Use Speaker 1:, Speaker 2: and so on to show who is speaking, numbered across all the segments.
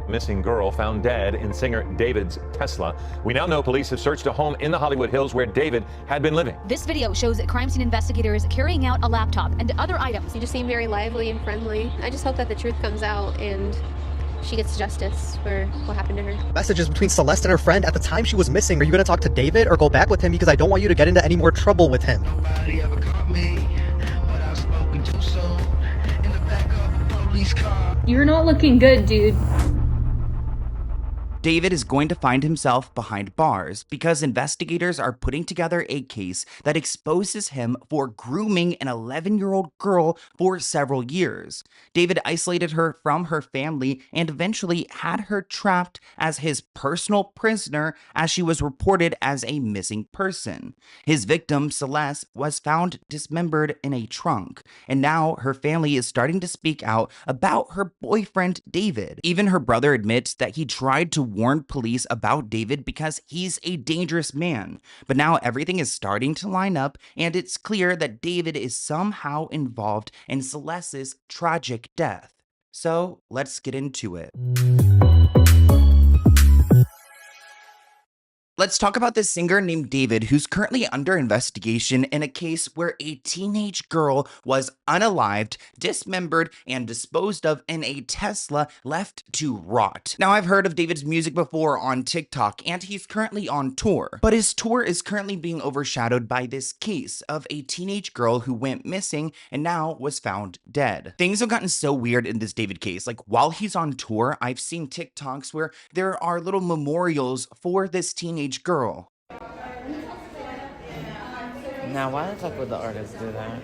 Speaker 1: missing girl found dead in singer David's Tesla. We now know police have searched a home in the Hollywood Hills where David had been living.
Speaker 2: This video shows crime scene investigators carrying out a laptop and other items.
Speaker 3: You just seem very lively and friendly. I just hope that the truth comes out and she gets justice for what happened to her.
Speaker 4: Messages between Celeste and her friend at the time she was missing. Are you going to talk to David or go back with him, because I don't want you to get into any more trouble with him?
Speaker 5: Nobody ever caught me, but I've spoken too soon in the back of a police car.
Speaker 6: You're not looking good, dude.
Speaker 7: David is going to find himself behind bars because investigators are putting together a case that exposes him for grooming an 11-year-old girl for several years. David isolated her from her family and eventually had her trapped as his personal prisoner as she was reported as a missing person. His victim, Celeste, was found dismembered in a trunk, and now her family is starting to speak out about her boyfriend, David. Even her brother admits that he tried to warn police about David because he's a dangerous man. But now everything is starting to line up, and it's clear that David is somehow involved in Celeste's tragic death. So let's get into it. Let's talk about this singer named David, who's currently under investigation in a case where a teenage girl was unalived, dismembered, and disposed of in a Tesla left to rot. Now, I've heard of David's music before on TikTok, and he's currently on tour. But his tour is currently being overshadowed by this case of a teenage girl who went missing and now was found dead. Things have gotten so weird in this David case. Like, while he's on tour, I've seen TikToks where there are little memorials for this teenage girl.
Speaker 8: Now, why the fuck would the artist do that?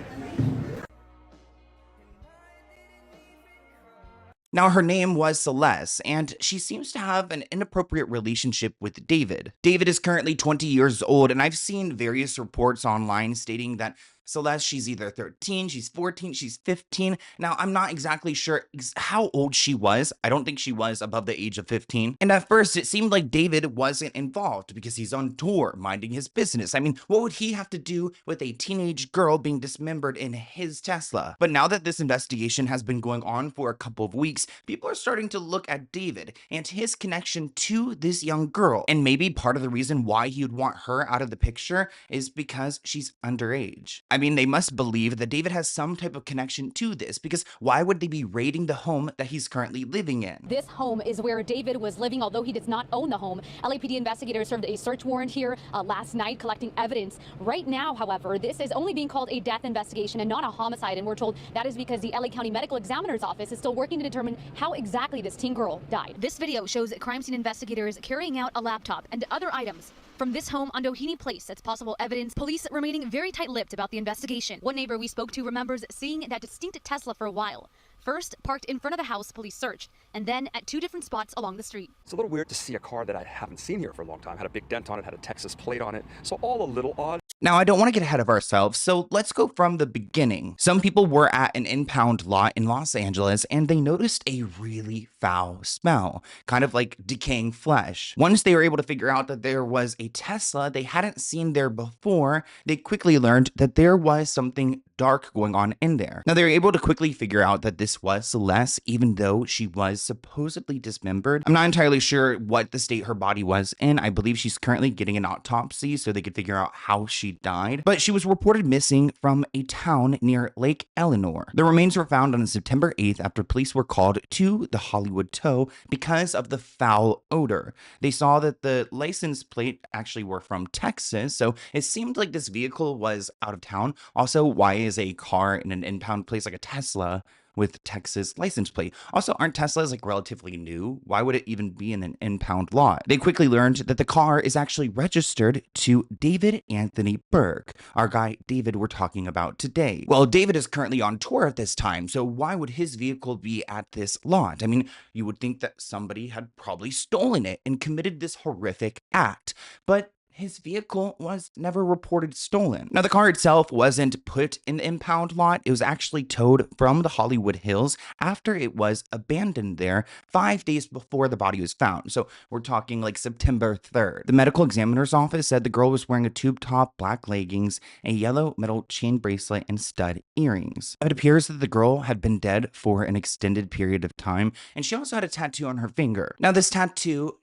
Speaker 7: Now, her name was Celeste, and she seems to have an inappropriate relationship with David. David is currently 20 years old, and I've seen various reports online stating that Celeste, she's either 13, she's 14, she's 15. Now, I'm not exactly sure how old she was. I don't think she was above the age of 15. And at first, it seemed like David wasn't involved because he's on tour, minding his business. I mean, what would he have to do with a teenage girl being dismembered in his Tesla? But now that this investigation has been going on for a couple of weeks, people are starting to look at David and his connection to this young girl. And maybe part of the reason why he would want her out of the picture is because she's underage. I mean, they must believe that David has some type of connection to this, because why would they be raiding the home that he's currently living in?
Speaker 2: This home is where David was living, although he does not own the home. LAPD investigators served a search warrant here last night, collecting evidence. Right now, however, this is only being called a death investigation and not a homicide, and we're told that is because the LA County Medical Examiner's Office is still working to determine how exactly this teen girl died. This video shows crime scene investigators carrying out a laptop and other items from this home on Doheny Place. That's possible evidence. Police remaining very tight-lipped about the investigation. One neighbor we spoke to remembers seeing that distinct Tesla for a while. First, parked in front of the house, police searched, and then at two different spots along the street.
Speaker 9: It's a little weird to see a car that I haven't seen here for a long time. Had a big dent on it, had a Texas plate on it, so all a little odd.
Speaker 7: Now, I don't want to get ahead of ourselves, so let's go from the beginning. Some people were at an impound lot in Los Angeles, and they noticed a really foul smell, kind of like decaying flesh. Once they were able to figure out that there was a Tesla they hadn't seen there before, they quickly learned that there was something dark going on in there. Now, they were able to quickly figure out that this was Celeste, even though she was supposedly dismembered. I'm not entirely sure what the state her body was in. I believe she's currently getting an autopsy so they could figure out how she died, but she was reported missing from a town near Lake Eleanor. The remains were found on September 8th after police were called to the Hollywood Tow because of the foul odor. They saw that the license plate actually were from Texas, so it seemed like this vehicle was out of town. Also, why is a car in an impound place like a Tesla with Texas license plate? Also, aren't Teslas like relatively new? Why would it even be in an impound lot? They quickly learned that the car is actually registered to David Anthony Burke, our guy David we're talking about today. Well, David is currently on tour at this time, so why would his vehicle be at this lot? I mean, you would think that somebody had probably stolen it and committed this horrific act, but his vehicle was never reported stolen. Now, the car itself wasn't put in the impound lot. It was actually towed from the Hollywood Hills after it was abandoned there 5 days before the body was found. So we're talking like September 3rd. The medical examiner's office said the girl was wearing a tube top, black leggings, a yellow metal chain bracelet, and stud earrings. It appears that the girl had been dead for an extended period of time, and she also had a tattoo on her finger. Now, this tattoo,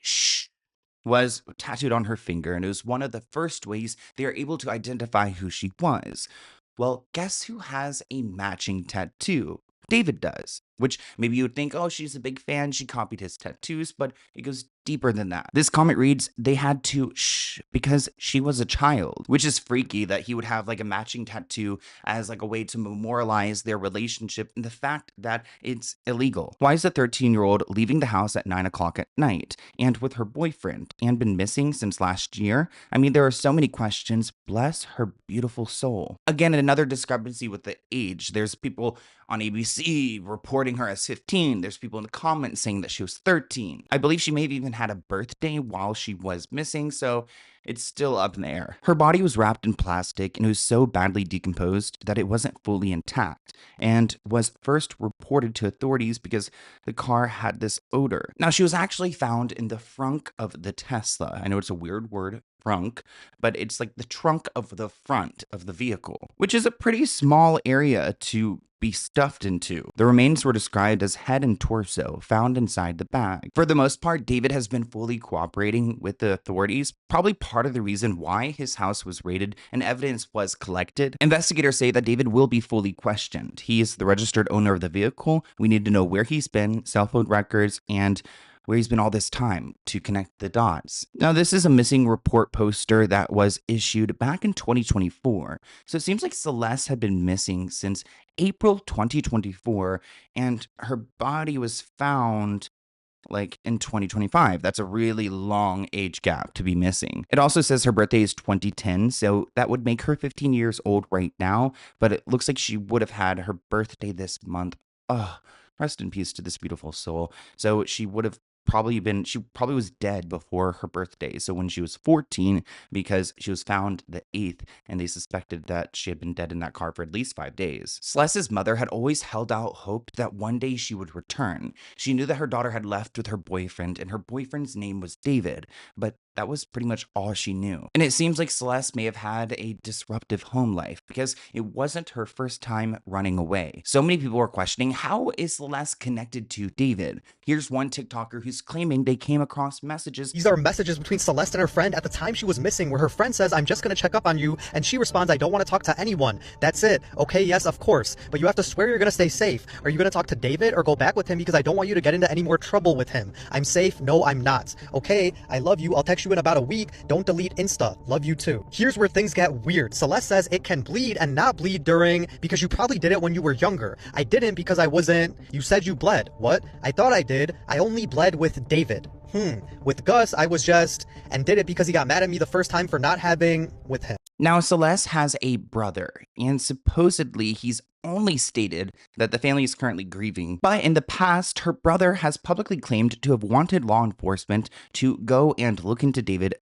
Speaker 7: was tattooed on her finger, and it was one of the first ways they are able to identify who she was. Well, guess who has a matching tattoo? David does, which maybe you would think, oh, she's a big fan, she copied his tattoos, but it goes deeper than that. This comment reads, they had to because she was a child, which is freaky that he would have like a matching tattoo as like a way to memorialize their relationship and the fact that it's illegal. Why is the 13-year-old leaving the house at 9 o'clock at night and with her boyfriend and been missing since last year? I mean, there are so many questions. Bless her beautiful soul. Again, another discrepancy with the age. There's people on ABC reporting her as 15. There's people in the comments saying that she was 13. I believe she may have even had a birthday while she was missing, so it's still up in the air. Her body was wrapped in plastic and it was so badly decomposed that it wasn't fully intact and was first reported to authorities because the car had this odor. Now, she was actually found in the frunk of the Tesla. I know it's a weird word, frunk, but it's like the trunk of the front of the vehicle, which is a pretty small area to be stuffed into. The remains were described as head and torso found inside the bag. For the most part, David has been fully cooperating with the authorities, probably part of the reason why his house was raided and evidence was collected. Investigators say that David will be fully questioned. He is the registered owner of the vehicle. We need to know where he's been, cell phone records, and where he's been all this time to connect the dots. Now, this is a missing report poster that was issued back in 2024. So it seems like Celeste had been missing since April 2024, and her body was found like in 2025. That's a really long age gap to be missing. It also says her birthday is 2010, so that would make her 15 years old right now, but it looks like she would have had her birthday this month. Ugh, rest in peace to this beautiful soul. So she probably was dead before her birthday. So when she was 14, because she was found the 8th, and they suspected that she had been dead in that car for at least 5 days. Celeste's mother had always held out hope that one day she would return. She knew that her daughter had left with her boyfriend, and her boyfriend's name was David, but that was pretty much all she knew. And it seems like Celeste may have had a disruptive home life because it wasn't her first time running away. So many people are questioning, how is Celeste connected to David? Here's one TikToker who's claiming they came across messages.
Speaker 4: These are messages between Celeste and her friend at the time she was missing, where her friend says, I'm just gonna check up on you, and she responds, I don't want to talk to anyone. That's it. Okay, yes, of course. But you have to swear you're gonna stay safe. Are you gonna talk to David or go back with him because I don't want you to get into any more trouble with him? I'm safe. No, I'm not. Okay, I love you. I'll text you in about a week. Don't delete Insta. Love you too. Here's where things get weird. Celeste says it can bleed and not bleed during, because you probably did it when you were younger. I didn't because I wasn't. You said you bled. What? I thought I did. I only bled with David. With Gus, I was just, and did it because he got mad at me the first time for not having with him.
Speaker 7: Now, Celeste has a brother, and supposedly he's only stated that the family is currently grieving. But in the past, her brother has publicly claimed to have wanted law enforcement to go and look into David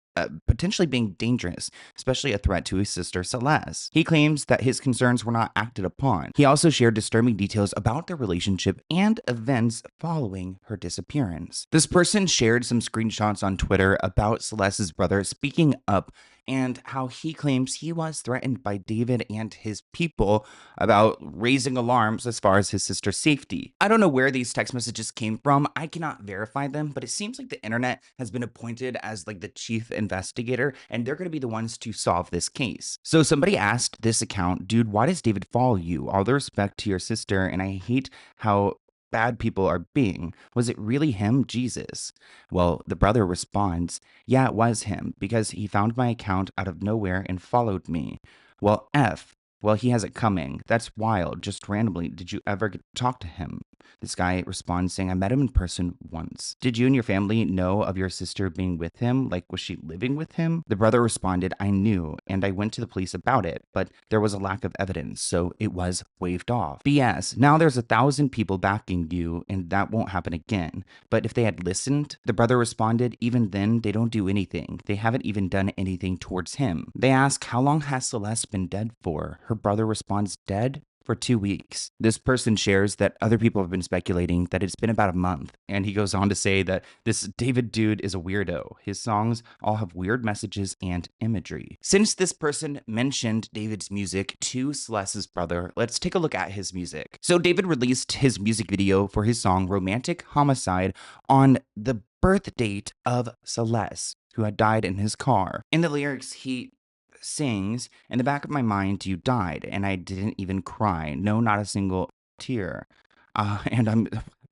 Speaker 7: potentially being dangerous, especially a threat to his sister Celeste. He claims that his concerns were not acted upon. He also shared disturbing details about their relationship and events following her disappearance. This person shared some screenshots on Twitter about Celeste's brother speaking up and how he claims he was threatened by David and his people about raising alarms as far as his sister's safety. I don't know where these text messages came from. I cannot verify them, but it seems like the internet has been appointed as like the chief investigator, and they're going to be the ones to solve this case. So somebody asked this account, dude, why does David follow you? All the respect to your sister, and I hate how bad people are being. Was it really him? Jesus. Well, the brother responds, yeah, it was him, because he found my account out of nowhere and followed me. Well, F. Well, he has it coming. That's wild. Just randomly. Did you ever get to talk to him? This guy responds saying, I met him in person once. Did you and your family know of your sister being with him? Like, was she living with him? The brother responded, I knew, and I went to the police about it, but there was a lack of evidence, so it was waved off. BS. Now there's 1,000 people backing you, and that won't happen again. But if they had listened, the brother responded, even then, they don't do anything. They haven't even done anything towards him. They ask, how long has Celeste been dead for? Her brother responds, dead? For 2 weeks. This person shares that other people have been speculating that it's been about a month. And he goes on to say that this David dude is a weirdo. His songs all have weird messages and imagery. Since this person mentioned David's music to Celeste's brother, let's take a look at his music. So David released his music video for his song Romantic Homicide on the birth date of Celeste, who had died in his car. In the lyrics, he sings, in the back of my mind you died and I didn't even cry, no, not a single tear. And I'm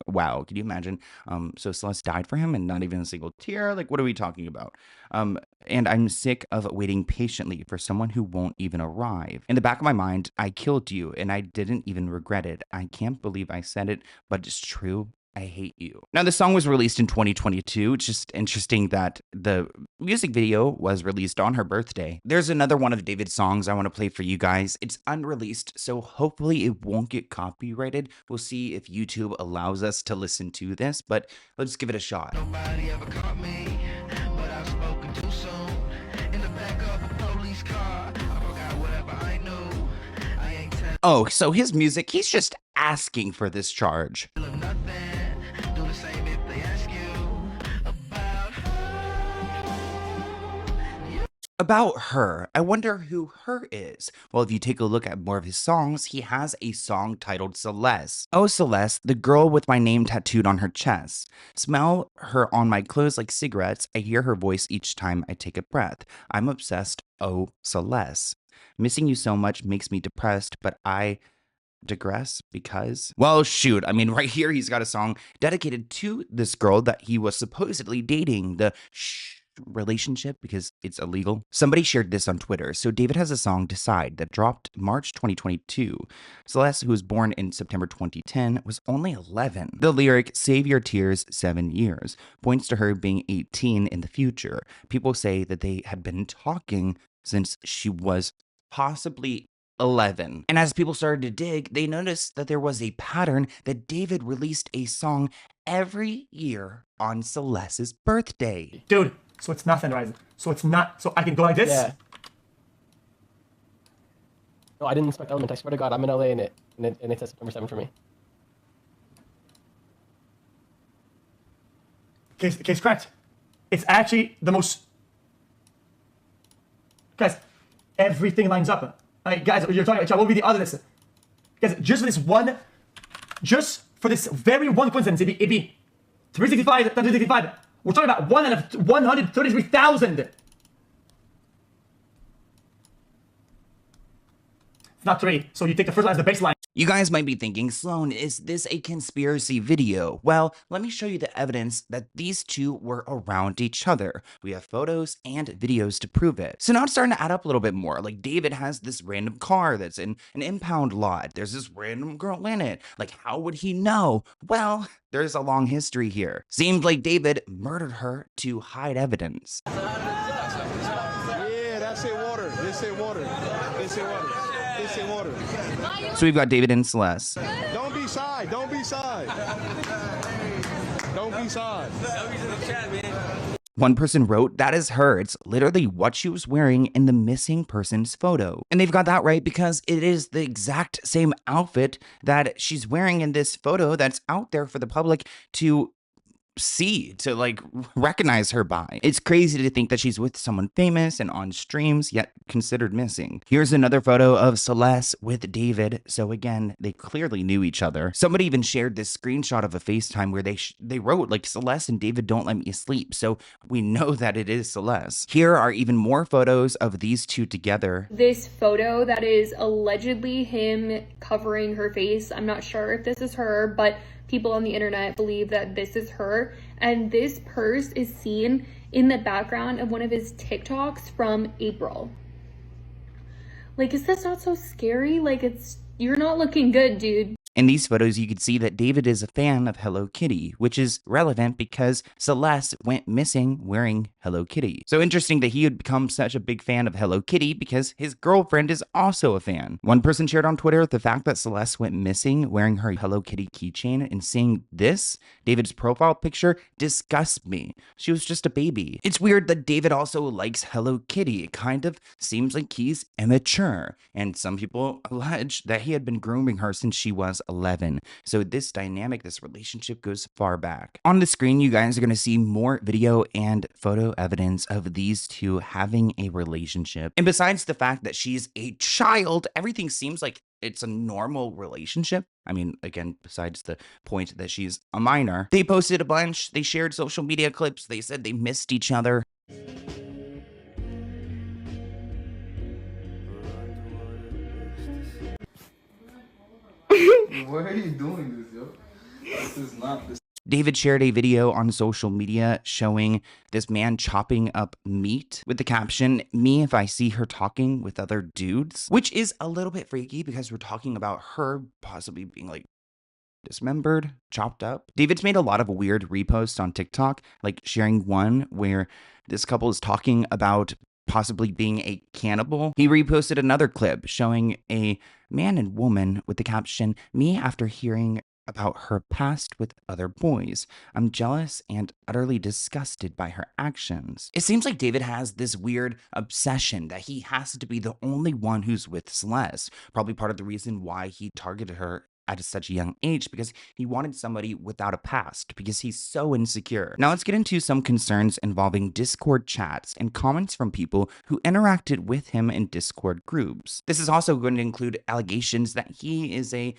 Speaker 7: wow, can you imagine? So Celeste died for him and not even a single tear? Like, what are we talking about? And I'm sick of waiting patiently for someone who won't even arrive. In the back of my mind, I killed you and I didn't even regret it. I can't believe I said it, but it's true. I hate you. Now, the song was released in 2022. It's just interesting that the music video was released on her birthday. There's another one of David's songs I want to play for you guys. It's unreleased, so hopefully it won't get copyrighted. We'll see if YouTube allows us to listen to this, but let's give it a shot.
Speaker 5: Nobody ever caught me, but I've spoken too soon. In the back of a police car, I forgot whatever I knew. I ain't telling
Speaker 7: Oh, so his music, he's just asking for this charge.
Speaker 5: them nothing. Do the same if they ask you about
Speaker 7: About her. I wonder who her is. Well, if you take a look at more of his songs, he has a song titled Celeste. Oh, Celeste, the girl with my name tattooed on her chest. Smell her on my clothes like cigarettes. I hear her voice each time I take a breath. I'm obsessed. Oh, Celeste. Missing you so much makes me depressed, but I digress because, well, shoot, I mean, right here he's got a song dedicated to this girl that he was supposedly dating. The relationship, because it's illegal. Somebody shared this on Twitter. So David has a song, Decide, that dropped March 2022. Celeste, who was born in September 2010, was only 11. The lyric, save your tears 7 years, points to her being 18 in the future. People say that they had been talking since she was possibly 11. And as people started to dig, they noticed that there was a pattern that David released a song every year on Celeste's birthday.
Speaker 6: Dude, so it's nothing, right? So it's not, so I can go like this?
Speaker 10: Yeah. No, I didn't inspect Element. I swear to God, I'm in LA and it says September 7 for me.
Speaker 6: Case correct. It's actually the most, guys, everything lines up. Like, guys, you're talking about what would be the other list? Guys, just for this one, just for this very one coincidence, it'd be 365, 365. We're talking about 133,000. It's not 3, so you take the first line as the baseline.
Speaker 7: You guys might be thinking, Sloan, is this a conspiracy video? Well, let me show you the evidence that these two were around each other. We have photos and videos to prove it. So now it's starting to add up a little bit more. Like, David has this random car that's in an impound lot. There's this random girl in it. Like, how would he know? Well, there's a long history here. Seems like David murdered her to hide evidence.
Speaker 11: Yeah, that's it, water. This it, water. This it, water. This it, water.
Speaker 7: So we've got David and Celeste.
Speaker 11: Don't be shy. Don't be shy. Don't be shy.
Speaker 7: One person wrote, that is her. It's literally what she was wearing in the missing person's photo. And they've got that right because it is the exact same outfit that she's wearing in this photo that's out there for the public to see, to like recognize her by. It's crazy to think that she's with someone famous and on streams, yet considered missing. Here's another photo of Celeste with David. So again, they clearly knew each other. Somebody even shared this screenshot of a FaceTime where they wrote like, Celeste and David don't let me sleep. So we know that it is Celeste. Here are even more photos of these two together.
Speaker 12: This photo that is allegedly him covering her face. I'm not sure if this is her, but people on the internet believe that this is her. And this purse is seen in the background of one of his TikToks from April. Like, is this not so scary? Like, you're not looking good, dude.
Speaker 7: In these photos, you can see that David is a fan of Hello Kitty, which is relevant because Celeste went missing wearing Hello Kitty. So interesting that he would become such a big fan of Hello Kitty because his girlfriend is also a fan. One person shared on Twitter the fact that Celeste went missing wearing her Hello Kitty keychain, and seeing this, David's profile picture, disgusts me. She was just a baby. It's weird that David also likes Hello Kitty. It kind of seems like he's immature, and some people allege that he had been grooming her since she was 11. So this dynamic, this relationship goes far back. On the screen, you guys are going to see more video and photo evidence of these two having a relationship. And besides the fact that she's a child, everything seems like it's a normal relationship. I mean, again, besides the point that she's a minor. They posted a bunch. They shared social media clips. They said they missed each other.
Speaker 13: Why are you doing this, yo? This is not this.
Speaker 7: David shared a video on social media showing this man chopping up meat with the caption, "Me if I see her talking with other dudes," which is a little bit freaky because we're talking about her possibly being like dismembered, chopped up. David's made a lot of weird reposts on TikTok, like sharing one where this couple is talking about possibly being a cannibal. He reposted another clip showing a man and woman with the caption, "Me after hearing about her past with other boys. I'm jealous and utterly disgusted by her actions." It seems like David has this weird obsession that he has to be the only one who's with Celeste. Probably part of the reason why he targeted her at such a young age, because he wanted somebody without a past, because he's so insecure. Now let's get into some concerns involving Discord chats and comments from people who interacted with him in Discord groups. This is also going to include allegations that he is a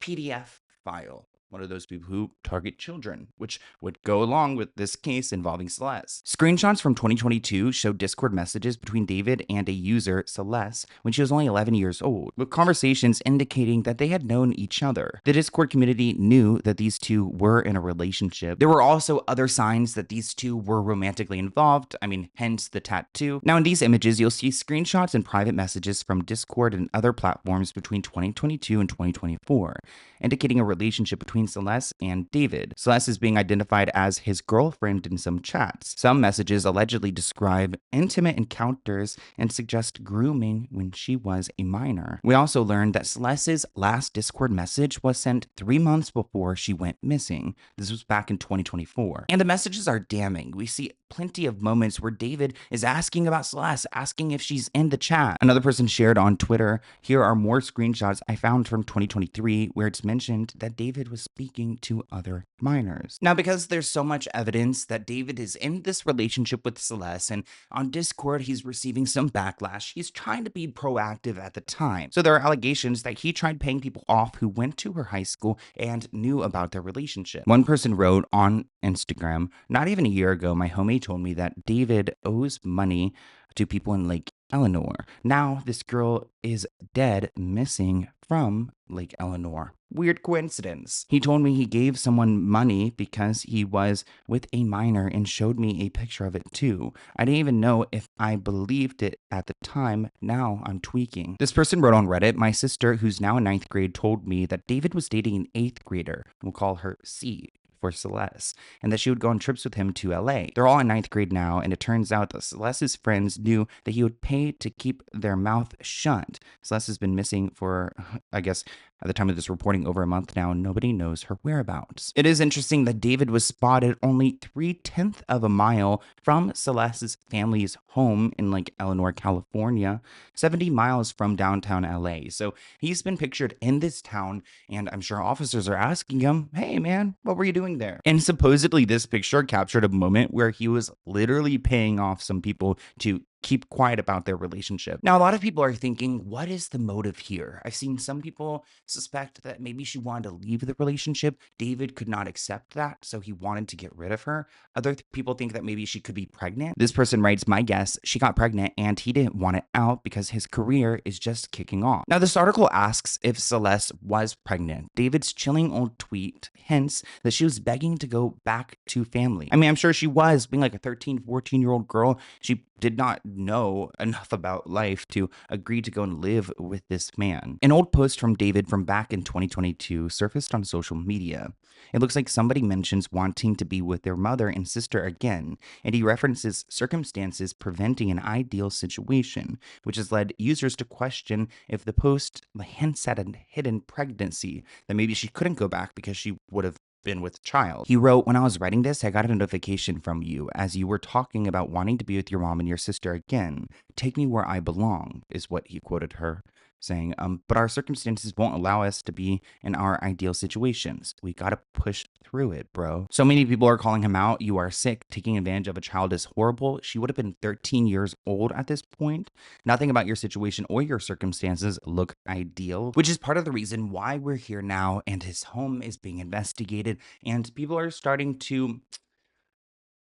Speaker 7: PDF file, one of those people who target children, which would go along with this case involving Celeste. Screenshots from 2022 show Discord messages between David and a user, Celeste, when she was only 11 years old, with conversations indicating that they had known each other. The Discord community knew that these two were in a relationship. There were also other signs that these two were romantically involved, hence the tattoo. Now in these images, you'll see screenshots and private messages from Discord and other platforms between 2022 and 2024, indicating a relationship between Celeste and David. Celeste is being identified as his girlfriend in some chats. Some messages allegedly describe intimate encounters and suggest grooming when she was a minor. We also learned that Celeste's last Discord message was sent 3 months before she went missing. This was back in 2024. And the messages are damning. We see plenty of moments where David is asking about Celeste, asking if she's in the chat. Another person shared on Twitter, "Here are more screenshots I found from 2023 where it's mentioned that David was speaking to other minors." Now, because there's so much evidence that David is in this relationship with Celeste, and on Discord he's receiving some backlash, he's trying to be proactive at the time. So there are allegations that he tried paying people off who went to her high school and knew about their relationship. One person wrote on Instagram, "Not even a year ago, my homie told me that David owes money to people in Lake Eleanor. Now this girl is dead, missing from Lake Eleanor. Weird coincidence. He told me he gave someone money because he was with a minor and showed me a picture of it too. I didn't even know if I believed it at the time. Now I'm tweaking." This person wrote on Reddit, "My sister, who's now in 9th grade, told me that David was dating an 8th grader. We'll call her C for Celeste, and that she would go on trips with him to LA. They're all in 9th grade now, and it turns out that Celeste's friends knew that he would pay to keep their mouth shut. Celeste has been missing for, I guess, at the time of this reporting, over a month now, and nobody knows her whereabouts." It is interesting that David was spotted only 3/10 of a mile from Celeste's family's home in Lake Eleanor, California, 70 miles from downtown LA. So he's been pictured in this town, and I'm sure officers are asking him, "Hey man, what were you doing there?" And supposedly this picture captured a moment where he was literally paying off some people to keep quiet about their relationship. Now, a lot of people are thinking, what is the motive here? I've seen some people suspect that maybe she wanted to leave the relationship. David could not accept that, so he wanted to get rid of her. Other people think that maybe she could be pregnant. This person writes, "My guess, she got pregnant and he didn't want it out because his career is just kicking off." Now, this article asks if Celeste was pregnant. David's chilling old tweet hints that she was begging to go back to family. I'm sure she was, being like a 13, 14-year-old girl. She did not know enough about life to agree to go and live with this man. An old post from David from back in 2022 surfaced on social media. It looks like somebody mentions wanting to be with their mother and sister again, and he references circumstances preventing an ideal situation, which has led users to question if the post hints at a hidden pregnancy, that maybe she couldn't go back because she would have been with child. He wrote, "When I was writing this, I got a notification from you as you were talking about wanting to be with your mom and your sister again. Take me where I belong," is what he quoted her saying. But our circumstances won't allow us to be in our ideal situations. We gotta push through it, bro. So many people are calling him out. You are sick. Taking advantage of a child is horrible. She would have been 13 years old at this point. Nothing about your situation or your circumstances look ideal, which is part of the reason why we're here now and his home is being investigated and people are starting to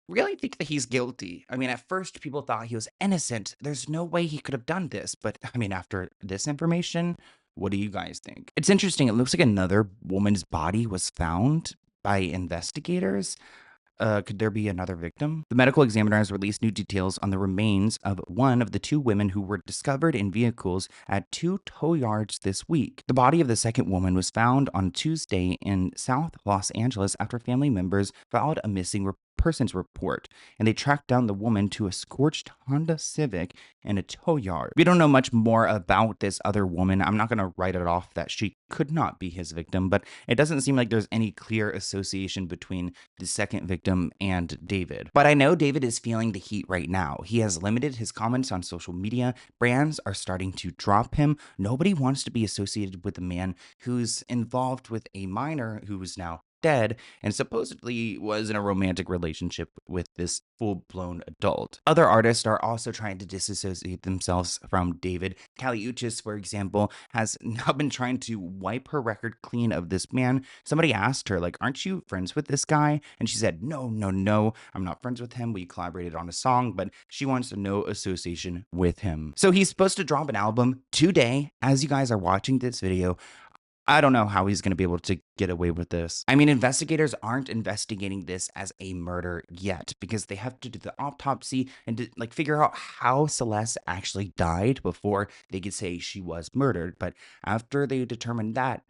Speaker 7: really think that he's guilty. I mean, at first people thought he was innocent. There's no way he could have done this. But I mean, after this information, what do you guys think? It's interesting. It looks like another woman's body was found by investigators. Could there be another victim? The medical examiner has released new details on the remains of one of the two women who were discovered in vehicles at 2 tow yards this week. The body of the second woman was found on Tuesday in South Los Angeles after family members filed a missing persons report, and they tracked down the woman to a scorched Honda Civic in a tow yard. We don't know much more about this other woman. I'm not going to write it off that she could not be his victim, but it doesn't seem like there's any clear association between the second victim and David. But I know David is feeling the heat right now. He has limited his comments on social media. Brands are starting to drop him. Nobody wants to be associated with a man who's involved with a minor who is now dead and supposedly was in a romantic relationship with this full-blown adult. Other artists are also trying to disassociate themselves from David. Kali Uchis, for example, has now been trying to wipe her record clean of this man. Somebody asked her, like, aren't you friends with this guy? And she said, no, I'm not friends with him. We collaborated on a song, but she wants no association with him. So he's supposed to drop an album today. As you guys are watching this video, I don't know how he's going to be able to get away with this. I mean, investigators aren't investigating this as a murder yet because they have to do the autopsy and figure out how Celeste actually died before they could say she was murdered. But after they determine that,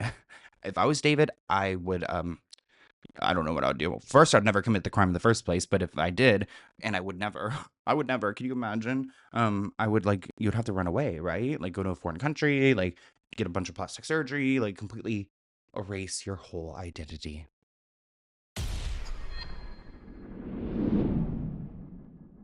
Speaker 7: if I was David, I would, I don't know what I would do. Well, first, I'd never commit the crime in the first place, but if I did, and I would never, can you imagine? I would you'd have to run away, right? Like go to a foreign country, get a bunch of plastic surgery, completely erase your whole identity.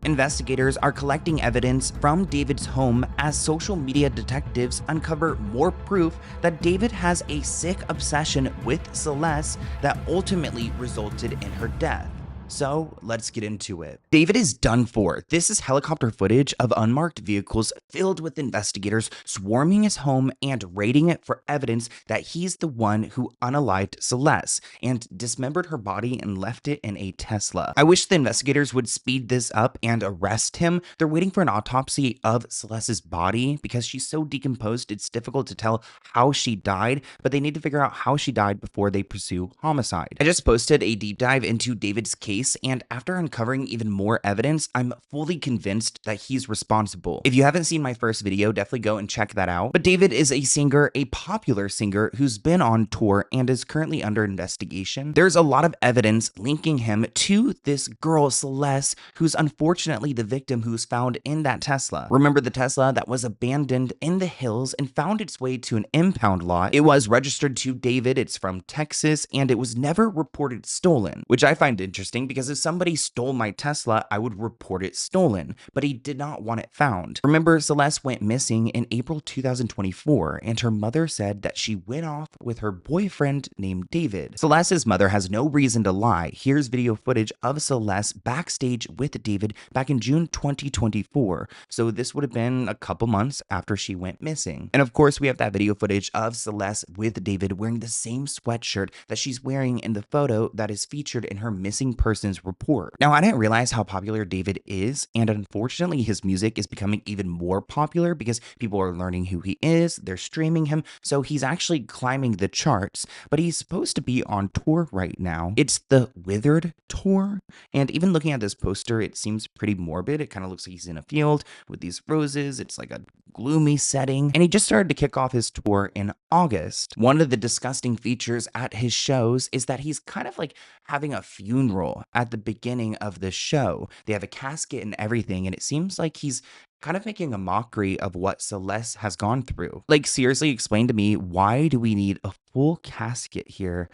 Speaker 7: Investigators are collecting evidence from David's home as social media detectives uncover more proof that David has a sick obsession with Celeste that ultimately resulted in her death. So let's get into it. David is done for. This is helicopter footage of unmarked vehicles filled with investigators swarming his home and raiding it for evidence that he's the one who unalived Celeste and dismembered her body and left it in a Tesla. I wish the investigators would speed this up and arrest him. They're waiting for an autopsy of Celeste's body because she's so decomposed it's difficult to tell how she died, but they need to figure out how she died before they pursue homicide. I just posted a deep dive into David's case, and after uncovering even more evidence, I'm fully convinced that he's responsible. If you haven't seen my first video, definitely go and check that out. But David is a singer, a popular singer who's been on tour and is currently under investigation. There's a lot of evidence linking him to this girl, Celeste, who's unfortunately the victim who's found in that Tesla. Remember the Tesla that was abandoned in the hills and found its way to an impound lot? It was registered to David, it's from Texas, and it was never reported stolen, which I find interesting because if somebody stole my Tesla, I would report it stolen, but he did not want it found. Remember, Celeste went missing in April 2024, and her mother said that she went off with her boyfriend named David. Celeste's mother has no reason to lie. Here's video footage of Celeste backstage with David back in June 2024, so this would have been a couple months after she went missing. And of course, we have that video footage of Celeste with David wearing the same sweatshirt that she's wearing in the photo that is featured in her missing person person's report. Now, I didn't realize how popular David is, and unfortunately, his music is becoming even more popular because people are learning who he is, they're streaming him, so he's actually climbing the charts, but he's supposed to be on tour right now. It's the Withered Tour, and even looking at this poster, it seems pretty morbid. It kind of looks like he's in a field with these roses. It's like a gloomy setting, and he just started to kick off his tour in August. One of the disgusting features at his shows is that he's kind of like having a funeral at the beginning of the show. They have a casket and everything, and it seems like he's kind of making a mockery of what Celeste has gone through. Like, seriously, explain to me, why do we need a full casket here?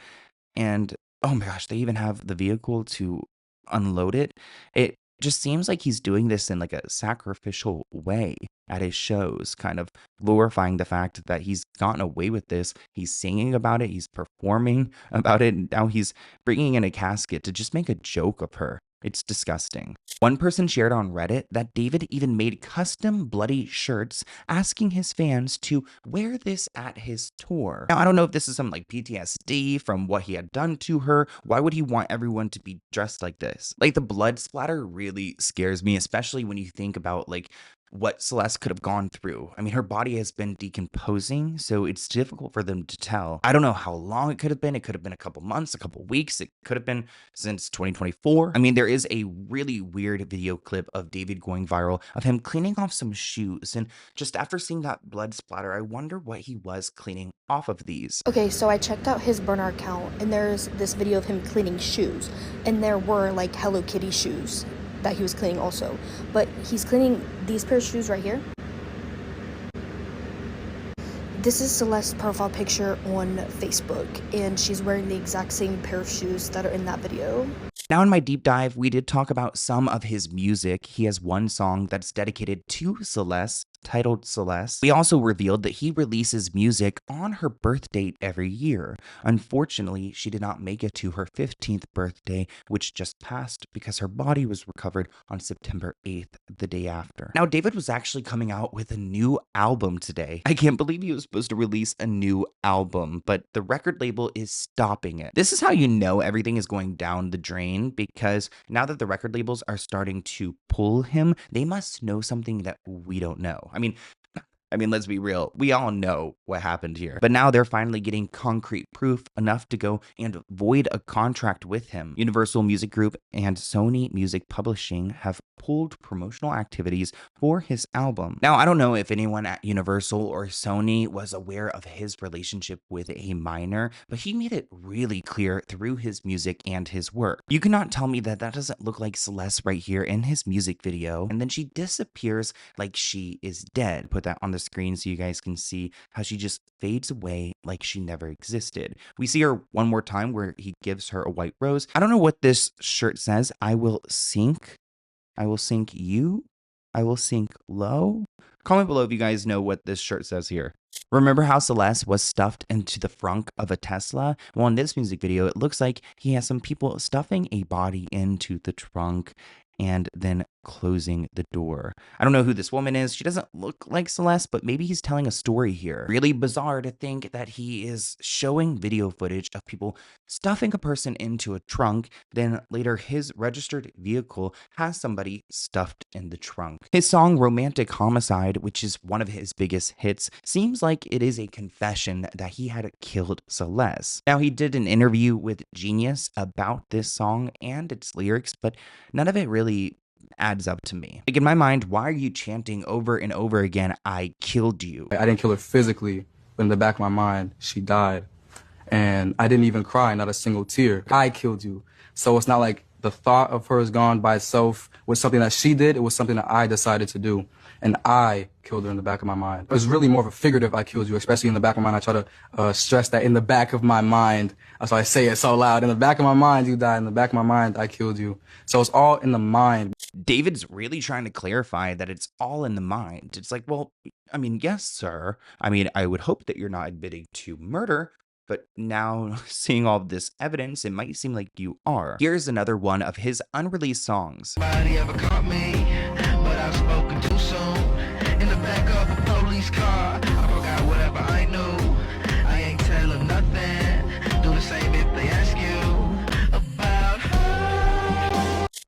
Speaker 7: And oh my gosh, they even have the vehicle to unload it. It just seems like he's doing this in like a sacrificial way at his shows, kind of glorifying the fact that he's gotten away with this. He's singing about it, he's performing about it, and now he's bringing in a casket to just make a joke of her. It's disgusting. One person shared on Reddit that David even made custom bloody shirts asking his fans to wear this at his tour. Now, I don't know if this is some like PTSD from what he had done to her. Why would he want everyone to be dressed like this? Like, the blood splatter really scares me, especially when you think about like what Celeste could have gone through. I mean, her body has been decomposing, so it's difficult for them to tell. I don't know how long it could have been. It could have been a couple months, a couple weeks. It could have been since 2024. I mean, there is a really weird video clip of David going viral of him cleaning off some shoes. And just after seeing that blood splatter, I wonder what he was cleaning off of these.
Speaker 14: Okay, so I checked out his burner account, and there's this video of him cleaning shoes. And there were like Hello Kitty shoes that he was cleaning also, but he's cleaning these pair of shoes right here. This is Celeste's profile picture on Facebook, and she's wearing the exact same pair of shoes that are in that video.
Speaker 7: Now, in my deep dive, we did talk about some of his music. He has one song that's dedicated to Celeste, titled Celeste. We also revealed that he releases music on her birth date every year. Unfortunately, she did not make it to her 15th birthday, which just passed because her body was recovered on September 8th, the day after. Now, David was actually coming out with a new album today. I can't believe he was supposed to release a new album, but the record label is stopping it. This is how you know everything is going down the drain, because now that the record labels are starting to pull him, they must know something that we don't know. I mean, let's be real. We all know what happened here. But now they're finally getting concrete proof enough to go and void a contract with him. Universal Music Group and Sony Music Publishing have pulled promotional activities for his album. Now, I don't know if anyone at Universal or Sony was aware of his relationship with a minor, but he made it really clear through his music and his work. You cannot tell me that that doesn't look like Celeste right here in his music video, and then she disappears like she is dead. Put that on the screen so you guys can see how she just fades away like she never existed. We see her one more time where he gives her a white rose. I don't know what this shirt says. I will sink you. I will sink low. Comment below if you guys know what this shirt says here. Remember how Celeste was stuffed into the frunk of a Tesla? Well, in this music video, it looks like he has some people stuffing a body into the trunk and then closing the door. I don't know who this woman is. She doesn't look like Celeste, but maybe he's telling a story here. Really bizarre to think that he is showing video footage of people stuffing a person into a trunk, then later his registered vehicle has somebody stuffed in the trunk. His song Romantic Homicide, which is one of his biggest hits, seems like it is a confession that he had killed Celeste. Now, he did an interview with Genius about this song and its lyrics, but none of it really adds up to me. Like, in my mind, why are you chanting over and over again, I killed you?
Speaker 13: I didn't kill her physically, but in the back of my mind, she died. And I didn't even cry, not a single tear. I killed you. So it's not like the thought of her is gone by itself was something that she did. It was something that I decided to do. And I killed her in the back of my mind. It was really more of a figurative I killed you, especially in the back of my mind. I try to stress that in the back of my mind. That's why I say it so loud. In the back of my mind, you died. In the back of my mind, I killed you. So it's all in the mind.
Speaker 7: David's really trying to clarify that it's all in the mind. It's like, well, I mean, yes, sir. I mean, I would hope that you're not admitting to murder, but now seeing all of this evidence, it might seem like you are. Here's another one of his unreleased songs.
Speaker 5: Nobody ever caught me, but I've spoken too soon. In the back of a police car, I forgot whatever I knew. I ain't telling nothing. Do the same if they ask you about her.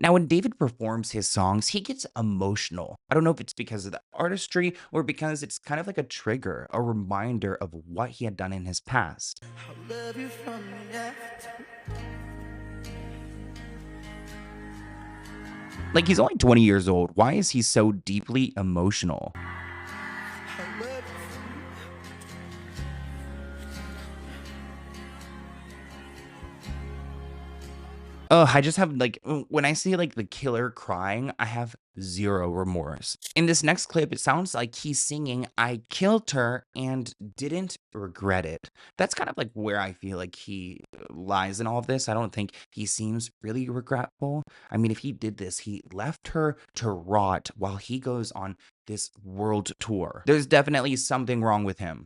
Speaker 7: Now, when David performs his songs, he gets emotional. I don't know if it's because of the artistry or because it's kind of like a trigger, a reminder of what he had done in his past.
Speaker 5: Love you from left.
Speaker 7: Like, he's only 20 years old. Why is he so deeply emotional? I just have, like, when I see, like, the killer crying, I have zero remorse. In this next clip, it sounds like he's singing, "I killed her and didn't regret it." That's kind of like where I feel like he lies in all of this. I don't think he seems really regretful. I mean, if he did this, he left her to rot while he goes on this world tour. There's definitely something wrong with him.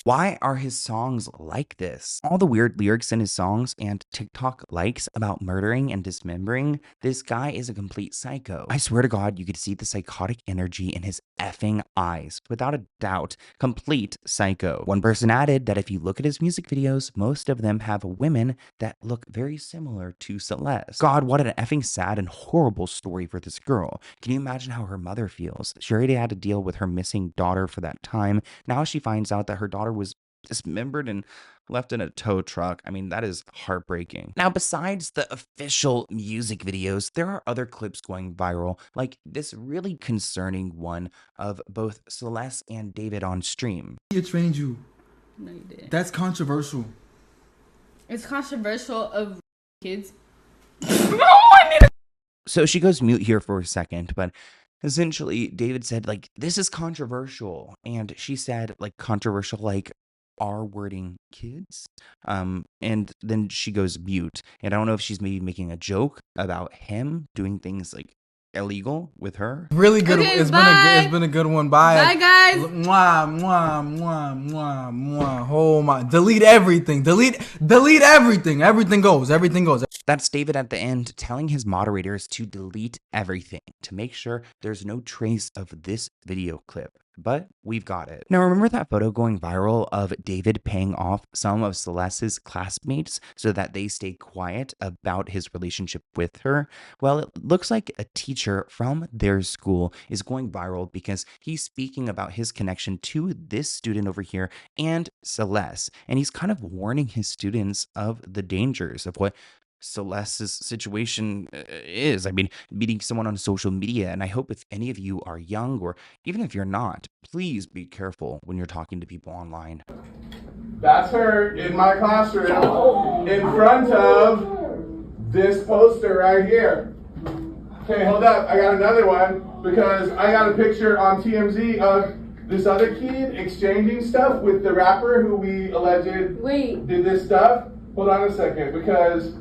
Speaker 7: Why are his songs like this? All the weird lyrics in his songs and TikTok likes about murdering and dismembering, this guy is a complete psycho. I swear to God, you could see the psychotic energy in his effing eyes. Without a doubt, complete psycho. One person added that if you look at his music videos, most of them have women that look very similar to Celeste. God, what an effing sad and horrible story for this girl. Can you imagine how her mother feels? She already had to deal with her missing daughter for that time. Now she finds out that her daughter was dismembered and left in a tow truck. I mean, that is heartbreaking. Now, besides the official music videos, there are other clips going viral, like this really concerning one of both Celeste and David on stream.
Speaker 13: He trained you.
Speaker 15: No, you didn't.
Speaker 13: That's controversial.
Speaker 15: It's controversial of kids.
Speaker 7: So she goes mute here for a second, but essentially David said, like, this is controversial. And she said, like, controversial, like, R-wording kids. And then she goes mute. And I don't know if she's maybe making a joke about him doing things like illegal with her.
Speaker 13: Really good.
Speaker 15: Okay,
Speaker 13: it's been a good one. Bye.
Speaker 15: Bye, guys.
Speaker 13: Mwah, mwah, mwah, mwah, mwah. Oh my. Delete everything. Delete everything. Everything goes. Everything goes.
Speaker 7: That's David at the end telling his moderators to delete everything to make sure there's no trace of this video clip. But we've got it. Now, remember that photo going viral of David paying off some of Celeste's classmates so that they stay quiet about his relationship with her? Well, it looks like a teacher from their school is going viral because he's speaking about his connection to this student over here and Celeste. And he's kind of warning his students of the dangers of what Celeste's situation is. I mean, meeting someone on social media. And I hope if any of you are young or even if you're not, please be careful when you're talking to people online.
Speaker 11: That's her in my classroom in front of this poster right here. Okay, hold up. I got another one because I got a picture on TMZ of this other kid exchanging stuff with the rapper who we alleged did this stuff. Hold on a second, because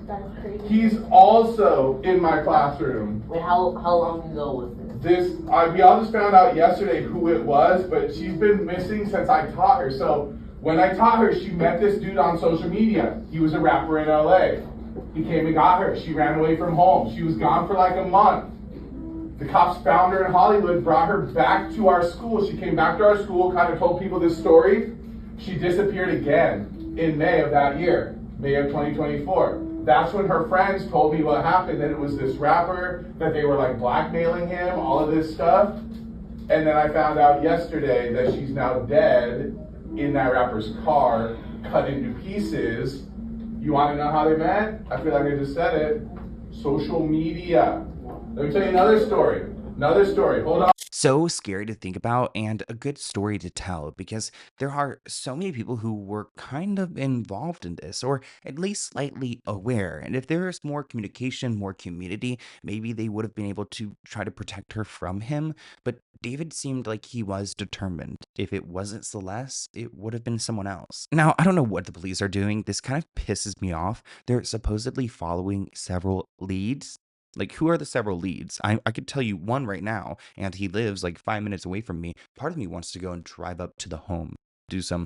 Speaker 11: he's also in my classroom.
Speaker 8: Wait, how long ago was this?
Speaker 11: We all just found out yesterday who it was, but she's been missing since I taught her. So when I taught her, she met this dude on social media. He was a rapper in LA. He came and got her. She ran away from home. She was gone for like a month. The cops found her in Hollywood, brought her back to our school. She came back to our school, kind of told people this story. She disappeared again in May of that year. May of 2024. That's when her friends told me what happened, that it was this rapper, that they were like blackmailing him, all of this stuff. And then I found out yesterday that she's now dead in that rapper's car, cut into pieces. You want to know how they met? I feel like I just said it. Social media. Let me tell you another story. Hold on.
Speaker 7: So scary to think about and a good story to tell because there are so many people who were kind of involved in this or at least slightly aware. And if there is more communication, more community, maybe they would have been able to try to protect her from him. But David seemed like he was determined. If it wasn't Celeste, it would have been someone else. Now, I don't know what the police are doing. This kind of pisses me off. They're supposedly following several leads. Like, who are the several leads? I could tell you one right now, and he lives like 5 minutes away from me. Part of me wants to go and drive up to the home, do some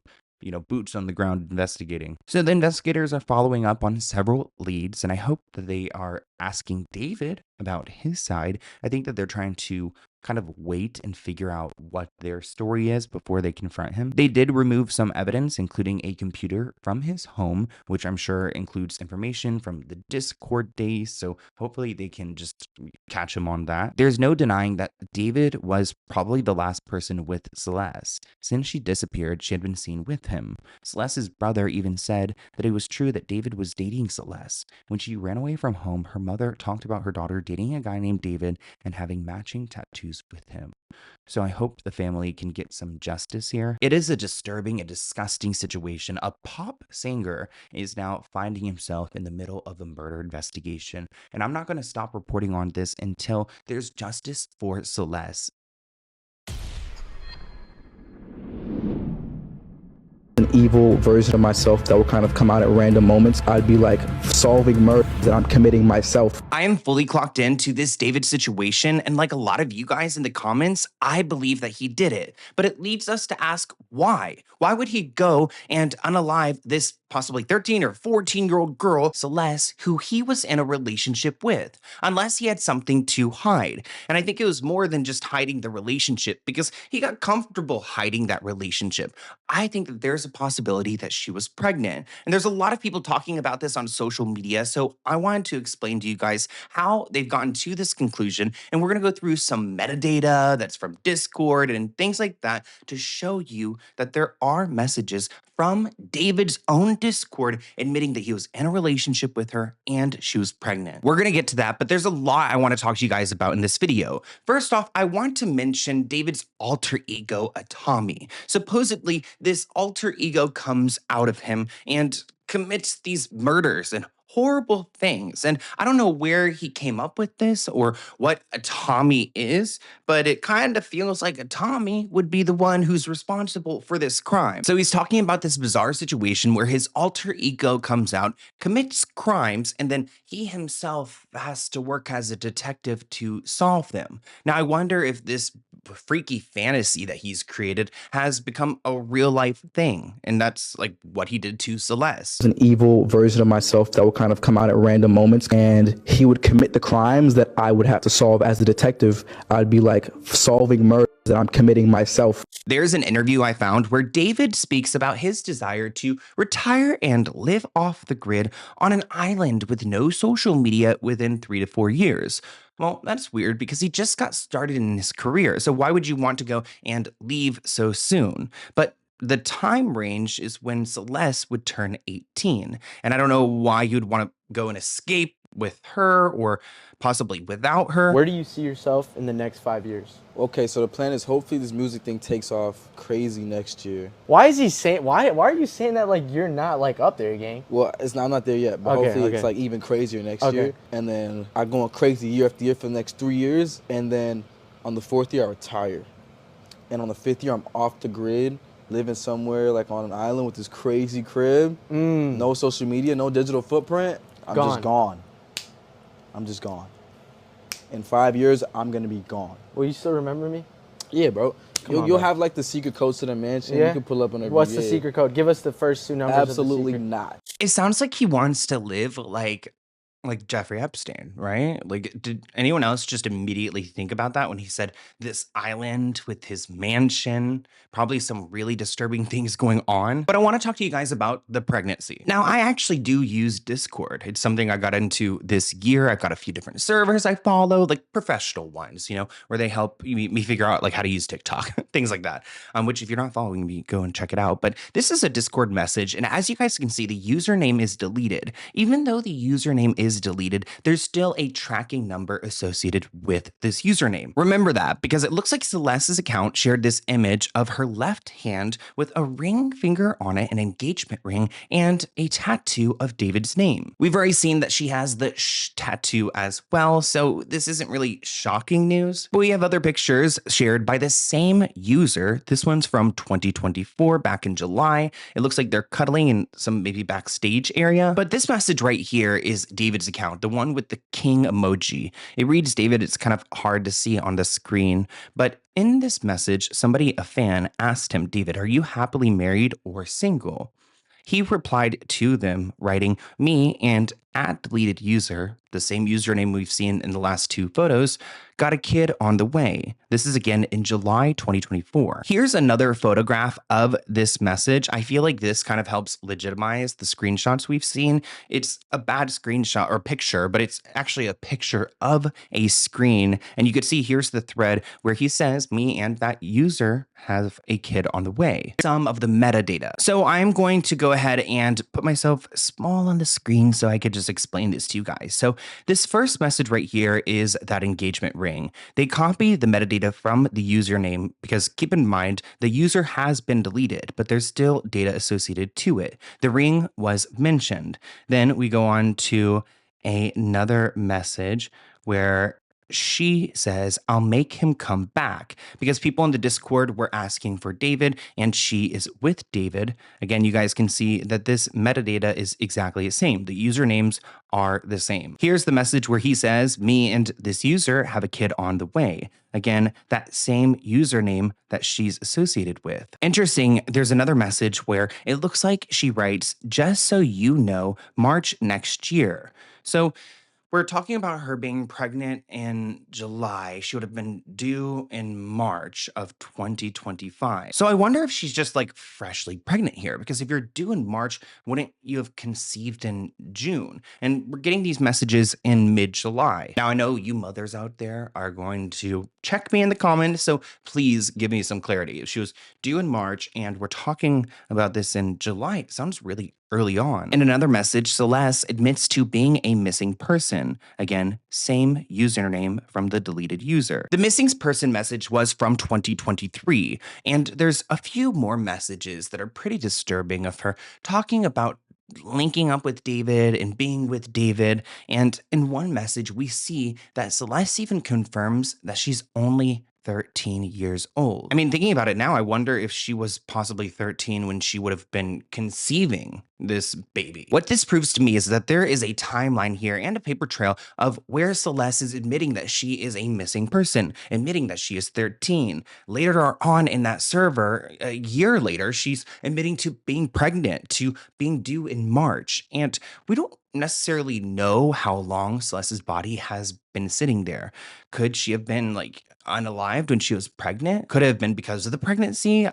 Speaker 7: boots on the ground investigating. So the investigators are following up on several leads, and I hope that they are asking David about his side. I think that they're trying to kind of wait and figure out what their story is before they confront him. They did remove some evidence, including a computer from his home, which I'm sure includes information from the Discord days, so hopefully they can just catch him on that. There's no denying that David was probably the last person with Celeste. Since she disappeared, she had been seen with him. Celeste's brother even said that it was true that David was dating Celeste. When she ran away from home, her mother talked about her daughter dating a guy named David and having matching tattoos with him. So I hope the family can get some justice here. It is a disturbing and disgusting situation. A pop singer is now finding himself in the middle of a murder investigation, and I'm not going to stop reporting on this until there's justice for Celeste.
Speaker 13: An evil version of myself that will kind of come out at random moments. I'd be like solving murder that I'm committing myself.
Speaker 7: I am fully clocked into this David situation, and like a lot of you guys in the comments, I believe that he did it. But it leads us to ask why? Why would he go and unalive this possibly 13 or 14-year-old girl, Celeste, who he was in a relationship with, unless he had something to hide? And I think it was more than just hiding the relationship, because he got comfortable hiding that relationship. I think that there's a possibility that she was pregnant. And there's a lot of people talking about this on social media, so I wanted to explain to you guys how they've gotten to this conclusion, and we're going to go through some metadata that's from Discord and things like that to show you that there are messages from David's own Discord admitting that he was in a relationship with her and she was pregnant. We're going to get to that, but there's a lot I want to talk to you guys about in this video. First off, I want to mention David's alter ego, Tommy. Supposedly, this alter ego comes out of him and commits these murders and horrible things. And I don't know where he came up with this or what a Tommy is, but it kind of feels like a Tommy would be the one who's responsible for this crime. So he's talking about this bizarre situation where his alter ego comes out, commits crimes, and then he himself has to work as a detective to solve them. Now, I wonder if this freaky fantasy that he's created has become a real life thing. And that's like what he did to Celeste.
Speaker 13: An evil version of myself that will kind of come out at random moments, and he would commit the crimes that I would have to solve as a detective. I'd be like solving murder that I'm committing myself.
Speaker 7: There's an interview I found where David speaks about his desire to retire and live off the grid on an island with no social media within 3 to 4 years. Well, that's weird because he just got started in his career. So why would you want to go and leave so soon? But the time range is when Celeste would turn 18. And I don't know why you'd want to go and escape with her or possibly without her.
Speaker 10: Where do you see yourself in the next 5 years?
Speaker 13: Okay, so the plan is hopefully this music thing takes off crazy next year.
Speaker 10: Why is he saying, why are you saying that like you're not like up there, gang?
Speaker 13: Well, I'm not there yet, but hopefully it's like even crazier next year. And then I'm going crazy year after year for the next 3 years. And then on the 4th year, I retire. And on the 5th year, I'm off the grid, living somewhere like on an island with this crazy crib. No social media, no digital footprint. I'm just gone. I'm just gone. In 5 years, I'm gonna be gone.
Speaker 10: Will you still remember me?
Speaker 13: Yeah, bro. You'll have like the secret codes to the mansion.
Speaker 10: Yeah?
Speaker 13: You can pull up on every.
Speaker 10: What's the secret code? Give us the first 2 numbers.
Speaker 13: Absolutely
Speaker 10: of the secret.
Speaker 13: not.
Speaker 7: It sounds like he wants to live like Jeffrey Epstein, right? Like, did anyone else just immediately think about that when he said this island with his mansion, probably some really disturbing things going on? But I want to talk to you guys about the pregnancy. Now, I actually do use Discord. It's something I got into this year. I've got a few different servers I follow, like professional ones, where they help me figure out like how to use TikTok, things like that, which if you're not following me, go and check it out. But this is a Discord message. And as you guys can see, the username is deleted. Even though the username is deleted, there's still a tracking number associated with this username. Remember that because it looks like Celeste's account shared this image of her left hand with a ring finger on it, an engagement ring, and a tattoo of David's name. We've already seen that she has the sh tattoo as well, so this isn't really shocking news. But we have other pictures shared by the same user. This one's from 2024, back in July. It looks like they're cuddling in some maybe backstage area. But this message right here is David's David's account, the one with the king emoji. It reads David. It's kind of hard to see on the screen, but in this message, somebody, a fan, asked him, David, are you happily married or single? He replied to them, writing, me and @deleted user, the same username we've seen in the last two photos, got a kid on the way. This is again in July 2024. Here's another photograph of this message. I feel like this kind of helps legitimize the screenshots we've seen. It's a bad screenshot or picture, but it's actually a picture of a screen. And you could see here's the thread where he says, me and that user have a kid on the way. Some of the metadata. So I'm going to go ahead and put myself small on the screen so I could just explain this to you guys. So this first message right here is that engagement ring. They copy the metadata from the username because keep in mind, the user has been deleted, but there's still data associated to it. The ring was mentioned. Then we go on to another message where she says, I'll make him come back, because people in the Discord were asking for David and she is with David. Again, you guys can see that this metadata is exactly the same. The usernames are the same. Here's the message where he says, me and this user have a kid on the way. Again, that same username that she's associated with. Interesting, there's another message where it looks like she writes, just so you know, March next year. So we're talking about her being pregnant in July. She would have been due in March of 2025. So I wonder if she's just like freshly pregnant here, because if you're due in March, wouldn't you have conceived in June? And we're getting these messages in mid-July. Now I know you mothers out there are going to check me in the comments, so please give me some clarity. If she was due in March and we're talking about this in July, it sounds really early on. In another message, Celeste admits to being a missing person. Again, same username from the deleted user. The missing person message was from 2023, and there's a few more messages that are pretty disturbing of her talking about linking up with David and being with David. And in one message, we see that Celeste even confirms that she's only 13 years old. I mean, thinking about it now, I wonder if she was possibly 13 when she would have been conceiving this baby. What this proves to me is that there is a timeline here and a paper trail of where Celeste is admitting that she is a missing person, admitting that she is 13. Later on in that server, a year later, she's admitting to being pregnant, to being due in March. And we don't necessarily know how long Celeste's body has been sitting there. Could she have been like unalived when she was pregnant? Could it have been because of the pregnancy?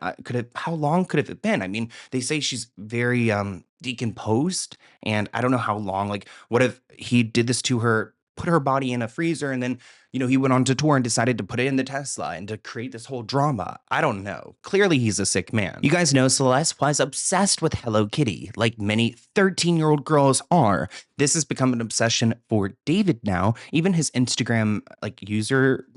Speaker 7: How long could it have been? I mean, they say she's very decomposed, and I don't know how long. Like, what if he did this to her, put her body in a freezer, and then, you know, he went on to tour and decided to put it in the Tesla and to create this whole drama? I don't know. Clearly, he's a sick man. You guys know Celeste was obsessed with Hello Kitty, like many 13-year-old girls are. This has become an obsession for David now. Even his Instagram user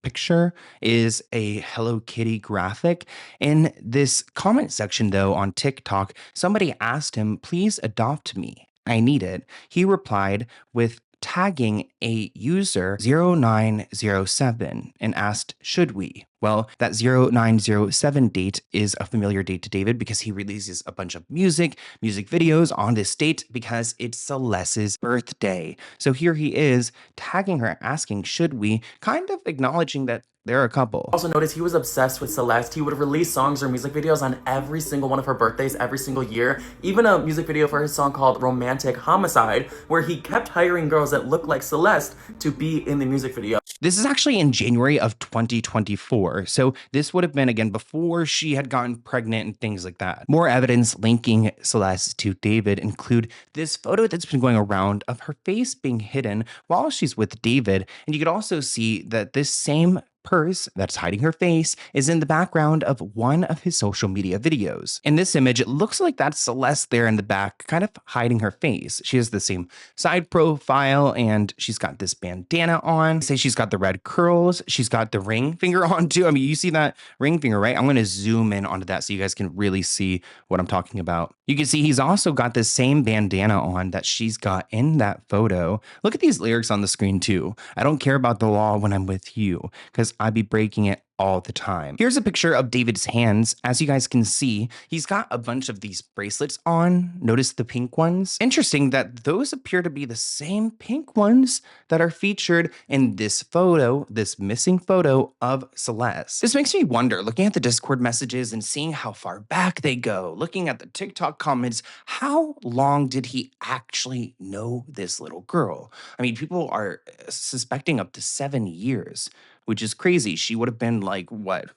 Speaker 7: picture is a Hello Kitty graphic. In this comment section, though, on TikTok, somebody asked him, please adopt me. I need it. He replied with tagging a user 0907 and asked, should we? Well, that 0907 date is a familiar date to David because he releases a bunch of music videos on this date because it's Celeste's birthday. So here he is tagging her, asking, should we? Kind of acknowledging that they're a couple.
Speaker 16: Also notice he was obsessed with Celeste. He would release songs or music videos on every single one of her birthdays every single year. Even a music video for his song called Romantic Homicide, where he kept hiring girls that looked like Celeste to be in the music video.
Speaker 7: This is actually in January of 2024. So this would have been, again, before she had gotten pregnant and things like that. More evidence linking Celeste to David include this photo that's been going around of her face being hidden while she's with David. And you could also see that this same purse that's hiding her face is in the background of one of his social media videos. In this image, it looks like that's Celeste there in the back, kind of hiding her face. She has the same side profile and she's got this bandana on. Say she's got the red curls. She's got the ring finger on too. I mean, you see that ring finger, right? I'm going to zoom in onto that so you guys can really see what I'm talking about. You can see he's also got the same bandana on that she's got in that photo. Look at these lyrics on the screen too. I don't care about the law when I'm with you, because I be breaking it all the time. Here's a picture of David's hands. As you guys can see, he's got a bunch of these bracelets on. Notice the pink ones. Interesting that those appear to be the same pink ones that are featured in this photo, this missing photo of Celeste. This makes me wonder, looking at the Discord messages and seeing how far back they go, looking at the TikTok comments, how long did he actually know this little girl? I mean, people are suspecting up to 7 years, which is crazy. She would have been like, what,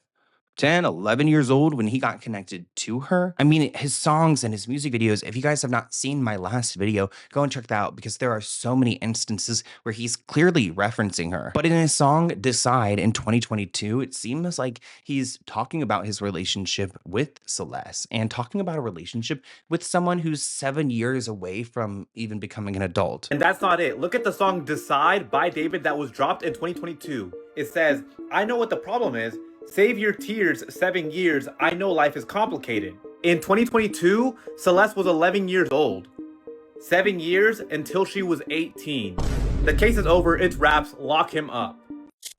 Speaker 7: 10, 11 years old when he got connected to her. I mean, his songs and his music videos, if you guys have not seen my last video, go and check that out because there are so many instances where he's clearly referencing her. But in his song Decide in 2022, it seems like he's talking about his relationship with Celeste and talking about a relationship with someone who's 7 years away from even becoming an adult.
Speaker 17: And that's not it. Look at the song Decide by David that was dropped in 2022. It says, I know what the problem is. Save your tears, 7 years. I know life is complicated. In 2022, Celeste was 11 years old. 7 years until she was 18. The case is over. It's wraps. Lock him up.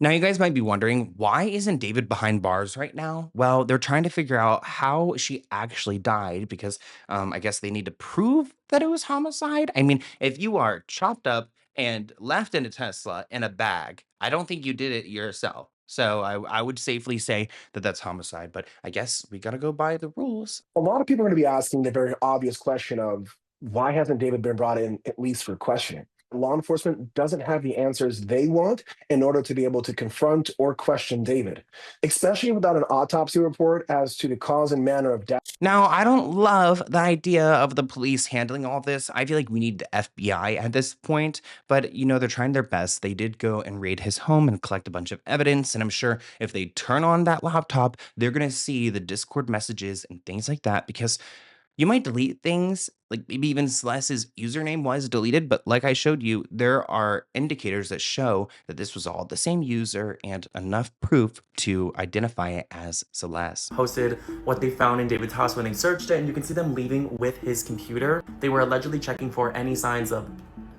Speaker 7: Now, you guys might be wondering, why isn't David behind bars right now? Well, they're trying to figure out how she actually died because I guess they need to prove that it was homicide. I mean, if you are chopped up and left in a Tesla in a bag, I don't think you did it yourself. So I would safely say that that's homicide, but I guess we got to go by the rules.
Speaker 18: A lot of people are going to be asking the very obvious question of why hasn't David been brought in at least for questioning? Law enforcement doesn't have the answers they want in order to be able to confront or question David, especially without an autopsy report as to the cause and manner of death.
Speaker 7: Now, I don't love the idea of the police handling all this. I feel like we need the FBI at this point, but you know, they're trying their best. They did go and raid his home and collect a bunch of evidence, and I'm sure if they turn on that laptop, they're going to see the Discord messages and things like that because you might delete things, like maybe even Celeste's username was deleted, but like I showed you, there are indicators that show that this was all the same user and enough proof to identify it as Celeste.
Speaker 16: Posted what they found in David's house when they searched it, and you can see them leaving with his computer. They were allegedly checking for any signs of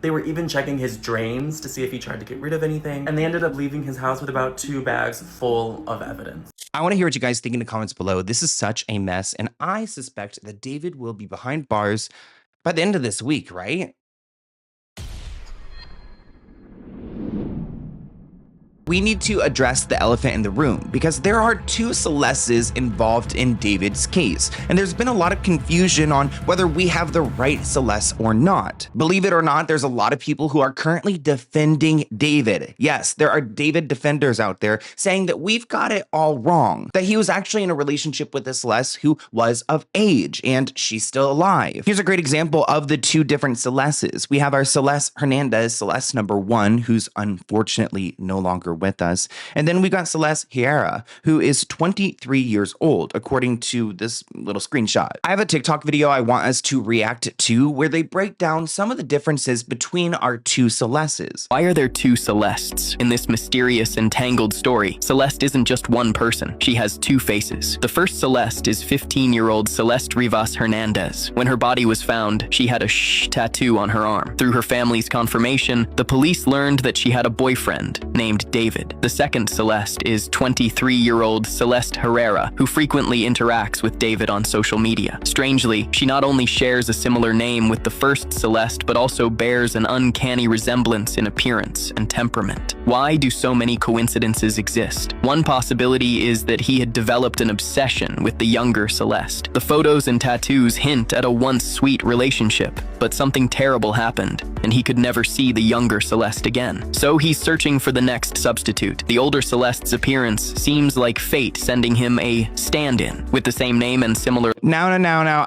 Speaker 16: They were even checking his drains to see if he tried to get rid of anything, and they ended up leaving his house with about 2 bags full of evidence.
Speaker 7: I want to hear what you guys think in the comments below. This is such a mess, and I suspect that David will be behind bars by the end of this week, right? We need to address the elephant in the room because there are 2 Celestes involved in David's case, and there's been a lot of confusion on whether we have the right Celeste or not. Believe it or not, there's a lot of people who are currently defending David. Yes, there are David defenders out there saying that we've got it all wrong, that he was actually in a relationship with a Celeste who was of age and she's still alive. Here's a great example of the 2 different Celestes. We have our Celeste Hernandez, Celeste number 1, who's unfortunately no longer with us. And then we got Celeste Rivas, who is 23 years old, according to this little screenshot. I have a TikTok video I want us to react to where they break down some of the differences between our 2 Celestes.
Speaker 19: Why are there 2 Celestes in this mysterious and tangled story? Celeste isn't just one person. She has 2 faces. The first Celeste is 15-year-old Celeste Rivas Hernandez. When her body was found, she had a shh tattoo on her arm. Through her family's confirmation, the police learned that she had a boyfriend named David. The second Celeste is 23-year-old Celeste Herrera, who frequently interacts with David on social media. Strangely, she not only shares a similar name with the first Celeste, but also bears an uncanny resemblance in appearance and temperament. Why do so many coincidences exist? One possibility is that he had developed an obsession with the younger Celeste. The photos and tattoos hint at a once sweet relationship, but something terrible happened, and he could never see the younger Celeste again. So he's searching for the next substitute. The older Celeste's appearance seems like fate sending him a stand-in with the same name and similar.
Speaker 7: Now,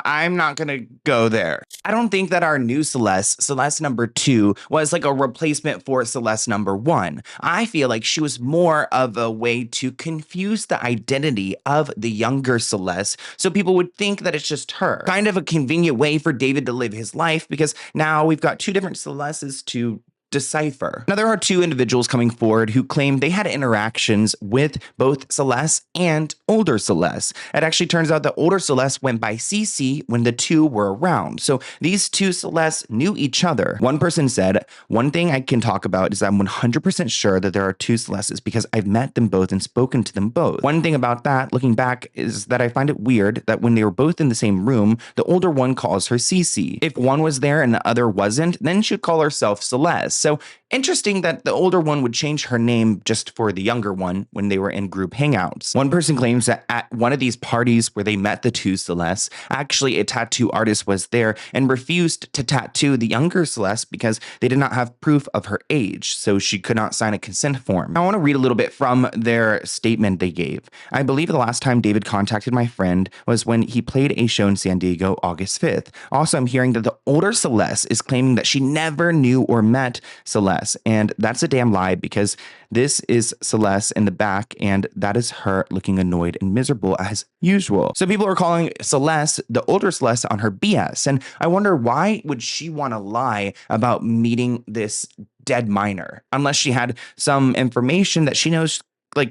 Speaker 7: I'm not gonna go there. I don't think that our new Celeste, Celeste number 2, was like a replacement for Celeste number 1. I feel like she was more of a way to confuse the identity of the younger Celeste so people would think that it's just her. Kind of a convenient way for David to live his life because now we've got 2 different Celestes to decipher. Now, there are two individuals coming forward who claim they had interactions with both Celeste and older Celeste. It actually turns out that older Celeste went by CC when the two were around. So these two Celestes knew each other. One person said, "One thing I can talk about is I'm 100% sure that there are two Celestes because I've met them both and spoken to them both. One thing about that, looking back, is that I find it weird that when they were both in the same room, the older one calls her CC. If one was there and the other wasn't, then she'd call herself Celeste. So interesting that the older one would change her name just for the younger one when they were in group hangouts." One person claims that at one of these parties where they met the two Celestes, actually a tattoo artist was there and refused to tattoo the younger Celeste because they did not have proof of her age, so she could not sign a consent form. Now, I want to read a little bit from their statement they gave. "I believe the last time David contacted my friend was when he played a show in San Diego August 5th. Also, I'm hearing that the older Celeste is claiming that she never knew or met Celeste, and that's a damn lie because this is Celeste in the back, and that is her looking annoyed and miserable as usual." So people are calling Celeste, the older Celeste, on her BS, and I wonder why would she want to lie about meeting this dead minor unless she had some information that she knows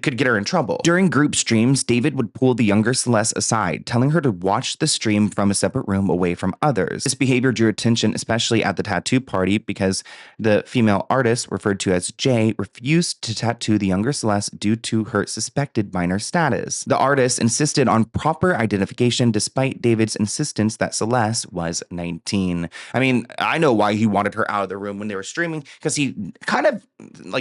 Speaker 7: could get her in trouble. During group streams, David would pull the younger Celeste aside, telling her to watch the stream from a separate room away from others. This behavior drew attention, especially at the tattoo party, because the female artist, referred to as Jay, refused to tattoo the younger Celeste due to her suspected minor status. The artist insisted on proper identification despite David's insistence that Celeste was 19. I mean, I know why he wanted her out of the room when they were streaming, because he kind of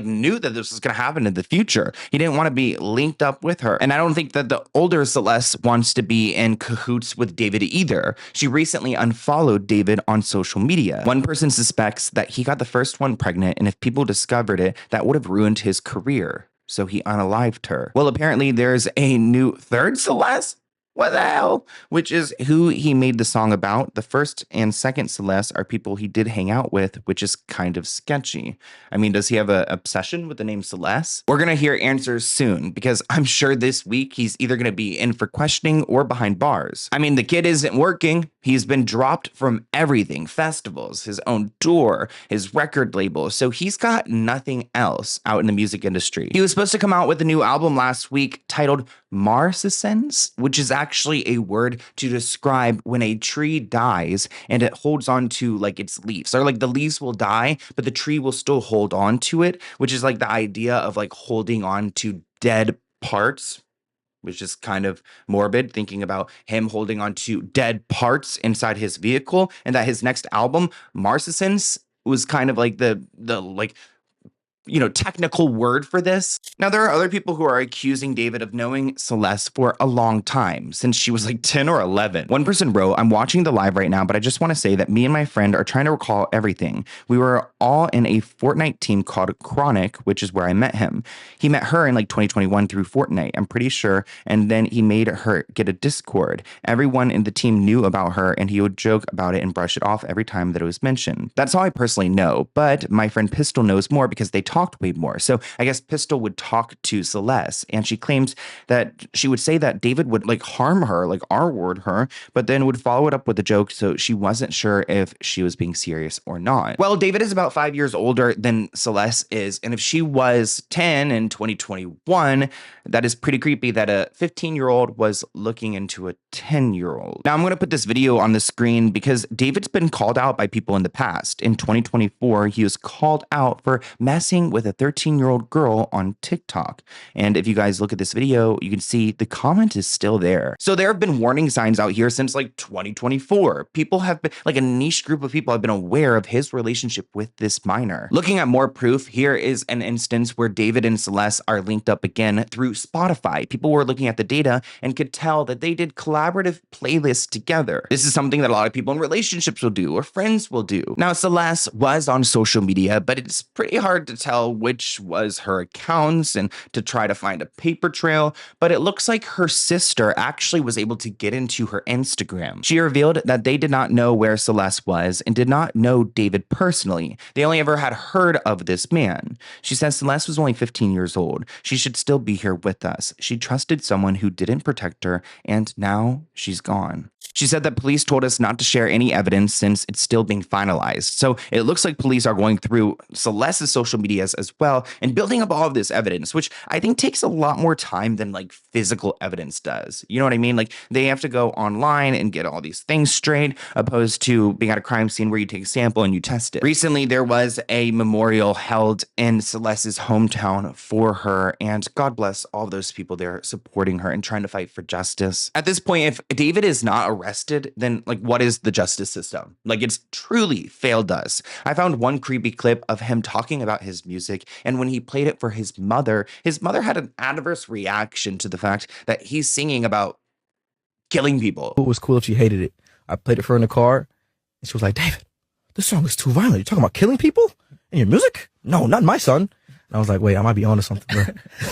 Speaker 7: knew that this was going to happen in the future. He didn't want to be linked up with her. And I don't think that the older Celeste wants to be in cahoots with David either. She recently unfollowed David on social media. One person suspects that he got the first one pregnant, and if people discovered it, that would have ruined his career. So he unalived her. Well, apparently there's a new third Celeste. What the hell? Which is who he made the song about. The first and second Celeste are people he did hang out with, which is kind of sketchy. I mean, does he have an obsession with the name Celeste? We're going to hear answers soon, because I'm sure this week he's either going to be in for questioning or behind bars. I mean, the kid isn't working. He's been dropped from everything, festivals, his own tour, his record label. So he's got nothing else out in the music industry. He was supposed to come out with a new album last week titled Marcescens, which is actually a word to describe when a tree dies and it holds on to its leaves, or the leaves will die, but the tree will still hold on to it, which is the idea of holding on to dead parts, which is kind of morbid, thinking about him holding on to dead parts inside his vehicle, and that his next album, Marcescens, was kind of the technical word for this. Now, there are other people who are accusing David of knowing Celeste for a long time, since she was 10 or 11. One person wrote, "I'm watching the live right now, but I just want to say that me and my friend are trying to recall everything. We were all in a Fortnite team called Chronic, which is where I met him. He met her in 2021 through Fortnite, I'm pretty sure, and then he made her get a Discord. Everyone in the team knew about her, and he would joke about it and brush it off every time that it was mentioned. That's all I personally know, but my friend Pistol knows more because they talked way more. So I guess Pistol would talk to Celeste, and she claims that she would say that David would harm her, R-word her, but then would follow it up with a joke, so she wasn't sure if she was being serious or not. Well, David is about 5 years older than Celeste is, and if she was 10 in 2021, that is pretty creepy that a 15-year-old was looking into a 10-year-old. Now, I'm going to put this video on the screen because David's been called out by people in the past. In 2024, he was called out for messing with a 13-year-old girl on TikTok. And if you guys look at this video, you can see the comment is still there. So there have been warning signs out here since 2024. People have been, a niche group of people have been aware of his relationship with this minor. Looking at more proof, here is an instance where David and Celeste are linked up again through Spotify. People were looking at the data and could tell that they did collaborative playlists together. This is something that a lot of people in relationships will do or friends will do. Now, Celeste was on social media, but it's pretty hard to tell tell which was her accounts and to try to find a paper trail, but it looks like her sister actually was able to get into her Instagram. She revealed that they did not know where Celeste was and did not know David personally. They only ever had heard of this man. She says Celeste was only 15 years old. She should still be here with us. She trusted someone who didn't protect her, and now she's gone. She said that police told us not to share any evidence since it's still being finalized. So it looks like police are going through Celeste's social medias as well and building up all of this evidence, which I think takes a lot more time than like physical evidence does. You know what I mean? Like they have to go online and get all these things straight, opposed to being at a crime scene where you take a sample and you test it. Recently, there was a memorial held in Celeste's hometown for her, and God bless all of those people there supporting her and trying to fight for justice. At this point, if David is not arrested, then like what is the justice system? Like it's truly failed us. I found one creepy clip of him talking about his music, and when he played it for his mother had an adverse reaction to the fact that he's singing about killing people.
Speaker 20: It was cool if she hated it. I played it for her in the car, and she was like, David, this song is too violent. You're talking about killing people in your music? No, not my son. And I was like, wait, I might be onto something, bro.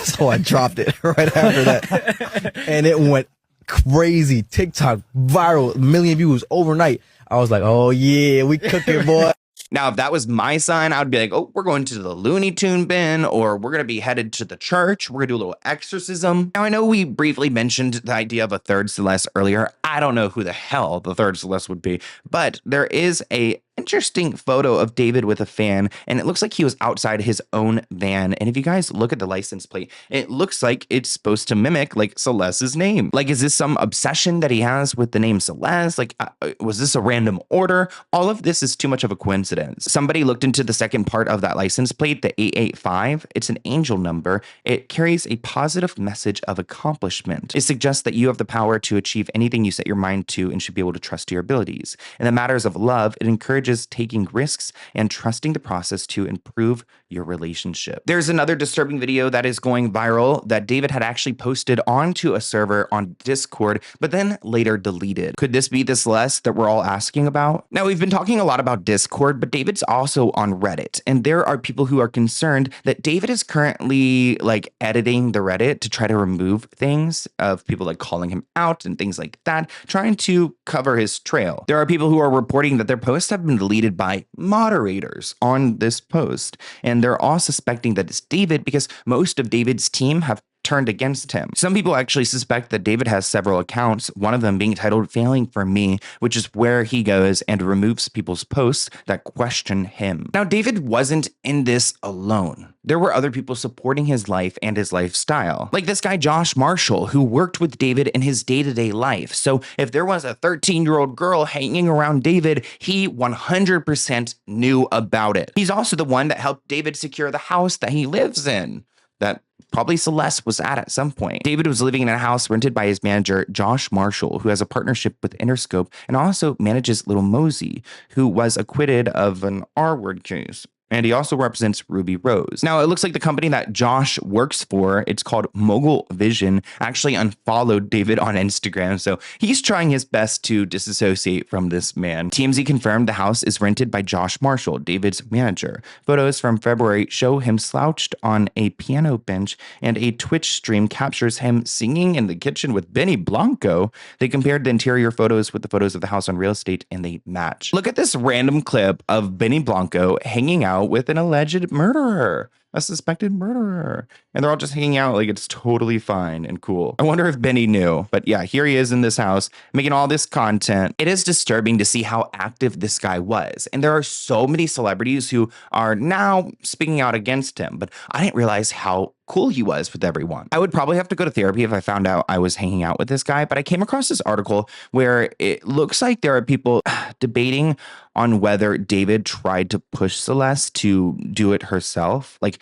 Speaker 20: So I dropped it right after that. And it went crazy. TikTok, viral, 1 million views overnight. I was like, oh yeah, we cooking, boy.
Speaker 7: Now, if that was my son, I would be like, oh, we're going to the Looney Tune bin, or we're going to be headed to the church. We're going to do a little exorcism. Now, I know we briefly mentioned the idea of a third Celeste earlier. I don't know who the hell the third Celeste would be, but there is a interesting photo of David with a fan, and it looks like he was outside his own van. And if you guys look at the license plate, it looks like it's supposed to mimic like Celeste's name. Like, is this some obsession that he has with the name Celeste? Like, was this a random order? All of this is too much of a coincidence. Somebody looked into the second part of that license plate, the 885. It's an angel number. It carries a positive message of accomplishment. It suggests that you have the power to achieve anything you set your mind to and should be able to trust your abilities. In the matters of love, it encourages taking risks and trusting the process to improve your relationship. There's another disturbing video that is going viral that David had actually posted onto a server on Discord, but then later deleted. Could this be the Celeste that we're all asking about? Now, we've been talking a lot about Discord, but David's also on Reddit, and there are people who are concerned that David is currently like editing the Reddit to try to remove things of people like calling him out and things like that, trying to cover his trail. There are people who are reporting that their posts have been deleted by moderators on this post, and they're all suspecting that it's David because most of David's team have turned against him. Some people actually suspect that David has several accounts, one of them being titled Failing for Me, which is where he goes and removes people's posts that question him. Now, David wasn't in this alone. There were other people supporting his life and his lifestyle. Like this guy, Josh Marshall, who worked with David in his day-to-day life. So if there was a 13-year-old girl hanging around David, he 100% knew about it. He's also the one that helped David secure the house that he lives in, that probably Celeste was at some point. David was living in a house rented by his manager, Josh Marshall, who has a partnership with Interscope and also manages Little Mosey, who was acquitted of an R-word case. And he also represents Ruby Rose. Now, it looks like the company that Josh works for, it's called Mogul Vision, actually unfollowed David on Instagram. So he's trying his best to disassociate from this man. TMZ confirmed the house is rented by Josh Marshall, David's manager. Photos from February show him slouched on a piano bench, and a Twitch stream captures him singing in the kitchen with Benny Blanco. They compared the interior photos with the photos of the house on Real Estate, and they match. Look at this random clip of Benny Blanco hanging out with an alleged murderer, a suspected murderer, and they're all just hanging out like it's totally fine and cool. I wonder if Benny knew, but yeah, here he is in this house making all this content. It is disturbing to see how active this guy was, and there are so many celebrities who are now speaking out against him, but I didn't realize how cool he was with everyone. I would probably have to go to therapy if I found out I was hanging out with this guy, but I came across this article where it looks like there are people debating on whether David tried to push Celeste to do it herself. Like,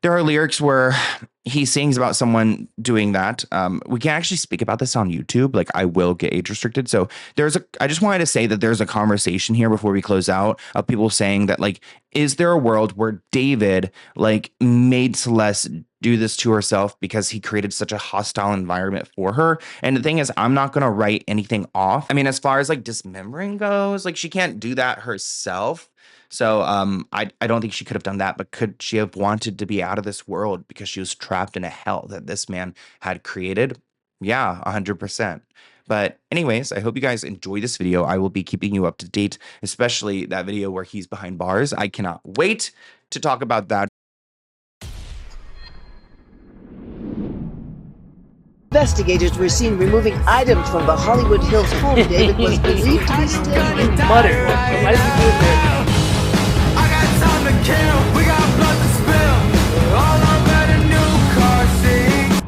Speaker 7: there are lyrics where he sings about someone doing that. We can't actually speak about this on YouTube. Like, I will get age restricted. So I just wanted to say that there's a conversation here before we close out of people saying that, like, is there a world where David like made Celeste do this to herself because he created such a hostile environment for her. And the thing is, I'm not going to write anything off. I mean, as far as like dismembering goes, like she can't do that herself. So I don't think she could have done that, but could she have wanted to be out of this world because she was trapped in a hell that this man had created? Yeah, 100%. But anyways, I hope you guys enjoy this video. I will be keeping you up to date, especially that video where he's behind bars. I cannot wait to talk about that.
Speaker 21: Investigators were seen removing items from the Hollywood Hills home David was believed to be staying in.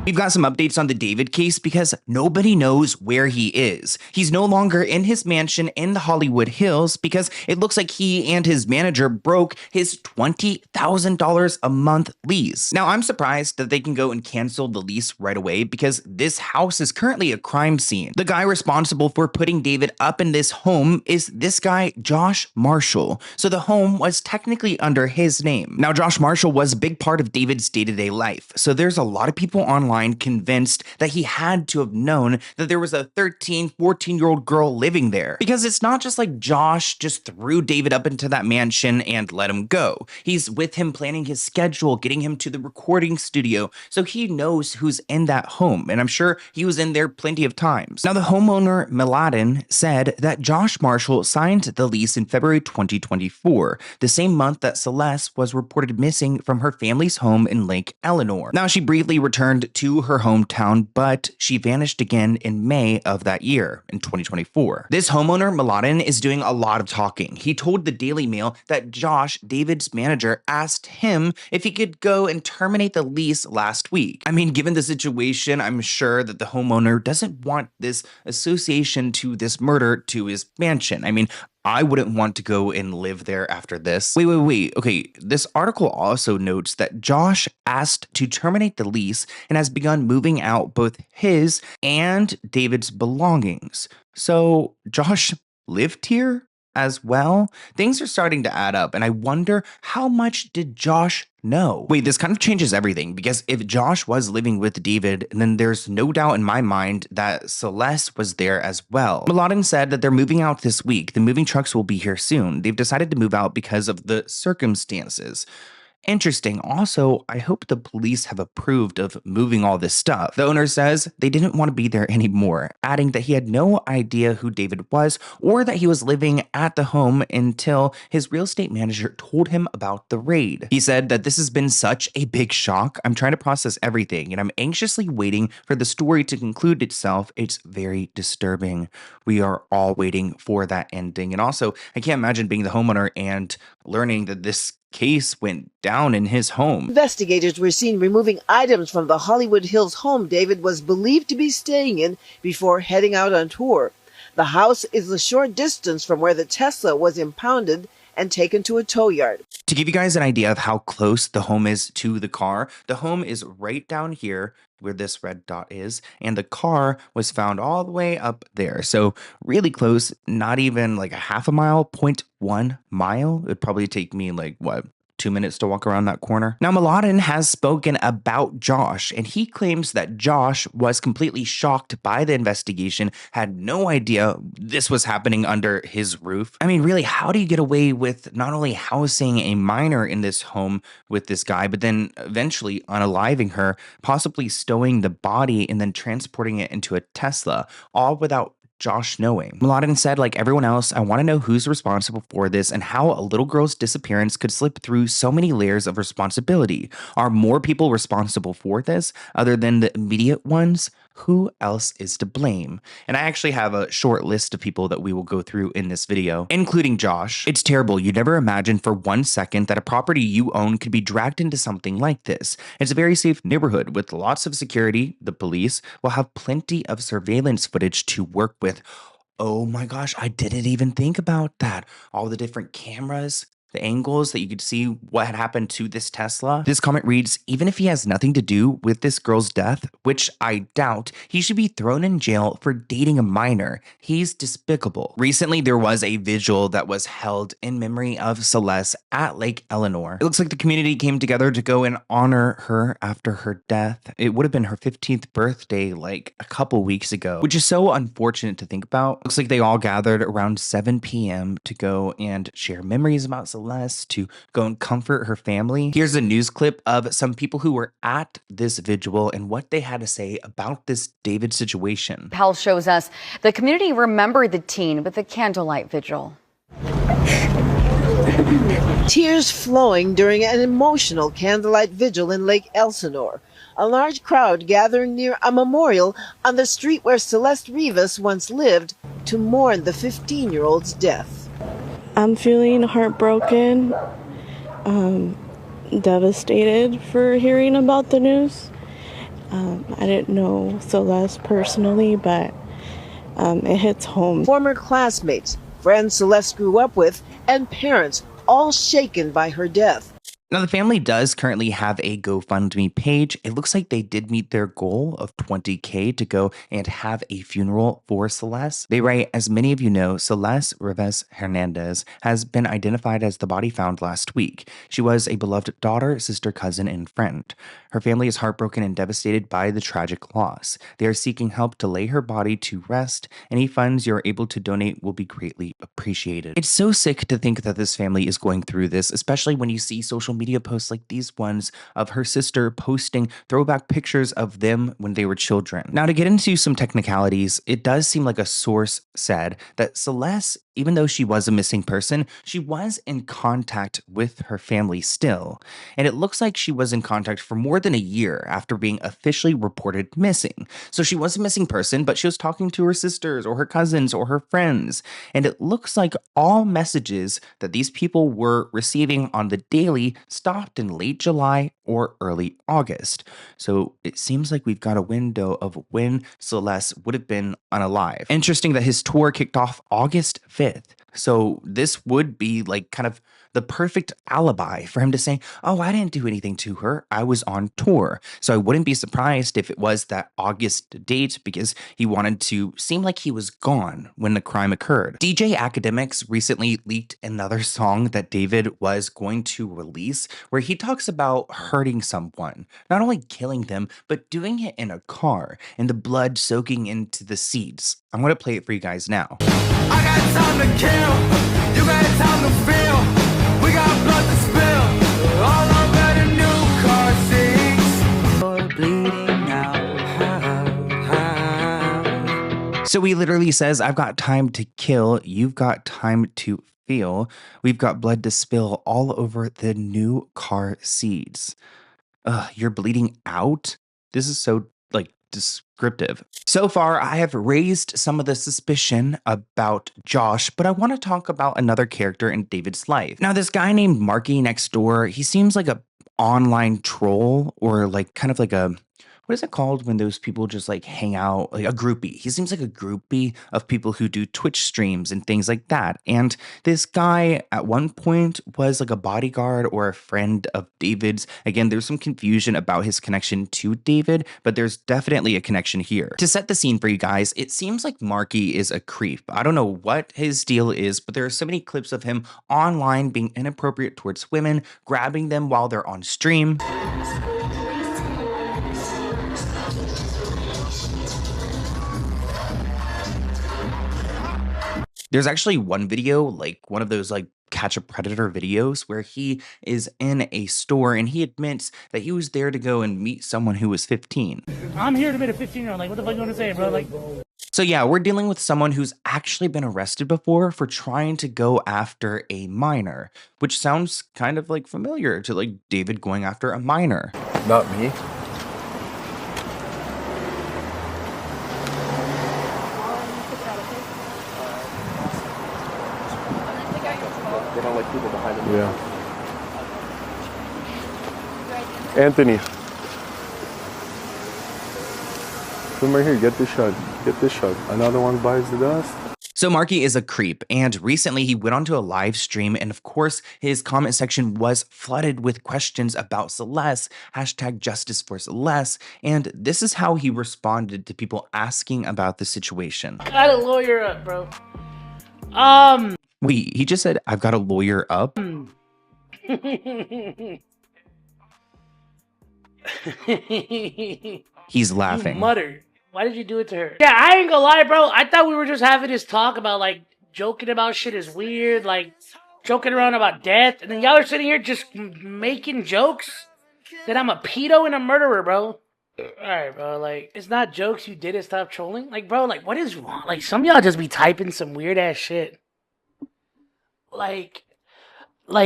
Speaker 7: We've got some updates on the David case because nobody knows where he is. He's no longer in his mansion in the Hollywood Hills because it looks like he and his manager broke his $20,000 a month lease. Now, I'm surprised that they can go and cancel the lease right away because this house is currently a crime scene. The guy responsible for putting David up in this home is this guy, Josh Marshall. So the home was technically under his name. Now, Josh Marshall was a big part of David's day-to-day life. So there's a lot of people online convinced that he had to have known that there was a 13, 14-year-old girl living there. Because it's not just like Josh just threw David up into that mansion and let him go. He's with him planning his schedule, getting him to the recording studio, so he knows who's in that home, and I'm sure he was in there plenty of times. Now, the homeowner, Mladen, said that Josh Marshall signed the lease in February 2024, the same month that Celeste was reported missing from her family's home in Lake Eleanor. Now, she briefly returned to her hometown, but she vanished again in May of that year, in 2024. This homeowner, Mladen, is doing a lot of talking. He told the Daily Mail that Josh, David's manager, asked him if he could go and terminate the lease last week. I mean, given the situation, I'm sure that the homeowner doesn't want this association to this murder to his mansion. I mean, I wouldn't want to go and live there after this. Wait. Okay, this article also notes that Josh asked to terminate the lease and has begun moving out both his and David's belongings. So Josh lived here as well? Things are starting to add up, and I wonder, how much did Josh know? Wait, this kind of changes everything, because if Josh was living with David, then there's no doubt in my mind that Celeste was there as well. Mladen said that they're moving out this week. The moving trucks will be here soon. They've decided to move out because of the circumstances. Interesting. Also, I hope the police have approved of moving all this stuff. The owner says they didn't want to be there anymore, adding that he had no idea who David was or that he was living at the home until his real estate manager told him about the raid. He said that this has been such a big shock. I'm trying to process everything, and I'm anxiously waiting for the story to conclude itself. It's very disturbing. We are all waiting for that ending. And also, I can't imagine being the homeowner and learning that this case went down in his home.
Speaker 21: Investigators were seen removing items from the Hollywood Hills home David was believed to be staying in before heading out on tour. The house is a short distance from where the Tesla was impounded and taken to a tow yard.
Speaker 7: To give you guys an idea of how close the home is to the car, the home is right down here where this red dot is, and the car was found all the way up there. So really close, not even like a half a mile, 0.1 mile. It'd probably take me like, what, 2 minutes to walk around that corner. Now, Mladen has spoken about Josh, and he claims that Josh was completely shocked by the investigation, had no idea this was happening under his roof. I mean, really, how do you get away with not only housing a minor in this home with this guy, but then eventually unaliving her, possibly stowing the body and then transporting it into a Tesla, all without Josh knowing? Mladen said, like everyone else, I want to know who's responsible for this and how a little girl's disappearance could slip through so many layers of responsibility. Are more people responsible for this other than the immediate ones? Who else is to blame? And I actually have a short list of people that we will go through in this video, including Josh. It's terrible. You never imagine for 1 second that a property you own could be dragged into something like this. It's a very safe neighborhood with lots of security. The police will have plenty of surveillance footage to work with. Oh my gosh, I didn't even think about that. All the different cameras. the angles that you could see what had happened to this Tesla. This comment reads, even if he has nothing to do with this girl's death, which I doubt, he should be thrown in jail for dating a minor. He's despicable. Recently, there was a vigil that was held in memory of Celeste at Lake Eleanor. It looks like the community came together to go and honor her after her death. It would have been her 15th birthday like a couple weeks ago, which is so unfortunate to think about. Looks like they all gathered around 7 p.m. to go and share memories about Celeste, to go and comfort her family. Here's a news clip of some people who were at this vigil and what they had to say about this David situation.
Speaker 1: Pal shows us the community remembered the teen with a candlelight vigil.
Speaker 21: Tears flowing during an emotional candlelight vigil in Lake Elsinore. A large crowd gathering near a memorial on the street where Celeste Rivas once lived to mourn the 15-year-old's death.
Speaker 22: I'm feeling heartbroken, devastated for hearing about the news. I didn't know Celeste personally, but it hits home.
Speaker 21: Former classmates, friends Celeste grew up with, and parents all shaken by her death.
Speaker 7: Now, the family does currently have a GoFundMe page. It looks like they did meet their goal of $20K to go and have a funeral for Celeste. They write, as many of you know, Celeste Rivas Hernandez has been identified as the body found last week. She was a beloved daughter, sister, cousin, and friend. Her family is heartbroken and devastated by the tragic loss. They are seeking help to lay her body to rest. Any funds you're able to donate will be greatly appreciated. It's so sick to think that this family is going through this, especially when you see social media posts like these ones of her sister posting throwback pictures of them when they were children. Now, to get into some technicalities, it does seem like a source said that Celeste, even though she was a missing person, she was in contact with her family still. And it looks like she was in contact for more than a year after being officially reported missing. So she was a missing person, but she was talking to her sisters or her cousins or her friends. And it looks like all messages that these people were receiving on the daily stopped in late July or early August. So it seems like we've got a window of when Celeste would have been unalive. Interesting that his tour kicked off August 5th. So this would be like kind of the perfect alibi for him to say, oh, I didn't do anything to her. I was on tour. So I wouldn't be surprised if it was that August date because he wanted to seem like he was gone when the crime occurred. DJ Academics recently leaked another song that David was going to release where he talks about hurting someone, not only killing them, but doing it in a car and the blood soaking into the seats. I'm going to play it for you guys now.
Speaker 5: I got time to kill, you got time to feel. We got blood to spill, all over the new car seats. You're bleeding out.
Speaker 7: So he literally says, I've got time to kill, you've got time to feel. We've got blood to spill all over the new car seats. You're bleeding out? This is so, like, descriptive. So far, I have raised some of the suspicion about Josh, but I want to talk about another character in David's life. Now, this guy named Marky next door, he seems like a online troll or like kind of like a, what is it called when those people just like hang out, like a groupie. He seems like a groupie of people who do Twitch streams and things like that. And this guy at one point was like a bodyguard or a friend of David's. Again, there's some confusion about his connection to David, but there's definitely a connection here. To set the scene for you guys, it seems like Marky is a creep. I don't know what his deal is, but there are so many clips of him online being inappropriate towards women, grabbing them while they're on stream. There's actually one video, like one of those like catch a predator videos where he is in a store and he admits that he was there to go and meet someone who was 15.
Speaker 23: I'm here to meet a 15-year-old. Like, what the fuck you want to say, bro? Like,
Speaker 7: so yeah, we're dealing with someone who's actually been arrested before for trying to go after a minor, which sounds kind of like familiar to like David going after a minor.
Speaker 24: Not me.
Speaker 25: They don't like people behind them.
Speaker 24: Yeah. Anthony. Come right here, get this shot. Get this shot. Another one bites the dust.
Speaker 7: So Marky is a creep, and recently he went onto a live stream, and of course his comment section was flooded with questions about Celeste, hashtag justice for Celeste, and this is how he responded to people asking about the situation.
Speaker 23: Got a lawyer up, bro.
Speaker 7: Wait, he just said, I've got a lawyer up? He's laughing.
Speaker 23: You muttered. Why did you do it to her? Yeah, I ain't gonna lie, bro. I thought we were just having this talk about, like, joking about shit is weird, like, joking around about death, and then y'all are sitting here just making jokes that I'm a pedo and a murderer, bro. Alright, bro, like, it's not jokes, you did it, stop trolling. Like, bro, like, what is wrong? Like, some of y'all just be typing some weird-ass shit. Like,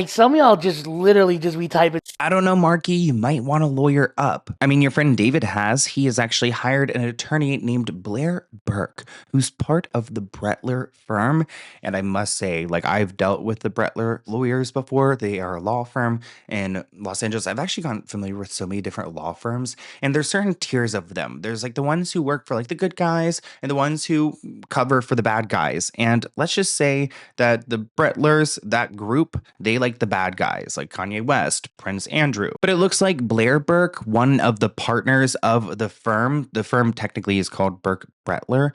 Speaker 23: some of y'all just literally just be typing.
Speaker 7: I don't know, Marky, you might want a lawyer up. I mean, your friend David has. He has actually hired an attorney named Blair Burke, who's part of the Brettler firm. And I must say, like, I've dealt with the Brettler lawyers before. They are a law firm in Los Angeles. I've actually gotten familiar with so many different law firms, and there's certain tiers of them. There's like the ones who work for like the good guys and the ones who cover for the bad guys. And let's just say that the Brettlers, that group, they like the bad guys, like Kanye West, Prince Andrew. But it looks like Blair Burke, one of the partners of the firm technically is called Burke Brettler,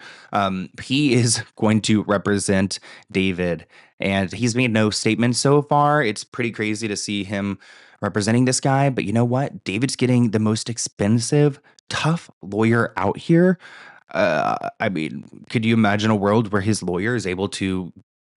Speaker 7: he is going to represent David, and he's made no statement so far. It's pretty crazy to see him representing this guy, but you know what? David's getting the most expensive, tough lawyer out here. I mean, could you imagine a world where his lawyer is able to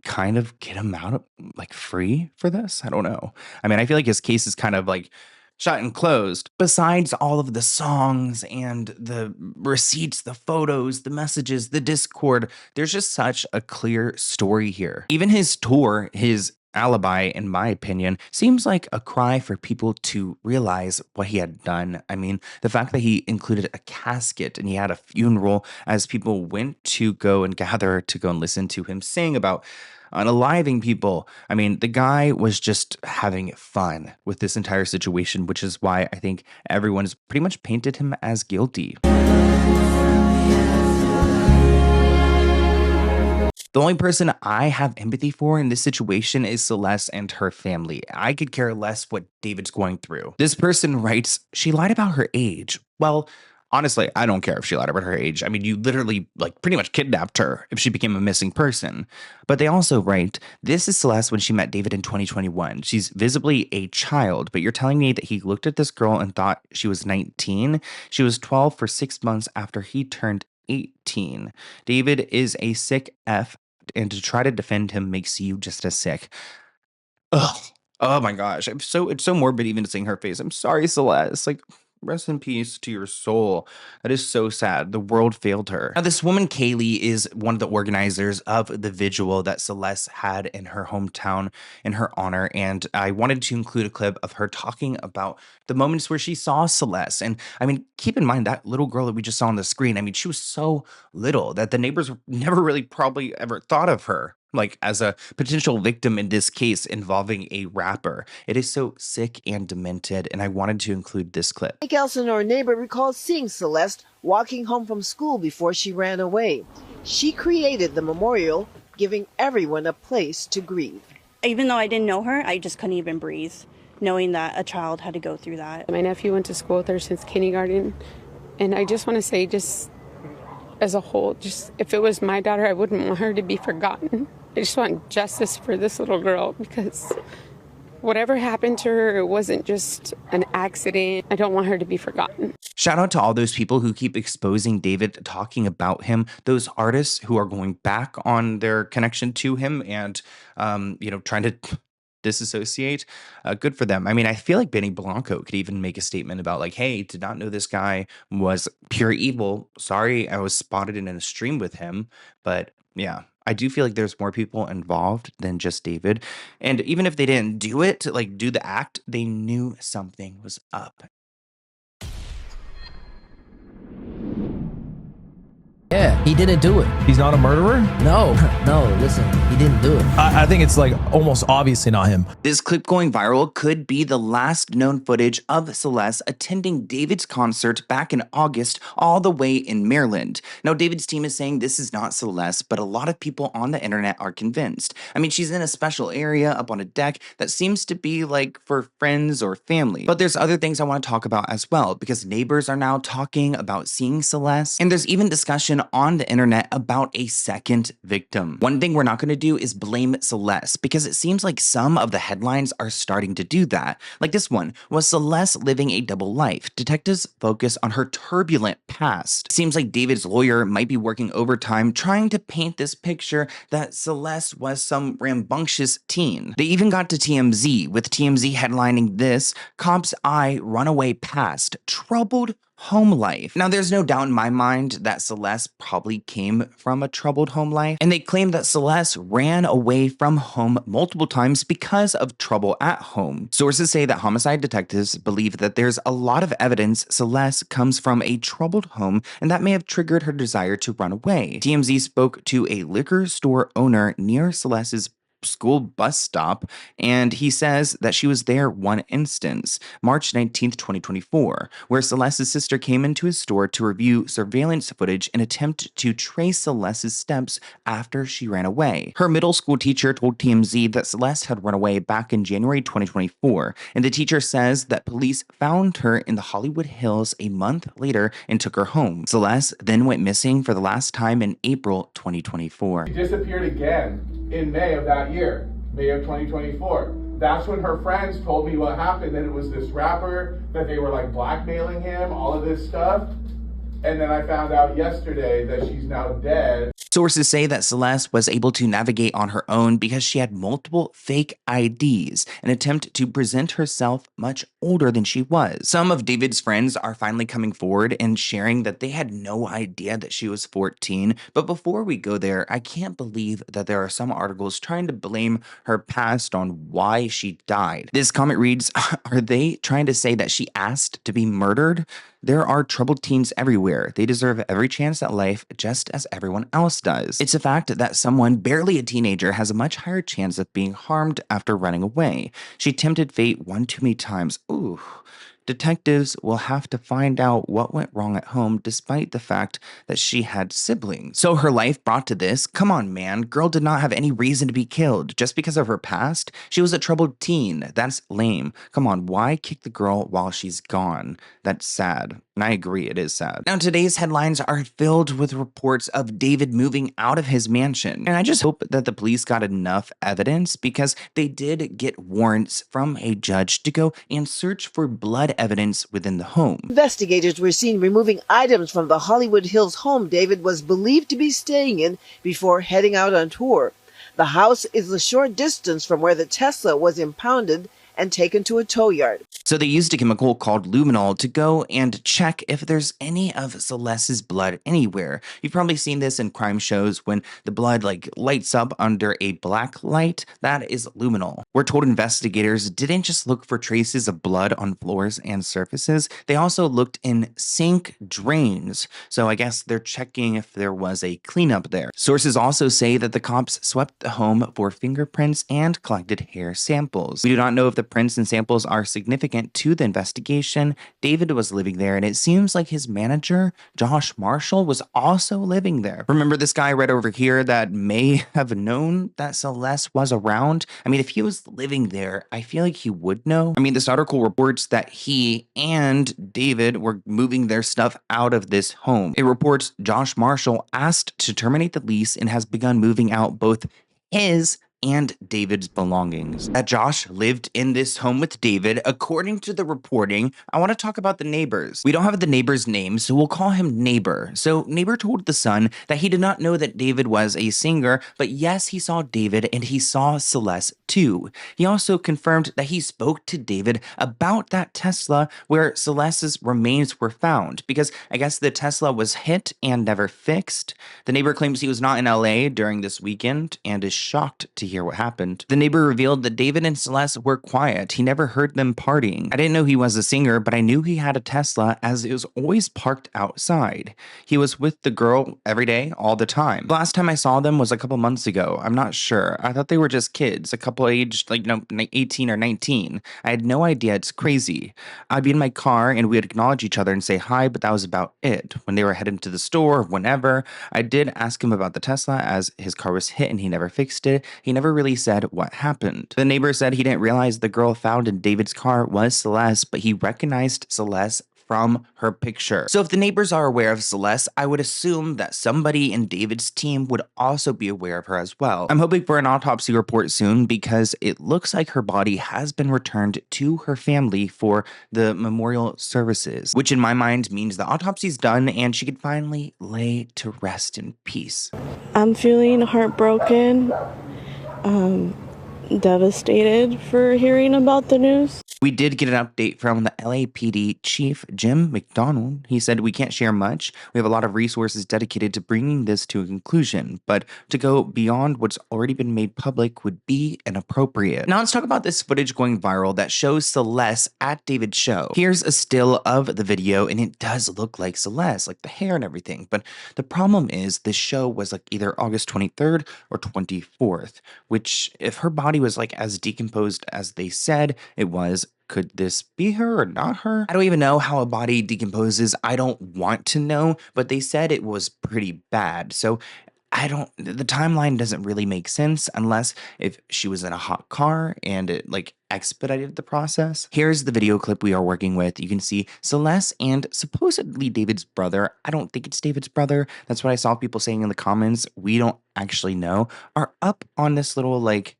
Speaker 7: kind of get him out of, like, free for this? I don't know. I mean, I feel like his case is kind of like shut and closed. Besides all of the songs and the receipts, the photos, the messages, the Discord, there's just such a clear story here. Even his tour, his alibi, in my opinion, seems like a cry for people to realize what he had done. I mean, the fact that he included a casket and he had a funeral as people went to go and gather to go and listen to him sing about unaliving people. I mean, the guy was just having fun with this entire situation, which is why I think everyone has pretty much painted him as guilty. The only person I have empathy for in this situation is Celeste and her family. I could care less what David's going through. This person writes, she lied about her age. Well, honestly, I don't care if she lied about her age. I mean, you literally, like, pretty much kidnapped her if she became a missing person. But they also write, this is Celeste when she met David in 2021. She's visibly a child, but you're telling me that he looked at this girl and thought she was 19? She was 12 for 6 months after he turned 18. David is a sick F, and to try to defend him makes you just as sick. Ugh. Oh my gosh. It's so morbid even seeing her face. I'm sorry, Celeste. Like, rest in peace to your soul. That is so sad. The world failed her. Now, this woman, Kaylee, is one of the organizers of the vigil that Celeste had in her hometown in her honor. And I wanted to include a clip of her talking about the moments where she saw Celeste. And I mean, keep in mind that little girl that we just saw on the screen. I mean, she was so little that the neighbors never really probably ever thought of her like as a potential victim in this case involving a rapper. It is so sick and demented, and I wanted to include this clip.
Speaker 21: Mike Elsinore, neighbor, recalls seeing Celeste walking home from school before she ran away. She created the memorial, giving everyone a place to grieve.
Speaker 2: Even though I didn't know her, I just couldn't even breathe, knowing that a child had to go through that.
Speaker 3: My nephew went to school with her since kindergarten, and I just want to say, just as a whole, just if it was my daughter, I wouldn't want her to be forgotten. I just want justice for this little girl, because whatever happened to her, it wasn't just an accident. I don't want her to be forgotten.
Speaker 7: Shout out to all those people who keep exposing David, talking about him, those artists who are going back on their connection to him and, trying to disassociate. Good for them. I mean, I feel like Benny Blanco could even make a statement about like, hey, did not know this guy was pure evil. Sorry, I was spotted in a stream with him. But yeah, I do feel like there's more people involved than just David. And even if they didn't do it, like do the act, they knew something was up.
Speaker 10: Yeah,
Speaker 4: Yeah, he didn't do it.
Speaker 6: He's not a murderer?
Speaker 4: No, no, listen, he didn't do it.
Speaker 6: I think it's like almost obviously not him.
Speaker 7: This clip going viral could be the last known footage of Celeste attending David's concert back in August, all the way in Maryland. Now, David's team is saying this is not Celeste, but a lot of people on the internet are convinced. I mean, she's in a special area up on a deck that seems to be like for friends or family. But there's other things I want to talk about as well, because neighbors are now talking about seeing Celeste, and there's even discussion on the internet about a second victim. One thing we're not going to do is blame Celeste, because it seems like some of the headlines are starting to do that. Like this one, was Celeste living a double life? Detectives focus on her turbulent past. It seems like David's lawyer might be working overtime trying to paint this picture that Celeste was some rambunctious teen. They even got to TMZ, with TMZ headlining this, Cops Eye Runaway Past, Troubled Home life. Now, there's no doubt in my mind that Celeste probably came from a troubled home life, and they claim that Celeste ran away from home multiple times because of trouble at home. Sources say that homicide detectives believe that there's a lot of evidence Celeste comes from a troubled home, and that may have triggered her desire to run away. TMZ spoke to a liquor store owner near Celeste's school bus stop, and he says that she was there one instance, March 19th, 2024, where Celeste's sister came into his store to review surveillance footage and attempt to trace Celeste's steps after she ran away. Her middle school teacher told TMZ that Celeste had run away back in January 2024, and the teacher says that police found her in the Hollywood Hills a month later and took her home. Celeste then went missing for the last time in April 2024.
Speaker 11: She disappeared again in May of that year, May of 2024. That's when her friends told me what happened, that it was this rapper, that they were like blackmailing him, all of this stuff. And then I found out yesterday that she's now dead.
Speaker 7: Sources say that Celeste was able to navigate on her own because she had multiple fake IDs, an attempt to present herself much older than she was. Some of David's friends are finally coming forward and sharing that they had no idea that she was 14. But before we go there, I can't believe that there are some articles trying to blame her past on why she died. This comment reads, are they trying to say that she asked to be murdered? There are troubled teens everywhere. They deserve every chance at life just as everyone else does. It's a fact that someone barely a teenager has a much higher chance of being harmed after running away. She tempted fate one too many times. Ooh. Detectives will have to find out what went wrong at home despite the fact that she had siblings. So her life brought to this? Come on, man. Girl did not have any reason to be killed. Just because of her past? She was a troubled teen. That's lame. Come on, why kick the girl while she's gone? That's sad. And I agree, it is sad. Now, today's headlines are filled with reports of David moving out of his mansion. And I just hope that the police got enough evidence, because they did get warrants from a judge to go and search for blood evidence within the home.
Speaker 21: Investigators were seen removing items from the Hollywood Hills home David was believed to be staying in before heading out on tour. The house is a short distance from where the Tesla was impounded and taken to a tow yard.
Speaker 7: So they used a chemical called luminol to go and check if there's any of Celeste's blood anywhere. You've probably seen this in crime shows when the blood lights up under a black light. That is luminol. We're told investigators didn't just look for traces of blood on floors and surfaces. They also looked in sink drains. So I guess they're checking if there was a cleanup there. Sources also say that the cops swept the home for fingerprints and collected hair samples. We do not know if the prints and samples are significant to the investigation. David was living there, and it seems like his manager, Josh Marshall, was also living there. Remember this guy right over here that may have known that Celeste was around? I mean, if he was living there, I feel like he would know. I mean, this article reports that he and David were moving their stuff out of this home. It reports Josh Marshall asked to terminate the lease and has begun moving out both his and David's belongings. That Josh lived in this home with David. According to the reporting, I want to talk about the neighbors. We don't have the neighbor's name, so we'll call him Neighbor. So Neighbor told The Sun that he did not know that David was a singer, but yes, he saw David and he saw Celeste too. He also confirmed that he spoke to David about that Tesla where Celeste's remains were found, because I guess the Tesla was hit and never fixed. The neighbor claims he was not in LA during this weekend and is shocked to hear what happened. The neighbor revealed that David and Celeste were quiet. He never heard them partying. I didn't know he was a singer, but I knew he had a Tesla as it was always parked outside. He was with the girl every day, all the time. The last time I saw them was a couple months ago. I'm not sure. I thought they were just kids, a couple aged 18 or 19. I had no idea. It's crazy. I'd be in my car and we'd acknowledge each other and say hi, but that was about it. When they were heading to the store, whenever, I did ask him about the Tesla as his car was hit and he never fixed it. He never really said what happened. The neighbor said he didn't realize the girl found in David's car was Celeste, but he recognized Celeste from her picture. So if the neighbors are aware of Celeste, I would assume that somebody in David's team would also be aware of her as well. I'm hoping for an autopsy report soon because it looks like her body has been returned to her family for the memorial services, which in my mind means the autopsy's done and she could finally lay to rest in peace.
Speaker 22: I'm feeling heartbroken, devastated for hearing about the news.
Speaker 7: We did get an update from the LAPD chief, Jim McDonald. He said, we can't share much. We have a lot of resources dedicated to bringing this to a conclusion, but to go beyond what's already been made public would be inappropriate. Now let's talk about this footage going viral that shows Celeste at David's show. Here's a still of the video and it does look like Celeste, like the hair and everything. But the problem is this show was like either August 23rd or 24th, which if her body was like as decomposed as they said it was, could this be her or not her? I don't even know how a body decomposes. I don't want to know, but they said it was pretty bad. So the timeline doesn't really make sense unless if she was in a hot car and it like expedited the process. Here's the video clip we are working with. You can see Celeste and supposedly David's brother. I don't think it's David's brother. That's what I saw people saying in the comments. We don't actually know. Are up on this little like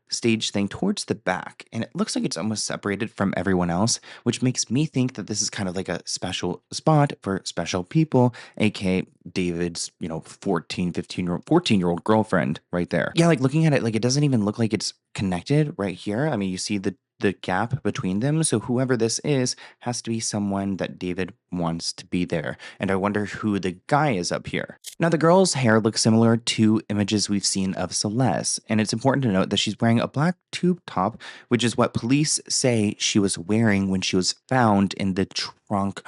Speaker 7: stage thing towards the back, and it looks like it's almost separated from everyone else, which makes me think that this is kind of like a special spot for special people, aka David's 14-year-old girlfriend right there. Yeah, like looking at it, like it doesn't even look like it's connected right here. I mean, you see the gap between them, so whoever this is has to be someone that David wants to be there, and I wonder who the guy is up here. Now the girl's hair looks similar to images we've seen of Celeste, and it's important to note that she's wearing a black tube top, which is what police say she was wearing when she was found in the trunk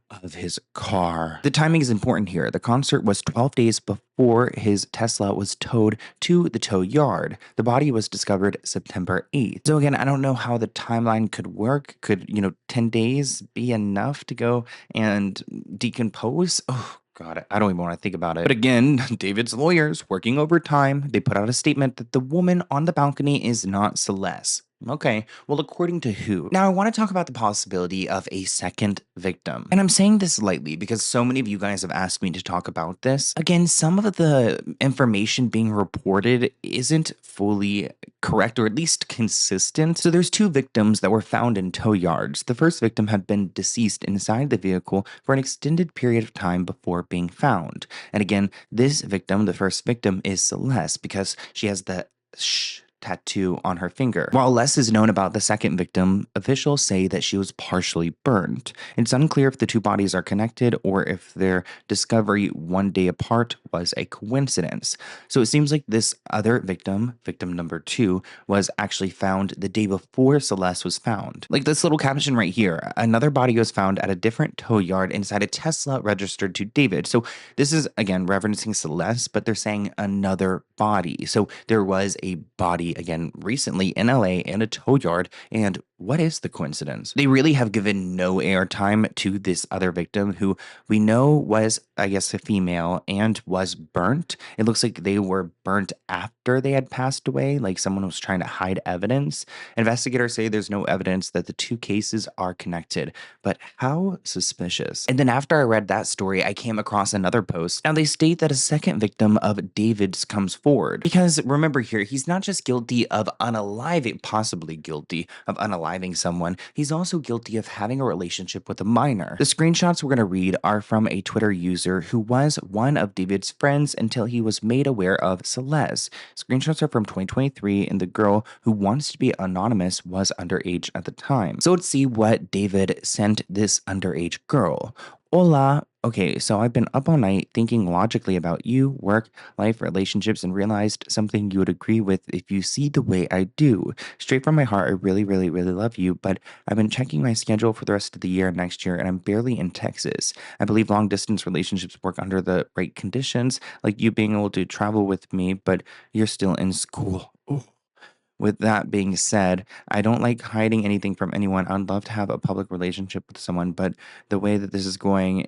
Speaker 7: of his car. The timing is important here. The concert was 12 days before his Tesla was towed to the tow yard. The body was discovered September 8th. So again, I don't know how the timeline could work. Could, 10 days be enough to go and decompose? Oh, God, I don't even want to think about it. But again, David's lawyers working overtime. They put out a statement that the woman on the balcony is not Celeste. Okay, well, according to who? Now, I want to talk about the possibility of a second victim. And I'm saying this lightly because so many of you guys have asked me to talk about this. Again, some of the information being reported isn't fully correct or at least consistent. So there's two victims that were found in tow yards. The first victim had been deceased inside the vehicle for an extended period of time before being found. And again, this victim, the first victim, is Celeste because she has the tattoo on her finger. While less is known about the second victim, officials say that she was partially burned. It's unclear if the two bodies are connected or if their discovery one day apart was a coincidence. So it seems like this other victim, victim number 2, was actually found the day before Celeste was found. Like this little caption right here, another body was found at a different tow yard inside a Tesla registered to David. So this is, again, referencing Celeste, but they're saying another body. So there was a body again recently in LA and a tow yard, and what is the coincidence? They really have given no airtime to this other victim who we know was, I guess, a female and was burnt. It looks like they were burnt after they had passed away, like someone was trying to hide evidence. Investigators say there's no evidence that the two cases are connected, but how suspicious. And then after I read that story, I came across another post. Now they state that a second victim of David's comes forward. Because remember here, he's not just guilty of possibly guilty of unaliving someone, he's also guilty of having a relationship with a minor. The screenshots we're going to read are from a Twitter user who was one of David's friends until he was made aware of Celeste. Screenshots are from 2023 and the girl who wants to be anonymous was underage at the time. So let's see what David sent this underage girl. Hola, Okay, so I've been up all night thinking logically about you, work, life, relationships, and realized something you would agree with if you see the way I do. Straight from my heart, I really, really, really love you, but I've been checking my schedule for the rest of the year and next year, and I'm barely in Texas. I believe long distance relationships work under the right conditions, like you being able to travel with me, but you're still in school. Ooh. With that being said, I don't like hiding anything from anyone. I'd love to have a public relationship with someone, but the way that this is going,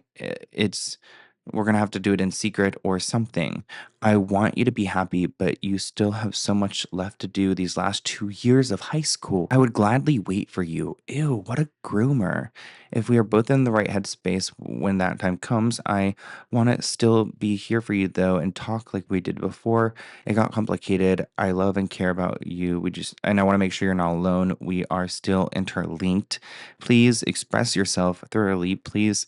Speaker 7: we're going to have to do it in secret or something. I want you to be happy, but you still have so much left to do these last 2 years of high school. I would gladly wait for you. Ew, what a groomer. If we are both in the right headspace when that time comes, I want to still be here for you though and talk like we did before. It got complicated. I love and care about you. And I want to make sure you're not alone. We are still interlinked. Please express yourself thoroughly. Please,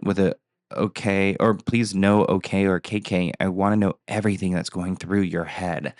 Speaker 7: with a okay, or please no okay or KK. I want to know everything that's going through your head.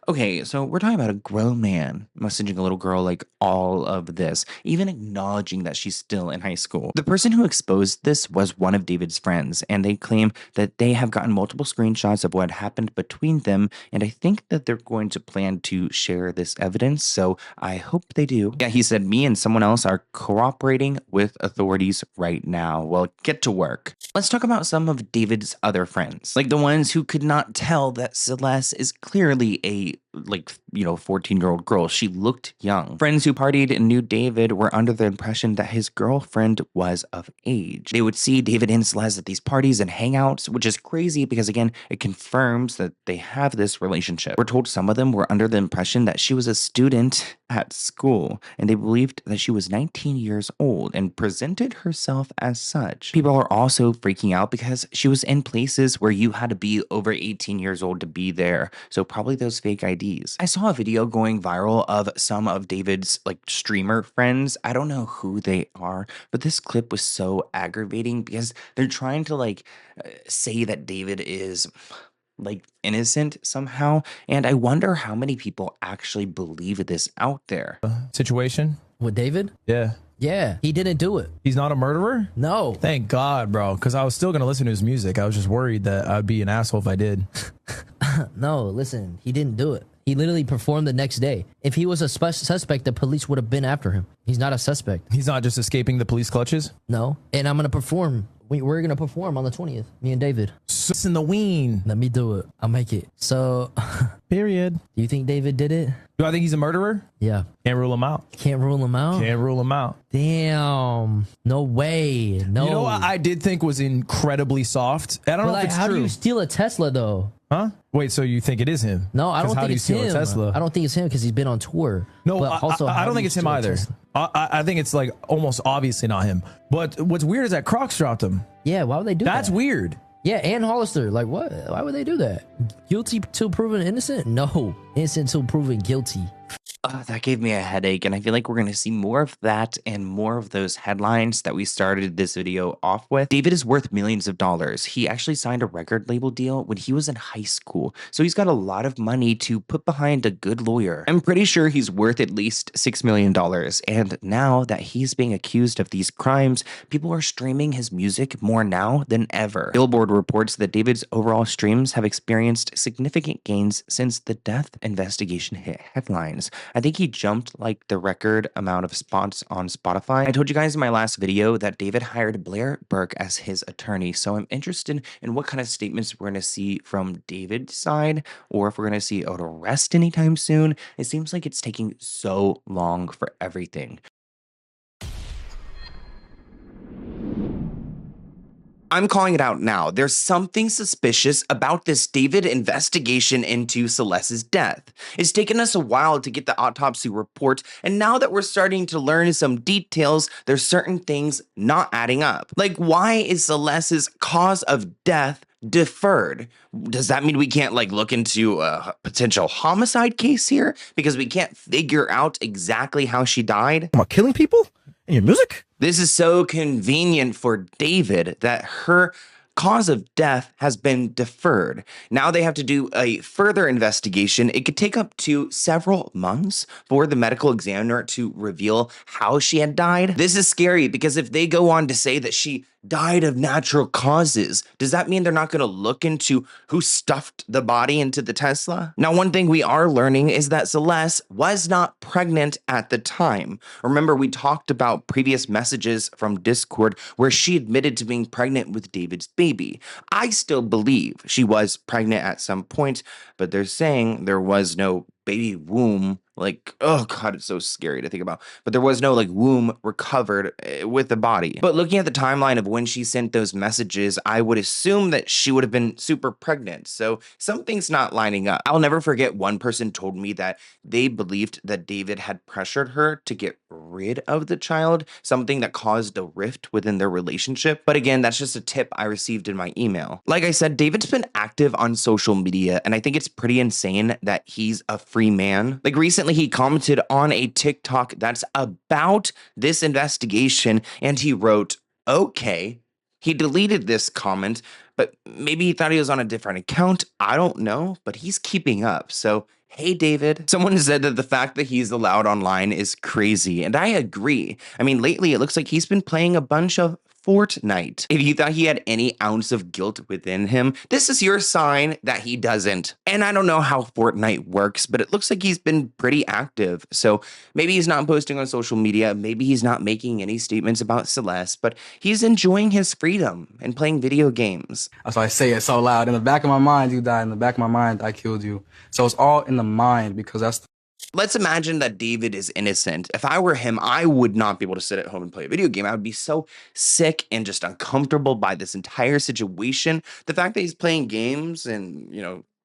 Speaker 7: Okay, so we're talking about a grown man messaging a little girl like all of this, even acknowledging that she's still in high school. The person who exposed this was one of David's friends, and they claim that they have gotten multiple screenshots of what happened between them, and I think that they're going to plan to share this evidence, so I hope they do. Yeah, he said me and someone else are cooperating with authorities right now. Well, get to work. Let's talk about some of David's other friends, like the ones who could not tell that Celeste is clearly a 14-year-old girl. She looked young. Friends who partied and knew David were under the impression that his girlfriend was of age. They would see David and Celeste at these parties and hangouts, which is crazy because, again, it confirms that they have this relationship. We're told some of them were under the impression that she was a student at school, and they believed that she was 19 years old and presented herself as such. People are also freaking out because she was in places where you had to be over 18 years old to be there, so probably those fake IDs. I saw a video going viral of some of David's streamer friends. I don't know who they are, but this clip was so aggravating because they're trying to say that David is innocent somehow, and I wonder how many people actually believe this out there.
Speaker 6: Situation
Speaker 4: with David?
Speaker 6: Yeah,
Speaker 4: he didn't do it.
Speaker 6: He's not a murderer?
Speaker 4: No.
Speaker 6: Thank God, bro, because I was still gonna listen to his music. I was just worried that I'd be an asshole if I did.
Speaker 4: No, listen, he didn't do it. He literally performed the next day. If he was a suspect, the police would have been after him. He's not a suspect.
Speaker 6: He's not just escaping the police clutches?
Speaker 4: No. And I'm gonna perform. We're gonna perform on the 20th, me and David.
Speaker 6: Sus in the ween.
Speaker 4: Let me do it. I'll make it. So,
Speaker 6: period.
Speaker 4: Do you think David did it?
Speaker 6: Do I think he's a murderer?
Speaker 4: Yeah.
Speaker 6: Can't rule him out.
Speaker 4: Can't rule him out?
Speaker 6: Can't rule him out.
Speaker 4: Damn. No way. No.
Speaker 6: You know what I did think was incredibly soft? I don't know if it's
Speaker 4: how
Speaker 6: true.
Speaker 4: Do you steal a Tesla though?
Speaker 6: Huh? Wait, so you think it is him?
Speaker 4: No, I don't think it's him.
Speaker 6: Tesla?
Speaker 4: I don't think it's him because he's been on tour.
Speaker 6: No,
Speaker 4: but also,
Speaker 6: I don't think it's him either. I think it's almost obviously not him. But what's weird is that Crocs dropped him.
Speaker 4: Yeah, why would they do that?
Speaker 6: That's weird.
Speaker 4: Yeah, and Hollister. What? Why would they do that? Guilty till proven innocent? No. Innocent till proven guilty.
Speaker 7: That gave me a headache, and I feel like we're going to see more of that and more of those headlines that we started this video off with. David is worth millions of dollars. He actually signed a record label deal when he was in high school, so he's got a lot of money to put behind a good lawyer. I'm pretty sure he's worth at least $6 million, and now that he's being accused of these crimes, people are streaming his music more now than ever. Billboard reports that David's overall streams have experienced significant gains since the death investigation hit headlines. I think he jumped the record amount of spots on Spotify. I told you guys in my last video that David hired Burke as his attorney, so I'm interested in what kind of statements we're going to see from David's side, or if we're going to see an arrest anytime soon. It seems like it's taking so long for everything. I'm calling it out now. There's something suspicious about this David investigation into Celeste's death. It's taken us a while to get the autopsy report, and now that we're starting to learn some details, there's certain things not adding up. Why is Celeste's cause of death deferred? Does that mean we can't look into a potential homicide case here because we can't figure out exactly how she died?
Speaker 20: Am I killing people? In your music?
Speaker 7: This is so convenient for David that her cause of death has been deferred. Now they have to do a further investigation. It could take up to several months for the medical examiner to reveal how she had died. This is scary because if they go on to say that she died of natural causes. Does that mean they're not going to look into who stuffed the body into the Tesla? Now, one thing we are learning is that Celeste was not pregnant at the time. Remember, we talked about previous messages from Discord where she admitted to being pregnant with David's baby. I still believe she was pregnant at some point, but they're saying there was no baby womb. Like, oh God, it's so scary to think about. But there was no like womb recovered with the body. But looking at the timeline of when she sent those messages, I would assume that she would have been super pregnant. So something's not lining up. I'll never forget one person told me that they believed that David had pressured her to get rid of the child, something that caused a rift within their relationship. But again, that's just a tip I received in my email. Like I said, David's been active on social media, and I think it's pretty insane that he's a free man. Like recently, he commented on a TikTok that's about this investigation, and he wrote, okay. He deleted this comment, but maybe he thought he was on a different account. I don't know, but he's keeping up. So, hey, David. Someone said that the fact that he's allowed online is crazy, and I agree. I mean, lately it looks like he's been playing a bunch of Fortnite. If you thought he had any ounce of guilt within him, this is your sign that he doesn't. And I don't know how Fortnite works, but it looks like he's been pretty active. So maybe he's not posting on social media. Maybe he's not making any statements about Celeste, but he's enjoying his freedom and playing video games.
Speaker 13: That's why I say it so loud. In the back of my mind, you died. In the back of my mind, I killed you. So it's all in the mind because that's
Speaker 7: Let's imagine that David is innocent. If I were him, I would not be able to sit at home and play a video game. I would be so sick and just uncomfortable by this entire situation. The fact that he's playing games and,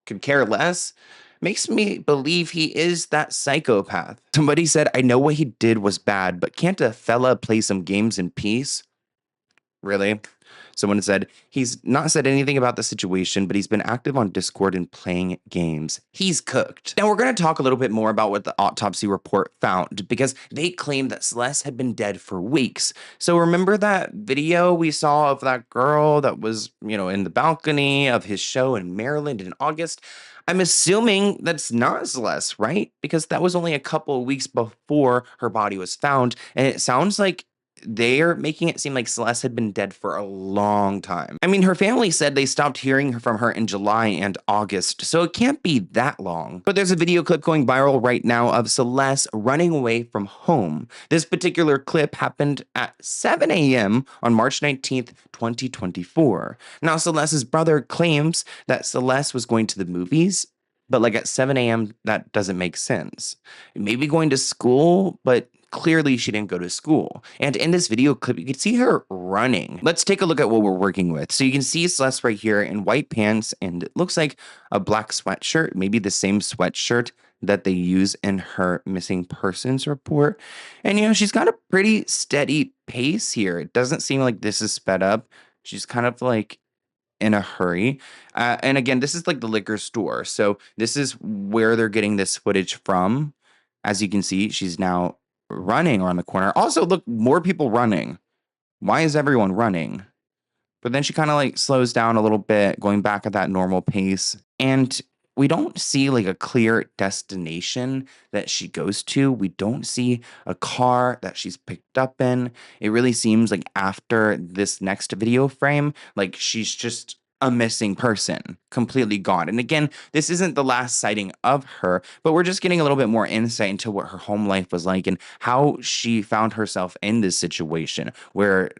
Speaker 7: could care less makes me believe he is that psychopath. Somebody said, I know what he did was bad, but can't a fella play some games in peace? Really? Someone said, he's not said anything about the situation, but he's been active on Discord and playing games. He's cooked. Now, we're going to talk a little bit more about what the autopsy report found, because they claim that Celeste had been dead for weeks. So remember that video we saw of that girl that was, in the balcony of his show in Maryland in August? I'm assuming that's not Celeste, right? Because that was only a couple of weeks before her body was found, and it sounds like they're making it seem like Celeste had been dead for a long time. I mean, her family said they stopped hearing from her in July and August, so it can't be that long. But there's a video clip going viral right now of Celeste running away from home. This particular clip happened at 7 a.m. on March 19th, 2024. Now, Celeste's brother claims that Celeste was going to the movies, but like at 7 a.m., that doesn't make sense. Maybe going to school, but clearly she didn't go to school. And in this video clip, you can see her running. Let's take a look at what we're working with. So you can see Celeste right here in white pants, and it looks like a black sweatshirt, maybe the same sweatshirt that they use in her missing persons report. And, she's got a pretty steady pace here. It doesn't seem like this is sped up. She's kind of like in a hurry. And again, this is like the liquor store. So this is where they're getting this footage from. As you can see, she's now running around the corner. Also, look, more people running. Why is everyone running? But then she kind of like slows down a little bit, going back at that normal pace. And we don't see like a clear destination that she goes to. We don't see a car that she's picked up in. It really seems like after this next video frame, like she's just a missing person, completely gone. And again, this isn't the last sighting of her, but we're just getting a little bit more insight into what her home life was like and how she found herself in this situation where,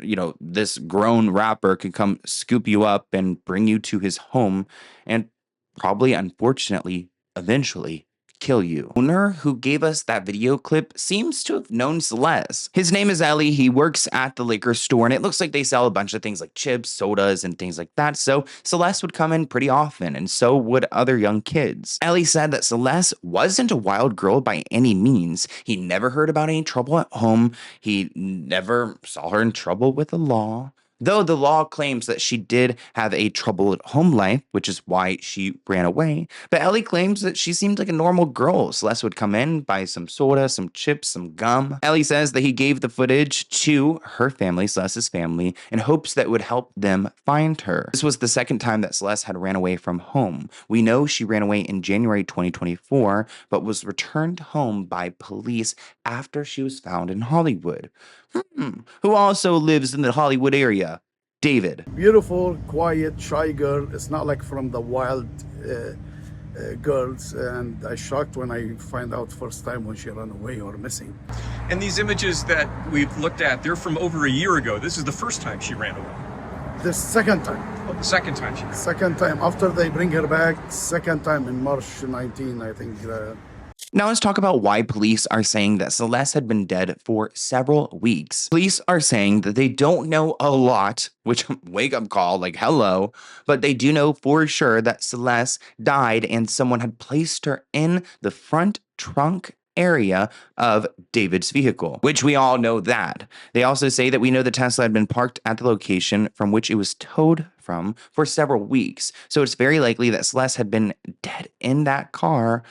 Speaker 7: this grown rapper could come scoop you up and bring you to his home and probably, unfortunately, eventually kill you. The owner who gave us that video clip seems to have known Celeste. His name is Ellie. He works at the liquor store, and it looks like they sell a bunch of things like chips, sodas, and things like that. So Celeste would come in pretty often, and so would other young kids. Ellie said that Celeste wasn't a wild girl by any means. He never heard about any trouble at home. He never saw her in trouble with the law. Though the law claims that she did have a troubled home life, which is why she ran away. But Ellie claims that she seemed like a normal girl. Celeste would come in, buy some soda, some chips, some gum. Ellie says that he gave the footage to her family, Celeste's family, in hopes that it would help them find her. This was the second time that Celeste had ran away from home. We know she ran away in January 2024, but was returned home by police after she was found in Hollywood. Who also lives in the Hollywood area? David.
Speaker 8: Beautiful, quiet, shy girl. It's not like from the wild girls. And I shocked when I find out first time when she ran away or missing.
Speaker 9: And these images that we've looked at, they're from over a year ago. This is the first time she ran away.
Speaker 8: The second time.
Speaker 9: Oh, the second time she ran away.
Speaker 8: Second time. After they bring her back, second time in March 19, I think.
Speaker 7: Now let's talk about why police are saying that Celeste had been dead for several weeks. Police are saying that they don't know a lot, which wake up call, like hello, but they do know for sure that Celeste died and someone had placed her in the front trunk area of David's vehicle, which we all know that. They also say that we know the Tesla had been parked at the location from which it was towed from for several weeks. So it's very likely that Celeste had been dead in that car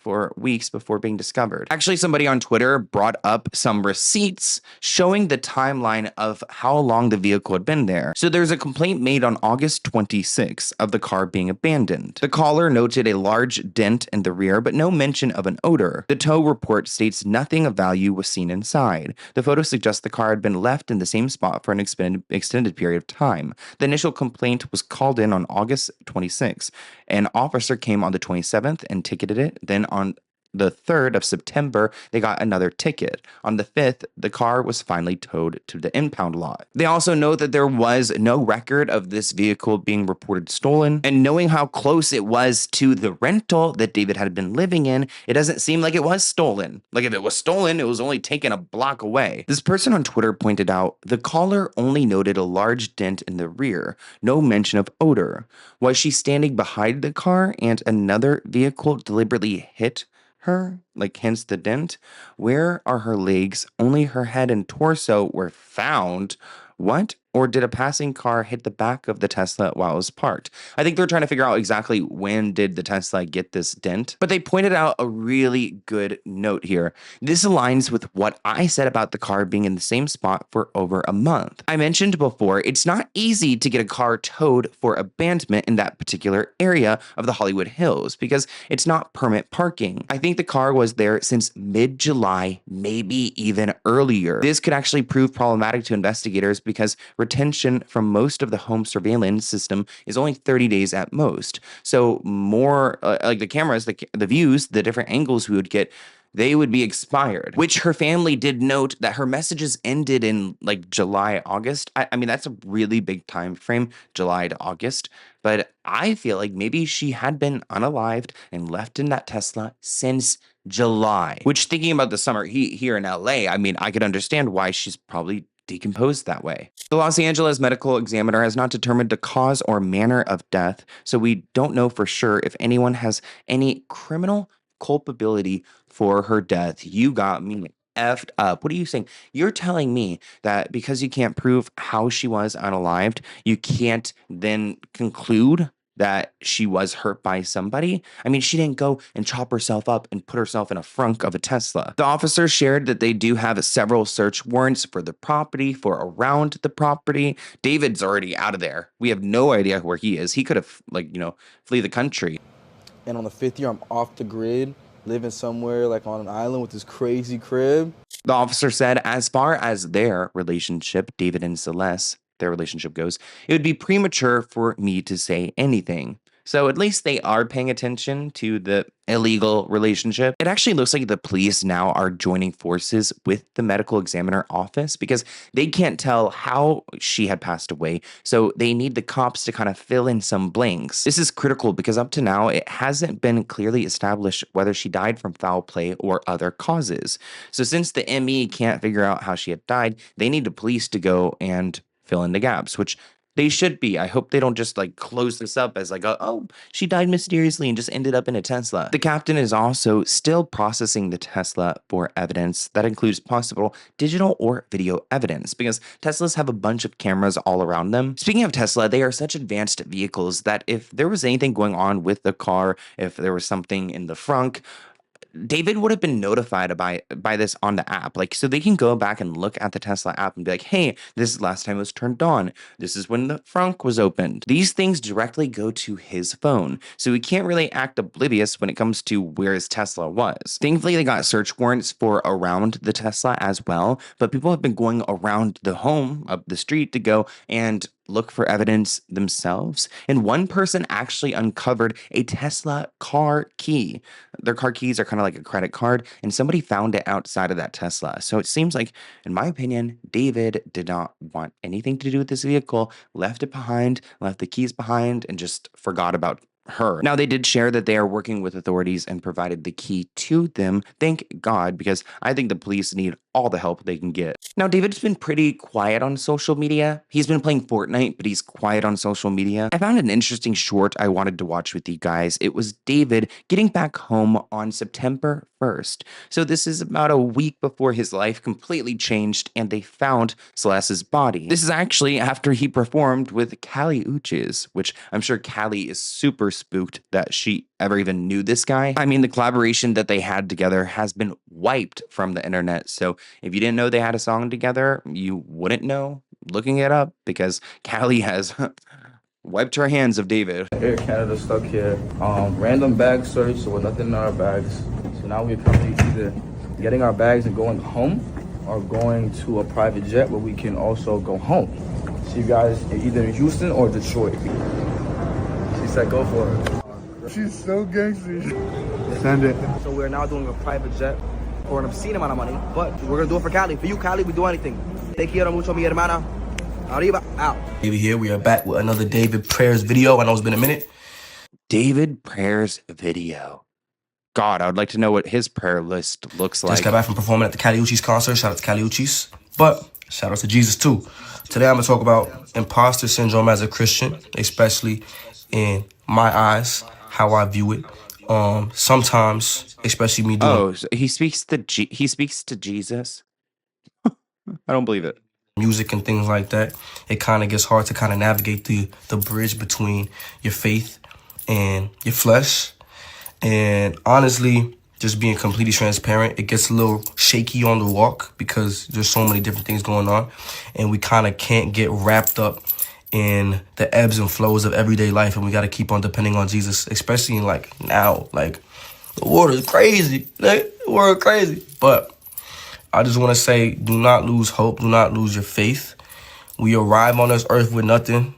Speaker 7: for weeks before being discovered. Actually, somebody on Twitter brought up some receipts showing the timeline of how long the vehicle had been there. So there's a complaint made on August 26 of the car being abandoned. The caller noted a large dent in the rear, but no mention of an odor. The tow report states nothing of value was seen inside. The photo suggests the car had been left in the same spot for an extended period of time. The initial complaint was called in on August 26. An officer came on the 27th and ticketed it. Then on the 3rd of September, they got another ticket. On the 5th, the car was finally towed to the impound lot. They also note that there was no record of this vehicle being reported stolen, and knowing how close it was to the rental that David had been living in, it doesn't seem like it was stolen. Like if it was stolen, it was only taken a block away. This person on Twitter pointed out, the caller only noted a large dent in the rear, no mention of odor. Was she standing behind the car and another vehicle deliberately hit her, like hence the dent? Where are her legs? Only her head and torso were found. What? Or did a passing car hit the back of the Tesla while it was parked? I think they're trying to figure out exactly when did the Tesla get this dent. But they pointed out a really good note here. This aligns with what I said about the car being in the same spot for over a month. I mentioned before, it's not easy to get a car towed for abandonment in that particular area of the Hollywood Hills because it's not permit parking. I think the car was there since mid-July, maybe even earlier. This could actually prove problematic to investigators because retention from most of the home surveillance system is only 30 days at most. So more like the cameras, the views, the different angles we would get, they would be expired, which her family did note that her messages ended in like July, August. I mean, that's a really big time frame, July to August. But I feel like maybe she had been unalived and left in that Tesla since July, which thinking about the summer heat here in LA, I mean, I could understand why she's probably decomposed that way. The Los Angeles medical examiner has not determined the cause or manner of death, so we don't know for sure if anyone has any criminal culpability for her death. You got me effed up. What are you saying? You're telling me that because you can't prove how she was unalived, you can't then conclude that she was hurt by somebody? I mean, she didn't go and chop herself up and put herself in a frunk of a Tesla. The officers shared that they do have several search warrants for the property, for around the property. David's already out of there. We have no idea where he is. He could have, flee the country.
Speaker 20: And on the 5th year, I'm off the grid, living somewhere like on an island with this crazy crib.
Speaker 7: The officer said, as far as their relationship, David and Celeste, their relationship goes, it would be premature for me to say anything. So at least they are paying attention to the illegal relationship. It actually looks like the police now are joining forces with the medical examiner office because they can't tell how she had passed away. So they need the cops to kind of fill in some blanks. This is critical because up to now, it hasn't been clearly established whether she died from foul play or other causes. So since the ME can't figure out how she had died, they need the police to go and fill in the gaps, which they should be. I hope they don't just close this up as oh, she died mysteriously and just ended up in a Tesla. The captain is also still processing the Tesla for evidence that includes possible digital or video evidence because Teslas have a bunch of cameras all around them. Speaking of Tesla, they are such advanced vehicles that if there was anything going on with the car, if there was something in the frunk, David would have been notified by this on the app. So they can go back and look at the Tesla app and be like, hey, this is last time it was turned on. This is when the frunk was opened. These things directly go to his phone. So he can't really act oblivious when it comes to where his Tesla was. Thankfully, they got search warrants for around the Tesla as well. But people have been going around the home up the street to go and look for evidence themselves. And one person actually uncovered a Tesla car key. Their car keys are kind of like a credit card, and somebody found it outside of that Tesla. So it seems like, in my opinion, David did not want anything to do with this vehicle, left it behind, left the keys behind, and just forgot about her. Now, they did share that they are working with authorities and provided the key to them. Thank God, because I think the police need all the help they can get. Now, David's been pretty quiet on social media. He's been playing Fortnite, but he's quiet on social media. I found an interesting short I wanted to watch with you guys. It was David getting back home on September 1st. So this is about a week before his life completely changed and they found Celeste's body. This is actually after he performed with Kali Uchis, which I'm sure Kali is super spooked that she ever even knew this guy. I mean, the collaboration that they had together has been wiped from the internet. So if you didn't know they had a song together, you wouldn't know looking it up, because Kali has wiped her hands of David.
Speaker 13: Air Canada stuck here. Random bag search, so with nothing in our bags. So now we're currently either getting our bags and going home or going to a private jet where we can also go home. See you guys either in Houston or Detroit. She said go for it.
Speaker 8: She's so gangster. Send it.
Speaker 20: So we're now doing a private jet for an obscene amount of money, but we're gonna do it for Cali. For you, Cali, we do anything. Te quiero mucho, mi hermana. Arriba, out.
Speaker 12: David here. We are back with another David Prayers video. I know it's been a minute.
Speaker 7: David Prayers video. God, I would like to know what his prayer list looks like.
Speaker 12: Just got back from performing at the Kali Uchis concert. Shout out to Kali Uchis. But shout out to Jesus too. Today I'm gonna talk about imposter syndrome as a Christian, especially in my eyes, how I view it. Sometimes, especially me doing.
Speaker 7: Oh, so he speaks to Jesus. I don't believe it.
Speaker 12: Music and things like that. It kind of gets hard to kind of navigate the bridge between your faith and your flesh. And honestly, just being completely transparent, it gets a little shaky on the walk because there's so many different things going on, and we kind of can't get wrapped up in the ebbs and flows of everyday life, and we got to keep on depending on Jesus, especially in like now, like the world is crazy, like, the world crazy. But I just want to say, do not lose hope, do not lose your faith. We arrive on this earth with nothing.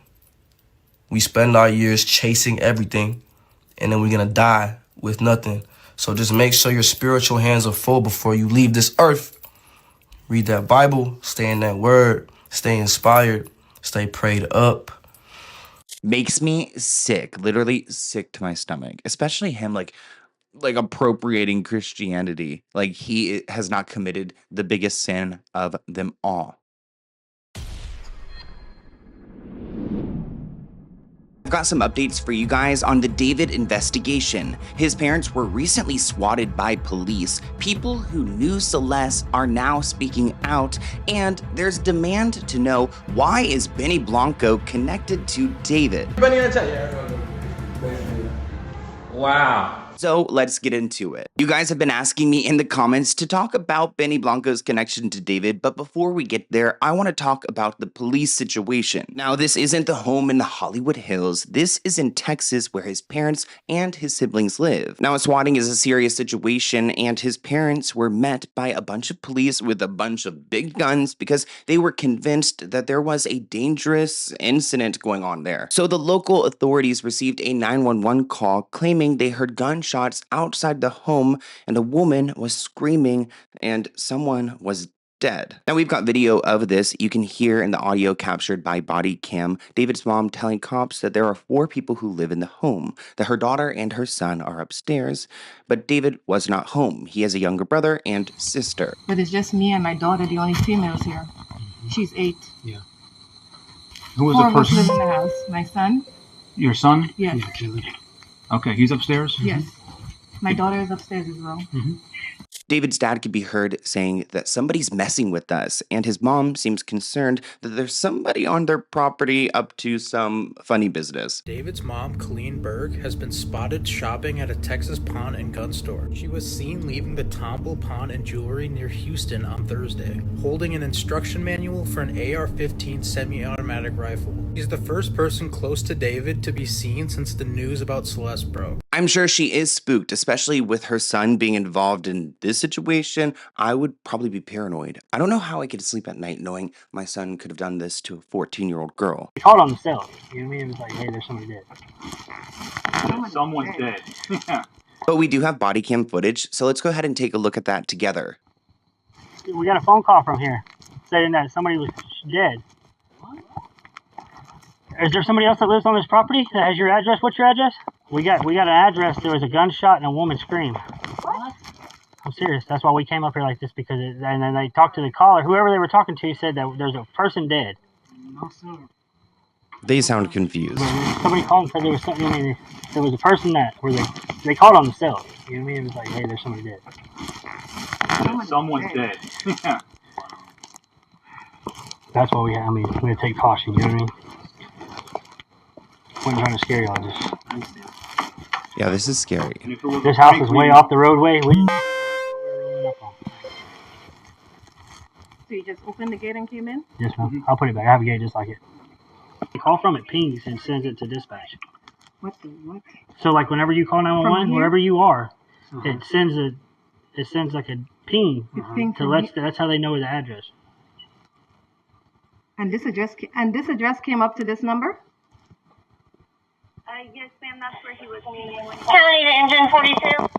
Speaker 12: We spend our years chasing everything, and then we're gonna die with nothing. So just make sure your spiritual hands are full before you leave this earth. Read that Bible, stay in that word, stay inspired, stay prayed up.
Speaker 7: Makes me sick, literally sick to my stomach, especially him like appropriating Christianity. Like he has not committed the biggest sin of them all. I've got some updates for you guys on the David investigation. His parents were recently swatted by police. People who knew Celeste are now speaking out, and there's demand to know, why is Benny Blanco connected to David? Wow. So let's get into it. You guys have been asking me in the comments to talk about Benny Blanco's connection to David, but before we get there, I want to talk about the police situation. Now, this isn't the home in the Hollywood Hills. This is in Texas, where his parents and his siblings live. Now, swatting is a serious situation, and his parents were met by a bunch of police with a bunch of big guns because they were convinced that there was a dangerous incident going on there. So the local authorities received a 911 call claiming they heard gunshots outside the home, and a woman was screaming and someone was dead. Now, we've got video of this. You can hear in the audio captured by body cam David's mom telling cops that there are 4 people who live in the home, that her daughter and her son are upstairs, but David was not home. He has a younger brother and sister.
Speaker 14: But it's just me and my daughter, the only females here. She's 8.
Speaker 15: Yeah. Who was
Speaker 14: 4
Speaker 15: the
Speaker 14: of us
Speaker 15: person?
Speaker 14: live in the house. My son?
Speaker 15: Your son?
Speaker 14: Yes.
Speaker 15: Okay, he's upstairs?
Speaker 14: Yes. My daughter is upstairs as well.
Speaker 7: David's dad could be heard saying that somebody's messing with us, and his mom seems concerned that there's somebody on their property up to some funny business.
Speaker 17: David's mom, Colleen Burke, has been spotted shopping at a Texas pawn and gun store. She was seen leaving the Tomble Pawn and Jewelry near Houston on Thursday, holding an instruction manual for an AR-15 semi-automatic rifle. She's the first person close to David to be seen since the news about Celeste broke.
Speaker 7: I'm sure she is spooked, especially with her son being involved in this this situation, I would probably be paranoid. I don't know how I could sleep at night knowing my son could have done this to a 14-year-old girl.
Speaker 1: They called on themselves. You know what I mean? It was like, hey, there's somebody dead.
Speaker 15: Someone's dead.
Speaker 7: But we do have body cam footage, so let's go ahead and take a look at that together.
Speaker 1: We got a phone call from here saying that somebody was dead. Is there somebody else that lives on this property that has your address? What's your address? We got an address. There was a gunshot and a woman scream. What? I'm serious. That's why we came up here like this, because and then they talked to the caller. Whoever they were talking to said that there's a person dead. No, sir.
Speaker 7: They sound confused.
Speaker 1: Somebody called and said there was something. I mean, there was a person that they called on themselves. You know what I mean? It was like, hey, there's somebody dead.
Speaker 15: Someone's dead.
Speaker 1: That's why we gotta take caution. You know what I mean? Wasn't trying to scare y'all. Just.
Speaker 7: Yeah, this is scary.
Speaker 1: This house is way off the roadway.
Speaker 5: So you just opened the gate and came in?
Speaker 1: Yes, ma'am. I'll put it back. I have a gate just like it. The call from it pings and sends it to dispatch.
Speaker 5: What the what?
Speaker 1: So like whenever you call 911, wherever you are, it sends like a ping that's how they know the address.
Speaker 5: And this address came up to this number?
Speaker 16: Yes, ma'am, that's where he was meeting. County to engine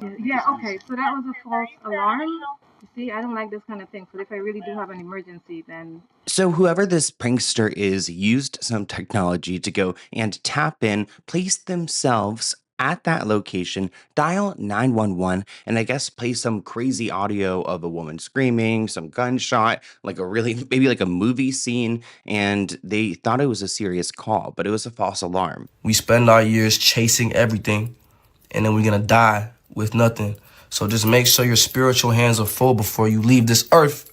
Speaker 16: 42.
Speaker 5: Yeah, okay, so that was a false alarm. You see, I don't like this kind of thing. So if I really do have an emergency, then...
Speaker 7: So whoever this prankster is used some technology to go and tap in, place themselves at that location, dial 911, and I guess play some crazy audio of a woman screaming, some gunshot, like maybe like a movie scene, and they thought it was a serious call, but it was a false alarm.
Speaker 12: We spend our years chasing everything, and then we're gonna die with nothing. So just make sure your spiritual hands are full before you leave this earth.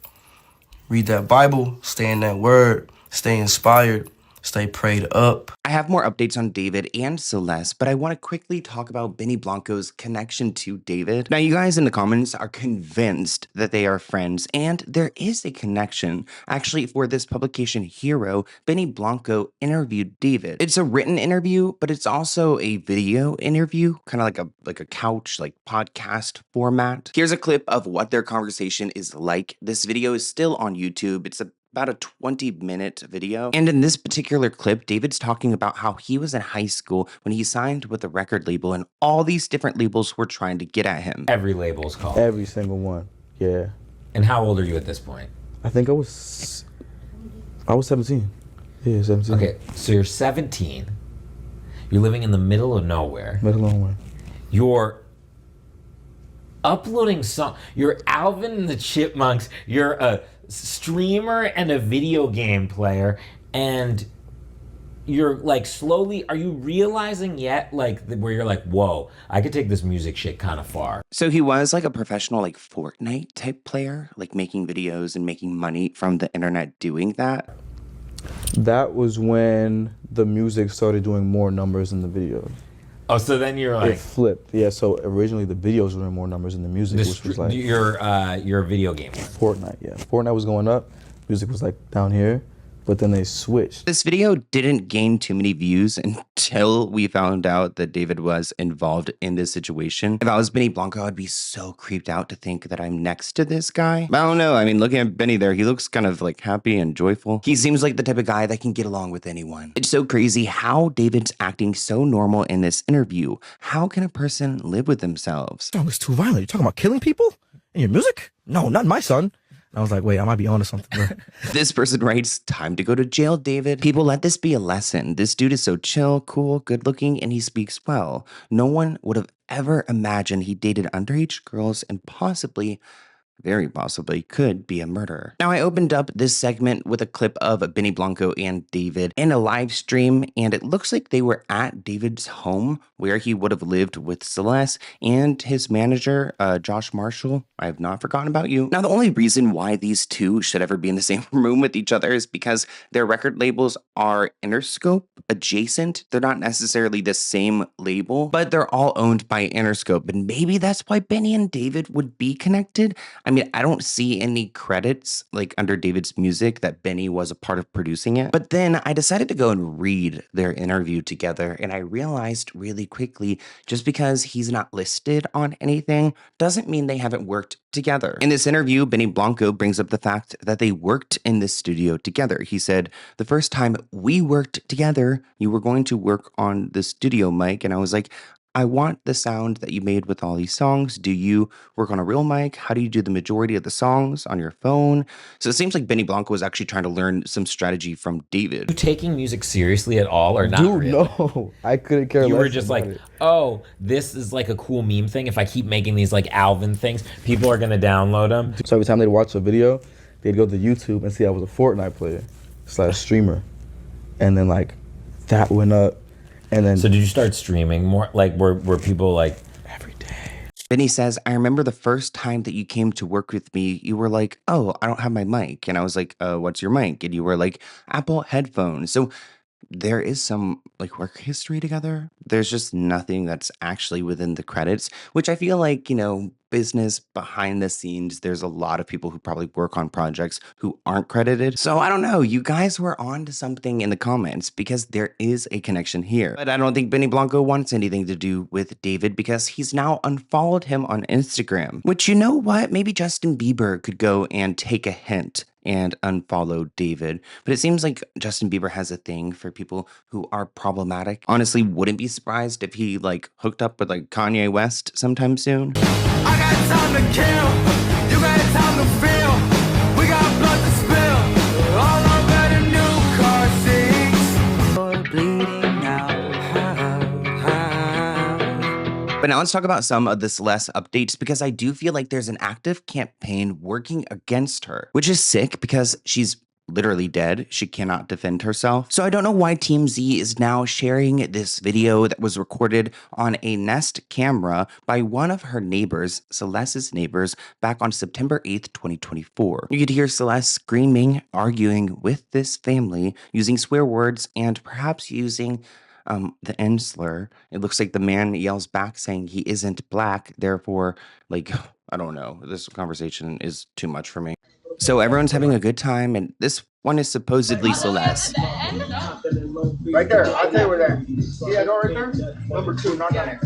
Speaker 12: Read that Bible, stay in that word, stay inspired, stay prayed up.
Speaker 7: I have more updates on David and Celeste, but I want to quickly talk about Benny Blanco's connection to David. Now, you guys in the comments are convinced that they are friends, and there is a connection. Actually, for this publication Hero, Benny Blanco interviewed David. It's a written interview, but it's also a video interview, kind of like a couch, like podcast format. Here's a clip of what their conversation is like. This video is still on YouTube. It's about a 20-minute video. And in this particular clip, David's talking about how he was in high school when he signed with a record label and all these different labels were trying to get at him.
Speaker 18: Every label's called.
Speaker 20: Every single one, yeah.
Speaker 18: And how old are you at this point?
Speaker 20: I think I was 17. Yeah, 17.
Speaker 18: Okay, so you're 17. You're living in the middle of nowhere.
Speaker 20: Middle of nowhere.
Speaker 18: You're uploading you're Alvin and the Chipmunks. You're a streamer and a video game player, and you're like slowly, are you realizing yet where you're like, whoa, I could take this music shit kind of far?
Speaker 7: So he was like a professional like Fortnite type player, like making videos and making money from the internet doing that?
Speaker 20: That was when the music started doing more numbers than the videos.
Speaker 18: Oh, so then you're like...
Speaker 20: It flipped. Yeah, so originally the videos were doing more numbers than the music, which was like...
Speaker 18: You're a video gamer.
Speaker 20: Fortnite, yeah. Fortnite was going up. Music was like down here. But then they switched.
Speaker 7: This video didn't gain too many views until we found out that David was involved in this situation. If I was Benny Blanco, I'd be so creeped out to think that I'm next to this guy. I don't know. I mean, looking at Benny there, he looks kind of like happy and joyful. He seems like the type of guy that can get along with anyone. It's so crazy how David's acting so normal in this interview. How can a person live with themselves?
Speaker 20: That was too violent. You're talking about killing people in your music? No, not my son. And I was like, wait, I might be onto something, bro.
Speaker 7: This person writes, time to go to jail, David. People, let this be a lesson. This dude is so chill, cool, good looking, and he speaks well. No one would have ever imagined he dated underage girls and possibly, very possibly, could be a murderer. Now, I opened up this segment with a clip of Benny Blanco and David in a live stream, and it looks like they were at David's home where he would have lived with Celeste and his manager, Josh Marshall. I have not forgotten about you. Now, the only reason why these two should ever be in the same room with each other is because their record labels are Interscope adjacent. They're not necessarily the same label, but they're all owned by Interscope, and maybe that's why Benny and David would be connected. I I mean, I don't see any credits like under David's music that Benny was a part of producing it. But then I decided to go and read their interview together, and I realized really quickly, just because he's not listed on anything doesn't mean they haven't worked together. In this interview, Benny Blanco brings up the fact that they worked in this studio together. He said, the first time we worked together, you were going to work on the studio mic, and I was like, I want the sound that you made with all these songs. Do you work on a real mic? How do you do the majority of the songs on your phone? So it seems like Benny Blanco was actually trying to learn some strategy from David.
Speaker 18: Are you taking music seriously at all or not?
Speaker 20: Dude,
Speaker 18: really?
Speaker 20: no. I couldn't care less.
Speaker 18: You were just
Speaker 20: about
Speaker 18: like,
Speaker 20: it.
Speaker 18: oh, this is like a cool meme thing. If I keep making these like Alvin things, people are going to download them.
Speaker 20: So every time they'd watch a video, they'd go to YouTube and see I was a Fortnite player / streamer. And then like that went up. And then,
Speaker 18: so did you start streaming more? Like were people like
Speaker 20: every day?
Speaker 7: Benny says, I remember the first time that you came to work with me, you were like, oh, I don't have my mic. And I was like, what's your mic? And you were like, Apple headphones. So there is some like work history together. There's just nothing that's actually within the credits, which I feel like, you know, business behind the scenes, there's a lot of people who probably work on projects who aren't credited. So I don't know, you guys were on to something in the comments because there is a connection here. But I don't think Benny Blanco wants anything to do with David because he's now unfollowed him on Instagram, which, you know what, maybe Justin Bieber could go and take a hint and unfollow David. But it seems like Justin Bieber has a thing for people who are problematic. Honestly, wouldn't be surprised if he like hooked up with like Kanye West sometime soon.
Speaker 2: I got time to kill, you got time to feel, we got blood to spill, all over the new car seats, you're bleeding now.
Speaker 7: But now let's talk about some of the Celeste updates because I do feel like there's an active campaign working against her, which is sick because she's literally dead. She cannot defend herself. So I don't know why TMZ is now sharing this video that was recorded on a Nest camera by one of her neighbors, Celeste's neighbors, back on September 8th, 2024. You could hear Celeste screaming, arguing with this family, using swear words, and perhaps using the end slur. It looks like the man yells back saying he isn't black, therefore, like, I don't know. This conversation is too much for me. So everyone's having a good time, and this one is supposedly Celeste.
Speaker 2: Right there, I'll tell you where that. See that door right there? Number 2, not on it.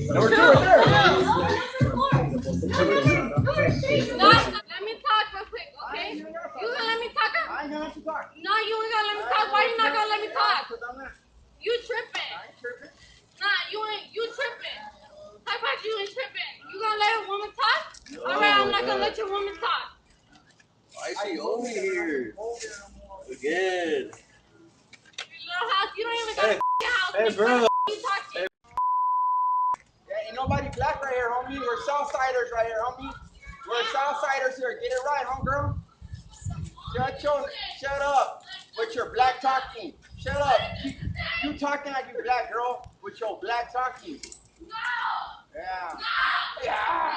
Speaker 2: Number 2 right there.
Speaker 19: Let me talk real quick, okay? You gonna let me talk? I ain't gonna let you talk. No, you ain't gonna let me talk. Why you not gonna let me talk? You tripping. I ain't tripping. Nah, you tripping. How about you ain't tripping? You gonna let a woman talk? No, alright, I'm not gonna let your woman talk.
Speaker 2: Why is she over here? Again.
Speaker 19: Your little house, you don't even got a house.
Speaker 2: Hey, bro.
Speaker 19: You talk to.
Speaker 2: Yeah, ain't nobody black right here, homie. We're Southsiders right here, homie. We're Southsiders here. Get it right, homegirl. Shut up with your black talking. Shut up. You talking like you black, girl, with your black talking. Yeah. Yeah.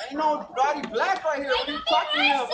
Speaker 2: Ain't nobody black right here. What are you talking about?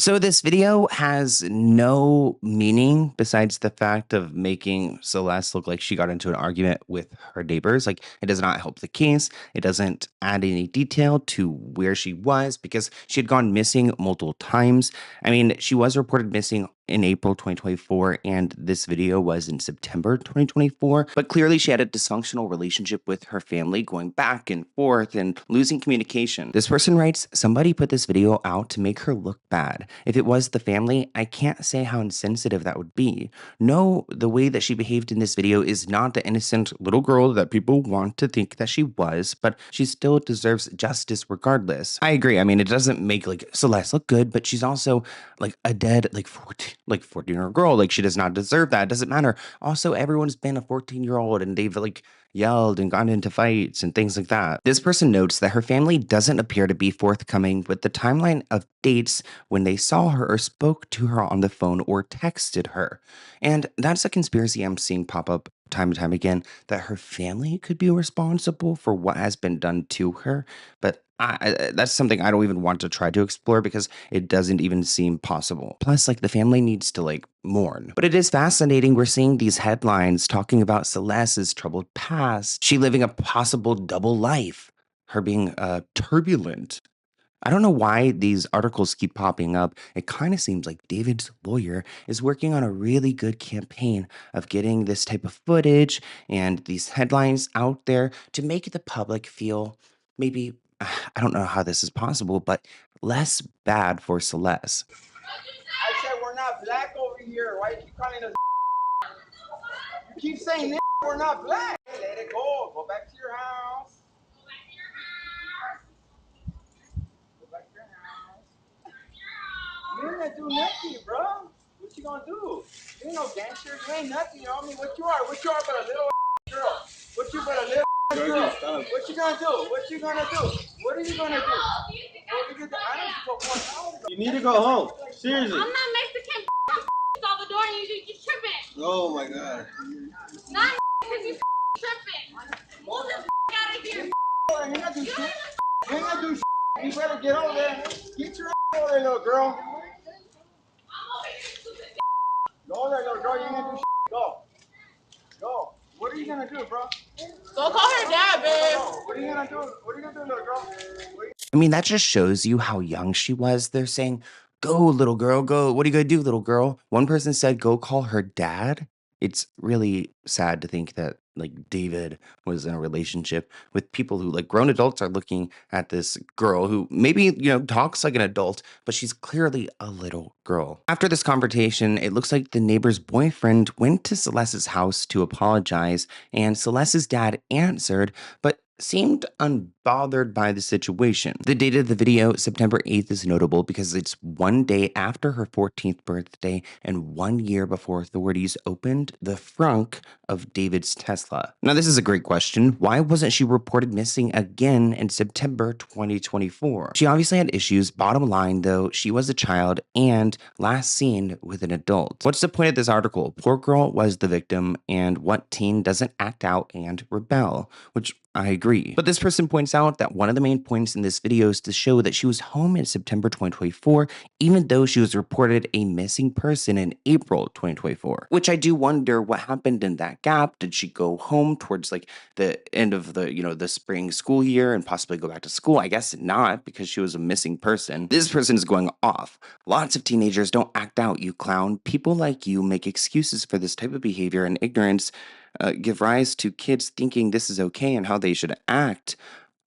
Speaker 7: So this video has no meaning besides the fact of making Celeste look like she got into an argument with her neighbors. Like, it does not help the case. It doesn't add any detail to where she was because she had gone missing multiple times. I mean, she was reported missing in April 2024, and this video was in September 2024. But clearly she had a dysfunctional relationship with her family, going back and forth and losing communication. This person writes, somebody put this video out to make her look bad. If it was the family, I can't say how insensitive that would be. No, the way that she behaved in this video is not the innocent little girl that people want to think that she was, but she still deserves justice regardless. I agree. I mean, it doesn't make like Celeste look good, but she's also like a dead like 14-year-old girl. Like, she does not deserve that. It doesn't matter. Also, everyone's been a 14-year-old and they've like yelled and gone into fights and things like that. This person notes that her family doesn't appear to be forthcoming with the timeline of dates when they saw her or spoke to her on the phone or texted her. And that's a conspiracy I'm seeing pop up time and time again that her family could be responsible for what has been done to her, but that's something I don't even want to try to explore because it doesn't even seem possible. Plus, like, the family needs to, like, mourn. But it is fascinating. We're seeing these headlines talking about Celeste's troubled past, she living a possible double life, her being turbulent. I don't know why these articles keep popping up. It kind of seems like David's lawyer is working on a really good campaign of getting this type of footage and these headlines out there to make the public feel maybe, I don't know how this is possible, but less bad for Celeste.
Speaker 2: I said we're not black over here. Why you keep calling us? You keep saying we're not black. Hey, let it go. Go back to your house. You ain't gonna do nothing, bro. What you gonna do? You ain't no gangster. You ain't nothing, homie. What you are? What you are but a little girl? What you but a little girl? What you gonna do? What you gonna do? What are you gonna do?
Speaker 3: You need to go home. Seriously.
Speaker 19: I'm not Mexican. I'm Salvador and you tripping.
Speaker 3: Oh my god.
Speaker 19: Not because you tripping. Move the out of here.
Speaker 2: You ain't gonna do shit. You ain't gonna do shit. You better get over there. Get your over there, little girl. Go there, little girl. You ain't gonna do shit. Go. Go. What are you gonna do, bro?
Speaker 19: Go call her dad, babe.
Speaker 2: What are you gonna do? What are you gonna do, little girl?
Speaker 7: I mean, that just shows you how young she was. They're saying, go, little girl, go. What are you going to do, little girl? One person said, go call her dad. It's really sad to think that, like, David was in a relationship with people who, like, grown adults are looking at this girl who maybe, you know, talks like an adult, but she's clearly a little girl. After this confrontation, it looks like the neighbor's boyfriend went to Celeste's house to apologize, and Celeste's dad answered, but seemed unbothered by the situation. The date of the video, September 8th, is notable because it's one day after her 14th birthday and 1 year before authorities opened the frunk of David's Tesla. Now, this is a great question. Why wasn't she reported missing again in September 2024? She obviously had issues. Bottom line, though, she was a child and last seen with an adult. What's the point of this article? Poor girl was the victim, and what teen doesn't act out and rebel? Which I agree. But this person points out that one of the main points in this video is to show that she was home in September 2024, even though she was reported a missing person in April 2024. Which I do wonder what happened in that gap. Did she go home towards like the end of the, you know, the spring school year and possibly go back to school? I guess not, because she was a missing person. This person is going off. Lots of teenagers don't act out, you clown. People like you make excuses for this type of behavior, and ignorance give rise to kids thinking this is okay and how they should act.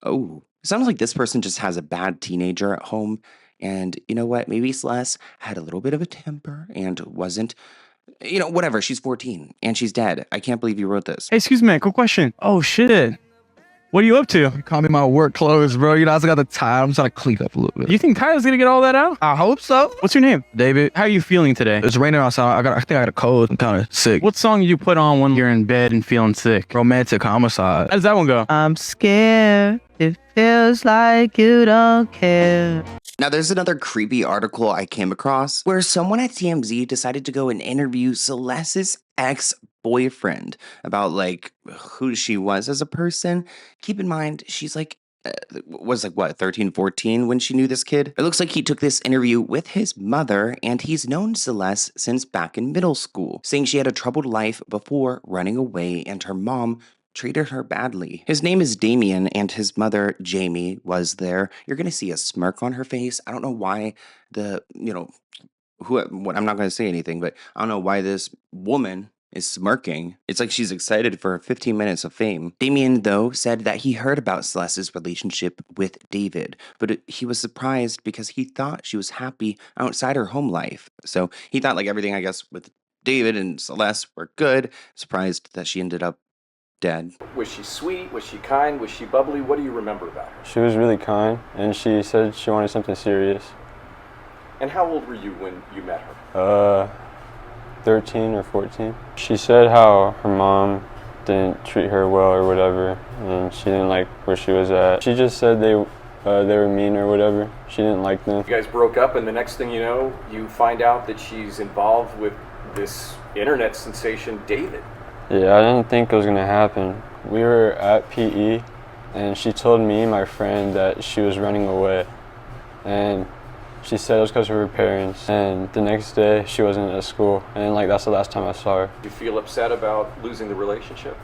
Speaker 7: Oh, it sounds like this person just has a bad teenager at home. And you know what? Maybe Celeste had a little bit of a temper and wasn't, you know, whatever. She's 14 and she's dead. I can't believe you wrote this.
Speaker 10: Hey, excuse me, quick question. Oh, shit. What are you up to?
Speaker 13: You call me my work clothes, bro. You know, I just got the tie. I'm trying to clean up a little bit.
Speaker 10: You think Tyler's gonna get all that out?
Speaker 13: I hope so.
Speaker 10: What's your name?
Speaker 13: David.
Speaker 10: How are you feeling today?
Speaker 13: It's raining outside. I think I got a cold. I'm kind of sick.
Speaker 10: What song do you put on when you're in bed and feeling sick?
Speaker 13: Romantic Homicide.
Speaker 10: How does that one go?
Speaker 23: I'm scared. It feels like you don't care.
Speaker 7: Now, there's another creepy article I came across where someone at TMZ decided to go and interview Celeste's ex-boyfriend about, like, who she was as a person. Keep in mind, she's like, was like, what, 13, 14 when she knew this kid? It looks like he took this interview with his mother, and he's known Celeste since back in middle school, saying she had a troubled life before running away, and her mom treated her badly. His name is Damien, and his mother, Jamie, was there. You're gonna see a smirk on her face. I don't know why the, you know, I'm not gonna say anything, but I don't know why this woman is smirking. It's like she's excited for 15 minutes of fame. Damien, though, said that he heard about Celeste's relationship with David, but he was surprised because he thought she was happy outside her home life. So he thought, like, everything, I guess, with David and Celeste were good. Surprised that she ended up dead.
Speaker 24: Was she sweet? Was she kind? Was she bubbly? What do you remember about her?
Speaker 25: She was really kind, and she said she wanted something serious.
Speaker 24: And how old were you when you met her?
Speaker 25: 13 or 14. She said how her mom didn't treat her well or whatever, and she didn't like where she was at. She just said they were mean or whatever. She didn't like them.
Speaker 24: You guys broke up, and the next thing you know, you find out that she's involved with this internet sensation, David.
Speaker 25: Yeah, I didn't think it was gonna happen. We were at PE, and she told me and my friend that she was running away. And she said it was because of her parents. And the next day, she wasn't at school. And like that's the last time I saw her.
Speaker 24: You feel upset about losing the relationship?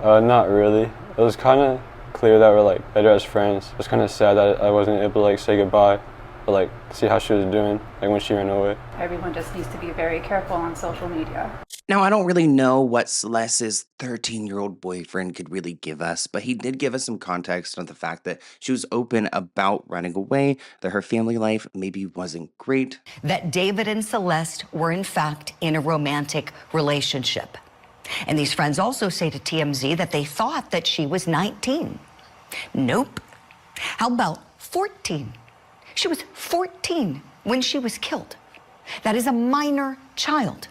Speaker 25: Not really. It was kind of clear that we're like better as friends. It was kind of sad that I wasn't able to like say goodbye, but like see how she was doing, like when she ran away.
Speaker 4: Everyone just needs to be very careful on social media.
Speaker 7: Now, I don't really know what Celeste's 13-year-old boyfriend could really give us, but he did give us some context on the fact that she was open about running away, that her family life maybe wasn't great.
Speaker 6: That David and Celeste were in fact in a romantic relationship. And these friends also say to TMZ that they thought that she was 19. Nope. How about 14? She was 14 when she was killed. That is a minor child.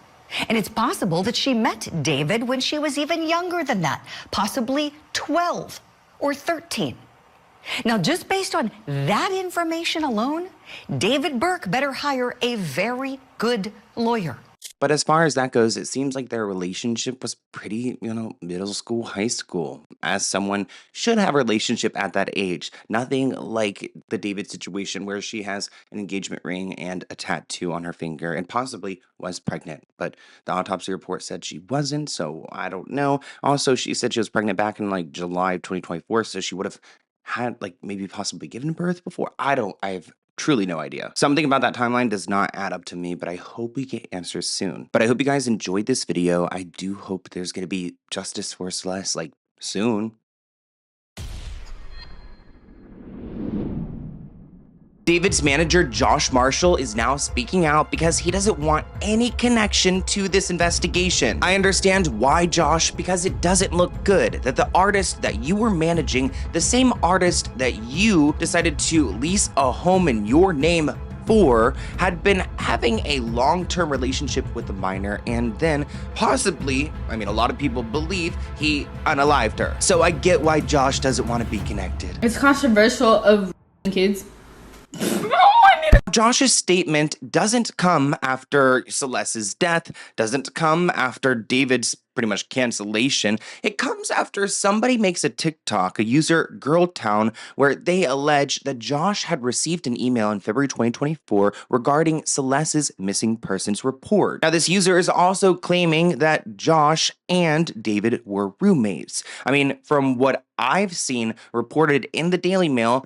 Speaker 6: And it's possible that she met David when she was even younger than that, possibly 12 or 13. Now, just based on that information alone, David Burke better hire a very good lawyer.
Speaker 7: But as far as that goes, it seems like their relationship was pretty, middle school, high school, as someone should have a relationship at that age. Nothing like the David situation where she has an engagement ring and a tattoo on her finger and possibly was pregnant. But the autopsy report said she wasn't, so I don't know. Also, she said she was pregnant back in like July of 2024, so she would have had like maybe possibly given birth before. I've truly no idea. Something about that timeline does not add up to me, but I hope we get answers soon. But I hope you guys enjoyed this video. I do hope there's going to be justice for Celeste, like, soon. David's manager, Josh Marshall, is now speaking out because he doesn't want any connection to this investigation. I understand why, Josh, because it doesn't look good that the artist that you were managing, the same artist that you decided to lease a home in your name for, had been having a long-term relationship with a minor, and then possibly, a lot of people believe he unalived her. So I get why Josh doesn't want to be connected.
Speaker 11: It's controversial of kids.
Speaker 7: Josh's statement doesn't come after Celeste's death, doesn't come after David's pretty much cancellation. It comes after somebody makes a TikTok, a user Girltown, where they allege that Josh had received an email in February 2024 regarding Celeste's missing persons report. Now, this user is also claiming that Josh and David were roommates. From what I've seen reported in the Daily Mail,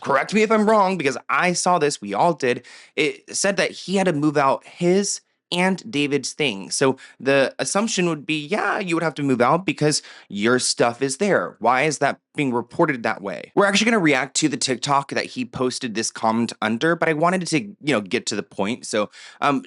Speaker 7: correct me if I'm wrong, because I saw this, we all did, it said that he had to move out his and David's things. So the assumption would be, yeah, you would have to move out because your stuff is there. Why is that being reported that way? We're actually going to react to the TikTok that he posted this comment under, but I wanted to, get to the point. So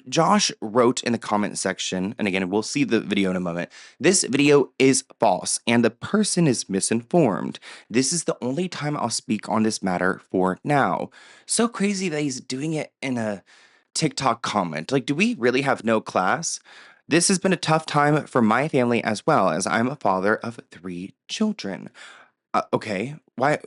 Speaker 7: Josh wrote in the comment section, and again, we'll see the video in a moment, this video is false and the person is misinformed. This is the only time I'll speak on this matter for now. So crazy that he's doing it in a TikTok comment. Like, do we really have no class? This has been a tough time for my family as well, as I'm a father of 3 children. Okay, why?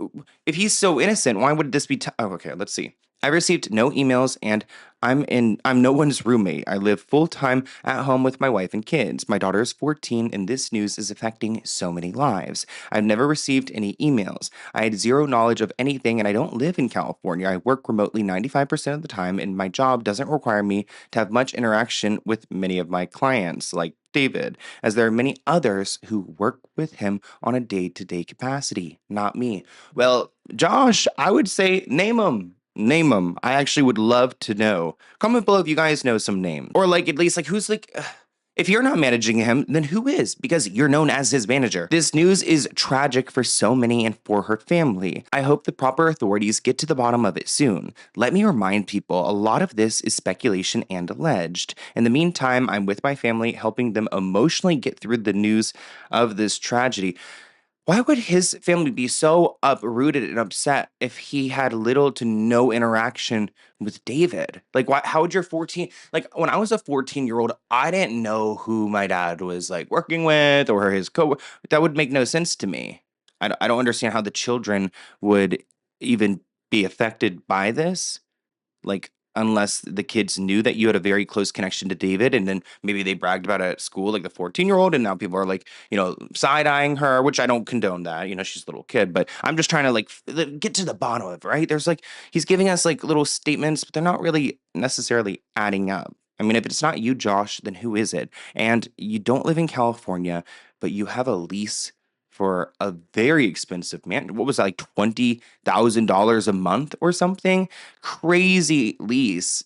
Speaker 7: If he's so innocent, why would this be? Okay, let's see. I received no emails, and I'm no one's roommate. I live full-time at home with my wife and kids. My daughter is 14, and this news is affecting so many lives. I've never received any emails. I had zero knowledge of anything, and I don't live in California. I work remotely 95% of the time, and my job doesn't require me to have much interaction with many of my clients, like David, as there are many others who work with him on a day-to-day capacity, not me. Well, Josh, I would say name them. Name them. I actually would love to know. Comment below if you guys know some names. Or at least who's if you're not managing him, then who is? Because you're known as his manager. This news is tragic for so many and for her family. I hope the proper authorities get to the bottom of it soon. Let me remind people, a lot of this is speculation and alleged. In the meantime, I'm with my family, helping them emotionally get through the news of this tragedy. Why would his family be so uprooted and upset if he had little to no interaction with David? How would your 14, when I was a 14-year-old, I didn't know who my dad was working with or his that would make no sense to me. I don't understand how the children would even be affected by this. unless the kids knew that you had a very close connection to David, and then maybe they bragged about it at school, like the 14-year-old, and now people are like, side-eyeing her, which I don't condone that. She's a little kid, but I'm just trying to like get to the bottom of it, right? There's like, he's giving us like little statements, but they're not really necessarily adding up. I mean, if it's not you, Josh, then who is it? And you don't live in California, but you have a lease for a very expensive what was that, like $20,000 a month or something? Crazy lease.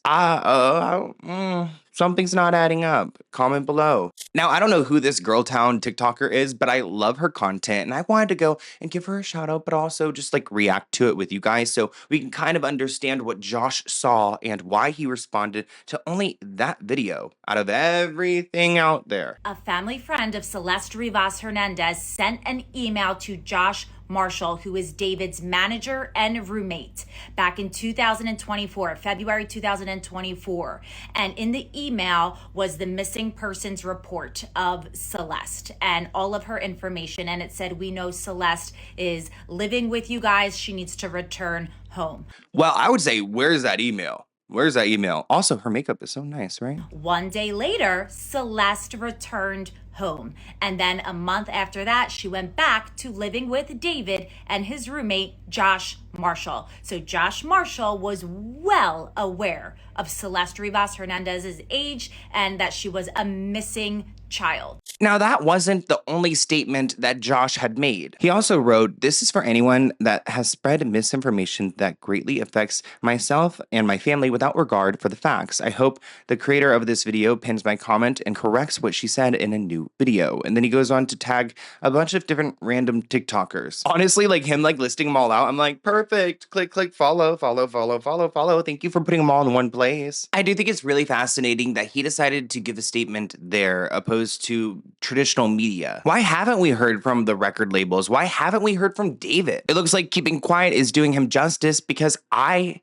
Speaker 7: Something's not adding up. Comment below. Now, I don't know who this Girl Town TikToker is, but I love her content, and I wanted to go and give her a shout out, but also just like react to it with you guys so we can kind of understand what Josh saw and why he responded to only that video out of everything out there.
Speaker 8: A family friend of Celeste Rivas Hernandez sent an email to Josh Marshall, who is David's manager and roommate, back in 2024, February 2024. And in the email was the missing persons report of Celeste and all of her information. And it said, we know Celeste is living with you guys. She needs to return home.
Speaker 7: Well, I would say, where's that email? Where's that email? Also, her makeup is so nice, right?
Speaker 8: One day later, Celeste returned home. And then a month after that, she went back to living with David and his roommate, Josh Marshall. So Josh Marshall was well aware of Celeste Rivas Hernandez's age and that she was a missing child.
Speaker 7: Now, that wasn't the only statement that Josh had made. He also wrote, "This is for anyone that has spread misinformation that greatly affects myself and my family without regard for the facts. I hope the creator of this video pins my comment and corrects what she said in a new video." And then he goes on to tag a bunch of different random TikTokers. Honestly, like him like listing them all out, I'm like, perfect. Click, click, follow, follow, follow, follow, follow. Thank you for putting them all in one place. I do think it's really fascinating that he decided to give a statement there opposed to traditional media. Why haven't we heard from the record labels? Why haven't we heard from David? It looks like keeping quiet is doing him justice because I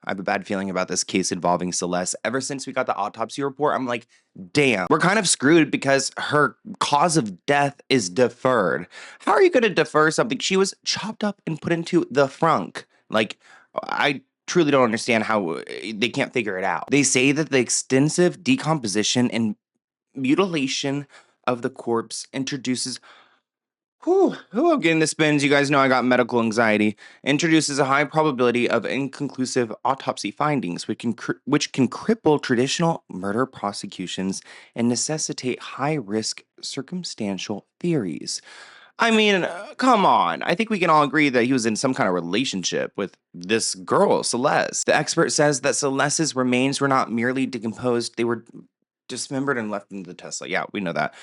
Speaker 7: have a bad feeling about this case involving Celeste. Ever since we got the autopsy report, I'm like, damn, we're kind of screwed because her cause of death is deferred. How are you going to defer something? She was chopped up and put into the frunk. Like, I truly don't understand how they can't figure it out. They say that the extensive decomposition and mutilation of the corpse introduces, I'm getting the spins. You guys know I got medical anxiety. Introduces a high probability of inconclusive autopsy findings, which can cripple traditional murder prosecutions and necessitate high-risk circumstantial theories. I mean, come on. I think we can all agree that he was in some kind of relationship with this girl, Celeste. The expert says that Celeste's remains were not merely decomposed, they were dismembered and left in the Tesla. Yeah, we know that.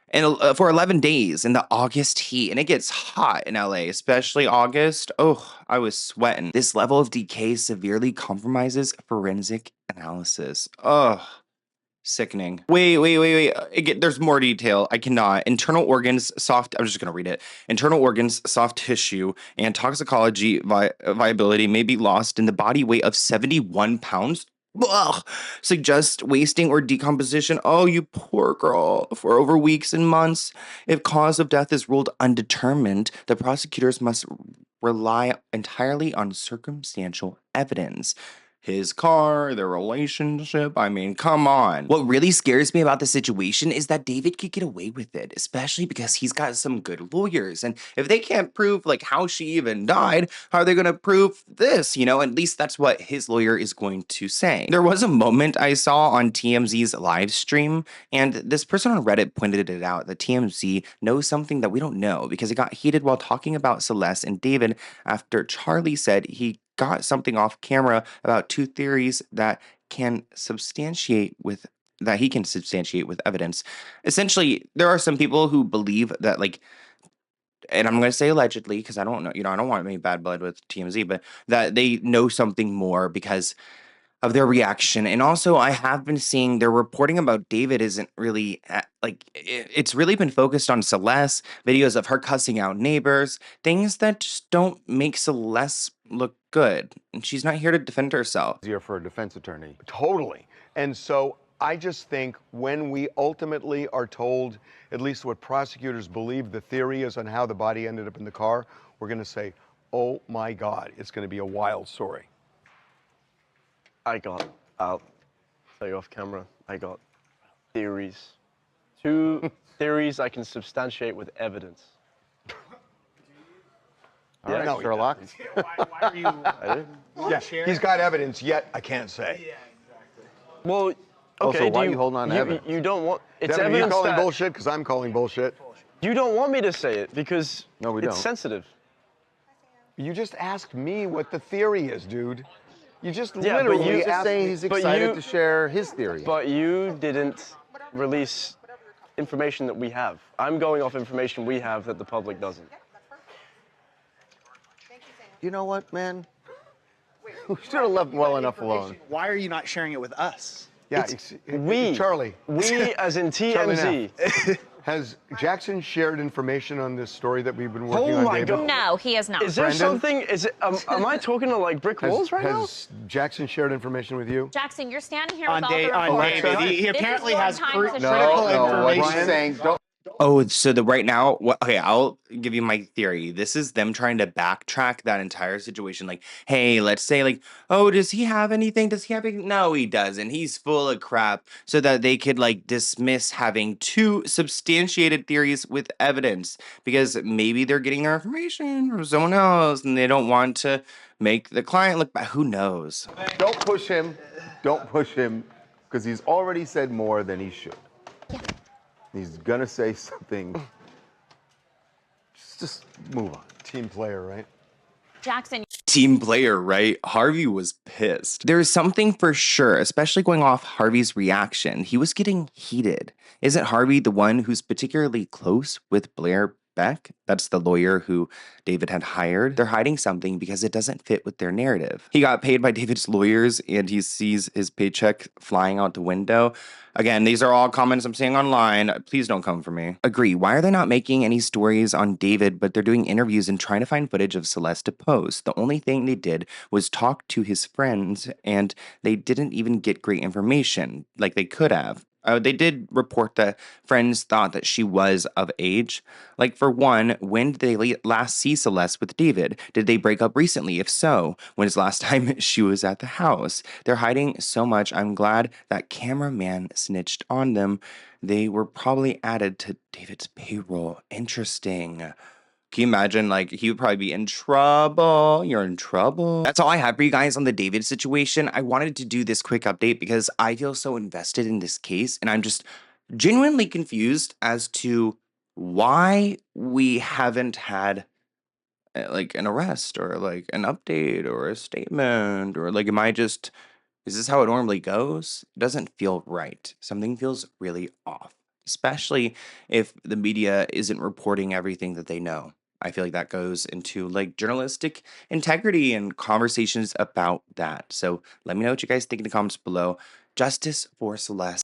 Speaker 7: And for 11 days in the August heat, and it gets hot in LA, especially August. Oh, I was sweating. This level of decay severely compromises forensic analysis. Oh, sickening. Wait. There's more detail. I cannot. Internal organs, I'm just going to read it. Internal organs, soft tissue, and toxicology viability may be lost in the body weight of 71 pounds. Ugh, suggest wasting or decomposition. Oh, you poor girl. For over weeks and months, if cause of death is ruled undetermined, the prosecutors must rely entirely on circumstantial evidence. His car, their relationship, I mean, come on. What really scares me about the situation is that David could get away with it, especially because he's got some good lawyers. And if they can't prove like how she even died, how are they going to prove this? At least that's what his lawyer is going to say. There was a moment I saw on TMZ's live stream, and this person on Reddit pointed it out that TMZ knows something that we don't know because it got heated while talking about Celeste and David after Charlie said he got something off camera about two theories that he can substantiate with evidence. Essentially, there are some people who believe that, like, and I'm going to say allegedly because I don't know, I don't want any bad blood with TMZ, but that they know something more because of their reaction. And also, I have been seeing their reporting about David isn't really, it's really been focused on Celeste, videos of her cussing out neighbors, things that just don't make Celeste look good. And she's not here to defend herself.
Speaker 9: Easier for a defense attorney. Totally. And so I just think when we ultimately are told, at least what prosecutors believe the theory is on how the body ended up in the car, we're going to say, oh my God, it's going to be a wild story.
Speaker 24: I'll tell you off camera, I got theories. 2 theories I can substantiate with evidence.
Speaker 9: All right, no, Sherlock.
Speaker 24: Why are you?
Speaker 9: Yeah, he's got evidence, yet I can't say.
Speaker 24: Yeah, exactly. Well, okay,
Speaker 9: Also, why are you holding on to evidence?
Speaker 24: You don't want... It's
Speaker 9: Devin,
Speaker 24: evidence
Speaker 9: you calling
Speaker 24: that...
Speaker 9: bullshit because I'm calling bullshit.
Speaker 24: You don't want me to say it because
Speaker 9: no, we
Speaker 24: it's
Speaker 9: don't.
Speaker 24: sensitive.
Speaker 9: You just asked me what the theory is, dude. You just
Speaker 24: Yeah,
Speaker 9: literally
Speaker 24: but you
Speaker 9: asked
Speaker 24: saying
Speaker 9: me.
Speaker 24: he's excited to share his theory. But you didn't release information that we have. I'm going off information we have that the public doesn't.
Speaker 9: You know what, man? We should have left well enough alone.
Speaker 14: Why are you not sharing it with us?
Speaker 9: Yeah, Charlie.
Speaker 24: We, as in TMZ.
Speaker 9: Has Jackson shared information on this story that we've been working on, David?
Speaker 8: No, he has not.
Speaker 24: Is there something? Is it? Am I talking to like brick walls right now?
Speaker 9: Has Jackson shared information with you?
Speaker 8: Jackson, you're standing here
Speaker 14: On
Speaker 8: with all the reporters.
Speaker 14: David, he
Speaker 8: This is
Speaker 14: apparently
Speaker 8: your
Speaker 14: has
Speaker 8: time
Speaker 14: cru-
Speaker 8: to
Speaker 14: critical
Speaker 8: show.
Speaker 9: What
Speaker 14: information.
Speaker 9: he's saying, don't.
Speaker 7: Oh, so right now, okay, I'll give you my theory. This is them trying to backtrack that entire situation. Like, hey, let's say like, oh, does he have anything? Does he have anything? No, he doesn't. He's full of crap. So that they could like dismiss having 2 substantiated theories with evidence because maybe they're getting their information from someone else and they don't want to make the client look bad. Who knows?
Speaker 15: Don't push him. Don't push him because he's already said more than he should. He's gonna say something. Just move on.
Speaker 9: Team player, right?
Speaker 8: Jackson.
Speaker 7: Team player, right? Harvey was pissed. There's something for sure, especially going off Harvey's reaction. He was getting heated. Isn't Harvey the one who's particularly close with Blair Beck? That's the lawyer who David had hired. They're hiding something because it doesn't fit with their narrative. He got paid by David's lawyers and he sees his paycheck flying out the window. Again, these are all comments I'm seeing online. Please don't come for me. Agree. Why are they not making any stories on David, but they're doing interviews and trying to find footage of Celeste to post? The only thing they did was talk to his friends, and they didn't even get great information like they could have. They did report that friends thought that she was of age. Like, for one, when did they last see Celeste with David? Did they break up recently? If so, when is the last time she was at the house? They're hiding so much. I'm glad that cameraman snitched on them. They were probably added to David's payroll. Interesting. Can you imagine, like, he would probably be in trouble. You're in trouble. That's all I have for you guys on the David situation. I wanted to do this quick update because I feel so invested in this case, and I'm just genuinely confused as to why we haven't had, like, an arrest or, like, an update or a statement or, like, is this how it normally goes? It doesn't feel right. Something feels really off, especially if the media isn't reporting everything that they know. I feel like that goes into like journalistic integrity and conversations about that. So let me know what you guys think in the comments below. Justice for Celeste.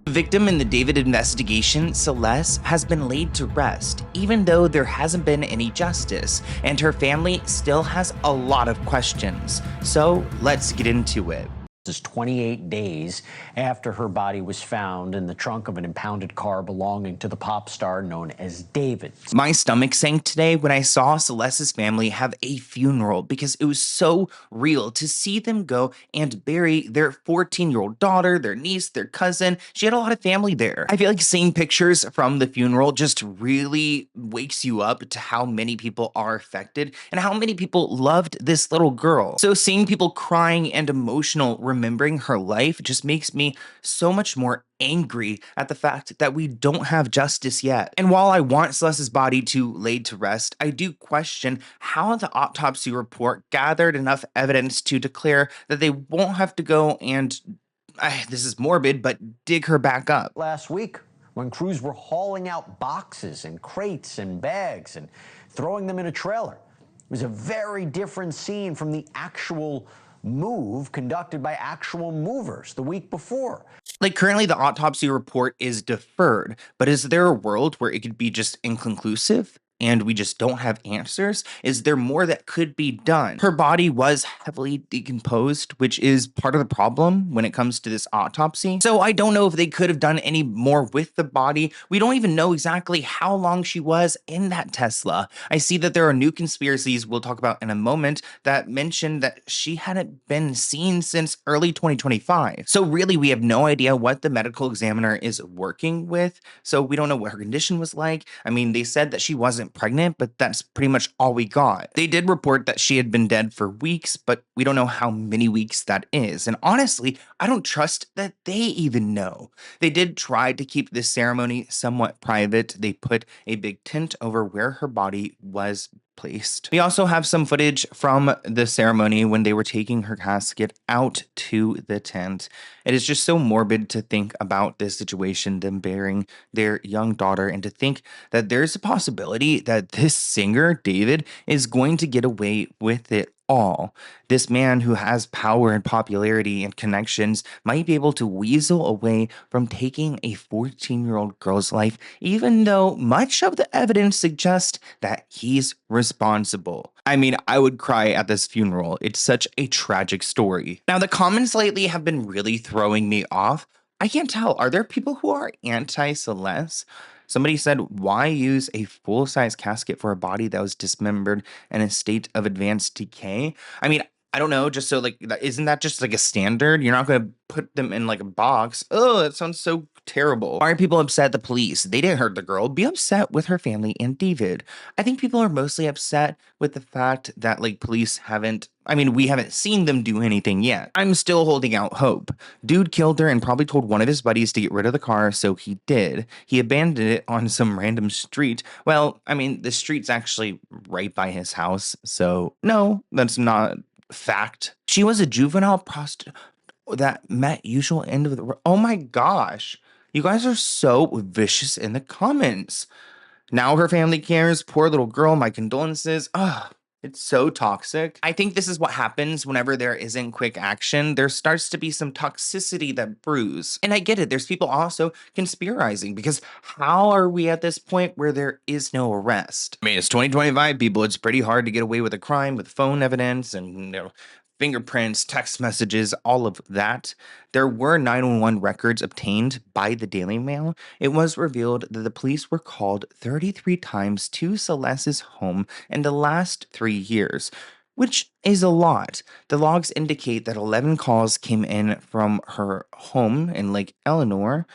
Speaker 7: Victim in the David investigation, Celeste has been laid to rest, even though there hasn't been any justice, and her family still has a lot of questions. So let's get into it.
Speaker 17: This is 28 days after her body was found in the trunk of an impounded car belonging to the pop star known as David.
Speaker 7: My stomach sank today when I saw Celeste's family have a funeral because it was so real to see them go and bury their 14-year-old daughter, their niece, their cousin. She had a lot of family there. I feel like seeing pictures from the funeral just really wakes you up to how many people are affected and how many people loved this little girl. So seeing people crying and emotional remembering her life just makes me so much more angry at the fact that we don't have justice yet. And while I want Celeste's body to laid to rest, I do question how the autopsy report gathered enough evidence to declare that they won't have to go and, this is morbid, but dig her back up.
Speaker 17: Last week, when crews were hauling out boxes and crates and bags and throwing them in a trailer, it was a very different scene from the actual move conducted by actual movers the week before.
Speaker 7: Like, currently the autopsy report is deferred, but is there a world where it could be just inconclusive? and we just don't have answers? Is there more that could be done? Her body was heavily decomposed, which is part of the problem when it comes to this autopsy. So I don't know if they could have done any more with the body. We don't even know exactly how long she was in that Tesla. I see that there are new conspiracies we'll talk about in a moment that mention that she hadn't been seen since early 2025. So really, we have no idea what the medical examiner is working with. So we don't know what her condition was like. I mean, they said that she wasn't pregnant, but that's pretty much all we got. They did report that she had been dead for weeks, but we don't know how many weeks that is. And honestly, I don't trust that they even know. They did try to keep this ceremony somewhat private. They put a big tent over where her body was placed. We also have some footage from the ceremony when they were taking her casket out to the tent. It is just so morbid to think about this situation, them burying their young daughter, and to think that there's a possibility that this singer, David, is going to get away with it all. This man who has power and popularity and connections might be able to weasel away from taking a 14-year-old girl's life, even though much of the evidence suggests that he's responsible. I mean, I would cry at this funeral. It's such a tragic story. Now, the comments lately have been really throwing me off. I can't tell. Are there people who are anti-Celeste? Somebody said, why use a full-size casket for a body that was dismembered in a state of advanced decay? I mean, I don't know, just so like, isn't that just like a standard? You're not going to put them in like a box. Oh, that sounds so terrible. Why are people upset at the police? They didn't hurt the girl. Be upset with her family and David. I think people are mostly upset with the fact that like police haven't, we haven't seen them do anything yet. I'm still holding out hope. Dude killed her and probably told one of his buddies to get rid of the car, so he did. He abandoned it on some random street. Well, the street's actually right by his house, so no, that's not fact. She was a juvenile prostitute that met usual end of the... Oh my gosh. You guys are so vicious in the comments. Now her family cares. Poor little girl. My condolences. Ugh. It's so toxic. I think this is what happens whenever there isn't quick action. There starts to be some toxicity that brews. And I get it. There's people also conspirizing, because how are we at this point where there is no arrest? It's 2025, people. It's pretty hard to get away with a crime with phone evidence and fingerprints, text messages, all of that. There were 911 records obtained by the Daily Mail. It was revealed that the police were called 33 times to Celeste's home in the last 3 years, which is a lot. The logs indicate that 11 calls came in from her home in Lake Elsinore,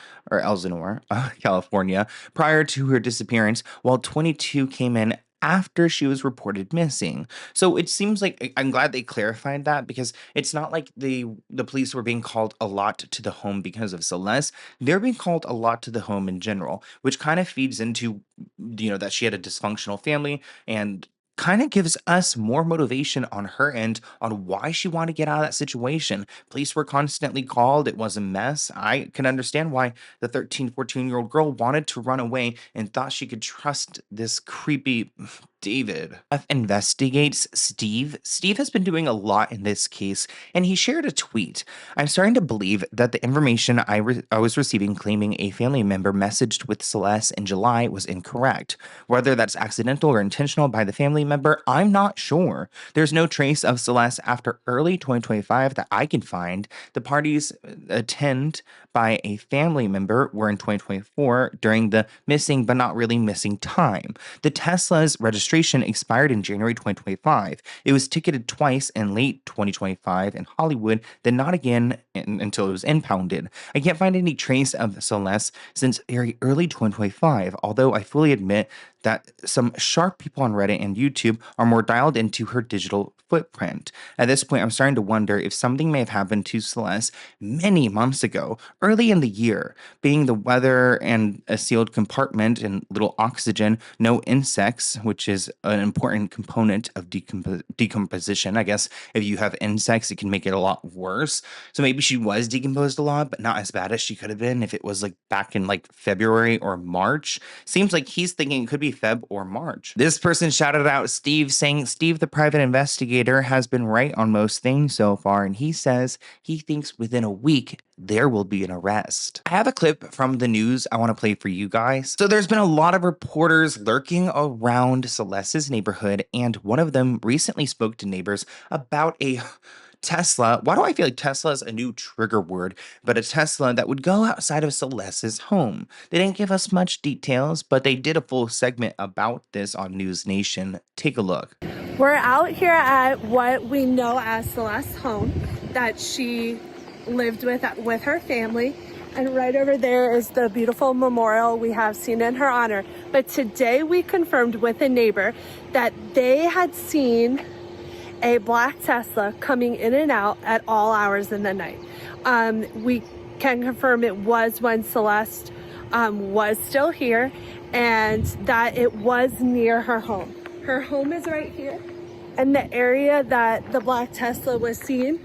Speaker 7: California, prior to her disappearance, while 22 came in after she was reported missing. So it seems like, I'm glad they clarified that, because it's not like the police were being called a lot to the home because of Celeste. They're being called a lot to the home in general, which kind of feeds into, that she had a dysfunctional family, and kind of gives us more motivation on her end on why she wanted to get out of that situation. Police were constantly called. It was a mess. I can understand why the 13, 14-year-old girl wanted to run away and thought she could trust this creepy David. Investigates Steve. Steve has been doing a lot in this case, and he shared a tweet. I'm starting to believe that the information I was receiving claiming a family member messaged with Celeste in July was incorrect. Whether that's accidental or intentional by the family member, I'm not sure. There's no trace of Celeste after early 2025 that I can find. The parties attended by a family member were in 2024 during the missing but not really missing time. The Tesla's registration expired in January 2025. It was ticketed twice in late 2025 in Hollywood, then not again until it was impounded. I can't find any trace of Celeste since very early 2025, although I fully admit that some sharp people on Reddit and YouTube are more dialed into her digital footprint. At this point, I'm starting to wonder if something may have happened to Celeste many months ago, early in the year, being the weather and a sealed compartment and little oxygen, no insects, which is an important component of decomposition. I guess if you have insects, it can make it a lot worse. So maybe she was decomposed a lot, but not as bad as she could have been if it was like back in like February or March. Seems like he's thinking it could be Feb, or March. This person shouted out Steve, saying Steve, the private investigator, has been right on most things so far, and he says he thinks within a week there will be an arrest. I have a clip from the news I want to play for you guys. So there's been a lot of reporters lurking around Celeste's neighborhood, and one of them recently spoke to neighbors about a Tesla. Why do I feel like Tesla is a new trigger word? But a Tesla that would go outside of Celeste's home. They didn't give us much details, but they did a full segment about this on News Nation. Take a look.
Speaker 1: We're out here at what we know as Celeste's home that she lived with her family. And right over there is the beautiful memorial we have seen in her honor. But today we confirmed with a neighbor that they had seen a black Tesla coming in and out at all hours in the night. We can confirm it was when Celeste was still here, and that it was near her home. Her home is right here, and the area that the black Tesla was seen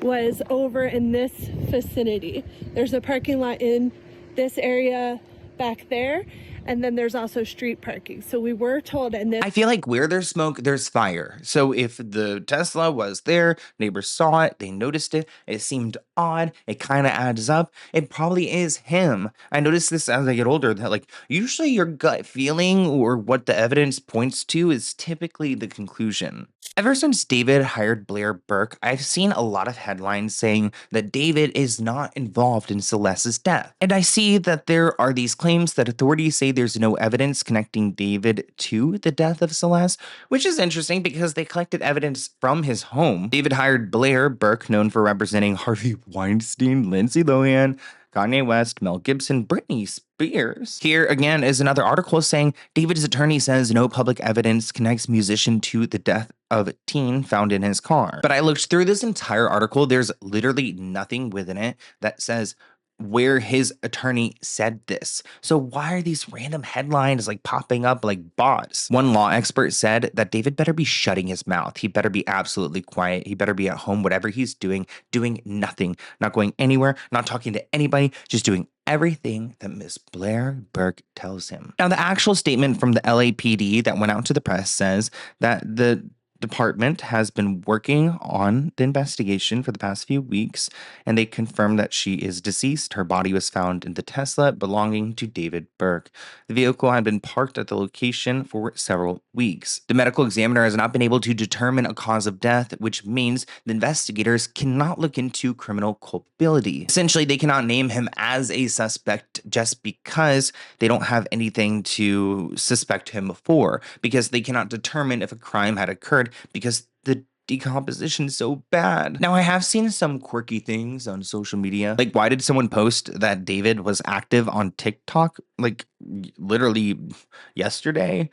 Speaker 1: was over in this vicinity. There's a parking lot in this area back there, and then there's also street parking. So we were told, and this—
Speaker 7: I feel like where there's smoke, there's fire. So if the Tesla was there, neighbors saw it, they noticed it, it seemed odd, it kind of adds up. It probably is him. I noticed this as I get older, that like usually your gut feeling or what the evidence points to is typically the conclusion. Ever since David hired Blair Burke, I've seen a lot of headlines saying that David is not involved in Celeste's death. And I see that there are these claims that authorities say there's no evidence connecting David to the death of Celeste, which is interesting because they collected evidence from his home. David hired Blair Burke, known for representing Harvey Weinstein, Lindsay Lohan, Kanye West, Mel Gibson, Britney Spears. Here again is another article saying David's attorney says no public evidence connects musician to the death of teen found in his car. But I looked through this entire article. There's literally nothing within it that says where his attorney said this. So why are these random headlines like popping up like bots? One law expert said that David better be shutting his mouth. He better be absolutely quiet. He better be at home, whatever he's doing nothing, not going anywhere, not talking to anybody, just doing everything that Miss Blair Burke tells him. Now, the actual statement from the LAPD that went out to the press says that the department has been working on the investigation for the past few weeks, and they confirmed that she is deceased. Her body was found in the Tesla belonging to David Burke. The vehicle had been parked at the location for several weeks. The medical examiner has not been able to determine a cause of death, which means the investigators cannot look into criminal culpability. Essentially, they cannot name him as a suspect just because they don't have anything to suspect him for, because they cannot determine if a crime had occurred because the decomposition is so bad. Now, I have seen some quirky things on social media. Like, why did someone post that David was active on TikTok? Like, literally yesterday,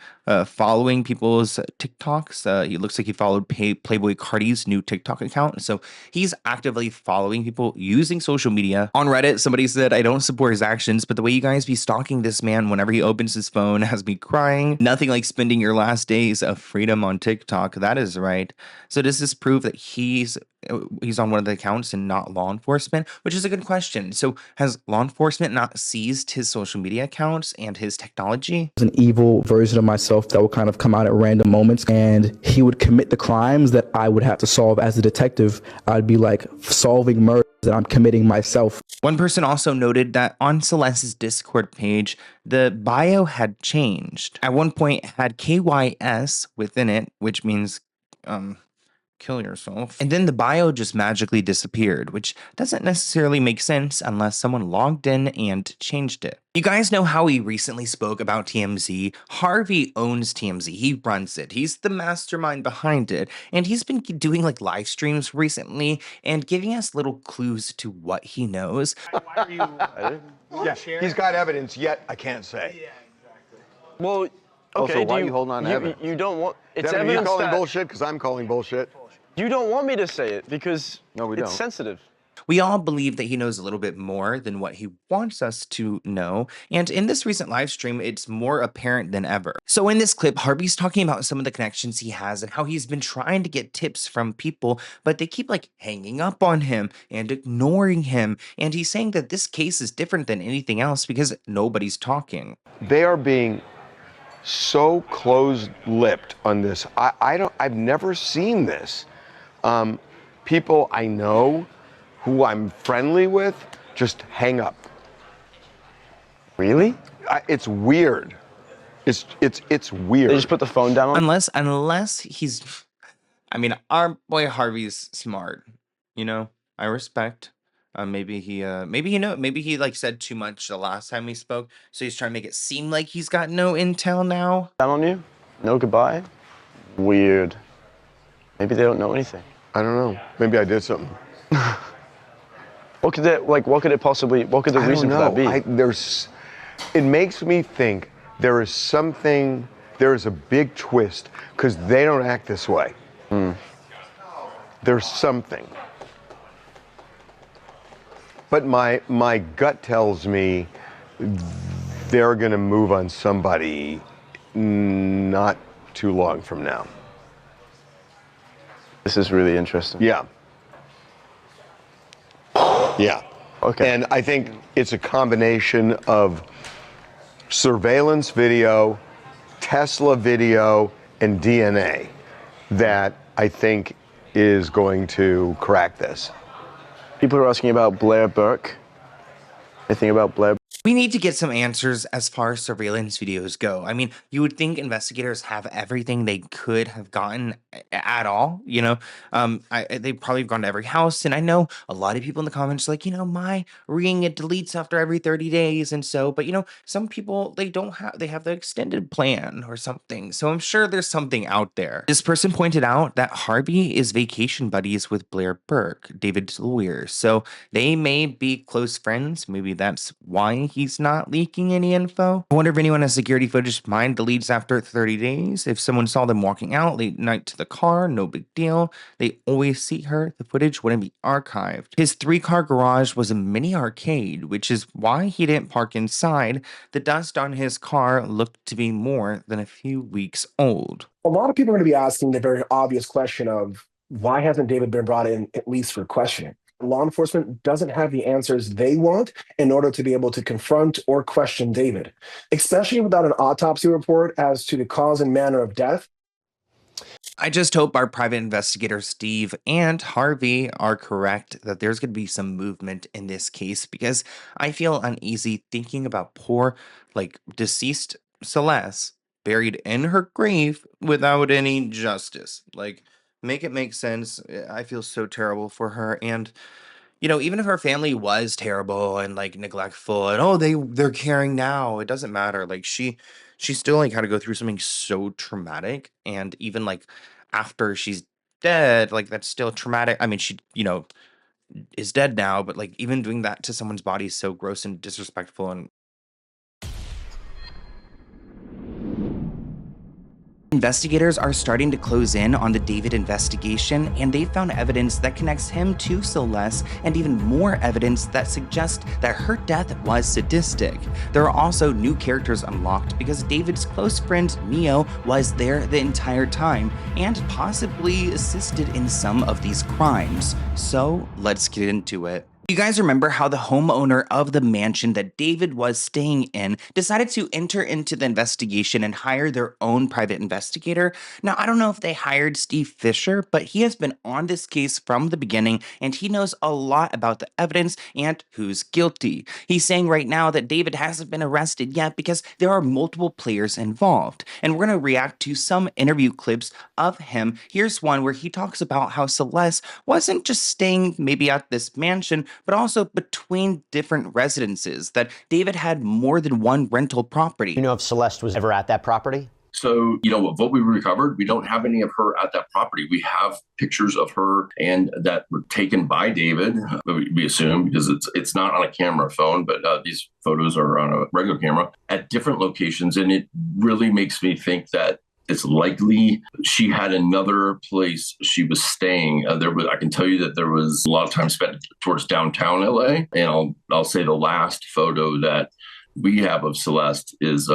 Speaker 7: following people's TikToks. He looks like he followed Playboy Cardi's new TikTok account. So he's actively following people using social media. On Reddit, somebody said, I don't support his actions, but the way you guys be stalking this man whenever he opens his phone has me crying. Nothing like spending your last days of freedom on TikTok. That is right. So does this prove that he's on one of the accounts and not law enforcement? Which is a good question. So has law enforcement not seized his social media accounts and his technology?
Speaker 20: An evil version of myself that would kind of come out at random moments, and he would commit the crimes that I would have to solve as a detective. I'd be like solving murders that I'm committing myself.
Speaker 7: One person also noted that on Celeste's Discord page, the bio had changed. At one point, it had KYS within it, which means kill yourself. And then the bio just magically disappeared, which doesn't necessarily make sense unless someone logged in and changed it. You guys know how he recently spoke about TMZ. Harvey owns TMZ. He runs it. He's the mastermind behind it. And he's been doing like live streams recently and giving us little clues to what he knows.
Speaker 9: Why are you? Yeah, he's got evidence, yet I can't say.
Speaker 24: Yeah, exactly. Well, okay.
Speaker 15: Also, why are you holding on to evidence?
Speaker 24: You don't want. It's
Speaker 9: Devin,
Speaker 24: evidence
Speaker 9: are you calling
Speaker 24: that
Speaker 9: bullshit? Because I'm calling bullshit.
Speaker 24: You don't want me to say it because
Speaker 15: we
Speaker 24: it's
Speaker 15: don't.
Speaker 24: sensitive.
Speaker 7: We all believe that he knows a little bit more than what he wants us to know. And in this recent live stream, it's more apparent than ever. So in this clip, Harvey's talking about some of the connections he has and how he's been trying to get tips from people, but they keep like hanging up on him and ignoring him. And he's saying that this case is different than anything else because nobody's talking.
Speaker 9: They are being so closed-lipped on this. I've never seen this. People I know who I'm friendly with just hang up.
Speaker 24: Really?
Speaker 9: It's weird. It's weird.
Speaker 24: They just put the phone down.
Speaker 7: Unless he's, I mean, our boy Harvey's smart. You know, I respect. Maybe he like said too much the last time we spoke, so he's trying to make it seem like he's got no intel now.
Speaker 24: Down on you? No goodbye? Weird. Maybe they don't know anything.
Speaker 9: I don't know. Maybe I did something.
Speaker 24: What could the reason for that be?
Speaker 9: It makes me think there is a big twist because they don't act this way. There's something. But my gut tells me they're going to move on somebody not too long from now.
Speaker 24: This is really interesting.
Speaker 9: Yeah. Yeah.
Speaker 24: Okay.
Speaker 9: And I think it's a combination of surveillance video, Tesla video, and DNA that I think is going to crack this.
Speaker 24: People are asking about Blair Burke. Anything about Blair?
Speaker 7: We need to get some answers as far as surveillance videos go. I mean, you would think investigators have everything they could have gotten at all, you know? They probably have gone to every house, and I know a lot of people in the comments like, you know, my ring, it deletes after every 30 days, and so, but you know, some people, they have the extended plan or something, so I'm sure there's something out there. This person pointed out that Harvey is vacation buddies with Blair Burke, David's lawyer, so they may be close friends. Maybe that's why he's not leaking any info. I wonder if anyone has security footage mine deletes after 30 days. If someone saw them walking out late night to the car, no big deal. They always see her. The footage wouldn't be archived. His 3-car garage was a mini arcade, which is why he didn't park inside. The dust on his car looked to be more than a few weeks old.
Speaker 5: A lot of people are going to be asking the very obvious question of why hasn't David been brought in at least for questioning? Law enforcement doesn't have the answers they want in order to be able to confront or question David, especially without an autopsy report as to the cause and manner of death.
Speaker 7: I just hope our private investigators, Steve and Harvey, are correct that there's going to be some movement in this case, because I feel uneasy thinking about poor, deceased Celeste buried in her grave without any justice. Make it make sense. I feel so terrible for her. And, you know, even if her family was terrible and neglectful and, they're caring now, it doesn't matter. She still had to go through something so traumatic. And even after she's dead, that's still traumatic. I mean, she, is dead now, but even doing that to someone's body is so gross and disrespectful. And investigators are starting to close in on the David investigation, and they found evidence that connects him to Celeste, and even more evidence that suggests that her death was sadistic. There are also new characters unlocked because David's close friend Neo was there the entire time and possibly assisted in some of these crimes. So let's get into it. You guys remember how the homeowner of the mansion that David was staying in decided to enter into the investigation and hire their own private investigator? Now, I don't know if they hired Steve Fisher, but he has been on this case from the beginning, and he knows a lot about the evidence and who's guilty. He's saying right now that David hasn't been arrested yet because there are multiple players involved. And we're going to react to some interview clips of him. Here's one where he talks about how Celeste wasn't just staying maybe at this mansion, but also between different residences, that David had more than one rental property.
Speaker 17: You know if Celeste was ever at that property?
Speaker 12: So, what we recovered, we don't have any of her at that property. We have pictures of her and that were taken by David, we assume, because it's not on a camera phone, but these photos are on a regular camera at different locations. And it really makes me think that it's likely she had another place she was staying. I can tell you that there was a lot of time spent towards downtown LA. And I'll say the last photo that we have of Celeste is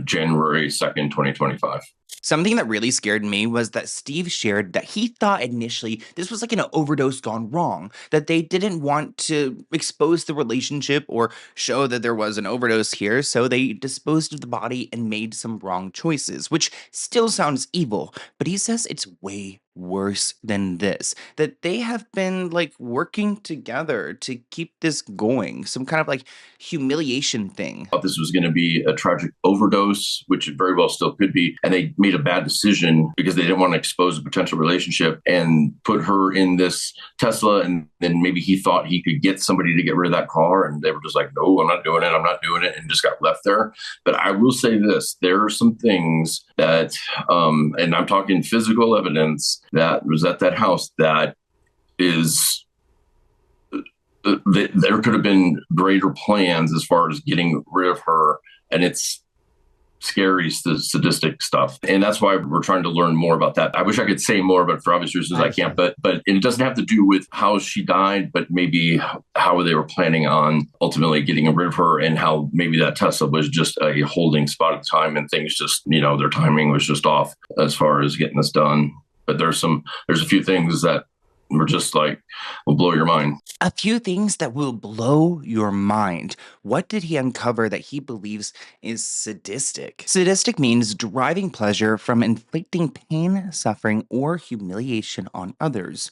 Speaker 12: January 2nd, 2025.
Speaker 7: Something that really scared me was that Steve shared that he thought initially this was like an overdose gone wrong, that they didn't want to expose the relationship or show that there was an overdose here, so they disposed of the body and made some wrong choices, which still sounds evil, but he says it's way worse than this, that they have been like working together to keep this going, some kind of like humiliation thing.
Speaker 12: Thought this was going to be a tragic overdose, which it very well still could be, and they made a bad decision because they didn't want to expose a potential relationship and put her in this Tesla, and then maybe he thought he could get somebody to get rid of that car, and they were just like, no, I'm not doing it, and just got left there. But I will say this, there are some things that, and I'm talking physical evidence, that was at that house that is, there could have been greater plans as far as getting rid of her, and it's scary, sadistic stuff. And that's why we're trying to learn more about that. I wish I could say more, but for obvious reasons I can't. But and it doesn't have to do with how she died, but maybe how they were planning on ultimately getting rid of her, and how maybe that Tesla was just a holding spot at the time, and things just, their timing was just off as far as getting this done. But there's a few things that were just like, will blow your mind.
Speaker 7: A few things that will blow your mind. What did he uncover that he believes is sadistic? Sadistic means deriving pleasure from inflicting pain, suffering, or humiliation on others.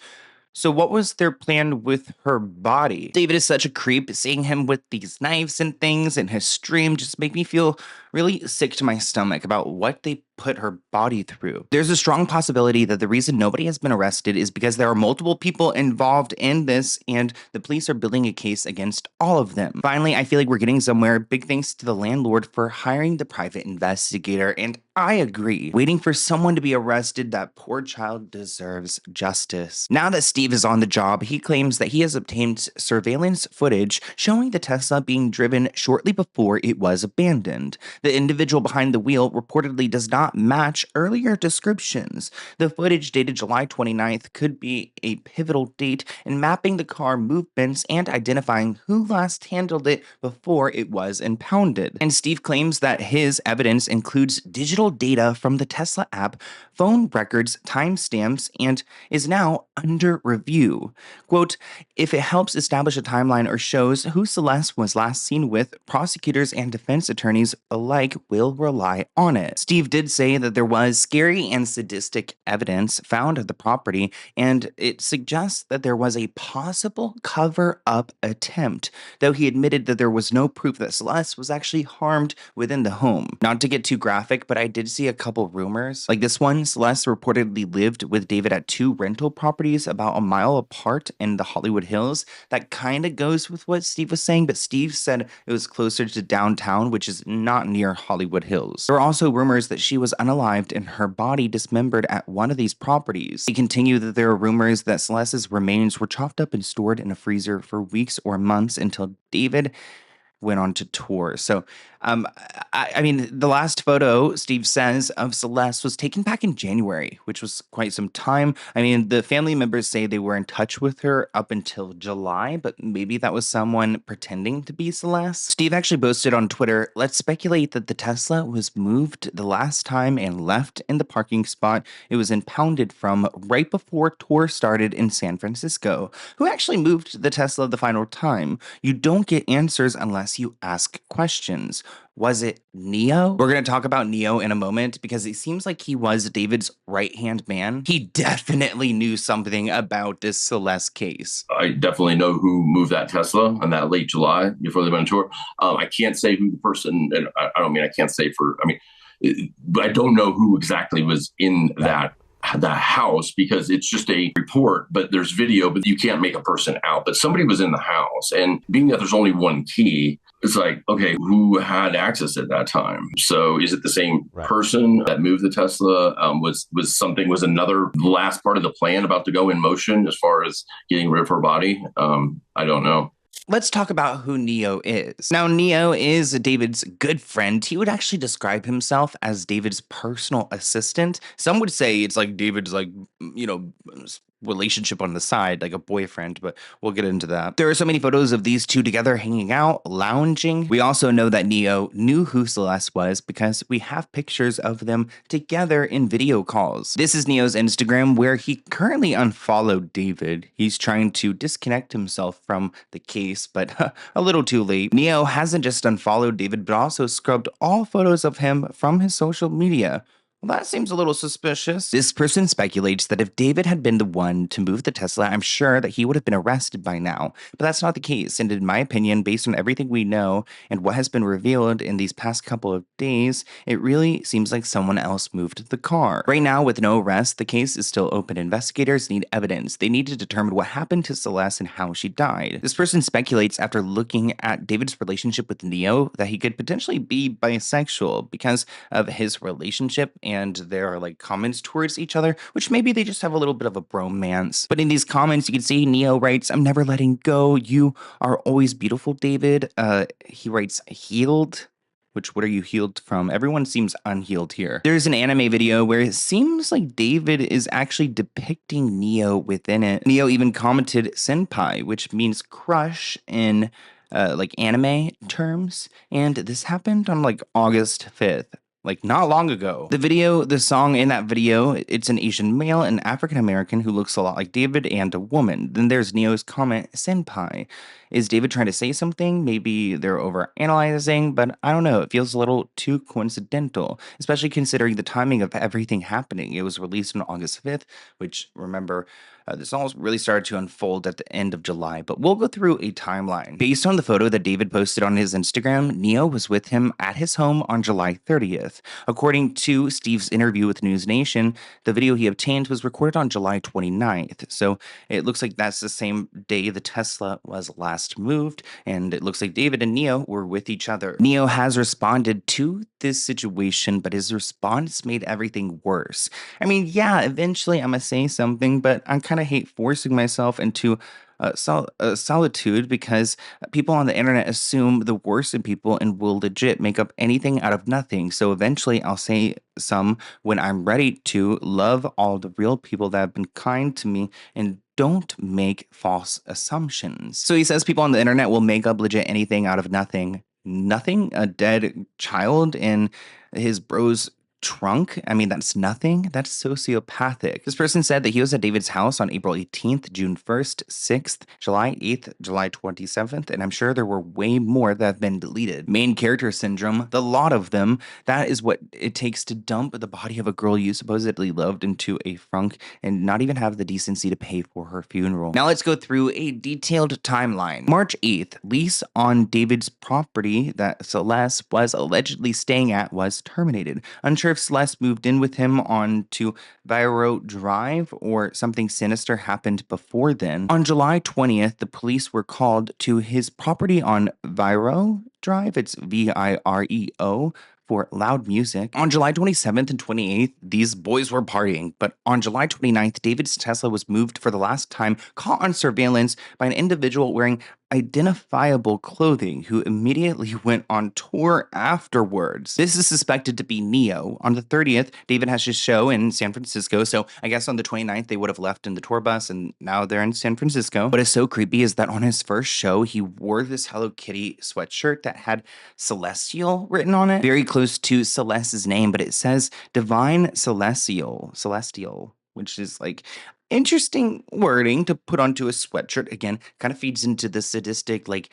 Speaker 7: So what was their plan with her body? David is such a creep. Seeing him with these knives and things in his stream just make me feel really sick to my stomach about what they put her body through. There's a strong possibility that the reason nobody has been arrested is because there are multiple people involved in this, and the police are building a case against all of them. Finally, I feel like we're getting somewhere. Big thanks to the landlord for hiring the private investigator, and I agree. Waiting for someone to be arrested, that poor child deserves justice. Now that Steve is on the job, he claims that he has obtained surveillance footage showing the Tesla being driven shortly before it was abandoned. The individual behind the wheel reportedly does not match earlier descriptions. The footage dated July 29th could be a pivotal date in mapping the car movements and identifying who last handled it before it was impounded. And Steve claims that his evidence includes digital data from the Tesla app, phone records, timestamps, and is now under review. Quote, if it helps establish a timeline or shows who Celeste was last seen with, prosecutors and defense attorneys alike will rely on it. Steve did say that there was scary and sadistic evidence found at the property, and it suggests that there was a possible cover-up attempt, though he admitted that there was no proof that Celeste was actually harmed within the home. Not to get too graphic, but I did see a couple rumors. Like this one, Celeste reportedly lived with David at 2 rental properties about a mile apart in the Hollywood Hills. That kind of goes with what Steve was saying, but Steve said it was closer to downtown, which is not near Hollywood Hills. There are also rumors that she was unalived and her body dismembered at one of these properties. He continued that there are rumors that Celeste's remains were chopped up and stored in a freezer for weeks or months until David went on to tour. So, I mean, the last photo, Steve says, of Celeste was taken back in January, which was quite some time. I mean, the family members say they were in touch with her up until July, but maybe that was someone pretending to be Celeste. Steve actually posted on Twitter, let's speculate that the Tesla was moved the last time and left in the parking spot it was impounded from right before tour started in San Francisco. Who actually moved the Tesla the final time? You don't get answers unless you ask questions. Was it Neo? We're going to talk about Neo in a moment because it seems like he was David's right-hand man. He definitely knew something about this Celeste case.
Speaker 12: I definitely know who moved that Tesla on that late July before they went on tour. I can't say who the person, and I don't mean I can't say but I don't know who exactly was in the house because it's just a report, but there's video, but you can't make a person out. But somebody was in the house, and being that there's only one key, it's like, okay, who had access at that time? So is it the same person that moved the Tesla? Was another last part of the plan about to go in motion as far as getting rid of her body? I don't know.
Speaker 7: Let's talk about who Neo is. Now, Neo is David's good friend. He would actually describe himself as David's personal assistant. Some would say it's like David's relationship on the side, like a boyfriend, but we'll get into that. There are so many photos of these two together hanging out, lounging. We also know that Neo knew who Celeste was because we have pictures of them together in video calls. This is Neo's Instagram, where he currently unfollowed David. He's trying to disconnect himself from the case, but a little too late. Neo hasn't just unfollowed David, but also scrubbed all photos of him from his social media. Well, that seems a little suspicious. This person speculates that if David had been the one to move the Tesla, I'm sure that he would have been arrested by now. But that's not the case, and in my opinion, based on everything we know and what has been revealed in these past couple of days, it really seems like someone else moved the car. Right now, with no arrest, the case is still open. Investigators need evidence. They need to determine what happened to Celeste and how she died. This person speculates, after looking at David's relationship with Neo, that he could potentially be bisexual because of his relationship and their like comments towards each other, which maybe they just have a little bit of a bromance. But in these comments, you can see Neo writes, "I'm never letting go. You are always beautiful, David." He writes, "Healed." Which, what are you healed from? Everyone seems unhealed here. There's an anime video where it seems like David is actually depicting Neo within it. Neo even commented senpai, which means crush in like anime terms. And this happened on like August 5th. Like not long ago. The song in that video, it's an Asian male, an African American who looks a lot like David, and a woman. Then there's Neo's comment, senpai. Is David trying to say something? Maybe they're overanalyzing, but I don't know. It feels a little too coincidental, especially considering the timing of everything happening. It was released on August 5th, which, remember, this all really started to unfold at the end of July, but we'll go through a timeline. Based on the photo that David posted on his Instagram, Neo was with him at his home on July 30th. According to Steve's interview with News Nation, the video he obtained was recorded on July 29th, so it looks like that's the same day the Tesla was last moved, and it looks like David and Neo were with each other. Neo has responded to this situation, but his response made everything worse. I mean, yeah, eventually I'm gonna say something, but I kind of hate forcing myself into solitude because people on the internet assume the worst in people and will legit make up anything out of nothing. So eventually I'll say some when I'm ready to. Love all the real people that have been kind to me and don't make false assumptions. So he says people on the internet will make up legit anything out of nothing. Nothing? A dead child in his bro's trunk? I mean, that's nothing. That's sociopathic. This person said that he was at David's house on April 18th, June 1st, 6th, July 8th, July 27th, and I'm sure there were way more that have been deleted. Main character syndrome, the lot of them, that is what it takes to dump the body of a girl you supposedly loved into a trunk and not even have the decency to pay for her funeral. Now let's go through a detailed timeline. March 8th, lease on David's property that Celeste was allegedly staying at was terminated. Unsure if Celeste moved in with him onto Viro Drive or something sinister happened before then. On July 20th, the police were called to his property on Viro Drive. It's Vireo. For loud music. On July 27th and 28th, these boys were partying, but on July 29th, David's Tesla was moved for the last time, caught on surveillance by an individual wearing identifiable clothing who immediately went on tour afterwards. This is suspected to be Neo. On the 30th, David has his show in San Francisco, so I guess on the 29th they would have left in the tour bus and now they're in San Francisco. What is so creepy is that on his first show, he wore this Hello Kitty sweatshirt that had Celestial written on it, very close to Celeste's name, but it says Divine Celestial, which is like interesting wording to put onto a sweatshirt. Again, kind of feeds into the sadistic, like,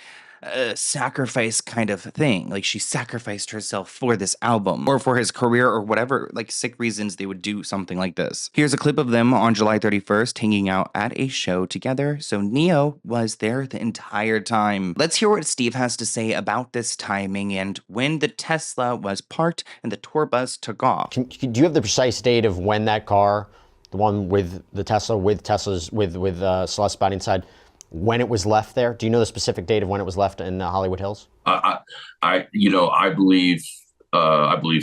Speaker 7: sacrifice kind of thing. Like she sacrificed herself for this album or for his career or whatever, like sick reasons they would do something like this. Here's a clip of them on July 31st hanging out at a show together. So Neo was there the entire time. Let's hear what Steve has to say about this timing and when the Tesla was parked and the tour bus took off.
Speaker 3: Do you have the precise date of when that car, the one with the Tesla, with Celeste's body inside, when it was left there? Do you know the specific date of when it was left in Hollywood Hills?
Speaker 12: I believe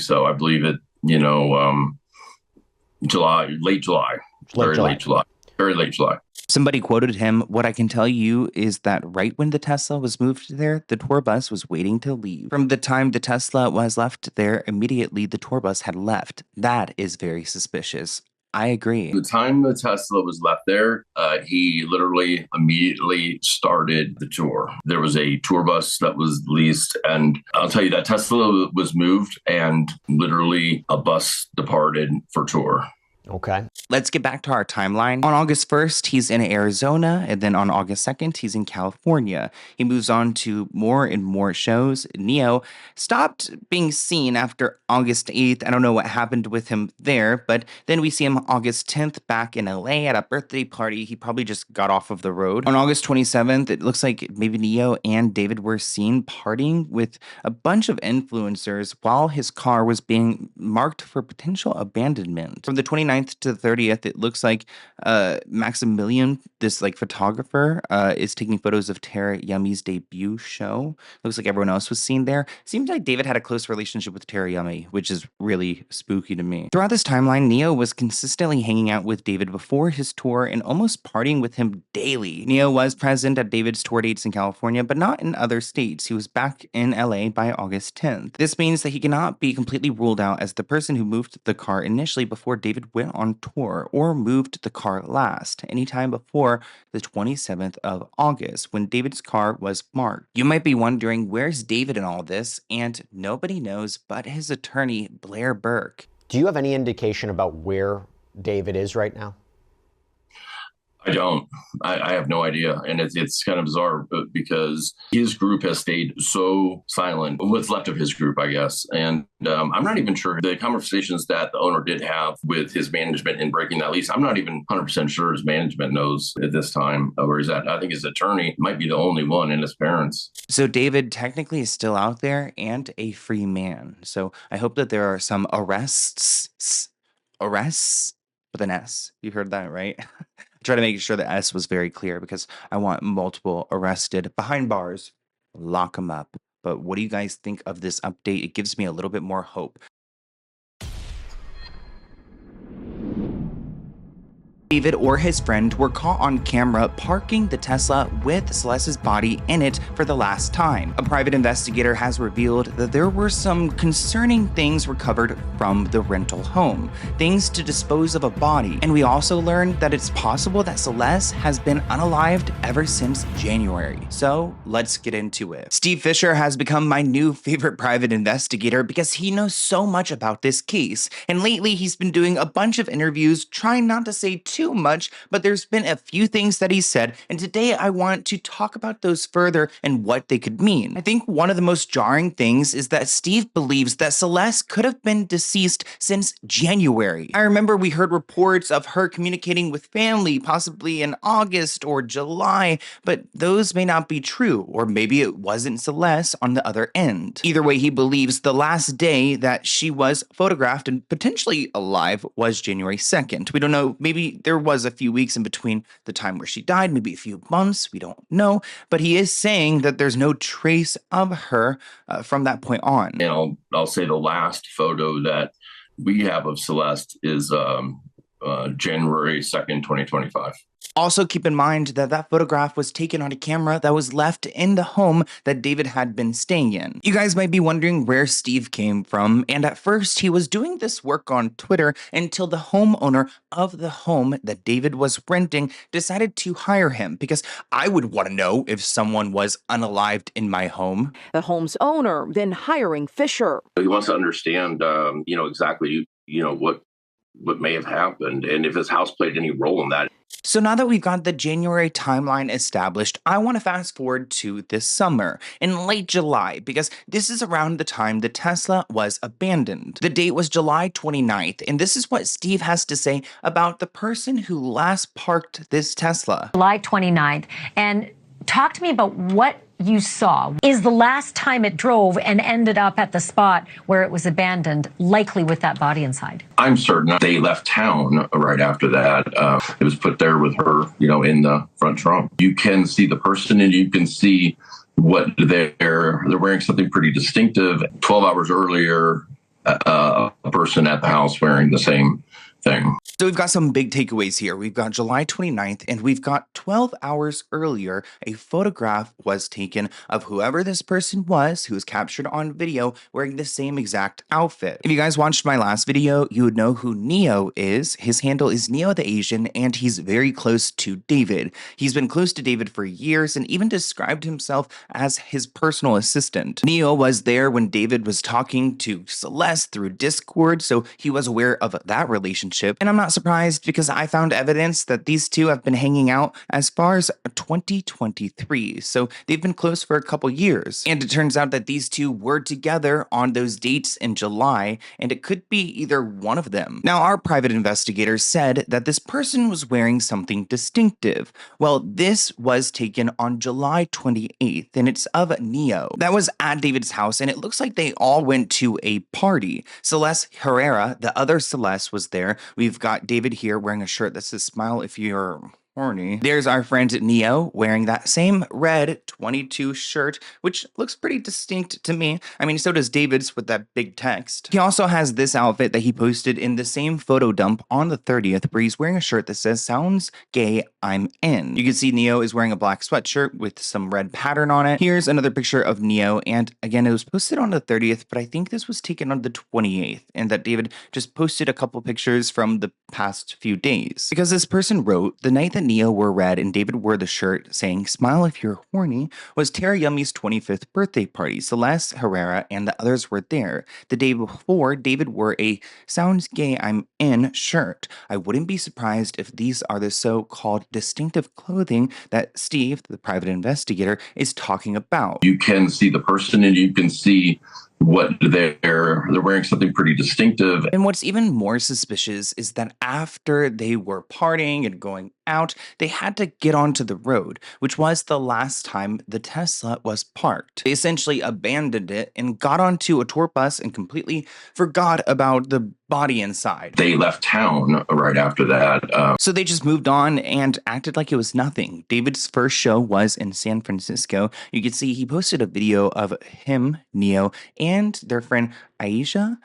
Speaker 12: so. I believe it, late July. Very late July.
Speaker 7: Somebody quoted him, "What I can tell you is that right when the Tesla was moved there, the tour bus was waiting to leave. From the time the Tesla was left there, immediately the tour bus had left. That is very suspicious." I agree.
Speaker 12: The time the Tesla was left there, he literally immediately started the tour. There was a tour bus that was leased, and I'll tell you that Tesla was moved and literally a bus departed for tour.
Speaker 3: Okay.
Speaker 7: Let's get back to our timeline. On August 1st, he's in Arizona, and then on August 2nd, he's in California. He moves on to more and more shows. Neo stopped being seen after August 8th. I don't know what happened with him there, but then we see him August 10th back in LA at a birthday party. He probably just got off of the road. On August 27th, it looks like maybe Neo and David were seen partying with a bunch of influencers while his car was being marked for potential abandonment. From the 29th to the 30th, it looks like Maximilian, this like photographer, is taking photos of Tara Yummy's debut show. Looks like everyone else was seen there. Seems like David had a close relationship with Tara Yummy, which is really spooky to me. Throughout this timeline, Neo was consistently hanging out with David before his tour and almost partying with him daily. Neo was present at David's tour dates in California, but not in other states. He was back in LA by August 10th. This means that he cannot be completely ruled out as the person who moved the car initially before David went on tour, or moved the car last, anytime before the 27th of August, when David's car was marked. You might be wondering, where's David in all this? And nobody knows but his attorney, Blair Burke.
Speaker 3: Do you have any indication about where David is right now?
Speaker 12: I don't. I have no idea. And it's kind of bizarre because his group has stayed so silent. What's left of his group, I guess. And I'm not even sure the conversations that the owner did have with his management in breaking that lease. I'm not even 100% sure his management knows at this time where he's at. I think his attorney might be the only one, and his parents.
Speaker 7: So David technically is still out there and a free man. So I hope that there are some arrests with an S. You heard that, right? Try to make sure the S was very clear because I want multiple arrested behind bars. Lock them up. But what do you guys think of this update? It gives me a little bit more hope. David or his friend were caught on camera parking the Tesla with Celeste's body in it for the last time. A private investigator has revealed that there were some concerning things recovered from the rental home, things to dispose of a body, and we also learned that it's possible that Celeste has been unalived ever since January. So let's get into it. Steve Fisher has become my new favorite private investigator because he knows so much about this case, and lately he's been doing a bunch of interviews trying not to say too much, but there's been a few things that he said, and today I want to talk about those further and what they could mean. I think one of the most jarring things is that Steve believes that Celeste could have been deceased since January. I remember we heard reports of her communicating with family, possibly in August or July, but those may not be true, or maybe it wasn't Celeste on the other end. Either way, he believes the last day that she was photographed and potentially alive was January 2nd. We don't know, maybe there was a few weeks in between the time where she died, maybe a few months, we don't know, but he is saying that there's no trace of her from that point on.
Speaker 12: And I'll say the last photo that we have of Celeste is January 2nd, 2025.
Speaker 7: Also keep in mind that that photograph was taken on a camera that was left in the home that David had been staying in. You guys might be wondering where Steve came from, and at first he was doing this work on Twitter until the homeowner of the home that David was renting decided to hire him, because I would want to know if someone was unalived in my home.
Speaker 16: The home's owner then hiring Fisher.
Speaker 12: He wants to understand, exactly, what may have happened and if his house played any role in that.
Speaker 7: So now that we've got the January timeline established, I want to fast forward to this summer, in late July, because this is around the time the Tesla was abandoned. The date was July 29th, and this is what Steve has to say about the person who last parked this Tesla.
Speaker 18: July 29th, and talk to me about what you saw. Is the last time it drove and ended up at the spot where it was abandoned likely with that body inside?
Speaker 12: I'm certain they left town right after that. It was put there with her, in the front trunk. You can see the person and you can see what they're wearing something pretty distinctive. 12 hours earlier, a person at the house wearing the same thing.
Speaker 7: So we've got some big takeaways here. We've got July 29th, and we've got 12 hours earlier, a photograph was taken of whoever this person was who was captured on video wearing the same exact outfit. If you guys watched my last video, you would know who Neo is. His handle is Neo the Asian, and he's very close to David. He's been close to David for years and even described himself as his personal assistant. Neo was there when David was talking to Celeste through Discord, so he was aware of that relationship. And I'm not surprised because I found evidence that these two have been hanging out as far as 2023. So they've been close for a couple years. And it turns out that these two were together on those dates in July, and it could be either one of them. Now, our private investigator said that this person was wearing something distinctive. Well, this was taken on July 28th, and it's of Neo. That was at David's house, and it looks like they all went to a party. Celeste Herrera, the other Celeste, was there. We've got David here wearing a shirt that says "Smile if you're horny." There's our friend Neo wearing that same red 22 shirt, which looks pretty distinct to me. I mean, so does David's with that big text. He also has this outfit that he posted in the same photo dump on the 30th, where he's wearing a shirt that says "Sounds gay, I'm in." You can see Neo is wearing a black sweatshirt with some red pattern on it. Here's another picture of Neo, and again, it was posted on the 30th, but I think this was taken on the 28th, and that David just posted a couple pictures from the past few days. Because this person wrote, "The night that Neo wore red and David wore the shirt saying 'Smile if you're horny' was Tara Yummy's 25th birthday party. Celeste Herrera and the others were there. The day before, David wore a 'Sounds gay, I'm in' shirt. I wouldn't be surprised if these are the so-called distinctive clothing that Steve, the private investigator, is talking about."
Speaker 12: You can see the person and you can see what they're wearing something pretty distinctive.
Speaker 7: And what's even more suspicious is that after they were partying and going out, they had to get onto the road, which was the last time the Tesla was parked. They essentially abandoned it and got onto a tour bus and completely forgot about the body inside.
Speaker 12: They left town right after that.
Speaker 7: So they just moved on and acted like it was nothing. David's first show was in San Francisco. You can see he posted a video of him, Neo, and their friend Aisha,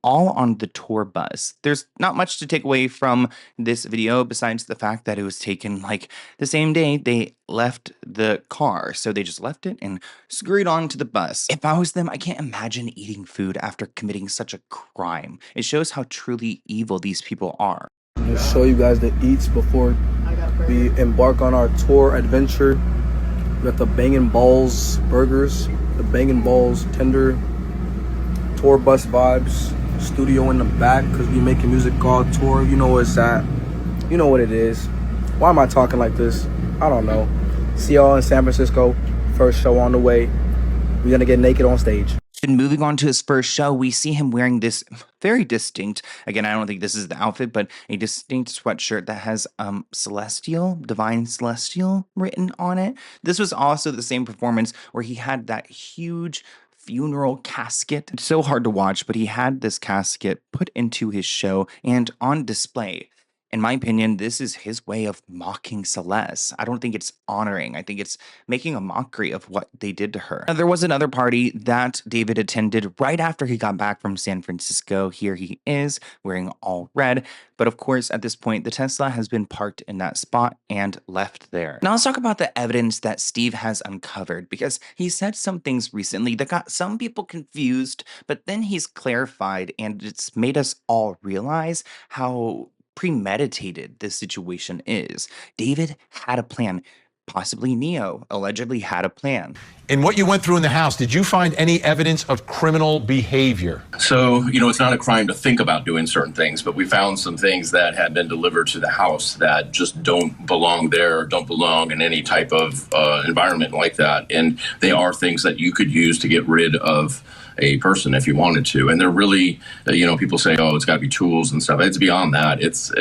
Speaker 7: all on the tour bus. There's not much to take away from this video besides the fact that it was taken like the same day they left the car. So they just left it and scurried on to the bus. If I was them, I can't imagine eating food after committing such a crime. It shows how truly evil these people are.
Speaker 20: I'm gonna show you guys the eats before we embark on our tour adventure. We got the Bangin' Balls burgers, the Bangin' Balls tender, tour bus vibes, studio in the back because we making music called Tour. You know where it's at. You know what it is. Why am I talking like this? I don't know. See y'all in San Francisco. First show on the way. We're gonna get naked on stage.
Speaker 7: And moving on to his first show, we see him wearing this very distinct, again, I don't think this is the outfit, but a distinct sweatshirt that has Celestial, Divine Celestial written on it. This was also the same performance where he had that huge funeral casket. It's so hard to watch, but he had this casket put into his show and on display. In my opinion, this is his way of mocking Celeste. I don't think it's honoring. I think it's making a mockery of what they did to her. Now, there was another party that David attended right after he got back from San Francisco. Here he is wearing all red. But of course, at this point, the Tesla has been parked in that spot and left there. Now let's talk about the evidence that Steve has uncovered, because he said some things recently that got some people confused, but then he's clarified, and it's made us all realize how premeditated this situation is. David had a plan. Possibly Neo allegedly had a plan.
Speaker 2: In what you went through in the house, did you find any evidence of criminal behavior?
Speaker 12: So, it's not a crime to think about doing certain things, but we found some things that had been delivered to the house that just don't belong there, or don't belong in any type of environment like that. And they are things that you could use to get rid of a person if you wanted to. And they're really, people say, oh, it's got to be tools and stuff. It's beyond that. It's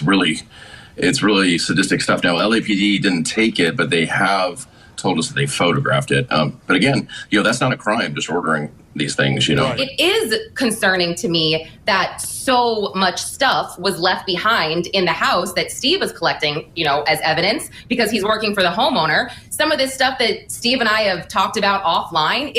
Speaker 12: really sadistic stuff. Now, LAPD didn't take it, but they have told us that they photographed it. But again, that's not a crime, just ordering these things,
Speaker 13: It is concerning to me that so much stuff was left behind in the house that Steve is collecting, as evidence, because he's working for the homeowner. Some of this stuff that Steve and I have talked about offline,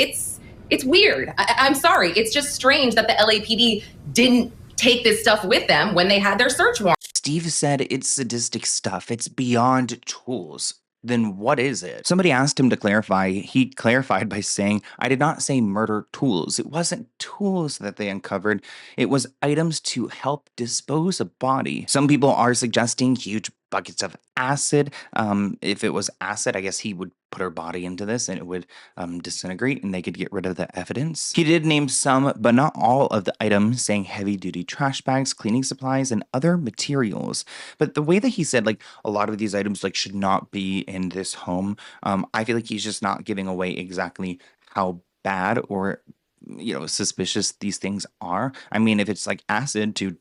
Speaker 13: it's weird. I'm sorry. It's just strange that the LAPD didn't take this stuff with them when they had their search warrant.
Speaker 7: Steve said it's sadistic stuff. It's beyond tools. Then what is it? Somebody asked him to clarify. He clarified by saying, I did not say murder tools. It wasn't tools that they uncovered. It was items to help dispose a body. Some people are suggesting huge buckets of acid. If it was acid, I guess he would put her body into this and it would disintegrate and they could get rid of the evidence. He did name some, but not all of the items, saying heavy-duty trash bags, cleaning supplies, and other materials. But the way that he said, like, a lot of these items, like, should not be in this home, I feel like he's just not giving away exactly how bad or, you know, suspicious these things are. I mean, if it's like acid to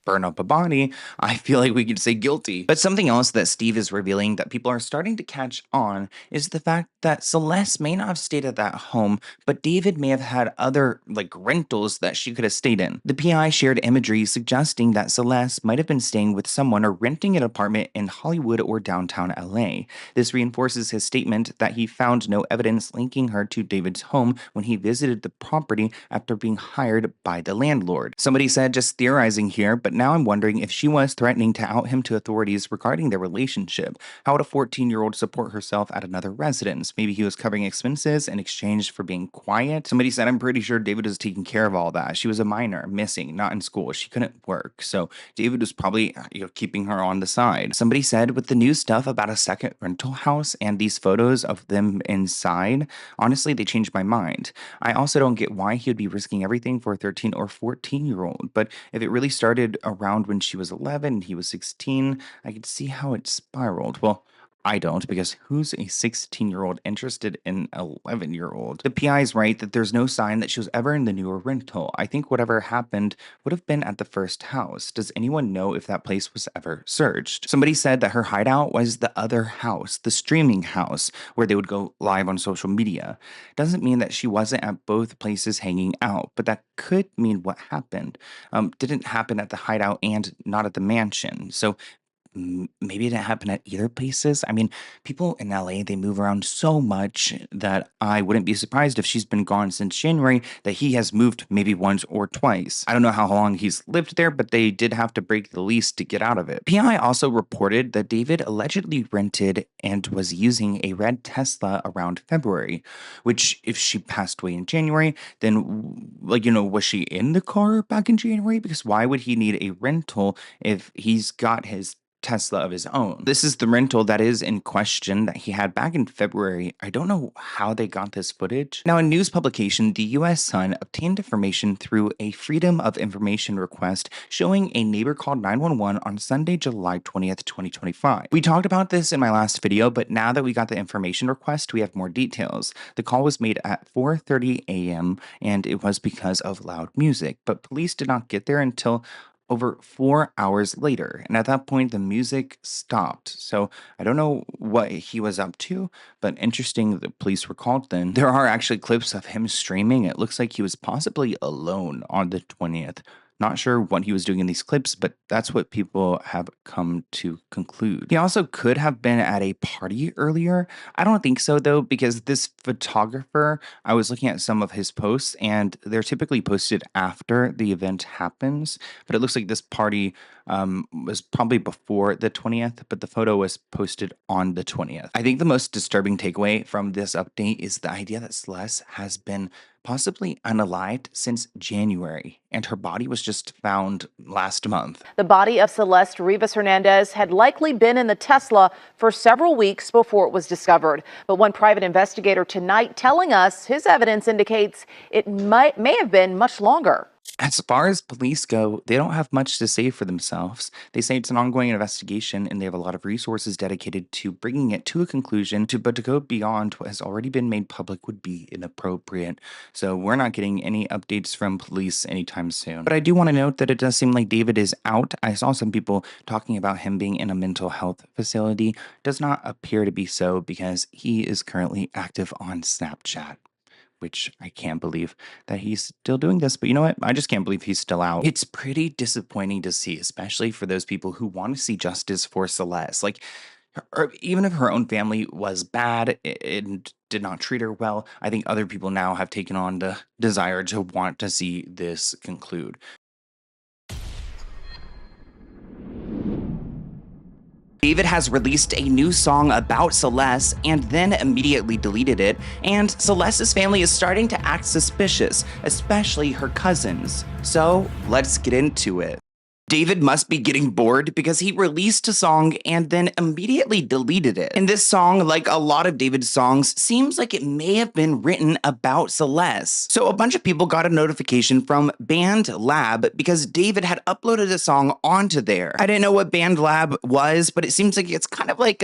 Speaker 7: burn up a body, I feel like we could say guilty. But something else that Steve is revealing that people are starting to catch on is the fact that Celeste may not have stayed at that home, but David may have had other, like, rentals that she could have stayed in. The PI shared imagery suggesting that Celeste might have been staying with someone or renting an apartment in Hollywood or downtown LA. This reinforces his statement that he found no evidence linking her to David's home when he visited the property after being hired by the landlord. Somebody said, just theorizing here, but now I'm wondering if she was threatening to out him to authorities regarding their relationship. How would a 14-year-old support herself at another residence? Maybe he was covering expenses in exchange for being quiet. Somebody said, I'm pretty sure David was taking care of all that. She was a minor, missing, not in school. She couldn't work. So David was probably, keeping her on the side. Somebody said, with the new stuff about a second rental house and these photos of them inside, honestly, they changed my mind. I also don't get why he would be risking everything for a 13 or 14-year-old. But if it really started around when she was 11 and he was 16, I could see how it spiraled. Well, I don't, because who's a 16-year-old interested in an 11-year-old? The PI is right that there's no sign that she was ever in the newer rental. I think whatever happened would have been at the first house. Does anyone know if that place was ever searched? Somebody said that her hideout was the other house, the streaming house, where they would go live on social media. Doesn't mean that she wasn't at both places hanging out, but that could mean what happened didn't happen at the hideout and not at the mansion. So maybe it didn't happen at either places. I mean, people in LA, they move around so much that I wouldn't be surprised if she's been gone since January, that he has moved maybe once or twice. I don't know how long he's lived there, but they did have to break the lease to get out of it. PI also reported that David allegedly rented and was using a red Tesla around February, which if she passed away in January, then, like, was she in the car back in January? Because why would he need a rental if he's got his Tesla of his own? This is the rental that is in question that he had back in February. I don't know how they got this footage. Now, a news publication, the US Sun, obtained information through a Freedom of Information request showing a neighbor called 911 on Sunday, July 20th, 2025. We talked about this in my last video, but now that we got the information request, we have more details. The call was made at 4:30 a.m. and it was because of loud music, but police did not get there until over 4 hours later. And at that point, the music stopped. So I don't know what he was up to, but interesting the police were called then. There are actually clips of him streaming. It looks like he was possibly alone on the 20th. Not sure what he was doing in these clips, but that's what people have come to conclude. He also could have been at a party earlier. I don't think so, though, because this photographer, I was looking at some of his posts, and they're typically posted after the event happens. But it looks like this party was probably before the 20th, but the photo was posted on the 20th. I think the most disturbing takeaway from this update is the idea that Celeste has been possibly unalived since January, and her body was just found last month.
Speaker 16: The body of Celeste Rivas Hernandez had likely been in the Tesla for several weeks before it was discovered. But one private investigator tonight telling us his evidence indicates it may have been much longer.
Speaker 7: As far as police go, they don't have much to say for themselves. They say it's an ongoing investigation and they have a lot of resources dedicated to bringing it to a conclusion, but to go beyond what has already been made public would be inappropriate. So we're not getting any updates from police anytime soon. But I do want to note that it does seem like David is out. I saw some people talking about him being in a mental health facility. It does not appear to be so because he is currently active on Snapchat, which I can't believe that he's still doing this. But you know what? I just can't believe he's still out. It's pretty disappointing to see, especially for those people who want to see justice for Celeste. Like, even if her own family was bad and did not treat her well, I think other people now have taken on the desire to want to see this conclude. David has released a new song about Celeste and then immediately deleted it, and Celeste's family is starting to act suspicious, especially her cousins. So let's get into it. David must be getting bored because he released a song and then immediately deleted it. And this song, like a lot of David's songs, seems like it may have been written about Celeste. So a bunch of people got a notification from BandLab because David had uploaded a song onto there. I didn't know what BandLab was, but it seems like it's kind of like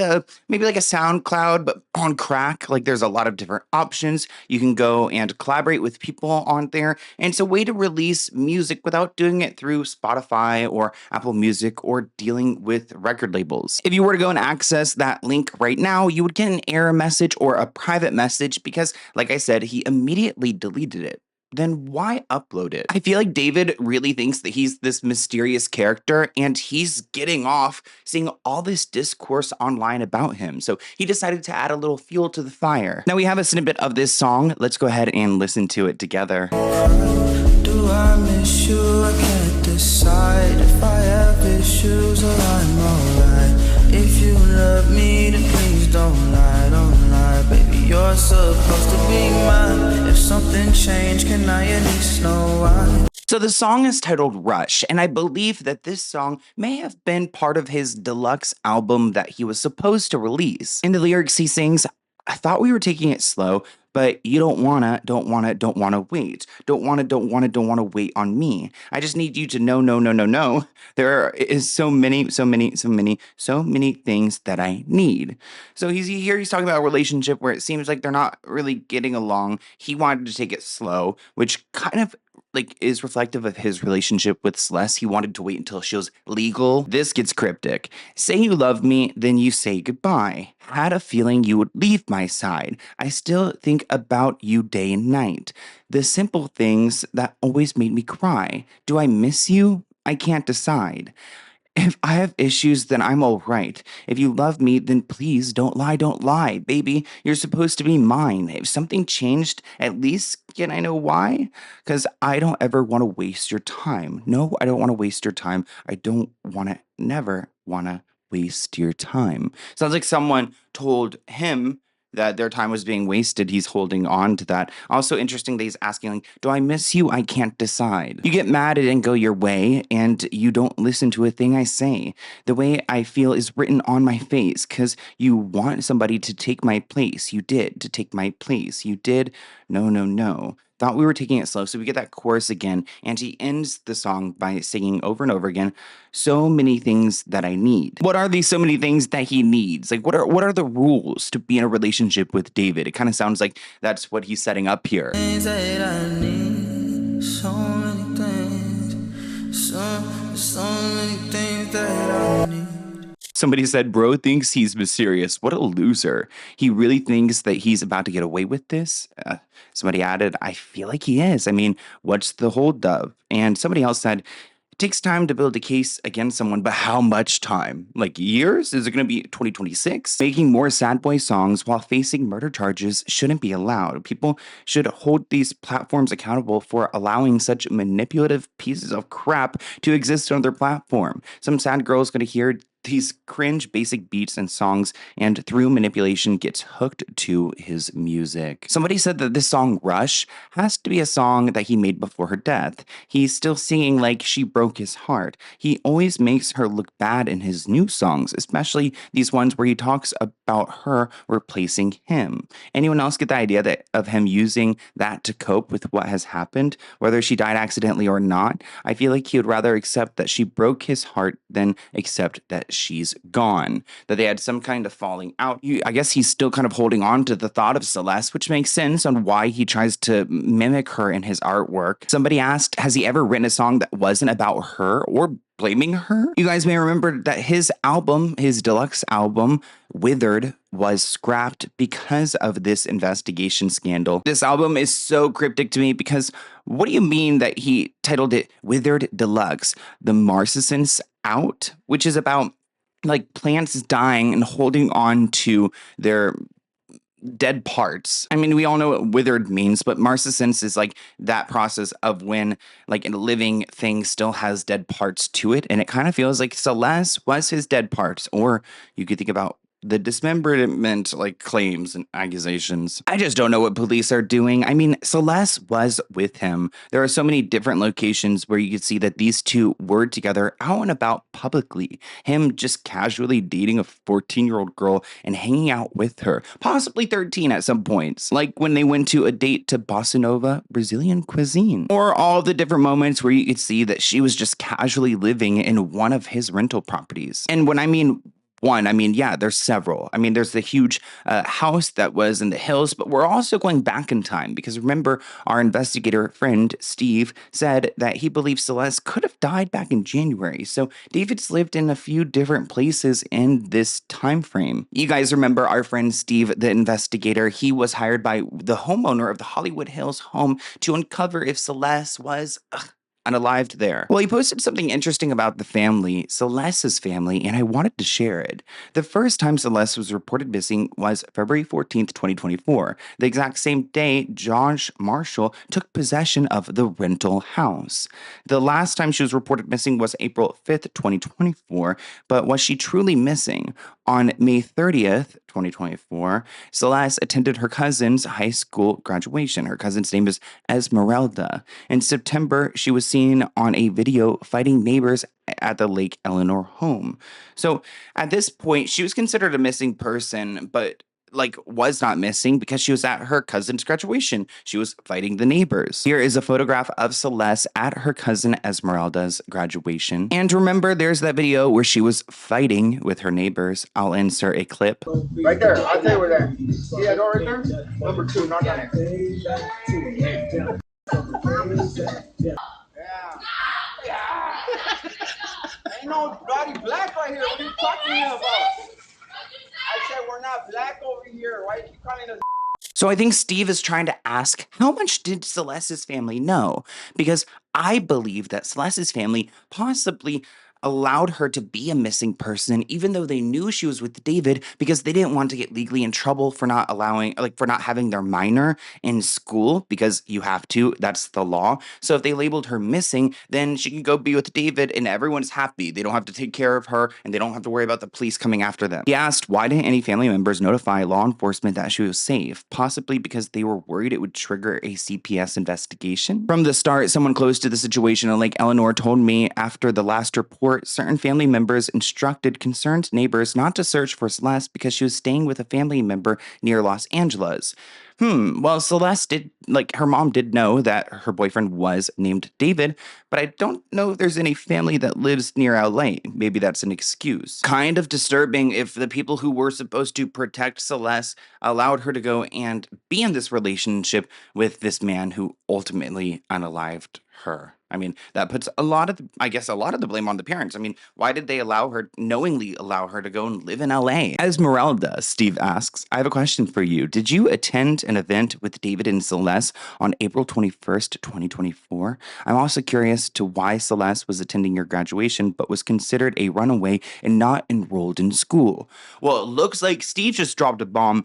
Speaker 7: maybe like a SoundCloud, but on crack. Like there's a lot of different options. You can go and collaborate with people on there. And it's a way to release music without doing it through Spotify or Apple Music or dealing with record labels. If you were to go and access that link right now, you would get an error message or a private message because, like I said, he immediately deleted it. Then why upload it? I feel like David really thinks that he's this mysterious character and he's getting off seeing all this discourse online about him. So he decided to add a little fuel to the fire. Now we have a snippet of this song. Let's go ahead and listen to it together.
Speaker 10: Do I miss you? I can't decide if I have issues or I'm alright. If you love me, then please don't lie, baby. You're supposed to be mine. If something changed, can I at least know why?
Speaker 7: So the song is titled Rush, and I believe that this song may have been part of his deluxe album that he was supposed to release. In the lyrics, he sings, I thought we were taking it slow, but you don't wanna wait. Don't wanna wait on me. I just need you to know, no. There is so many things that I need. So he's talking about a relationship where it seems like they're not really getting along. He wanted to take it slow, which kind of like is reflective of his relationship with Celeste. He wanted to wait until she was legal. This gets cryptic. Say you love me, then you say goodbye. Had a feeling you would leave my side. I still think about you day and night. The simple things that always made me cry. Do I miss you? I can't decide. If I have issues, then I'm all right. If you love me, then please don't lie. Baby, you're supposed to be mine. If something changed, at least can I know why? Because I don't ever want to waste your time. No, I don't want to waste your time. I don't never want to waste your time. Sounds like someone told him that their time was being wasted. He's holding on to that. Also interesting that he's asking, like, do I miss you? I can't decide. You get mad it didn't go your way, and you don't listen to a thing I say. The way I feel is written on my face, because you want somebody to take my place. You did, to take my place. You did. No. Thought we were taking it slow. So we get that chorus again, and he ends the song by singing over and over again, so many things that I need. What are these so many things that he needs? Like, what are the rules to be in a relationship with David? It kind of sounds like that's what he's setting up here.
Speaker 10: Things that I need, so many things, so many things that I need.
Speaker 7: Somebody said, bro thinks he's mysterious. What a loser. He really thinks that he's about to get away with this? Somebody added, I feel like he is. I mean, what's the holdup? And somebody else said, it takes time to build a case against someone, but how much time? Like years? Is it going to be 2026? Making more sad boy songs while facing murder charges shouldn't be allowed. People should hold these platforms accountable for allowing such manipulative pieces of crap to exist on their platform. Some sad girl's going to hear these cringe basic beats and songs, and through manipulation gets hooked to his music. Somebody said that this song Rush has to be a song that he made before her death. He's still singing like she broke his heart. He always makes her look bad in his new songs, especially these ones where he talks about her replacing him. Anyone else get the idea of him using that to cope with what has happened, whether she died accidentally or not? I feel like he would rather accept that she broke his heart than accept that she's gone, that they had some kind of falling out. I guess he's still kind of holding on to the thought of Celeste, which makes sense on why he tries to mimic her in his artwork. Somebody asked, has he ever written a song that wasn't about her or blaming her? You guys may remember that his album, his deluxe album, Withered, was scrapped because of this investigation scandal. This album is so cryptic to me because what do you mean that he titled it Withered Deluxe? The Narcissist's Out, which is about like plants dying and holding on to their dead parts. I mean, we all know what withered means, but marcescence is like that process of when like a living thing still has dead parts to it. And it kind of feels like Celeste was his dead parts. Or you could think about the dismemberment like claims and accusations. I just don't know what police are doing. I mean, Celeste was with him. There are so many different locations where you could see that these two were together out and about publicly. Him just casually dating a 14-year-old girl and hanging out with her, possibly 13 at some points, like when they went to a date to Bossa Nova Brazilian cuisine, or all the different moments where you could see that she was just casually living in one of his rental properties. And when I mean one, I mean, yeah, there's several. I mean, there's the huge house that was in the hills, but we're also going back in time because remember, our investigator friend, Steve, said that he believes Celeste could have died back in January. So David's lived in a few different places in this time frame. You guys remember our friend Steve, the investigator, he was hired by the homeowner of the Hollywood Hills home to uncover if Celeste was unalived there. Well, he posted something interesting about the family, Celeste's family, and I wanted to share it. The first time Celeste was reported missing was February 14th, 2024, the exact same day Josh Marshall took possession of the rental house. The last time she was reported missing was April 5th, 2024, but was she truly missing? On May 30th, 2024, Celeste attended her cousin's high school graduation. Her cousin's name is Esmeralda. In September, she was seen on a video fighting neighbors at the Lake Eleanor home. So at this point, she was considered a missing person, but was not missing because she was at her cousin's graduation. She was fighting the neighbors. Here is a photograph of Celeste at her cousin Esmeralda's graduation. And remember, there's that video where she was fighting with her neighbors. I'll insert a clip.
Speaker 19: Right there. I'll tell you where that. See that door right there? Number 2, not on it. Yeah. Ain't no bloody black right here. What are you talking about? I said we're not black over here. Why you keep calling us?
Speaker 7: So I think Steve is trying to ask, how much did Celeste's family know? Because I believe that Celeste's family possibly allowed her to be a missing person, even though they knew she was with David, because they didn't want to get legally in trouble for not for not having their minor in school, because you have to, that's the law. So if they labeled her missing, then she can go be with David and everyone's happy. They don't have to take care of her and they don't have to worry about the police coming after them. He asked, why didn't any family members notify law enforcement that she was safe? Possibly because they were worried it would trigger a CPS investigation. From the start, someone close to the situation in Lake Eleanor told me after the last report, certain family members instructed concerned neighbors not to search for Celeste because she was staying with a family member near Los Angeles. Well, Celeste did, her mom did know that her boyfriend was named David, but I don't know if there's any family that lives near LA. Maybe that's an excuse. Kind of disturbing if the people who were supposed to protect Celeste allowed her to go and be in this relationship with this man who ultimately unalived her. I mean, that puts a lot of the blame on the parents. I mean, why did they knowingly allow her to go and live in LA? Esmeralda, Steve asks, I have a question for you. Did you attend an event with David and Celeste on April 21st, 2024? I'm also curious to why Celeste was attending your graduation, but was considered a runaway and not enrolled in school. Well, it looks like Steve just dropped a bomb.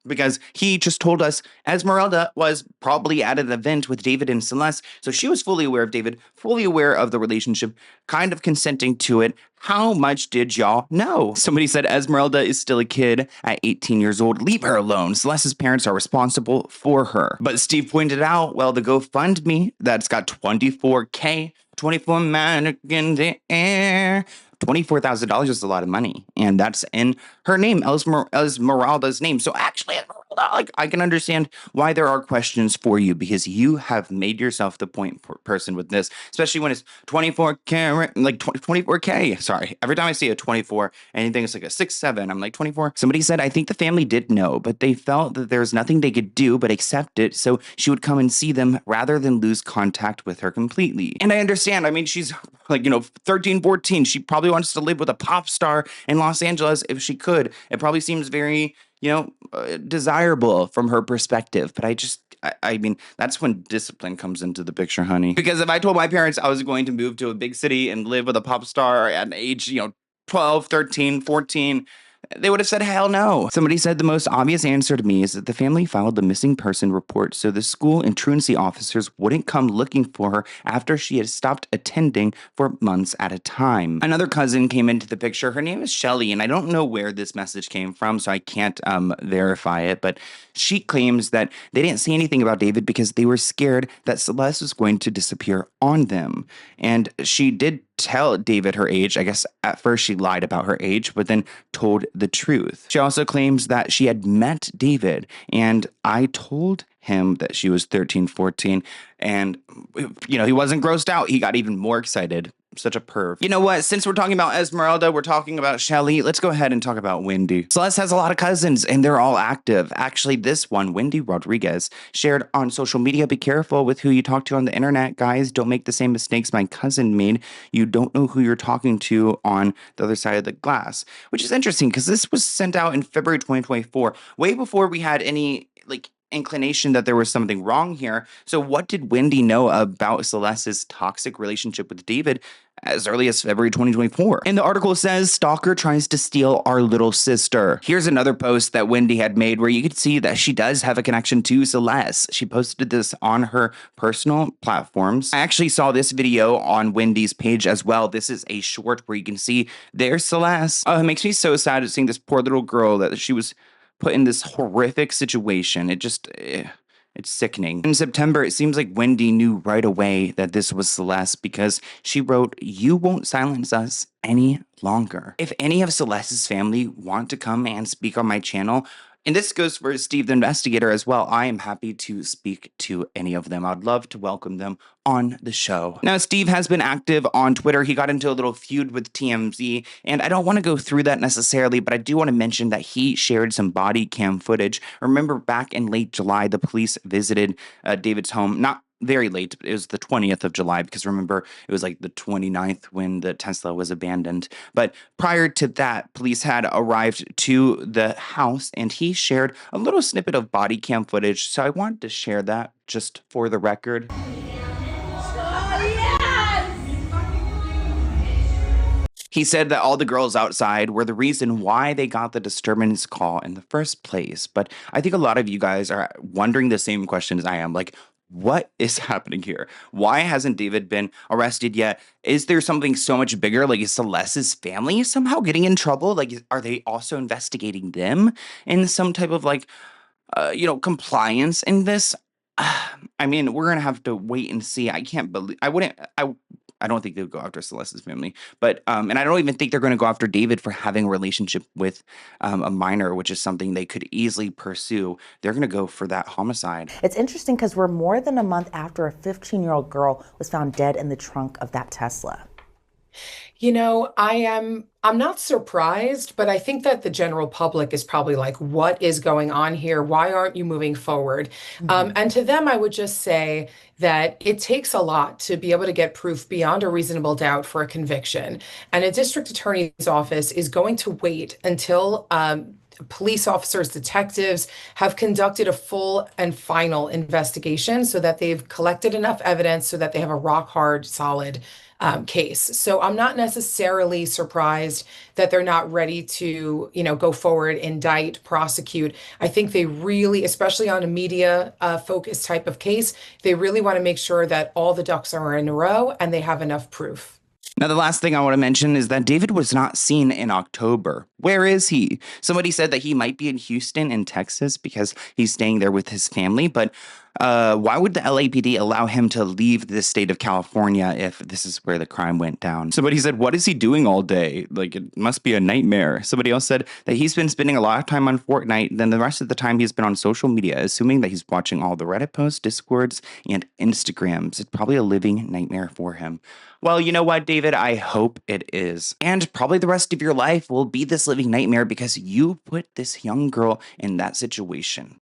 Speaker 7: Because he just told us Esmeralda was probably at an event with David and Celeste, so she was fully aware of David, fully aware of the relationship, kind of consenting to it. How much did y'all know? Somebody said Esmeralda is still a kid at 18 years old. Leave her alone. Celeste's parents are responsible for her. But Steve pointed out, well, the GoFundMe that's got $24K, 24 mannequins in air. $24,000 is a lot of money, and that's in her name, Esmeralda's name. So actually, Esmeralda, I can understand why there are questions for you, because you have made yourself the point person with this, especially when it's 24K, 24K. Sorry, every time I see a 24, anything is like a 6, 7, I'm like 24. Somebody said, I think the family did know, but they felt that there's nothing they could do but accept it, so she would come and see them rather than lose contact with her completely. And I understand. I mean, she's 13, 14. She probably wants to live with a pop star in Los Angeles if she could. It probably seems very, desirable from her perspective. But I mean, that's when discipline comes into the picture, honey. Because if I told my parents I was going to move to a big city and live with a pop star at age, 12, 13, 14, They would have said hell no. Somebody said the most obvious answer to me is that the family filed the missing person report so the school and truancy officers wouldn't come looking for her after she had stopped attending for months at a time. Another cousin came into the picture. Her name is Shelly, and I don't know where this message came from, so I can't verify it, but she claims that they didn't say anything about David because they were scared that Celeste was going to disappear on them. And she did tell David her age. I guess at first she lied about her age, but then told the truth. She also claims that she had met David, and I told him that she was 13, 14, and, you know, he wasn't grossed out. He got even more excited. Such a perv. You know what? Since we're talking about Esmeralda, we're talking about Shelly, let's go ahead and talk about Wendy. Celeste has a lot of cousins, and they're all active. Actually, this one, Wendy Rodriguez, shared on social media, be careful with who you talk to on the internet, guys. Don't make the same mistakes my cousin made. You don't know who you're talking to on the other side of the glass, which is interesting because this was sent out in February 2024, way before we had any, like, inclination that there was something wrong here. So what did Wendy know about Celeste's toxic relationship with David as early as February 2024? And the article says, stalker tries to steal our little sister. Here's another post that Wendy had made where you could see that she does have a connection to Celeste. She posted this on her personal platforms. I actually saw this video on Wendy's page as well. This is a short where you can see there's Celeste. Oh, it makes me so sad seeing this poor little girl that she was put in this horrific situation. It just, it's sickening. In September, it seems like Wendy knew right away that this was Celeste because she wrote, "You won't silence us any longer." If any of Celeste's family want to come and speak on my channel, and this goes for Steve the investigator as well, I am happy to speak to any of them. I'd love to welcome them on the show. Now, Steve has been active on Twitter. He got into a little feud with TMZ, and I don't want to go through that necessarily, but I do want to mention that he shared some body cam footage. Remember, back in late July, the police visited David's home, not very late. It was the 20th of July because remember, it was like the 29th when the Tesla was abandoned. But prior to that, police had arrived to the house and he shared a little snippet of body cam footage. So I wanted to share that just for the record. He said that all the girls outside were the reason why they got the disturbance call in the first place. But I think a lot of you guys are wondering the same question as I am. Like, what is happening here? Why hasn't David been arrested yet? Is there something so much bigger? Like, is Celeste's family somehow getting in trouble? Like, are they also investigating them in some type of like, compliance in this? I mean, we're going to have to wait and see. I can't believe, I don't think they would go after Celeste's family, but, and I don't even think they're going to go after David for having a relationship with a minor, which is something they could easily pursue. They're going to go for that homicide.
Speaker 4: It's interesting because we're more than a month after a 15-year-old girl was found dead in the trunk of that Tesla.
Speaker 21: You know, I'm not surprised, but I think that the general public is probably like, what is going on here? Why aren't you moving forward? And to them, I would just say that it takes a lot to be able to get proof beyond a reasonable doubt for a conviction. And a district attorney's office is going to wait until police officers, detectives have conducted a full and final investigation so that they've collected enough evidence so that they have a rock hard, solid case. So I'm not necessarily surprised that they're not ready to, go forward, indict, prosecute. I think they really, especially on a media focused type of case, they really want to make sure that all the ducks are in a row and they have enough proof.
Speaker 7: Now, the last thing I want to mention is that David was not seen in October. Where is he? Somebody said that he might be in Houston in Texas because he's staying there with his family, but why would the LAPD allow him to leave the state of California if this is where the crime went down? Somebody said, what is he doing all day? Like, it must be a nightmare. Somebody else said that he's been spending a lot of time on Fortnite, then the rest of the time he's been on social media, assuming that he's watching all the Reddit posts, Discords, and Instagrams. It's probably a living nightmare for him. Well, you know what, David? I hope it is. And probably the rest of your life will be this living nightmare because you put this young girl in that situation.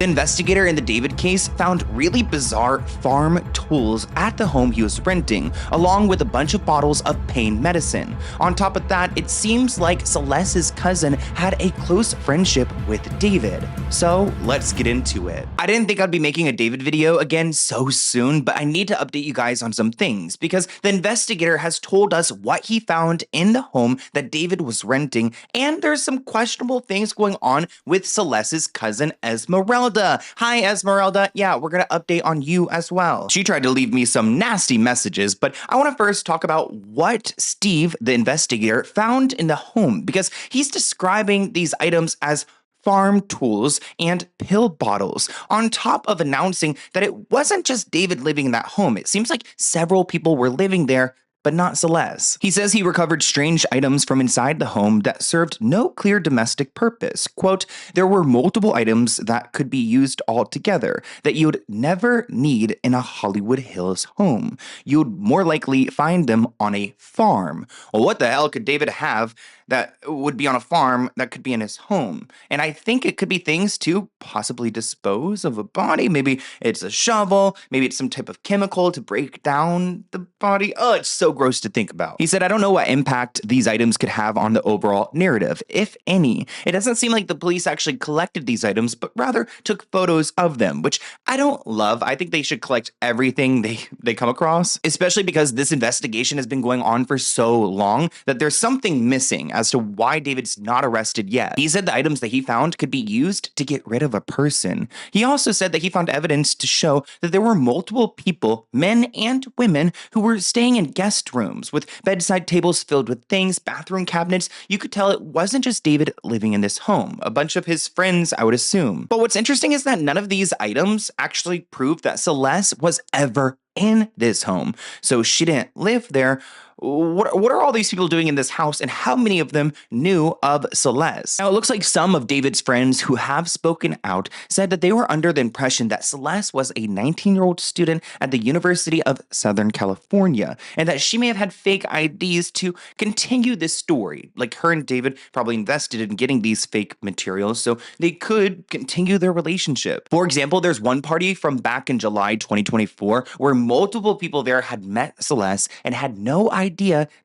Speaker 7: The investigator in the David case found really bizarre farm tools at the home he was renting, along with a bunch of bottles of pain medicine. On top of that, it seems like Celeste's cousin had a close friendship with David. So let's get into it. I didn't think I'd be making a David video again so soon, but I need to update you guys on some things because the investigator has told us what he found in the home that David was renting, and there's some questionable things going on with Celeste's cousin Esmeralda. Hi Esmeralda, yeah, we're gonna update on you as well. She tried to leave me some nasty messages, but I want to first talk about what Steve, the investigator, found in the home because he's describing these items as farm tools and pill bottles, on top of announcing that it wasn't just David living in that home. It seems like several people were living there, but not Celeste. He says he recovered strange items from inside the home that served no clear domestic purpose. Quote, there were multiple items that could be used all together that you'd never need in a Hollywood Hills home. You'd more likely find them on a farm. Well, what the hell could David have that would be on a farm that could be in his home? And I think it could be things to possibly dispose of a body. Maybe it's a shovel. Maybe it's some type of chemical to break down the body. Oh, it's so gross to think about. He said, I don't know what impact these items could have on the overall narrative, if any. It doesn't seem like the police actually collected these items, but rather took photos of them, which I don't love. I think they should collect everything they come across, especially because this investigation has been going on for so long that there's something missing as to why David's not arrested yet. He said the items that he found could be used to get rid of a person. He also said that he found evidence to show that there were multiple people, men and women, who were staying in guest rooms with bedside tables filled with things, bathroom cabinets. You could tell it wasn't just David living in this home. A bunch of his friends, I would assume. But what's interesting is that none of these items actually prove that Celeste was ever in this home. So she didn't live there. What are all these people doing in this house, and how many of them knew of Celeste? Now, it looks like some of David's friends who have spoken out said that they were under the impression that Celeste was a 19-year-old student at the University of Southern California, and that she may have had fake IDs to continue this story. Like, her and David probably invested in getting these fake materials so they could continue their relationship. For example, there's one party from back in July 2024 where multiple people there had met Celeste and had no idea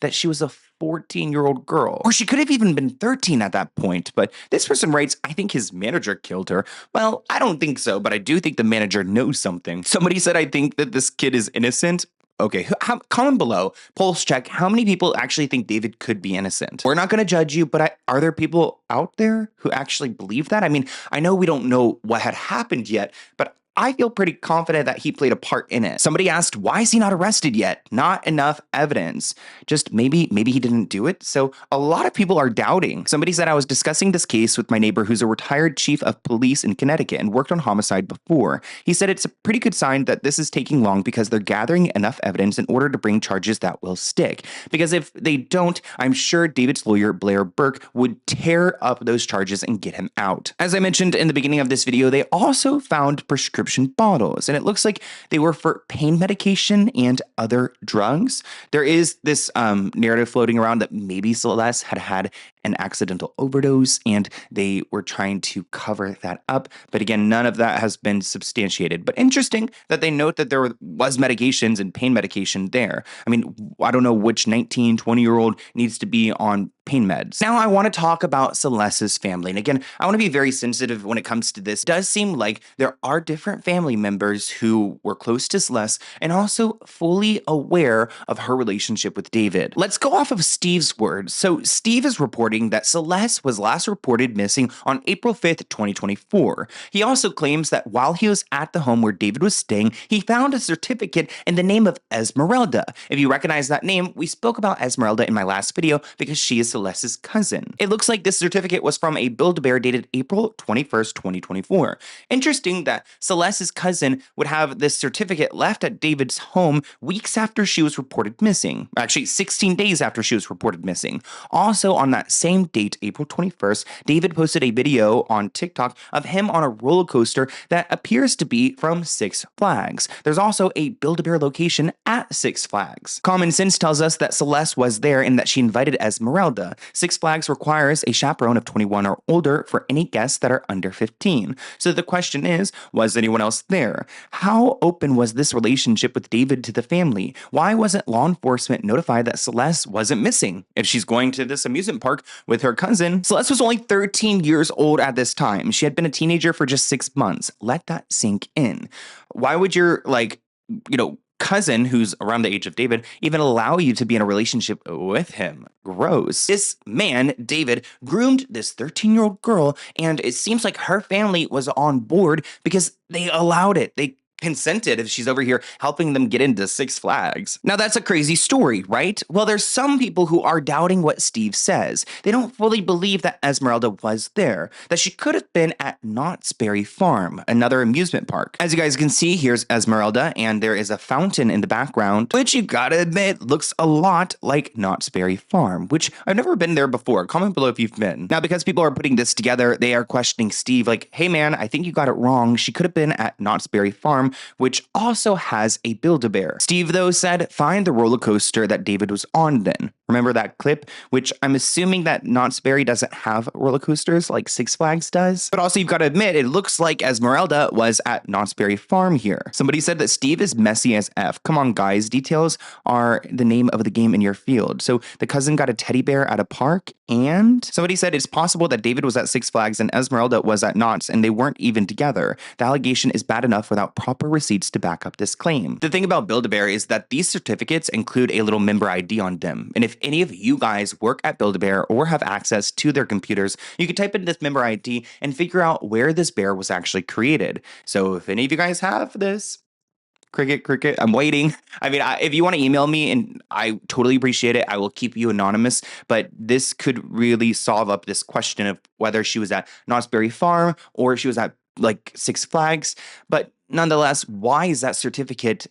Speaker 7: that she was a 14-year-old girl. Or she could have even been 13 at that point, but this person writes, I think his manager killed her. Well, I don't think so, but I do think the manager knows something. Somebody said, I think that this kid is innocent. Okay, comment below, pulse check, how many people actually think David could be innocent? We're not going to judge you, but are there people out there who actually believe that? I mean, I know we don't know what had happened yet, but I feel pretty confident that he played a part in it. Somebody asked, why is he not arrested yet? Not enough evidence. Just maybe he didn't do it. So a lot of people are doubting. Somebody said, I was discussing this case with my neighbor who's a retired chief of police in Connecticut and worked on homicide before. He said it's a pretty good sign that this is taking long because they're gathering enough evidence in order to bring charges that will stick. Because if they don't, I'm sure David's lawyer, Blair Burke, would tear up those charges and get him out. As I mentioned in the beginning of this video, they also found prescription bottles, and it looks like they were for pain medication and other drugs. There is this narrative floating around that maybe Celeste had an accidental overdose and they were trying to cover that up. But again, none of that has been substantiated. But interesting that they note that there was medications and pain medication there. I mean, I don't know which 19, 20-year-old needs to be on pain meds. Now I want to talk about Celeste's family. And again, I want to be very sensitive when it comes to this. It does seem like there are different family members who were close to Celeste and also fully aware of her relationship with David. Let's go off of Steve's words. So Steve is reporting that Celeste was last reported missing on April 5th, 2024. He also claims that while he was at the home where David was staying, he found a certificate in the name of Esmeralda. If you recognize that name, we spoke about Esmeralda in my last video because she is Celeste's cousin. It looks like this certificate was from a Build-A-Bear dated April 21st, 2024. Interesting that Celeste's cousin would have this certificate left at David's home weeks after she was reported missing. Actually, 16 days after she was reported missing. Also on that same date, April 21st, David posted a video on TikTok of him on a roller coaster that appears to be from Six Flags. There's also a Build-A-Bear location at Six Flags. Common sense tells us that Celeste was there and that she invited Esmeralda. Six Flags requires a chaperone of 21 or older for any guests that are under 15. So the question is, was anyone else there? How open was this relationship with David to the family? Why wasn't law enforcement notified that Celeste wasn't missing? If she's going to this amusement park with her cousin, Celeste was only 13 years old at this time. She had been a teenager for just 6 months. Let that sink in. Why would your, cousin who's around the age of David even allow you to be in a relationship with him? Gross. This man, David, groomed this 13-year-old girl, and it seems like her family was on board because they allowed it. They consented if she's over here helping them get into Six Flags. Now that's a crazy story, right? Well, there's some people who are doubting what Steve says. They don't fully believe that Esmeralda was there, that she could have been at Knott's Berry Farm, another amusement park. As you guys can see, here's Esmeralda, and there is a fountain in the background, which you gotta admit looks a lot like Knott's Berry Farm, which I've never been there before. Comment below if you've been. Now, because people are putting this together, they are questioning Steve like, hey man, I think you got it wrong. She could have been at Knott's Berry Farm, which also has a Build-A-Bear. Steve, though, said, find the roller coaster that David was on then. Remember that clip? Which I'm assuming that Knott's Berry doesn't have roller coasters like Six Flags does. But also, you've got to admit, it looks like Esmeralda was at Knott's Berry Farm here. Somebody said that Steve is messy as F. Come on, guys. Details are the name of the game in your field. So the cousin got a teddy bear at a park, and somebody said it's possible that David was at Six Flags and Esmeralda was at Knott's, and they weren't even together. The allegation is bad enough without proper receipts to back up this claim. The thing about Build-A-Bear is that these certificates include a little member ID on them. And if any of you guys work at Build-A-Bear or have access to their computers, you can type in this member ID and figure out where this bear was actually created. So if any of you guys have this, cricket, I'm waiting. I mean, if you want to email me, and I totally appreciate it, I will keep you anonymous, but this could really solve up this question of whether she was at Knott's Berry Farm or she was at like Six Flags. But nonetheless, why is that certificate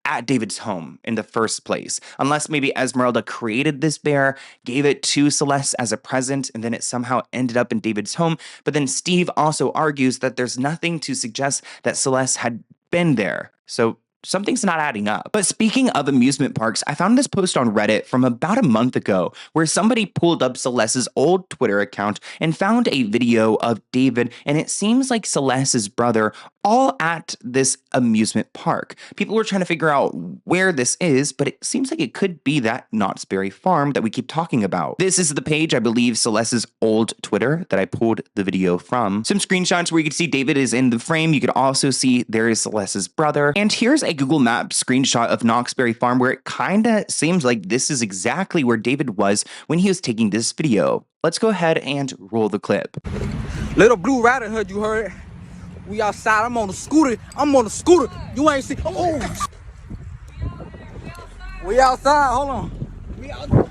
Speaker 7: at David's home in the first place? Unless maybe Esmeralda created this bear, gave it to Celeste as a present, and then it somehow ended up in David's home. But then Steve also argues that there's nothing to suggest that Celeste had been there. So something's not adding up. But speaking of amusement parks, I found this post on Reddit from about a month ago where somebody pulled up Celeste's old Twitter account and found a video of David, and it seems like Celeste's brother all at this amusement park. People were trying to figure out where this is, but it seems like it could be that Knott's Berry Farm that we keep talking about. This is the page, I believe, Celeste's old Twitter that I pulled the video from. Some screenshots where you can see David is in the frame. You could also see there is Celeste's brother. And here's a Google Maps screenshot of Knott's Berry Farm where it kind of seems like this is exactly where David was when he was taking this video. Let's go ahead and roll the clip.
Speaker 6: Little Blue Rider Hood, you heard? We outside. I'm on the scooter. You ain't see. Oh, we outside. Hold on.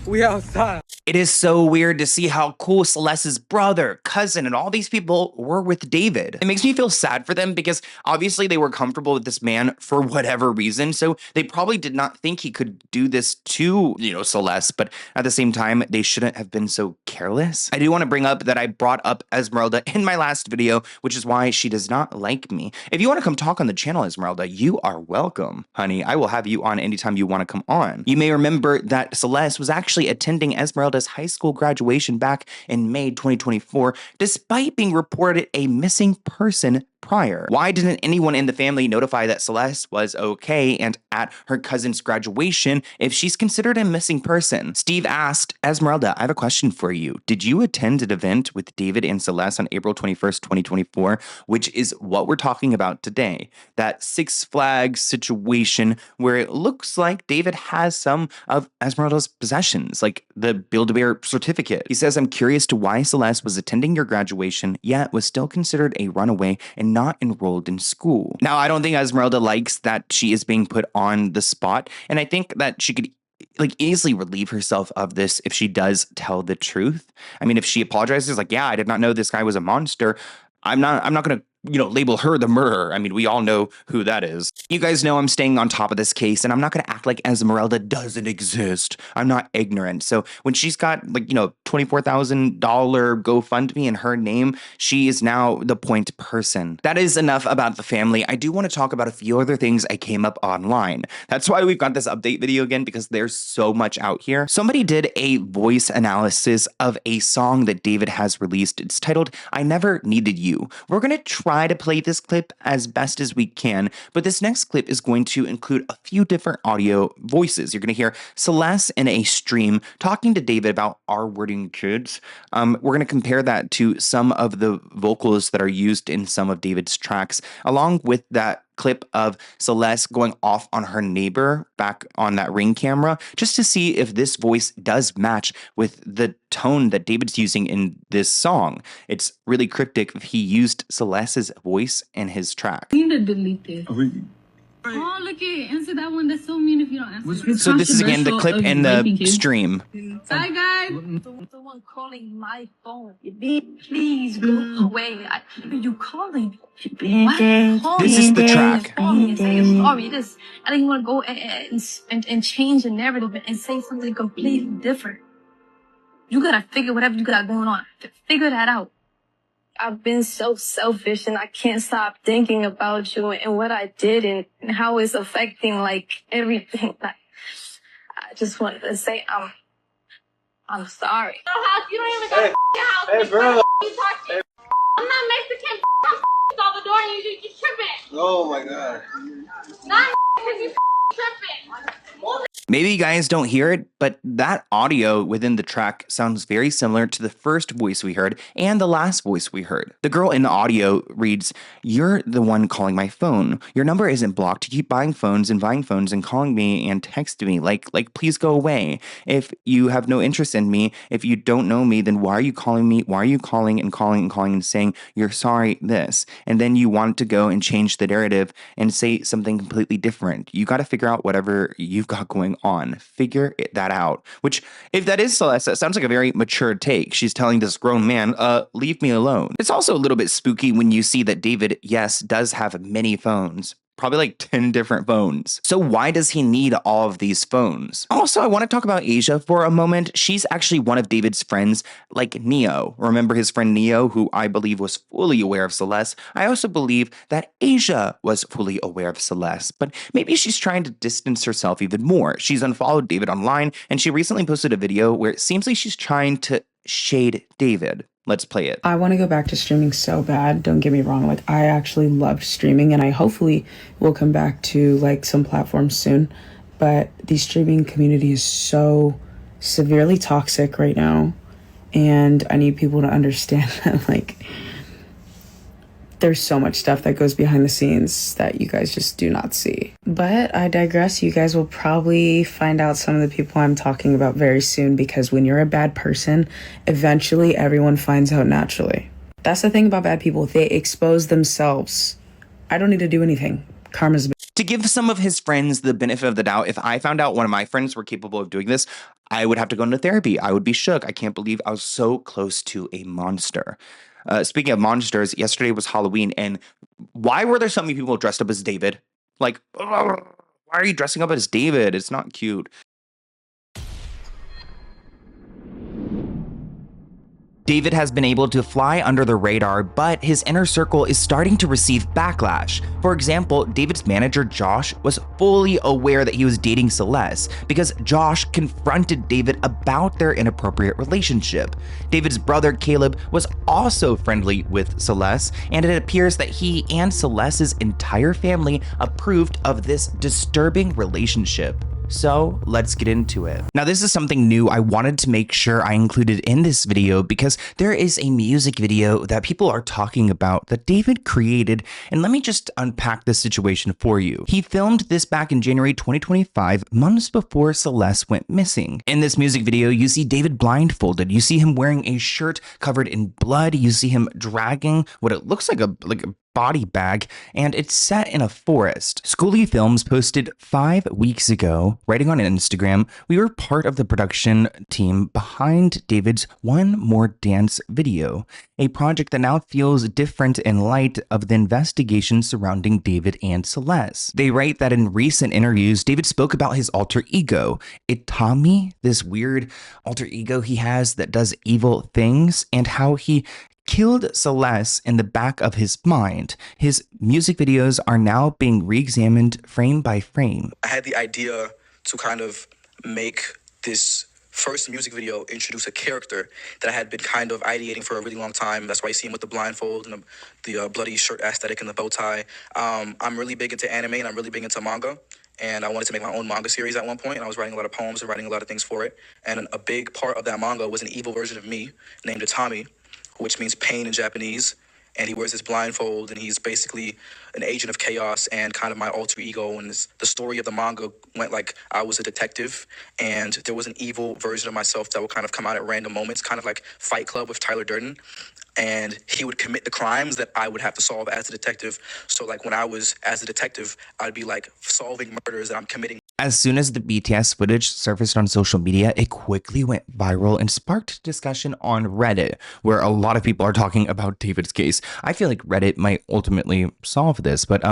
Speaker 6: We outside.
Speaker 7: It is so weird to see how cool Celeste's brother, cousin, and all these people were with David. It makes me feel sad for them because obviously they were comfortable with this man for whatever reason, so they probably did not think he could do this to, Celeste, but at the same time, they shouldn't have been so careless. I do want to bring up that I brought up Esmeralda in my last video, which is why she does not like me. If you want to come talk on the channel, Esmeralda, you are welcome, honey. I will have you on anytime you want to come on. You may remember that Celeste was actually attending Esmeralda's high school graduation back in May 2024, despite being reported a missing person prior. Why didn't anyone in the family notify that Celeste was okay and at her cousin's graduation if she's considered a missing person? Steve asked, Esmeralda, I have a question for you. Did you attend an event with David and Celeste on April 21st, 2024, which is what we're talking about today? That Six Flags situation where it looks like David has some of Esmeralda's possessions, like the Build-A-Bear certificate. He says, I'm curious to why Celeste was attending your graduation, yet was still considered a runaway and not enrolled in school. Now, I don't think Esmeralda likes that she is being put on the spot, and I think that she could easily relieve herself of this if she does tell the truth. I mean, if she apologizes, like, yeah, I did not know this guy was a monster, I'm not going to label her the murderer. I mean, we all know who that is. You guys know I'm staying on top of this case, and I'm not going to act like Esmeralda doesn't exist. I'm not ignorant. So when she's got $24,000 GoFundMe in her name, she is now the point person. That is enough about the family. I do want to talk about a few other things I came up online. That's why we've got this update video again, because there's so much out here. Somebody did a voice analysis of a song that David has released. It's titled I Never Needed You. We're going to try to play this clip as best as we can, but this next clip is going to include a few different audio voices. You're going to hear Celeste in a stream talking to David about R-wording kids. We're going to compare that to some of the vocals that are used in some of David's tracks, along with that clip of Celeste going off on her neighbor back on that Ring camera, just to see if this voice does match with the tone that David's using in this song. It's really cryptic if he used Celeste's voice in his track.
Speaker 11: You need to delete this. Oh, look it. Answer that one. That's so mean if you don't answer.
Speaker 7: So this is again the clip in the stream.
Speaker 11: Hi, guys. Someone calling my phone. Please go away. You calling?
Speaker 7: This is the track.
Speaker 11: Sorry. I didn't want to go and change the narrative and say something completely different. You gotta figure whatever you got going on. Figure that out. I've been so selfish and I can't stop thinking about you and what I did and how it's affecting everything. I just wanted to say I'm sorry. You don't even go to house. Hey, bro. You talk to. I'm not Mexican. I'm Salvador and you tripping.
Speaker 19: Oh my God.
Speaker 11: Not because you tripping.
Speaker 7: Maybe you guys don't hear it, but that audio within the track sounds very similar to the first voice we heard and the last voice we heard. The girl in the audio reads, "You're the one calling my phone. Your number isn't blocked. You keep buying phones and calling me and texting me. Like, please go away. If you have no interest in me, if you don't know me, then why are you calling me? Why are you calling and saying you're sorry this? And then you want to go and change the narrative and say something completely different. You got to figure out whatever you've got going on. Figure that out." Which, if that is Celeste, that sounds like a very mature take. She's telling this grown man, leave me alone. It's also a little bit spooky when you see that David, yes, does have many phones. Probably like 10 different phones. So why does he need all of these phones? Also, I want to talk about Asia for a moment. She's actually one of David's friends, like Neo. Remember his friend Neo, who I believe was fully aware of Celeste? I also believe that Asia was fully aware of Celeste, but maybe she's trying to distance herself even more. She's unfollowed David online, and she recently posted a video where it seems like she's trying to shade David. Let's play it.
Speaker 14: I want to go back to streaming so bad. Don't get me wrong. I actually loved streaming, and I hopefully will come back to some platforms soon. But the streaming community is so severely toxic right now. And I need people to understand that there's so much stuff that goes behind the scenes that you guys just do not see. But I digress. You guys will probably find out some of the people I'm talking about very soon, because when you're a bad person, eventually everyone finds out naturally. That's the thing about bad people. They expose themselves. I don't need to do anything. Karma's a
Speaker 7: To give some of his friends the benefit of the doubt, if I found out one of my friends were capable of doing this, I would have to go into therapy. I would be shook. I can't believe I was so close to a monster. Speaking of monsters, yesterday was Halloween, and why were there so many people dressed up as David? Why are you dressing up as David? It's not cute. David has been able to fly under the radar, but his inner circle is starting to receive backlash. For example, David's manager, Josh, was fully aware that he was dating Celeste because Josh confronted David about their inappropriate relationship. David's brother, Caleb, was also friendly with Celeste, and it appears that he and Celeste's entire family approved of this disturbing relationship. So let's get into it. Now, this is something new I wanted to make sure I included in this video because there is a music video that people are talking about that David created, and let me just unpack the situation for you. He filmed this back in January 2025, months before Celeste went missing. In this music video, you see David blindfolded. You see him wearing a shirt covered in blood. You see him dragging what it looks like a body bag, and it's set in a forest. Schoolie Films posted 5 weeks ago, writing on Instagram, "We were part of the production team behind David's One More Dance video, a project that now feels different in light of the investigation surrounding David and Celeste." They write that in recent interviews, David spoke about his alter ego, Itami, this weird alter ego he has that does evil things, and how he killed Celeste in the back of his mind. His music videos are now being re-examined frame by frame.
Speaker 1: I had the idea to kind of make this first music video introduce a character that I had been kind of ideating for a really long time. That's why you see him with the blindfold and the bloody shirt aesthetic and the bow tie. I'm really big into anime and I'm really big into manga. And I wanted to make my own manga series at one point, and I was writing a lot of poems and writing a lot of things for it. And a big part of that manga was an evil version of me named Itami, which means pain in Japanese, and he wears this blindfold, and he's basically an agent of chaos and kind of my alter ego. And the story of the manga went like I was a detective, and there was an evil version of myself that would kind of come out at random moments, kind of like Fight Club with Tyler Durden. And he would commit the crimes that I would have to solve as a detective. So like when I was as a detective, I'd be like solving murders that I'm committing.
Speaker 7: As soon as the BTS footage surfaced on social media, it quickly went viral and sparked discussion on Reddit, where a lot of people are talking about David's case. I feel like Reddit might ultimately solve this, but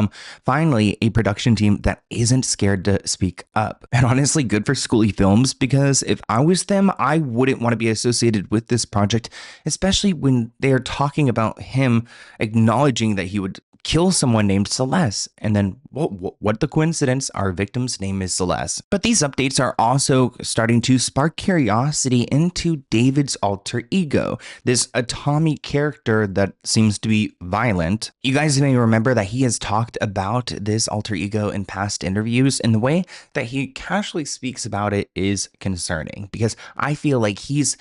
Speaker 7: finally, a production team that isn't scared to speak up. And honestly, good for Schoolie Films, because if I was them, I wouldn't want to be associated with this project, especially when they're talking about him acknowledging that he would kill someone named Celeste, and then what the coincidence, our victim's name is Celeste. But these updates are also starting to spark curiosity into David's alter ego, this Itami character that seems to be violent. You guys may remember that he has talked about this alter ego in past interviews, and the way that he casually speaks about it is concerning, because I feel like he's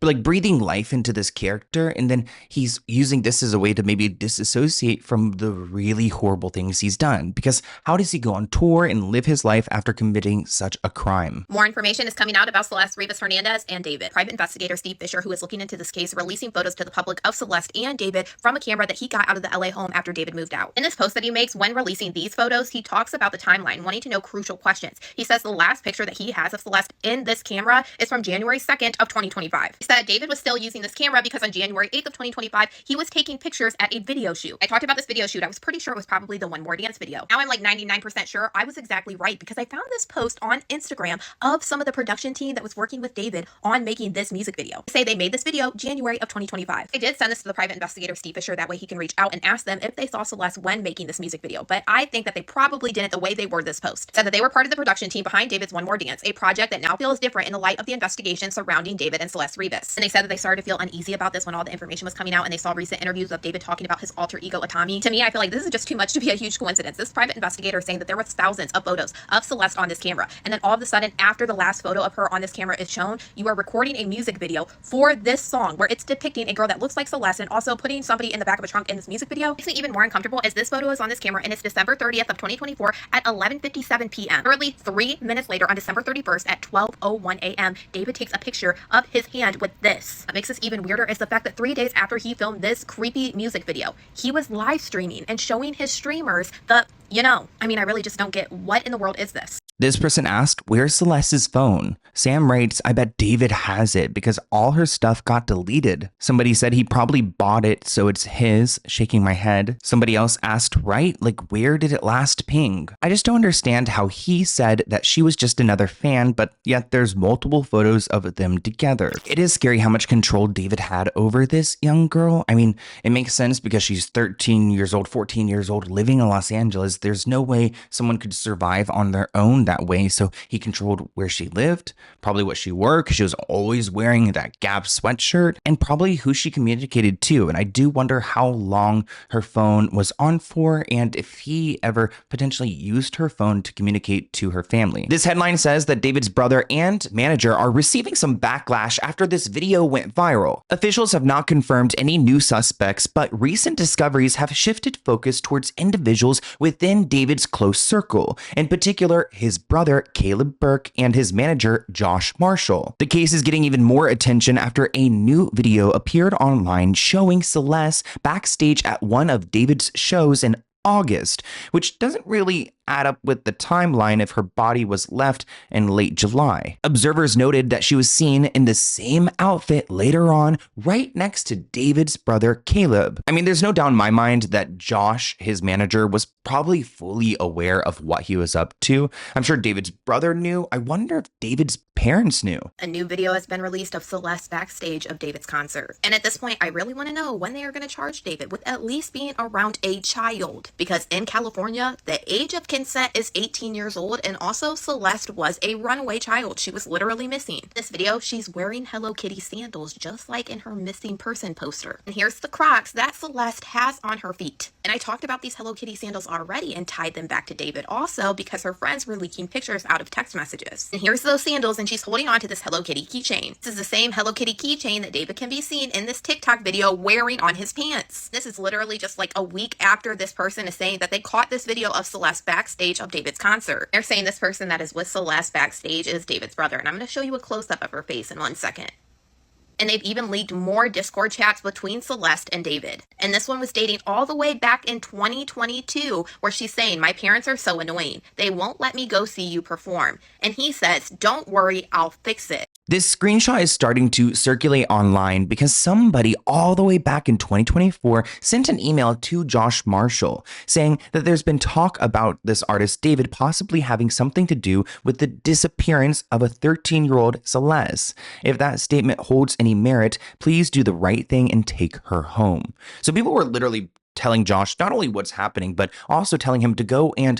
Speaker 7: like breathing life into this character, and then he's using this as a way to maybe disassociate from the really horrible things he's done. Because how does he go on tour and live his life after committing such a crime?
Speaker 8: More information is coming out about Celeste Rivas Hernandez and David. Private investigator Steve Fisher, who is looking into this case, releasing photos to the public of Celeste and David from a camera that he got out of the LA home after David moved out. In this post that he makes when releasing these photos, he talks about the timeline, wanting to know crucial questions. He says the last picture that he has of Celeste in this camera is from January 2nd of 2025. He said David was still using this camera because on January 8th of 2025, he was taking pictures at a video shoot. I talked about this video shoot. I was pretty sure it was probably the One More Dance video. Now I'm like 99% sure I was exactly right, because I found this post on Instagram of some of the production team that was working with David on making this music video. They say they made this video January of 2025. I did send this to the private investigator Steve Fisher, that way he can reach out and ask them if they saw Celeste when making this music video. But I think that they probably didn't the way they worded this post. Said that they were part of the production team behind David's One More Dance, a project that now feels different in the light of the investigation surrounding David and Celeste Rivas. And they said that they started to feel uneasy about this when all the information was coming out, and they saw recent interviews of David talking about his alter ego Itami. To me, I feel like this is just too much to be a huge coincidence. This private investigator is saying that there was thousands of photos of Celeste on this camera, and then all of a sudden, after the last photo of her on this camera is shown, you are recording a music video for this song where it's depicting a girl that looks like Celeste and also putting somebody in the back of a trunk in this music video. Makes me even more uncomfortable as this photo is on this camera, and it's December 30th of 2024 at 11:57 p.m. Literally 3 minutes later, on December 31st at 12:01 a.m., David takes a picture of his hand with this. What makes this even weirder is the fact that 3 days after he filmed this creepy music video, he was live streaming and showing his streamers the, I really just don't get what in the world is this.
Speaker 7: This person asked, where's Celeste's phone? Sam writes, I bet David has it because all her stuff got deleted. Somebody said he probably bought it, so it's his, shaking my head. Somebody else asked, right? Like, where did it last ping? I just don't understand how he said that she was just another fan, but yet there's multiple photos of them together. It is scary how much control David had over this young girl. I mean, it makes sense because she's 13 years old, 14 years old, living in Los Angeles. There's no way someone could survive on their own that way, so he controlled where she lived, probably what she wore, because she was always wearing that Gap sweatshirt, and probably who she communicated to. And I do wonder how long her phone was on for, and if he ever potentially used her phone to communicate to her family. This headline says that David's brother and manager are receiving some backlash after this video went viral. Officials have not confirmed any new suspects, but recent discoveries have shifted focus towards individuals within David's close circle, in particular his his brother, Caleb Burke, and his manager, Josh Marshall. The case is getting even more attention after a new video appeared online showing Celeste backstage at one of David's shows in August, which doesn't really add up with the timeline if her body was left in late July. Observers noted that she was seen in the same outfit later on, right next to David's brother Caleb. I mean, there's no doubt in my mind that Josh, his manager, was probably fully aware of what he was up to. I'm sure David's brother knew. I wonder if David's parents knew.
Speaker 8: A new video has been released of Celeste backstage of David's concert. And at this point, I really want to know when they are going to charge David with at least being around a child. Because in California, the age of consent is 18 years old, and also Celeste was a runaway child. She was literally missing. In this video, she's wearing Hello Kitty sandals just like in her missing person poster. And here's the Crocs that Celeste has on her feet. And I talked about these Hello Kitty sandals already and tied them back to David also because her friends were leaking pictures out of text messages. And here's those sandals, and she's holding on to this Hello Kitty keychain. This is the same Hello Kitty keychain that David can be seen in this TikTok video wearing on his pants. This is literally just like a week after this person is saying that they caught this video of Celeste backstage of David's concert. They're saying this person that is with Celeste backstage is David's brother, and I'm going to show you a close-up of her face in 1 second. And they've even leaked more Discord chats between Celeste and David. And this one was dating all the way back in 2022, where she's saying, "My parents are so annoying. They won't let me go see you perform." And he says, "Don't worry, I'll fix it."
Speaker 7: This screenshot is starting to circulate online because somebody all the way back in 2024 sent an email to Josh Marshall saying that there's been talk about this artist David possibly having something to do with the disappearance of a 13-year-old Celeste. If that statement holds any merit, please do the right thing and take her home. So people were literally telling Josh not only what's happening, but also telling him to go and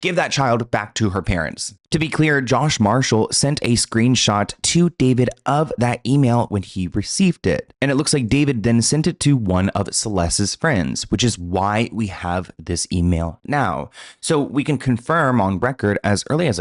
Speaker 7: give that child back to her parents. To be clear, Josh Marshall sent a screenshot to David of that email when he received it. And it looks like David then sent it to one of Celeste's friends, which is why we have this email now. So we can confirm on record as early as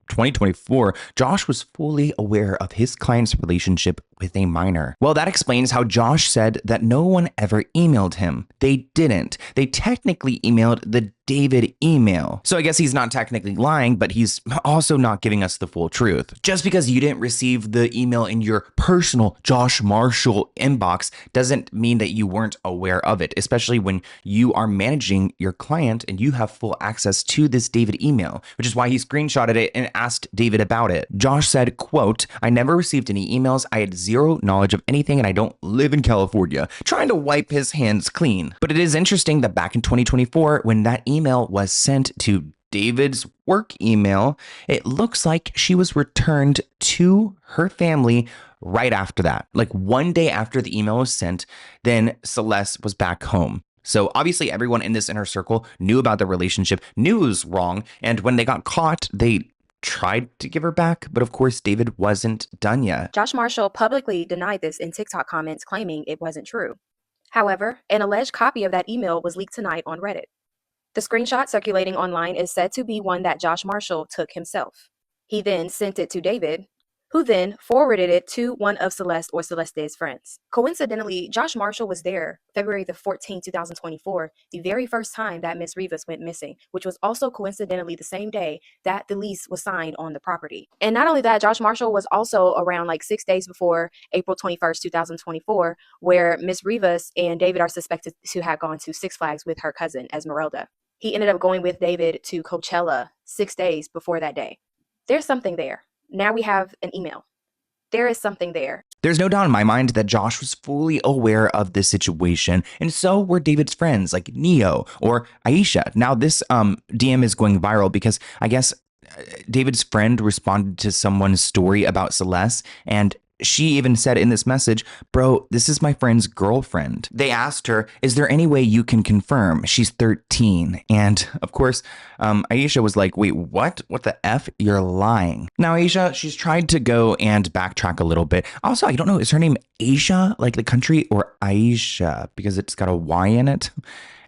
Speaker 7: 2024, Josh was fully aware of his client's relationship with a minor. Well, that explains how Josh said that no one ever emailed him. They didn't. They technically emailed the David email. So I guess he's not technically lying, but he's also not giving us the full truth. Just because you didn't receive the email in your personal Josh Marshall inbox doesn't mean that you weren't aware of it, especially when you are managing your client and you have full access to this David email, which is why he screenshotted it and asked David about it. Josh said, quote, "I never received any emails. I had zero knowledge of anything and I don't live in California," trying to wipe his hands clean. But it is interesting that back in 2024, when that email was sent to David's work email, it looks like she was returned to her family right after that. Like 1 day after the email was sent, then Celeste was back home. So obviously everyone in this inner circle knew about the relationship, knew it was wrong, and when they got caught, they tried to give her back, but of course David wasn't done yet.
Speaker 9: Josh Marshall publicly denied this in TikTok comments, claiming it wasn't true. However, an alleged copy of that email was leaked tonight on Reddit. The screenshot circulating online is said to be one that Josh Marshall took himself. He then sent it to David, who then forwarded it to one of Celeste or Celeste's friends. Coincidentally, Josh Marshall was there February the 14th, 2024, the very first time that Miss Rivas went missing, which was also coincidentally the same day that the lease was signed on the property. And not only that, Josh Marshall was also around 6 days before April 21st, 2024, where Miss Rivas and David are suspected to have gone to Six Flags with her cousin, Esmeralda. He ended up going with David to Coachella 6 days before that day. There's something there. Now we have an email. There is something there.
Speaker 7: There's no doubt in my mind that Josh was fully aware of this situation, and so were David's friends like Neo or Aisha. Now this DM is going viral because I guess David's friend responded to someone's story about Celeste, and she even said in this message, "Bro, this is my friend's girlfriend." They asked her, "Is there any way you can confirm? She's 13. And of course, Aisha was like, "Wait, what? What the F? You're lying." Now, Aisha, she's tried to go and backtrack a little bit. Also, I don't know, is her name Asia, like the country, or Aisha, because it's got a Y in it?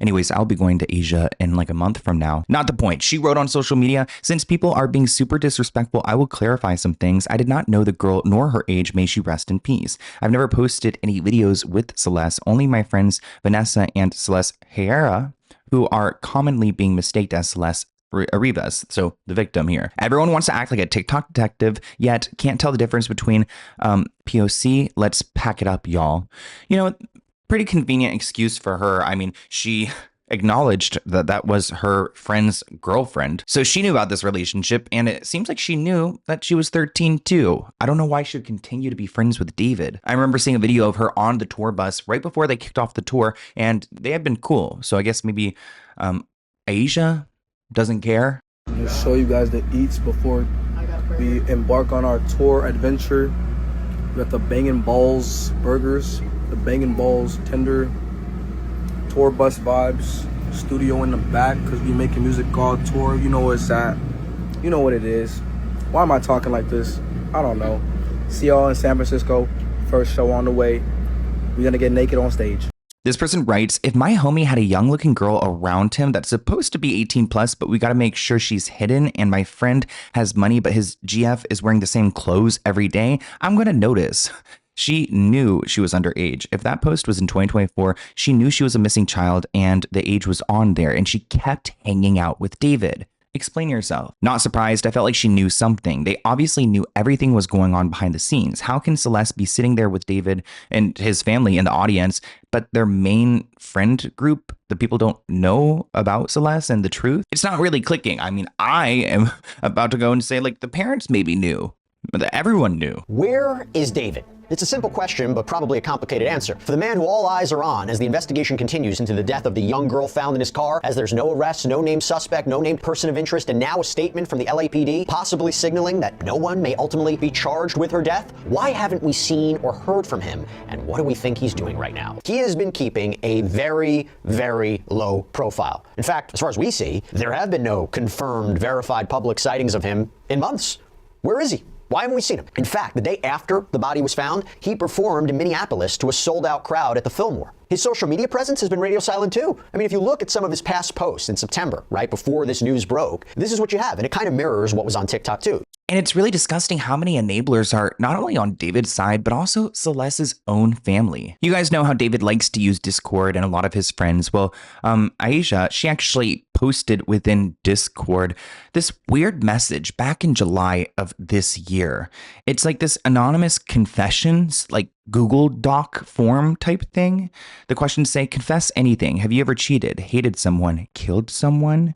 Speaker 7: Anyways, I'll be going to Asia in a month from now. Not the point. She wrote on social media, "Since people are being super disrespectful, I will clarify some things. I did not know the girl nor her age. May she rest in peace. I've never posted any videos with Celeste. Only my friends Vanessa and Celeste Herrera, who are commonly being mistaken as Celeste, Rivas, so the victim here. Everyone wants to act like a TikTok detective, yet can't tell the difference between POC. Let's pack it up, y'all. You know, pretty convenient excuse for her. I mean, she acknowledged that that was her friend's girlfriend. So she knew about this relationship, and it seems like she knew that she was 13 too. I don't know why she would continue to be friends with David. I remember seeing a video of her on the tour bus right before they kicked off the tour, and they had been cool. So I guess maybe Aisha doesn't care.
Speaker 20: I'm gonna show you guys the eats before we embark on our tour adventure. We got the Bangin' Balls burgers, the Bangin' Balls tender, tour bus vibes, studio in the back because we making music called Tour. You know where it's at. You know what it is. Why am I talking like this? I don't know. See y'all in San Francisco. First show on the way. We're gonna get naked on stage.
Speaker 7: This person writes, if my homie had a young looking girl around him that's supposed to be 18 plus, but we got to make sure she's hidden, and my friend has money, but his GF is wearing the same clothes every day, I'm going to notice. She knew she was underage. If that post was in 2024, she knew she was a missing child and the age was on there, and she kept hanging out with David. Explain yourself. Not surprised. I felt like she knew something. They obviously knew everything was going on behind the scenes. How can Celeste be sitting there with David and his family in the audience, but their main friend group, the people don't know about Celeste and the truth? It's not really clicking. I mean, I am about to go and say, like, the parents maybe knew, but everyone knew.
Speaker 17: Where is David? It's a simple question, but probably a complicated answer. For the man who all eyes are on as the investigation continues into the death of the young girl found in his car, as there's no arrests, no named suspect, no named person of interest, and now a statement from the LAPD possibly signaling that no one may ultimately be charged with her death, why haven't we seen or heard from him? And what do we think he's doing right now? He has been keeping a very, very low profile. In fact, as far as we see, there have been no confirmed, verified public sightings of him in months. Where is he? Why haven't we seen him? In fact, the day after the body was found, he performed in Minneapolis to a sold-out crowd at the Fillmore. His social media presence has been radio silent too. I mean, if you look at some of his past posts in September, right before this news broke, this is what you have, and it kind of mirrors what was on TikTok too.
Speaker 7: And it's really disgusting how many enablers are not only on David's side, but also Celeste's own family. You guys know how David likes to use Discord and a lot of his friends. Well, Aisha, she actually posted within Discord this weird message back in July of this year. It's like this anonymous confessions, like Google Doc form type thing. The questions say, confess anything. Have you ever cheated, hated someone, killed someone?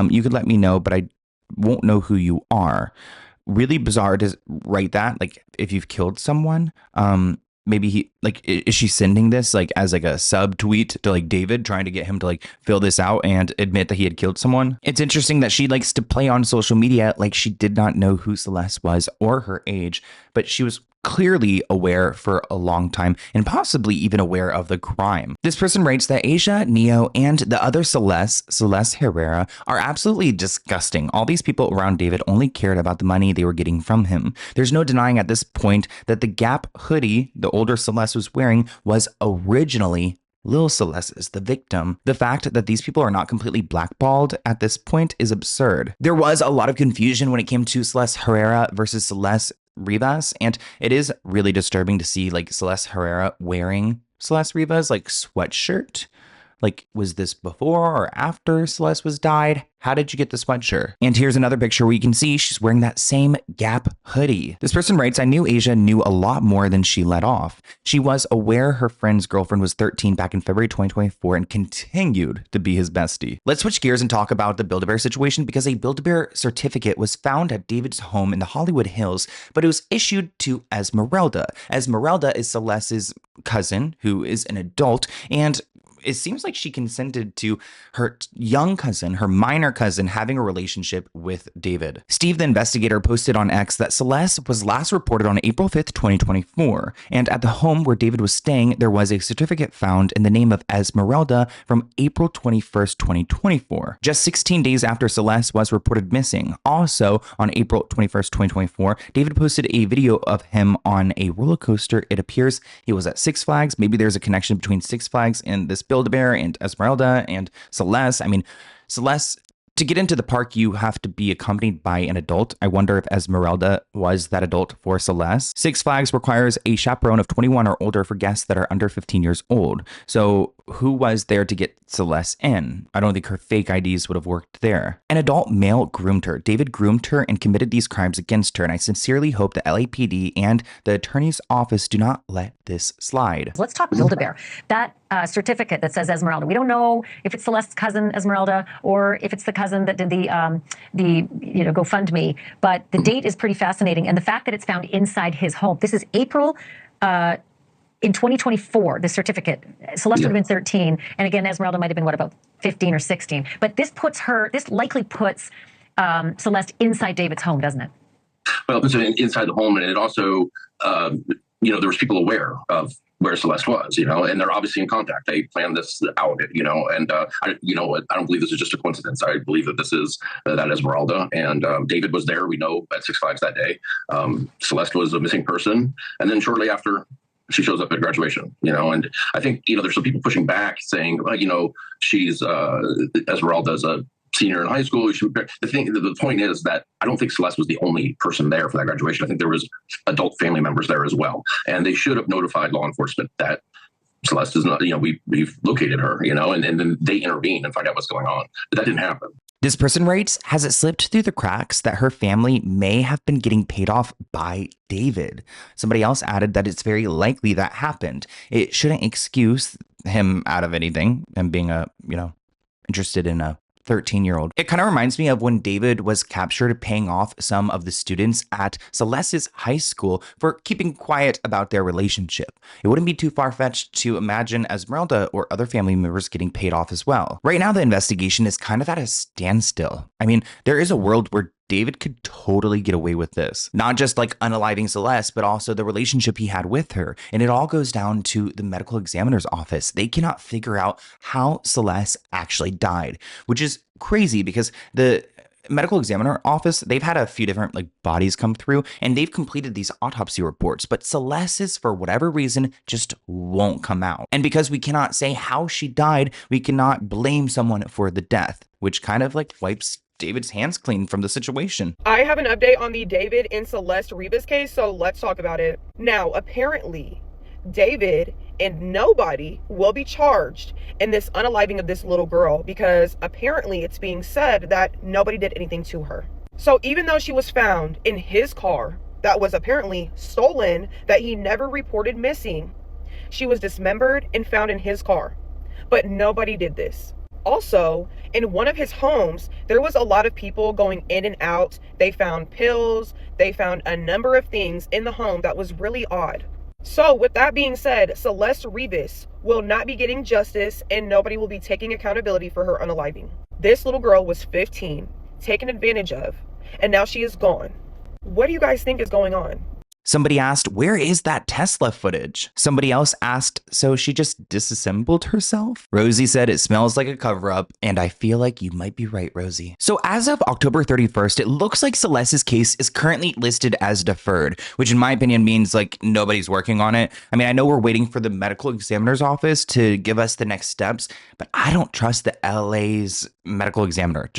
Speaker 7: You could let me know, but I won't know who you are. Really bizarre to write that, like, if you've killed someone. Maybe he, like, is she sending this like as like a sub tweet to like David, trying to get him to like fill this out and admit that he had killed someone? It's interesting that she likes to play on social media like she did not know who Celeste was or her age, but she was clearly aware for a long time and possibly even aware of the crime. This person writes that Aisha, Neo, and the other Celeste Herrera, are absolutely disgusting. All these people around David only cared about the money they were getting from him. There's no denying at this point that the Gap hoodie the older Celeste was wearing was originally Lil Celeste's, the victim. The fact that these people are not completely blackballed at this point is absurd. There was a lot of confusion when it came to Celeste Herrera versus Celeste Rivas, and it is really disturbing to see like Celeste Herrera wearing Celeste Rivas like sweatshirt. Like, was this before or after Celeste was died? How did you get the sweatshirt? And here's another picture where you can see she's wearing that same Gap hoodie. This person writes, I knew Aisha knew a lot more than she let off. She was aware her friend's girlfriend was 13 back in February 2024 and continued to be his bestie. Let's switch gears and talk about the Build-A-Bear situation, because a Build-A-Bear certificate was found at David's home in the Hollywood Hills, but it was issued to Esmeralda. Esmeralda is Celeste's cousin, who is an adult, and it seems like she consented to her young cousin, her minor cousin, having a relationship with David. Steve, the investigator, posted on X that Celeste was last reported on April 5th, 2024. And at the home where David was staying, there was a certificate found in the name of Esmeralda from April 21st, 2024. Just 16 days after Celeste was reported missing. Also, on April 21st, 2024, David posted a video of him on a roller coaster. It appears he was at Six Flags. Maybe there's a connection between Six Flags and this Build-A-Bear and Esmeralda and Celeste. I mean, Celeste, to get into the park, you have to be accompanied by an adult. I wonder if Esmeralda was that adult for Celeste. Six Flags requires a chaperone of 21 or older for guests that are under 15 years old. So who was there to get Celeste in? I don't think her fake IDs would have worked there. An adult male groomed her. David groomed her and committed these crimes against her, and I sincerely hope the LAPD and the attorney's office do not let this slide.
Speaker 18: Let's talk Build-A-Bear. That certificate that says Esmeralda. We don't know if it's Celeste's cousin Esmeralda or if it's the cousin that did the GoFundMe, but the date is pretty fascinating, and the fact that it's found inside his home. This is April in 2024, the certificate. Celeste would have been 13. And again, Esmeralda might have been, about 15 or 16. But this likely puts Celeste inside David's home, doesn't it?
Speaker 12: Well, it's inside the home. And it also, there was people aware of where Celeste was, and they're obviously in contact. They planned this out, and I don't believe this is just a coincidence. I believe that this is that Esmeralda, and David was there. We know at Six Flags that day. Celeste was a missing person, and then shortly after, she shows up at graduation, and I think, there's some people pushing back saying, she's Esmeralda's a senior in high school. The point is that I don't think Celeste was the only person there for that graduation. I think there was adult family members there as well. And they should have notified law enforcement that Celeste is not, we've located her, and then they intervene and find out what's going on. But that didn't happen.
Speaker 7: This person writes, has it slipped through the cracks that her family may have been getting paid off by David? Somebody else added that it's very likely that happened. It shouldn't excuse him out of anything and being interested in a 13-year-old. It kind of reminds me of when David was captured paying off some of the students at Celeste's high school for keeping quiet about their relationship. It wouldn't be too far-fetched to imagine Esmeralda or other family members getting paid off as well. Right now, the investigation is kind of at a standstill. I mean, there is a world where David could totally get away with this. Not just like unaliving Celeste, but also the relationship he had with her. And it all goes down to the medical examiner's office. They cannot figure out how Celeste actually died, which is crazy because the medical examiner office, they've had a few different bodies come through and they've completed these autopsy reports, but Celeste's, for whatever reason, just won't come out. And because we cannot say how she died, we cannot blame someone for the death, which kind of wipes David's hands clean from the situation.
Speaker 15: I have an update on the David and Celeste Rivas case, so let's talk about it. Now, apparently, David and nobody will be charged in this unaliving of this little girl because apparently it's being said that nobody did anything to her. So even though she was found in his car that was apparently stolen, that he never reported missing, she was dismembered and found in his car. But nobody did this. Also, in one of his homes, there was a lot of people going in and out. They found pills. They found a number of things in the home that was really odd. So with that being said, Celeste Rivas will not be getting justice and nobody will be taking accountability for her unaliving. This little girl was 15, taken advantage of, and now she is gone. What do you guys think is going on?
Speaker 7: Somebody asked, where is that Tesla footage? Somebody else asked, so she just disassembled herself? Rosie said it smells like a cover-up, and I feel like you might be right, Rosie. So as of October 31st, it looks like Celeste's case is currently listed as deferred, which in my opinion means nobody's working on it. I mean, I know we're waiting for the medical examiner's office to give us the next steps, but I don't trust the LA's medical examiner.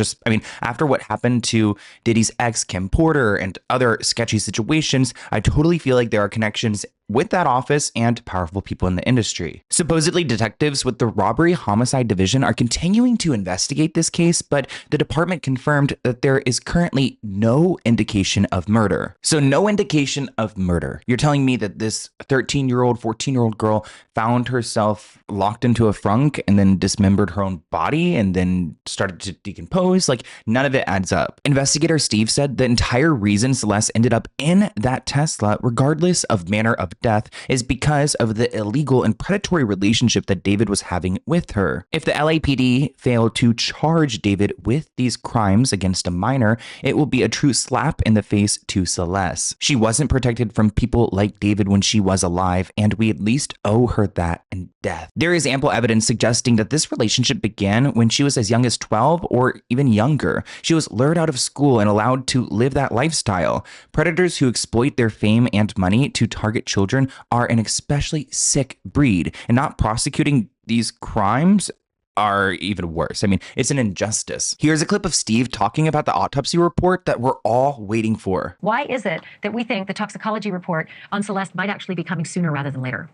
Speaker 7: After what happened to Diddy's ex, Kim Porter, and other sketchy situations, I totally feel like there are connections with that office and powerful people in the industry. Supposedly, detectives with the Robbery Homicide Division are continuing to investigate this case, but the department confirmed that there is currently no indication of murder. So no indication of murder. You're telling me that this 13-year-old, 14-year-old girl found herself locked into a frunk and then dismembered her own body and then started to decompose? None of it adds up. Investigator Steve said the entire reason Celeste ended up in that Tesla, regardless of manner of death, is because of the illegal and predatory relationship that David was having with her. If the LAPD failed to charge David with these crimes against a minor, it will be a true slap in the face to Celeste. She wasn't protected from people like David when she was alive, and we at least owe her that in death. There is ample evidence suggesting that this relationship began when she was as young as 12 or even younger. She was lured out of school and allowed to live that lifestyle. Predators who exploit their fame and money to target children are an especially sick breed, and not prosecuting these crimes are even worse. It's an injustice. Here's a clip of Steve talking about the autopsy report that we're all waiting for.
Speaker 18: Why is it that we think the toxicology report on Celeste might actually be coming sooner rather than later?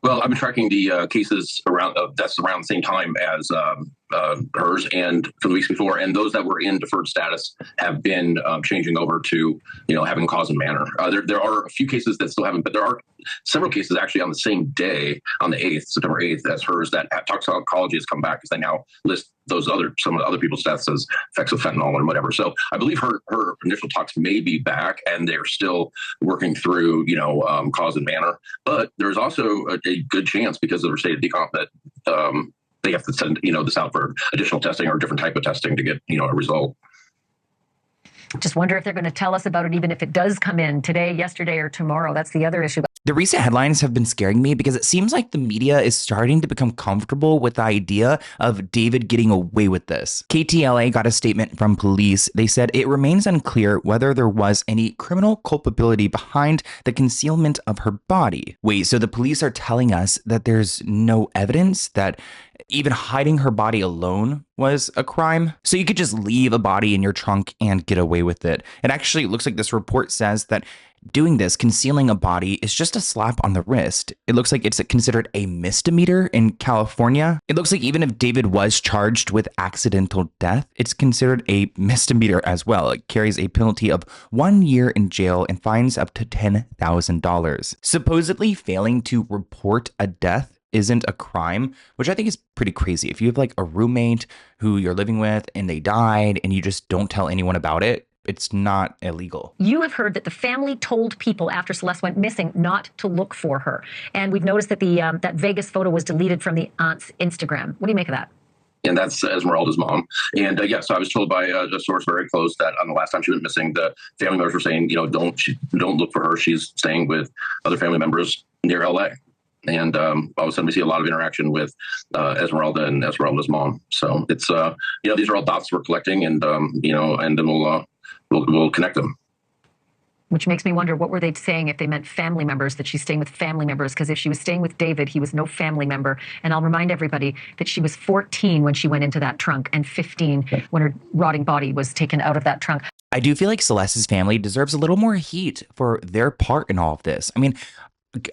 Speaker 12: Well, I've been tracking the cases around that's around the same time as hers and from the weeks before, and those that were in deferred status have been changing over to having cause and manner. There are a few cases that still haven't, but there are several cases actually on the same day, on the 8th, September 8th, as hers, that toxicology has come back because they now list some of the other people's deaths as effects of fentanyl or whatever. So I believe her initial talks may be back, and they're still working through cause and manner. But there's also a good chance, because of her state of decomp, that they have to send this out for additional testing or a different type of testing to get a result.
Speaker 18: Just wonder if they're going to tell us about it, even if it does come in today, yesterday, or tomorrow. That's the other issue.
Speaker 7: The recent headlines have been scaring me because it seems like the media is starting to become comfortable with the idea of David getting away with this. KTLA got a statement from police. They said it remains unclear whether there was any criminal culpability behind the concealment of her body. Wait, so the police are telling us that there's no evidence that even hiding her body alone was a crime? So you could just leave a body in your trunk and get away with it. It actually looks like this report says that doing this, concealing a body, is just a slap on the wrist. It looks like it's considered a misdemeanor in California. It looks like even if David was charged with accidental death, it's considered a misdemeanor as well. It carries a penalty of 1 year in jail and fines up to $10,000. Supposedly failing to report a death isn't a crime, which I think is pretty crazy. If you have like a roommate who you're living with and they died and you just don't tell anyone about it, it's not illegal.
Speaker 18: You have heard that the family told people after Celeste went missing not to look for her. And we've noticed that that Vegas photo was deleted from the aunt's Instagram. What do you make of that?
Speaker 12: And that's Esmeralda's mom. And so I was told by a source very close that on the last time she went missing, the family members were saying, don't look for her. She's staying with other family members near LA. And all of a sudden we see a lot of interaction with Esmeralda and Esmeralda's mom. So it's, these are all dots we're collecting, and, and then we'll connect them.
Speaker 18: Which makes me wonder, what were they saying if they meant family members, that she's staying with family members? Because if she was staying with David, he was no family member. And I'll remind everybody that she was 14 when she went into that trunk and 15 when her rotting body was taken out of that trunk.
Speaker 7: I do feel like Celeste's family deserves a little more heat for their part in all of this. I mean,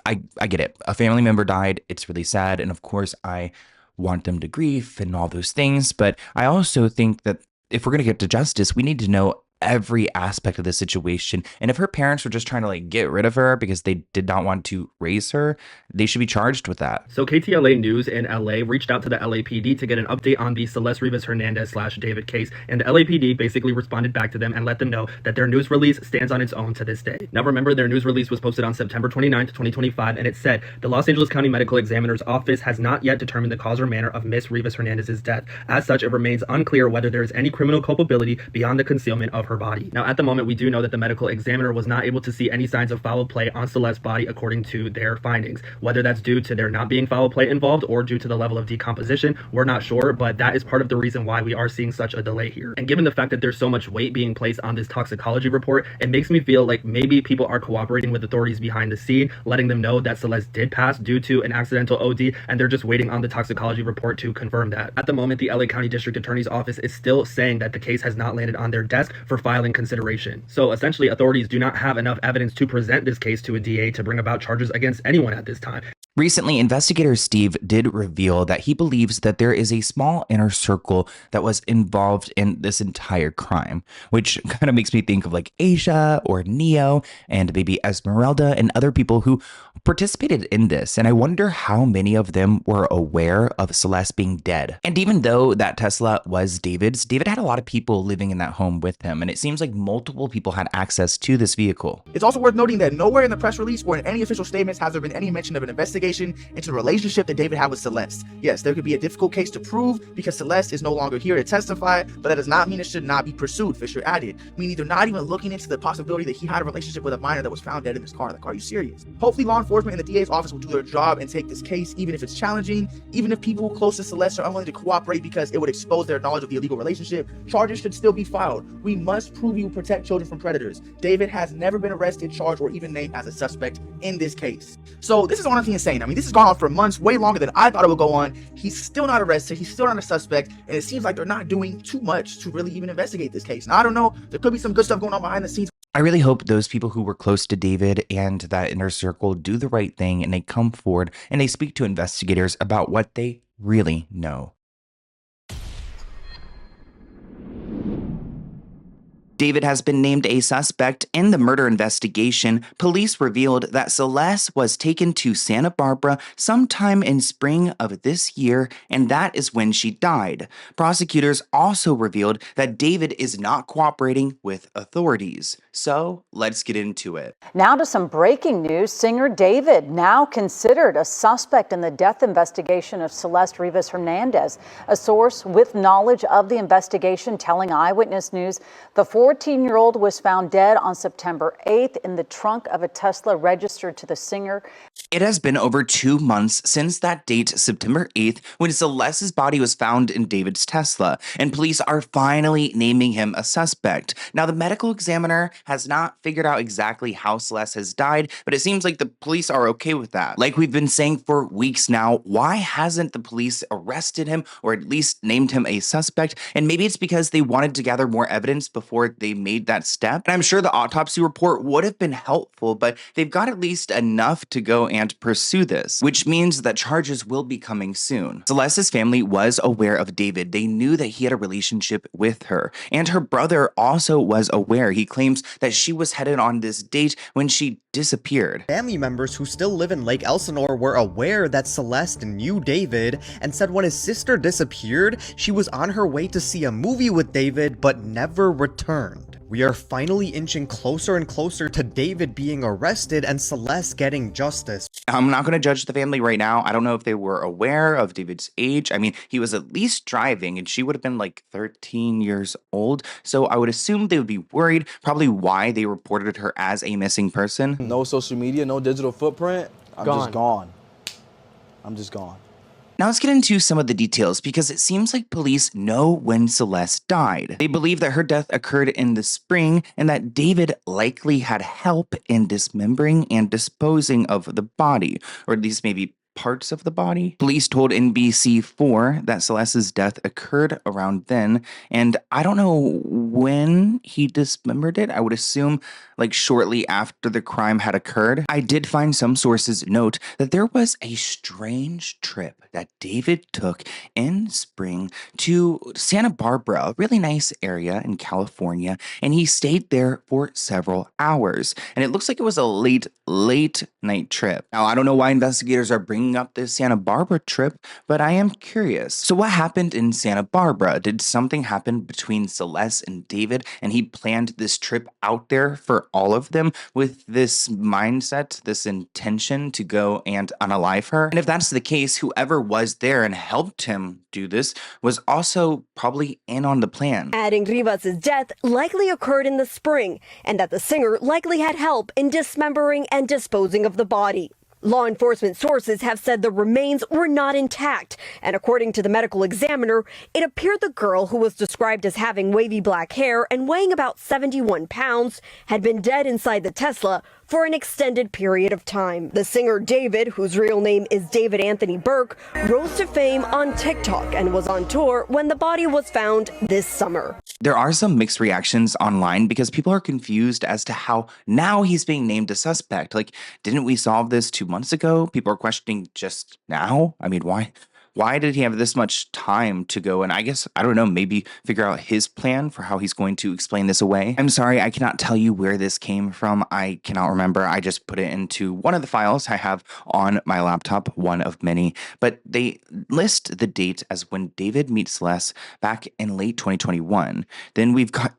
Speaker 7: I get it. A family member died. It's really sad. And of course, I want them to grieve and all those things. But I also think that if we're going to get to justice, we need to know every aspect of the situation. And if her parents were just trying to get rid of her because they did not want to raise her, they should be charged with that.
Speaker 5: So KTLA News in LA reached out to the LAPD to get an update on the Celeste Rivas Hernandez/David case, and the LAPD basically responded back to them and let them know that their news release stands on its own to this day. Now remember, their news release was posted on September 29th, 2025, and it said, the Los Angeles County Medical Examiner's Office has not yet determined the cause or manner of Miss Rivas Hernandez's death. As such, it remains unclear whether there is any criminal culpability beyond the concealment of her body. Now, at the moment, we do know that the medical examiner was not able to see any signs of foul play on Celeste's body according to their findings. Whether that's due to there not being foul play involved or due to the level of decomposition, we're not sure, but that is part of the reason why we are seeing such a delay here. And given the fact that there's so much weight being placed on this toxicology report, it makes me feel like maybe people are cooperating with authorities behind the scene, letting them know that Celeste did pass due to an accidental OD, and they're just waiting on the toxicology report to confirm that. At the moment, the LA County District Attorney's Office is still saying that the case has not landed on their desk for filing consideration. So essentially, authorities do not have enough evidence to present this case to a DA to bring about charges against anyone at this time.
Speaker 7: Recently, investigator Steve did reveal that he believes that there is a small inner circle that was involved in this entire crime, which kind of makes me think of like Asia or Neo and maybe Esmeralda and other people who participated in this. And I wonder how many of them were aware of Celeste being dead. And even though that Tesla was David's, David had a lot of people living in that home with him. And it seems like multiple people had access to this vehicle.
Speaker 22: It's also worth noting that nowhere in the press release or in any official statements has there been any mention of an investigation into the relationship that David had with Celeste. Yes, there could be a difficult case to prove because Celeste is no longer here to testify, but that does not mean it should not be pursued, Fisher added. Meaning they're not even looking into the possibility that he had a relationship with a minor that was found dead in his car. Like, are you serious? Hopefully law enforcement and the DA's office will do their job and take this case, even if it's challenging, even if people close to Celeste are unwilling to cooperate because it would expose their knowledge of the illegal relationship. Charges should still be filed. We must prove you protect children from predators. David has never been arrested, charged, or even named as a suspect in this case. So this is honestly insane. I mean, this has gone on for months, way longer than I thought it would go on. He's still not arrested. He's still not a suspect. And it seems like they're not doing too much to really even investigate this case. Now, I don't know. There could be some good stuff going on behind the scenes.
Speaker 7: I really hope those people who were close to David and that inner circle do the right thing and they come forward and they speak to investigators about what they really know. David has been named a suspect in the murder investigation. Police revealed that Celeste was taken to Santa Barbara sometime in spring of this year, and that is when she died. Prosecutors also revealed that David is not cooperating with authorities. So let's get into it.
Speaker 2: Now to some breaking news. Singer David now considered a suspect in the death investigation of Celeste Rivas Hernandez. A source with knowledge of the investigation telling Eyewitness News the 14-year-old was found dead on September 8th in the trunk of a Tesla registered to the singer.
Speaker 7: It has been over 2 months since that date, September 8th, when Celeste's body was found in David's Tesla, and police are finally naming him a suspect. Now, the medical examiner has not figured out exactly how Celeste has died, but it seems like the police are okay with that. Like we've been saying for weeks now, why hasn't the police arrested him or at least named him a suspect? And maybe it's because they wanted to gather more evidence before they made that step. And I'm sure the autopsy report would have been helpful, but they've got at least enough to go and pursue this, which means that charges will be coming soon. Celeste's family was aware of David. They knew that he had a relationship with her, and her brother also was aware. He claims that she was headed on this date when she disappeared.
Speaker 3: Family members who still live in Lake Elsinore were aware that Celeste knew David and said when his sister disappeared, she was on her way to see a movie with David but never returned. We are finally inching closer and closer to David being arrested and Celeste getting justice.
Speaker 7: I'm not going to judge the family right now. I don't know if they were aware of David's age. I mean, he was at least driving and she would have been like 13 years old. So I would assume they would be worried, probably why they reported her as a missing person.
Speaker 20: No social media, no digital footprint. I'm just gone. I'm just gone.
Speaker 7: Now let's get into some of the details because it seems like police know when Celeste died. They believe that her death occurred in the spring and that David likely had help in dismembering and disposing of the body, or at least maybe parts of the body. Police told NBC4 that Celeste's death occurred around then, and I don't know when he dismembered it. I would assume like shortly after the crime had occurred. I did find some sources note that there was a strange trip that David took in spring to Santa Barbara, a really nice area in California, and he stayed there for several hours. And it looks like it was a late night trip. Now, I don't know why investigators are bringing up this Santa Barbara trip, but I am curious. So what happened in Santa Barbara? Did something happen between Celeste and David, and he planned this trip out there for all of them with this mindset, this intention to go and unalive her? And if that's the case, whoever was there and helped him do this was also probably in on the plan.
Speaker 23: Adding Rivas' death likely occurred in the spring, and that the singer likely had help in dismembering and disposing of the body. Law enforcement sources have said the remains were not intact, and according to the medical examiner, it appeared the girl, who was described as having wavy black hair and weighing about 71 pounds, had been dead inside the Tesla for an extended period of time. The singer David, whose real name is David Anthony Burke, rose to fame on TikTok and was on tour when the body was found this summer.
Speaker 7: There are some mixed reactions online because people are confused as to how now he's being named a suspect. Like, didn't we solve this 2 months ago? People are questioning just now. I mean, why did he have this much time to go and I guess, I don't know, maybe figure out his plan for how he's going to explain this away? I'm sorry, I cannot tell you where this came from. I cannot remember. I just put it into one of the files I have on my laptop, one of many. But they list the date as when David meets Celeste back in late 2021. Then we've got,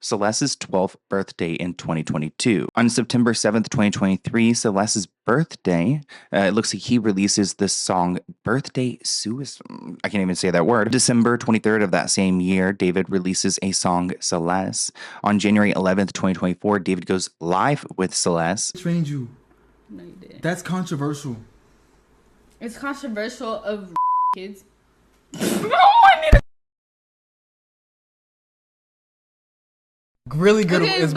Speaker 7: Celeste's 12th birthday in 2022. On September 7th, 2023, Celeste's birthday, it looks like he releases the song Birthday Suicide. I can't even say that word. December 23rd of that same year, David releases a song, Celeste. On January 11th, 2024, David goes live with Celeste.
Speaker 24: Trained you. No, you didn't. That's controversial.
Speaker 11: It's controversial of kids.
Speaker 24: Really good.
Speaker 11: Okay,
Speaker 24: it's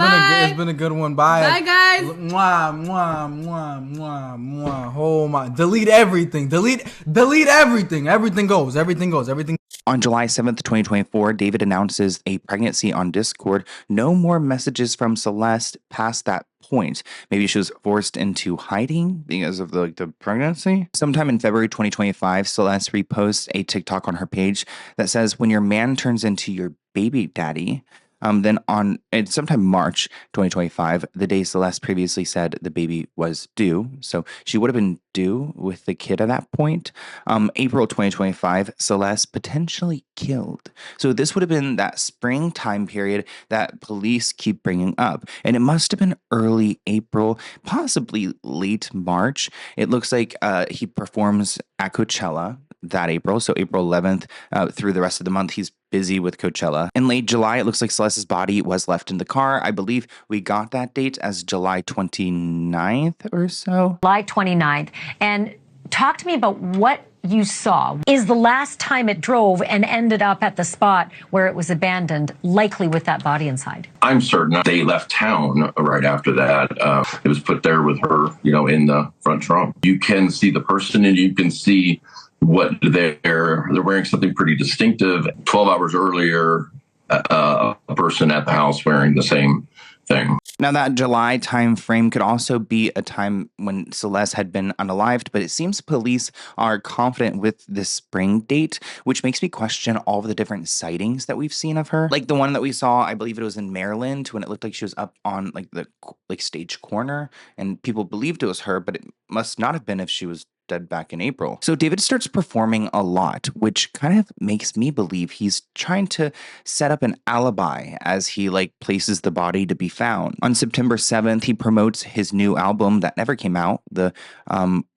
Speaker 24: been a good one. Bye.
Speaker 11: Bye, guys.
Speaker 24: Mwah, mwah, mwah, mwah, mwah. Oh my. Delete everything. Delete everything. Everything goes.
Speaker 7: On July 7th, 2024, David announces a pregnancy on Discord. No more messages from Celeste past that point. Maybe she was forced into hiding because of the pregnancy. Sometime in February 2025, Celeste reposts a TikTok on her page that says, when your man turns into your baby daddy. Then sometime March 2025, the day Celeste previously said the baby was due, so she would have been due with the kid at that point. April 2025, Celeste potentially killed. So this would have been that spring time period that police keep bringing up, and it must have been early April, possibly late March. It looks like he performs at Coachella that April, so April 11th through the rest of the month, he's busy with Coachella. In late July, it looks like Celeste's body was left in the car. I believe we got that date as July 29th or so.
Speaker 18: July 29th. And talk to me about what you saw. Is the last time it drove and ended up at the spot where it was abandoned likely with that body inside?
Speaker 12: I'm certain they left town right after that. It was put there with her, in the front trunk. You can see the person and you can see what they're wearing something pretty distinctive. 12 hours earlier, a person at the house wearing the same thing.
Speaker 7: Now, that July time frame could also be a time when Celeste had been unalived, but it seems police are confident with this spring date, which makes me question all of the different sightings that we've seen of her. Like the one that we saw, I believe it was in Maryland, when it looked like she was up on the stage corner, and people believed it was her, but it must not have been if she was dead back in April. So David starts performing a lot, which kind of makes me believe he's trying to set up an alibi as he places the body to be found. On September 7th, he promotes his new album that never came out, the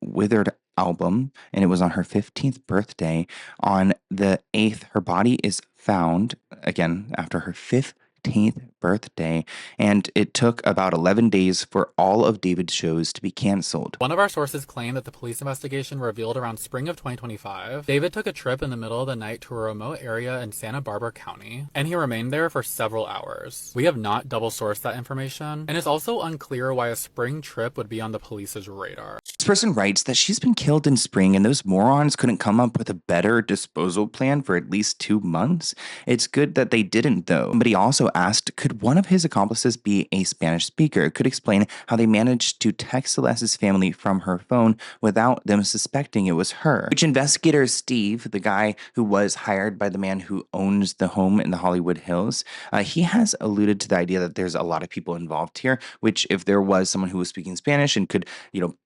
Speaker 7: Withered album, and it was on her 15th birthday. On the 8th, her body is found, again, after her 15th birthday, and it took about 11 days for all of David's shows to be canceled.
Speaker 4: One of our sources claimed that the police investigation revealed around spring of 2025, David took a trip in the middle of the night to a remote area in Santa Barbara County, and he remained there for several hours. We have not double-sourced that information, and it's also unclear why a spring trip would be on the police's radar.
Speaker 7: This person writes that she's been killed in spring and those morons couldn't come up with a better disposal plan for at least 2 months. It's good that they didn't, though. But he also asked, could one of his accomplices be a Spanish speaker? It could explain how they managed to text Celeste's family from her phone without them suspecting it was her. Which investigator Steve, the guy who was hired by the man who owns the home in the Hollywood Hills, he has alluded to the idea that there's a lot of people involved here, which if there was someone who was speaking Spanish and could,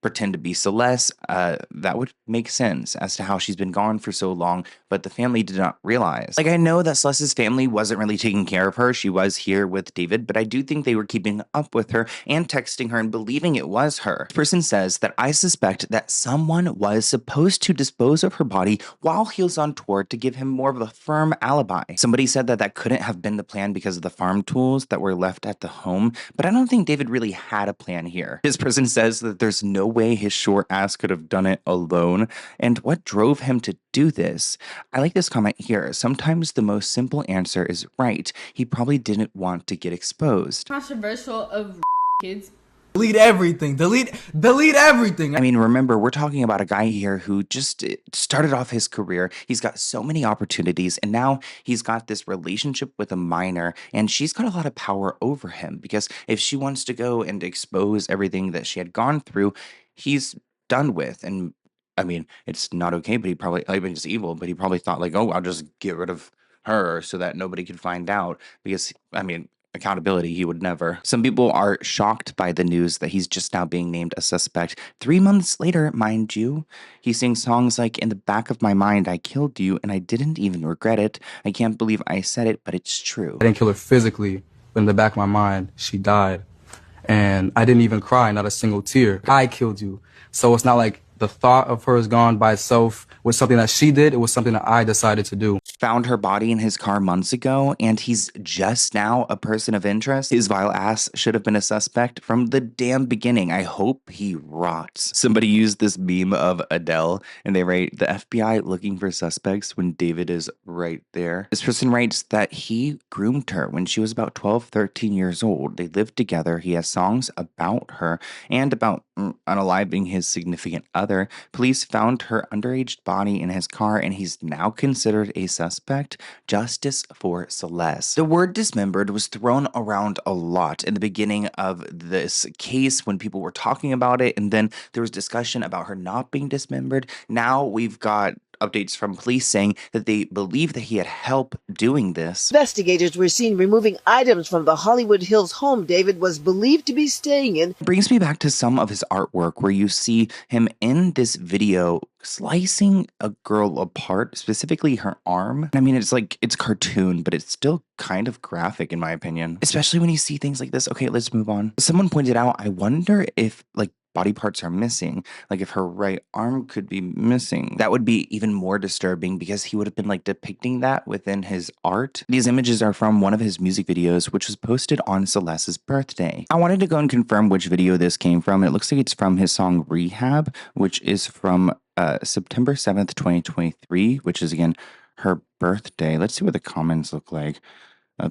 Speaker 7: pretend to be Celeste, that would make sense as to how she's been gone for so long, but the family did not realize. I know that Celeste's family wasn't really taking care of her. She was here with David, but I do think they were keeping up with her and texting her and believing it was her. This person says that I suspect that someone was supposed to dispose of her body while he was on tour to give him more of a firm alibi. Somebody said that that couldn't have been the plan because of the farm tools that were left at the home, but I don't think David really had a plan here. This person says that there's no way his short ass could have done it alone, and what drove him to do this? I like this comment here. Sometimes the most simple answer is right. He probably didn't want to get exposed.
Speaker 10: Controversial of kids.
Speaker 24: Delete everything. Delete everything.
Speaker 7: I mean, remember, we're talking about a guy here who just started off his career. He's got so many opportunities, and now he's got this relationship with a minor, and she's got a lot of power over him because if she wants to go and expose everything that she had gone through, he's done with. And I mean, it's not okay, but he probably, it's evil, but he probably thought I'll just get rid of her so that nobody could find out because, accountability, he would never. Some people are shocked by the news that he's just now being named a suspect. 3 months later, mind you, he sings songs like, in the back of my mind, I killed you, and I didn't even regret it. I can't believe I said it, but it's true.
Speaker 24: I didn't kill her physically, but in the back of my mind, she died. And I didn't even cry, not a single tear. I killed you. So it's not like the thought of her is gone by itself was something that she did. It was something that I decided to do.
Speaker 7: Found her body in his car months ago, and he's just now a person of interest. His vile ass should have been a suspect from the damn beginning. I hope he rots. Somebody used this meme of Adele, and they write, the FBI looking for suspects when David is right there. This person writes that he groomed her when she was about 12, 13 years old. They lived together. He has songs about her and about unaliving his significant other. Police found her underage body in his car, and he's now considered a suspect. Justice for Celeste. The word dismembered was thrown around a lot in the beginning of this case when people were talking about it, and then there was discussion about her not being dismembered. Now we've got updates from police saying that they believe that he had help doing this.
Speaker 6: Investigators were seen removing items from the Hollywood Hills home David was believed to be staying in.
Speaker 7: It brings me back to some of his artwork where you see him in this video slicing a girl apart, specifically her arm. I mean, it's cartoon, but it's still kind of graphic in my opinion, especially when you see things like this. Okay, let's move on. Someone pointed out, I wonder if body parts are missing, like if her right arm could be missing. That would be even more disturbing because he would have been depicting that within his art. These images are from one of his music videos, which was posted on Celeste's birthday. I wanted to go and confirm which video this came from. It looks like it's from his song Rehab, which is from September 7th, 2023, which is again her birthday. Let's see what the comments look like.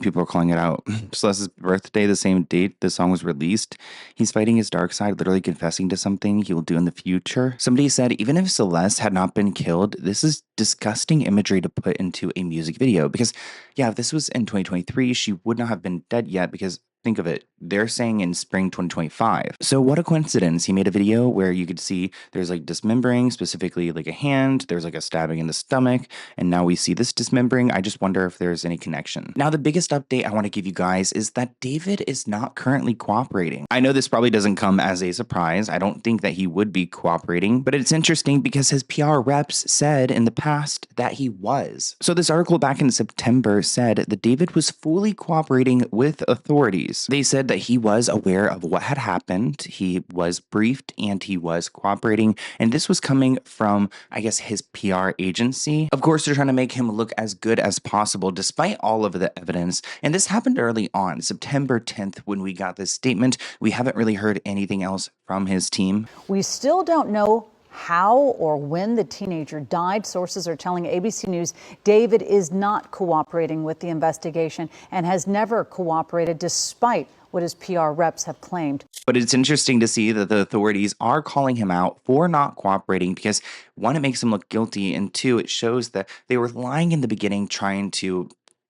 Speaker 7: People are calling it out. Celeste's birthday, the same date the song was released. He's fighting his dark side, literally confessing to something he will do in the future. Somebody said, even if Celeste had not been killed, this is disgusting imagery to put into a music video. Because, yeah, if this was in 2023, she would not have been dead yet because think of it, they're saying in spring 2025. So what a coincidence. He made a video where you could see there's dismembering, specifically a hand, there's a stabbing in the stomach, and now we see this dismembering. I just wonder if there's any connection. Now, the biggest update I want to give you guys is that David is not currently cooperating. I know this probably doesn't come as a surprise. I don't think that he would be cooperating, but it's interesting because his PR reps said in the past that he was. So this article back in September said that David was fully cooperating with authorities. They said that he was aware of what had happened, he was briefed, and he was cooperating, and this was coming from, I guess, his PR agency. Of course, they're trying to make him look as good as possible despite all of the evidence, and this happened early on, September 10th, when we got this statement. We haven't really heard anything else from his team.
Speaker 2: We still don't know how or when the teenager died. Sources are telling ABC News David is not cooperating with the investigation and has never cooperated despite what his PR reps have claimed.
Speaker 7: But it's interesting to see that the authorities are calling him out for not cooperating because, one, it makes him look guilty, and two, it shows that they were lying in the beginning trying to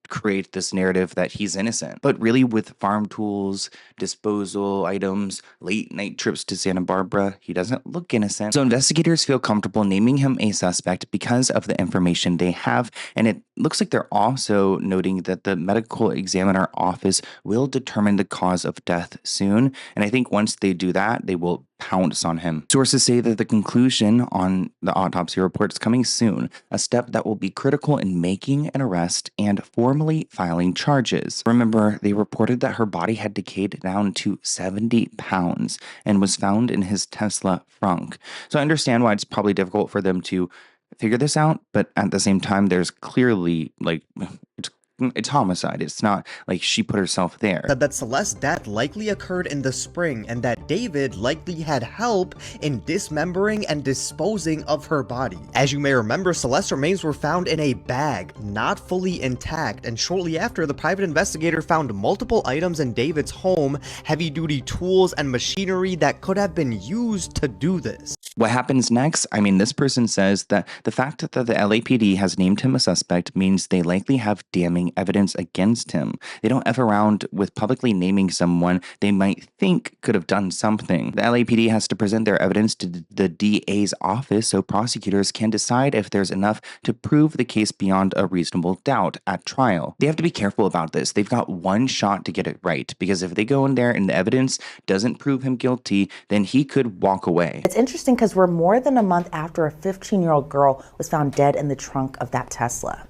Speaker 7: create this narrative that he's innocent. But really, with farm tools, disposal items, late night trips to Santa Barbara, he doesn't look innocent. So investigators feel comfortable naming him a suspect because of the information they have, and it looks like they're also noting that the medical examiner office will determine the cause of death soon, and I think once they do that, they will pounce on him. Sources say that the conclusion on the autopsy report is coming soon, a step that will be critical in making an arrest and formally filing charges. Remember, they reported that her body had decayed down to 70 pounds and was found in his Tesla frunk. So I understand why it's probably difficult for them to figure this out, but at the same time, there's clearly it's homicide. It's not like she put herself there.
Speaker 3: Said that Celeste's death likely occurred in the spring and that David likely had help in dismembering and disposing of her body. As you may remember, Celeste's remains were found in a bag, not fully intact, and shortly after, the private investigator found multiple items in David's home, heavy-duty tools and machinery that could have been used to do this.
Speaker 7: What happens next? I mean, this person says that the fact that the LAPD has named him a suspect means they likely have damning evidence against him. They don't F around with publicly naming someone they might think could have done something. The LAPD has to present their evidence to the DA's office so prosecutors can decide if there's enough to prove the case beyond a reasonable doubt at trial. They have to be careful about this. They've got one shot to get it right, because if they go in there and the evidence doesn't prove him guilty, then he could walk away.
Speaker 13: It's interesting because we're more than a month after a 15-year-old girl was found dead in the trunk of that Tesla.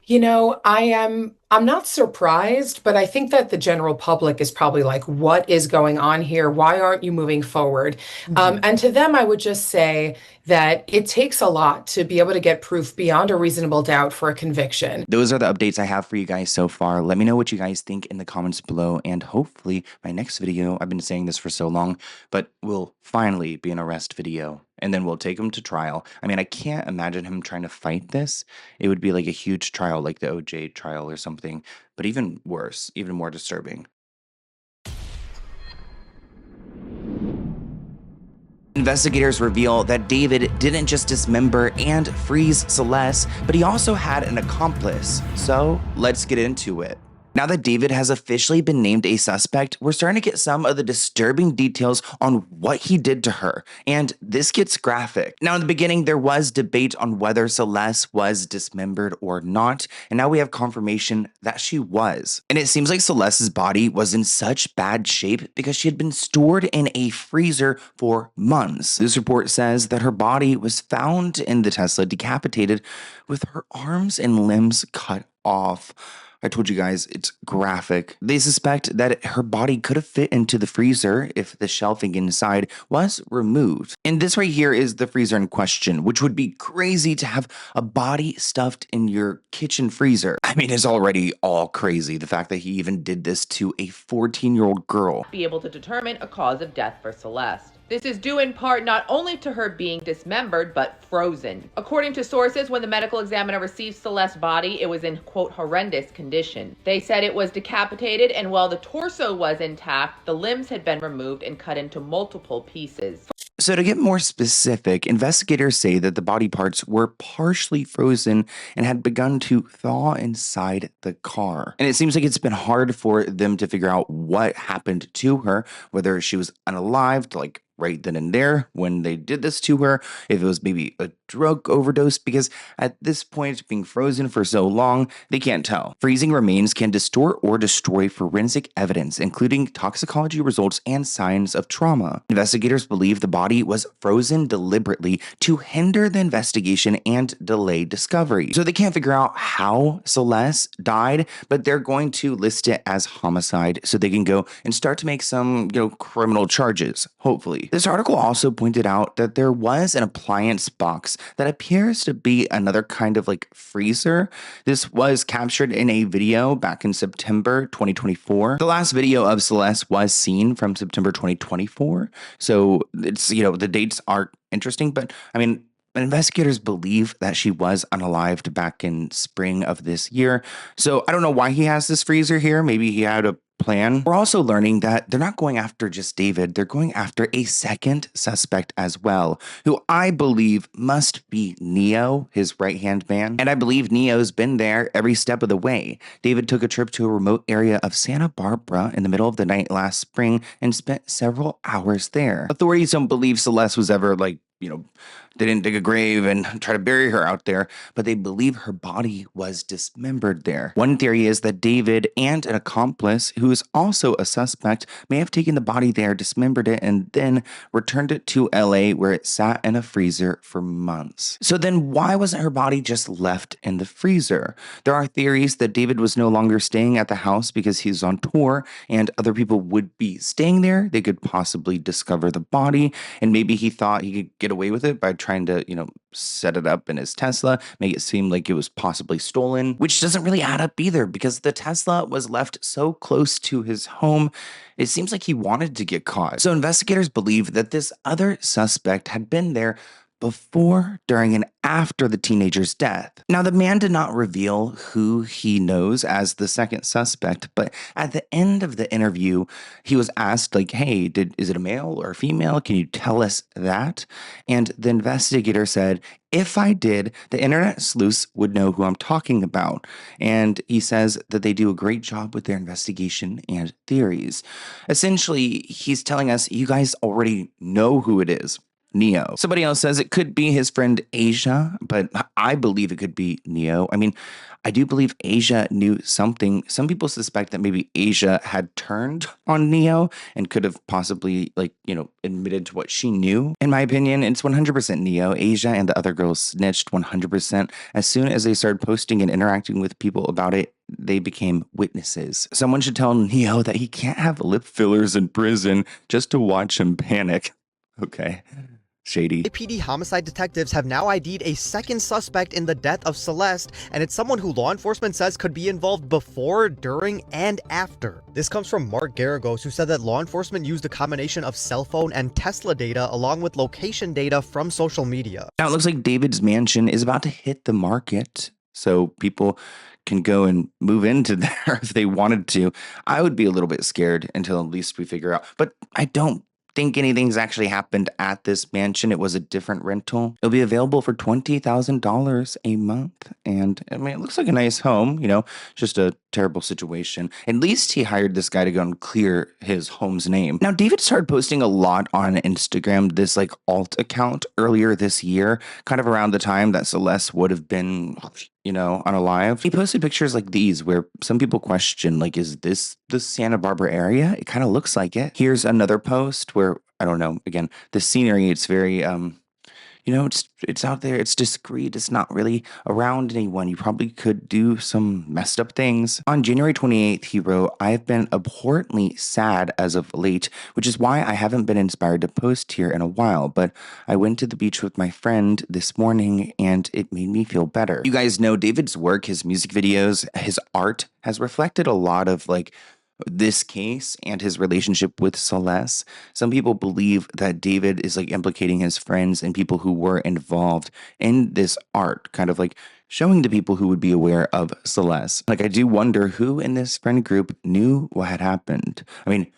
Speaker 15: You know, I'm not surprised, but I think that the general public is probably like, what is going on here? Why aren't you moving forward? And to them, I would just say that it takes a lot to be able to get proof beyond a reasonable doubt for a conviction.
Speaker 7: Those are the updates I have for you guys so far. Let me know what you guys think in the comments below, and hopefully my next video, I've been saying this for so long, but will finally be an arrest video. and then we'll take him to trial. I mean, I can't imagine him trying to fight this. It would be like a huge trial, like the OJ trial or something, but even worse, even more disturbing. Investigators reveal that David didn't just dismember and freeze Celeste, but he also had an accomplice. So let's get into it. Now that David has officially been named a suspect, we're starting to get some of the disturbing details on what he did to her, and this gets graphic. Now in the beginning, there was debate on whether Celeste was dismembered or not, and now we have confirmation that she was. And it seems like Celeste's body was in such bad shape because she had been stored in a freezer for months. This report says that her body was found in the Tesla decapitated with her arms and limbs cut off. I told you guys, it's graphic. They suspect that her body could have fit into the freezer if the shelving inside was removed. And this right here is the freezer in question, which would be crazy to have a body stuffed in your kitchen freezer. I mean, it's already all crazy. The fact that he even did this to a 14-year-old girl.
Speaker 14: Be able to determine a cause of death for Celeste. This is due in part not only to her being dismembered, but frozen. According to sources, when the medical examiner received Celeste's body, it was in, quote, horrendous condition. They said it was decapitated, and while the torso was intact, the limbs had been removed and cut into multiple pieces.
Speaker 7: So to get more specific, investigators say that the body parts were partially frozen and had begun to thaw inside the car. And it seems like it's been hard for them to figure out what happened to her, whether she was unalived, like right then and there when they did this to her, if it was maybe a drug overdose, because at this point, being frozen for so long, they can't tell. Freezing remains can distort or destroy forensic evidence, including toxicology results and signs of trauma. Investigators believe the body was frozen deliberately to hinder the investigation and delay discovery. So they can't figure out how Celeste died, but they're going to list it as homicide so they can go and start to make some, criminal charges, hopefully. This article also pointed out that there was an appliance box that appears to be another kind of like freezer. This was captured in a video back in September 2024. The last video of Celeste was seen from September 2024. So it's, the dates are interesting, but I mean, investigators believe that she was unalived back in spring of this year. So I don't know why he has this freezer here. Maybe he had a plan. We're also learning that they're not going after just David, they're going after a second suspect as well, who I believe must be Neo, his right-hand man. And I believe Neo's been there every step of the way. David took a trip to a remote area of Santa Barbara in the middle of the night last spring and spent several hours there. Authorities don't believe Celeste was ever they didn't dig a grave and try to bury her out there, but they believe her body was dismembered there. One theory is that David and an accomplice, who is also a suspect, may have taken the body there, dismembered it, and then returned it to LA where it sat in a freezer for months. So then why wasn't her body just left in the freezer? There are theories that David was no longer staying at the house because he's on tour and other people would be staying there. They could possibly discover the body, and maybe he thought he could get away with it by trying to, set it up in his Tesla, make it seem like it was possibly stolen, which doesn't really add up either because the Tesla was left so close to his home. It seems like he wanted to get caught. So investigators believe that this other suspect had been there before, during, and after the teenager's death. Now, the man did not reveal who he knows as the second suspect, but at the end of the interview, he was asked, hey, is it a male or a female? Can you tell us that? And the investigator said, if I did, the internet sleuths would know who I'm talking about. And he says that they do a great job with their investigation and theories. Essentially, he's telling us, you guys already know who it is. Neo. Somebody else says it could be his friend Asia, but I believe it could be Neo. I mean, I do believe Asia knew something. Some people suspect that maybe Asia had turned on Neo and could have possibly, admitted to what she knew. In my opinion, it's 100% Neo. Asia and the other girls snitched 100%. As soon as they started posting and interacting with people about it, they became witnesses. Someone should tell Neo that he can't have lip fillers in prison just to watch him panic. Okay. shady.
Speaker 3: PD homicide detectives have now ID'd a second suspect in the death of Celeste, and it's someone who law enforcement says could be involved before, during, and after. This comes from Mark Garagos, who said that law enforcement used a combination of cell phone and Tesla data along with location data from social media.
Speaker 7: Now it looks like David's mansion is about to hit the market, so people can go and move into there if they wanted to. I would be a little bit scared until at least we figure out, but I don't think anything's actually happened at this mansion. It was a different rental. It'll be available for $20,000 a month. And I mean, it looks like a nice home, you know, just a terrible situation. At least he hired this guy to go and clear his home's name. Now, David started posting a lot on Instagram, this like alt account earlier this year, kind of around the time that Celeste would have been, you know, unalive. He posted pictures like these where some people question, like, is this the Santa Barbara area? It kind of looks like it. Here's another post where, I don't know, again, the scenery, it's very, you know, it's out there, it's discreet, it's not really around anyone. You probably could do some messed up things. On January 28th, he wrote, "I've been abhorrently sad as of late, which is why I haven't been inspired to post here in a while, but I went to the beach with my friend this morning and it made me feel better." You guys know David's work, his music videos, his art has reflected a lot of like this case and his relationship with Celeste. Some people believe that David is like implicating his friends and people who were involved in this art, kind of like showing to people who would be aware of Celeste. Like, I do wonder who in this friend group knew what had happened. I mean,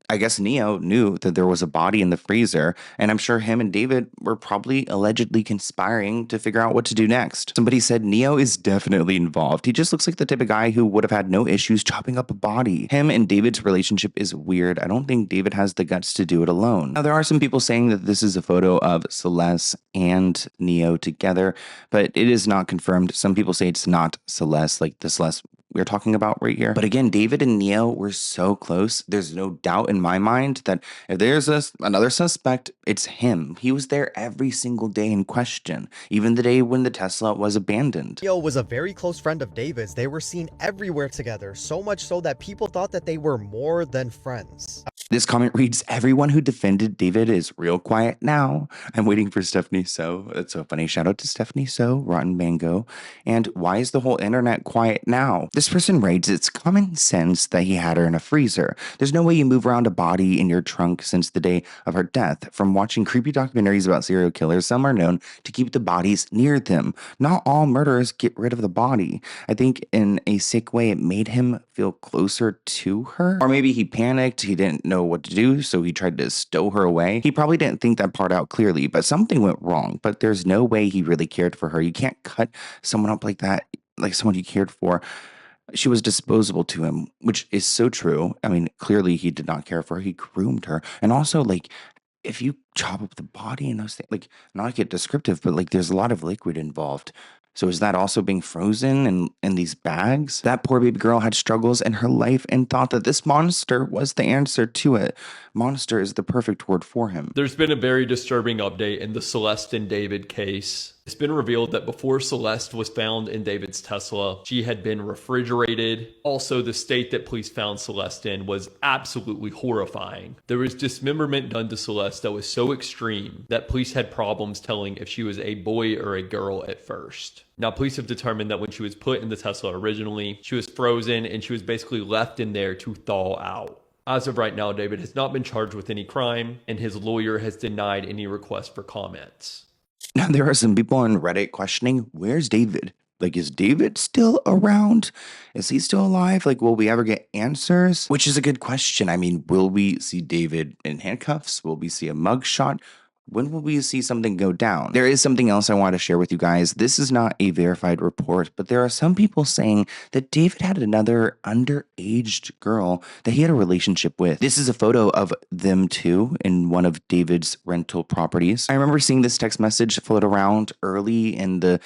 Speaker 7: I guess Neo knew that there was a body in the freezer, and I'm sure him and David were probably allegedly conspiring to figure out what to do next. Somebody said Neo is definitely involved. He just looks like the type of guy who would have had no issues chopping up a body. Him and David's relationship is weird. I don't think David has the guts to do it alone. Now, there are some people saying that this is a photo of Celeste and Neo together, but it is not confirmed. Some people say it's not Celeste, like the Celeste we're talking about right here. But again, David and Neo were so close. There's no doubt in my mind that if there's another suspect, it's him. He was there every single day in question, even the day when the Tesla was abandoned.
Speaker 3: Neo was a very close friend of David's. They were seen everywhere together, so much so that people thought that they were more than friends.
Speaker 7: This comment reads, "Everyone who defended David is real quiet now. I'm waiting for Stephanie So." That's so funny. Shout out to Stephanie So, Rotten Mango. And why is the whole internet quiet now? This person writes, "It's common sense that he had her in a freezer. There's no way you move around a body in your trunk since the day of her death. From watching creepy documentaries about serial killers, some are known to keep the bodies near them. Not all murderers get rid of the body. I think in a sick way, it made him feel closer to her. Or maybe he panicked. He didn't know what to do, so he tried to stow her away. He probably didn't think that part out clearly, but something went wrong. But there's no way he really cared for her. You can't cut someone up like that, like someone you cared for. She was disposable to him, which is so true. I mean, clearly he did not care for her. He groomed her. And also, like, if you chop up the body and those things, like, not to get descriptive, but like there's a lot of liquid involved. So is that also being frozen in these bags? That poor baby girl had struggles in her life and thought that this monster was the answer to it. Monster is the perfect word for him.
Speaker 1: There's been a very disturbing update in the Celeste and David case. It's been revealed that before Celeste was found in David's Tesla, she had been refrigerated. Also, the state that police found Celeste in was absolutely horrifying. There was dismemberment done to Celeste that was so extreme that police had problems telling if she was a boy or a girl at first. Now, police have determined that when she was put in the Tesla originally, she was frozen and she was basically left in there to thaw out. As of right now, David has not been charged with any crime, and his lawyer has denied any request for comments.
Speaker 7: Now, there are some people on Reddit questioning, where's David? Like, is David still around? Is he still alive? Like, will we ever get answers? Which is a good question. I mean, will we see David in handcuffs? Will we see a mugshot? When will we see something go down? There is something else I want to share with you guys. This is not a verified report, but there are some people saying that David had another underaged girl that he had a relationship with. This is a photo of them two in one of David's rental properties. I remember seeing this text message float around early in the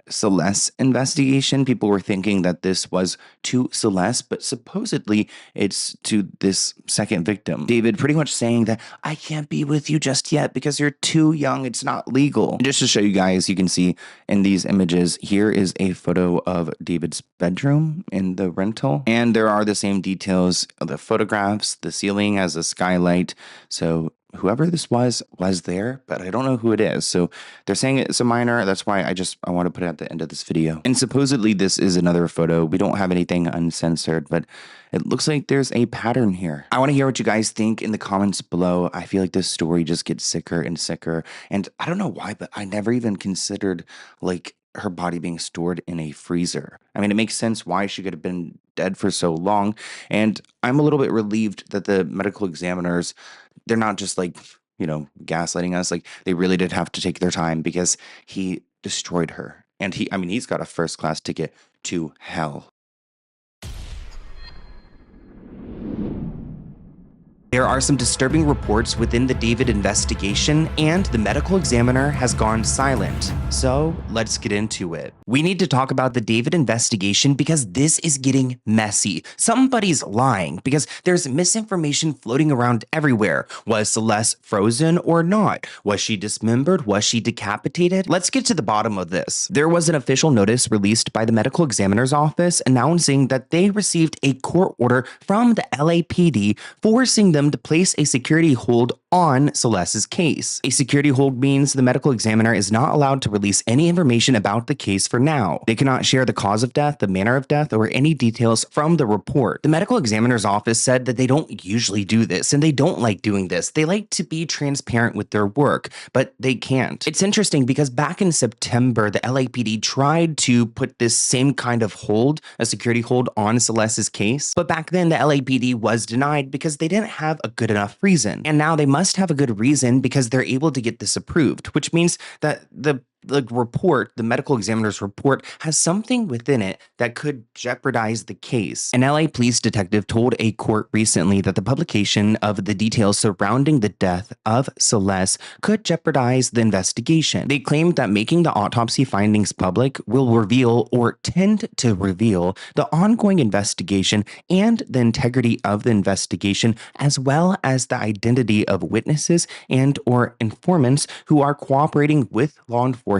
Speaker 7: Celeste investigation. People were thinking that this was to Celeste, but supposedly it's to this second victim. David pretty much saying that I can't be with you just yet because you're too young. It's not legal. And just to show you guys, you can see in these images, here is a photo of David's bedroom in the rental. And there are the same details of the photographs. The ceiling has a skylight. So whoever this was there, but I don't know who it is. So they're saying it's a minor. That's why I want to put it at the end of this video. And supposedly this is another photo. We don't have anything uncensored, but it looks like there's a pattern here. I want to hear what you guys think in the comments below. I feel like this story just gets sicker and sicker. And I don't know why, but I never even considered like her body being stored in a freezer. I mean, it makes sense why she could have been dead for so long. And I'm a little bit relieved that the medical examiners, they're not just like, you know, gaslighting us. Like, they really did have to take their time because he destroyed her. And he's got a first-class ticket to hell. There are some disturbing reports within the David investigation, and the medical examiner has gone silent. So let's get into it. We need to talk about the David investigation because this is getting messy. Somebody's lying because there's misinformation floating around everywhere. Was Celeste frozen or not? Was she dismembered? Was she decapitated? Let's get to the bottom of this. There was an official notice released by the medical examiner's office announcing that they received a court order from the LAPD forcing them to place a security hold on Celeste's case. A security hold means the medical examiner is not allowed to release any information about the case for now. They cannot share the cause of death, the manner of death, or any details from the report. The medical examiner's office said that they don't usually do this, and they don't like doing this. They like to be transparent with their work, but they can't. It's interesting because back in September, the LAPD tried to put this same kind of hold, a security hold on Celeste's case, but back then the LAPD was denied because they didn't have a good enough reason. And now they must have a good reason because they're able to get this approved, which means that the report, the medical examiner's report, has something within it that could jeopardize the case. An LA police detective told a court recently that the publication of the details surrounding the death of Celeste could jeopardize the investigation. They claimed that making the autopsy findings public will reveal or tend to reveal the ongoing investigation and the integrity of the investigation, as well as the identity of witnesses and or informants who are cooperating with law enforcement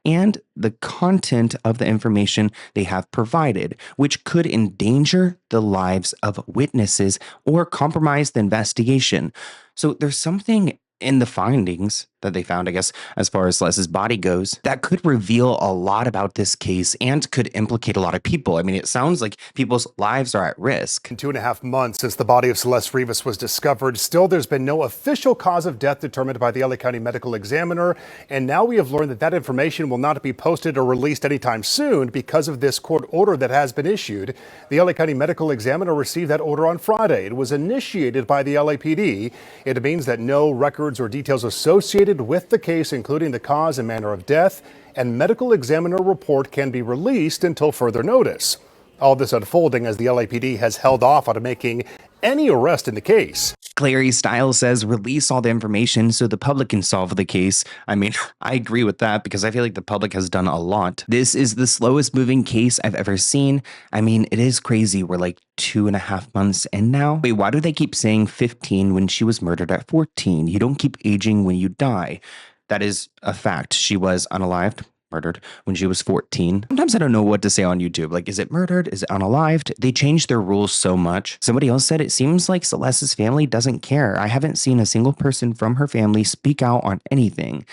Speaker 7: and the content of the information they have provided, which could endanger the lives of witnesses or compromise the investigation. So there's something in the findings that they found, I guess, as far as Celeste's body goes, that could reveal a lot about this case and could implicate a lot of people. I mean, it sounds like people's lives are at risk.
Speaker 8: In 2.5 months since the body of Celeste Rivas was discovered, still there's been no official cause of death determined by the LA County Medical Examiner. And now we have learned that that information will not be posted or released anytime soon because of this court order that has been issued. The LA County Medical Examiner received that order on Friday. It was initiated by the LAPD. It means that no records or details associated with the case, including the cause and manner of death, and medical examiner report can be released until further notice. All this unfolding as the LAPD has held off on making any arrest in the case.
Speaker 7: Clary Stiles says release all the information so the public can solve the case. I mean, I agree with that because I feel like the public has done a lot. This is the slowest moving case I've ever seen. I mean, it is crazy. We're like 2.5 months in now. Wait, why do they keep saying 15 when she was murdered at 14? You don't keep aging when you die. That is a fact. She was unalived, murdered when she was 14. Sometimes I don't know what to say on YouTube. Like, is it murdered? Is it unalived? They changed their rules so much. Somebody else said it seems like Celeste's family doesn't care. I haven't seen a single person from her family speak out on anything.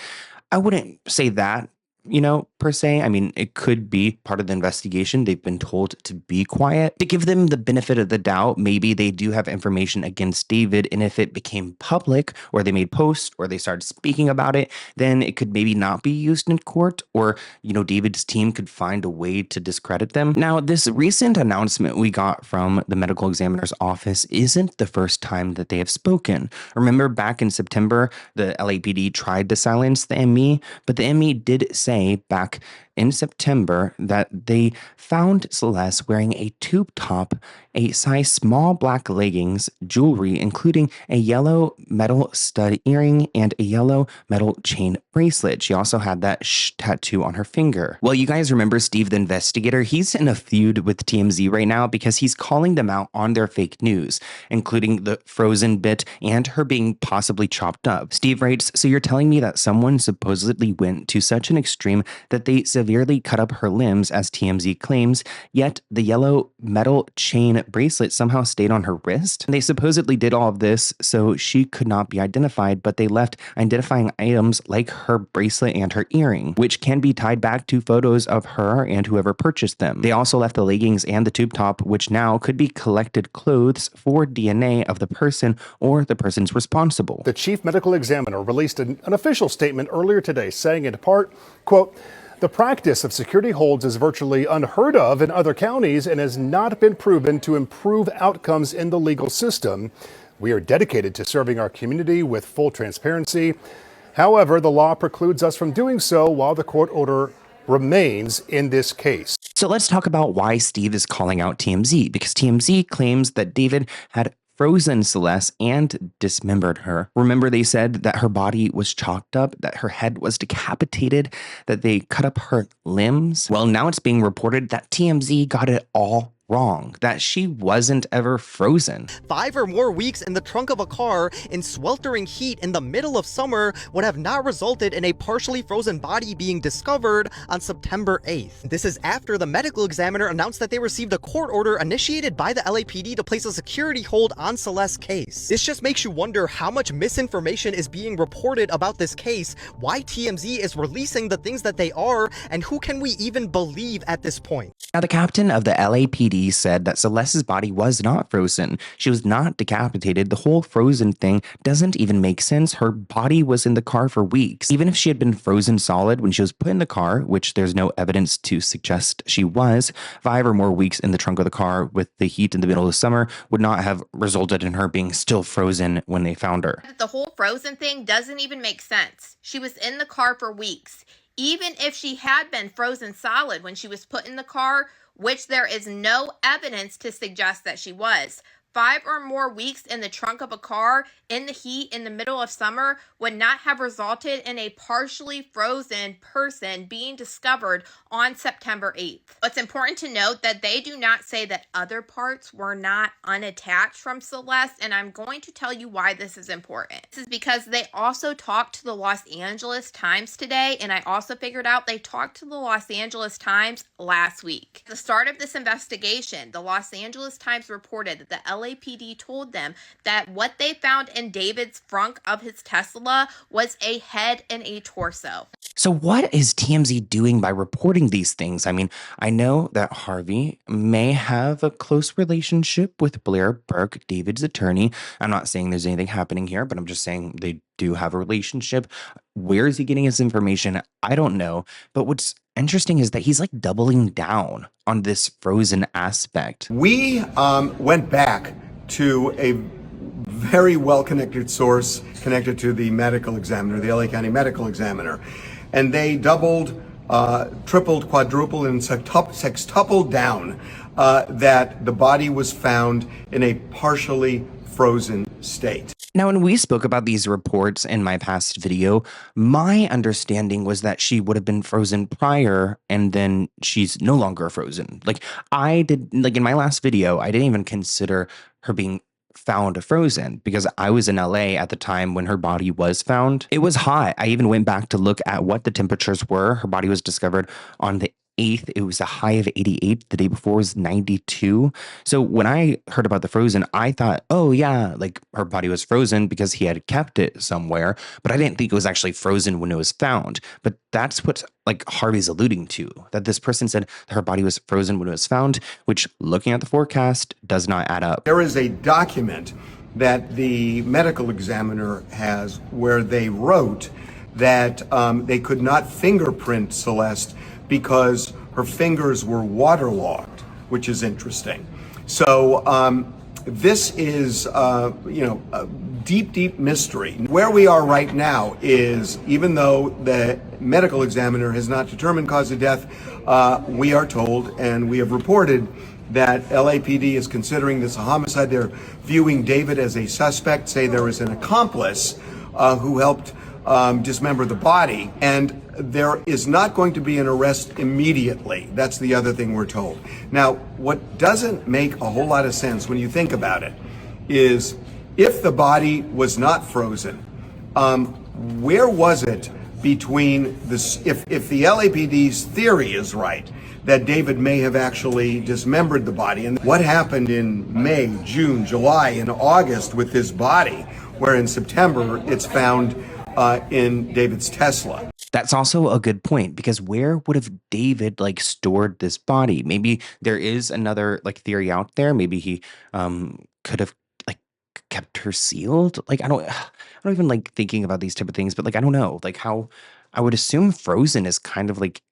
Speaker 7: I wouldn't say that, you know, per se. I mean, it could be part of the investigation. They've been told to be quiet. To give them the benefit of the doubt, maybe they do have information against David, and if it became public, or they made posts, or they started speaking about it, then it could maybe not be used in court, or, you know, David's team could find a way to discredit them. Now, this recent announcement we got from the medical examiner's office isn't the first time that they have spoken. Remember back in September, the LAPD tried to silence the ME, but the ME did say back in September that they found Celeste wearing a tube top, a size small black leggings, jewelry, including a yellow metal stud earring and a yellow metal chain bracelet. She also had that tattoo on her finger. Well, you guys remember Steve the investigator? He's in a feud with TMZ right now because he's calling them out on their fake news, including the frozen bit and her being possibly chopped up. Steve writes, "So you're telling me that someone supposedly went to such an extreme that they severely cut up her limbs, as TMZ claims, yet the yellow metal chain bracelet somehow stayed on her wrist. They supposedly did all of this so she could not be identified, but they left identifying items like her bracelet and her earring, which can be tied back to photos of her and whoever purchased them. They also left the leggings and the tube top, which now could be collected clothes for DNA of the person or the person's responsible.
Speaker 8: The chief medical examiner released an official statement earlier today saying in part, quote, "The practice of security holds is virtually unheard of in other counties and has not been proven to improve outcomes in the legal system. We are dedicated to serving our community with full transparency. However, the law precludes us from doing so while the court order remains in this case."
Speaker 7: So let's talk about why Steve is calling out TMZ, because TMZ claims that David had frozen Celeste and dismembered her. Remember, they said that her body was chalked up, that her head was decapitated, that they cut up her limbs. Well, now it's being reported that TMZ got it all wrong, that she wasn't ever frozen.
Speaker 3: 5 or more weeks in the trunk of a car in sweltering heat in the middle of summer would have not resulted in a partially frozen body being discovered on September 8th. This is after the medical examiner announced that they received a court order initiated by the LAPD to place a security hold on Celeste's case. This just makes you wonder how much misinformation is being reported about this case, why TMZ is releasing the things that they are, and who can we even believe at this point.
Speaker 7: Now, the captain of the LAPD said that Celeste's body was not frozen. She was not decapitated. The whole frozen thing doesn't even make sense. Her body was in the car for weeks. Even if she had been frozen solid when she was put in the car, which there's no evidence to suggest she was, 5 or more weeks in the trunk of the car with the heat in the middle of summer would not have resulted in her being still frozen when they found her.
Speaker 9: The whole frozen thing doesn't even make sense. She was in the car for weeks. Even if she had been frozen solid when she was put in the car, which there is no evidence to suggest that she was, 5 or more weeks in the trunk of a car in the heat in the middle of summer would not have resulted in a partially frozen person being discovered on September 8th. It's important to note that they do not say that other parts were not unattached from Celeste, and I'm going to tell you why this is important. This is because they also talked to the Los Angeles Times today, and I also figured out they talked to the Los Angeles Times last week. At the start of this investigation, the Los Angeles Times reported that the LAPD told them that what they found in David's frunk of his Tesla was a head and a torso.
Speaker 7: So what is TMZ doing by reporting these things? I mean, I know that Harvey may have a close relationship with Blair Burke, David's attorney. I'm not saying there's anything happening here, but I'm just saying they do have a relationship. Where is he getting his information? I don't know. But what's interesting is that he's like doubling down on this frozen aspect.
Speaker 16: We went back to a very well-connected source connected to the medical examiner, the LA County medical examiner. And they doubled, tripled, quadrupled, and sextupled down that the body was found in a partially frozen state.
Speaker 7: Now, when we spoke about these reports in my past video, my understanding was that she would have been frozen prior and then she's no longer frozen. Like in my last video, I didn't even consider her being found frozen because I was in LA at the time when her body was found. It was hot. I even went back to look at what the temperatures were. Her body was discovered on the 8th. It was a high of 88. The day before was 92. So when I heard about the frozen, I thought, oh yeah, like her body was frozen because he had kept it somewhere, but I didn't think it was actually frozen when it was found. But that's what like Harvey's alluding to, that this person said her body was frozen when it was found, which looking at the forecast does not add up.
Speaker 16: There is a document that the medical examiner has where they wrote that they could not fingerprint Celeste because her fingers were waterlogged, which is interesting. So this is, a deep, deep mystery. Where we are right now is, even though the medical examiner has not determined cause of death, we are told and we have reported that LAPD is considering this a homicide. They're viewing David as a suspect, say there is an accomplice who helped dismember the body, and there is not going to be an arrest immediately. That's the other thing we're told. Now, what doesn't make a whole lot of sense when you think about it is if the body was not frozen, where was it between this, if the LAPD's theory is right, that David may have actually dismembered the body, and what happened in May, June, July, and August with this body, where in September it's found in David's Tesla.
Speaker 7: That's also a good point, because where would have David like stored this body? Maybe there is another like theory out there. Maybe he could have like kept her sealed. Like I don't even like thinking about these type of things, but like I don't know, like how I would assume frozen is kind of like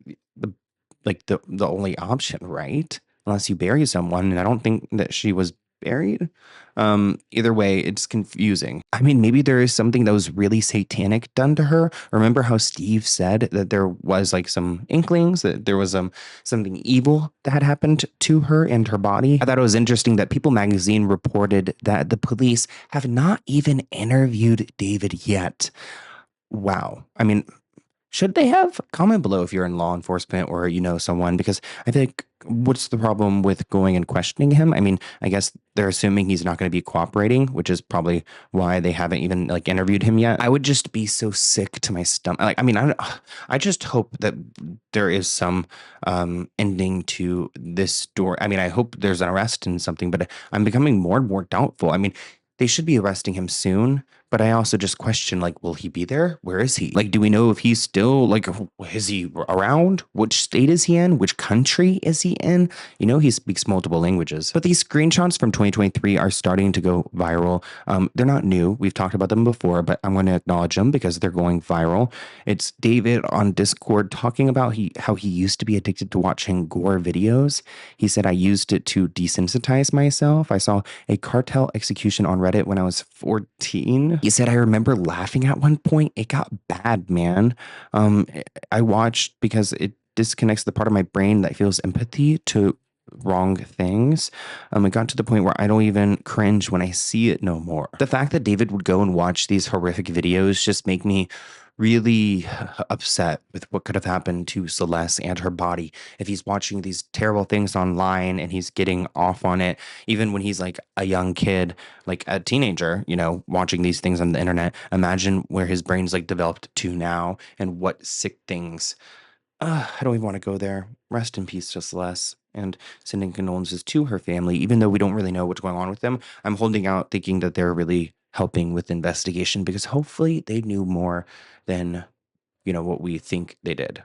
Speaker 7: the only option, right? Unless you bury someone, and I don't think that she was buried. Either way, it's confusing. I mean, maybe there is something that was really satanic done to her. Remember how Steve said that there was like some inklings that there was something evil that had happened to her and her body? I thought it was interesting that People magazine reported that the police have not even interviewed David yet. Wow. I mean, should they have? Comment below if you're in law enforcement or you know someone, because I think what's the problem with going and questioning him? I mean, I guess they're assuming he's not going to be cooperating, which is probably why they haven't even like interviewed him yet. I would just be so sick to my stomach. Like, I mean, I just hope that there is some ending to this story. I mean, I hope there's an arrest and something, but I'm becoming more and more doubtful. I mean, they should be arresting him soon, but I also just question, like, will he be there? Where is he? Like, do we know if he's still, like, is he around? Which state is he in? Which country is he in? You know, he speaks multiple languages. But these screenshots from 2023 are starting to go viral. They're not new. We've talked about them before, but I'm going to acknowledge them because they're going viral. It's David on Discord talking about how he used to be addicted to watching gore videos. He said, I used it to desensitize myself. I saw a cartel execution on Reddit when I was 14. He said, I remember laughing at one point. It got bad, man. I watched because it disconnects the part of my brain that feels empathy to wrong things. It got to the point where I don't even cringe when I see it no more. The fact that David would go and watch these horrific videos just make me really upset with what could have happened to Celeste and her body if he's watching these terrible things online and he's getting off on it, even when he's like a young kid, like a teenager, you know, watching these things on the internet. Imagine where his brain's like developed to now and what sick things. I don't even want to go there. Rest in peace to Celeste, and sending condolences to her family, even though we don't really know what's going on with them. I'm holding out thinking that they're really helping with the investigation because hopefully they knew more than, you know, what we think they did.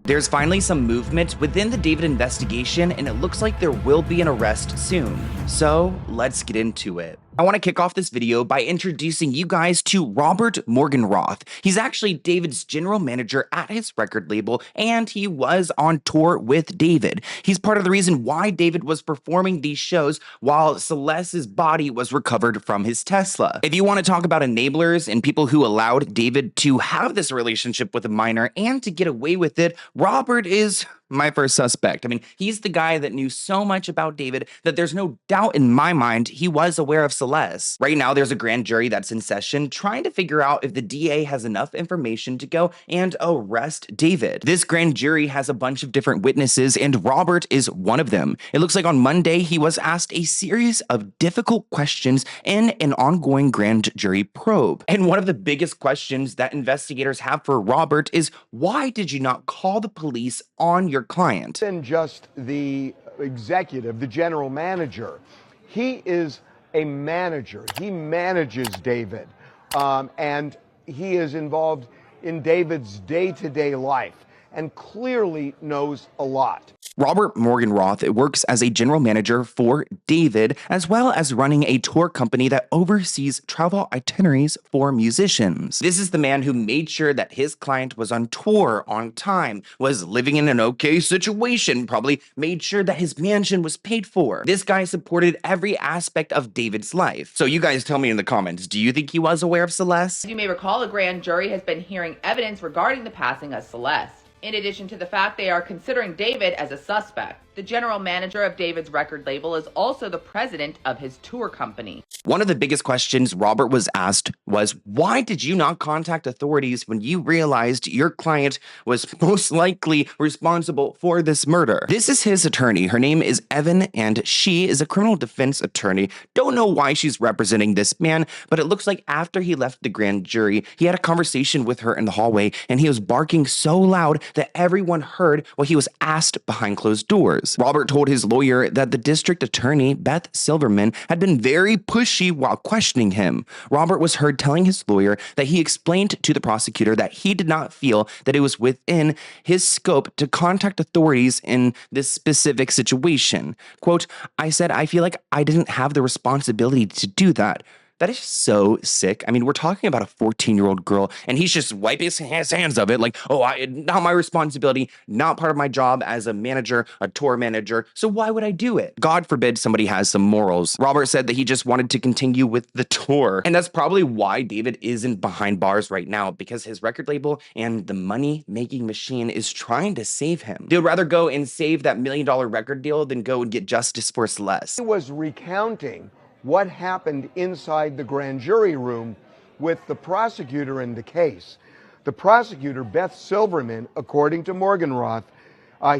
Speaker 7: There's finally some movement within the David investigation, and it looks like there will be an arrest soon. So let's get into it. I want to kick off this video by introducing you guys to Robert Morgenroth. He's actually David's general manager at his record label, and he was on tour with David. He's part of the reason why David was performing these shows while Celeste's body was recovered from his Tesla. If you want to talk about enablers and people who allowed David to have this relationship with a minor and to get away with it, Robert is my first suspect. I mean, he's the guy that knew so much about David that there's no doubt in my mind he was aware of Celeste. Right now, there's a grand jury that's in session trying to figure out if the DA has enough information to go and arrest David. This grand jury has a bunch of different witnesses, and Robert is one of them. It looks like on Monday, he was asked a series of difficult questions in an ongoing grand jury probe. And one of the biggest questions that investigators have for Robert is, why did you not call the police on your client?
Speaker 16: And just the executive, the general manager. He is a manager. He manages David, and he is involved in David's day-to-day life and clearly knows a lot.
Speaker 7: Robert Morgenroth works as a general manager for David, as well as running a tour company that oversees travel itineraries for musicians. This is the man who made sure that his client was on tour on time, was living in an okay situation, probably made sure that his mansion was paid for. This guy supported every aspect of David's life. So you guys tell me in the comments, do you think he was aware of Celeste?
Speaker 14: As you may recall, a grand jury has been hearing evidence regarding the passing of Celeste, in addition to the fact they are considering David as a suspect. The general manager of David's record label is also the president of his tour company.
Speaker 7: One of the biggest questions Robert was asked was, why did you not contact authorities when you realized your client was most likely responsible for this murder? This is his attorney. Her name is Evan, and she is a criminal defense attorney. Don't know why she's representing this man, but it looks like after he left the grand jury, he had a conversation with her in the hallway, and he was barking so loud that everyone heard what he was asked behind closed doors. Robert told his lawyer that the district attorney, Beth Silverman, had been very pushy while questioning him. Robert was heard telling his lawyer that he explained to the prosecutor that he did not feel that it was within his scope to contact authorities in this specific situation. Quote, I said, I feel like I didn't have the responsibility to do that. That is so sick. I mean, we're talking about a 14-year-old girl, and he's just wiping his hands of it like, not my responsibility, not part of my job as a manager, a tour manager, so why would I do it? God forbid somebody has some morals. Robert said that he just wanted to continue with the tour, and that's probably why David isn't behind bars right now, because his record label and the money-making machine is trying to save him. They would rather go and save that $1 million record deal than go and get justice for Celeste.
Speaker 16: He was recounting what happened inside the grand jury room with the prosecutor in the case. The prosecutor, Beth Silverman, according to Morgenroth,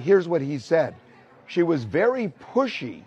Speaker 16: here's what he said. She was very pushy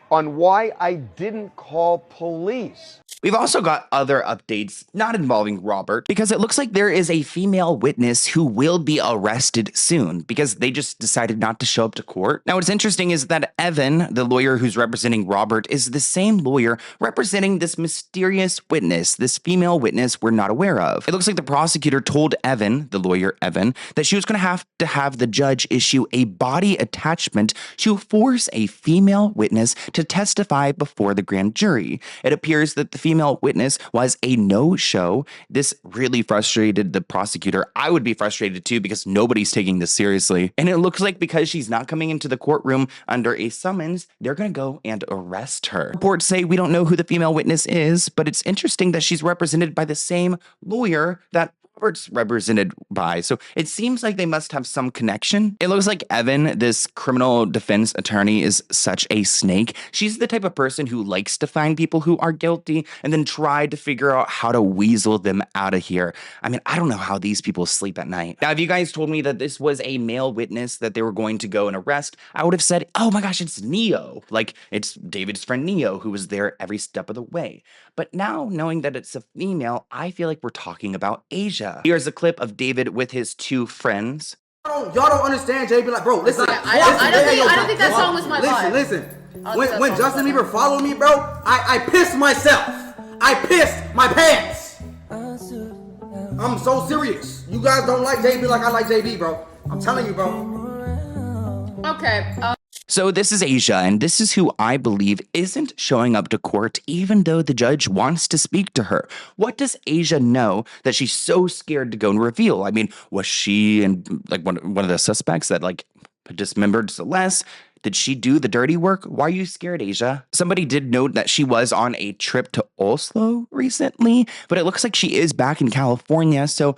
Speaker 16: on why I didn't call police.
Speaker 7: We've also got other updates not involving Robert, because it looks like there is a female witness who will be arrested soon because they just decided not to show up to court. Now, what's interesting is that Evan, the lawyer who's representing Robert, is the same lawyer representing this mysterious witness, this female witness we're not aware of. It looks like the prosecutor told Evan, the lawyer Evan, that she was going to have the judge issue a body attachment to force a female witness to testify before the grand jury. It appears that the female witness was a no-show. This really frustrated the prosecutor. I would be frustrated too because nobody's taking this seriously. And it looks like because she's not coming into the courtroom under a summons, they're going to go and arrest her. Reports say we don't know who the female witness is, but it's interesting that she's represented by the same lawyer that Robert's represented by. So it seems like they must have some connection. It looks like Evan, this criminal defense attorney, is such a snake. She's the type of person who likes to find people who are guilty and then try to figure out how to weasel them out of here. I mean, I don't know how these people sleep at night. Now, if you guys told me that this was a male witness that they were going to go and arrest, I would have said, oh my gosh, it's Neo. Like, it's David's friend Neo who was there every step of the way. But now, knowing that it's a female, I feel like we're talking about Asia. Here's a clip of David with his two friends.
Speaker 5: Y'all don't understand, JB. Like, bro, listen.
Speaker 10: I don't think that song was my vibe.
Speaker 5: Listen. When Justin Bieber followed me, bro, I pissed myself. I pissed my pants. I'm so serious. You guys don't like JB like I like JB, bro. I'm telling you, bro.
Speaker 10: Okay.
Speaker 7: So this is Asia, and this is who I believe isn't showing up to court even though the judge wants to speak to her. What does Asia know that she's so scared to go and reveal? I mean, was she and like one of the suspects that like dismembered Celeste? Did she do the dirty work? Why are you scared, Asia? Somebody did note that she was on a trip to Oslo recently, but it looks like she is back in California. So,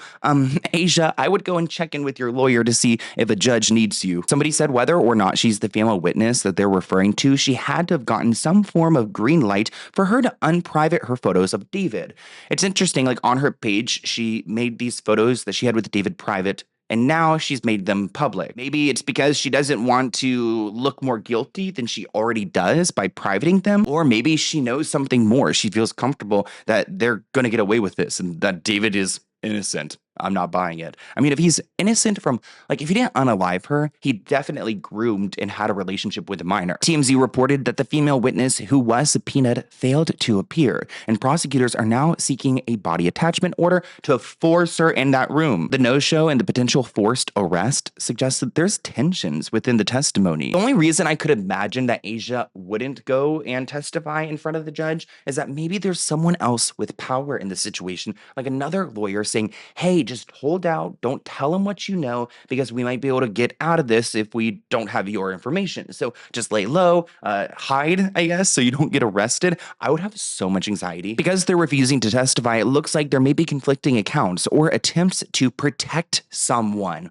Speaker 7: Asia, I would go and check in with your lawyer to see if a judge needs you. Somebody said whether or not she's the female witness that they're referring to, she had to have gotten some form of green light for her to unprivate her photos of David. It's interesting, like on her page, she made these photos that she had with David private, and now she's made them public. Maybe it's because she doesn't want to look more guilty than she already does by privating them. Or maybe she knows something more. She feels comfortable that they're going to get away with this and that David is innocent. I'm not buying it. I mean, if he's innocent from, like, if he didn't unalive her, he definitely groomed and had a relationship with a minor. TMZ reported that the female witness who was subpoenaed failed to appear, and prosecutors are now seeking a body attachment order to force her in that room. The no-show and the potential forced arrest suggests that there's tensions within the testimony. The only reason I could imagine that Asia wouldn't go and testify in front of the judge is that maybe there's someone else with power in the situation, like another lawyer saying, hey, just hold out, don't tell him what you know, because we might be able to get out of this if we don't have your information. So just lay low, hide, I guess, so you don't get arrested. I would have so much anxiety. Because they're refusing to testify, it looks like there may be conflicting accounts or attempts to protect someone.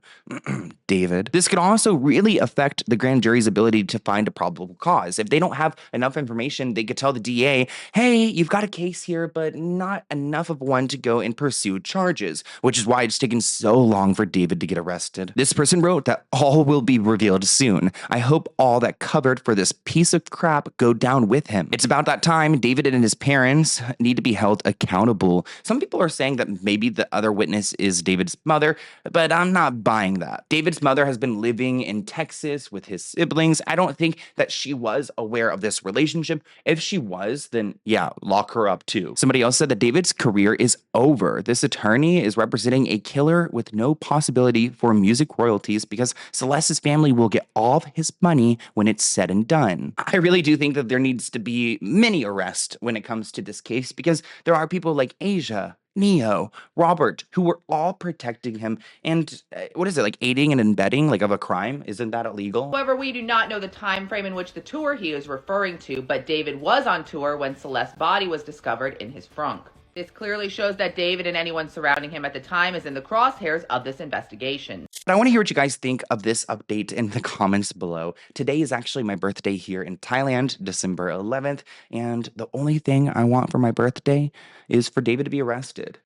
Speaker 7: David. This could also really affect the grand jury's ability to find a probable cause. If they don't have enough information, they could tell the DA, hey, you've got a case here, but not enough of one to go and pursue charges, which is why it's taken so long for David to get arrested. This person wrote that all will be revealed soon. I hope all that covered for this piece of crap go down with him. It's about that time. David and his parents need to be held accountable. Some people are saying that maybe the other witness is David's mother, but I'm not buying that. David's mother has been living in Texas with his siblings. I don't think that she was aware of this relationship. If she was, then yeah, lock her up too. Somebody else said that David's career is over. This attorney is representing a killer with no possibility for music royalties because Celeste's family will get all of his money when it's said and done. I really do think that there needs to be many arrests when it comes to this case because there are people like Asia, Neo, Robert, who were all protecting him and what is it, like aiding and abetting like of a crime? Isn't that illegal?
Speaker 14: However, we do not know the time frame in which the tour he is referring to, but David was on tour when Celeste's body was discovered in his trunk. This clearly shows that David and anyone surrounding him at the time is in the crosshairs of this investigation.
Speaker 7: I want to hear what you guys think of this update in the comments below. Today is actually my birthday here in Thailand, December 11th, and the only thing I want for my birthday is for David to be arrested.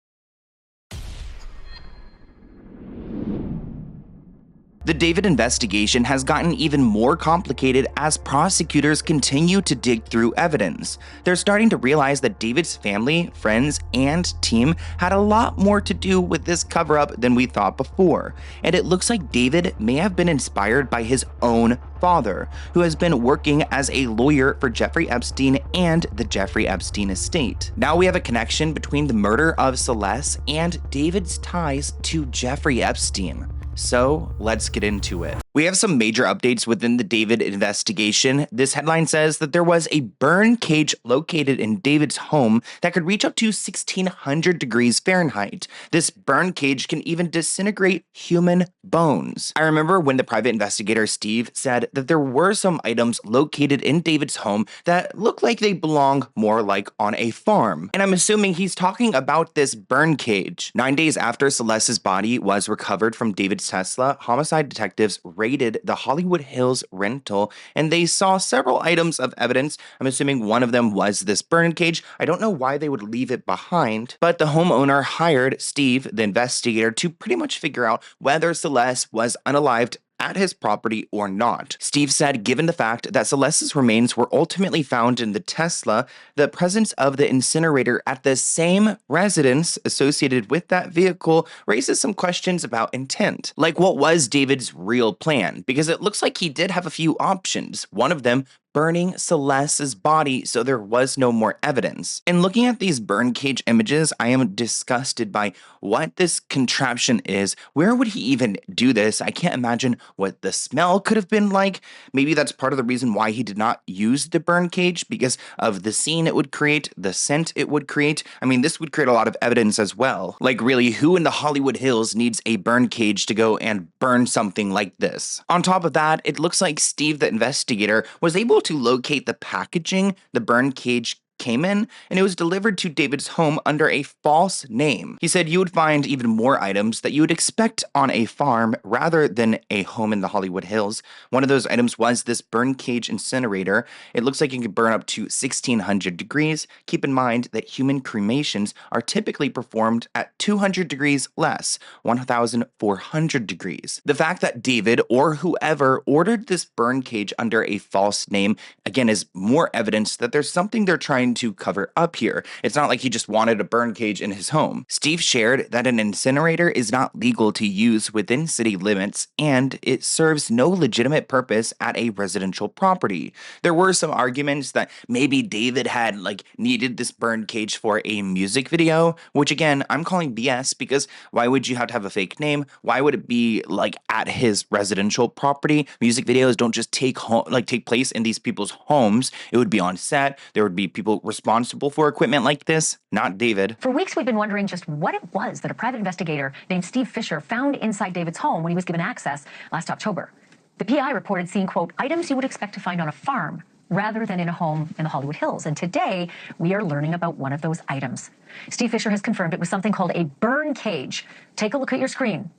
Speaker 7: The David investigation has gotten even more complicated as prosecutors continue to dig through evidence. They're starting to realize that David's family, friends, and team had a lot more to do with this cover-up than we thought before. And it looks like David may have been inspired by his own father, who has been working as a lawyer for Jeffrey Epstein and the Jeffrey Epstein estate. Now we have a connection between the murder of Celeste and David's ties to Jeffrey Epstein. So let's get into it. We have some major updates within the David investigation. This headline says that there was a burn cage located in David's home that could reach up to 1600 degrees Fahrenheit. This burn cage can even disintegrate human bones. I remember when the private investigator Steve said that there were some items located in David's home that look like they belong more like on a farm. And I'm assuming he's talking about this burn cage. 9 days after Celeste's body was recovered from David's Tesla, homicide detectives raided the Hollywood Hills rental and they saw several items of evidence. I'm assuming one of them was this burn cage. I don't know why they would leave it behind, but the homeowner hired Steve, the investigator, to pretty much figure out whether Celeste was unalived at his property or not. Steve said, given the fact that Celeste's remains were ultimately found in the Tesla, the presence of the incinerator at the same residence associated with that vehicle raises some questions about intent. Like, what was David's real plan? Because it looks like he did have a few options. One of them, burning Celeste's body so there was no more evidence. And looking at these burn cage images, I am disgusted by what this contraption is. Where would he even do this? I can't imagine what the smell could have been like. Maybe that's part of the reason why he did not use the burn cage, because of the scene it would create, the scent it would create. I mean, this would create a lot of evidence as well. Like, really, who in the Hollywood Hills needs a burn cage to go and burn something like this? On top of that, it looks like Steve, the investigator, was able to locate the packaging the burn cage came in, and it was delivered to David's home under a false name. He said you would find even more items that you would expect on a farm rather than a home in the Hollywood Hills. One of those items was this burn cage incinerator. It looks like it could burn up to 1600 degrees. Keep in mind that human cremations are typically performed at 200 degrees less, 1400 degrees. The fact that David or whoever ordered this burn cage under a false name, again, is more evidence that there's something they're trying to cover up here. It's not like he just wanted a burn cage in his home. Steve shared that an incinerator is not legal to use within city limits and it serves no legitimate purpose at a residential property. There were some arguments that maybe David had needed this burn cage for a music video, which again, I'm calling BS, because why would you have to have a fake name? Why would it be at his residential property? Music videos don't just take place in these people's homes. It would be on set. There would be people also responsible for equipment like this, not David.
Speaker 18: For weeks, we've been wondering just what it was that a private investigator named Steve Fisher found inside David's home when he was given access last October. The PI reported seeing, quote, items you would expect to find on a farm rather than in a home in the Hollywood Hills. And today, we are learning about one of those items. Steve Fisher has confirmed it was something called a burn cage. Take a look at your screen.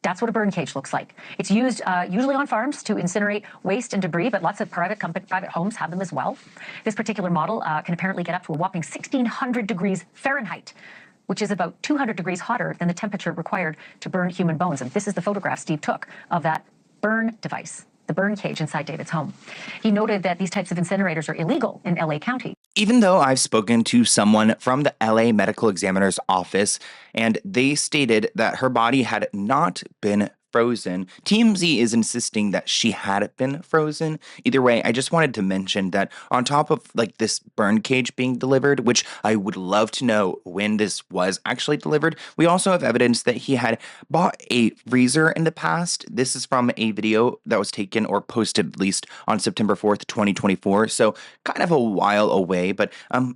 Speaker 18: That's what a burn cage looks like. It's used usually on farms to incinerate waste and debris, but lots of private homes have them as well. This particular model can apparently get up to a whopping 1,600 degrees Fahrenheit, which is about 200 degrees hotter than the temperature required to burn human bones. And this is the photograph Steve took of that burn device, the burn cage inside David's home. He noted that these types of incinerators are illegal in LA County.
Speaker 7: Even though I've spoken to someone from the LA Medical Examiner's office and they stated that her body had not been frozen, TMZ is insisting that she had been frozen. Either way, I just wanted to mention that on top of like this burn cage being delivered, which I would love to know when this was actually delivered, we also have evidence that he had bought a freezer in the past. This is from a video that was taken or posted at least on September 4th, 2024. So kind of a while away, but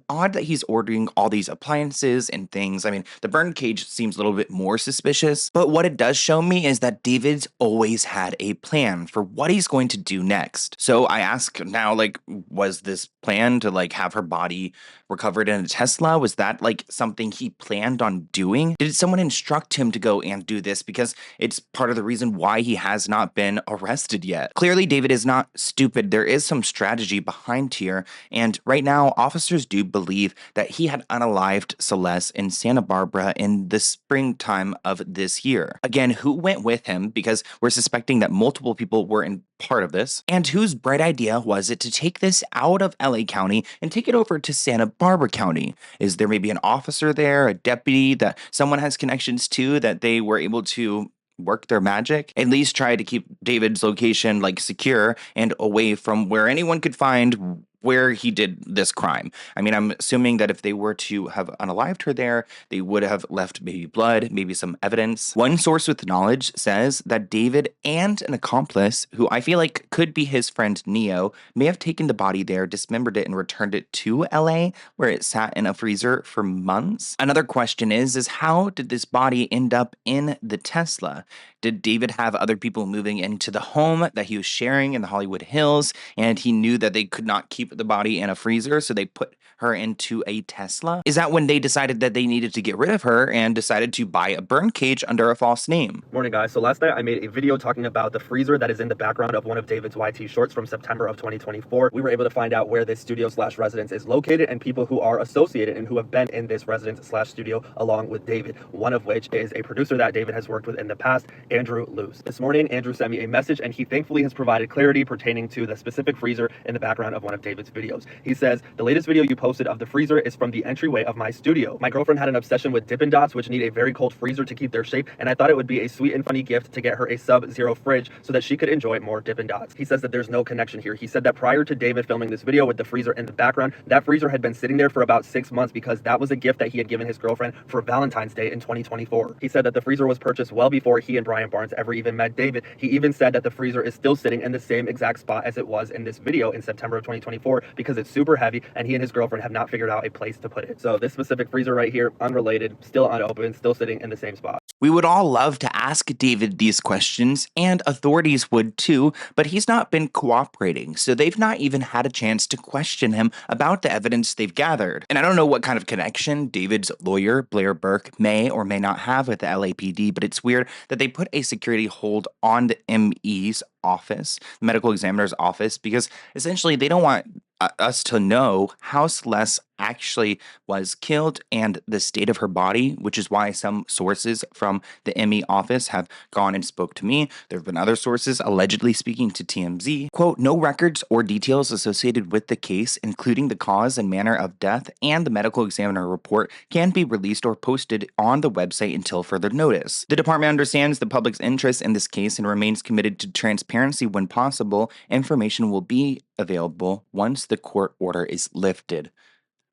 Speaker 7: odd that he's ordering all these appliances and things. I mean, the burn cage seems a little bit more suspicious, but what it does show me is that David's always had a plan for what he's going to do next. So I ask now, like, was this plan to like have her body recovered in a Tesla? Was that like something he planned on doing? Did someone instruct him to go and do this? Because it's part of the reason why he has not been arrested yet. Clearly, David is not stupid. There is some strategy behind here. And right now, officers do believe that he had unalived Celeste in Santa Barbara in the springtime of this year. Again, who went with him? Because we're suspecting that multiple people were in part of this. And whose bright idea was it to take this out of LA County and take it over to Santa Barbara County? Is there maybe an officer there, a deputy that someone has connections to that they were able to work their magic? At least try to keep David's location like secure and away from where anyone could find where he did this crime. I mean, I'm assuming that if they were to have unalived her there, they would have left maybe blood, maybe some evidence. One source with knowledge says that David and an accomplice, who I feel like could be his friend Neo, may have taken the body there, dismembered it, and returned it to LA, where it sat in a freezer for months. Another question is how did this body end up in the Tesla? Did David have other people moving into the home that he was sharing in the Hollywood Hills, and he knew that they could not keep the body in a freezer, so they put her into a Tesla? Is that when they decided that they needed to get rid of her and decided to buy a burn cage under a false name?
Speaker 17: Morning, guys. So last night I made a video talking about the freezer that is in the background of one of David's YT shorts from September of 2024. We were able to find out where this studio/residence is located and people who are associated and who have been in this residence/studio along with David, one of which is a producer that David has worked with in the past, Andrew Luce. This morning, Andrew sent me a message and he thankfully has provided clarity pertaining to the specific freezer in the background of one of David's videos. He says, the latest video you posted of the freezer is from the entryway of my studio. My girlfriend had an obsession with Dippin' Dots, which need a very cold freezer to keep their shape, and I thought it would be a sweet and funny gift to get her a sub-zero fridge so that she could enjoy more Dippin' Dots. He says that there's no connection here. He said that prior to David filming this video with the freezer in the background, that freezer had been sitting there for about 6 months because that was a gift that he had given his girlfriend for Valentine's Day in 2024. He said that the freezer was purchased well before he and Brian Barnes ever even met David. He even said that the freezer is still sitting in the same exact spot as it was in this video in September of 2024 because it's super heavy and he and his girlfriend have not figured out a place to put it. So this specific freezer right here, unrelated, still unopened, still sitting in the same spot.
Speaker 7: We would all love to ask David these questions, and authorities would too, but he's not been cooperating, so they've not even had a chance to question him about the evidence they've gathered. And I don't know what kind of connection David's lawyer, Blair Burke, may or may not have with the LAPD, but it's weird that they put a security hold on the ME's office, the medical examiner's office, because essentially they don't want us to know how Celeste actually was killed and the state of her body, which is why some sources from the ME office have gone and spoke to me. There have been other sources allegedly speaking to TMZ. Quote, no records or details associated with the case, including the cause and manner of death and the medical examiner report, can be released or posted on the website until further notice. The department understands the public's interest in this case and remains committed to transparency when possible. Information will be available once the court order is lifted.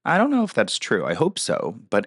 Speaker 7: I don't know if that's true. I hope so. But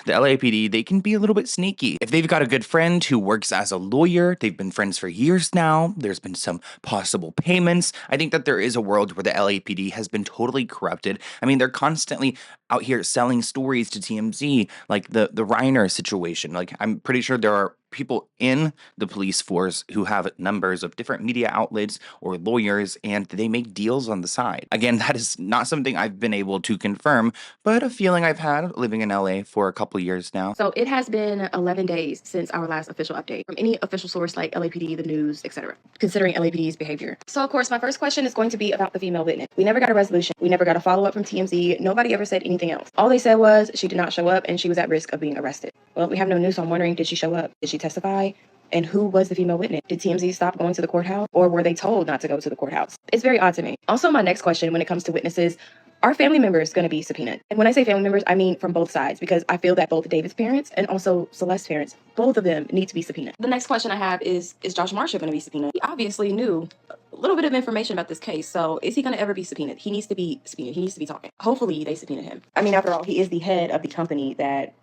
Speaker 7: the LAPD, they can be a little bit sneaky. If they've got a good friend who works as a lawyer, they've been friends for years now, there's been some possible payments. I think that there is a world where the LAPD has been totally corrupted. I mean, they're constantly out here selling stories to TMZ, like the Reiner situation. Like, I'm pretty sure there are people in the police force who have numbers of different media outlets or lawyers, and they make deals on the side. Again, that is not something I've been able to confirm, but a feeling I've had living in LA for a couple years now.
Speaker 10: So it has been 11 days since our last official update from any official source like LAPD, the news, etc., considering LAPD's behavior. So of course, my first question is going to be about the female witness. We never got a resolution. We never got a follow-up from TMZ. Nobody ever said anything else. All they said was she did not show up and she was at risk of being arrested. Well, we have no news, so I'm wondering, did she show up? Did she testify? And who was the female witness? Did TMZ stop going to the courthouse, or were they told not to go to the courthouse? It's very odd to me. Also, my next question when it comes to witnesses, are family members going to be subpoenaed? And when I say family members, I mean from both sides, because I feel that both David's parents and also Celeste's parents, both of them need to be subpoenaed. The next question I have is Josh Marshall going to be subpoenaed? He obviously knew a little bit of information about this case, so is he going to ever be subpoenaed? He needs to be subpoenaed. He needs to be talking. Hopefully they subpoena him. I mean, after all, he is the head of the company that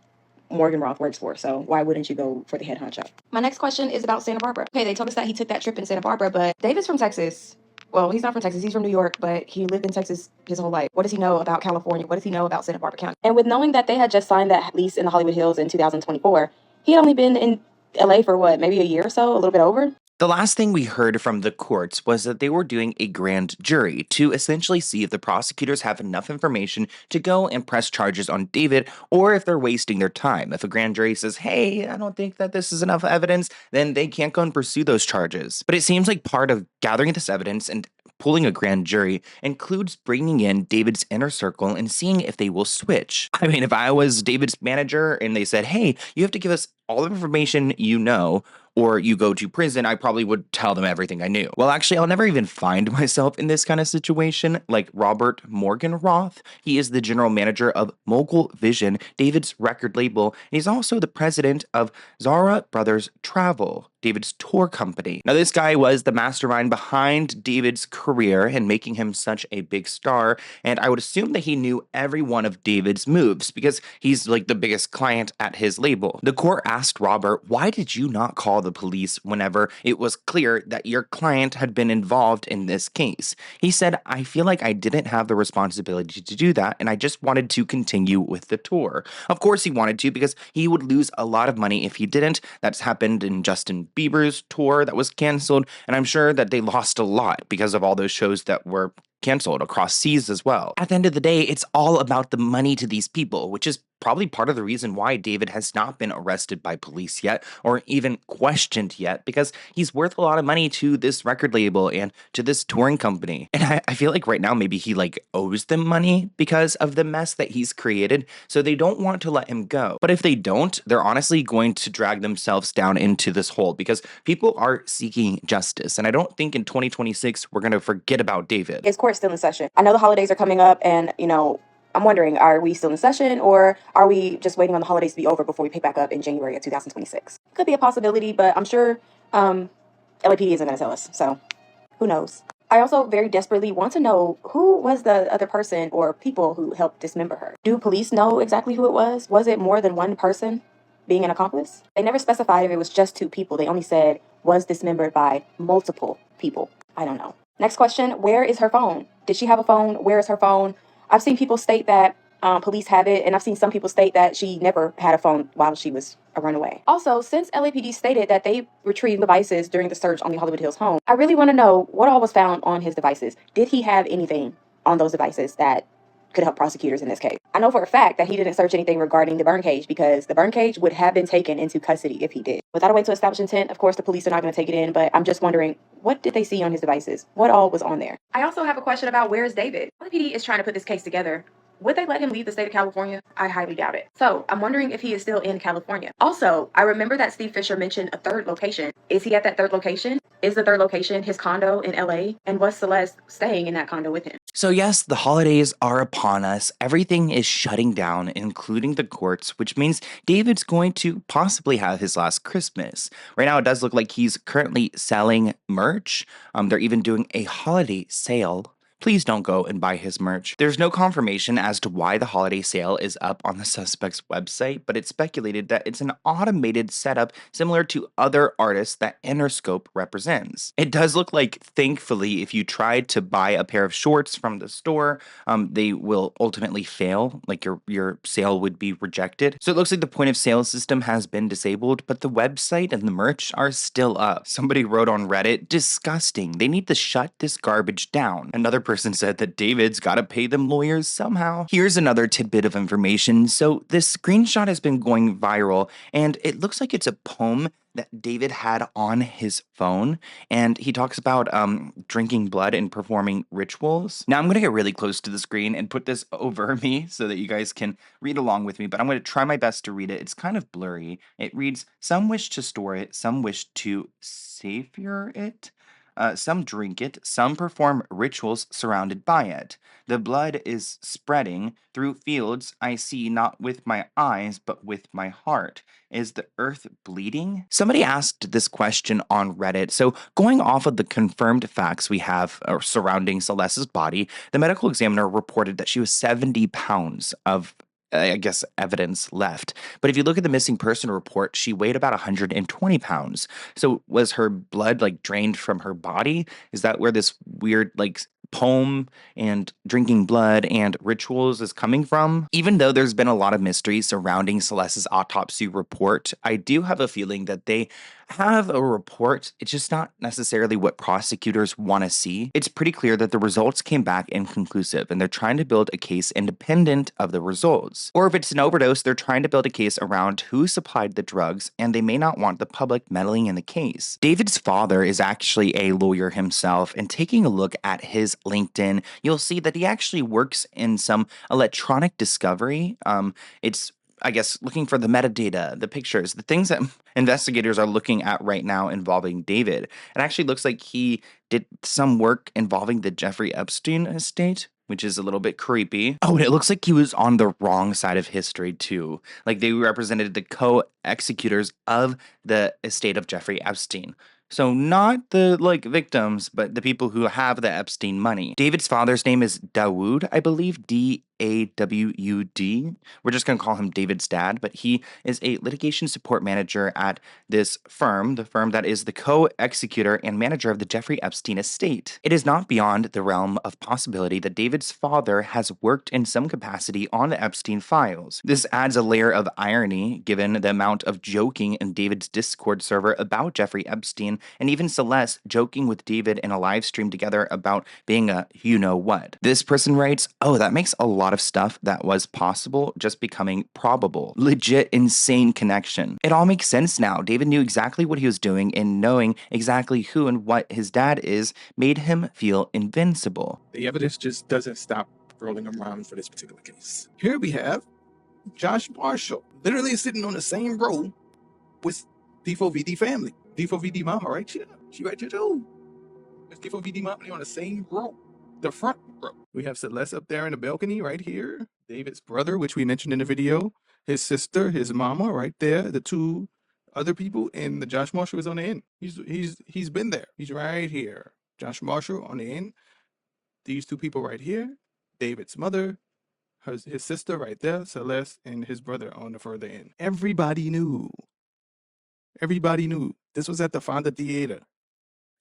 Speaker 10: Morgan Roth works for, so why wouldn't you go for the head honcho? My next question is about Santa Barbara. Okay, they told us that he took that trip in Santa Barbara, but David's from Texas. Well, he's not from Texas, he's from New York, but he lived in Texas his whole life. What does he know about California? What does he know about Santa Barbara County? And with knowing that they had just signed that lease in the Hollywood Hills in 2024, he had only been in LA for what, maybe a year or so, a little bit over?
Speaker 7: The last thing we heard from the courts was that they were doing a grand jury to essentially see if the prosecutors have enough information to go and press charges on David, or if they're wasting their time. If a grand jury says, hey, I don't think that this is enough evidence, then they can't go and pursue those charges. But it seems like part of gathering this evidence and pulling a grand jury includes bringing in David's inner circle and seeing if they will switch. I mean, if I was David's manager and they said, hey, you have to give us all the information you know, or you go to prison, I probably would tell them everything I knew. Well, actually, I'll never even find myself in this kind of situation like Robert Morgan Roth. He is the general manager of Mogul Vision, David's record label, and he's also the president of Zara Brothers Travel, David's tour company. Now, this guy was the mastermind behind David's career and making him such a big star, and I would assume that he knew every one of David's moves because he's like the biggest client at his label. The court asked Robert, why did you not call the police whenever it was clear that your client had been involved in this case? He said, I feel like I didn't have the responsibility to do that, and I just wanted to continue with the tour. Of course he wanted to, because he would lose a lot of money if he didn't. That's happened in Justin Bieber's tour that was canceled, and I'm sure that they lost a lot because of all those shows that were canceled across seas as well. At the end of the day, it's all about the money to these people, which is probably part of the reason why David has not been arrested by police yet, or even questioned yet, because he's worth a lot of money to this record label and to this touring company. And I feel like right now maybe he like owes them money because of the mess that he's created, so they don't want to let him go. But if they don't, they're honestly going to drag themselves down into this hole because people are seeking justice. And I don't think in 2026 we're going to forget about David.
Speaker 10: Is court still in session? I know the holidays are coming up, and I'm wondering, are we still in session, or are we just waiting on the holidays to be over before we pick back up in January of 2026? Could be a possibility, but I'm sure LAPD isn't going to tell us, so who knows? I also very desperately want to know who was the other person or people who helped dismember her. Do police know exactly who it was? Was it more than one person being an accomplice? They never specified if it was just 2 people. They only said was dismembered by multiple people. I don't know. Next question, where is her phone? Did she have a phone? Where is her phone? I've seen people state that police have it, and I've seen some people state that she never had a phone while she was a runaway. Also, since LAPD stated that they retrieved devices during the search on the Hollywood Hills home, I really want to know what all was found on his devices. Did he have anything on those devices that could help prosecutors in this case? I know for a fact that he didn't search anything regarding the burn cage, because the burn cage would have been taken into custody if he did. Without a way to establish intent, of course, the police are not going to take it in, but I'm just wondering, what did they see on his devices? What all was on there? I also have a question about where is David? LAPD is trying to put this case together. Would they let him leave the state of California? I highly doubt it. So I'm wondering if he is still in California. Also, I remember that Steve Fisher mentioned a 3rd location. Is he at that 3rd location? Is the 3rd location his condo in LA? And was Celeste staying in that condo with him?
Speaker 7: So yes, the holidays are upon us. Everything is shutting down, including the courts, which means David's going to possibly have his last Christmas. Right now, it does look like he's currently selling merch. They're even doing a holiday sale please don't go and buy his merch. There's no confirmation as to why the holiday sale is up on the suspect's website, but it's speculated that it's an automated setup similar to other artists that Interscope represents. It does look like, thankfully, if you tried to buy a pair of shorts from the store, they will ultimately fail, like your sale would be rejected. So it looks like the point of sale system has been disabled, but the website and the merch are still up. Somebody wrote on Reddit, disgusting. They need to shut this garbage down. Another person said that David's gotta pay them lawyers somehow. Here's another tidbit of information. So this screenshot has been going viral, and it looks like it's a poem that David had on his phone, and he talks about drinking blood and performing rituals. Now I'm gonna get really close to the screen and put this over me so that you guys can read along with me, but I'm gonna try my best to read it. It's kind of blurry. It reads, some wish to store it, some wish to savor it. Some drink it, some perform rituals surrounded by it. The blood is spreading through fields I see not with my eyes, but with my heart. Is the earth bleeding? Somebody asked this question on Reddit. So going off of the confirmed facts we have surrounding Celeste's body, the medical examiner reported that she was 70 pounds of evidence left. But if you look at the missing person report, she weighed about 120 pounds. So was her blood drained from her body? Is that where this weird poem and drinking blood and rituals is coming from? Even though there's been a lot of mystery surrounding Celeste's autopsy report, I do have a feeling that they have a report. It's just not necessarily what prosecutors want to see. It's pretty clear that the results came back inconclusive, and they're trying to build a case independent of the results. Or if it's an overdose, they're trying to build a case around who supplied the drugs, and they may not want the public meddling in the case. David's father is actually a lawyer himself, and taking a look at his LinkedIn, you'll see that he actually works in some electronic discovery. It's looking for the metadata, the pictures, the things that investigators are looking at right now involving David. It actually looks like he did some work involving the Jeffrey Epstein estate, which is a little bit creepy. Oh, and it looks like he was on the wrong side of history too. They represented the co-executors of the estate of Jeffrey Epstein. So not the victims, but the people who have the Epstein money. David's father's name is Dawood, I believe, D-A-W-U-D. We're just going to call him David's dad, but he is a litigation support manager at this firm, the firm that is the co-executor and manager of the Jeffrey Epstein estate. It is not beyond the realm of possibility that David's father has worked in some capacity on the Epstein files. This adds a layer of irony given the amount of joking in David's Discord server about Jeffrey Epstein, and even Celeste joking with David in a live stream together about being a you-know-what. This person writes, oh, that makes a lot of stuff that was possible just becoming probable. Legit insane connection. It all makes sense now. David knew exactly what he was doing, and knowing exactly who and what his dad is made him feel invincible.
Speaker 19: The evidence just doesn't stop rolling around for this particular case. Here we have Josh Marshall literally sitting on the same row with D4VD family. D4VD mama right here. She right here too. There's D4VD mama on the same row. The front row. We have Celeste up there in the balcony right here. David's brother, which we mentioned in the video. His sister, his mama right there. The two other people, and the Josh Marshall is on the end. He's been there. He's right here. Josh Marshall on the end. These two people right here. David's mother, his sister right there, Celeste, and his brother on the further end. Everybody knew. Everybody knew. This was at the Fonda Theater.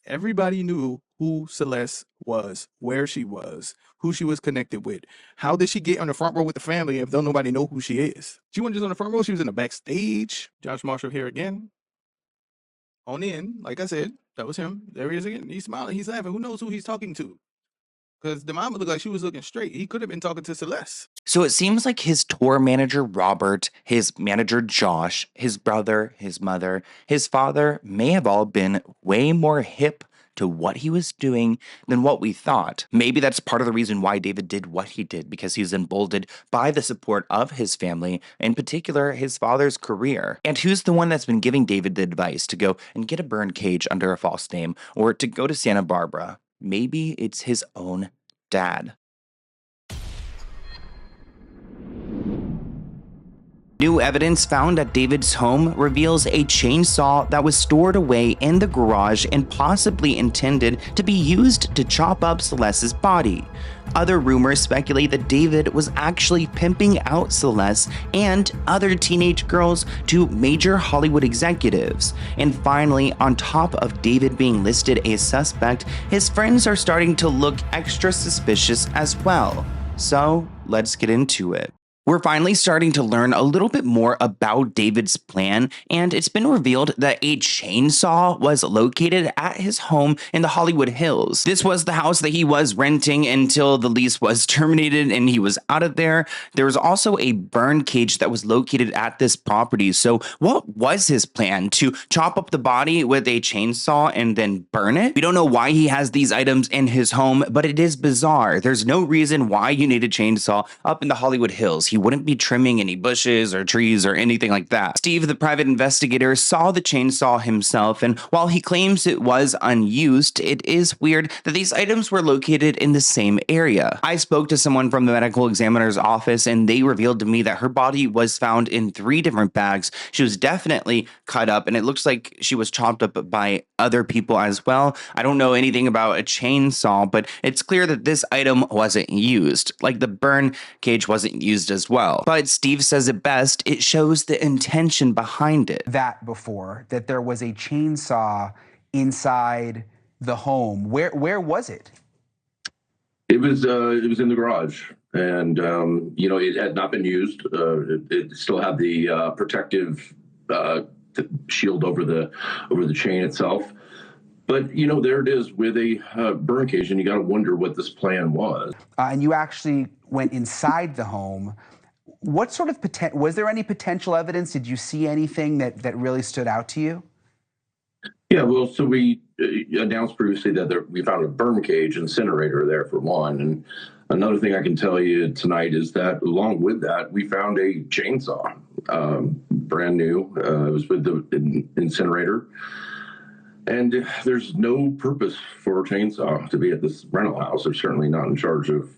Speaker 19: Everybody knew who Celeste was, where she was, who she was connected with. How did she get on the front row with the family if don't nobody know who she is? She wasn't just on the front row, she was in the backstage. Josh Marshall here again. On in, like I said, that was him. There he is again. He's smiling, he's laughing. Who knows who he's talking to? Because the mama looked like she was looking straight. He could have been talking to Celeste.
Speaker 7: So it seems like his tour manager, Robert, his manager, Josh, his brother, his mother, his father may have all been way more hip to what he was doing than what we thought. Maybe that's part of the reason why David did what he did, because he was emboldened by the support of his family, in particular his father's career. And who's the one that's been giving David the advice to go and get a burn cage under a false name, or to go to Santa Barbara? Maybe it's his own dad. New evidence found at David's home reveals a chainsaw that was stored away in the garage and possibly intended to be used to chop up Celeste's body. Other rumors speculate that David was actually pimping out Celeste and other teenage girls to major Hollywood executives. And finally, on top of David being listed as suspect, his friends are starting to look extra suspicious as well. So let's get into it. We're finally starting to learn a little bit more about David's plan, and it's been revealed that a chainsaw was located at his home in the Hollywood Hills. This was the house that he was renting until the lease was terminated and he was out of there. There was also a burn cage that was located at this property. So what was his plan? To chop up the body with a chainsaw and then burn it? We don't know why he has these items in his home, but it is bizarre. There's no reason why you need a chainsaw up in the Hollywood Hills. He wouldn't be trimming any bushes or trees or anything like that. Steve, the private investigator, saw the chainsaw himself, and while he claims it was unused, it is weird that these items were located in the same area. I spoke to someone from the medical examiner's office, and they revealed to me that her body was found in 3 different bags. She was definitely cut up, and it looks like she was chopped up by other people as well. I don't know anything about a chainsaw, but it's clear that this item wasn't used, like the burn cage wasn't used as well. But Steve says it best, it shows the intention behind it.
Speaker 20: That before, that there was a chainsaw inside the home. Where was it?
Speaker 12: It was in the garage, and it had not been used. It still had the protective shield over the chain itself. But there it is with a burn cage, and you got to wonder what this plan was.
Speaker 20: And you actually went inside the home. What sort of was there any potential evidence? Did you see anything that really stood out to you?
Speaker 12: Yeah, well, so we announced previously that we found a burn cage incinerator there for one. And another thing I can tell you tonight is that along with that, we found a chainsaw, brand new. It was with the incinerator. And there's no purpose for a chainsaw to be at this rental house. They're certainly not in charge of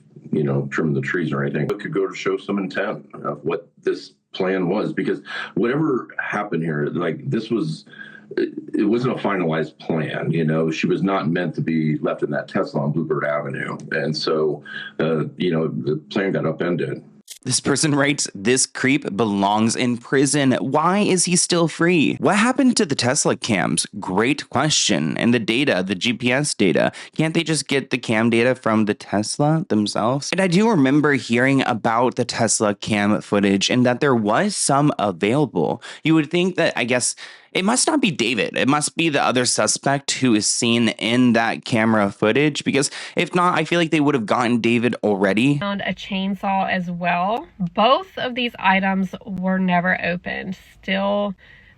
Speaker 12: trimming the trees or anything. It could go to show some intent of what this plan was, because whatever happened here, it wasn't a finalized plan. She was not meant to be left in that Tesla on Bluebird Avenue. And so, the plan got upended.
Speaker 7: This person writes, this creep belongs in prison. Why is he still free? What happened to the Tesla cams? Great question. And the data, the GPS data, can't they just get the cam data from the Tesla themselves? And I do remember hearing about the Tesla cam footage and that there was some available. You would think that, I guess, it must not be David. It must be the other suspect who is seen in that camera footage, because if not, I feel like they would have gotten David already.
Speaker 21: Found a chainsaw as well. Both of these items were never opened. Still,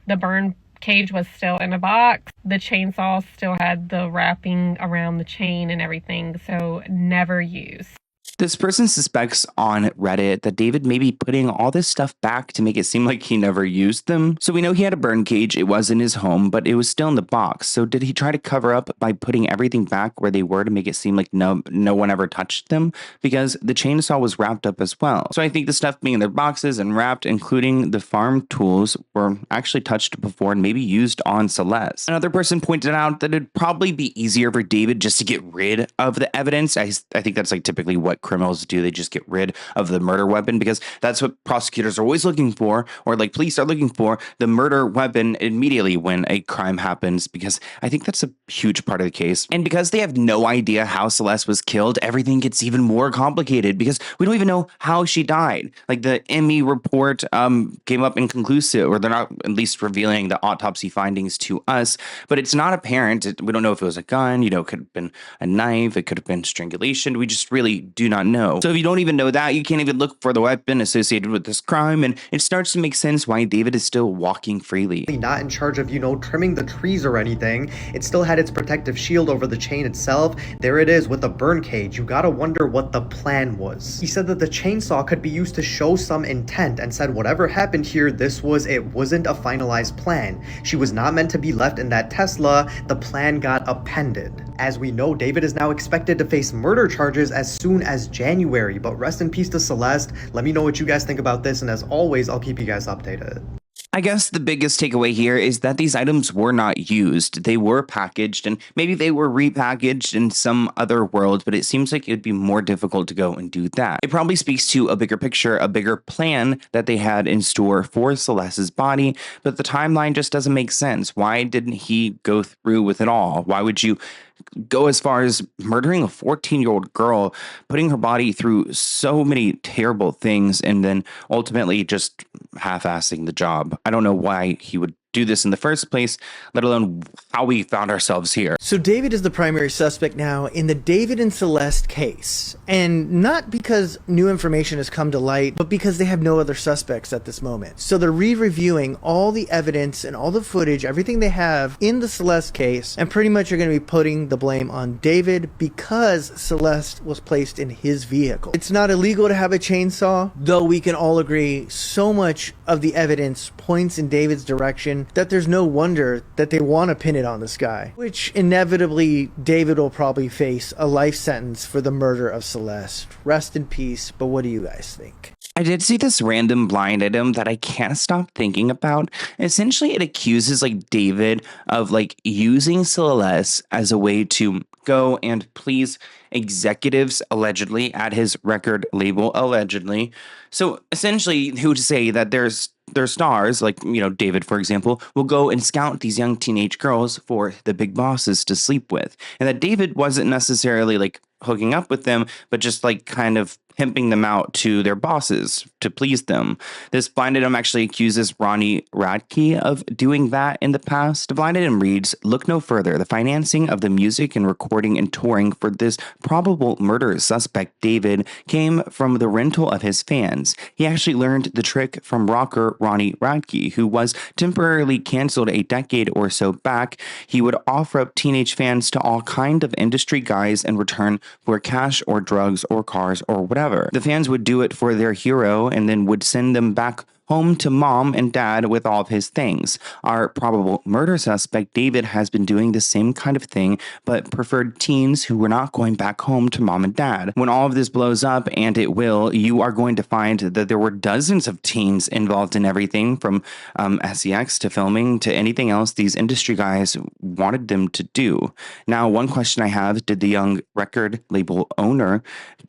Speaker 21: the burn cage was still in a box. The chainsaw still had the wrapping around the chain and everything, so never used.
Speaker 7: This person suspects on Reddit that David may be putting all this stuff back to make it seem like he never used them. So we know he had a burn cage. It was in his home, but it was still in the box. So did he try to cover up by putting everything back where they were to make it seem like no one ever touched them? Because the chainsaw was wrapped up as well. So I think the stuff being in their boxes and wrapped, including the farm tools, were actually touched before and maybe used on Celeste. Another person pointed out that it'd probably be easier for David just to get rid of the evidence. I think that's typically what criminals do. They just get rid of the murder weapon, because that's what prosecutors are always looking for, or police are looking for, the murder weapon immediately when a crime happens, because I think that's a huge part of the case. And because they have no idea how Celeste was killed, everything gets even more complicated, because we don't even know how she died. The ME report came up inconclusive, or they're not at least revealing the autopsy findings to us, but it's not apparent. We don't know if it was a gun, it could have been a knife, it could have been strangulation. We just really do not know. So if you don't even know that, you can't even look for the weapon associated with this crime, and it starts to make sense why David is still walking freely.
Speaker 3: Not in charge of, trimming the trees or anything. It still had its protective shield over the chain itself. There it is with the burn cage. You gotta wonder what the plan was. He said that the chainsaw could be used to show some intent, and said whatever happened here, it wasn't a finalized plan. She was not meant to be left in that Tesla. The plan got appended. As we know, David is now expected to face murder charges as soon as is January, but rest in peace to Celeste. Let me know what you guys think about this, and as always, I'll keep you guys updated.
Speaker 7: I guess the biggest takeaway here is that these items were not used. They were packaged, and maybe they were repackaged in some other world, but it seems like it would be more difficult to go and do that. It probably speaks to a bigger picture, a bigger plan that they had in store for Celeste's body, but the timeline just doesn't make sense. Why didn't he go through with it all? Why would you go as far as murdering a 14-year-old girl, putting her body through so many terrible things, and then ultimately just half-assing the job? I don't know why he would do this in the first place, let alone how we found ourselves here.
Speaker 4: So David is the primary suspect now in the David and Celeste case, and not because new information has come to light, but because they have no other suspects at this moment. So they're re-reviewing all the evidence and all the footage, everything they have in the Celeste case, and pretty much are going to be putting the blame on David because Celeste was placed in his vehicle. It's not illegal to have a chainsaw, though we can all agree so much of the evidence points in David's direction that there's no wonder that they want to pin it on this guy, which inevitably David will probably face a life sentence for the murder of Celeste. Rest in peace, but what do you guys think?
Speaker 7: I did see this random blind item that I can't stop thinking about. Essentially, it accuses David of using Celeste as a way to go and please executives allegedly at his record label allegedly. So essentially, who to say that their stars, David, for example, will go and scout these young teenage girls for the big bosses to sleep with. And that David wasn't necessarily hooking up with them, but just kind of pimping them out to their bosses to please them. This blind item actually accuses Ronnie Radke of doing that in the past. The blind item reads, "Look no further. The financing of the music and recording and touring for this probable murder suspect David came from the rental of his fans. He actually learned the trick from rocker Ronnie Radke, who was temporarily canceled a decade or so back. He would offer up teenage fans to all kind of industry guys in return for cash or drugs or cars or whatever. The fans would do it for their hero and then would send them back home to mom and dad with all of his things. Our probable murder suspect, David, has been doing the same kind of thing, but preferred teens who were not going back home to mom and dad. When all of this blows up, and it will, you are going to find that there were dozens of teens involved in everything from SEX to filming to anything else these industry guys wanted them to do. Now, one question I have, did the young record label owner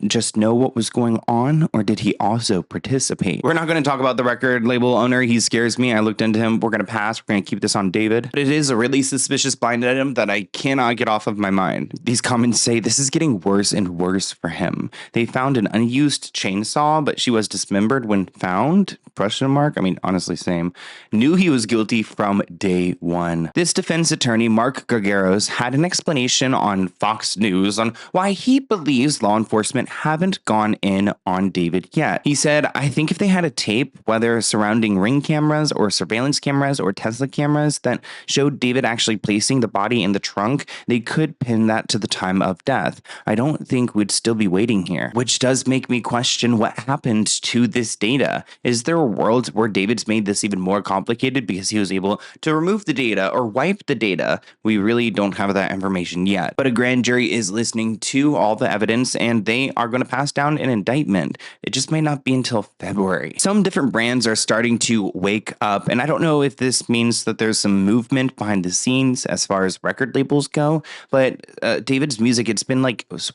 Speaker 7: just know what was going on, or did he also participate? We're not going to talk about the record label owner. He scares me. I looked into him. We're going to pass. We're going to keep this on David. But it is a really suspicious blind item that I cannot get off of my mind. These comments say this is getting worse and worse for him. They found an unused chainsaw, but she was dismembered when found? Question mark? I mean, honestly, same. Knew he was guilty from day one. This defense attorney, Mark Gargaros, had an explanation on Fox News on why he believes law enforcement haven't gone in on David yet. He said, "I think if they had a tape, whether surrounding Ring cameras or surveillance cameras or Tesla cameras that showed David actually placing the body in the trunk, they could pin that to the time of death. I don't think we'd still be waiting here." Which does make me question what happened to this data. Is there a world where David's made this even more complicated because he was able to remove the data or wipe the data? We really don't have that information yet. But a grand jury is listening to all the evidence and they are going to pass down an indictment. It just may not be until February. Some different brands are starting to wake up, and I don't know if this means that there's some movement behind the scenes as far as record labels go, but David's music, it's been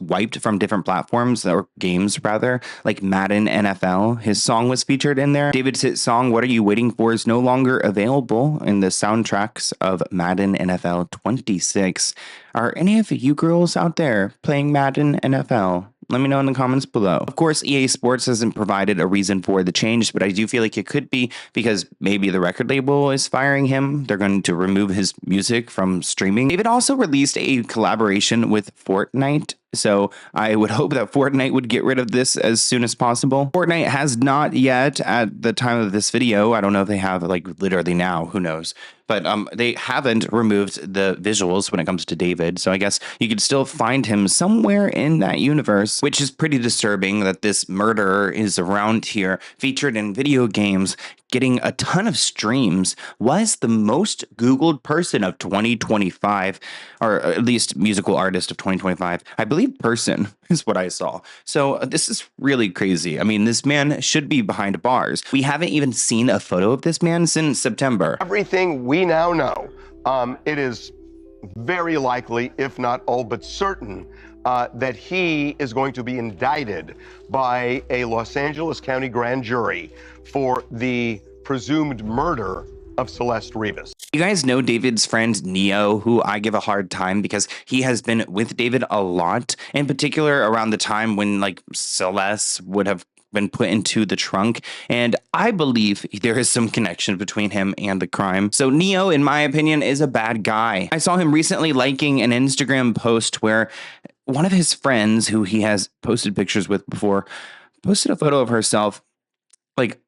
Speaker 7: wiped from different platforms, or games rather, like Madden NFL. His song was featured in there. David's hit song, "What Are You Waiting For?" is no longer available in the soundtracks of Madden NFL 26. Are any of you girls out there playing Madden NFL? Let me know in the comments below. Of course, EA Sports hasn't provided a reason for the change, but I do feel like it could be because maybe the record label is firing him. They're going to remove his music from streaming. David also released a collaboration with Fortnite, so I would hope that Fortnite would get rid of this as soon as possible. Fortnite has not yet at the time of this video. I don't know if they have literally now, who knows. But they haven't removed the visuals when it comes to David. So I guess you could still find him somewhere in that universe, which is pretty disturbing that this murderer is around here, featured in video games, getting a ton of streams, was the most Googled person of 2025, or at least musical artist of 2025. I believe person is what I saw. So this is really crazy. I mean, this man should be behind bars. We haven't even seen a photo of this man since September.
Speaker 11: Everything we now know, it is very likely, if not all but certain, that he is going to be indicted by a Los Angeles County grand jury for the presumed murder of Celeste Rivas.
Speaker 7: You guys know David's friend Neo, who I give a hard time because he has been with David a lot, in particular around the time when like Celeste would have been put into the trunk, and I believe there is some connection between him and the crime. So Neo, in my opinion, is a bad guy. I saw him recently liking an Instagram post where one of his friends, who he has posted pictures with before, posted a photo of herself, like,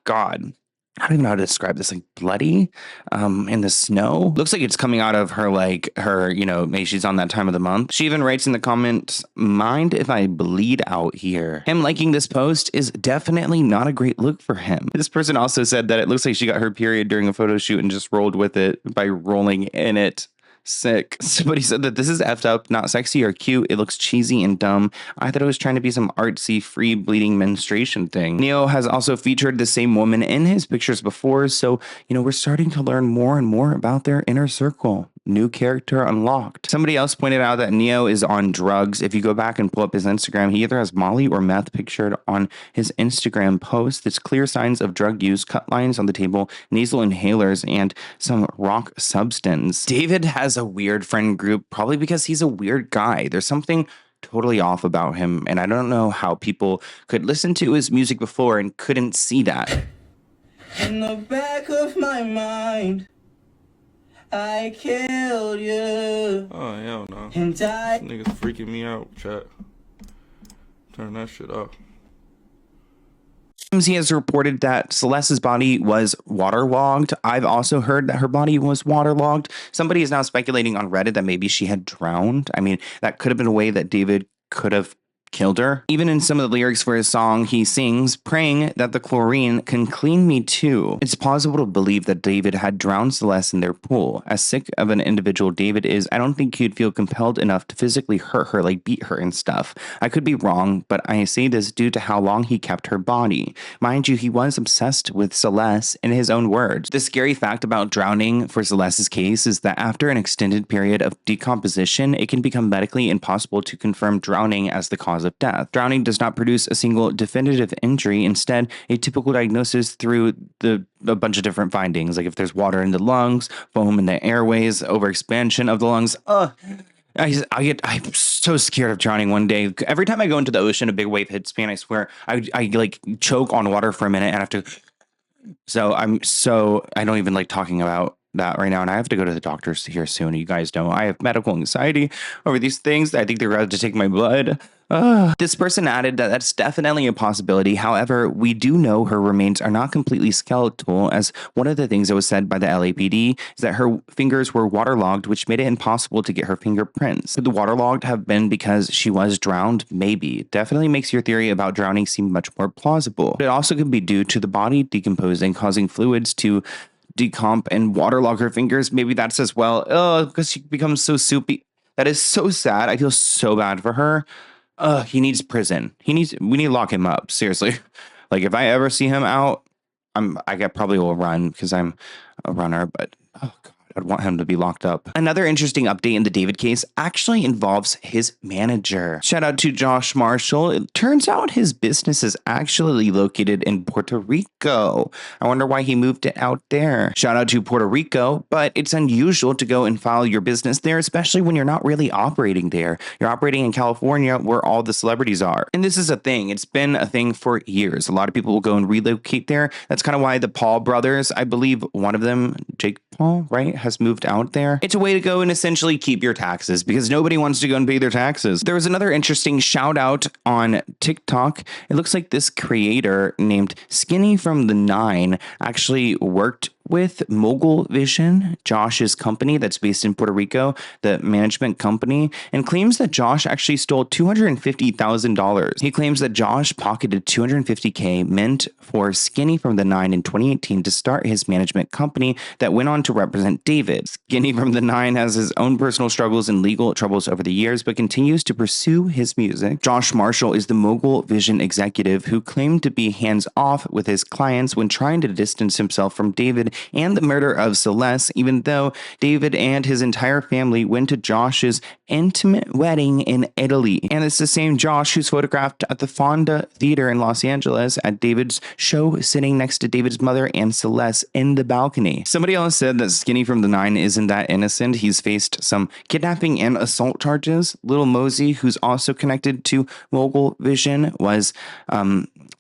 Speaker 7: God, I don't even know how to describe this, like bloody in the snow. Looks like it's coming out of her, like her, you know, maybe she's on that time of the month. She even writes in the comments, mind if I bleed out here? Him liking this post is definitely not a great look for him. This person also said that it looks like she got her period during a photo shoot and just rolled with it by rolling in it. Sick. Somebody said that this is effed up, not sexy or cute. It looks cheesy and dumb. I thought it was trying to be some artsy, free bleeding menstruation thing. Neo has also featured the same woman in his pictures before, so, you know, we're starting to learn more and more about their inner circle. New character unlocked. Somebody else pointed out that Neo is on drugs. If you go back and pull up his Instagram, he either has Molly or meth pictured on his Instagram post. It's clear signs of drug use, cut lines on the table, nasal inhalers, and some rock substance. David has a weird friend group, probably because he's a weird guy. There's something totally off about him, and I don't know how people could listen to his music before and couldn't see that.
Speaker 22: In the back of my mind, I killed you.
Speaker 23: Oh, hell no.
Speaker 22: And I...
Speaker 23: This nigga's freaking me out, chat. Turn that shit off.
Speaker 7: He has reported that Celeste's body was waterlogged. I've also heard that her body was waterlogged. Somebody is now speculating on Reddit that maybe she had drowned. I mean, that could have been a way that David could have killed her. Even in some of the lyrics for his song, he sings, praying that the chlorine can clean me too. It's possible to believe that David had drowned Celeste in their pool. As sick of an individual David is, I don't think he'd feel compelled enough to physically hurt her, like beat her and stuff. I could be wrong, but I say this due to how long he kept her body. Mind you, he was obsessed with Celeste in his own words. The scary fact about drowning for Celeste's case is that after an extended period of decomposition, it can become medically impossible to confirm drowning as the cause of death. Drowning does not produce a single definitive injury. Instead, a typical diagnosis through a bunch of different findings, like if there's water in the lungs, foam in the airways, overexpansion of the lungs. I'm so scared of drowning one day. Every time I go into the ocean, a big wave hits me, and I swear I like choke on water for a minute and have to. So I don't even like talking about that right now, and I have to go to the doctors here soon. You guys know I have medical anxiety over these things. I think they're about to take my blood. This person added that that's definitely a possibility. However, we do know her remains are not completely skeletal, as one of the things that was said by the LAPD is that her fingers were waterlogged, which made it impossible to get her fingerprints. Could the waterlogged have been because she was drowned? Maybe. Definitely makes your theory about drowning seem much more plausible. But it also could be due to the body decomposing, causing fluids to decomp and waterlog her fingers. Maybe that's as well. Because she becomes so soupy. That is so sad. I feel so bad for her. He needs prison. We need to lock him up. Seriously. Like if I ever see him out, I probably will run because I'm a runner, but oh God, I'd want him to be locked up. Another interesting update in the David case actually involves his manager. Shout out to Josh Marshall. It turns out his business is actually located in Puerto Rico. I wonder why he moved it out there. Shout out to Puerto Rico, but it's unusual to go and file your business there, especially when you're not really operating there. You're operating in California where all the celebrities are. And this is a thing. It's been a thing for years. A lot of people will go and relocate there. That's kind of why the Paul brothers, I believe one of them, Jake Paul, right, has moved out there. It's a way to go and essentially keep your taxes because nobody wants to go and pay their taxes. There was another interesting shout out on TikTok. It looks like this creator named Skinny from the 9 actually worked with Mogul Vision, Josh's company that's based in Puerto Rico, the management company, and claims that Josh actually stole $250,000. He claims that Josh pocketed $250K meant for Skinny from the Nine in 2018 to start his management company that went on to represent David. Skinny from the Nine has his own personal struggles and legal troubles over the years, but continues to pursue his music. Josh Marshall is the Mogul Vision executive who claimed to be hands-off with his clients when trying to distance himself from David and the murder of Celeste, even though David and his entire family went to Josh's intimate wedding in Italy. And it's the same Josh who's photographed at the Fonda Theater in Los Angeles at David's show, sitting next to David's mother and Celeste in the balcony. Somebody else said that Skinny from the Nine isn't that innocent. He's faced some kidnapping and assault charges. Little Mosey, who's also connected to Mogul Vision, was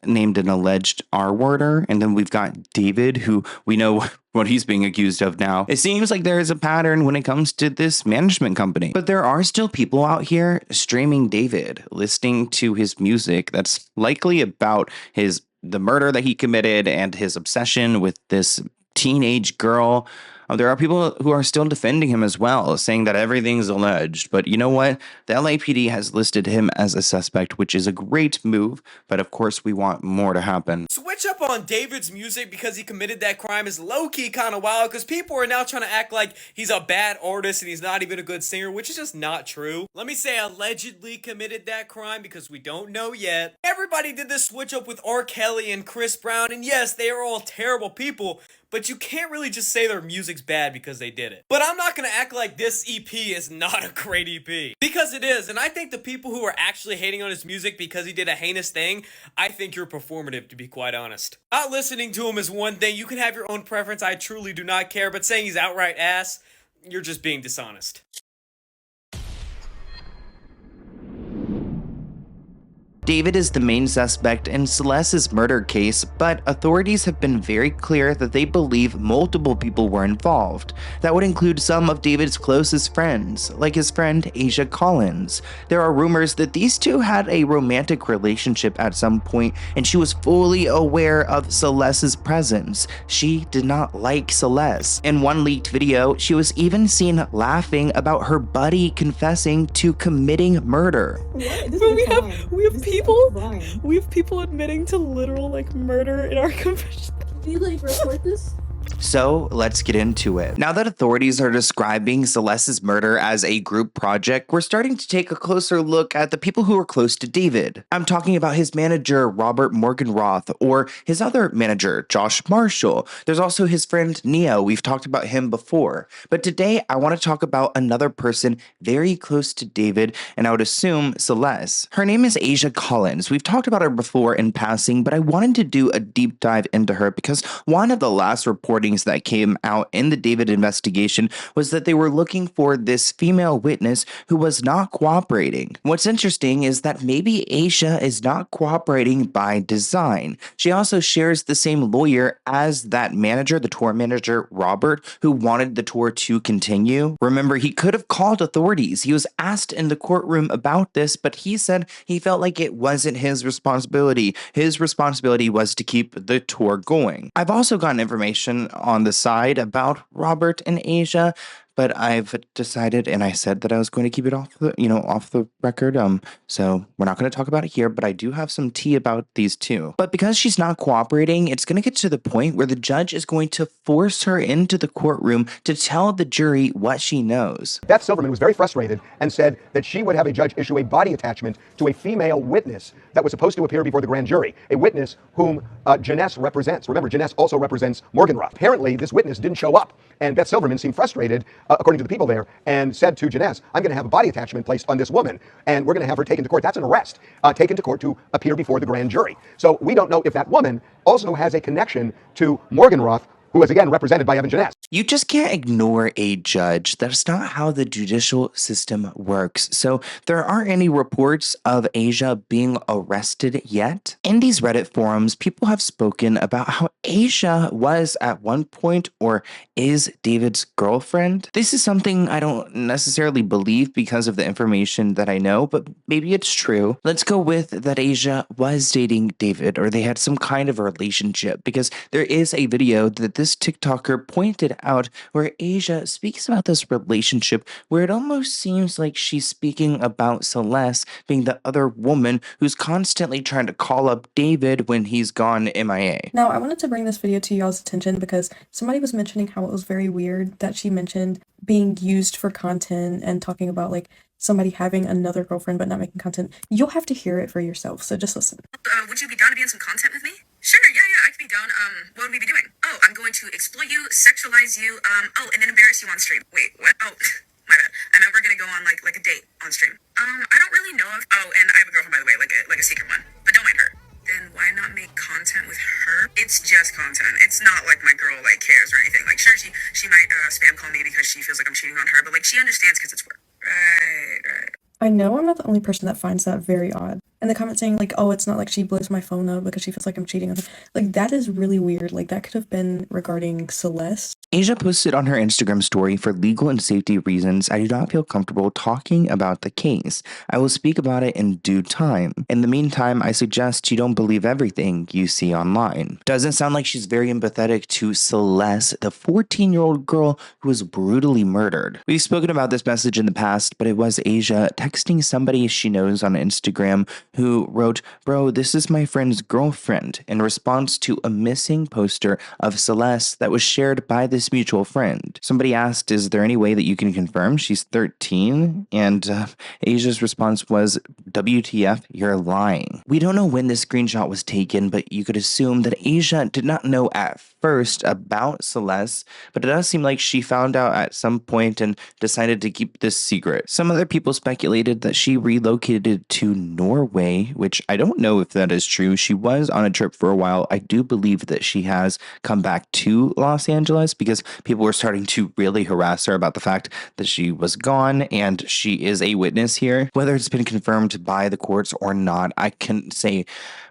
Speaker 7: named an alleged R-worder. And then we've got David, who we know what he's being accused of now. It seems like there is a pattern when it comes to this management company. But there are still people out here streaming David, listening to his music that's likely about the murder that he committed and his obsession with this teenage girl. There are people who are still defending him as well, saying that everything's alleged. But you know what? The LAPD has listed him as a suspect, which is a great move. But of course, we want more to happen.
Speaker 2: Switch up on David's music because he committed that crime is low-key kind of wild, because people are now trying to act like he's a bad artist and he's not even a good singer, which is just not true. Let me say allegedly committed that crime because we don't know yet. Everybody did this switch up with R. Kelly and Chris Brown, and yes, they are all terrible people, but you can't really just say their music's bad because they did it. But I'm not gonna act like this EP is not a great EP, because it is. And I think the people who are actually hating on his music because he did a heinous thing, I think you're performative, to be quite honest. Not listening to him is one thing. You can have your own preference. I truly do not care. But saying he's outright ass, you're just being dishonest.
Speaker 7: David is the main suspect in Celeste's murder case, but authorities have been very clear that they believe multiple people were involved. That would include some of David's closest friends, like his friend Asia Collins. There are rumors that these two had a romantic relationship at some point, and she was fully aware of Celeste's presence. She did not like Celeste. In one leaked video, she was even seen laughing about her buddy confessing to committing murder.
Speaker 6: But we have people admitting to literal murder in our confession. Do you report this?
Speaker 7: So let's get into it. Now that authorities are describing Celeste's murder as a group project, we're starting to take a closer look at the people who are close to David. I'm talking about his manager, Robert Morgenroth, or his other manager, Josh Marshall. There's also his friend, Neo. We've talked about him before. But today, I want to talk about another person very close to David, and I would assume Celeste. Her name is Asia Collins. We've talked about her before in passing, but I wanted to do a deep dive into her because one of the last reportings that came out in the David investigation was that they were looking for this female witness who was not cooperating. What's interesting is that maybe Asia is not cooperating by design. She also shares the same lawyer as that manager, the tour manager, Robert, who wanted the tour to continue. Remember, he could have called authorities. He was asked in the courtroom about this, but he said he felt like it wasn't his responsibility. His responsibility was to keep the tour going. I've also gotten information on the side about Robert and Asia, but I've decided, and I said that I was going to keep it off the record. So we're not going to talk about it here, but I do have some tea about these two. But because she's not cooperating, it's going to get to the point where the judge is going to force her into the courtroom to tell the jury what she knows.
Speaker 13: Beth Silverman was very frustrated and said that she would have a judge issue a body attachment to a female witness that was supposed to appear before the grand jury, a witness whom Janess represents. Remember, Janess also represents Morgenroth. Apparently, this witness didn't show up, and Beth Silverman seemed frustrated, according to the people there, and said to Janess, I'm going to have a body attachment placed on this woman, and we're going to have her taken to court. That's an arrest, taken to court to appear before the grand jury. So we don't know if that woman also has a connection to Morgenroth, who is again represented by Evan Janess.
Speaker 7: You just can't ignore a judge. That's not how the judicial system works. So there aren't any reports of Asia being arrested yet. In these Reddit forums, people have spoken about how Asia was at one point or is David's girlfriend. This is something I don't necessarily believe because of the information that I know, but maybe it's true. Let's go with that Asia was dating David, or they had some kind of a relationship, because there is a video that this this TikToker pointed out where Asia speaks about this relationship where it almost seems like she's speaking about Celeste being the other woman who's constantly trying to call up David when he's gone MIA.
Speaker 6: Now, I wanted to bring this video to y'all's attention because somebody was mentioning how it was very weird that she mentioned being used for content and talking about like somebody having another girlfriend but not making content. You'll have to hear it for yourself, so just listen.
Speaker 1: Would you be down to be in some content with me? Sure, yeah, I could be down. What would we be doing? Oh, I'm going to exploit you, sexualize you, and then embarrass you on stream. Wait, what? Oh, my bad. And then we're gonna go on like a date on stream. I don't really know if, and I have a girlfriend, by the way, like a secret one, but don't mind her. Then why not make content with her? It's just content. It's not like my girl like cares or anything. Like, sure, she might spam call me because she feels like I'm cheating on her, but like she understands because it's work. Right.
Speaker 6: I know I'm not the only person that finds that very odd. And the comment saying like, oh, it's not like she blows my phone up because she feels like I'm cheating on her. Like, that is really weird. Like, that could have been regarding Celeste.
Speaker 7: Asia posted on her Instagram story, for legal and safety reasons, I do not feel comfortable talking about the case. I will speak about it in due time. In the meantime, I suggest you don't believe everything you see online. Doesn't sound like she's very empathetic to Celeste, the 14-year-old girl who was brutally murdered. We've spoken about this message in the past, but it was Asia texting somebody she knows on Instagram who wrote, "Bro, this is my friend's girlfriend," in response to a missing poster of Celeste that was shared by this mutual friend. Somebody asked, is there any way that you can confirm she's 13? And Asia's response was, WTF, you're lying. We don't know when this screenshot was taken, but you could assume that Asia did not know at first about Celeste, but it does seem like she found out at some point and decided to keep this secret. Some other people speculated that she relocated to Norway, which I don't know if that is true. She was on a trip for a while. I do believe that she has come back to Los Angeles because people were starting to really harass her about the fact that she was gone and she is a witness here. Whether it's been confirmed by the courts or not, I can say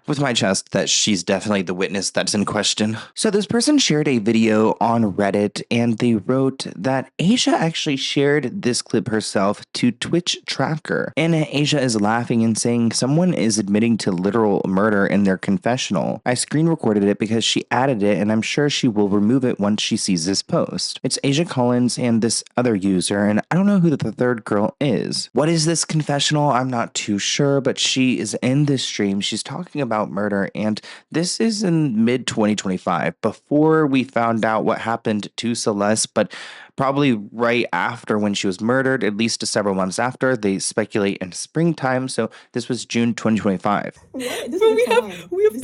Speaker 7: with my chest that she's definitely the witness that's in question. So this person shared a video on Reddit and they wrote that Asia actually shared this clip herself to Twitch Tracker. And Asia is laughing and saying someone is admitting to literal murder in their confessional. I screen recorded it because she added it and I'm sure she will remove it once she sees this post. It's Asia Collins and this other user, and I don't know who the third girl is. What is this confessional? I'm not too sure, but she is in this stream. She's talking about murder, and this is in mid 2025, before we found out what happened to Celeste, but probably right after when she was murdered, at least several months after. They speculate in springtime, so this was June 2025.
Speaker 6: But we have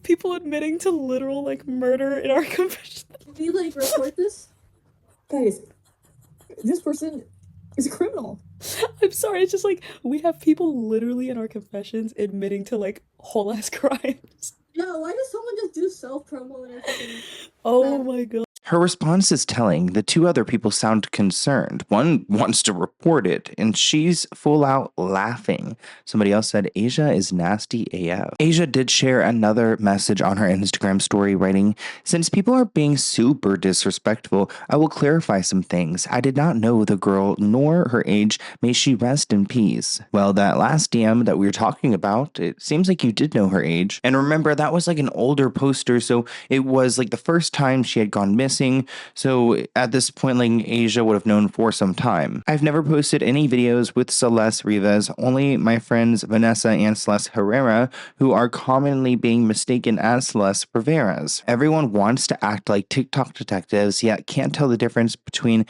Speaker 6: people admitting to literal like murder in our confession.
Speaker 8: Can you like report this? Guys, this person is a criminal.
Speaker 6: I'm sorry, it's just like we have people literally in our confessions admitting to like whole ass crimes.
Speaker 8: Yeah, why does someone just do self-promo and everything?
Speaker 6: Oh my god.
Speaker 7: Her response is telling. The two other people sound concerned. One wants to report it, and she's full out laughing. Somebody else said, Asia is nasty AF. Asia did share another message on her Instagram story, writing, since people are being super disrespectful, I will clarify some things. I did not know the girl nor her age. May she rest in peace. Well, that last DM that we were talking about, it seems like you did know her age. And remember, that was like an older poster, so it was like the first time she had gone missing. So at this point, like, Asia would have known for some time. I've never posted any videos with Celeste Rivas, only my friends Vanessa and Celeste Herrera, who are commonly being mistaken as Celeste Rivera's. Everyone wants to act like TikTok detectives, yet can't tell the difference between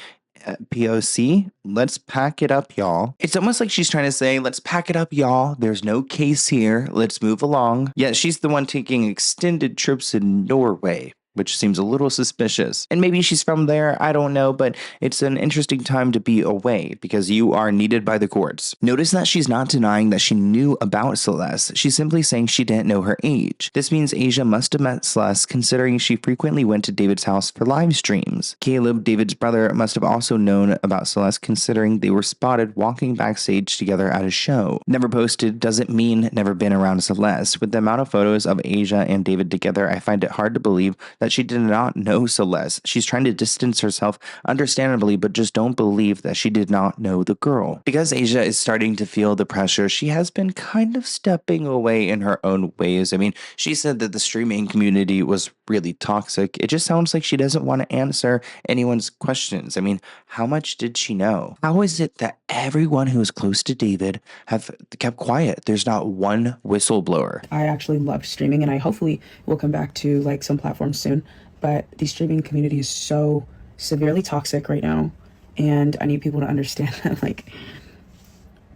Speaker 7: POC, let's pack it up, y'all. It's almost like she's trying to say, let's pack it up, y'all. There's no case here. Let's move along. Yet she's the one taking extended trips in Norway, which seems a little suspicious. And maybe she's from there, I don't know, but it's an interesting time to be away because you are needed by the courts. Notice that she's not denying that she knew about Celeste. She's simply saying she didn't know her age. This means Asia must have met Celeste considering she frequently went to David's house for live streams. Caleb, David's brother, must have also known about Celeste considering they were spotted walking backstage together at a show. Never posted doesn't mean never been around Celeste. With the amount of photos of Asia and David together, I find it hard to believe that that she did not know Celeste. She's trying to distance herself, understandably, but just don't believe that she did not know the girl. Because Asia is starting to feel the pressure, she has been kind of stepping away in her own ways. I mean, she said that the streaming community was really toxic. It just sounds like she doesn't want to answer anyone's questions. I mean, how much did she know? How is it that everyone who is close to David have kept quiet? There's not one whistleblower.
Speaker 9: I actually love streaming, and I hopefully will come back to like some platforms soon. But the streaming community is so severely toxic right now, and I need people to understand that like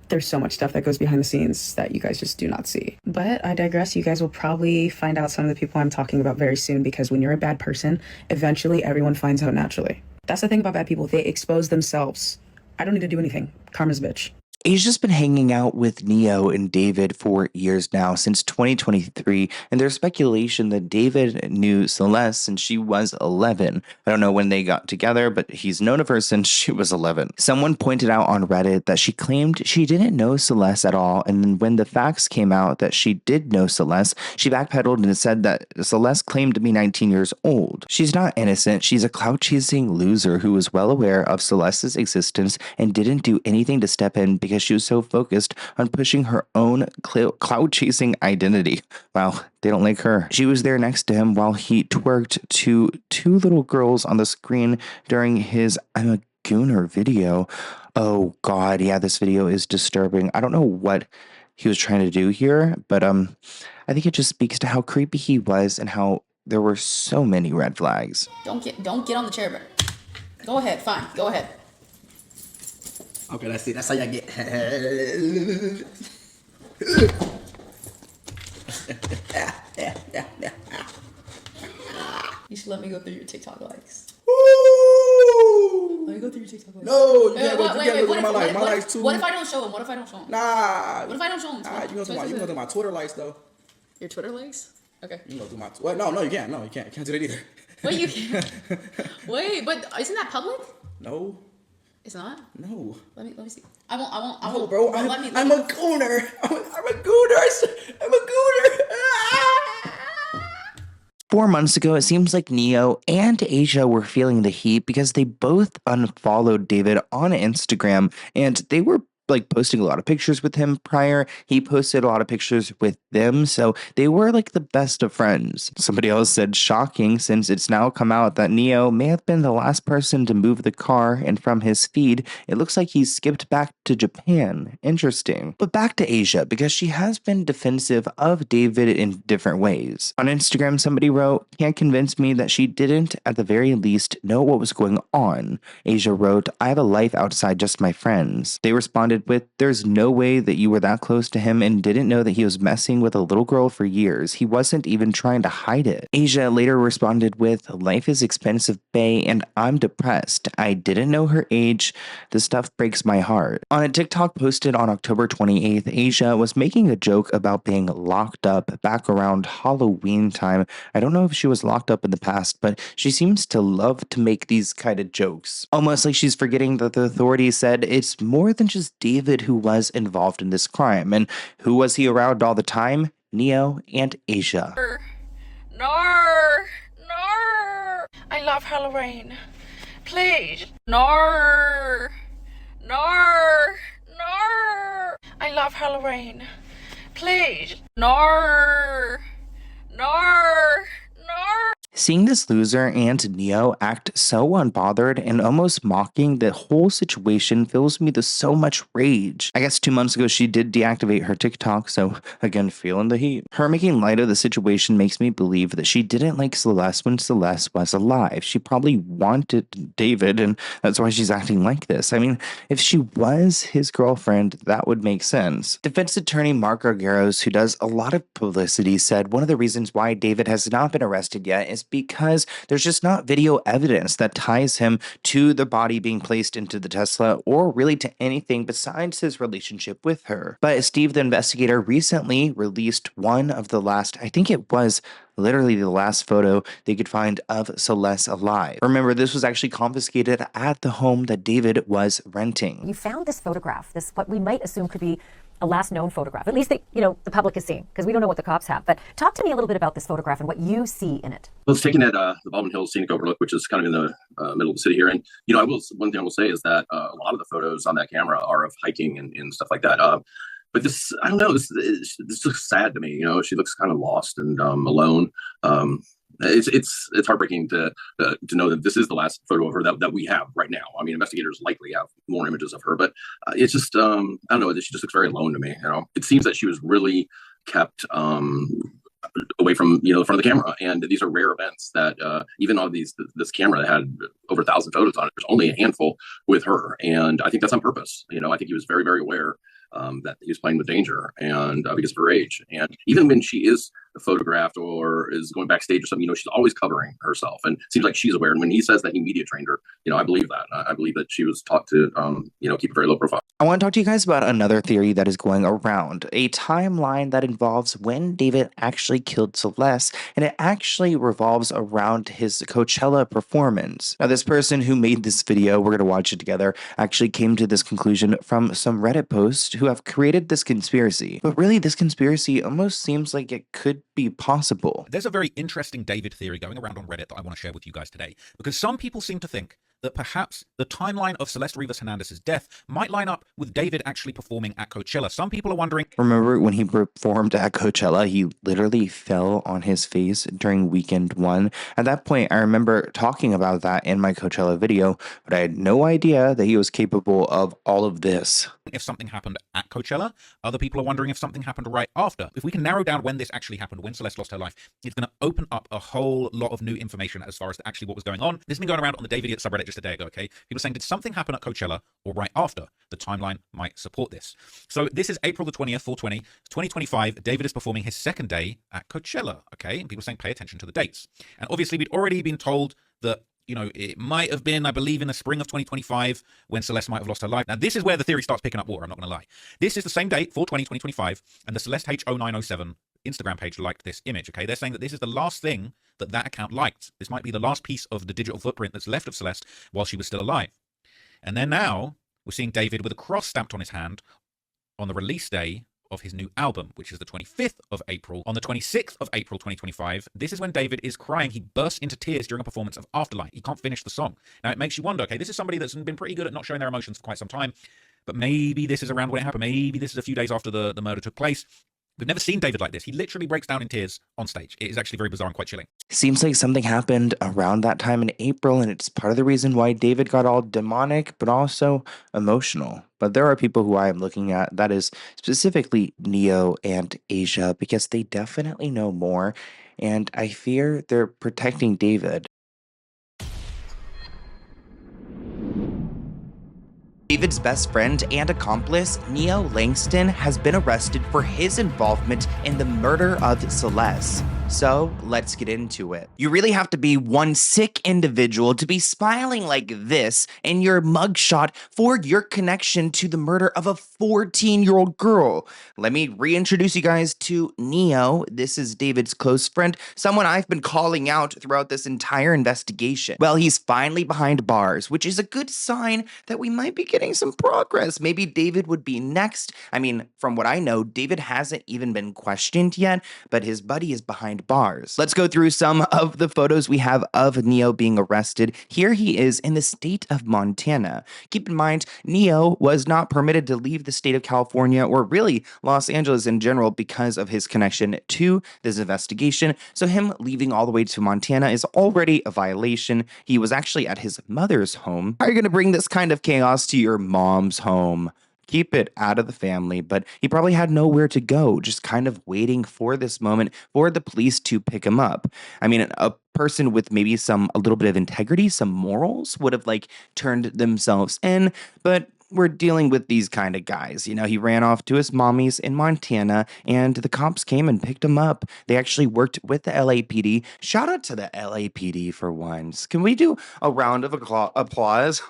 Speaker 9: there's so much stuff that goes behind the scenes that you guys just do not see. But I digress. You guys will probably find out some of the people I'm talking about very soon, because when you're a bad person, eventually everyone finds out naturally. That's the thing about bad people. They expose themselves. I don't need to do anything. Karma's a bitch.
Speaker 7: Asia's been hanging out with Neo and David for years now, since 2023, and there's speculation that David knew Celeste since she was 11. I don't know when they got together, but he's known of her since she was 11. Someone pointed out on Reddit that she claimed she didn't know Celeste at all, and then when the facts came out that she did know Celeste, she backpedaled and said that Celeste claimed to be 19 years old. She's not innocent. She's a clout-chasing loser who was well aware of Celeste's existence and didn't do anything to step in because she was so focused on pushing her own cloud-chasing identity. Wow, they don't like her. She was there next to him while he twerked to two little girls on the screen during his "I'm a Gooner" video. Oh god, yeah, this video is disturbing. I don't know what he was trying to do here, but I think it just speaks to how creepy he was and how there were so many red flags.
Speaker 15: Don't get on the chair, bro. Go ahead, fine, go ahead.
Speaker 5: Okay, let's see. That's how y'all get. Yeah.
Speaker 15: You should let me go through your TikTok likes.
Speaker 5: Woo!
Speaker 15: Let me go through your TikTok likes.
Speaker 5: No, you can't go through my likes. My likes too.
Speaker 15: What if I don't show them?
Speaker 5: Nah.
Speaker 15: What if I don't show them?
Speaker 5: Nah, you can go through my Twitter likes though.
Speaker 15: Your Twitter likes? Okay.
Speaker 5: You can go through my. What? No, you can't. No, you can't. You can't do that either.
Speaker 15: Wait, you can't. Wait, but isn't that public?
Speaker 5: No.
Speaker 15: It's not?
Speaker 5: No.
Speaker 15: Let me see. I won't.
Speaker 5: No, bro. I'm a gooner. I'm a gooner.
Speaker 7: 4 months ago, it seems like Neo and Asia were feeling the heat because they both unfollowed David on Instagram, and they were like posting a lot of pictures with him prior. He posted a lot of pictures with them, so they were like the best of friends. Somebody else said shocking, since it's now come out that Neo may have been the last person to move the car, and from his feed, it looks like he skipped back to Japan. Interesting. But back to Asia, because she has been defensive of David in different ways. On Instagram, somebody wrote, "Can't convince me that she didn't, at the very least, know what was going on." Asia wrote, "I have a life outside just my friends." They responded with, "There's no way that you were that close to him and didn't know that he was messing with a little girl for years. He wasn't even trying to hide it." Asia later responded with, "Life is expensive, bae, and I'm depressed. I didn't know her age. This stuff breaks my heart." On a TikTok posted on October 28th, Asia was making a joke about being locked up back around Halloween time. I don't know if she was locked up in the past, but she seems to love to make these kind of jokes. Almost like she's forgetting that the authorities said it's more than just David who was involved in this crime. And who was he around all the time? Neo and Asia.
Speaker 16: No. I love Halloween. Please. No. I love Halloween. Please. No.
Speaker 7: Seeing this loser and Neo act so unbothered and almost mocking the whole situation fills me with so much rage. I guess 2 months ago she did deactivate her TikTok, so again feeling the heat. Her making light of the situation makes me believe that she didn't like Celeste when Celeste was alive. She probably wanted David, and that's why she's acting like this. I mean, if she was his girlfriend, that would make sense. Defense attorney Mark Argyros, who does a lot of publicity, said one of the reasons why David has not been arrested yet is because there's just not video evidence that ties him to the body being placed into the Tesla, or really to anything besides his relationship with her. But Steve, the investigator, recently released one of the last, I think it was literally the last photo they could find of Celeste alive. Remember, this was actually confiscated at the home that David was renting.
Speaker 18: You found this photograph, this what we might assume could be a last known photograph, at least that, the public is seeing, because we don't know what the cops have. But talk to me a little bit about this photograph and what you see in it.
Speaker 12: Well, it's taken at the Baldwin Hills Scenic Overlook, which is kind of in the middle of the city here. And, one thing I will say is that a lot of the photos on that camera are of hiking and stuff like that. But this, I don't know, this looks sad to me. She looks kind of lost and alone. It's heartbreaking to know that this is the last photo of her that we have right now. I mean, investigators likely have more images of her, but it's just, I don't know, she just looks very alone to me. It seems that she was really kept away from the front of the camera, and these are rare events that even on this camera that had over 1,000 photos on it, there's only a handful with her, and I think that's on purpose. I think he was very, very aware that he was playing with danger, and because of her age, and even when she is photographed or is going backstage or something, she's always covering herself, and it seems like she's aware. And when he says that he media trained her, I believe that. I believe that she was taught to keep a very low profile.
Speaker 7: I want to talk to you guys about another theory that is going around, a timeline that involves when David actually killed Celeste, and it actually revolves around his Coachella performance. Now, this person who made this video, we're going to watch it together, actually came to this conclusion from some Reddit posts who have created this conspiracy. But really, this conspiracy almost seems like it could be possible.
Speaker 10: There's a very interesting David theory going around on Reddit that I want to share with you guys today, because some people seem to think that perhaps the timeline of Celeste Rivas Hernandez's death might line up with David actually performing at Coachella. Some people are wondering...
Speaker 7: Remember when he performed at Coachella, he literally fell on his face during weekend one. At that point, I remember talking about that in my Coachella video, but I had no idea that he was capable of all of this.
Speaker 10: If something happened at Coachella, other people are wondering if something happened right after. If we can narrow down when this actually happened, when Celeste lost her life, it's going to open up a whole lot of new information as far as actually what was going on. This has been going around on the David subreddit just a day ago, okay? People saying, did something happen at Coachella or right after? The timeline might support this. So this is April the 20th, 4/20, 2025. David is performing his second day at Coachella, okay? And people saying, pay attention to the dates. And obviously, we'd already been told that it might have been, I believe, in the spring of 2025 when Celeste might have lost her life. Now, this is where the theory starts picking up water, I'm not going to lie. This is the same date, 4/20/2025, and the Celeste H0907 Instagram page liked this image, okay? They're saying that this is the last thing that account liked. This might be the last piece of the digital footprint that's left of Celeste while she was still alive. And then now, we're seeing David with a cross stamped on his hand on the release day of his new album, which is the 25th of April. On the 26th of April 2025, this is when David is crying. He bursts into tears during a performance of Afterlight. He can't finish the song. Now, it makes you wonder, okay, this is somebody that's been pretty good at not showing their emotions for quite some time, but maybe this is around when it happened. Maybe this is a few days after the murder took place. We've never seen David like this. He literally breaks down in tears on stage. It is actually very bizarre and quite chilling.
Speaker 7: Seems like something happened around that time in April, and it's part of the reason why David got all demonic, but also emotional. But there are people who I am looking at, that is specifically Neo and Asia, because they definitely know more, and I fear they're protecting David. David's best friend and accomplice, Neo Langston, has been arrested for his involvement in the murder of Celeste. So let's get into it. You really have to be one sick individual to be smiling like this in your mugshot for your connection to the murder of a 14-year-old girl. Let me reintroduce you guys to Neo. This is David's close friend, someone I've been calling out throughout this entire investigation. Well, he's finally behind bars, which is a good sign that we might be getting some progress. Maybe David would be next. I mean, from what I know, David hasn't even been questioned yet, but his buddy is behind bars. Let's go through some of the photos we have of Neo being arrested. Here he is in the state of Montana. Keep in mind, Neo was not permitted to leave the state of California, or really Los Angeles in general, because of his connection to this investigation. So him leaving all the way to Montana is already a violation. He was actually at his mother's home. How are you going to bring this kind of chaos to your mom's home? Keep it out of the family, but he probably had nowhere to go, just kind of waiting for this moment for the police to pick him up. I mean, a person with maybe a little bit of integrity, some morals would have turned themselves in, but we're dealing with these kind of guys. You know, he ran off to his mommy's in Montana, and the cops came and picked him up. They actually worked with the LAPD. Shout out to the LAPD for once. Can we do a round of applause?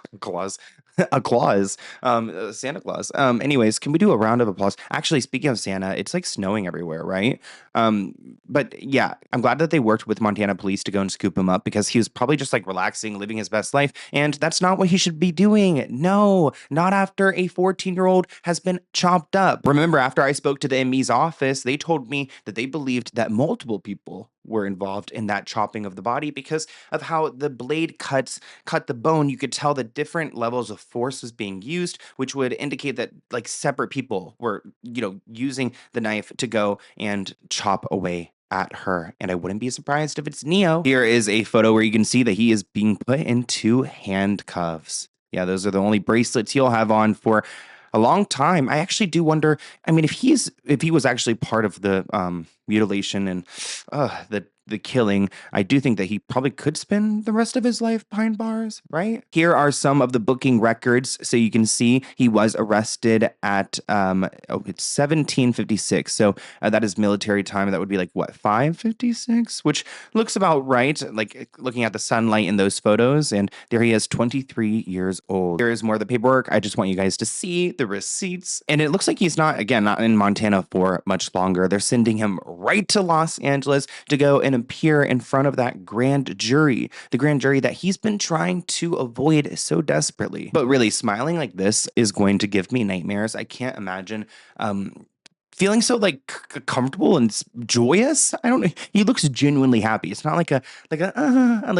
Speaker 7: a Claus, Santa Claus. Anyways, can we do a round of applause? Actually, speaking of Santa, it's like snowing everywhere, right? But yeah, I'm glad that they worked with Montana police to go and scoop him up because he was probably just like relaxing, living his best life. And that's not what he should be doing. No, not after a 14-year-old has been chopped up. Remember, after I spoke to the ME's office, they told me that they believed that multiple people were involved in that chopping of the body because of how the blade cut the bone. You could tell that different levels of force was being used, which would indicate that like separate people were, using the knife to go and chop away at her. And I wouldn't be surprised if it's Neo. Here is a photo where you can see that he is being put into handcuffs. Yeah, those are the only bracelets he'll have on for a long time. I actually do wonder, I mean, if he was actually part of the mutilation and the killing, I do think that he probably could spend the rest of his life behind bars, right? Here are some of the booking records. So you can see he was arrested at, it's 1756. So that is military time. That would be like, what, 5:56? Which looks about right, like looking at the sunlight in those photos. And there he is, 23 years old. Here is more of the paperwork. I just want you guys to see the receipts. And it looks like he's not in Montana for much longer. They're sending him right to Los Angeles to go and appear in front of that grand jury, the grand jury that he's been trying to avoid so desperately. But really, smiling like this is going to give me nightmares. I can't imagine feeling so like comfortable and joyous. I don't know. He looks genuinely happy. It's not like a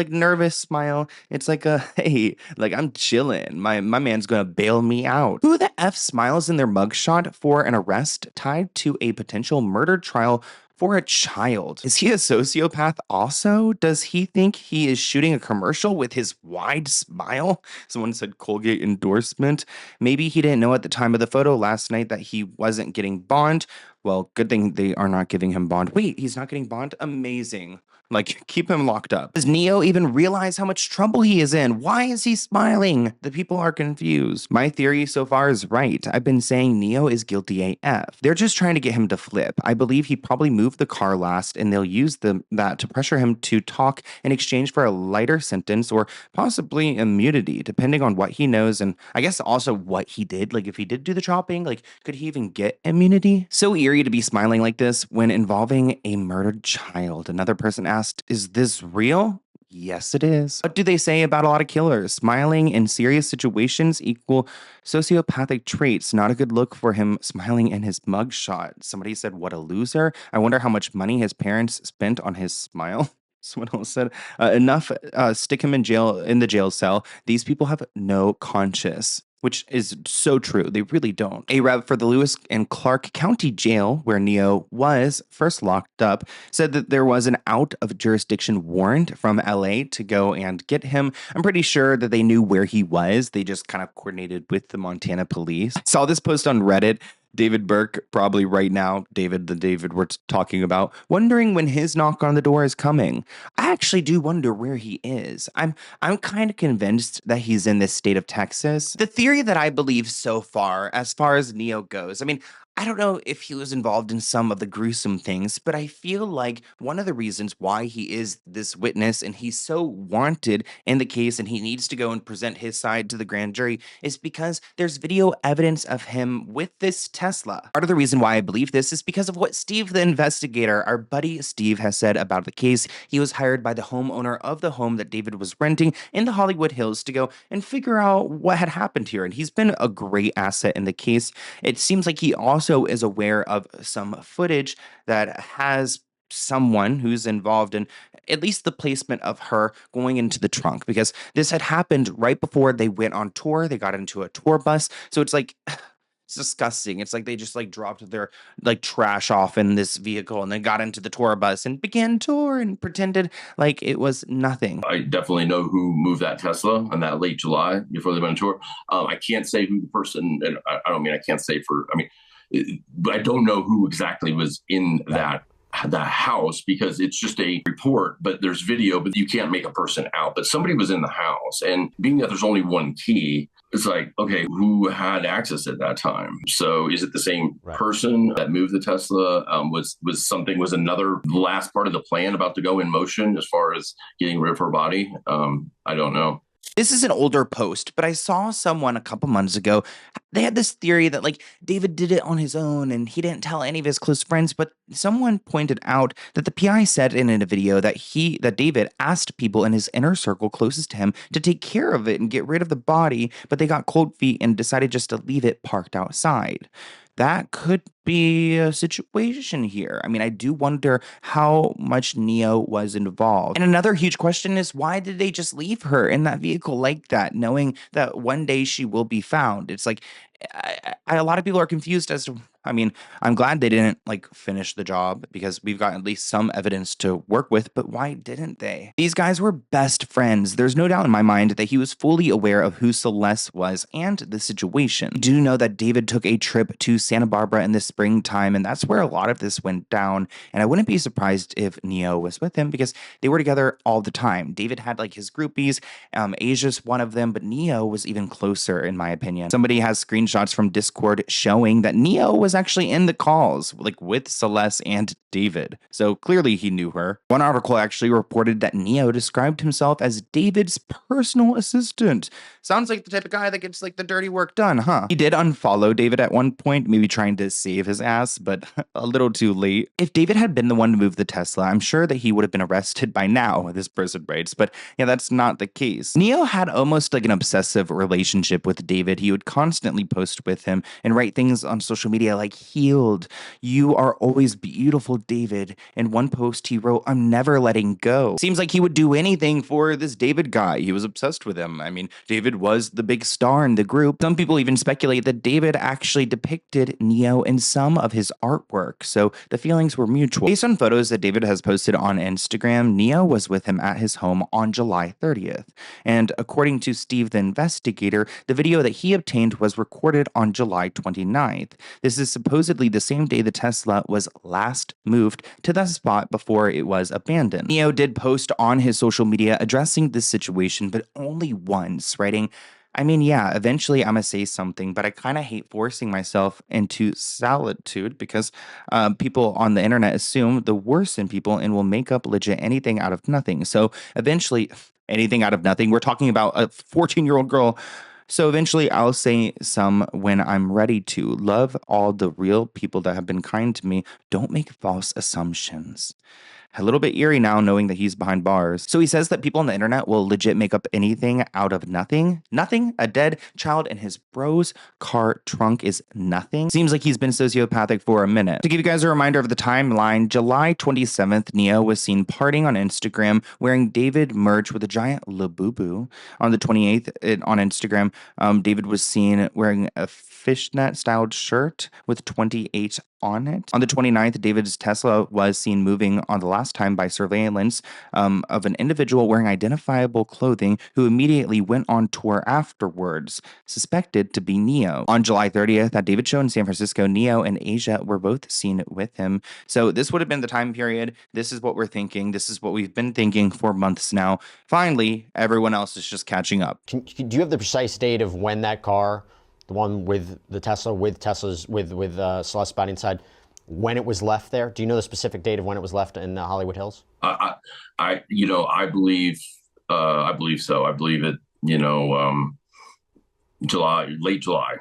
Speaker 7: nervous smile. It's like a, hey, like I'm chilling. My man's gonna bail me out. Who the F smiles in their mugshot for an arrest tied to a potential murder trial for a child? Is he a sociopath also? Does he think he is shooting a commercial with his wide smile? Someone said Colgate endorsement. Maybe he didn't know at the time of the photo last night that he wasn't getting bond. Well, good thing they are not giving him bond. Wait, he's not getting bond? Amazing. Like, keep him locked up. Does Neo even realize how much trouble he is in? Why is he smiling? The people are confused. My theory so far is right. I've been saying Neo is guilty AF. They're just trying to get him to flip. I believe he probably moved the car last, and they'll use that to pressure him to talk in exchange for a lighter sentence or possibly immunity, depending on what he knows, and I guess also what he did. Like, if he did do the chopping, like, could he even get immunity? So eerie to be smiling like this when involving a murdered child. Another person asked, is this real? Yes, it is. What do they say about a lot of killers? Smiling in serious situations equal sociopathic traits. Not a good look for him smiling in his mugshot. Somebody said, what a loser. I wonder how much money his parents spent on his smile. Someone else said, enough, stick him in the jail cell. These people have no conscience. Which is so true. They really don't. A rep for the Lewis and Clark County Jail, where Neo was first locked up, said that there was an out of jurisdiction warrant from LA to go and get him. I'm pretty sure that they knew where he was. They just kind of coordinated with the Montana police. Saw this post on Reddit. David Burke, probably right now, the David we're talking about, wondering when his knock on the door is coming. I actually do wonder where he is. I'm kind of convinced that he's in this state of Texas. The theory that I believe so far as Neo goes, I mean, I don't know if he was involved in some of the gruesome things, but I feel like one of the reasons why he is this witness and he's so wanted in the case and he needs to go and present his side to the grand jury is because there's video evidence of him with this Tesla. Part of the reason why I believe this is because of what Steve the investigator, our buddy Steve, has said about the case. He was hired by the homeowner of the home that David was renting in the Hollywood Hills to go and figure out what had happened here, and he's been a great asset in the case. It seems like he also is aware of some footage that has someone who's involved in at least the placement of her going into the trunk, because this had happened right before they went on tour. They got into a tour bus. So it's like, it's disgusting. It's like they just like dropped their like trash off in this vehicle and then got into the tour bus and began tour and pretended like it was nothing.
Speaker 12: I definitely know who moved that Tesla on that late July before they went on tour. I can't say who the person, and I don't mean I can't say for, I mean, but I don't know who exactly was in that house because it's just a report, but there's video, but you can't make a person out. But somebody was in the house, and being that there's only one key, it's like, okay, who had access at that time? So is it the same person that moved the Tesla? Was another last part of the plan about to go in motion as far as getting rid of her body? I don't know.
Speaker 7: post. This is an older post, but I saw someone a couple months ago. They had this theory that like David did it on his own and he didn't tell any of his close friends, but someone pointed out that the PI said in a video that David asked people in his inner circle closest to him to take care of it and get rid of the body, but they got cold feet and decided just to leave it parked outside. That could be a situation here. I mean, I do wonder how much Neo was involved. And another huge question is, why did they just leave her in that vehicle like that, knowing that one day she will be found? It's like, a lot of people are confused as to, I mean, I'm glad they didn't like finish the job because we've got at least some evidence to work with, but why didn't they? These guys were best friends. There's no doubt in my mind that he was fully aware of who Celeste was and the situation. We do know that David took a trip to Santa Barbara in the springtime, and that's where a lot of this went down. And I wouldn't be surprised if Neo was with him because they were together all the time. David had like his groupies, Asia's one of them, but Neo was even closer in my opinion. Somebody has screenshots from Discord showing that Neo was actually in the calls, like with Celeste and David. So clearly he knew her. One article actually reported that Neo described himself as David's personal assistant. Sounds like the type of guy that gets like the dirty work done, huh? He did unfollow David at one point, maybe trying to save his ass, but a little too late. If David had been the one to move the Tesla, I'm sure that he would have been arrested by now, this person writes, but yeah, that's not the case. Neo had almost like an obsessive relationship with David. He would constantly post with him and write things on social media like, healed, you are always beautiful, David. In one post he wrote, I'm never letting go. Seems like he would do anything for this David guy. He was obsessed with him. I mean, David was the big star in the group. Some people even speculate that David actually depicted Neo in some of his artwork, so the feelings were mutual. Based on photos that David has posted on Instagram, Neo was with him at his home on July 30th. And according to Steve the investigator, the video that he obtained was recorded on July 29th. This is supposedly the same day the Tesla was last moved to the spot before it was abandoned. Neo did post on his social media addressing this situation, but only once, writing, I mean, yeah, eventually I'm gonna say something, but I kind of hate forcing myself into solitude because people on the internet assume the worst in people and will make up legit anything out of nothing. So eventually, anything out of nothing, we're talking about a 14-year-old girl. So eventually I'll say some when I'm ready to. Love all the real people that have been kind to me. Don't make false assumptions. A little bit eerie now knowing that he's behind bars. So he says that people on the internet will legit make up anything out of nothing. Nothing? A dead child in his bro's car trunk is nothing? Seems like he's been sociopathic for a minute. To give you guys a reminder of the timeline, July 27th, Neo was seen partying on Instagram wearing David merch with a giant labubu. On the 28th, on Instagram, David was seen wearing a fishnet-styled shirt with 28 on it. On the 29th, David's Tesla was seen moving on the last time by surveillance of an individual wearing identifiable clothing who immediately went on tour afterwards, suspected to be Neo. On July 30th, at David's show in San Francisco, Neo and Asia were both seen with him. So this would have been the time period. This is what we're thinking. This is what we've been thinking for months now. Finally, everyone else is just catching up.
Speaker 14: Do you have the precise date of when that car, the one with the Tesla, with Celeste's body inside, when it was left there? Do you know the specific date of when it was left in Hollywood Hills?
Speaker 12: I believe so. I believe it. Late July.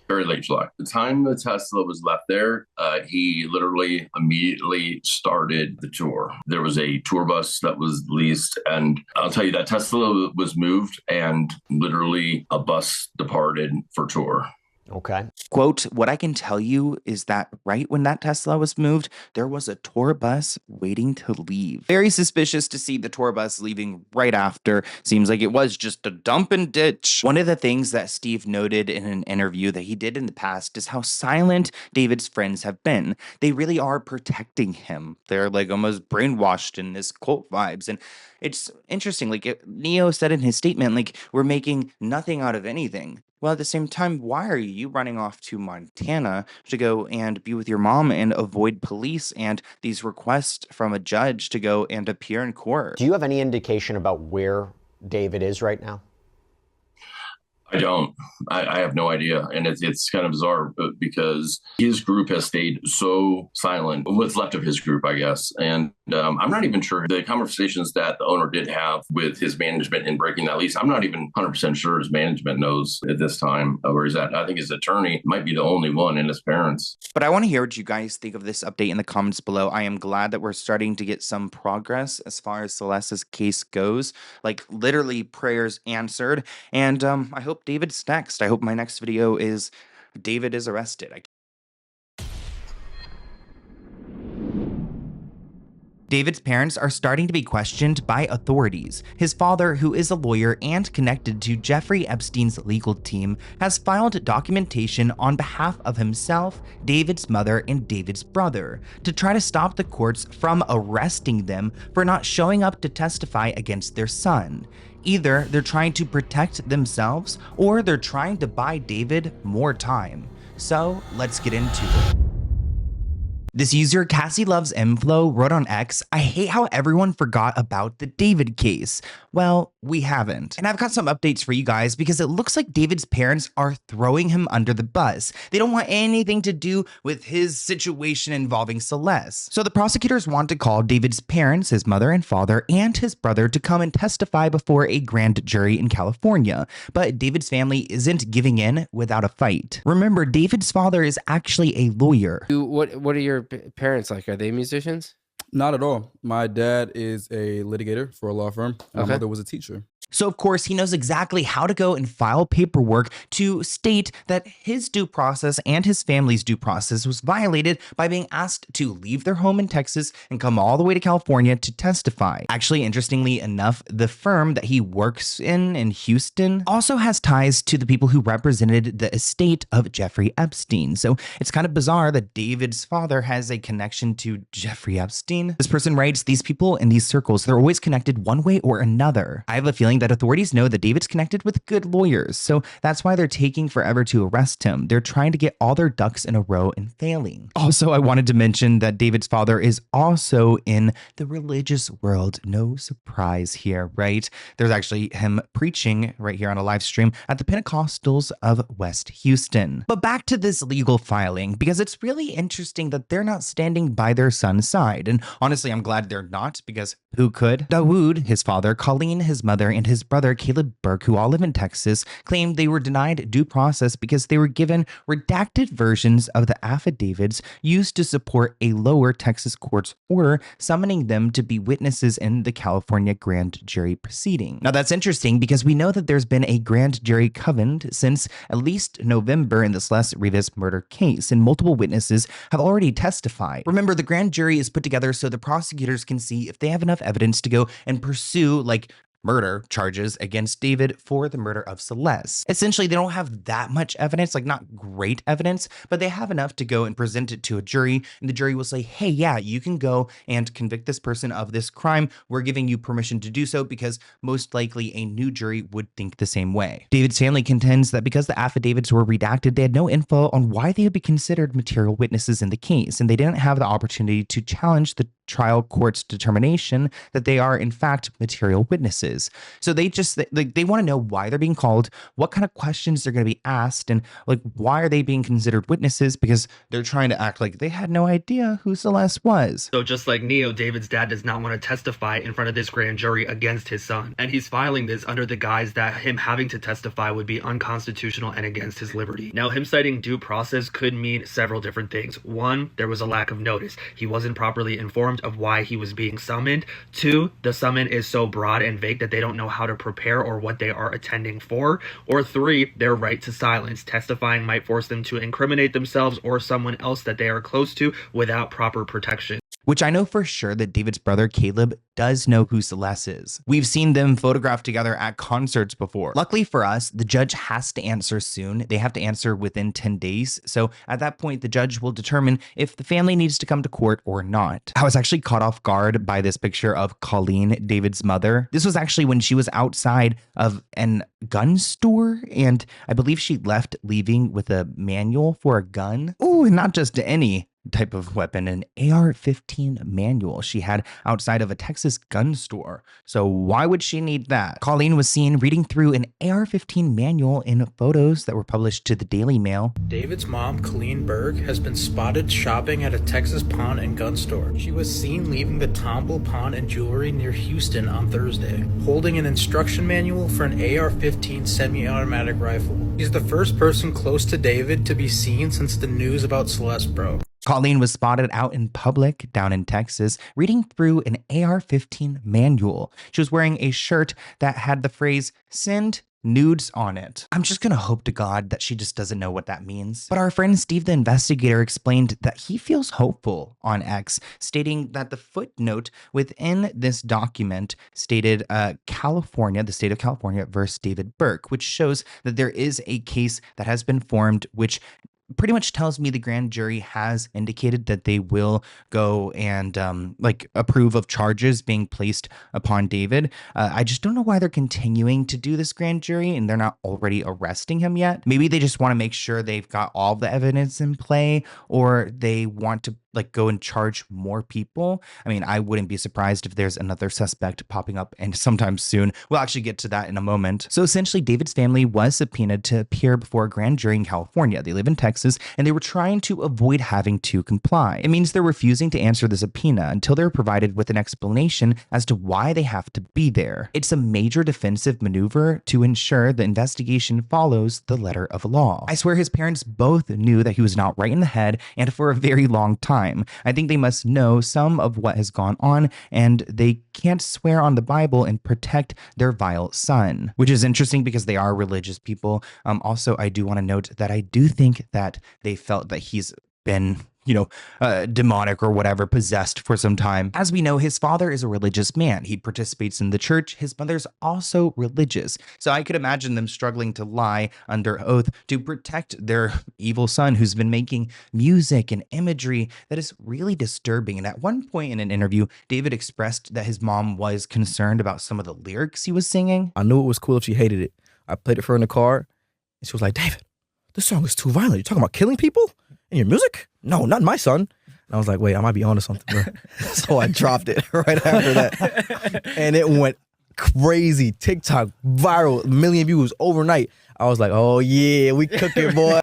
Speaker 12: Very late July. The time the Tesla was left there, he literally immediately started the tour. There was a tour bus that was leased, and I'll tell you that Tesla was moved and literally a bus departed for tour.
Speaker 14: Okay.
Speaker 7: Quote, what I can tell you is that right when that Tesla was moved, there was a tour bus waiting to leave. Very suspicious to see the tour bus leaving right after. Seems like it was just a dump and ditch. One of the things that Steve noted in an interview that he did in the past is how silent David's friends have been. They really are protecting him. They're like almost brainwashed in this cult vibes. And it's interesting, like Neo said in his statement, like, we're making nothing out of anything. Well, at the same time, why are you running off to Montana to go and be with your mom and avoid police and these requests from a judge to go and appear in court?
Speaker 14: Do you have any indication about where David is right now?
Speaker 12: I don't. I have no idea. And it's kind of bizarre because his group has stayed so silent, what's left of his group, I guess. And I'm not even sure the conversations that the owner did have with his management in breaking that lease. I'm not even 100% sure his management knows at this time where he's at. I think his attorney might be the only one, and his parents.
Speaker 7: But I want to hear what you guys think of this update in the comments below. I am glad that we're starting to get some progress as far as Celeste's case goes. Like, literally prayers answered. And I hope David's next. I hope my next video is David is arrested. David's parents are starting to be questioned by authorities. His father, who is a lawyer and connected to Jeffrey Epstein's legal team, has filed documentation on behalf of himself, David's mother, and David's brother to try to stop the courts from arresting them for not showing up to testify against their son. Either they're trying to protect themselves or they're trying to buy David more time. So let's get into it. This user, Cassie Loves Mflow, wrote on X, "I hate how everyone forgot about the David case." Well, we haven't. And I've got some updates for you guys because it looks like David's parents are throwing him under the bus. They don't want anything to do with his situation involving Celeste. So the prosecutors want to call David's parents, his mother and father, and his brother to come and testify before a grand jury in California. But David's family isn't giving in without a fight. Remember, David's father is actually a lawyer.
Speaker 17: What are your parents like? Are they musicians?
Speaker 23: Not at all. My dad is a litigator for a law firm. My mother was a teacher.
Speaker 7: So of course he knows exactly how to go and file paperwork to state that his due process and his family's due process was violated by being asked to leave their home in Texas and come all the way to California to testify. Actually, interestingly enough, the firm that he works in Houston also has ties to the people who represented the estate of Jeffrey Epstein. So it's kind of bizarre that David's father has a connection to Jeffrey Epstein. This person writes, "These people in these circles, they're always connected one way or another. I have a feeling that authorities know that David's connected with good lawyers, so that's why they're taking forever to arrest him. They're trying to get all their ducks in a row and failing." Also, I wanted to mention that David's father is also in the religious world. No surprise here, right? There's actually him preaching right here on a live stream at the Pentecostals of West Houston. But back to this legal filing, because it's really interesting that they're not standing by their son's side. And honestly, I'm glad they're not, because who could? Dawood, his father, Colleen, his mother, and his brother Caleb Burke, who all live in Texas, claimed they were denied due process because they were given redacted versions of the affidavits used to support a lower Texas court's order summoning them to be witnesses in the California grand jury proceeding. Now that's interesting because we know that there's been a grand jury convened since at least November in the Celeste Rivas murder case, and multiple witnesses have already testified. Remember, the grand jury is put together so the prosecutors can see if they have enough evidence to go and pursue, like, murder charges against David for the murder of Celeste. Essentially, they don't have that much evidence, like not great evidence, but they have enough to go and present it to a jury, and the jury will say, hey, yeah, you can go and convict this person of this crime. We're giving you permission to do so because most likely a new jury would think the same way. David's family contends that because the affidavits were redacted, they had no info on why they would be considered material witnesses in the case, and they didn't have the opportunity to challenge the trial court's determination that they are in fact material witnesses. So they just they want to know why they're being called, what kind of questions they're going to be asked, and like why are they being considered witnesses, because they're trying to act like they had no idea who Celeste was.
Speaker 19: So just like Neo, David's dad does not want to testify in front of this grand jury against his son, and he's filing this under the guise that him having to testify would be unconstitutional and against his liberty. Now, him citing due process could mean several different things. One, there was a lack of notice. He wasn't properly informed of why he was being summoned. Two, the summon is so broad and vague that they don't know how to prepare or what they are attending for. Or three, their right to silence. Testifying might force them to incriminate themselves or someone else that they are close to without proper protection.
Speaker 7: Which I know for sure that David's brother Caleb does know who Celeste is. We've seen them photographed together at concerts before. Luckily for us, the judge has to answer soon. They have to answer within 10 days. So at that point, the judge will determine if the family needs to come to court or not. I was actually caught off guard by this picture of Colleen, David's mother. This was actually when she was outside of an gun store, and I believe she left leaving with a manual for a gun. Ooh, and not just any type of weapon, an AR-15 manual she had outside of a Texas gun store. So why would she need that? Colleen was seen reading through an AR-15 manual in photos that were published to the Daily Mail.
Speaker 3: David's mom, Colleen Burke, has been spotted shopping at a Texas pawn and gun store. She was seen leaving the Tomble Pawn and Jewelry near Houston on Thursday, holding an instruction manual for an AR-15 semi-automatic rifle. She's the first person close to David to be seen since the news about Celeste broke.
Speaker 7: Colleen was spotted out in public down in Texas reading through an AR-15 manual. She was wearing a shirt that had the phrase "send nudes" on it. I'm just gonna hope to God that she just doesn't know what that means. But our friend Steve the investigator explained that he feels hopeful on X, stating that the footnote within this document stated California, the state of California versus David Burke, which shows that there is a case that has been formed, which pretty much tells me the grand jury has indicated that they will go and approve of charges being placed upon David. I just don't know why they're continuing to do this grand jury and they're not already arresting him yet. Maybe they just want to make sure they've got all the evidence in play, or they want to go and charge more people. I mean, I wouldn't be surprised if there's another suspect popping up and sometime soon. We'll actually get to that in a moment. So essentially, David's family was subpoenaed to appear before a grand jury in California. They live in Texas, and they were trying to avoid having to comply. It means they're refusing to answer the subpoena until they're provided with an explanation as to why they have to be there. It's a major defensive maneuver to ensure the investigation follows the letter of law. I swear his parents both knew that he was not right in the head, and for a very long time. I think they must know some of what has gone on, and they can't swear on the Bible and protect their vile son, which is interesting because they are religious people. Also, I do want to note that I do think that they felt that he's been demonic or whatever, possessed for some time. As we know, his father is a religious man. He participates in the church. His mother's also religious. So I could imagine them struggling to lie under oath to protect their evil son, who's been making music and imagery that is really disturbing. And at one point in an interview, David expressed that his mom was concerned about some of the lyrics he was singing.
Speaker 23: I knew it was cool if she hated it. I played it for her in the car, and she was like, "David, this song is too violent. You're talking about killing people in your music? No, not my son." And I was like, wait, I might be onto something, bro. So I dropped it right after that. And it went crazy. TikTok, viral, 1 million views overnight. I was like, oh yeah, we cooking, boy.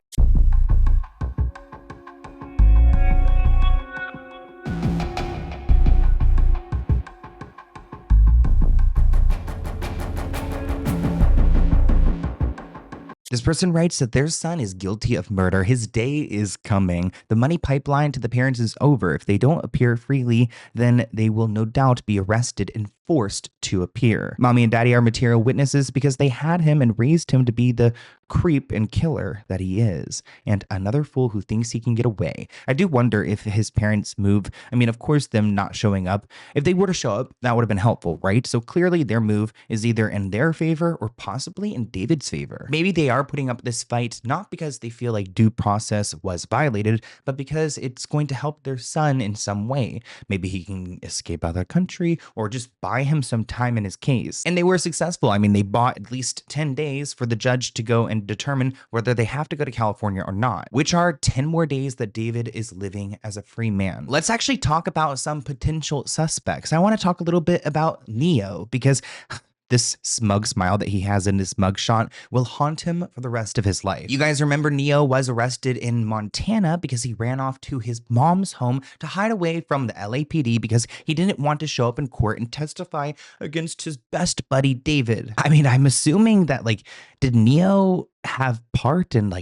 Speaker 7: This person writes that their son is guilty of murder. His day is coming. The money pipeline to the parents is over. If they don't appear freely, then they will no doubt be arrested and forced to appear. Mommy and daddy are material witnesses because they had him and raised him to be the creep and killer that he is, and another fool who thinks he can get away. I do wonder if his parents move, I mean, of course, them not showing up, if they were to show up, that would have been helpful, right? So clearly their move is either in their favor or possibly in David's favor. Maybe they are putting up this fight not because they feel like due process was violated, but because it's going to help their son in some way. Maybe he can escape out of the country or just buy him some time in his case. And they were successful. I mean, they bought at least 10 days for the judge to go and determine whether they have to go to California or not, which are 10 more days that David is living as a free man. Let's actually talk about some potential suspects. I want to talk a little bit about Neo, because this smug smile that he has in this mugshot will haunt him for the rest of his life. You guys remember Neo was arrested in Montana because he ran off to his mom's home to hide away from the LAPD because he didn't want to show up in court and testify against his best buddy, David. I mean, I'm assuming that, did Neo have part in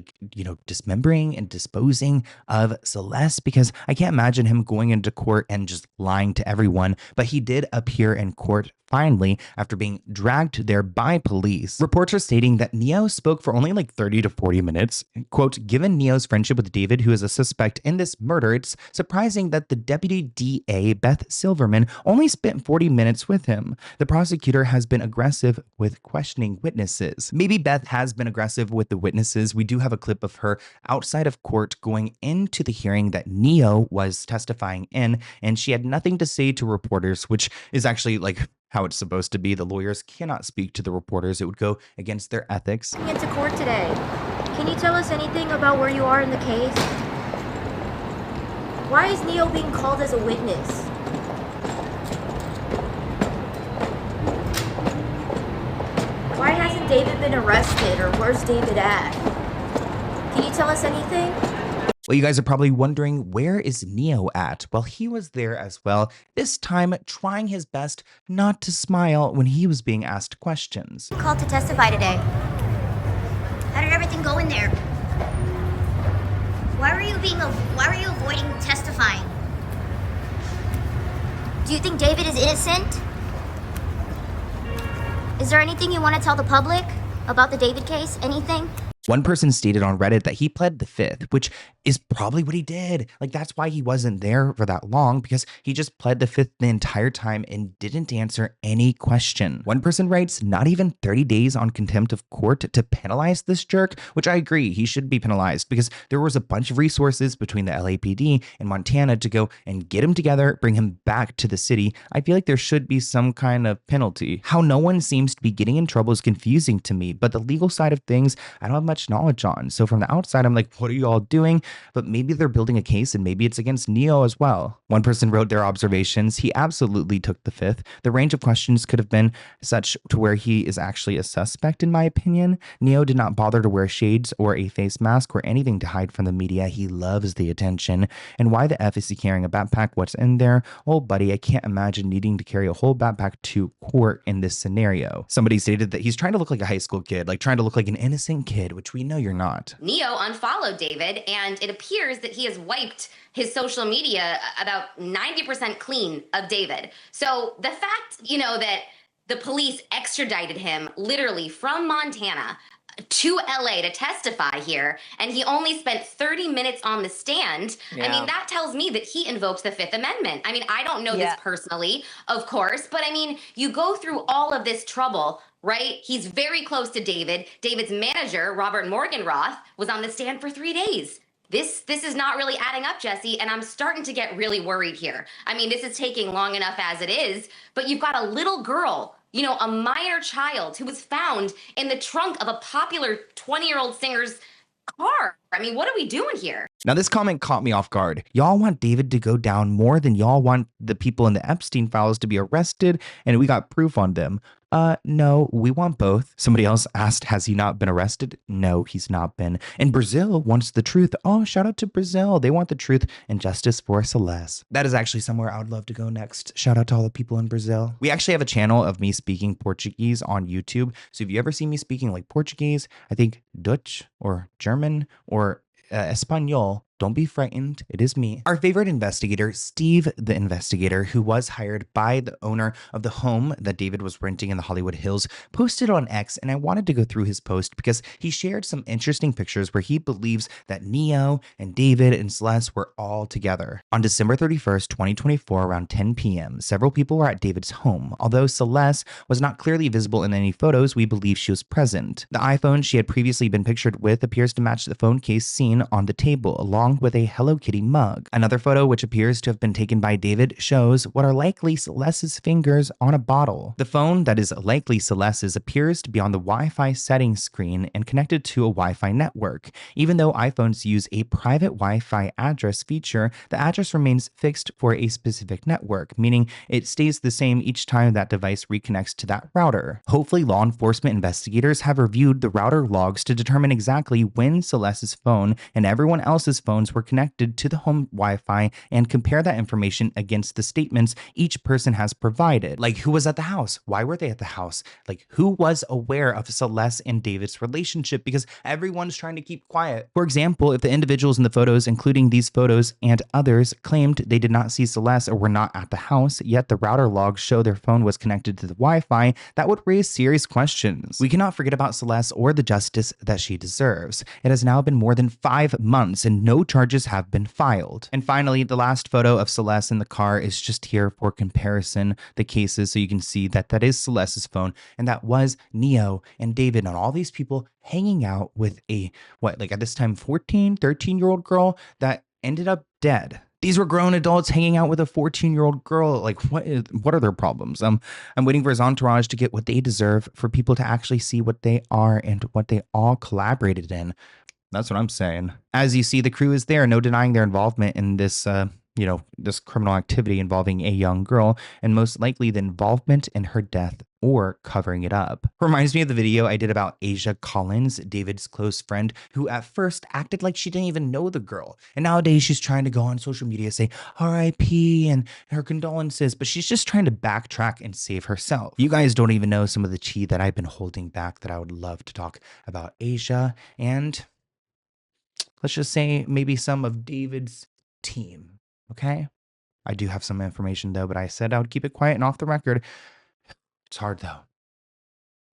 Speaker 7: dismembering and disposing of Celeste? Because I can't imagine him going into court and just lying to everyone, but he did appear in court finally after being dragged there by police. Reports are stating that Neo spoke for only 30 to 40 minutes. Quote, given Neo's friendship with David, who is a suspect in this murder, it's surprising that the deputy DA, Beth Silverman, only spent 40 minutes with him. The prosecutor has been aggressive with questioning witnesses. Maybe Beth has been aggressive with the witnesses. We do have a clip of her outside of court going into the hearing that Neo was testifying in, and she had nothing to say to reporters, which is actually how it's supposed to be. The lawyers cannot speak to the reporters. It would go against their ethics.
Speaker 20: Into court today. Can you tell us anything about where you are in the case?
Speaker 4: Why is Neo being called as a witness? Why hasn't David been arrested, or where's David at? Can you tell us anything?
Speaker 7: Well, you guys are probably wondering, where is Neo at? Well, he was there as well, this time trying his best not to smile when he was being asked questions.
Speaker 4: Called to testify today. How did everything go in there? Why were you avoiding testifying? Do you think David is innocent? Is there anything you want to tell the public about the David case? Anything?
Speaker 7: One person stated on Reddit that he pled the fifth, which is probably what he did. Like, that's why he wasn't there for that long, because he just pled the fifth the entire time and didn't answer any question. One person writes, not even 30 days on contempt of court to penalize this jerk, which I agree, he should be penalized because there was a bunch of resources between the LAPD and Montana to go and get him together, bring him back to the city. I feel like there should be some kind of penalty. How no one seems to be getting in trouble is confusing to me, but the legal side of things, I don't have much knowledge on. So from the outside, I'm like, what are you all doing? But maybe they're building a case and maybe it's against Neo as well. One person wrote their observations. He absolutely took the fifth. The range of questions could have been such to where he is actually a suspect, in my opinion. Neo did not bother to wear shades or a face mask or anything to hide from the media. He loves the attention. And why the F is he carrying a backpack? What's in there? Oh, buddy, I can't imagine needing to carry a whole backpack to court in this scenario. Somebody stated that he's trying to look like a high school kid, like trying to look like an innocent kid, which we know you're not.
Speaker 20: Neo unfollowed David, and it appears that he has wiped his social media about 90% clean of David. So the fact, that the police extradited him literally from Montana to LA to testify here, and he only spent 30 minutes on the stand.
Speaker 21: Yeah.
Speaker 20: I mean, that tells me that he invoked the Fifth Amendment. I mean, I don't know this personally, of course, but I mean, you go through all of this trouble, right? He's very close to David. David's manager, Robert Morgenroth, was on the stand for 3 days. This is not really adding up, Jesse, and I'm starting to get really worried here. I mean, this is taking long enough as it is, but you've got a little girl, a minor child who was found in the trunk of a popular 20-year-old singer's car. I mean, what are we doing here?
Speaker 7: Now, this comment caught me off guard. Y'all want David to go down more than y'all want the people in the Epstein files to be arrested, and we got proof on them. No, we want both. Somebody else asked, has he not been arrested? No, he's not been. And Brazil wants the truth. Oh, shout out to Brazil. They want the truth and justice for Celeste. That is actually somewhere I would love to go next. Shout out to all the people in Brazil. We actually have a channel of me speaking Portuguese on YouTube. So if you ever see me speaking like Portuguese, I think Dutch or German or Espanol, don't be frightened. It is me. Our favorite investigator, Steve the investigator, who was hired by the owner of the home that David was renting in the Hollywood Hills, posted on X, and I wanted to go through his post because he shared some interesting pictures where he believes that Neo and David and Celeste were all together. On December 31st, 2024, around 10 p.m., several people were at David's home. Although Celeste was not clearly visible in any photos, we believe she was present. The iPhone she had previously been pictured with appears to match the phone case seen on the table, along with a Hello Kitty mug. Another photo, which appears to have been taken by David, shows what are likely Celeste's fingers on a bottle. The phone that is likely Celeste's appears to be on the Wi-Fi settings screen and connected to a Wi-Fi network. Even though iPhones use a private Wi-Fi address feature, the address remains fixed for a specific network, meaning it stays the same each time that device reconnects to that router. Hopefully, law enforcement investigators have reviewed the router logs to determine exactly when Celeste's phone and everyone else's phones were connected to the home Wi-Fi and compare that information against the statements each person has provided. Like, who was at the house? Why were they at the house? Like, who was aware of Celeste and David's relationship? Because everyone's trying to keep quiet. For example, if the individuals in the photos, including these photos and others, claimed they did not see Celeste or were not at the house, yet the router logs show their phone was connected to the Wi-Fi, that would raise serious questions. We cannot forget about Celeste or the justice that she deserves. It has now been more than 5 months and no charges have been filed. And finally, the last photo of Celeste in the car is just here for comparison, the cases, so you can see that that is Celeste's phone, and that was Neo and David and all these people hanging out with a, at this time, 13-year-old girl that ended up dead. These were grown adults hanging out with a 14-year-old girl. Like, what are their problems? I'm waiting for his entourage to get what they deserve, for people to actually see what they are and what they all collaborated in. That's what I'm saying. As you see, the crew is there, no denying their involvement in this this criminal activity involving a young girl, and most likely the involvement in her death or covering it up. Reminds me of the video I did about Asia Collins, David's close friend, who at first acted like she didn't even know the girl. And nowadays she's trying to go on social media, say RIP and her condolences, but she's just trying to backtrack and save herself. You guys don't even know some of the tea that I've been holding back that I would love to talk about Asia and, let's just say, maybe some of David's team, okay? I do have some information though, but I said I would keep it quiet and off the record. It's hard though.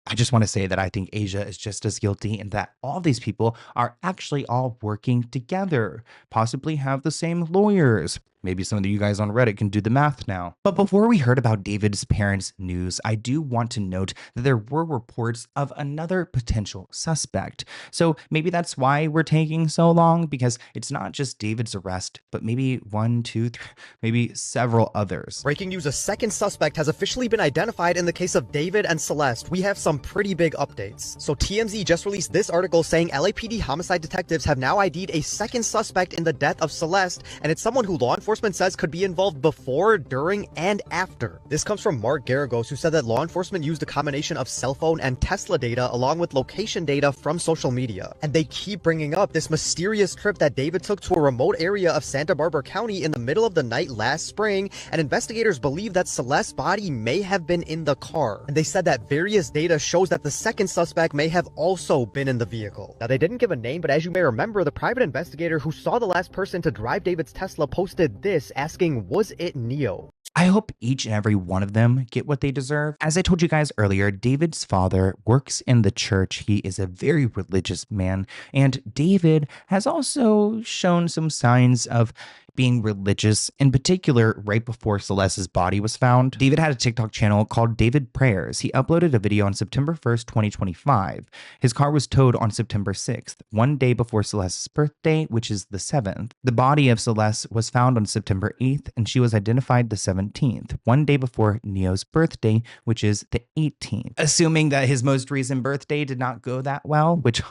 Speaker 7: I just want to say that I think Asia is just as guilty and that all these people are actually all working together, possibly have the same lawyers. Maybe some of you guys on Reddit can do the math now. But before we heard about David's parents' news, I do want to note that there were reports of another potential suspect. So maybe that's why we're taking so long, because it's not just David's arrest, but maybe 1, 2, 3, maybe several others.
Speaker 11: Breaking news, a second suspect has officially been identified in the case of David and Celeste. We have some pretty big updates. So TMZ just released this article saying LAPD homicide detectives have now ID'd a second suspect in the death of Celeste, and it's someone who law enforcement says could be involved before, during, and after. This comes from Mark Garagos, who said that law enforcement used a combination of cell phone and Tesla data along with location data from social media. And they keep bringing up this mysterious trip that David took to a remote area of Santa Barbara County in the middle of the night last spring, and investigators believe that Celeste's body may have been in the car. And they said that various data shows that the second suspect may have also been in the vehicle. Now, they didn't give a name, but as you may remember, the private investigator who saw the last person to drive David's Tesla posted this, asking, was it Neo?
Speaker 7: I hope each and every one of them get what they deserve. As I told you guys earlier, David's father works in the church. He is a very religious man, and David has also shown some signs of being religious, in particular right before Celeste's body was found. David had a TikTok channel called David Prayers. He uploaded a video on September 1st, 2025. His car was towed on September 6th, one day before Celeste's birthday, which is the 7th. The body of Celeste was found on September 8th, and she was identified the 17th, one day before Neo's birthday, which is the 18th. Assuming that his most recent birthday did not go that well, which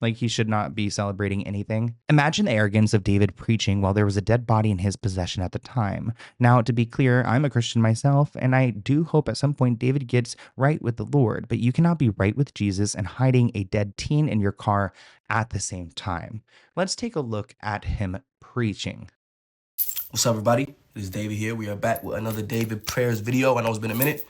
Speaker 7: he should not be celebrating anything. Imagine the arrogance of David preaching while there was a dead body in his possession at the time. Now, to be clear, I'm a Christian myself, and I do hope at some point David gets right with the Lord, but you cannot be right with Jesus and hiding a dead teen in your car at the same time. Let's take a look at him preaching.
Speaker 21: What's up, everybody? This is David here. We are back with another David Prayers video. I know it's been a minute.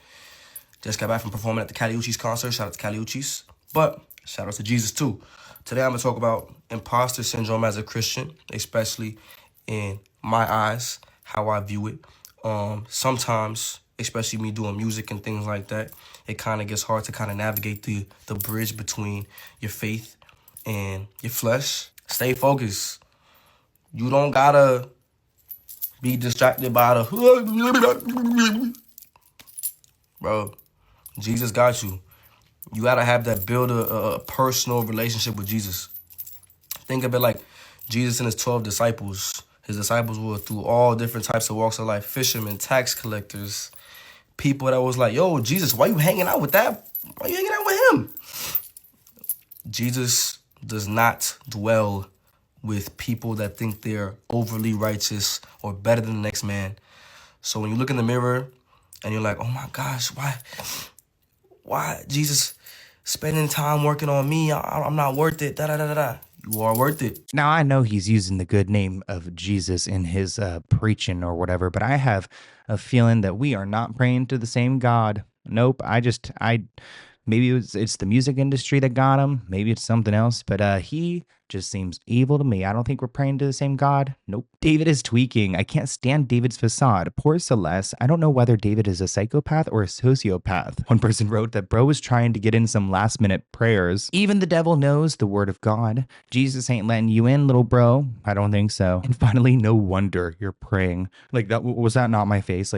Speaker 21: Just got back from performing at the Caliucci's concert. Shout out to Caliucci's. But shout out to Jesus, too. Today I'm going to talk about imposter syndrome as a Christian, especially in my eyes, how I view it. Sometimes, especially me doing music and things like that, it kind of gets hard to kind of navigate the bridge between your faith and your flesh. Stay focused. You don't got to be distracted by the... Bro, Jesus got you. You got to have that build a personal relationship with Jesus. Think of it like Jesus and his 12 disciples. His disciples were through all different types of walks of life. Fishermen, tax collectors, people that was like, yo, Jesus, why you hanging out with that? Why you hanging out with him? Jesus does not dwell with people that think they're overly righteous or better than the next man. So when you look in the mirror and you're like, oh my gosh, why Jesus spending time working on me? I'm not worth it. You are worth it.
Speaker 7: Now, I know he's using the good name of Jesus in his preaching or whatever, but I have a feeling that we are not praying to the same God. Nope. Maybe it's the music industry that got him. Maybe it's something else, but he just seems evil to me. I don't think we're praying to the same God. Nope. David is tweaking. I can't stand David's facade. Poor Celeste. I don't know whether David is a psychopath or a sociopath. One person wrote that bro was trying to get in some last minute prayers. Even the devil knows the word of God. Jesus ain't letting you in, little bro. I don't think so. And finally, no wonder you're praying. Was that not my face?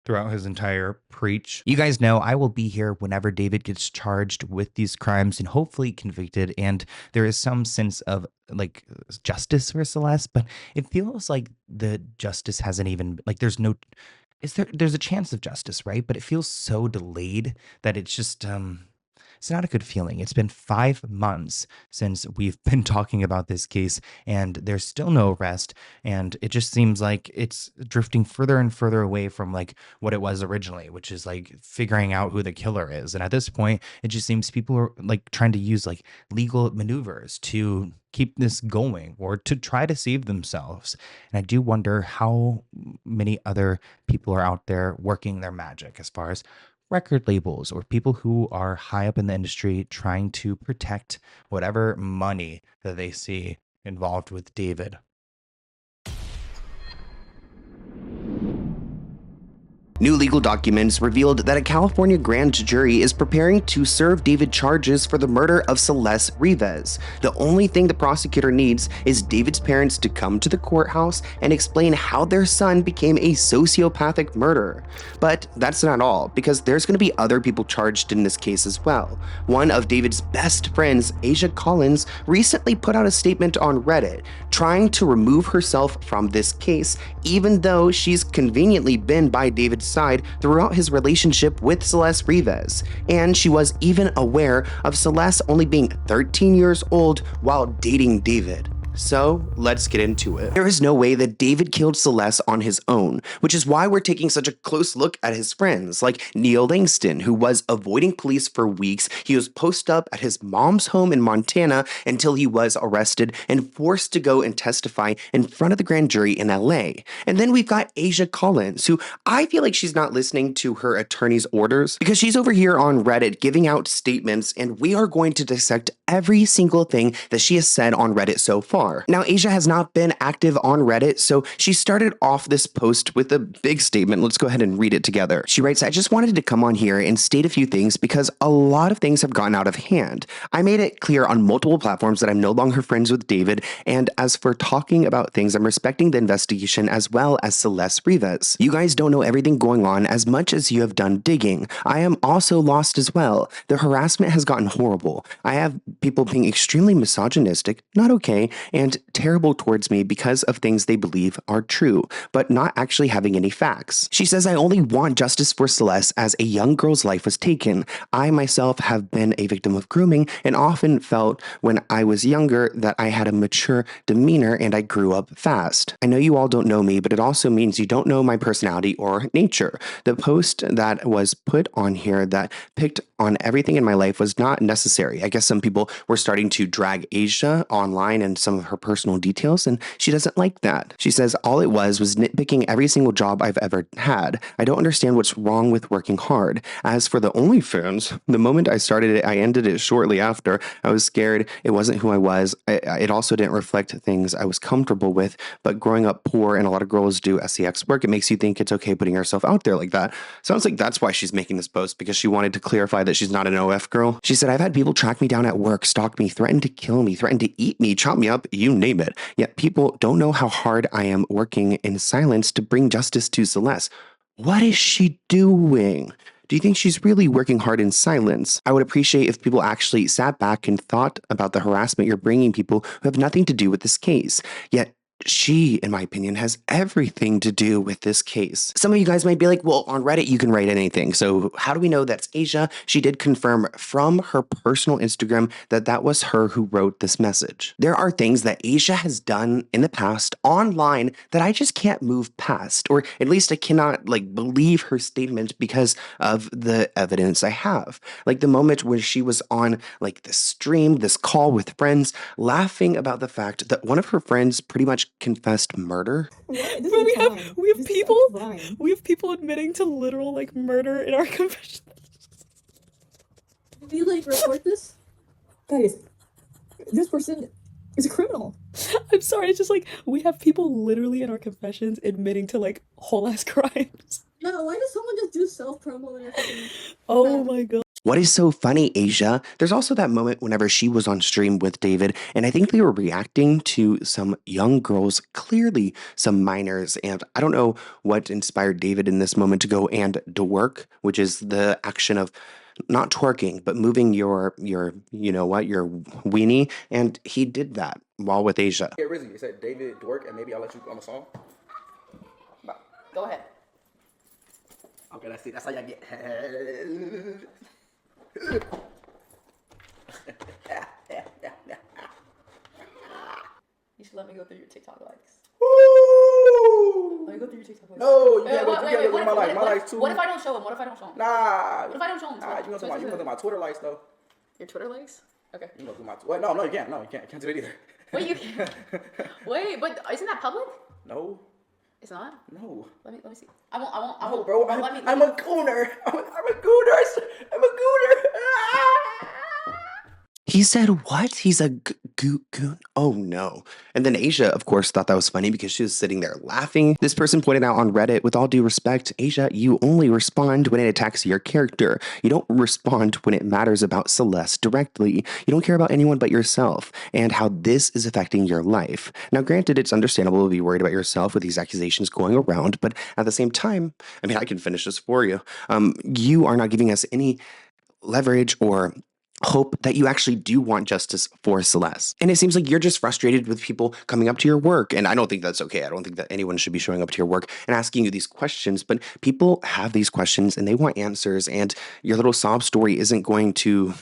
Speaker 7: Throughout his entire preach. You guys know I will be here whenever David gets charged with these crimes and hopefully convicted, and there is some sense of justice for Celeste, but it feels like the justice hasn't even there's a chance of justice, right? But it feels so delayed that it's just It's not a good feeling. It's been 5 months since we've been talking about this case, and there's still no arrest. And it just seems like it's drifting further and further away from like what it was originally, which is like figuring out who the killer is. And at this point, it just seems people are like trying to use like legal maneuvers to keep this going or to try to save themselves. And I do wonder how many other people are out there working their magic as far as record labels or people who are high up in the industry trying to protect whatever money that they see involved with David.
Speaker 2: New legal documents revealed that a California grand jury is preparing to serve David charges for the murder of Celeste Rivas. The only thing the prosecutor needs is David's parents to come to the courthouse and explain how their son became a sociopathic murderer. But that's not all, because there's going to be other people charged in this case as well. One of David's best friends, Asia Collins, recently put out a statement on Reddit trying to remove herself from this case, even though she's conveniently been by David's side throughout his relationship with Celeste Rivas, and she was even aware of Celeste only being 13 years old while dating David. So let's get into it. There is no way that David killed Celeste on his own, which is why we're taking such a close look at his friends, like Neil Langston, who was avoiding police for weeks. He was posted up at his mom's home in Montana until he was arrested and forced to go and testify in front of the grand jury in LA. And then we've got Asia Collins, who I feel like she's not listening to her attorney's orders because she's over here on Reddit giving out statements, and we are going to dissect every single thing that she has said on Reddit so far. Now, Asia has not been active on Reddit, so she started off this post with a big statement. Let's go ahead and read it together. She writes, "I just wanted to come on here and state a few things because a lot of things have gotten out of hand. I made it clear on multiple platforms that I'm no longer friends with David, and as for talking about things, I'm respecting the investigation as well as Celeste Rivas. You guys don't know everything going on as much as you have done digging. I am also lost as well. The harassment has gotten horrible. I have people being extremely misogynistic, not okay, and terrible towards me because of things they believe are true, but not actually having any facts." She says, "I only want justice for Celeste as a young girl's life was taken. I myself have been a victim of grooming and often felt when I was younger that I had a mature demeanor and I grew up fast. I know you all don't know me, but it also means you don't know my personality or nature. The post that was put on here that picked on everything in my life was not necessary. I guess some people were starting to drag Asia online and some of her personal details, and she doesn't like that. She says, all it was nitpicking every single job I've ever had. I don't understand what's wrong with working hard. As for the OnlyFans, the moment I started it, I ended it shortly after. I was scared. It wasn't who I was. It also didn't reflect things I was comfortable with, but growing up poor and a lot of girls do sex work, it makes you think it's okay putting yourself out there like that. Sounds like that's why she's making this post, because she wanted to clarify that she's not an OF girl. She said, I've had people track me down at work, stalk me, threaten to kill me, threaten to eat me, chop me up, you name it. Yet people don't know how hard I am working in silence to bring justice to Celeste. What is she doing? Do you think she's really working hard in silence? I would appreciate if people actually sat back and thought about the harassment you're bringing people who have nothing to do with this case. Yet she, in my opinion, has everything to do with this case. Some of you guys might be like, well, on Reddit, you can write anything. So how do we know that's Asia? She did confirm from her personal Instagram that that was her who wrote this message. There are things that Asia has done in the past online that I just can't move past, or at least I cannot believe her statement because of the evidence I have. Like the moment when she was on this stream, this call with friends, laughing about the fact that one of her friends pretty much confessed murder.
Speaker 6: We have people admitting to literal murder in our confession.
Speaker 8: Did you report this? Guys, this person is a criminal.
Speaker 6: I'm sorry, it's just we have people literally in our confessions admitting to whole ass crimes.
Speaker 8: Yeah, why does someone just do self-promo and everything?
Speaker 6: Oh my god.
Speaker 2: What is so funny, Asia? There's also that moment whenever she was on stream with David, and I think they were reacting to some young girls, clearly some minors, and I don't know what inspired David in this moment to go and twerk, which is the action of not twerking, but moving your weenie, and he did that while with Asia.
Speaker 23: Hey, Rizzy, you said David twerk, and maybe I'll let you on the song?
Speaker 6: Go ahead.
Speaker 23: Okay, let's see. That's how y'all get.
Speaker 15: let me go through your TikTok likes.
Speaker 5: Woo!
Speaker 15: Let me go through your TikTok likes.
Speaker 5: No, you can't go through my likes. My likes too.
Speaker 15: What if I don't show them? What if I don't show them?
Speaker 5: Nah.
Speaker 15: What if I don't show them?
Speaker 5: Nah, you gonna do my Twitter likes though.
Speaker 15: Your Twitter likes? Okay.
Speaker 5: You gonna do my Twitter? No, you can't. No, you can't. Can't do it either.
Speaker 15: Wait, you can't. Wait, but isn't that public?
Speaker 5: No.
Speaker 15: It's not?
Speaker 5: No.
Speaker 15: Let me see. I won't.
Speaker 5: No, bro. I'm a gooner. I'm a gooner. I'm a gooner.
Speaker 2: He said what? He's a goon? Oh no. And then Asia, of course, thought that was funny because she was sitting there laughing. This person pointed out on Reddit, with all due respect, Asia, you only respond when it attacks your character. You don't respond when it matters about Celeste directly. You don't care about anyone but yourself and how this is affecting your life. Now, granted, it's understandable to be worried about yourself with these accusations going around, but at the same time, I mean, I can finish this for you. You are not giving us any leverage or hope that you actually do want justice for Celeste. And it seems like you're just frustrated with people coming up to your work. And I don't think that's okay. I don't think that anyone should be showing up to your work and asking you these questions, but people have these questions and they want answers, and your little sob story isn't going to,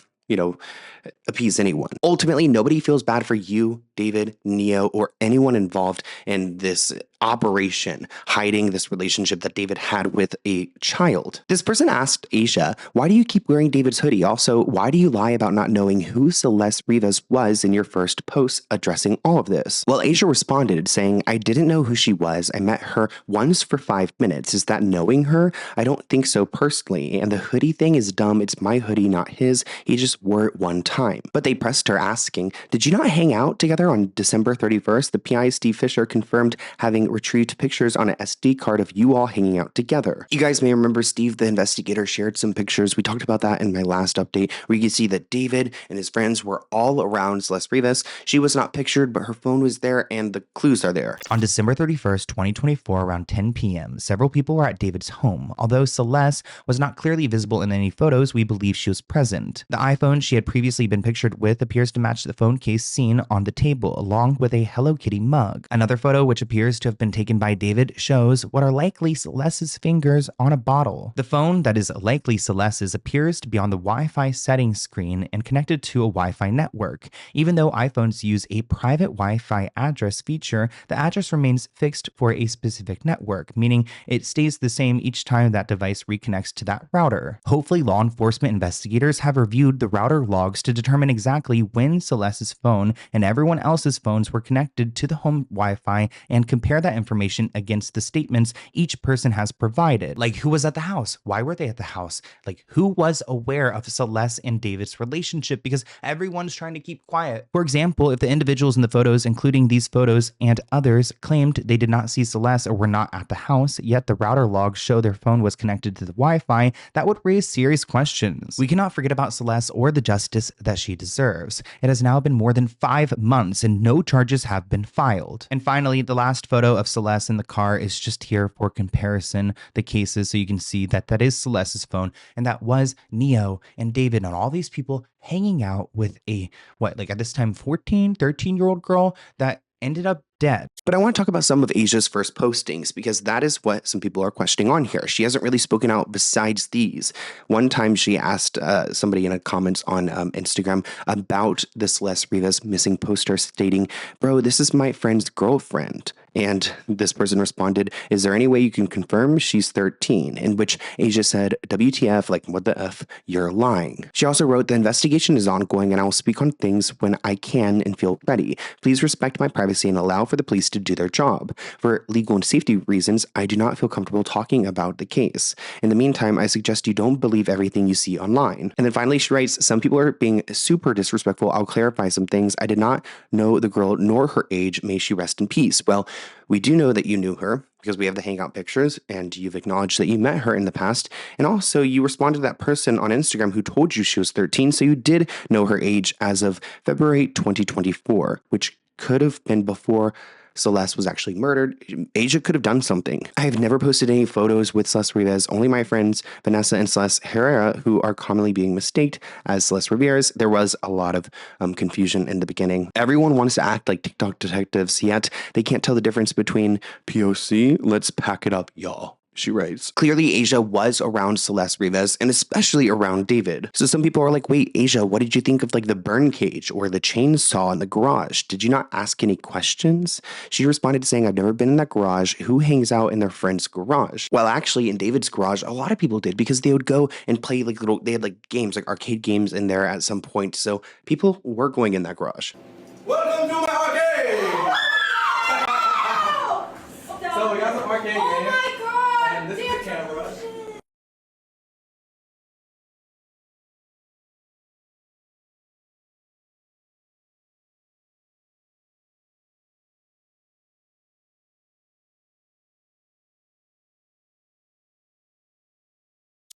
Speaker 2: appease anyone. Ultimately, nobody feels bad for you, David, Neo, or anyone involved in this operation hiding this relationship that David had with a child. This person asked Asia, why do you keep wearing David's hoodie? Also, why do you lie about not knowing who Celeste Rivas was in your first post addressing all of this? Well, Asia responded saying, I didn't know who she was. I met her once for 5 minutes. Is that knowing her? I don't think so personally. And the hoodie thing is dumb. It's my hoodie, not his. He just wore it one time. But they pressed her asking, did you not hang out together on December 31st? The PI Steve Fisher confirmed having retrieved pictures on an SD card of you all hanging out together. You guys may remember Steve, the investigator, shared some pictures. We talked about that in my last update, where you can see that David and his friends were all around Celeste Rivas. She was not pictured, but her phone was there and the clues are there.
Speaker 7: On December 31st, 2024, around 10 p.m., several people were at David's home. Although Celeste was not clearly visible in any photos, we believe she was present. The iPhone she had previously been pictured with appears to match the phone case seen on the table, along with a Hello Kitty mug. Another photo, which appears to have been taken by David, shows what are likely Celeste's fingers on a bottle. The phone that is likely Celeste's appears to be on the Wi-Fi settings screen and connected to a Wi-Fi network. Even though iPhones use a private Wi-Fi address feature, the address remains fixed for a specific network, meaning it stays the same each time that device reconnects to that router. Hopefully, law enforcement investigators have reviewed the router logs to determine exactly when Celeste's phone and everyone else's phones were connected to the home Wi-Fi and compare that information against the statements each person has provided. Like, who was at the house? Why were they at the house? Like, who was aware of Celeste and David's relationship? Because everyone's trying to keep quiet. For example, if the individuals in the photos, including these photos and others, claimed they did not see Celeste or were not at the house, yet the router logs show their phone was connected to the Wi-Fi, that would raise serious questions. We cannot forget about Celeste or the justice that she deserves. It has now been more than 5 months and no charges have been filed. And finally, the last photo of Celeste in the car is just here for comparison, the cases, so you can see that that is Celeste's phone and that was Neo and David and all these people hanging out with a, at this time, 13-year-old girl that ended up dead.
Speaker 2: But I want to talk about some of Asia's first postings because that is what some people are questioning on here. She hasn't really spoken out besides these. One time she asked somebody in the comments on Instagram about the Celeste Rivas missing poster stating, bro, this is my friend's girlfriend. And this person responded, is there any way you can confirm she's 13? In which Asia said, WTF, like what the F, you're lying. She also wrote, the investigation is ongoing and I will speak on things when I can and feel ready. Please respect my privacy and allow for the police to do their job. For legal and safety reasons, I do not feel comfortable talking about the case. In the meantime, I suggest you don't believe everything you see online. And then finally she writes, some people are being super disrespectful. I'll clarify some things. I did not know the girl nor her age. May she rest in peace. Well, we do know that you knew her because we have the hangout pictures and you've acknowledged that you met her in the past. And also you responded to that person on Instagram who told you she was 13. So you did know her age as of February 2024, which could have been before Celeste was actually murdered. Asia could have done something. I have never posted any photos with Celeste Rivas, only my friends Vanessa and Celeste Herrera, who are commonly being mistaked as Celeste Rivas. There was a lot of confusion in the beginning. Everyone wants to act like TikTok detectives, yet they can't tell the difference between POC, let's pack it up, y'all. She writes, clearly Asia was around Celeste Rivas and especially around David. So some people are like, wait, Asia, what did you think of like the burn cage or the chainsaw in the garage? Did you not ask any questions? She responded saying, I've never been in that garage. Who hangs out in their friend's garage? Well, actually in David's garage, a lot of people did because they would go and play like they had like games, like arcade games in there at some point. So people were going in that garage.
Speaker 5: Welcome to my arcade! So we got some arcade games. Oh my god! And this is the camera.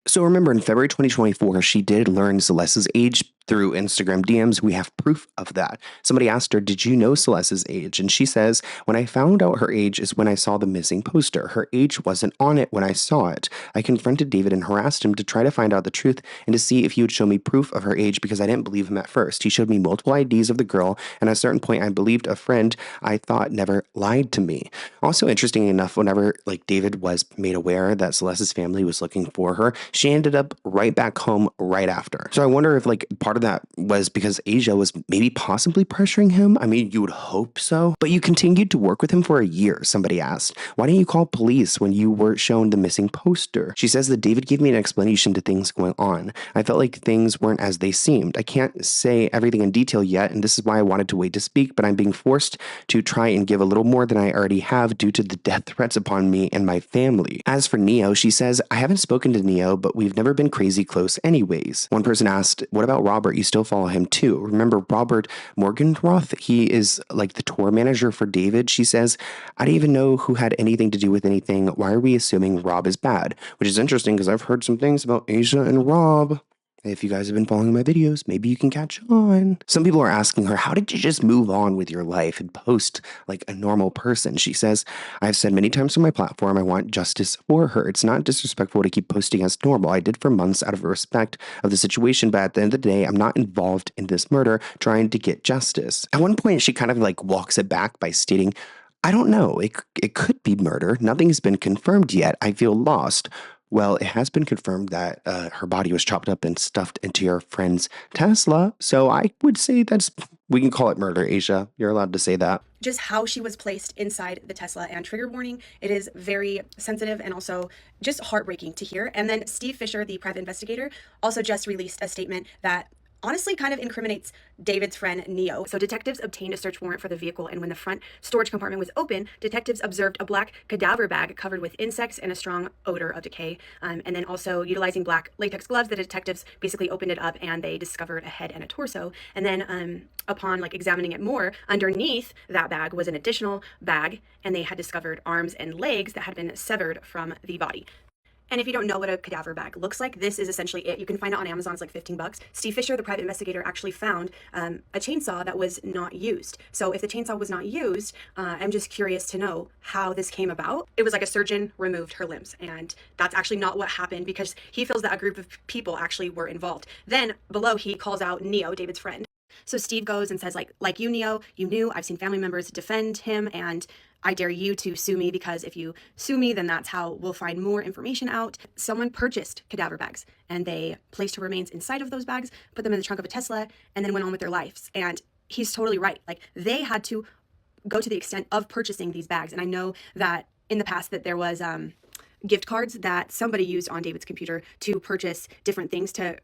Speaker 2: So remember, in February 2024, she did learn Celeste's age through Instagram DMs. We have proof of that. Somebody asked her, did you know Celeste's age? And she says, when I found out her age is when I saw the missing poster. Her age wasn't on it when I saw it. I confronted David and harassed him to try to find out the truth and to see if he would show me proof of her age because I didn't believe him at first. He showed me multiple IDs of the girl, and at a certain point I believed a friend I thought never lied to me. Also, interesting enough, whenever like David was made aware that Celeste's family was looking for her, she ended up right back home right after. So I wonder if like part of that was because Asia was maybe possibly pressuring him. I mean, you would hope so. But you continued to work with him for a year, somebody asked. Why didn't you call police when you were shown the missing poster? She says that David gave me an explanation to things going on. I felt like things weren't as they seemed. I can't say everything in detail yet, and this is why I wanted to wait to speak, but I'm being forced to try and give a little more than I already have due to the death threats upon me and my family. As for Neo, she says, I haven't spoken to Neo, but we've never been crazy close anyways. One person asked, what about Robert? You still follow him too. Remember Robert Morgenroth? He is like the tour manager for David. She says, I didn't even know who had anything to do with anything. Why are we assuming Rob is bad? Which is interesting because I've heard some things about Asia and Rob. If you guys have been following my videos, maybe you can catch on. Some people are asking her, how did you just move on with your life and post like a normal person? She says, I've said many times on my platform, I want justice for her. It's not disrespectful to keep posting as normal. I did for months out of respect of the situation, but at the end of the day, I'm not involved in this murder trying to get justice. At one point, she kind of like walks it back by stating, I don't know, it could be murder. Nothing's been confirmed yet. I feel lost. Well, it has been confirmed that her body was chopped up and stuffed into your friend's Tesla. So I would say we can call it murder, Asia. You're allowed to say that.
Speaker 9: Just how she was placed inside the Tesla and trigger warning, it is very sensitive and also just heartbreaking to hear. And then Steve Fisher, the private investigator, also just released a statement that honestly kind of incriminates David's friend Neo. So detectives obtained a search warrant for the vehicle, and when the front storage compartment was open, detectives observed a black cadaver bag covered with insects and a strong odor of decay. And then also utilizing black latex gloves, the detectives basically opened it up and they discovered a head and a torso. And then upon like examining it more, underneath that bag was an additional bag, and they had discovered arms and legs that had been severed from the body. And if you don't know what a cadaver bag looks like, this is essentially it. You can find it on Amazon. It's like $15. Steve Fisher, the private investigator, actually found a chainsaw that was not used. So if the chainsaw was not used, I'm just curious to know how this came about. It was like a surgeon removed her limbs, and that's actually not what happened because he feels that a group of people actually were involved. Then below, he calls out Neo, David's friend. So Steve goes and says, like you, Neo, you knew, I've seen family members defend him, and I dare you to sue me, because if you sue me, then that's how we'll find more information out. Someone purchased cadaver bags, and they placed her remains inside of those bags, put them in the trunk of a Tesla, and then went on with their lives. And he's totally right. Like, they had to go to the extent of purchasing these bags. And I know that in the past that there was gift cards that somebody used on David's computer to purchase different things to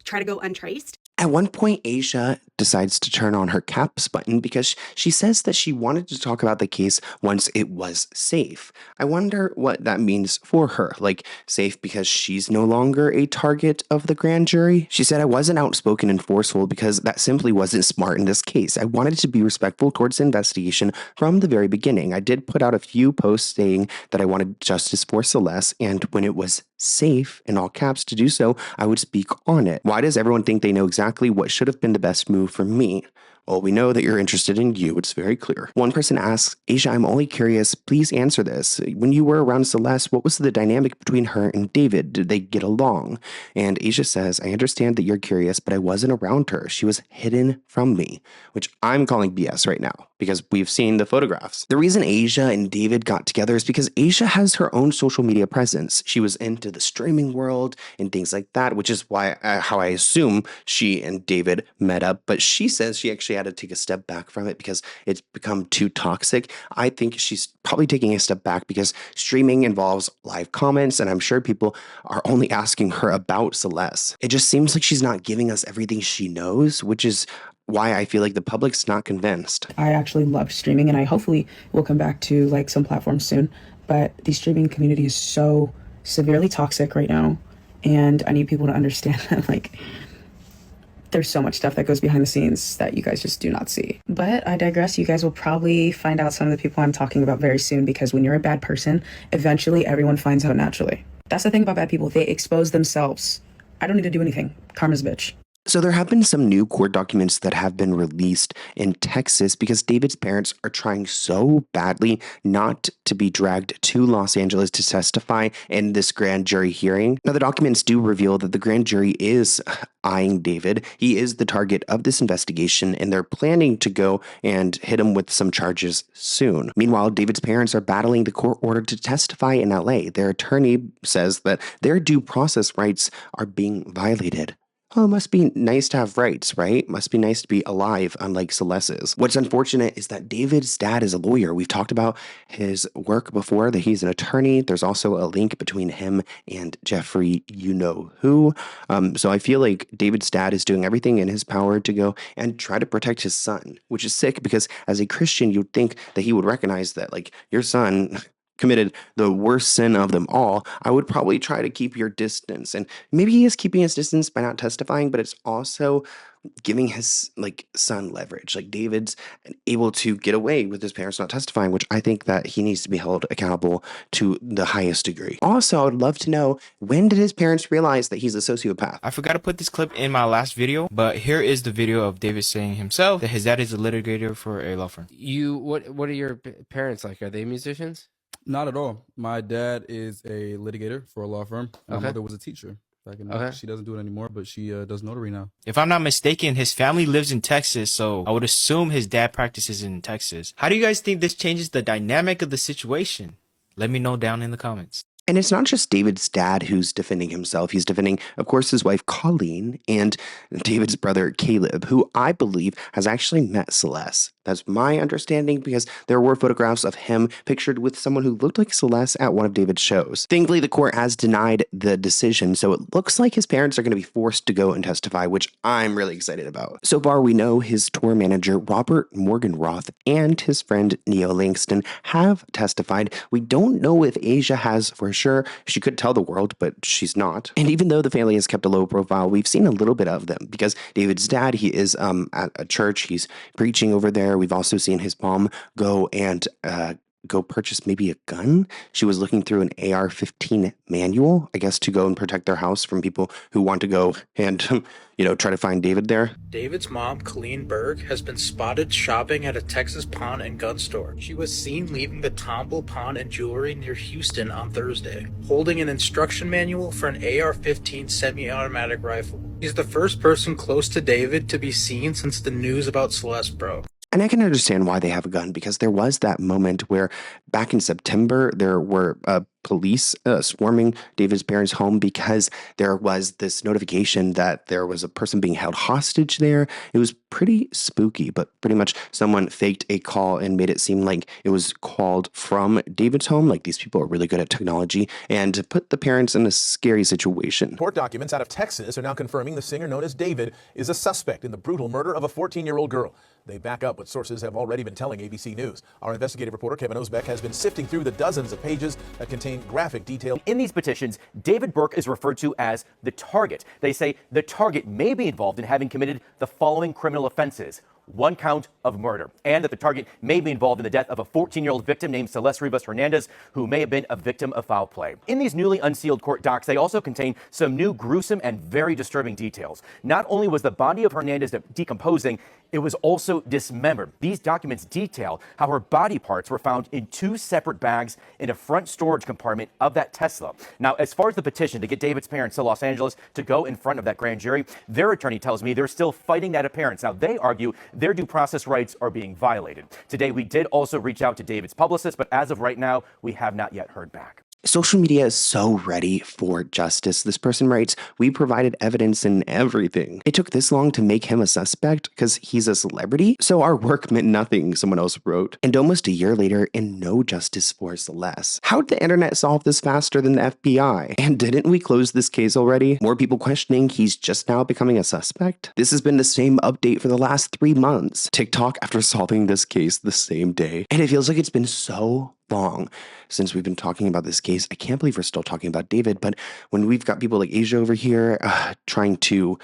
Speaker 9: try to go untraced.
Speaker 2: At one point, Asia decides to turn on her caps button because she says that she wanted to talk about the case once it was safe. I wonder what that means for her. Like, safe because she's no longer a target of the grand jury? She said, I wasn't outspoken and forceful because that simply wasn't smart in this case. I wanted to be respectful towards the investigation from the very beginning. I did put out a few posts saying that I wanted justice for Celeste, and when it was safe, in all caps, to do so, I would speak on it. Why does everyone think they know exactly what should have been the best move for me? Well, we know that you're interested in you. It's very clear. One person asks, Asia, I'm only curious. Please answer this. When you were around Celeste, what was the dynamic between her and David? Did they get along? And Asia says, I understand that you're curious, but I wasn't around her. She was hidden from me, which I'm calling BS right now because we've seen the photographs. The reason Asia and David got together is because Asia has her own social media presence. She was into the streaming world and things like that, which is why how I assume she and David met up. But she says she actually had to take a step back from it because it's become too toxic. I think she's probably taking a step back because streaming involves live comments, and I'm sure people are only asking her about Celeste. It just seems like she's not giving us everything she knows, which is why I feel like the public's not convinced.
Speaker 9: I actually love streaming, and I hopefully will come back to like some platforms soon. But the streaming community is so severely toxic right now, and I need people to understand that like there's so much stuff that goes behind the scenes that you guys just do not see. But I digress. You guys will probably find out some of the people I'm talking about very soon, because when you're a bad person, eventually everyone finds out naturally. That's the thing about bad people. They expose themselves. I don't need to do anything. Karma's a bitch.
Speaker 2: So there have been some new court documents that have been released in Texas because David's parents are trying so badly not to be dragged to Los Angeles to testify in this grand jury hearing. Now, the documents do reveal that the grand jury is eyeing David. He is the target of this investigation, and they're planning to go and hit him with some charges soon. Meanwhile, David's parents are battling the court order to testify in LA. Their attorney says that their due process rights are being violated. Oh, it must be nice to have rights, right? Must be nice to be alive, unlike Celeste's. What's unfortunate is that David's dad is a lawyer. We've talked about his work before, that he's an attorney. There's also a link between him and Jeffrey you-know-who. So I feel like David's dad is doing everything in his power to go and try to protect his son, which is sick because as a Christian, you'd think that he would recognize that, like, your son committed the worst sin of them all. I would probably try to keep your distance. And maybe he is keeping his distance by not testifying, but it's also giving his son leverage. Like, David's able to get away with his parents not testifying, which I think that he needs to be held accountable to the highest degree. Also, I would love to know, when did his parents realize that he's a sociopath?
Speaker 1: I forgot to put this clip in my last video, but here is the video of David saying himself that his dad is a litigator for a law firm.
Speaker 17: What are your parents like? Are they musicians?
Speaker 13: Not at all. My dad is a litigator for a law firm. My
Speaker 1: Okay.
Speaker 13: mother was a teacher back in the day. She doesn't do it anymore, but she does notary now.
Speaker 1: If I'm not mistaken, his family lives in Texas, so I would assume his dad practices in Texas. How do you guys think this changes the dynamic of the situation? Let me know down in the comments.
Speaker 2: And it's not just David's dad who's defending himself. He's defending, of course, his wife, Colleen, and David's brother, Caleb, who I believe has actually met Celeste. That's my understanding because there were photographs of him pictured with someone who looked like Celeste at one of David's shows. Thankfully, the court has denied the decision, so it looks like his parents are going to be forced to go and testify, which I'm really excited about. So far, we know his tour manager, Robert Morgenroth, and his friend, Neo Langston, have testified. We don't know if Asia has for sure. She could tell the world, but she's not. And even though the family has kept a low profile, we've seen a little bit of them because David's dad, he is at a church. He's preaching over there. We've also seen his mom go and go purchase maybe a gun. She was looking through an AR-15 manual, I guess, to go and protect their house from people who want to go and, try to find David there.
Speaker 3: David's mom, Colleen Burke, has been spotted shopping at a Texas pawn and gun store. She was seen leaving the Tomble Pawn and Jewelry near Houston on Thursday, holding an instruction manual for an AR-15 semi-automatic rifle. She's the first person close to David to be seen since the news about Celeste broke.
Speaker 2: And I can understand why they have a gun, because there was that moment where back in September, there were police swarming David's parents' home because there was this notification that there was a person being held hostage there. It was pretty spooky, but pretty much someone faked a call and made it seem like it was called from David's home. Like, these people are really good at technology, and put the parents in a scary situation.
Speaker 22: Court documents out of Texas are now confirming the singer known as David is a suspect in the brutal murder of a 14-year-old girl. They back up what sources have already been telling ABC News. Our investigative reporter, Kevin Osbeck, has been sifting through the dozens of pages that contain graphic detail.
Speaker 24: In these petitions, David Burke is referred to as the target. They say the target may be involved in having committed the following criminal offenses: 1 count of murder, and that the target may be involved in the death of a 14-year-old victim named Celeste Rivas Hernandez, who may have been a victim of foul play. In these newly unsealed court docs, they also contain some new gruesome and very disturbing details. Not only was the body of Hernandez decomposing, it was also dismembered. These documents detail how her body parts were found in 2 separate bags in a front storage compartment of that Tesla. Now, as far as the petition to get David's parents to Los Angeles to go in front of that grand jury, their attorney tells me they're still fighting that appearance. Now, they argue their due process rights are being violated. Today, we did also reach out to David's publicist, but as of right now, we have not yet heard back.
Speaker 2: Social media is so ready for justice. This person writes, we provided evidence and everything. It took this long to make him a suspect because he's a celebrity? So our work meant nothing, someone else wrote. And almost a year later, and no justice for Celeste. How did the internet solve this faster than the FBI? And didn't we close this case already? More people questioning he's just now becoming a suspect? This has been the same update for the last 3 months. TikTok after solving this case the same day. And it feels like it's been so long since we've been talking about this case. I can't believe we're still talking about David, but when we've got people like Asia over here trying to,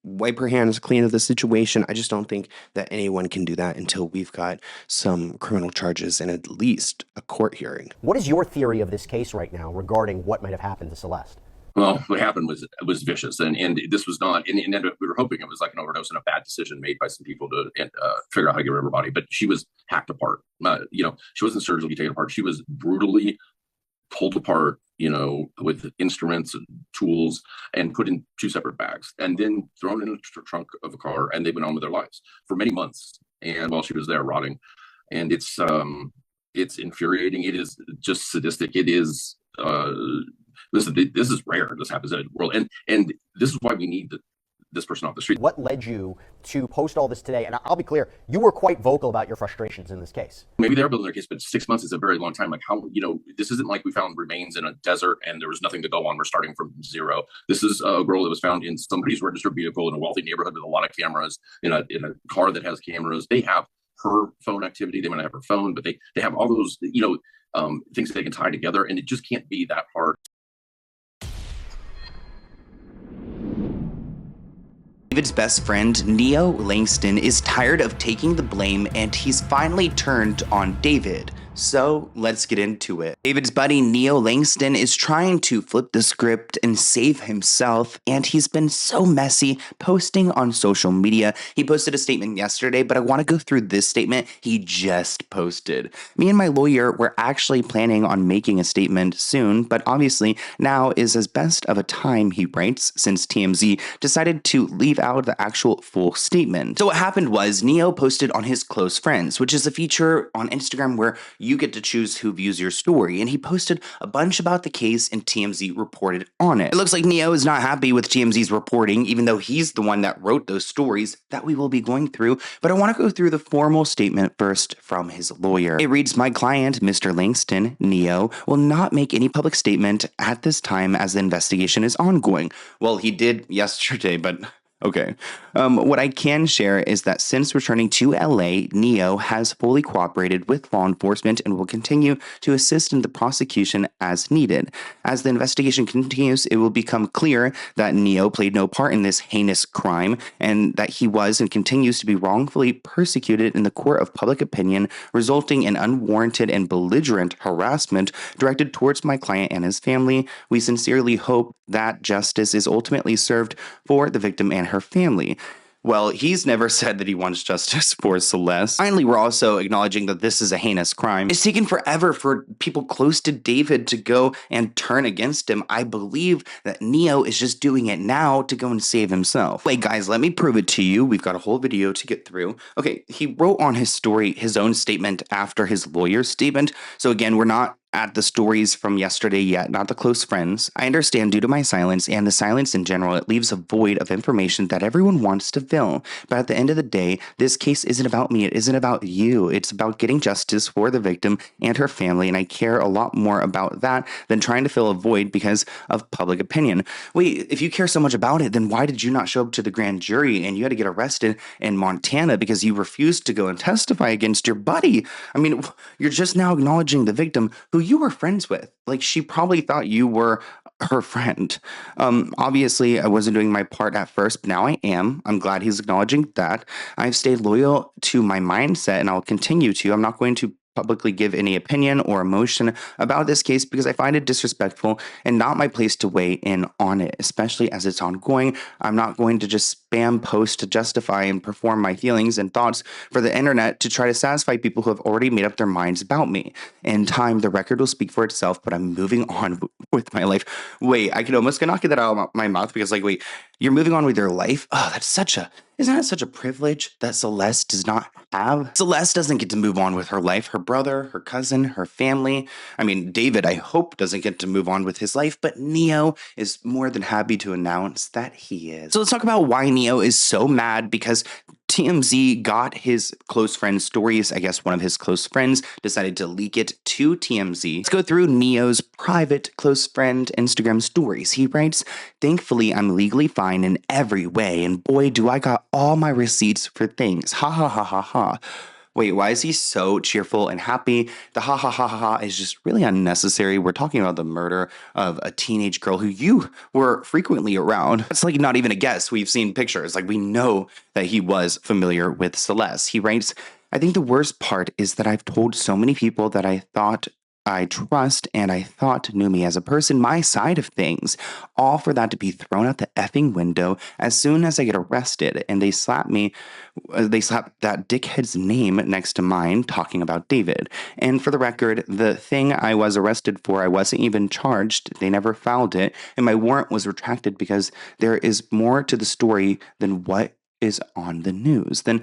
Speaker 2: wipe her hands clean of the situation, I just don't think that anyone can do that until we've got some criminal charges and at least a court hearing.
Speaker 24: What is your theory of this case right now regarding what might have happened to Celeste?
Speaker 12: Well, what happened was vicious, and this was not. And we were hoping it was like an overdose and a bad decision made by some people to figure out how to get rid of her body. But she was hacked apart. She wasn't surgically taken apart. She was brutally pulled apart. With instruments and tools, and put in 2 separate bags, and then thrown in a trunk of a car, and they went on with their lives for many months. And while she was there rotting, and it's infuriating. It is just sadistic. It is. Listen, this is rare. This happens in the world, and this is why we need this person off the street.
Speaker 24: What led you to post all this today? And I'll be clear, you were quite vocal about your frustrations in this case.
Speaker 12: Maybe they're building their case, but 6 months is a very long time. Like how, this isn't like we found remains in a desert and there was nothing to go on. We're starting from zero. This is a girl that was found in somebody's registered vehicle in a wealthy neighborhood with a lot of cameras, in a car that has cameras. They have her phone activity. They might have her phone, but they have all those, things that they can tie together. And it just can't be that hard.
Speaker 7: David's best friend, Neo Langston, is tired of taking the blame and he's finally turned on David. So let's get into it. David's buddy Neo Langston is trying to flip the script and save himself, and he's been so messy posting on social media. He posted a statement yesterday, but I want to go through this statement he just posted. Me and my lawyer were actually planning on making a statement soon, but obviously now is as best of a time, he writes, since TMZ decided to leave out the actual full statement. So what happened was Neo posted on his close friends, which is a feature on Instagram where you get to choose who views your story, and he posted a bunch about the case and TMZ reported on it. It looks like Neo is not happy with TMZ's reporting, even though he's the one that wrote those stories that we will be going through, but I want to go through the formal statement first from his lawyer. It reads, my client, Mr. Langston, Neo, will not make any public statement at this time as the investigation is ongoing. Well, he did yesterday, but okay. What I can share is that since returning to LA, Neo has fully cooperated with law enforcement and will continue to assist in the prosecution as needed. As the investigation continues, it will become clear that Neo played no part in this heinous crime and that he was and continues to be wrongfully persecuted in the court of public opinion, resulting in unwarranted and belligerent harassment directed towards my client and his family. We sincerely hope that justice is ultimately served for the victim and her family. Well, he's never said that he wants justice for Celeste. Finally, we're also acknowledging that this is a heinous crime. It's taken forever for people close to David to go and turn against him. I believe that Neo is just doing it now to go and save himself. Wait, guys, let me prove it to you. We've got a whole video to get through. Okay, he wrote on his story his own statement after his lawyer's statement. So again, we're not at the stories from yesterday yet, not the close friends. I understand due to my silence and the silence in general, it leaves a void of information that everyone wants to fill. But at the end of the day, this case isn't about me. It isn't about you. It's about getting justice for the victim and her family. And I care a lot more about that than trying to fill a void because of public opinion. Wait, if you care so much about it, then why did you not show up to the grand jury and you had to get arrested in Montana because you refused to go and testify against your buddy? I mean, you're just now acknowledging the victim who you were friends with. Like, she probably thought you were her friend. Obviously, I wasn't doing my part at first, but now I am. I'm glad he's acknowledging that. I've stayed loyal to my mindset, and I'll continue to. I'm not going to
Speaker 2: publicly give any opinion or emotion about this case because I find it disrespectful and not my place to weigh in on it, especially as it's ongoing. I'm not going to just spam post to justify and perform my feelings and thoughts for the internet to try to satisfy people who have already made up their minds about me. In time, the record will speak for itself, but I'm moving on with my life. Wait, I cannot get that out of my mouth because, like, wait, you're moving on with your life? Oh, isn't that such a privilege that Celeste does not have? Celeste doesn't get to move on with her life. Her brother, her cousin, her family. I mean, David, I hope, doesn't get to move on with his life, but Neo is more than happy to announce that he is. So let's talk about why Neo is so mad, because TMZ got his close friend's stories. I guess one of his close friends decided to leak it to TMZ. Let's go through Neo's private close friend Instagram stories. He writes, "Thankfully, I'm legally fine in every way, and boy, do I got all my receipts for things. Ha ha ha ha ha." Wait, why is he so cheerful and happy? The ha ha ha ha ha is just really unnecessary. We're talking about the murder of a teenage girl who you were frequently around. It's like not even a guess. We've seen pictures. Like, we know that he was familiar with Celeste. He writes, "I think the worst part is that I've told so many people that I thought I trust and I thought knew me as a person, my side of things, all for that to be thrown out the effing window as soon as I get arrested, and they slap that dickhead's name next to mine talking about David. And for the record, the thing I was arrested for, I wasn't even charged. They never filed it, and my warrant was retracted because there is more to the story than what is on the news." Then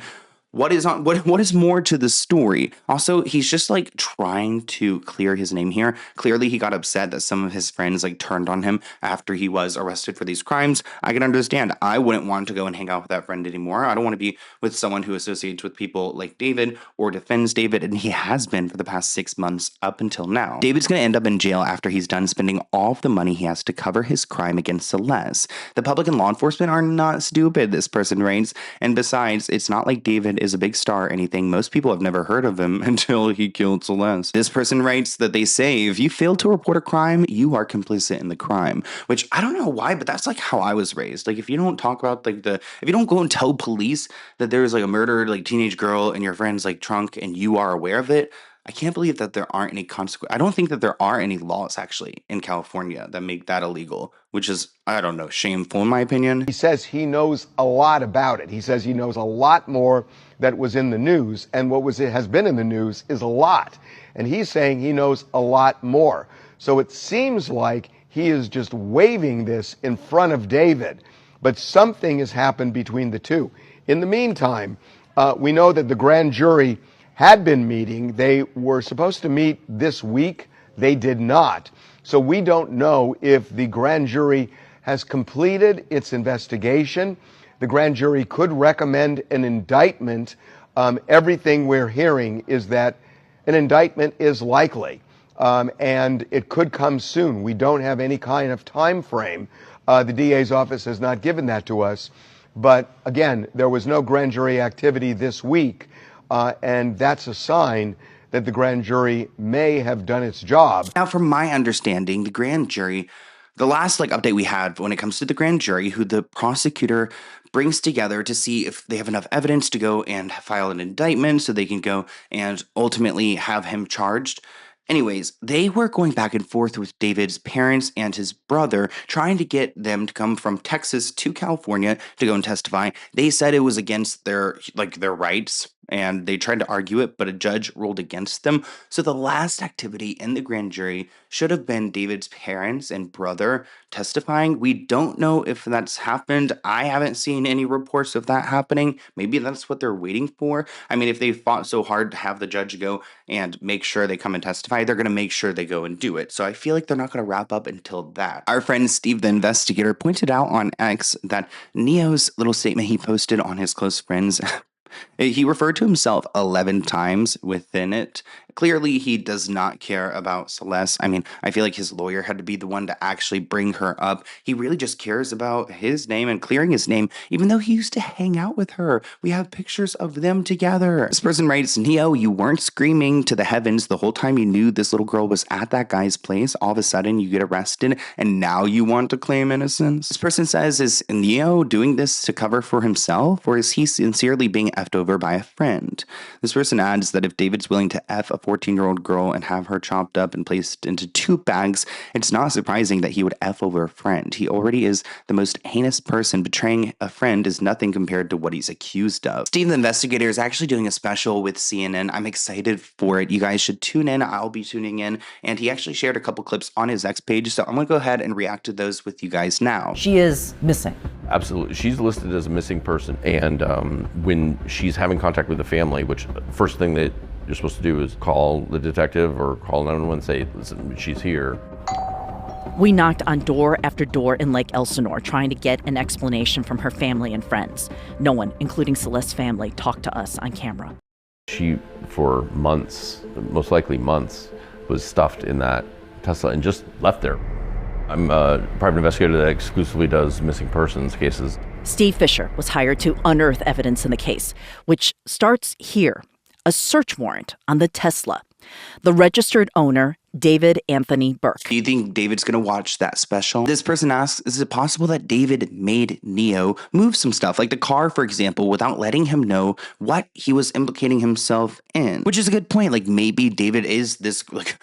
Speaker 2: what is more to the story? Also, he's just like trying to clear his name here. Clearly, he got upset that some of his friends like turned on him after he was arrested for these crimes. I can understand. I wouldn't want to go and hang out with that friend anymore. I don't want to be with someone who associates with people like David or defends David, and he has been for the past 6 months up until now. David's going to end up in jail after he's done spending all of the money he has to cover his crime against Celeste. The public and law enforcement are not stupid, this person writes, and besides, it's not like David is a big star or anything. Most people have never heard of him until he killed Celeste. This person writes that they say, "If you fail to report a crime, you are complicit in the crime," which I don't know why, but that's like how I was raised. Like, if you don't talk about if you don't go and tell police that there's like a murdered like teenage girl in your friend's like trunk and you are aware of it, I can't believe that there aren't any consequences. I don't think that there are any laws actually in California that make that illegal, which is, I don't know, shameful in my opinion.
Speaker 10: He says he knows a lot about it. He says he knows a lot more that was in the news, and has been in the news is a lot. And he's saying he knows a lot more. So it seems like he is just waving this in front of David, but something has happened between the two. In the meantime, we know that the grand jury had been meeting. They were supposed to meet this week. They did not. So we don't know if the grand jury has completed its investigation. The grand jury could recommend an indictment. Everything we're hearing is that an indictment is likely, and it could come soon. We don't have any kind of time frame. The DA's office has not given that to us. But again, there was no grand jury activity this week. And that's a sign that the grand jury may have done its job.
Speaker 2: Now, from my understanding, the grand jury, the last update we had when it comes to the grand jury, who the prosecutor brings together to see if they have enough evidence to go and file an indictment so they can go and ultimately have him charged. Anyways, they were going back and forth with David's parents and his brother, trying to get them to come from Texas to California to go and testify. They said it was against their rights, and they tried to argue it, but a judge ruled against them. So the last activity in the grand jury should have been David's parents and brother testifying. We don't know if that's happened. I haven't seen any reports of that happening. Maybe that's what they're waiting for. I mean, if they fought so hard to have the judge go and make sure they come and testify, they're going to make sure they go and do it. So I feel like they're not going to wrap up until that. Our friend Steve, the investigator, pointed out on X that Neo's little statement he posted on his close friends, he referred to himself 11 times within it. Clearly, he does not care about Celeste. I mean, I feel like his lawyer had to be the one to actually bring her up. He really just cares about his name and clearing his name, even though he used to hang out with her. We have pictures of them together. This person writes, "Neo, you weren't screaming to the heavens the whole time you knew this little girl was at that guy's place. All of a sudden, you get arrested, and now you want to claim innocence." This person says, is Neo doing this to cover for himself, or is he sincerely being effed over by a friend? This person adds that if David's willing to F a 14-year-old girl and have her chopped up and placed into 2 bags, it's not surprising that he would F over a friend. He already is the most heinous person. Betraying a friend is nothing compared to what he's accused of. Steve the Investigator is actually doing a special with CNN. I'm excited for it. You guys should tune in. I'll be tuning in. And he actually shared a couple clips on his X page, so I'm going to go ahead and react to those with you guys now.
Speaker 14: She is missing.
Speaker 16: Absolutely. She's listed as a missing person. And when she's having contact with the family, which first thing that you're supposed to do is call the detective or call 911 and say, listen, she's here.
Speaker 14: We knocked on door after door in Lake Elsinore trying to get an explanation from her family and friends. No one, including Celeste's family, talked to us on camera.
Speaker 16: She, for months, most likely months, was stuffed in that Tesla and just left there. I'm a private investigator that exclusively does missing persons cases.
Speaker 14: Steve Fisher was hired to unearth evidence in the case, which starts here, a search warrant on the Tesla. The registered owner, David Anthony Burke.
Speaker 2: Do you think David's going to watch that special? This person asks, is it possible that David made Neo move some stuff, like the car, for example, without letting him know what he was implicating himself in? Which is a good point. Like, maybe David is this, like,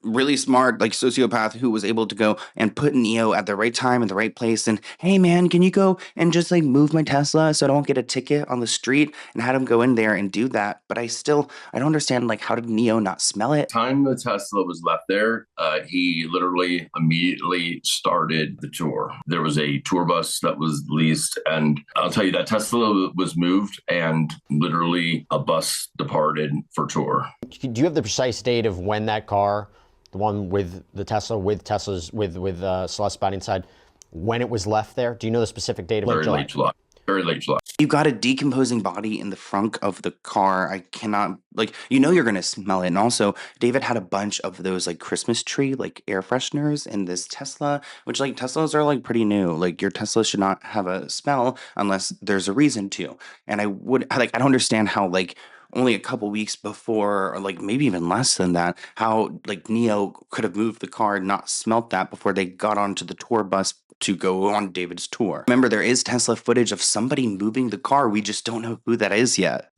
Speaker 2: really smart, like, sociopath who was able to go and put Neo at the right time in the right place and, hey man, can you go and just like move my Tesla so I don't get a ticket on the street, and had him go in there and do that. But I don't understand, like, how did Neo not smell it?
Speaker 12: Time the Tesla was left there, he literally immediately started the tour. There was a tour bus that was leased, and I'll tell you that Tesla was moved and literally a bus departed for tour.
Speaker 18: Do you have the precise date of when that car, the one with the Tesla, with Celeste's body inside, when it was left there? Do you know the specific date of
Speaker 12: Very late July. Very late July.
Speaker 2: You got a decomposing body in the front of the car. I cannot, like, you're going to smell it. And also, David had a bunch of those, like, Christmas tree, like, air fresheners in this Tesla, which, like, Teslas are, like, pretty new. Like, your Tesla should not have a smell unless there's a reason to. And I don't understand how, like, only a couple weeks before, or like maybe even less than that, how like Neo could have moved the car and not smelt that before they got onto the tour bus to go on David's tour. Remember, there is Tesla footage of somebody moving the car. We just don't know who that is yet.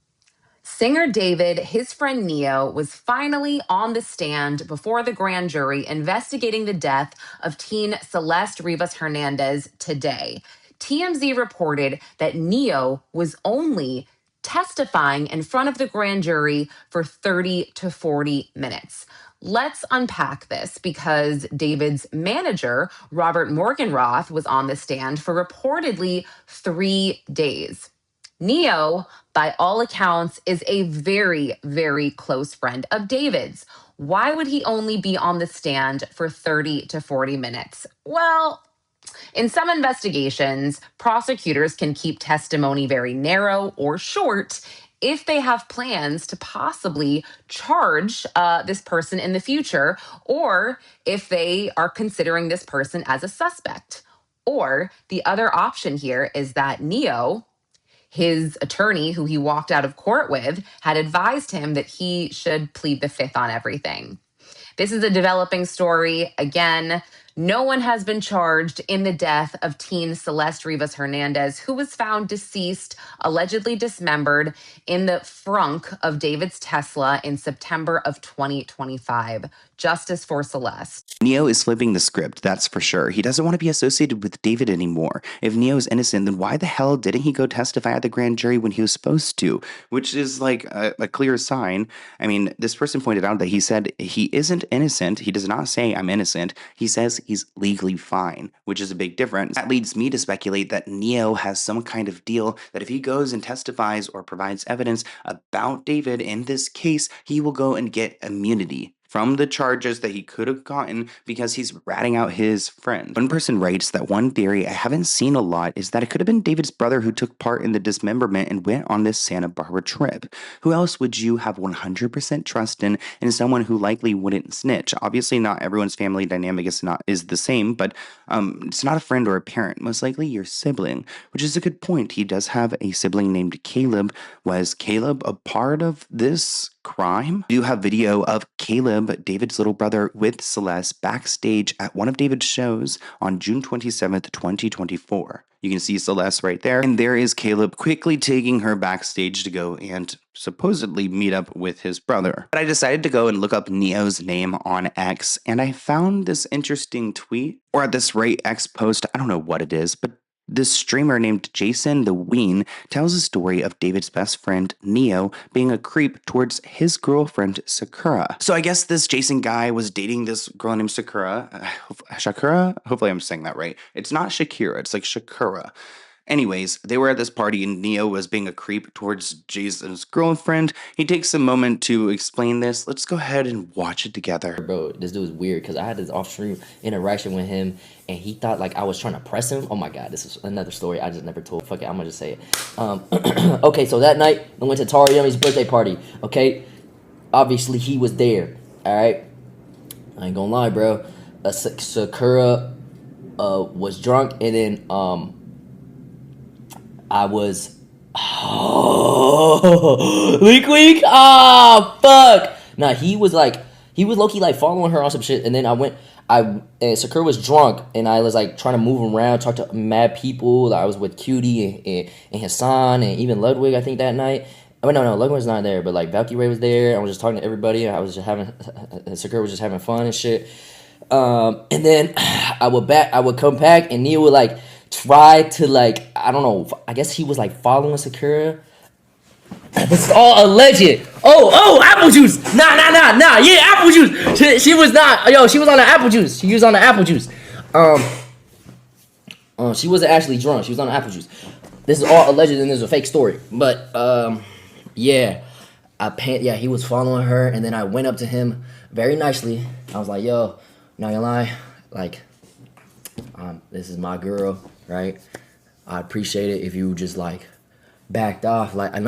Speaker 19: Singer David, his friend Neo, was finally on the stand before the grand jury investigating the death of teen Celeste Rivas Hernandez today. TMZ reported that Neo was only testifying in front of the grand jury for 30 to 40 minutes. Let's unpack this, because David's manager, Robert Morgenroth, was on the stand for reportedly 3 days. Neo, by all accounts, is a very, very close friend of David's. Why would he only be on the stand for 30 to 40 minutes? Well, in some investigations, prosecutors can keep testimony very narrow or short if they have plans to possibly charge this person in the future, or if they are considering this person as a suspect. Or the other option here is that Neo, his attorney, who he walked out of court with, had advised him that he should plead the fifth on everything. This is a developing story. Again, no one has been charged in the death of teen Celeste Rivas Hernandez, who was found deceased, allegedly dismembered, in the frunk of David's Tesla in September of 2025. Justice for Celeste.
Speaker 2: Neo is flipping the script, that's for sure. He doesn't want to be associated with David anymore. If Neo's innocent, then why the hell didn't he go testify at the grand jury when he was supposed to? Which is like a clear sign. I mean, this person pointed out that he said he isn't innocent. He does not say I'm innocent. He says he's legally fine, which is a big difference. That leads me to speculate that Neo has some kind of deal that if he goes and testifies or provides evidence about David in this case, he will go and get immunity from the charges that he could have gotten because he's ratting out his friend. One person writes that one theory I haven't seen a lot is that it could have been David's brother who took part in the dismemberment and went on this Santa Barbara trip. Who else would you have 100% trust in, and someone who likely wouldn't snitch? Obviously, not everyone's family dynamic is the same, but it's not a friend or a parent. Most likely your sibling, which is a good point. He does have a sibling named Caleb. Was Caleb a part of this crime? We do have video of Caleb, David's little brother, with Celeste backstage at one of David's shows on June 27th, 2024. You can see Celeste right there. And there is Caleb quickly taking her backstage to go and supposedly meet up with his brother. But I decided to go and look up Neo's name on X, and I found this interesting tweet, or at this rate, X post. I don't know what it is, but this streamer named Jason the Ween tells a story of David's best friend, Neo, being a creep towards his girlfriend, Sakura. So I guess this Jason guy was dating this girl named Sakura. Shakura? Hopefully I'm saying that right. It's not Shakira, it's like Shakura. Anyways, they were at this party and Neo was being a creep towards Jason's girlfriend. He takes a moment to explain this. Let's go ahead and watch it together.
Speaker 4: Bro, this dude is weird because I had this off-stream interaction with him and he thought like I was trying to press him. Oh my God, this is another story I just never told. Fuck it, I'm gonna just say it. Okay, so that night I went to Tari Yummy's birthday party, okay? Obviously he was there, all right? I ain't gonna lie, bro. Sakura was drunk and then I was leak. Fuck. Nah, he was low-key like following her on some shit, and then and Sakura was drunk, and I was like trying to move around, talk to mad people. I was with Cutie and Hassan and even Ludwig, I think, that night. I mean, no, Ludwig was not there, but like Valkyrie was there. I was just talking to everybody. I was just Sakura was just having fun and shit. And then I would come back, and Neil would like try to like, I don't know, I guess he was like following Sakura. This is all alleged. Oh, apple juice. Nah. Yeah, apple juice. She was not. Yo, she was on the apple juice. She was on the apple juice. She wasn't actually drunk. She was on the apple juice. This is all alleged and this is a fake story. But yeah, he was following her, and then I went up to him very nicely. I was like, yo, not gonna lie, like, this is my girl, right? I appreciate it if you just like backed off. Like, I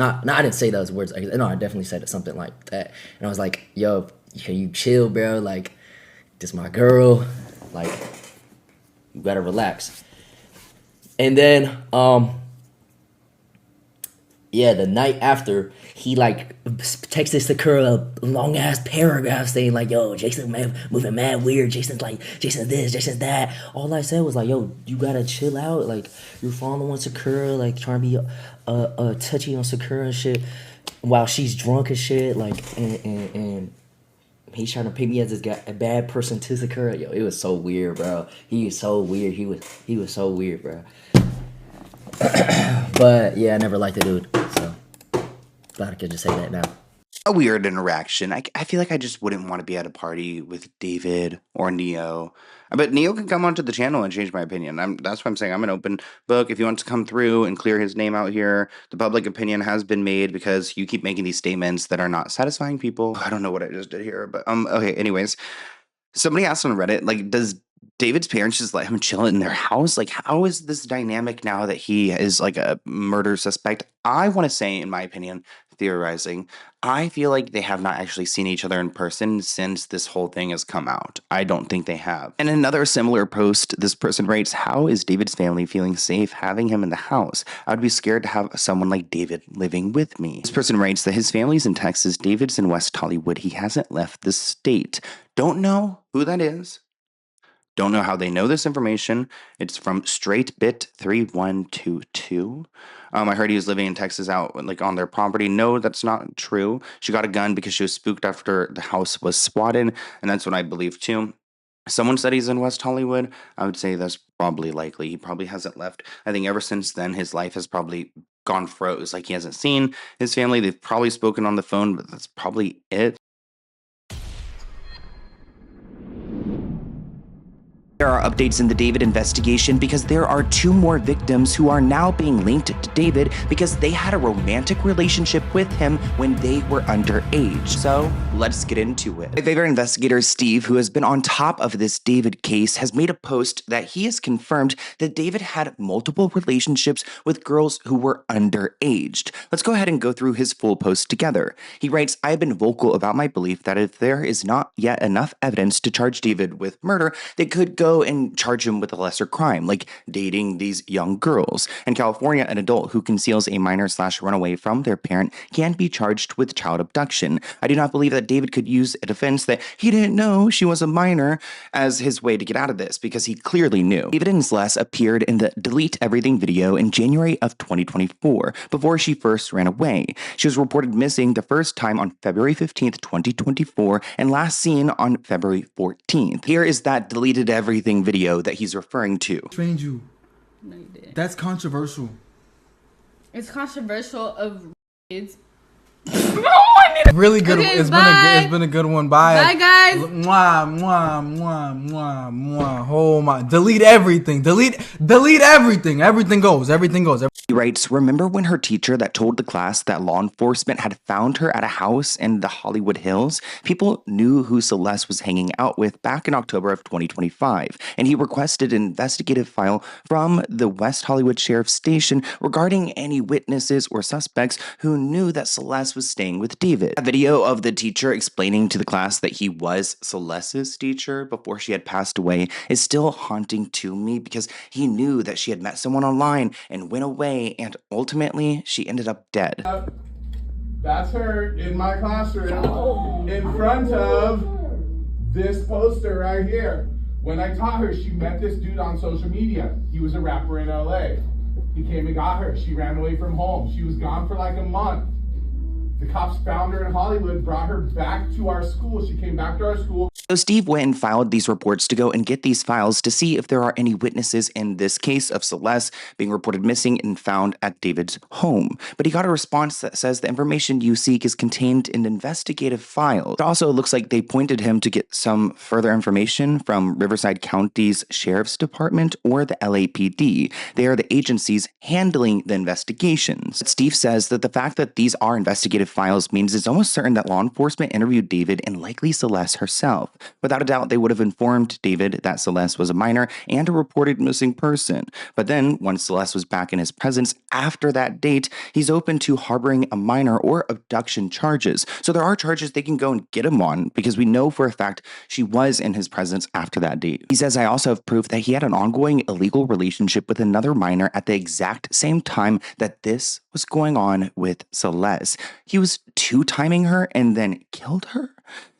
Speaker 4: didn't say those words. No, I definitely said something like that. And I was like, yo, can you chill, bro? Like, this my girl. Like, you gotta relax. And then, yeah, the night after, he like texted Sakura a long ass paragraph saying like, yo, Jason moving mad weird. Jason's this, Jason's that. All I said was like, yo, you gotta chill out. Like, you're following Sakura, like trying to be touchy on Sakura and shit while she's drunk and shit. Like, and he's trying to paint me as this guy, a bad person to Sakura. Yo, it was so weird, bro. He was so weird. He was so weird, bro. But yeah, I never liked the dude, so glad I could just say that now.
Speaker 2: A weird interaction. I feel like I just wouldn't want to be at a party with David or Neo. But Neo can come onto the channel and change my opinion. That's what I'm saying. I'm an open book. If he wants to come through and clear his name out here, the public opinion has been made because you keep making these statements that are not satisfying people. I don't know what I just did here, but okay, anyways. Somebody asked on Reddit, like, does David's parents just let him chill in their house? Like, how is this dynamic now that he is like a murder suspect? I want to say, in my opinion, theorizing, I feel like they have not actually seen each other in person since this whole thing has come out. I don't think they have. In another similar post, this person writes, how is David's family feeling safe having him in the house? I would be scared to have someone like David living with me. This person writes that his family's in Texas, David's in West Hollywood. He hasn't left the state. Don't know who that is. Don't know how they know this information. It's from StraightBit3122. I heard he was living in Texas out like on their property. No, that's not true. She got a gun because she was spooked after the house was swatted, and that's what I believe too. Someone said he's in West Hollywood. I would say that's probably likely. He probably hasn't left. I think ever since then, his life has probably gone froze. Like, he hasn't seen his family. They've probably spoken on the phone, but that's probably it. There are updates in the David investigation because there are 2 more victims who are now being linked to David because they had a romantic relationship with him when they were underage. So let's get into it. My favorite investigator, Steve, who has been on top of this David case, has made a post that he has confirmed that David had multiple relationships with girls who were underaged. Let's go ahead and go through his full post together. He writes, I have been vocal about my belief that if there is not yet enough evidence to charge David with murder, they could go go and charge him with a lesser crime, like dating these young girls. In California, an adult who conceals a minor/runaway from their parent can be charged with child abduction. I do not believe that David could use a defense that he didn't know she was a minor as his way to get out of this, because he clearly knew. David and Celeste appeared in the Delete Everything video in January of 2024, before she first ran away. She was reported missing the first time on February 15th, 2024, and last seen on February 14th. Here is that Deleted Everything video that he's referring to.
Speaker 8: Trained you.
Speaker 15: No, you didn't.
Speaker 8: That's controversial.
Speaker 15: It's controversial of kids.
Speaker 8: Really good.
Speaker 15: Okay,
Speaker 8: It's been a good one. Bye.
Speaker 15: Bye, guys.
Speaker 8: Mwah, mwah, mwah, mwah, mwah. Oh my! Delete everything. Delete everything. Everything goes. Everything goes.
Speaker 2: He writes, remember when her teacher that told the class that law enforcement had found her at a house in the Hollywood Hills? People knew who Celeste was hanging out with back in October of 2025, and he requested an investigative file from the West Hollywood Sheriff's Station regarding any witnesses or suspects who knew that Celeste was staying with David. A video of the teacher explaining to the class that he was Celeste's teacher before she had passed away is still haunting to me, because he knew that she had met someone online and went away, and ultimately she ended up dead.
Speaker 11: That's her in my classroom in front of this poster right here. When I taught her, she met this dude on social media. He was a rapper in LA. He came and got her. She ran away from home. She was gone for like a month. The cops found her in Hollywood, brought her back to our school. She came back to our school.
Speaker 2: So Steve went and filed these reports to go and get these files to see if there are any witnesses in this case of Celeste being reported missing and found at David's home. But he got a response that says the information you seek is contained in investigative files. It also looks like they pointed him to get some further information from Riverside County's Sheriff's Department or the LAPD. They are the agencies handling the investigations. But Steve says that the fact that these are investigative files means it's almost certain that law enforcement interviewed David and likely Celeste herself. Without a doubt, they would have informed David that Celeste was a minor and a reported missing person. But then, once Celeste was back in his presence after that date, he's open to harboring a minor or abduction charges. So there are charges they can go and get him on, because we know for a fact she was in his presence after that date. He says, I also have proof that he had an ongoing illegal relationship with another minor at the exact same time that this was going on with Celeste. He was two-timing her and then killed her?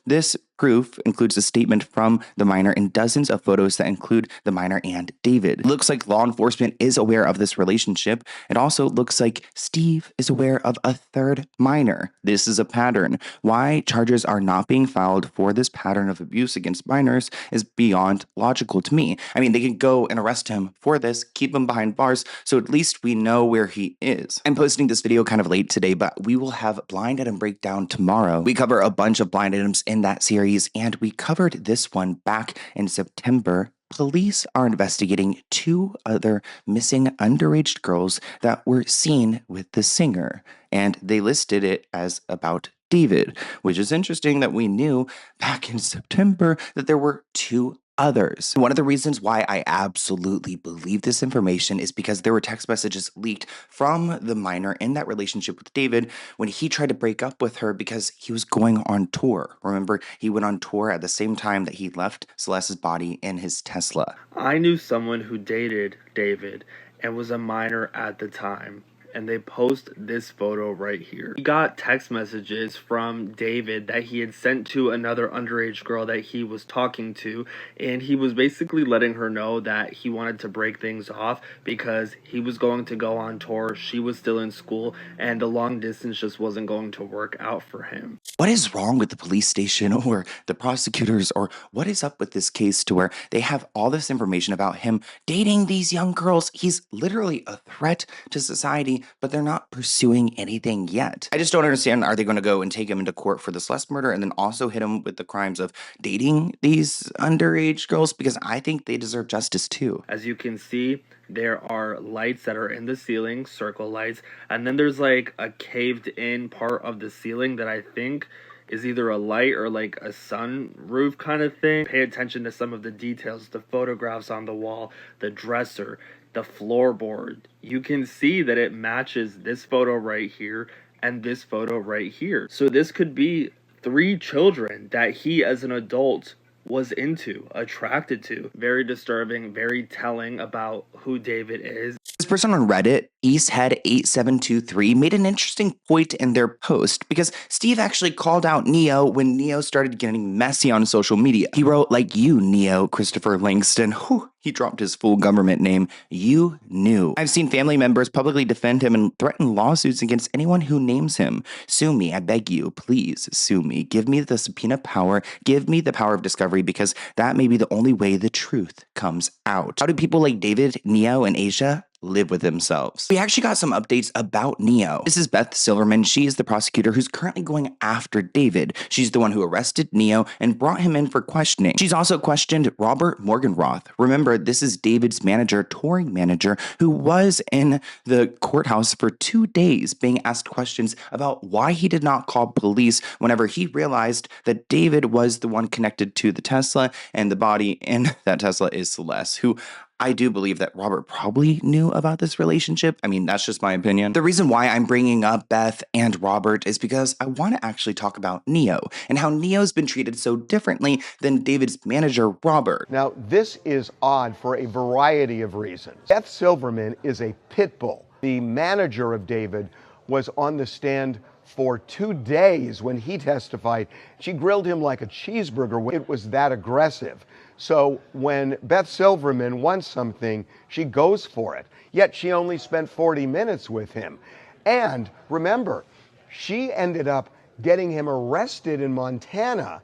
Speaker 2: This proof includes a statement from the minor and dozens of photos that include the minor and David. It looks like law enforcement is aware of this relationship. It also looks like Steve is aware of a third minor. This is a pattern. Why charges are not being filed for this pattern of abuse against minors is beyond logical to me. I mean, they can go and arrest him for this, keep him behind bars, so at least we know where he is. I'm posting this video kind of late today, but we will have Blind Item Breakdown tomorrow. We cover a bunch of blind items in that series, and we covered this one back in September. Police are investigating two other missing underage girls that were seen with the singer, and they listed it as about David, which is interesting that we knew back in September that there were two others. One of the reasons why I absolutely believe this information is because there were text messages leaked from the minor in that relationship with David when he tried to break up with her because he was going on tour. Remember, he went on tour at the same time that he left Celeste's body in his Tesla.
Speaker 20: I knew someone who dated David and was a minor at the time, and they post this photo right here. He got text messages from David that he had sent to another underage girl that he was talking to, and he was basically letting her know that he wanted to break things off because he was going to go on tour, she was still in school, and the long distance just wasn't going to work out for him.
Speaker 2: What is wrong with the police station or the prosecutors, or what is up with this case to where they have all this information about him dating these young girls? He's literally a threat to society, but they're not pursuing anything yet. I just don't understand. Are they going to go and take him into court for the Celeste murder and then also hit him with the crimes of dating these underage girls? Because I think they deserve justice too.
Speaker 20: As you can see, there are lights that are in the ceiling, circle lights, and then there's like a caved in part of the ceiling that I think is either a light or like a sunroof kind of thing. Pay attention to some of the details, the photographs on the wall, the dresser, the floorboard. You can see that it matches this photo right here and this photo right here. So this could be 3 children that he as an adult was into, attracted to. Very disturbing, very telling about who David is.
Speaker 2: This person on Reddit, Easthead8723, made an interesting point in their post because Steve actually called out Neo when Neo started getting messy on social media. He wrote, like you, Neo, Christopher Langston. Whew, he dropped his full government name. You knew. I've seen family members publicly defend him and threaten lawsuits against anyone who names him. Sue me, I beg you, please sue me. Give me the subpoena power. Give me the power of discovery because that may be the only way the truth comes out. How do people like David, Neo, and Asia live with themselves? We actually got some updates about Neo. This is Beth Silverman. She is the prosecutor who's currently going after David. She's the one who arrested Neo and brought him in for questioning. She's also questioned Robert Morgenroth. Remember, this is David's manager, touring manager, who was in the courthouse for 2 days being asked questions about why he did not call police whenever he realized that David was the one connected to the Tesla, and the body in that Tesla is Celeste, who I do believe that Robert probably knew about this relationship. I mean, that's just my opinion. The reason why I'm bringing up Beth and Robert is because I want to actually talk about Neo and how Neo's been treated so differently than David's manager, Robert.
Speaker 10: Now, this is odd for a variety of reasons. Beth Silverman is a pit bull. The manager of David was on the stand for 2 days when he testified. She grilled him like a cheeseburger. It was that aggressive. So when Beth Silverman wants something, she goes for it. Yet she only spent 40 minutes with him. And remember, she ended up getting him arrested in Montana.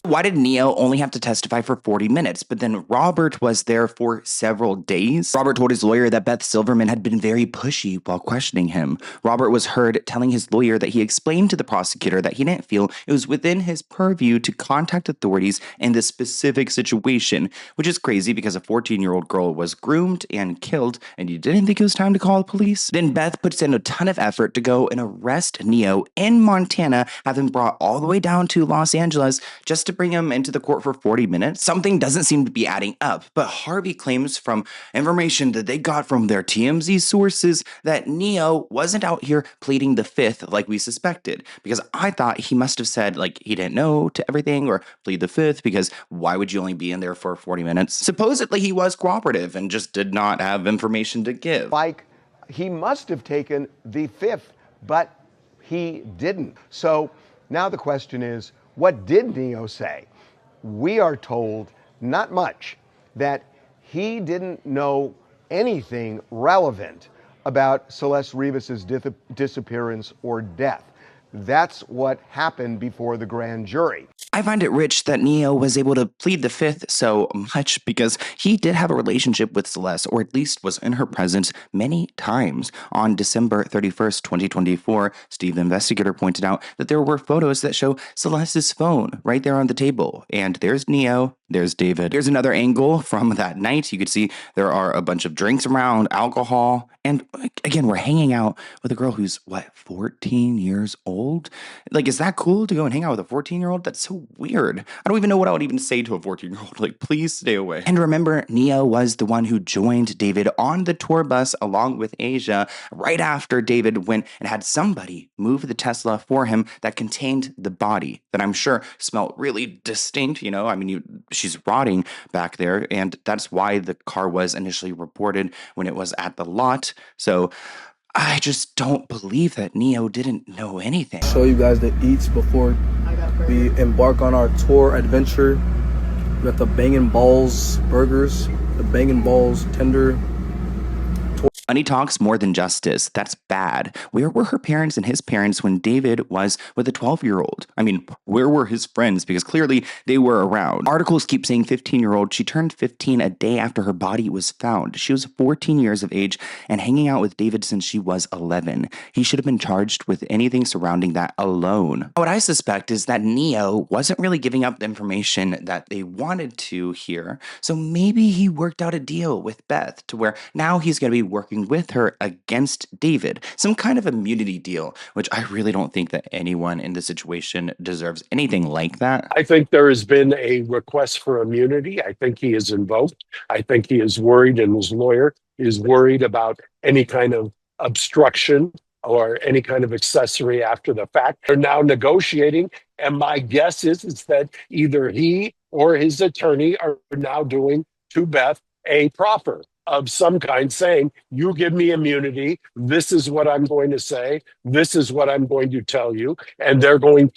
Speaker 2: Why did Neo only have to testify for 40 minutes, but then Robert was there for several days? Robert told his lawyer that Beth Silverman had been very pushy while questioning him. Robert was heard telling his lawyer that he explained to the prosecutor that he didn't feel it was within his purview to contact authorities in this specific situation, which is crazy because a 14-year-old girl was groomed and killed, and you didn't think it was time to call the police? Then Beth puts in a ton of effort to go and arrest Neo in Montana, have him brought all the way down to Los Angeles just to bring him into the court for 40 minutes. Something doesn't seem to be adding up, but Harvey claims from information that they got from their TMZ sources that Neo wasn't out here pleading the fifth like we suspected, because I thought he must have said like he didn't know to everything or plead the fifth, because why would you only be in there for 40 minutes? Supposedly he was cooperative and just did not have information to give.
Speaker 10: Like he must have taken the fifth, but he didn't. So now the question is, what did Neo say? We are told not much, that he didn't know anything relevant about Celeste Rivas' disappearance or death. That's what happened before the grand jury.
Speaker 2: I find it rich that Neo was able to plead the fifth so much because he did have a relationship with Celeste, or at least was in her presence many times. On December 31st, 2024, Steve the investigator pointed out that there were photos that show Celeste's phone right there on the table. And there's Neo, there's David. Here's another angle from that night. You could see there are a bunch of drinks around, alcohol, and again, we're hanging out with a girl who's, 14 years old? Like, is that cool to go and hang out with a 14-year-old? That's so weird. I don't even know what I would even say to a 14-year-old. Like, please stay away. And remember, Neo was the one who joined David on the tour bus along with Asia right after David went and had somebody move the Tesla for him that contained the body that I'm sure smelled really distinct. You know, I mean, she's rotting back there, and that's why the car was initially reported when it was at the lot. So I just don't believe that Neo didn't know anything.
Speaker 13: Show you guys the eats before we embark on our tour adventure. We got the Bangin' Balls burgers, the Bangin' Balls tender.
Speaker 2: Money talks more than justice. That's bad. Where were her parents and his parents when David was with a 12-year-old? I mean, where were his friends? Because clearly they were around. Articles keep saying 15-year-old. She turned 15 a day after her body was found. She was 14 years of age and hanging out with David since she was 11. He should have been charged with anything surrounding that alone. What I suspect is that Neo wasn't really giving up the information that they wanted to hear. So maybe he worked out a deal with Beth to where now he's going to be working with her against David. Some kind of immunity deal, which I really don't think that anyone in this situation deserves anything like that.
Speaker 5: I think there has been a request for immunity. I think he is invoked. I think he is worried, and his lawyer is worried about any kind of obstruction or any kind of accessory after the fact. They're now negotiating, and my guess is that either he or his attorney are now doing to Beth a proffer of some kind, saying, you give me immunity. This is what I'm going to say. This is what I'm going to tell you. And they're jumping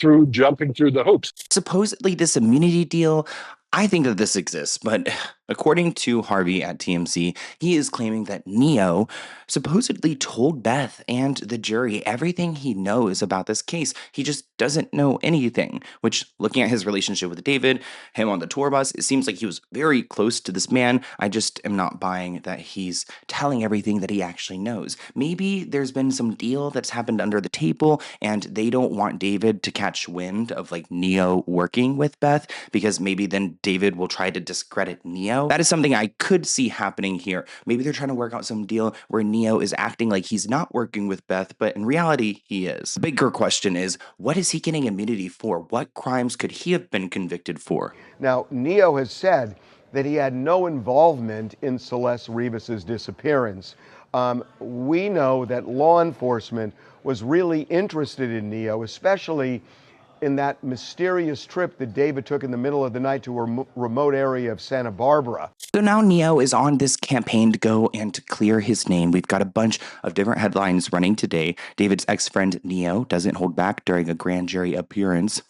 Speaker 5: through the hoops.
Speaker 7: Supposedly, this immunity deal, I think that this exists, but according to Harvey at TMZ, he is claiming that Neo supposedly told Beth and the jury everything he knows about this case. He just doesn't know anything, which, looking at his relationship with David, him on the tour bus, it seems like he was very close to this man. I just am not buying that he's telling everything that he actually knows. Maybe there's been some deal that's happened under the table, and they don't want David to catch wind of like Neo working with Beth, because maybe then David will try to discredit Neo. That is something I could see happening here. Maybe they're trying to work out some deal where Neo is acting like he's not working with Beth, but in reality, he is. The bigger question is, what is he getting immunity for? What crimes could he have been convicted for?
Speaker 10: Now, Neo has said that he had no involvement in Celeste Rivas's disappearance. We know that law enforcement was really interested in Neo, especially in that mysterious trip that David took in the middle of the night to a remote area of Santa Barbara.
Speaker 7: So now Neo is on this campaign to go and to clear his name. We've got a bunch of different headlines running today. David's ex-friend Neo doesn't hold back during a grand jury appearance.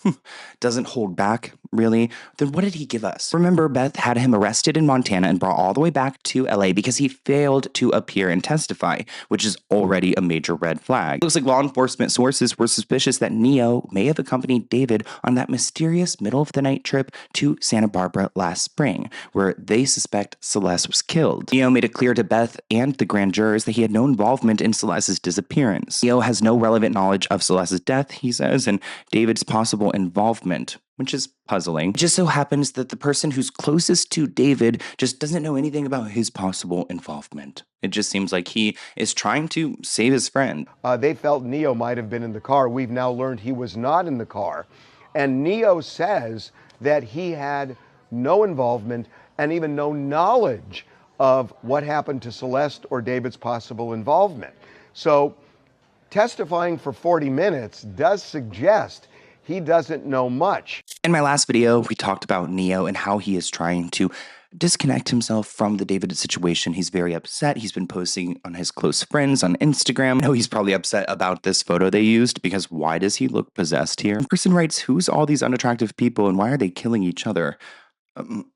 Speaker 7: Doesn't hold back, really? Then what did he give us? Remember, Beth had him arrested in Montana and brought all the way back to LA because he failed to appear and testify, which is already a major red flag. Looks like law enforcement sources were suspicious that Neo may have accompanied David on that mysterious middle-of-the-night trip to Santa Barbara last spring, where they suspect Celeste was killed. Neo made it clear to Beth and the grand jurors that he had no involvement in Celeste's disappearance. Neo has no relevant knowledge of Celeste's death, he says, and David's possible involvement, which is puzzling. It just so happens that the person who's closest to David just doesn't know anything about his possible involvement. It just seems like he is trying to save his friend.
Speaker 10: They felt Neo might have been in the car. We've now learned he was not in the car. And Neo says that he had no involvement and even no knowledge of what happened to Celeste or David's possible involvement. So testifying for 40 minutes does suggest he doesn't know much.
Speaker 7: In my last video, we talked about Neo and how he is trying to disconnect himself from the David situation. He's very upset. He's been posting on his close friends on Instagram. I know he's probably upset about this photo they used, because why does he look possessed here? The person writes, who's all these unattractive people and why are they killing each other?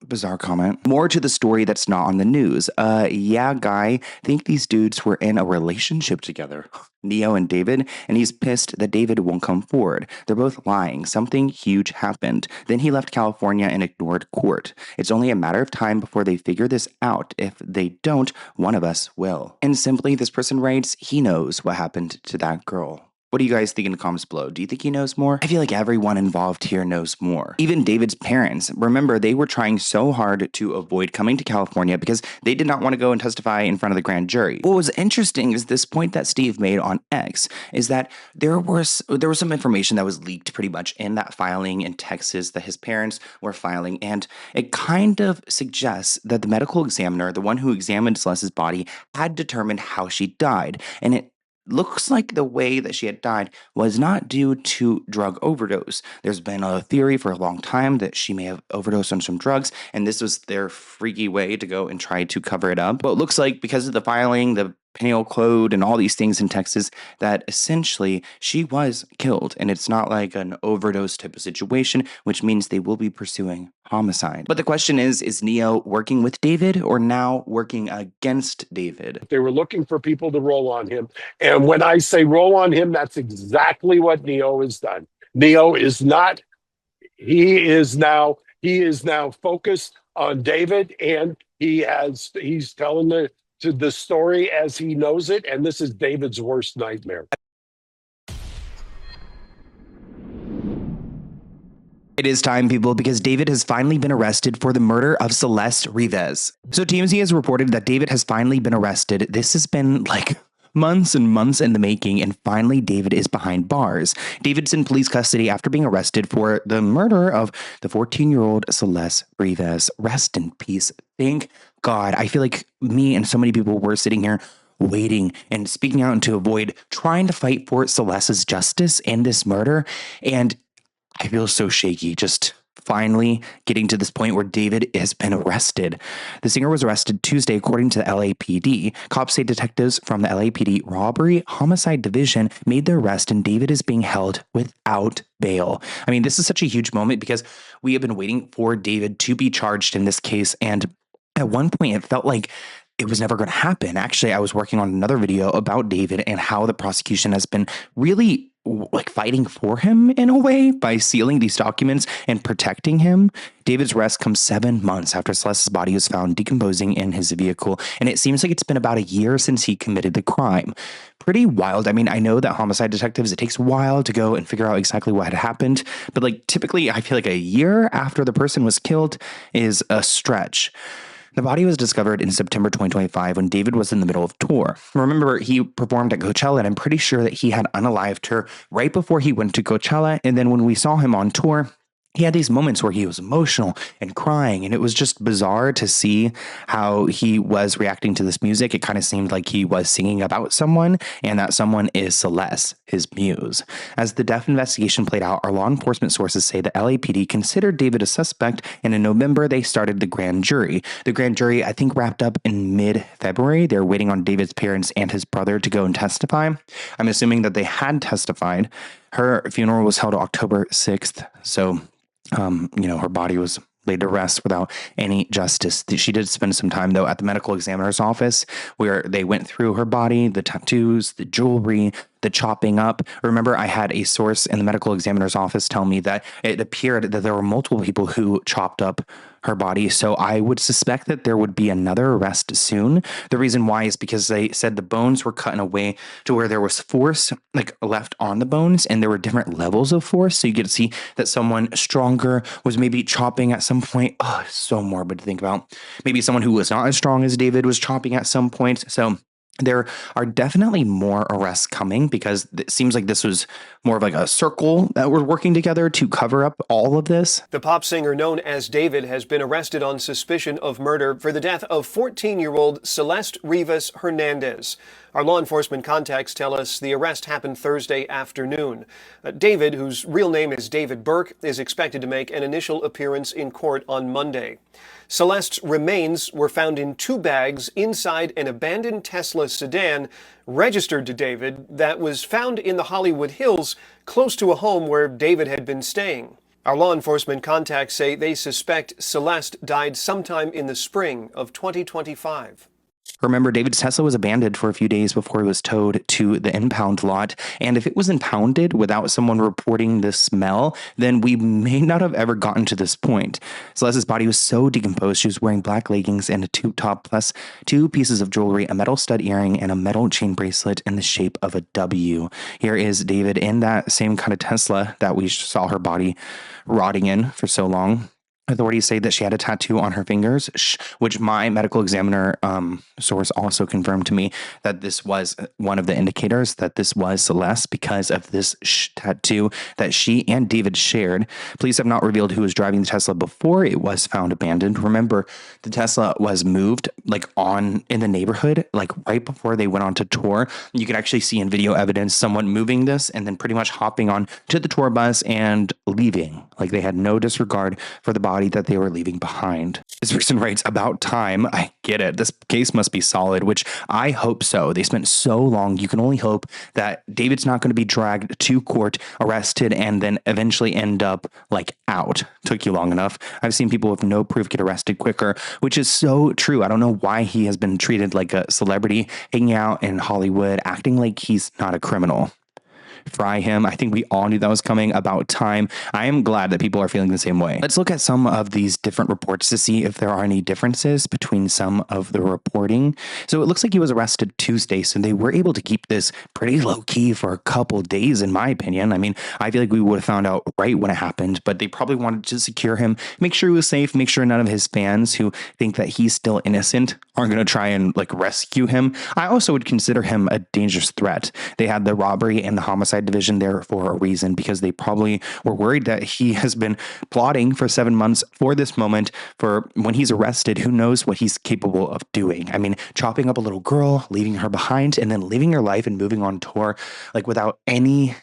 Speaker 7: Bizarre comment. More to the story that's not on the news. Yeah, guy, think these dudes were in a relationship together. Neo and David, and he's pissed that David won't come forward. They're both lying. Something huge happened. Then he left California and ignored court. It's only a matter of time before they figure this out. If they don't, one of us will. And simply, this person writes, he knows what happened to that girl. What do you guys think in the comments below? Do you think he knows more? I feel like everyone involved here knows more. Even David's parents. Remember, they were trying so hard to avoid coming to California because they did not want to go and testify in front of the grand jury. What was interesting is this point that Steve made on X, is that there was some information that was leaked pretty much in that filing in Texas that his parents were filing, and it kind of suggests that the medical examiner, the one who examined Celeste's body, had determined how she died, and it looks like the way that she had died was not due to drug overdose. There's been a theory for a long time that she may have overdosed on some drugs, and this was their freaky way to go and try to cover it up. But it looks like because of the filing, the penal code, and all these things in Texas, that essentially she was killed, and it's not like an overdose type of situation, which means they will be pursuing homicide. But the question is Neo working with David or now working against David?
Speaker 5: They were looking for people to roll on him. And when I say roll on him, that's exactly what Neo has done. Neo is not, he is now focused on David, and he's telling the story as he knows it, and this is David's worst nightmare.
Speaker 7: It is time, people, because David has finally been arrested for the murder of Celeste Rivas. So TMZ has reported that David has finally been arrested. This has been like months and months in the making, and finally David is behind bars. David's in police custody after being arrested for the murder of the 14-year-old Celeste Rivas. Rest in peace. Thank God. I feel like me and so many people were sitting here waiting and speaking out to avoid trying to fight for Celeste's justice in this murder, and I feel so shaky just finally getting to this point where David has been arrested. The singer was arrested Tuesday, according to the LAPD. Cops say detectives from the LAPD Robbery Homicide Division made the arrest, and David is being held without bail. I mean, this is such a huge moment because we have been waiting for David to be charged in this case, and at one point it felt like it was never going to happen. Actually, I was working on another video about David and how the prosecution has been really like fighting for him in a way by sealing these documents and protecting him. David's arrest comes 7 months after Celeste's body was found decomposing in his vehicle, and it seems like it's been about a year since he committed the crime. Pretty wild. I mean, I know that homicide detectives, it takes a while to go and figure out exactly what had happened, but like typically I feel like a year after the person was killed is a stretch. The body was discovered in September 2025 when David was in the middle of tour. Remember, he performed at Coachella, and I'm pretty sure that he had unalived her right before he went to Coachella. And then when we saw him on tour, he had these moments where he was emotional and crying, and it was just bizarre to see how he was reacting to this music. It kind of seemed like he was singing about someone, and that someone is Celeste, his muse. As the death investigation played out, our law enforcement sources say the LAPD considered David a suspect, and in November, they started the grand jury. The grand jury, I think, wrapped up in mid-February. They're waiting on David's parents and his brother to go and testify. I'm assuming that they had testified. Her funeral was held October 6th, so her body was laid to rest without any justice. She did spend some time, though, at the medical examiner's office where they went through her body, the tattoos, the jewelry, the chopping up. Remember, I had a source in the medical examiner's office tell me that it appeared that there were multiple people who chopped up her body. So I would suspect that there would be another arrest soon. The reason why is because they said the bones were cut in a way to where there was force like left on the bones, and there were different levels of force. So you get to see that someone stronger was maybe chopping at some point. Oh, it's so morbid to think about. Maybe someone who was not as strong as David was chopping at some point. So there are definitely more arrests coming because it seems like this was more of like a circle that we're working together to cover up all of this.
Speaker 6: The pop singer known as David has been arrested on suspicion of murder for the death of 14-year-old Celeste Rivas Hernandez. Our law enforcement contacts tell us the arrest happened Thursday afternoon. David, whose real name is David Burke, is expected to make an initial appearance in court on Monday. Celeste's remains were found in 2 bags inside an abandoned Tesla sedan registered to David that was found in the Hollywood Hills, close to a home where David had been staying. Our law enforcement contacts say they suspect Celeste died sometime in the spring of 2025.
Speaker 7: Remember, David's Tesla was abandoned for a few days before it was towed to the impound lot. And if it was impounded without someone reporting the smell, then we may not have ever gotten to this point. Celeste's body was so decomposed, she was wearing black leggings and a tube top, plus 2 pieces of jewelry, a metal stud earring, and a metal chain bracelet in the shape of a W. Here is David in that same kind of Tesla that we saw her body rotting in for so long. Authorities say that she had a tattoo on her fingers, which my medical examiner source also confirmed to me that this was one of the indicators that this was Celeste because of this tattoo that she and David shared. Police have not revealed who was driving the Tesla before it was found abandoned. Remember, the Tesla was moved in the neighborhood, right before they went on to tour. You can actually see in video evidence someone moving this and then pretty much hopping on to the tour bus and leaving. They had no disregard for the body that they were leaving behind. This person writes, about time. I get it. This case must be solid, which I hope so. They spent so long. You can only hope that David's not going to be dragged to court, arrested, and then eventually end up out. Took you long enough. I've seen people with no proof get arrested quicker, which is so true. I don't know why he has been treated like a celebrity, hanging out in Hollywood, acting like he's not a criminal. Fry him. I think we all knew that was coming. About time. I am glad that people are feeling the same way. Let's look at some of these different reports to see if there are any differences between some of the reporting. So it looks like he was arrested Tuesday, so they were able to keep this pretty low key for a couple days, in my opinion. I mean, I feel like we would have found out right when it happened, but they probably wanted to secure him, make sure he was safe, make sure none of his fans who think that he's still innocent aren't going to try and rescue him. I also would consider him a dangerous threat. They had the robbery and the homicide division there for a reason, because they probably were worried that he has been plotting for 7 months for this moment. For when he's arrested, who knows what he's capable of doing. I mean, chopping up a little girl, leaving her behind, and then living her life and moving on tour without any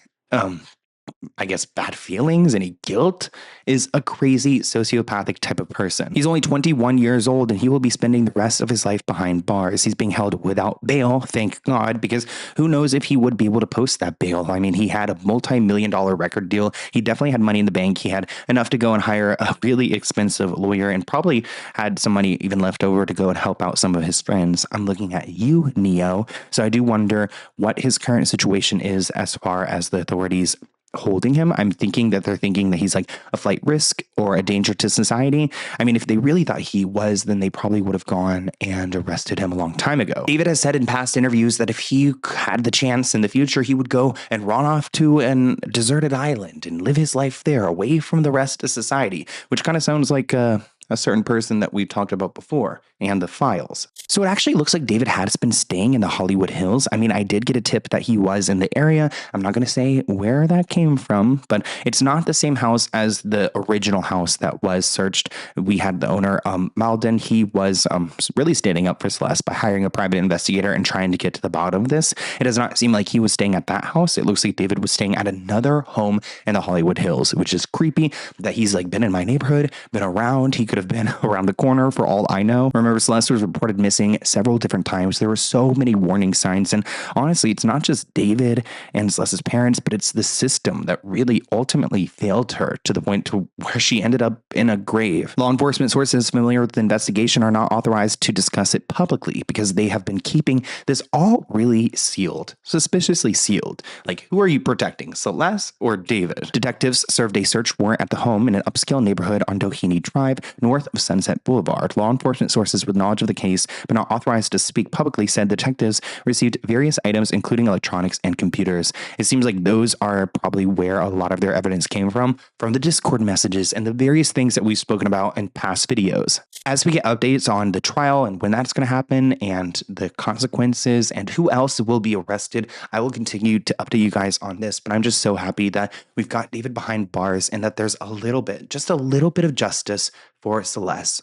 Speaker 7: I guess, bad feelings, any guilt, is a crazy sociopathic type of person. He's only 21 years old and he will be spending the rest of his life behind bars. He's being held without bail, thank God, because who knows if he would be able to post that bail. I mean, he had a multi-million-dollar record deal. He definitely had money in the bank. He had enough to go and hire a really expensive lawyer and probably had some money even left over to go and help out some of his friends. I'm looking at you, Neo. So I do wonder what his current situation is as far as the authorities holding him. I'm thinking that they're thinking that he's like a flight risk or a danger to society. I mean, if they really thought he was, then they probably would have gone and arrested him a long time ago. David has said in past interviews that if he had the chance in the future, he would go and run off to a deserted island and live his life there away from the rest of society, which kind of sounds like a certain person that we've talked about before, and the files. So it actually looks like David has been staying in the Hollywood Hills. I mean, I did get a tip that he was in the area. I'm not going to say where that came from, but it's not the same house as the original house that was searched. We had the owner, Malden. He was really standing up for Celeste by hiring a private investigator and trying to get to the bottom of this. It does not seem like he was staying at that house. It looks like David was staying at another home in the Hollywood Hills, which is creepy that he's like been in my neighborhood, been around. He could have been around the corner for all I know. Remember, Celeste was reported missing several different times. There were so many warning signs. And honestly, it's not just David and Celeste's parents, but it's the system that really ultimately failed her to the point to where she ended up in a grave. Law enforcement sources familiar with the investigation are not authorized to discuss it publicly because they have been keeping this all really sealed, suspiciously sealed. Like, who are you protecting, Celeste or David? Detectives served a search warrant at the home in an upscale neighborhood on Doheny Drive, north of Sunset Boulevard. Law enforcement sources with knowledge of the case, but not authorized to speak publicly, said detectives received various items, including electronics and computers. It seems like those are probably where a lot of their evidence came from the Discord messages and the various things that we've spoken about in past videos. As we get updates on the trial and when that's going to happen and the consequences and who else will be arrested, I will continue to update you guys on this, but I'm just so happy that we've got David behind bars and that there's a little bit, just a little bit of justice for Celeste.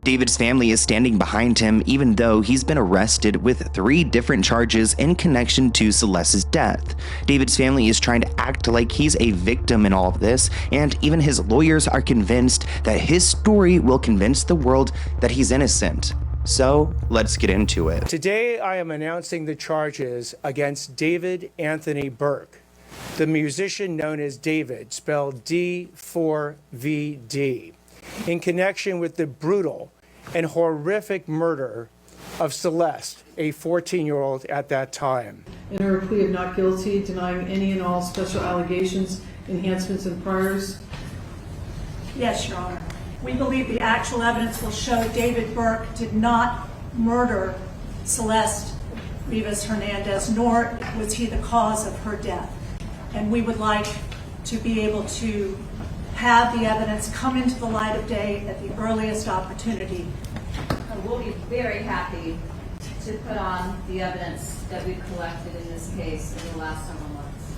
Speaker 7: David's family is standing behind him even though he's been arrested with 3 different charges in connection to Celeste's death. David's family is trying to act like he's a victim in all of this, and even his lawyers are convinced that his story will convince the world that he's innocent. So let's get into it.
Speaker 9: Today I am announcing the charges against David Anthony Burke, the musician known as David, spelled D4VD, in connection with the brutal and horrific murder of Celeste, a 14-year-old at that time.
Speaker 17: In her plea of not guilty, denying any and all special allegations, enhancements, and priors?
Speaker 21: Yes, Your Honor. We believe the actual evidence will show David Burke did not murder Celeste Rivas Hernandez, nor was he the cause of her death. And we would like to be able to have the evidence come into the light of day at the earliest opportunity.
Speaker 23: We'll be very happy to put on the evidence that we've collected in this case in the last several months.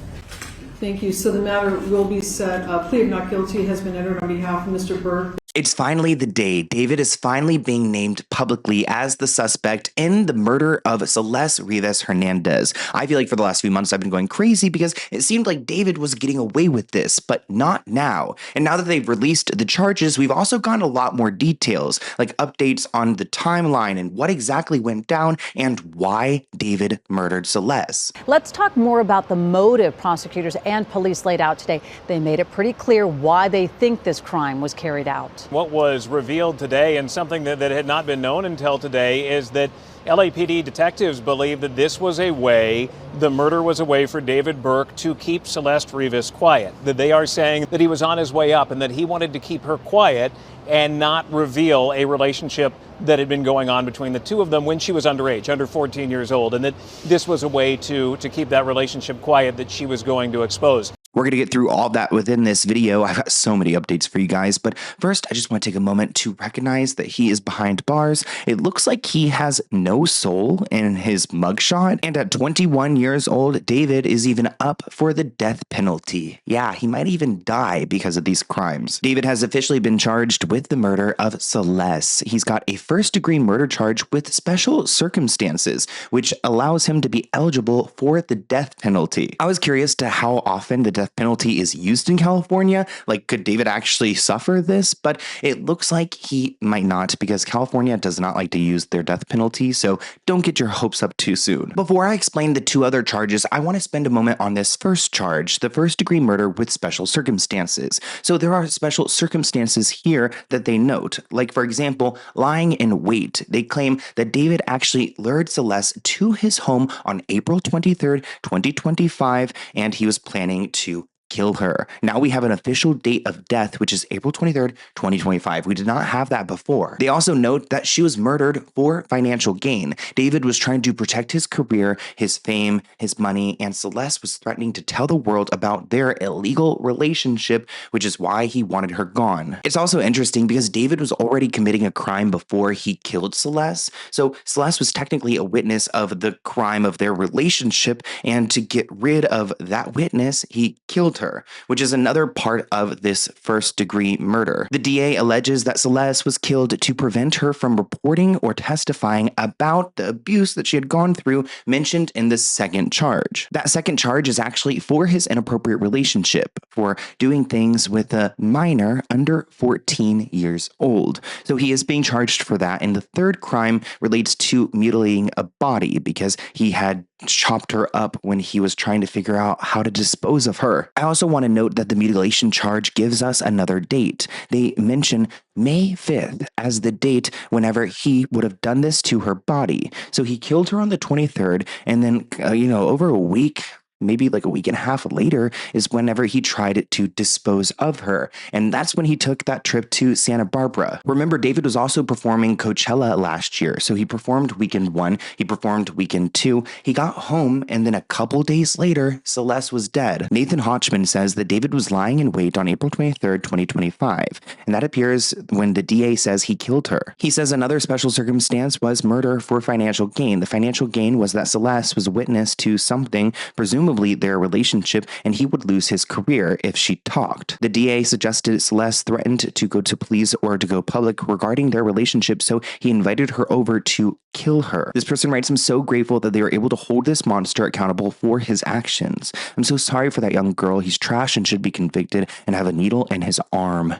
Speaker 17: Thank you. So the matter will be set. Plea of not guilty has been entered on behalf of Mr. Burke.
Speaker 7: It's finally the day. David is finally being named publicly as the suspect in the murder of Celeste Rivas Hernandez. I feel like for the last few months I've been going crazy because it seemed like David was getting away with this, but not now. And now that they've released the charges, we've also gotten a lot more details, like updates on the timeline and what exactly went down and why David murdered Celeste.
Speaker 25: Let's talk more about the motive prosecutors and police laid out today. They made it pretty clear why they think this crime was carried out.
Speaker 26: What was revealed today, and something that had not been known until today, is that LAPD detectives believe that this was a way, the murder was a way for David Burke to keep Celeste Rivas quiet. That they are saying that he was on his way up and that he wanted to keep her quiet and not reveal a relationship that had been going on between the two of them when she was underage, under 14 years old, and that this was a way to keep that relationship quiet that she was going to expose.
Speaker 7: We're going to get through all that within this video. I've got so many updates for you guys, but first I just want to take a moment to recognize that he is behind bars. It looks like he has no soul in his mugshot, and at 21 years old, David is even up for the death penalty. Yeah, he might even die because of these crimes. David has officially been charged with the murder of Celeste. He's got a first-degree murder charge with special circumstances, which allows him to be eligible for the death penalty. I was curious to how often the death penalty is used in California. Like, could David actually suffer this? But it looks like he might not, because California does not like to use their death penalty, so don't get your hopes up too soon. Before I explain the two other charges, I want to spend a moment on this first charge, the first-degree murder with special circumstances. So there are special circumstances here that they note, like, for example, lying in wait. They claim that David actually lured Celeste to his home on April 23rd, 2025, and he was planning to kill her. Now we have an official date of death, which is April 23rd, 2025. We did not have that before. They also note that she was murdered for financial gain. David was trying to protect his career, his fame, his money, and Celeste was threatening to tell the world about their illegal relationship, which is why he wanted her gone. It's also interesting because David was already committing a crime before he killed Celeste, so Celeste was technically a witness of the crime of their relationship, and to get rid of that witness, he killed her, which is another part of this first-degree murder. The DA alleges that Celeste was killed to prevent her from reporting or testifying about the abuse that she had gone through mentioned in the second charge. That second charge is actually for his inappropriate relationship, for doing things with a minor under 14 years old. So he is being charged for that, and the third crime relates to mutilating a body because he had chopped her up when he was trying to figure out how to dispose of her. I also want to note that the mutilation charge gives us another date. They mention May 5th as the date whenever he would have done this to her body. So he killed her on the 23rd, and then, over a week, maybe like a week and a half later, is whenever he tried to dispose of her. And that's when he took that trip to Santa Barbara. Remember, David was also performing Coachella last year. So he performed weekend 1, he performed weekend 2, he got home, and then a couple days later, Celeste was dead. Nathan Hodgman says that David was lying in wait on April 23rd, 2025. And that appears when the DA says he killed her. He says another special circumstance was murder for financial gain. The financial gain was that Celeste was a witness to something, presumably their relationship, and he would lose his career if she talked. The DA suggested Celeste threatened to go to police or to go public regarding their relationship, so he invited her over to kill her. This person writes, "I'm so grateful that they were able to hold this monster accountable for his actions. I'm so sorry for that young girl. He's trash and should be convicted and have a needle in his arm.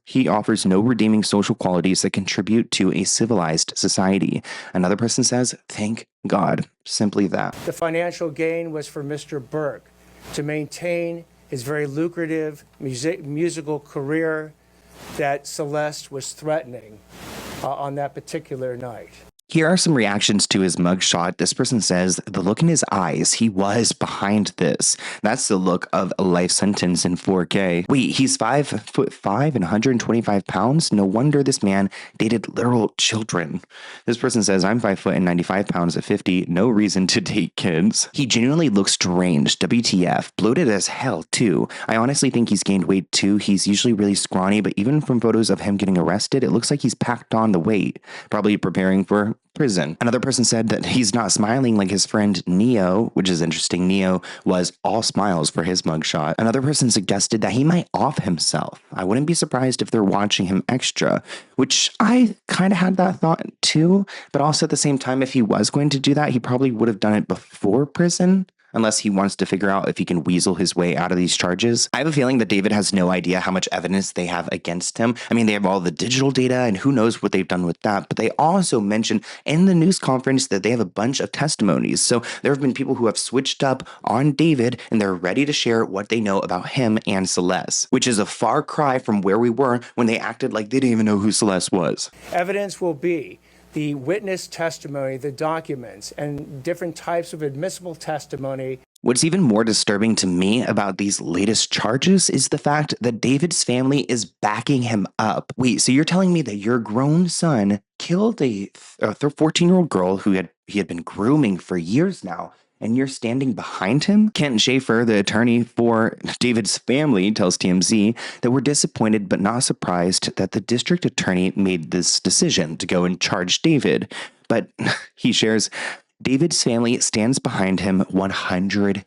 Speaker 7: He offers no redeeming social qualities that contribute to a civilized society." Another person says, "Thank God." Simply that.
Speaker 9: The financial gain was for Mr. Burke to maintain his very lucrative musical career that Celeste was threatening on that particular night.
Speaker 7: Here are some reactions to his mugshot. This person says, "The look in his eyes, he was behind this. That's the look of a life sentence in 4K. Wait, he's 5'5" and 125 pounds? No wonder this man dated literal children." This person says, "I'm 5 foot and 95 pounds at 50. No reason to date kids." He genuinely looks strange. WTF. Bloated as hell, too. I honestly think he's gained weight, too. He's usually really scrawny, but even from photos of him getting arrested, it looks like he's packed on the weight. Probably preparing for prison. Another person said that he's not smiling like his friend Neo, which is interesting. Neo was all smiles for his mugshot. Another person suggested that he might off himself. I wouldn't be surprised if they're watching him extra, which I kind of had that thought too, but also at the same time, if he was going to do that, he probably would have done it before prison. Unless he wants to figure out if he can weasel his way out of these charges. I have a feeling that David has no idea how much evidence they have against him. I mean, they have all the digital data and who knows what they've done with that. But they also mentioned in the news conference that they have a bunch of testimonies. So there have been people who have switched up on David and they're ready to share what they know about him and Celeste, which is a far cry from where we were when they acted like they didn't even know who Celeste was.
Speaker 9: Evidence will be the witness testimony, the documents, and different types of admissible testimony.
Speaker 7: What's even more disturbing to me about these latest charges is the fact that David's family is backing him up. Wait, so you're telling me that your grown son killed a 14-year-old girl who he had been grooming for years now,
Speaker 2: and you're standing behind him? Kent Schaefer, the attorney for David's family, tells TMZ that we're disappointed but not surprised that the district attorney made this decision to go and charge David. But he shares, David's family stands behind him 100%.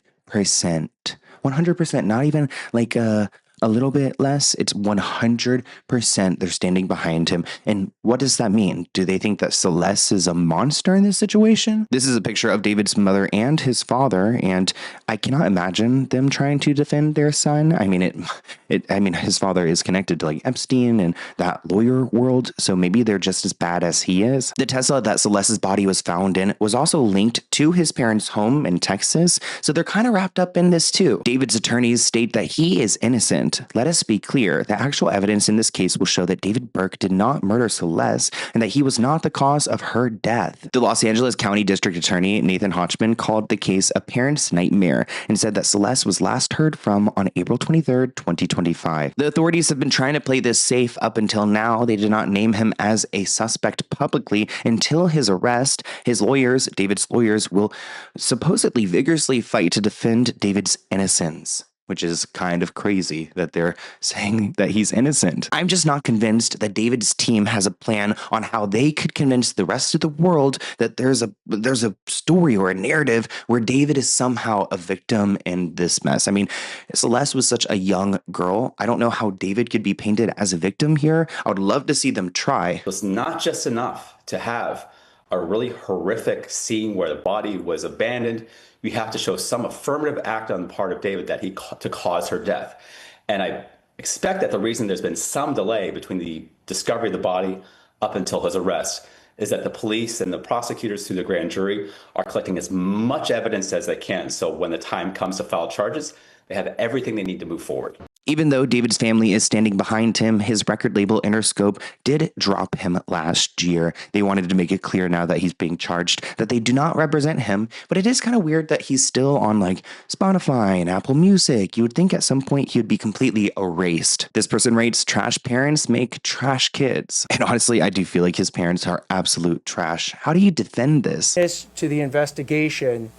Speaker 2: 100%, not even like a little bit less. It's 100% they're standing behind him. And what does that mean? Do they think that Celeste is a monster in this situation? This is a picture of David's mother and his father, and I cannot imagine them trying to defend their son. I mean, his father is connected to like Epstein and that lawyer world, so maybe they're just as bad as he is. The Tesla that Celeste's body was found in was also linked to his parents' home in Texas, so they're kind of wrapped up in this too. David's attorneys state that he is innocent. Let us be clear, the actual evidence in this case will show that David Burke did not murder Celeste and that he was not the cause of her death. The Los Angeles County District Attorney Nathan Hochman called the case a parent's nightmare and said that Celeste was last heard from on April 23rd, 2025. The authorities have been trying to play this safe up until now. They did not name him as a suspect publicly until his arrest. His lawyers, David's lawyers, will supposedly vigorously fight to defend David's innocence, which is kind of crazy that they're saying that he's innocent. I'm just not convinced that David's team has a plan on how they could convince the rest of the world that there's a story or a narrative where David is somehow a victim in this mess. I mean, Celeste was such a young girl. I don't know how David could be painted as a victim here. I would love to see them try.
Speaker 1: It's not just enough to have a really horrific scene where the body was abandoned. We have to show some affirmative act on the part of David that to cause her death. And I expect that the reason there's been some delay between the discovery of the body up until his arrest is that the police and the prosecutors through the grand jury are collecting as much evidence as they can. So when the time comes to file charges, they have everything they need to move forward.
Speaker 2: Even though David's family is standing behind him, his record label Interscope did drop him last year. They wanted to make it clear now that he's being charged that they do not represent him, but it is kind of weird that he's still on like Spotify and Apple Music. You would think at some point he would be completely erased. This person writes, trash parents make trash kids. And honestly, I do feel like his parents are absolute trash. How do you defend this?
Speaker 9: This to the investigation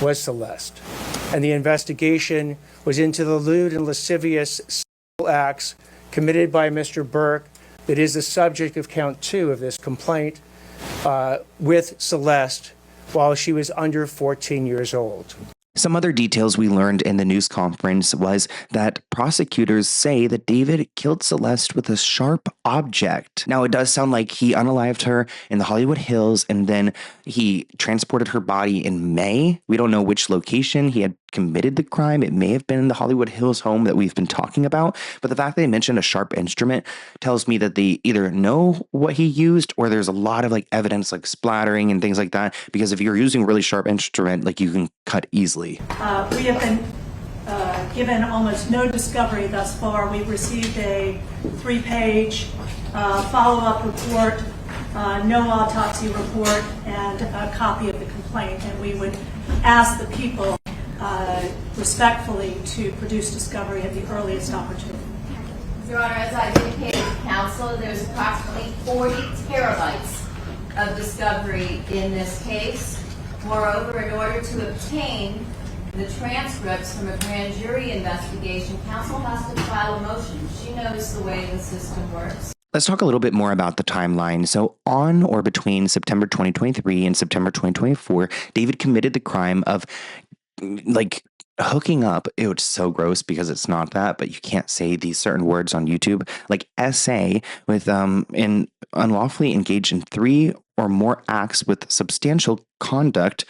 Speaker 9: was Celeste. And the investigation was into the lewd and lascivious sexual acts committed by Mr. Burke that is the subject of count 2 of this complaint with Celeste while she was under 14 years old.
Speaker 2: Some other details we learned in the news conference was that prosecutors say that David killed Celeste with a sharp object. Now, it does sound like he unalived her in the Hollywood Hills and then he transported her body in May. We don't know which location he had committed the crime. It may have been in the Hollywood Hills home that we've been talking about, but the fact that they mentioned a sharp instrument tells me that they either know what he used or there's a lot of like evidence like splattering and things like that, because if you're using a really sharp instrument, like you can cut easily.
Speaker 21: We have been given almost no discovery thus far. We've received a 3-page follow-up report, no autopsy report, and a copy of the complaint, and we would ask the people respectfully to produce discovery at the earliest opportunity.
Speaker 23: Your Honor, as I indicated to counsel, there's approximately 40 terabytes of discovery in this case. Moreover, in order to obtain the transcripts from a grand jury investigation, counsel has to file a motion. She knows the way the system works.
Speaker 2: Let's talk a little bit more about the timeline. So on or between September 2023 and September 2024, David committed the crime of like hooking up. It's so gross because it's not that, but you can't say these certain words on YouTube, like SA with and unlawfully engaged in 3 or more acts with substantial conduct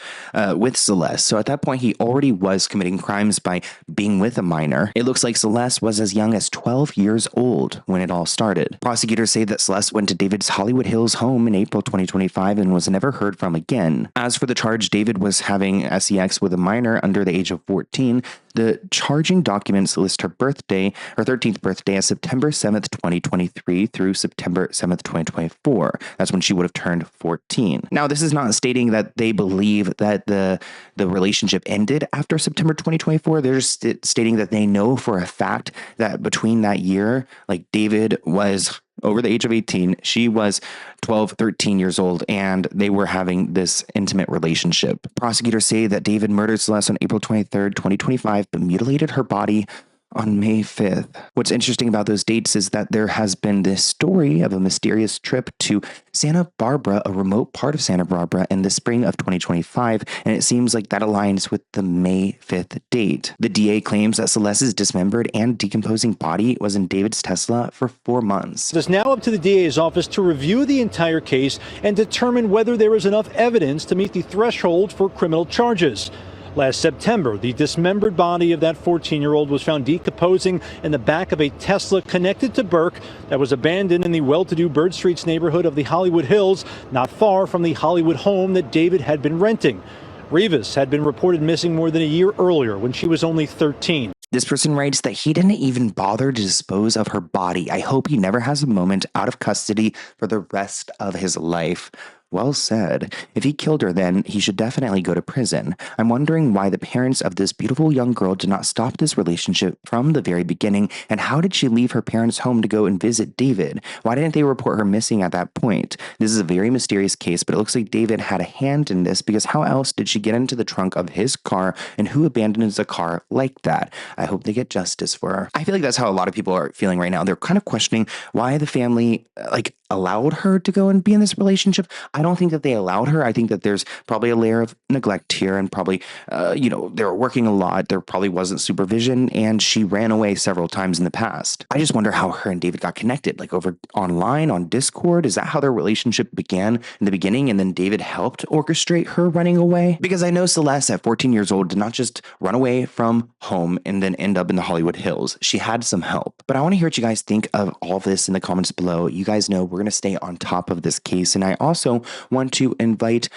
Speaker 2: with Celeste. So at that point, he already was committing crimes by being with a minor. It looks like Celeste was as young as 12 years old when it all started. Prosecutors say that Celeste went to David's Hollywood Hills home in April 2025 and was never heard from again. As for the charge, David was having sex with a minor under the age of 14. The charging documents list her birthday, her 13th birthday, as September 7th, 2023 through September 7th, 2024. That's when she would have turned 14. Now, this is not stating that they believe that the relationship ended after September 2024. They're just stating that they know for a fact that between that year, like David was over the age of 18. She was 12, 13 years old, and they were having this intimate relationship. Prosecutors say that David murdered Celeste on April 23rd, 2025, but mutilated her body on May 5th. What's interesting about those dates is that there has been this story of a mysterious trip to Santa Barbara, a remote part of Santa Barbara, in the spring of 2025, and it seems like that aligns with the May 5th date. The DA claims that Celeste's dismembered and decomposing body was in David's Tesla for 4 months.
Speaker 3: It's now up to the DA's office to review the entire case and determine whether there is enough evidence to meet the threshold for criminal charges. Last September, the dismembered body of that 14-year-old was found decomposing in the back of a Tesla connected to Burke that was abandoned in the well-to-do Bird Streets neighborhood of the Hollywood Hills, not far from the Hollywood home that David had been renting. Rivas had been reported missing more than a year earlier when she was only 13.
Speaker 2: This person writes that he didn't even bother to dispose of her body. I hope he never has a moment out of custody for the rest of his life. Well said. If he killed her, then he should definitely go to prison. I'm wondering why the parents of this beautiful young girl did not stop this relationship from the very beginning, and how did she leave her parents' home to go and visit David? Why didn't they report her missing at that point? This is a very mysterious case, but it looks like David had a hand in this, because how else did she get into the trunk of his car, and who abandons a car like that? I hope they get justice for her. I feel like that's how a lot of people are feeling right now. They're kind of questioning why the family allowed her to go and be in this relationship. I don't think that they allowed her. I think that there's probably a layer of neglect here, and probably, they were working a lot. There probably wasn't supervision, and she ran away several times in the past. I just wonder how her and David got connected, like over online on Discord. Is that how their relationship began in the beginning, and then David helped orchestrate her running away? Because I know Celeste at 14 years old did not just run away from home and then end up in the Hollywood Hills. She had some help. But I want to hear what you guys think of all this in the comments below. You guys know we're going to stay on top of this case, and I also want to invite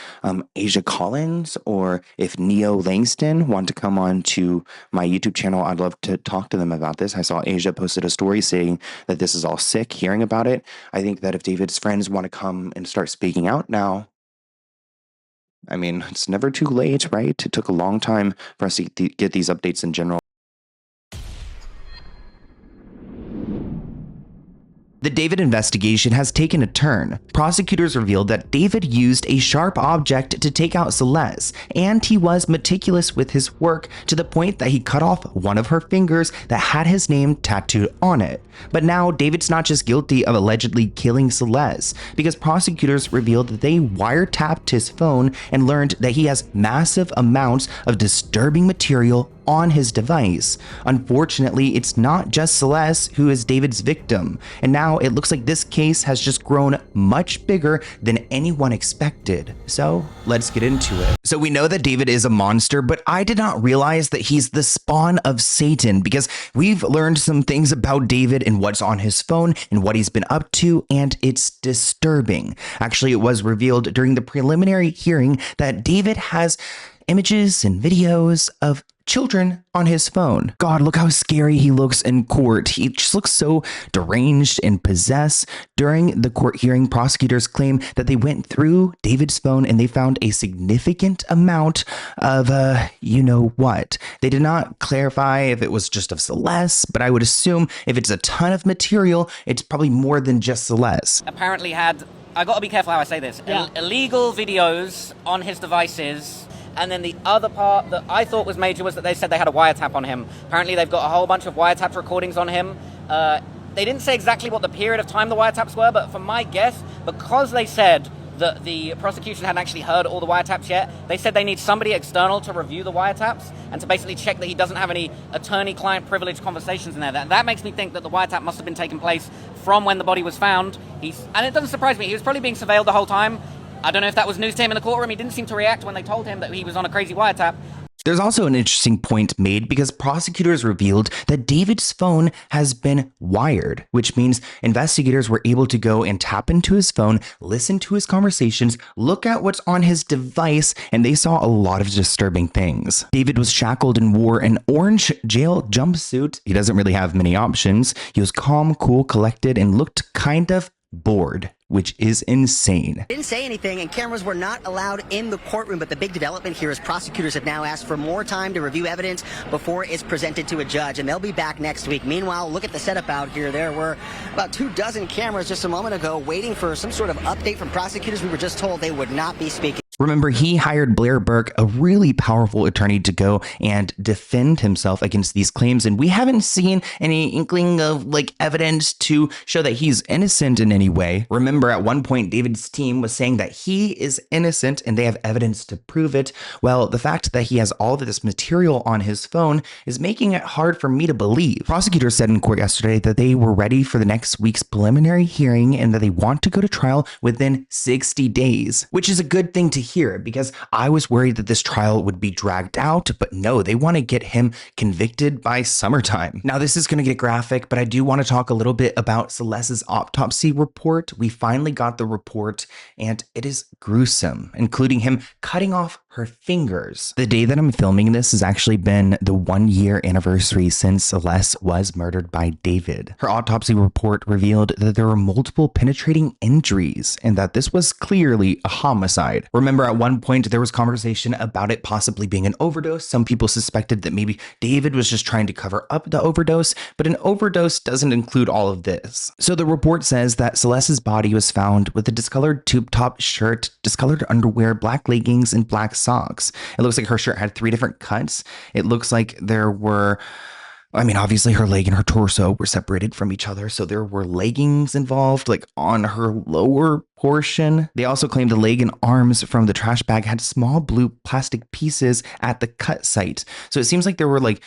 Speaker 2: Asia Collins, or if Neo Langston want to come on to my YouTube channel, I'd love to talk to them about this. I saw Asia posted a story saying that this is all sick, hearing about it. I think that if David's friends want to come and start speaking out now, I mean, it's never too late, right? It took a long time for us to get these updates in general. The David investigation has taken a turn. Prosecutors revealed that David used a sharp object to take out Celeste, and he was meticulous with his work to the point that he cut off one of her fingers that had his name tattooed on it. But now David's not just guilty of allegedly killing Celeste, because prosecutors revealed that they wiretapped his phone and learned that he has massive amounts of disturbing material on his device. Unfortunately, it's not just Celeste who is David's victim, and now it looks like this case has just grown much bigger than anyone expected. So let's get into it. So we know that David is a monster, but I did not realize that he's the spawn of Satan, because we've learned some things about David and what's on his phone and what he's been up to, and it's disturbing. Actually, it was revealed during the preliminary hearing that David has images and videos of children on his phone. God, look how scary he looks in court. He just looks so deranged and possessed. During the court hearing, prosecutors claim that they went through David's phone and they found a significant amount of, you know what. They did not clarify if it was just of Celeste, but I would assume if it's a ton of material, it's probably more than just Celeste.
Speaker 14: Apparently had, I gotta be careful how I say this, illegal videos on his devices. And then the other part that I thought was major was that they said they had a wiretap on him. Apparently they've got a whole bunch of wiretap recordings on him. They didn't say exactly what the period of time the wiretaps were, but from my guess, because they said that the prosecution hadn't actually heard all the wiretaps yet, they said they need somebody external to review the wiretaps and to basically check that he doesn't have any attorney-client privilege conversations in there. That makes me think that the wiretap must have been taking place from when the body was found. And it doesn't surprise me, he was probably being surveilled the whole time. I don't know if that was news to him in the courtroom. He didn't seem to react when they told him that he was on a crazy wiretap.
Speaker 2: There's also an interesting point made because prosecutors revealed that David's phone has been wired, which means investigators were able to go and tap into his phone, listen to his conversations, look at what's on his device, and they saw a lot of disturbing things. David was shackled and wore an orange jail jumpsuit. He doesn't really have many options. He was calm, cool, collected, and looked kind of bored.
Speaker 7: which is insane.
Speaker 12: Didn't say anything, and cameras were not allowed in the courtroom, but the big development here is prosecutors have now asked for more time to review evidence before it's presented to a judge, and they'll be back next week. Meanwhile, look at the setup out here. There were about 24 cameras just a moment ago waiting for some sort of update from prosecutors. We were just told they would not be speaking.
Speaker 7: Remember, he hired Blair Burke, a really powerful attorney, to go and defend himself against these claims. And we haven't seen any inkling of like evidence to show that he's innocent in any way. Remember, at one point, David's team was saying that he is innocent and they have evidence to prove it. Well, the fact that he has all of this material on his phone is making it hard for me to believe. Prosecutors said in court yesterday that they were ready for the next week's preliminary hearing and that they want to go to trial within 60 days, which is a good thing to hear, because I was worried that this trial would be dragged out, but no, they want to get him convicted by summertime. Now, this is going to get graphic, but I do want to talk a little bit about Celeste's autopsy report. We finally got the report, and it is gruesome, including him cutting off her fingers. The day that I'm filming this has actually been the 1-year anniversary since Celeste was murdered by David. Her autopsy report revealed that there were multiple penetrating injuries and that this was clearly a homicide. Remember, at one point there was conversation about it possibly being an overdose. Some people suspected that maybe David was just trying to cover up the overdose, but an overdose doesn't include all of this. So the report says that Celeste's body was found with a discolored tube top shirt, discolored underwear, black leggings, and black socks. It looks like her shirt had 3 different cuts. It looks like there were, obviously her leg and her torso were separated from each other, so there were leggings involved, like on her lower portion. They also claimed the leg and arms from the trash bag had small blue plastic pieces at the cut site. So it seems like there were like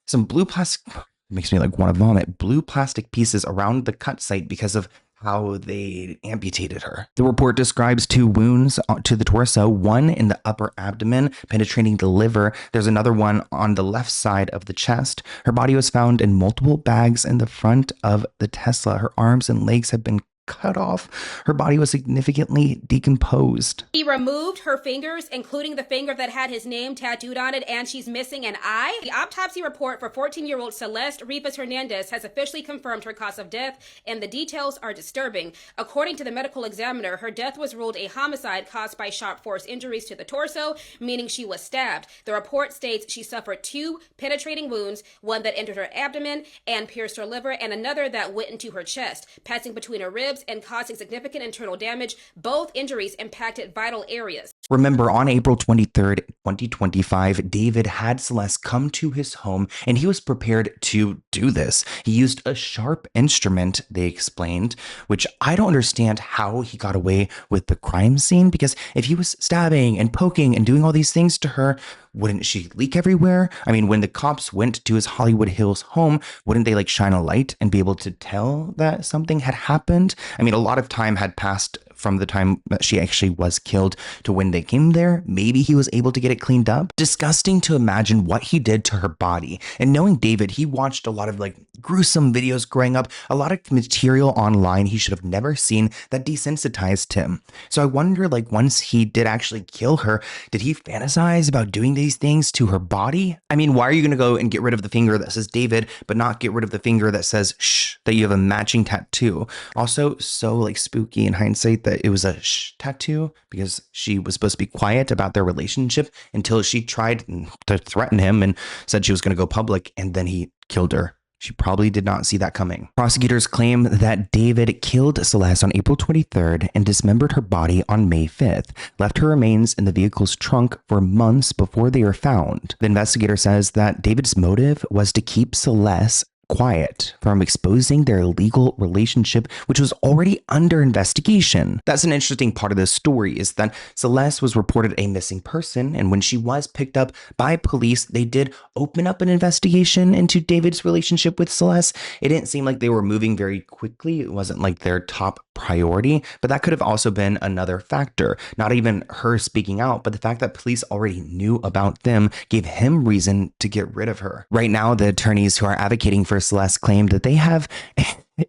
Speaker 7: some blue plastic, makes me like want to vomit, blue plastic pieces around the cut site because of how they amputated her. The report describes 2 wounds to the torso, one in the upper abdomen, penetrating the liver. There's another one on the left side of the chest. Her body was found in multiple bags in the front of the Tesla. Her arms and legs had been cut off. Her body was significantly decomposed.
Speaker 16: He removed her fingers, including the finger that had his name tattooed on it, and she's missing an eye. The autopsy report for 14-year-old Celeste Rivas Hernandez has officially confirmed her cause of death, and the details are disturbing. According to the medical examiner, her death was ruled a homicide caused by sharp force injuries to the torso, meaning she was stabbed. The report states she suffered 2 penetrating wounds, one that entered her abdomen and pierced her liver, and another that went into her chest, passing between her ribs and causing significant internal damage. Both injuries impacted vital areas.
Speaker 7: Remember, on April 23rd, 2025, David had Celeste come to his home and he was prepared to do this. He used a sharp instrument, they explained, which I don't understand how he got away with the crime scene, because if he was stabbing and poking and doing all these things to her, wouldn't she leak everywhere? When the cops went to his Hollywood Hills home, wouldn't they like shine a light and be able to tell that something had happened? A lot of time had passed from the time that she actually was killed to when they came there. Maybe he was able to get it cleaned up. Disgusting to imagine what he did to her body. And knowing David, he watched a lot of like gruesome videos growing up, a lot of material online he should have never seen that desensitized him. So I wonder, like, once he did actually kill her, did he fantasize about doing these things to her body? Why are you going to go and get rid of the finger that says David, but not get rid of the finger that says shh, that you have a matching tattoo? Also, so like spooky in hindsight that it was a shh tattoo, because she was supposed to be quiet about their relationship until she tried to threaten him and said she was going to go public, and then he killed her. She probably did not see that coming. Prosecutors claim that David killed Celeste on April 23rd and dismembered her body on May 5th, left her remains in the vehicle's trunk for months before they were found. The investigator says that David's motive was to keep Celeste quiet from exposing their illegal relationship, which was already under investigation. That's an interesting part of this story, is that Celeste was reported a missing person, and when she was picked up by police, they did open up an investigation into David's relationship with Celeste. It didn't seem like they were moving very quickly. It wasn't like their top priority, but that could have also been another factor. Not even her speaking out, but the fact that police already knew about them gave him reason to get rid of her. Right now, the attorneys who are advocating for Celeste claim that they have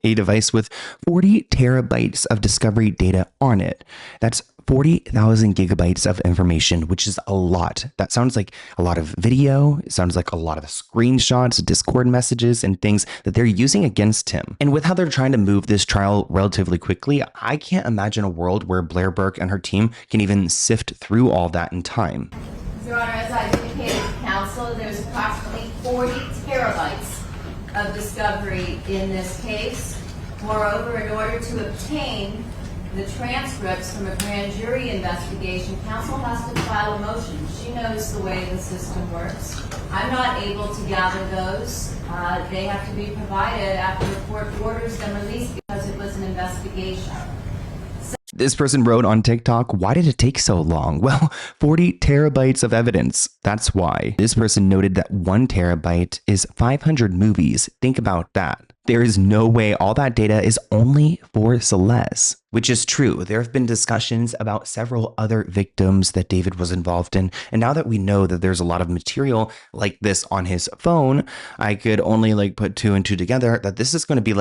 Speaker 7: a device with 40 terabytes of discovery data on it. That's
Speaker 2: 40,000 gigabytes of information, which is a lot. That sounds like a lot of video. It sounds like a lot of screenshots, Discord messages, and things that they're using against him. And with how they're trying to move this trial relatively quickly, I can't imagine a world where Blair Burke and her team can even sift through all that in time.
Speaker 23: Your Honor, as I indicated to counsel, there's approximately 40 terabytes of discovery in this case. Moreover, in order to obtain the transcripts from a grand jury investigation, counsel has to file a motion. She knows the way the system works. I'm not able to gather those. They have to be provided after the court orders them released because it was an investigation.
Speaker 2: This person wrote on TikTok, why did it take so long? Well, 40 terabytes of evidence. That's why. This person noted that 1 terabyte is 500 movies. Think about that. There is no way all that data is only for Celeste, which is true. There have been discussions about several other victims that David was involved in. And now that we know that there's a lot of material like this on his phone, I could only put 2 and 2 together that this is going to be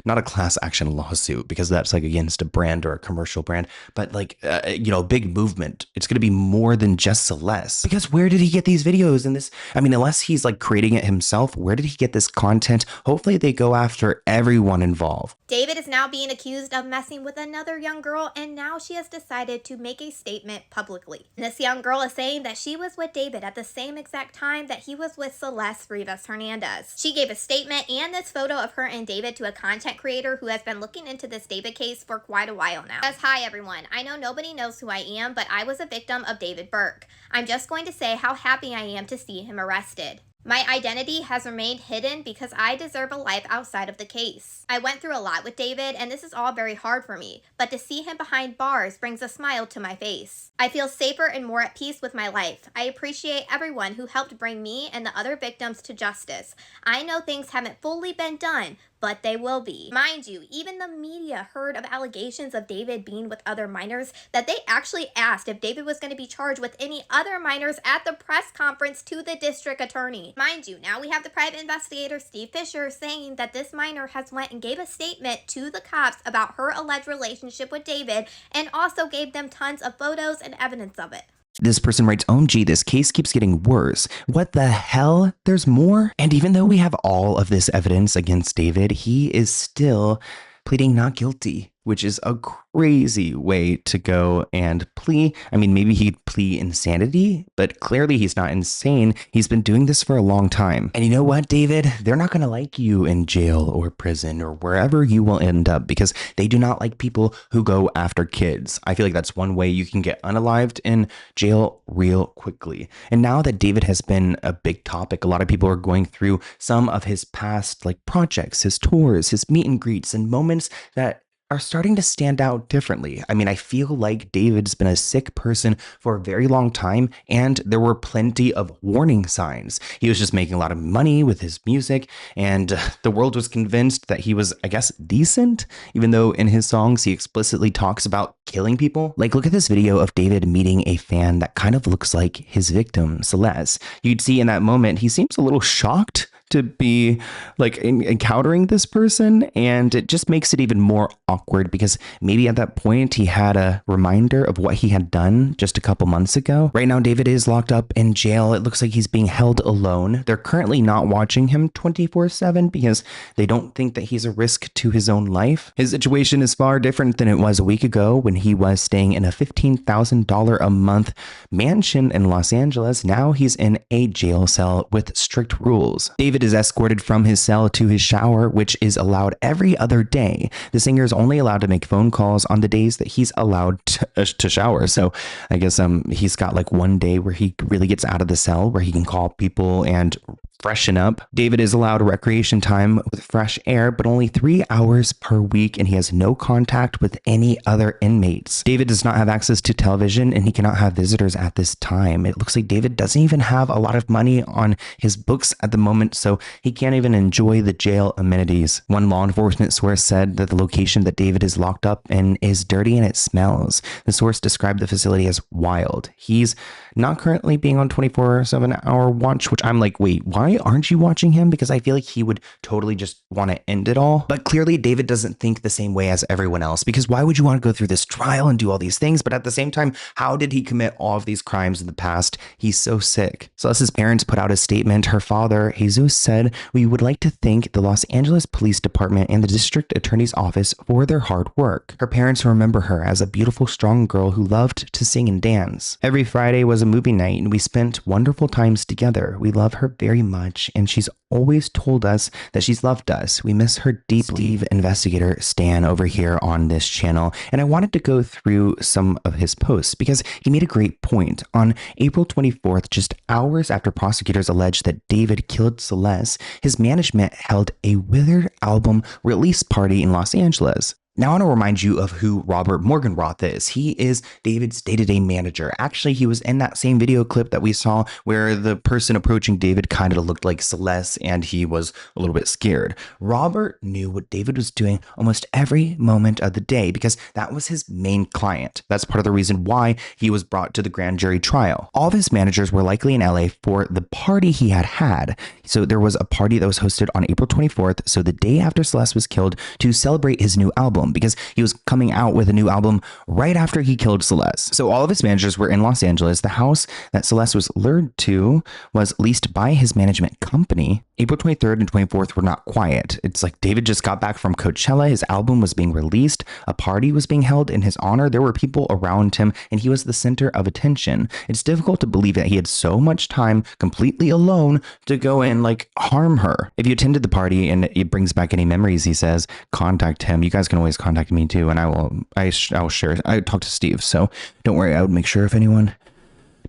Speaker 2: not a class action lawsuit, because that's against a brand or a commercial brand, but a big movement. It's going to be more than just Celeste, because where did he get these videos and this? I mean, unless he's creating it himself, where did he get this content? Hopefully they go after everyone involved.
Speaker 4: David is now being accused of messing with another young girl, and now she has decided to make a statement publicly. This young girl is saying that she was with David at the same exact time that he was with Celeste Rivas Hernandez. She gave a statement and this photo of her and David to a content creator who has been looking into this David case for quite a while now. Says, hi everyone, I know nobody knows who I am, but I was a victim of David Burke. I'm just going to say how happy I am to see him arrested. My identity has remained hidden because I deserve a life outside of the case. I went through a lot with David, and this is all very hard for me, but to see him behind bars brings a smile to my face. I feel safer and more at peace with my life. I appreciate everyone who helped bring me and the other victims to justice. I know things haven't fully been done, but they will be. Mind you, even the media heard of allegations of David being with other minors that they actually asked if David was going to be charged with any other minors at the press conference to the district attorney. Mind you, now we have the private investigator Steve Fisher saying that this minor has went and gave a statement to the cops about her alleged relationship with David and also gave them tons of photos and evidence of it.
Speaker 2: This person writes, OMG, this case keeps getting worse. What the hell? There's more? And even though we have all of this evidence against David, he is still pleading not guilty, which is a crazy way to go and plea. I mean, maybe he'd plea insanity, but clearly he's not insane. He's been doing this for a long time. And you know what, David? They're not going to like you in jail or prison or wherever you will end up, because they do not like people who go after kids. I feel like that's one way you can get unalived in jail real quickly. And now that David has been a big topic, a lot of people are going through some of his past projects, his tours, his meet and greets, and moments that are starting to stand out differently. I mean, I feel like David's been a sick person for a very long time, and there were plenty of warning signs. He was just making a lot of money with his music, and the world was convinced that he was, I guess, decent, even though in his songs he explicitly talks about killing people. Look at this video of David meeting a fan that kind of looks like his victim, Celeste. You'd see in that moment, he seems a little shocked to be encountering this person, and it just makes it even more awkward because maybe at that point he had a reminder of what he had done just a couple months ago. Right now, David is locked up in jail. It looks like he's being held alone. They're currently not watching him 24/7 because they don't think that he's a risk to his own life. His situation is far different than it was a week ago when he was staying in a $15,000 a month mansion in Los Angeles. Now he's in a jail cell with strict rules. David is escorted from his cell to his shower, which is allowed every other day. The singer is only allowed to make phone calls on the days that he's allowed to shower. So I guess he's got one day where he really gets out of the cell, where he can call people and freshen up. David is allowed recreation time with fresh air, but only 3 hours per week, and he has no contact with any other inmates. David does not have access to television, and he cannot have visitors at this time. It looks like David doesn't even have a lot of money on his books at the moment, so he can't even enjoy the jail amenities. One law enforcement source said that the location that David is locked up in is dirty and it smells. The source described the facility as wild. He's not currently being on 24/7 hour watch, which I'm like, wait, why
Speaker 7: why aren't you watching him? Because I feel like he would totally just want to end it all. But clearly David doesn't think the same way as everyone else, because why would you want to go through this trial and do all these things? But at the same time, how did he commit all of these crimes in the past? He's so sick. Celeste's parents put out a statement. Her father, Jesus, said, "We would like to thank the Los Angeles Police Department and the District Attorney's Office for their hard work. Her parents remember her as a beautiful, strong girl who loved to sing and dance. Every Friday was a movie night and we spent wonderful times together. We love her very much and she's always told us that she's loved us. We miss her deeply." Steve Investigator Stan over here on this channel, and I wanted to go through some of his posts because he made a great point. On April 24th, just hours after prosecutors alleged that David killed Celeste, his management held a Withered album release party in Los Angeles. Now I want to remind you of who Robert Morgenroth is. He is David's day-to-day manager. Actually, he was in that same video clip that we saw where the person approaching David kind of looked like Celeste and he was a little bit scared. Robert knew what David was doing almost every moment of the day because that was his main client. That's part of the reason why he was brought to the grand jury trial. All of his managers were likely in LA for the party he had. So there was a party that was hosted on April 24th, so the day after Celeste was killed, to celebrate his new album, because he was coming out with a new album right after he killed Celeste. So all of his managers were in Los Angeles. The house that Celeste was lured to was leased by his management company. April 23rd and 24th were not quiet. It's like David just got back from Coachella. His album was being released. A party was being held in his honor. There were people around him and he was the center of attention. It's difficult to believe that he had so much time completely alone to go and harm her. If you attended the party and it brings back any memories, he says, contact him. You guys can always contact me too, and I will share. I talked to Steve, so don't worry. I would make sure if anyone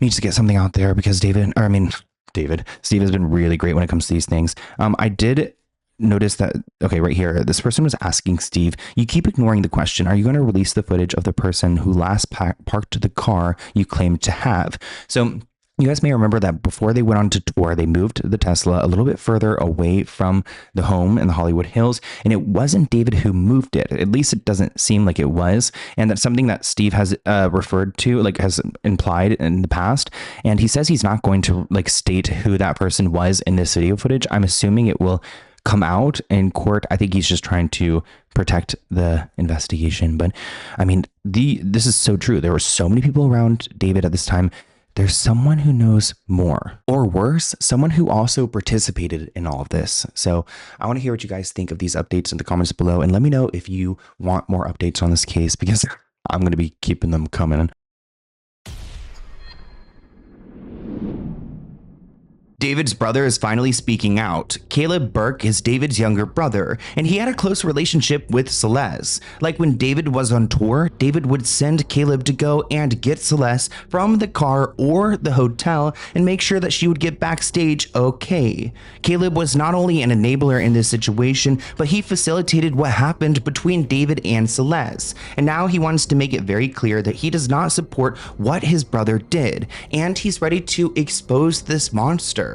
Speaker 7: needs to get something out there, because Steve has been really great when it comes to these things. I did notice that, okay, right here, this person was asking Steve, you keep ignoring the question. Are you going to release the footage of the person who last parked the car you claimed to have? So you guys may remember that before they went on to tour, they moved the Tesla a little bit further away from the home in the Hollywood Hills, and it wasn't David who moved it. At least it doesn't seem like it was, and that's something that Steve has referred to, has implied in the past, and he says he's not going to state who that person was in this video footage. I'm assuming it will come out in court. I think he's just trying to protect the investigation, but I mean, this is so true. There were so many people around David at this time. There's someone who knows more, or worse, someone who also participated in all of this. So I want to hear what you guys think of these updates in the comments below, and let me know if you want more updates on this case, because I'm going to be keeping them coming. David's brother is finally speaking out. Caleb Burke is David's younger brother, and he had a close relationship with Celeste. Like when David was on tour, David would send Caleb to go and get Celeste from the car or the hotel and make sure that she would get backstage okay. Caleb was not only an enabler in this situation, but he facilitated what happened between David and Celeste. And now he wants to make it very clear that he does not support what his brother did, and he's ready to expose this monster.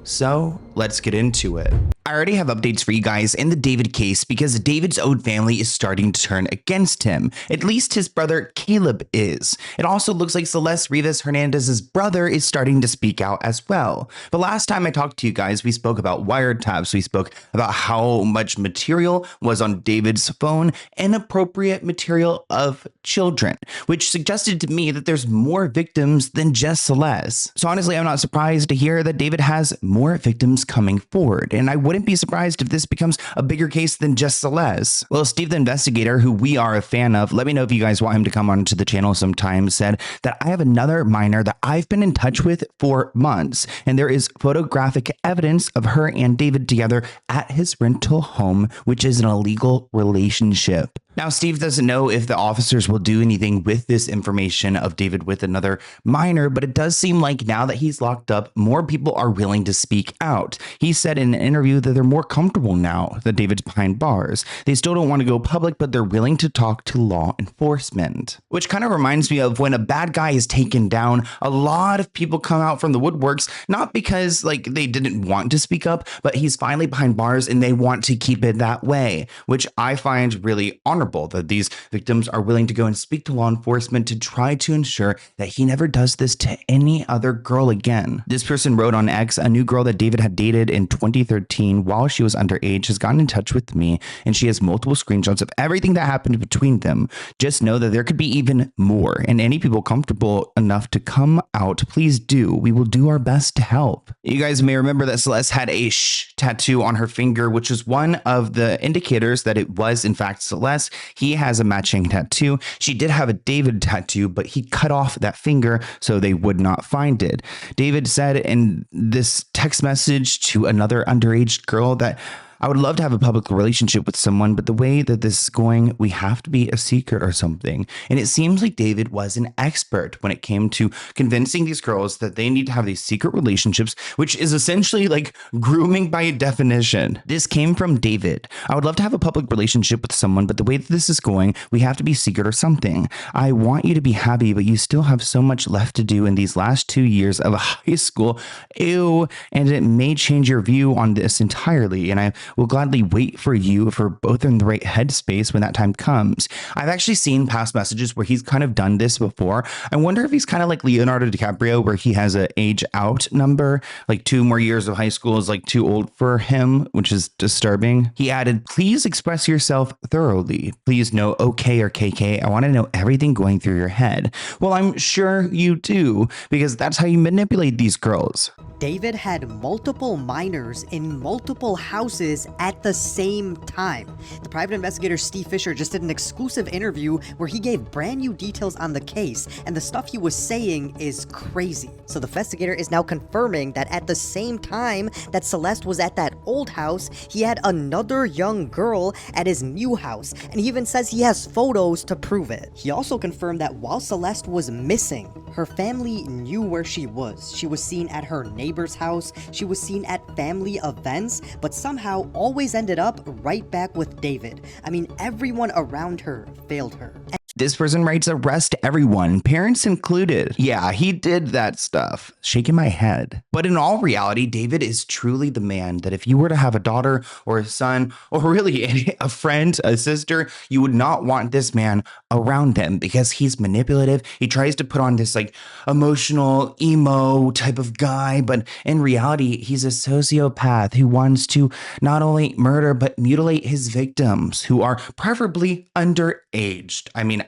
Speaker 7: So let's get into it. I already have updates for you guys in the David case because David's own family is starting to turn against him. At least his brother Caleb is. It also looks like Celeste Rivas Hernandez's brother is starting to speak out as well. But last time I talked to you guys, we spoke about wiretaps. We spoke about how much material was on David's phone, inappropriate material of children, which suggested to me that there's more victims than just Celeste. So honestly, I'm not surprised to hear that David has more victims coming forward, and I wouldn't be surprised if this becomes a bigger case than just Celeste. Well, Steve the Investigator, who we are a fan of, let me know if you guys want him to come onto the channel sometime, said that I have another minor that I've been in touch with for months, and there is photographic evidence of her and David together at his rental home, which is an illegal relationship. Now, Steve doesn't know if the officers will do anything with this information of David with another minor, but it does seem like now that he's locked up, more people are willing to speak out. He said in an interview that they're more comfortable now that David's behind bars. They still don't want to go public, but they're willing to talk to law enforcement. Which kind of reminds me of when a bad guy is taken down, a lot of people come out from the woodworks, not because they didn't want to speak up, but he's finally behind bars and they want to keep it that way, which I find really honorable vulnerable, that these victims are willing to go and speak to law enforcement to try to ensure that he never does this to any other girl again. This person wrote on X, a new girl that David had dated in 2013 while she was underage has gotten in touch with me, and she has multiple screenshots of everything that happened between them. Just know that there could be even more, and any people comfortable enough to come out, please do. We will do our best to help. You guys may remember that Celeste had a shh tattoo on her finger, which is one of the indicators that it was in fact Celeste. He has a matching tattoo. She did have a David tattoo, but he cut off that finger so they would not find it. David said in this text message to another underage girl that I would love to have a public relationship with someone, but the way that this is going, we have to be a secret or something. And it seems like David was an expert when it came to convincing these girls that they need to have these secret relationships, which is essentially like grooming by definition. This came from David. I would love to have a public relationship with someone, but the way that this is going, we have to be secret or something. I want you to be happy, but you still have so much left to do in these last 2 years of high school. Ew. And it may change your view on this entirely. And I will gladly wait for you if we're both in the right headspace when that time comes. I've actually seen past messages where he's kind of done this before. I wonder if he's kind of like Leonardo DiCaprio, where he has an age out number, like 2 more years of high school is like too old for him, which is disturbing. He added, please express yourself thoroughly. Please no okay or KK. I want to know everything going through your head. Well, I'm sure you do, because that's how you manipulate these girls.
Speaker 12: David had multiple minors in multiple houses at the same time. The private investigator Steve Fisher just did an exclusive interview where he gave brand new details on the case, and the stuff he was saying is crazy. So the investigator is now confirming that at the same time that Celeste was at that old house, he had another young girl at his new house, and he even says he has photos to prove it. He also confirmed that while Celeste was missing, her family knew where she was. She was seen at her neighbor's house, she was seen at family events, but somehow always ended up right back with David. I mean, everyone around her failed her.
Speaker 7: This person writes, arrest everyone, parents included. Yeah, he did that stuff. Shaking my head. But in all reality, David is truly the man that if you were to have a daughter or a son, or really a friend, a sister, you would not want this man around them because he's manipulative. He tries to put on this like emotional, emo type of guy, but in reality, he's a sociopath who wants to not only murder, but mutilate his victims who are preferably underaged. I mean,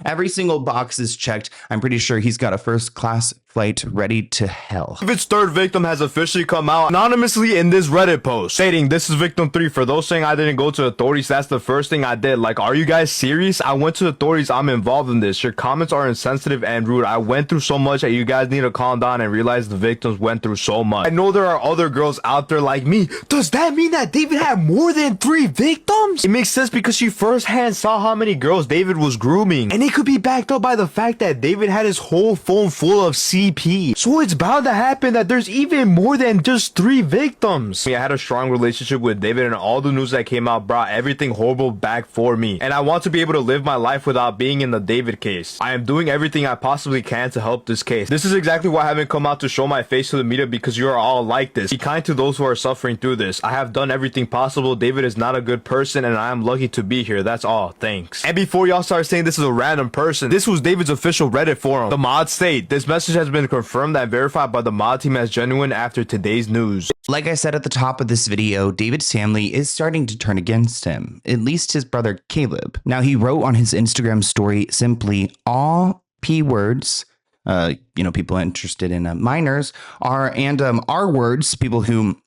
Speaker 7: every single box is checked. I'm pretty sure he's got a first class flight ready to hell.
Speaker 8: David's third victim has officially come out anonymously in this Reddit post, stating this is victim 3. For those saying I didn't go to authorities, that's the first thing I did. Like, are you guys serious? I went to authorities. I'm involved in this. Your comments are insensitive and rude. I went through so much that you guys need to calm down and realize the victims went through so much. I know there are other girls out there like me. Does that mean that David had more than 3 victims? It makes sense because she firsthand saw how many girls David was grooming, and it could be backed up by the fact that David had his whole phone full of CP. So it's bound to happen that there's even more than just 3 victims. I had a strong relationship with David, and all the news that came out brought everything horrible back for me. And I want to be able to live my life without being in the David case. I am doing everything I possibly can to help this case. This is exactly why I haven't come out to show my face to the media, because you are all like this. Be kind to those who are suffering through this. I have done everything possible. David is not a good person, and I am lucky to be here. That's all. Thanks. And before y'all start saying this is a random person, this was David's official Reddit forum. The mods state this message has been confirmed and verified by the mod team as genuine after today's news.
Speaker 7: Like I said at the top of this video, David's family is starting to turn against him, at least his brother Caleb. Now, he wrote on his Instagram story simply, all P words, people interested in minors are, and R words, people who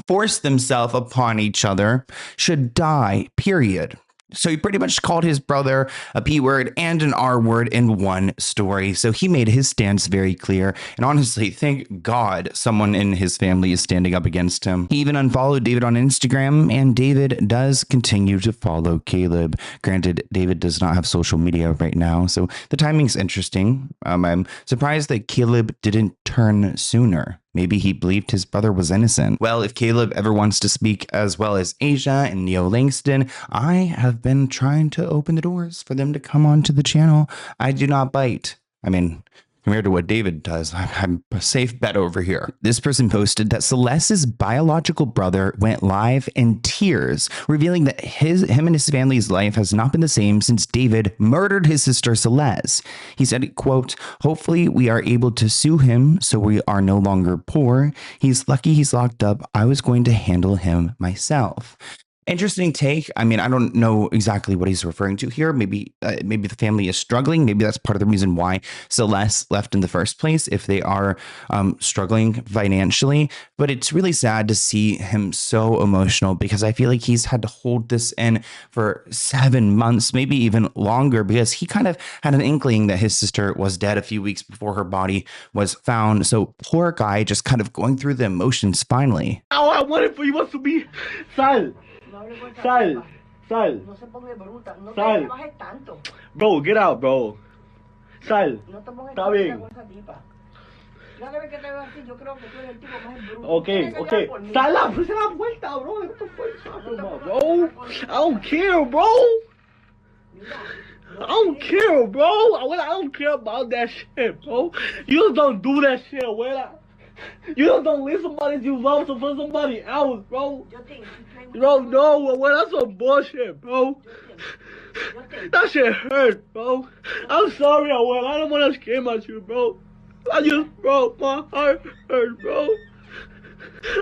Speaker 7: force themselves upon each other, should die, period. So he pretty much called his brother a P word and an R word in one story. So he made his stance very clear. And honestly, thank God someone in his family is standing up against him. He even unfollowed David on Instagram, and David does continue to follow Caleb. Granted, David does not have social media right now, so the timing's interesting. I'm surprised that Caleb didn't turn sooner. Maybe he believed his brother was innocent. Well, if Caleb ever wants to speak as well as Asia and Neo Langston, I have been trying to open the doors for them to come onto the channel. I do not bite. I mean, Compared to what David does, I'm a safe bet over here. This person posted that Celeste's biological brother went live in tears, revealing that him and his family's life has not been the same since David murdered his sister Celeste. He said, quote, "Hopefully we are able to sue him so we are no longer poor. He's lucky he's locked up. I was going to handle him myself." Interesting take. I mean, I don't know exactly what he's referring to here. Maybe the family is struggling. Maybe that's part of the reason why Celeste left in the first place, if they are struggling financially. But it's really sad to see him so emotional, because I feel like he's had to hold this in for 7 months, maybe even longer, because he kind of had an inkling that his sister was dead a few weeks before her body was found. So poor guy, just kind of going through the emotions finally.
Speaker 11: All I wanted for you was to be silent. Sal. Bro, get out, bro. Sal. Está bien. Okay. Sal la vuelta, bro. What the fuck you talking about, bro? I don't care, bro. I don't care, bro. I don't care about that shit, bro. You just don't do that shit, abuela. You just don't leave somebody you love for somebody else, bro. Bro, no, well, that's some bullshit, bro. That shit hurt, bro. I'm sorry, Abuela. I don't want to scream at you, bro. Bro, my heart hurt, bro.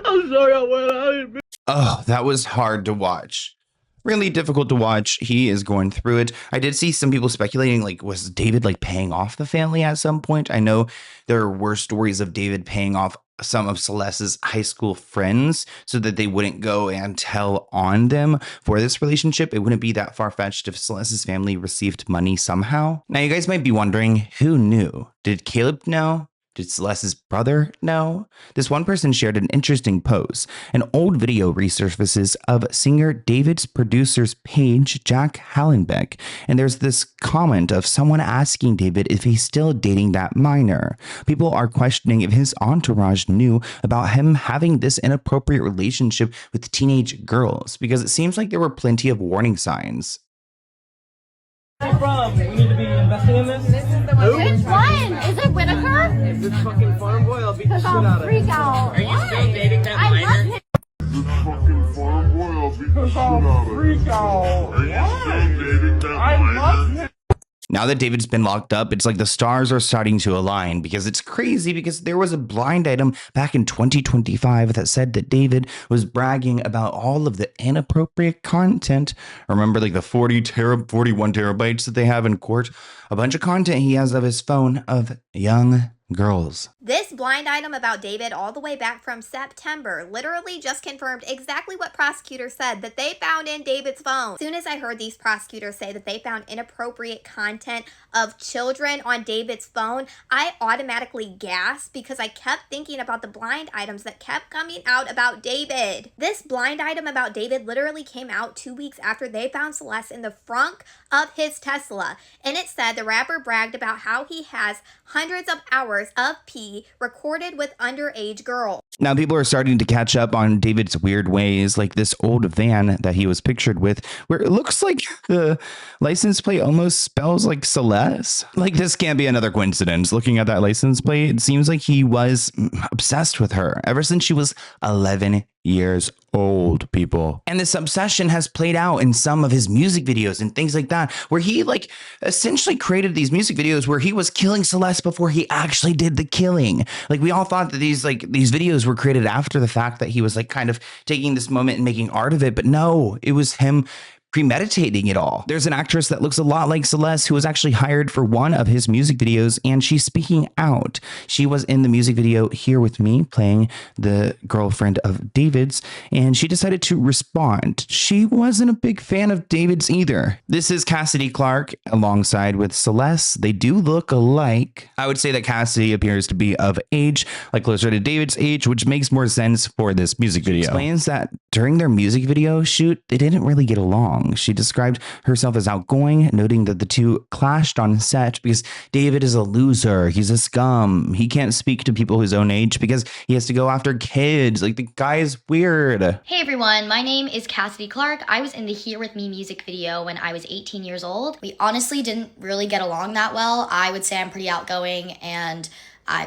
Speaker 11: I'm sorry, Abuela.
Speaker 7: Oh, that was hard to watch. Really difficult to watch. He is going through it. I did see some people speculating, like, was David like paying off the family at some point? I know there were stories of David paying off some of Celeste's high school friends so that they wouldn't go and tell on them for this relationship. It wouldn't be that far-fetched if Celeste's family received money somehow. Now, you guys might be wondering, who knew? Did Caleb know? Did Celeste's brother know? This one person shared an interesting post. An old video resurfaces of singer David's producer's page, Jack Hallenbeck, and there's this comment of someone asking David if he's still dating that minor. People are questioning if his entourage knew about him having this inappropriate relationship with teenage girls, because it seems like there were plenty of warning signs.
Speaker 11: We need to be investing in this.
Speaker 15: Which one? Is it Whitaker?
Speaker 11: If it's fucking farm boy, I'll beat the shit out of it.
Speaker 15: Freak out.
Speaker 11: Are you still dating that minor?
Speaker 15: I love him.
Speaker 11: This fucking farm boy, I'll beat the shit out of it. Freak out. Are you still dating that minor? I love him.
Speaker 7: Now that David's been locked up, it's like the stars are starting to align, because it's crazy, because there was a blind item back in 2025 that said that David was bragging about all of the inappropriate content. Remember, like the 41 terabytes that they have in court? A bunch of content he has of his phone of young girls.
Speaker 4: This blind item about David all the way back from September literally just confirmed exactly what prosecutors said that they found in David's phone. As soon as I heard these prosecutors say that they found inappropriate content of children on David's phone, I automatically gasped, because I kept thinking about the blind items that kept coming out about David. This blind item about David literally came out 2 weeks after they found Celeste in the front of his Tesla, and it said the rapper bragged about how he has hundreds of hours of pee recorded with underage girls.
Speaker 7: Now people are starting to catch up on David's weird ways, like this old van that he was pictured with, where it looks like the license plate almost spells like Celeste. Like, this can't be another coincidence. Looking at that license plate, it seems like he was obsessed with her ever since she was 11 years old, people. And this obsession has played out in some of his music videos and things like that, where he like essentially created these music videos where he was killing Celeste before he actually did the killing. Like, we all thought that these videos were created after the fact, that he was like kind of taking this moment and making art of it, but no, it was him premeditating it all. There's an actress that looks a lot like Celeste who was actually hired for one of his music videos, and she's speaking out. She was in the music video Here With Me, playing the girlfriend of David's, and she decided to respond. She wasn't a big fan of David's either. This is Cassidy Clark alongside with Celeste. They do look alike. I would say that Cassidy appears to be of age, like closer to David's age, which makes more sense for this music video. She explains that during their music video shoot, they didn't really get along. song. She described herself as outgoing, noting that the two clashed on set because David is a loser. He's a scum. He can't speak to people his own age because he has to go after kids. Like, the guy is weird.
Speaker 13: Hey everyone, my name is Cassidy Clark. I was in the Here With Me music video when I was 18 years old. We honestly didn't really get along that well. I would say I'm pretty outgoing, and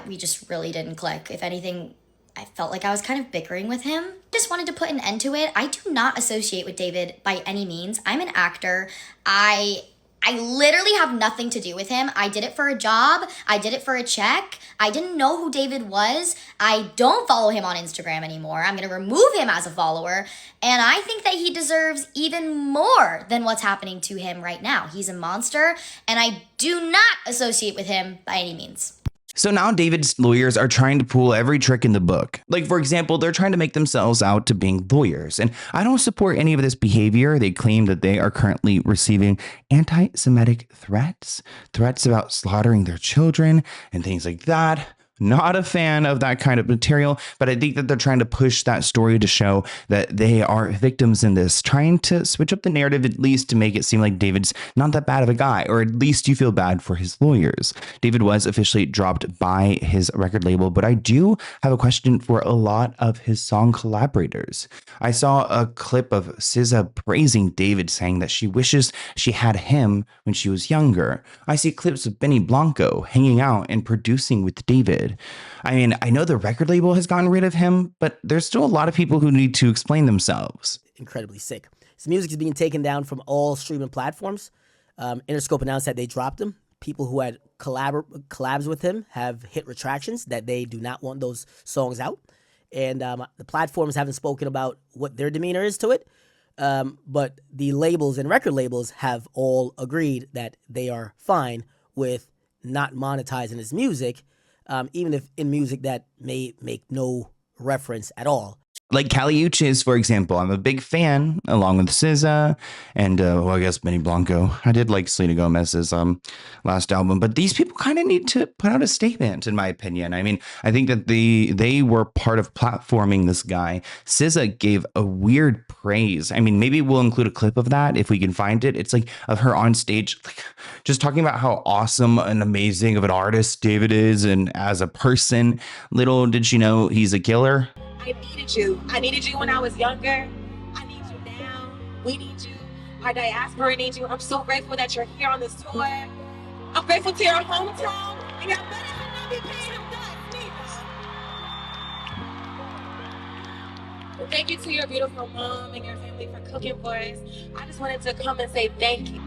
Speaker 13: we just really didn't click. If anything, I felt like I was kind of bickering with him. Just wanted to put an end to it. I do not associate with David by any means. I'm an actor. I literally have nothing to do with him. I did it for a job. I did it for a check. I didn't know who David was. I don't follow him on Instagram anymore. I'm going to remove him as a follower. And I think that he deserves even more than what's happening to him right now. He's a monster, and I do not associate with him by any means.
Speaker 7: So now David's lawyers are trying to pull every trick in the book. Like, for example, they're trying to make themselves out to being lawyers. And I don't support any of this behavior. They claim that they are currently receiving anti-Semitic threats about slaughtering their children and things like that. Not a fan of that kind of material, but I think that they're trying to push that story to show that they are victims in this, trying to switch up the narrative at least to make it seem like David's not that bad of a guy, or at least you feel bad for his lawyers. David was officially dropped by his record label, but I do have a question for a lot of his song collaborators. I saw a clip of SZA praising David, saying that she wishes she had him when she was younger. I see clips of Benny Blanco hanging out and producing with David. I mean, I know the record label has gotten rid of him, but there's still a lot of people who need to explain themselves.
Speaker 18: Incredibly sick. His music is being taken down from all streaming platforms. Interscope announced that they dropped him. People who had collabs with him have hit retractions that they do not want those songs out. And the platforms haven't spoken about what their demeanor is to it. But the labels and record labels have all agreed that they are fine with not monetizing his music, even if in music that may make no reference at all.
Speaker 7: Like Kali Uchis, for example. I'm a big fan, along with SZA and, I guess Benny Blanco. I did like Selena Gomez's last album, but these people kind of need to put out a statement, in my opinion. I mean, I think that they were part of platforming this guy. SZA gave a weird praise. I mean, maybe we'll include a clip of that if we can find it. It's like of her on stage, like, just talking about how awesome and amazing of an artist David is, and as a person. Little did she know he's a killer.
Speaker 19: I needed you. I needed you when I was younger. I need you now. We need you. Our diaspora needs you. I'm so grateful that you're here on this tour. I'm grateful to your hometown. And y'all better not be paying them dust. Thank you to your beautiful mom and your family for cooking for us. I just wanted to come and say thank you.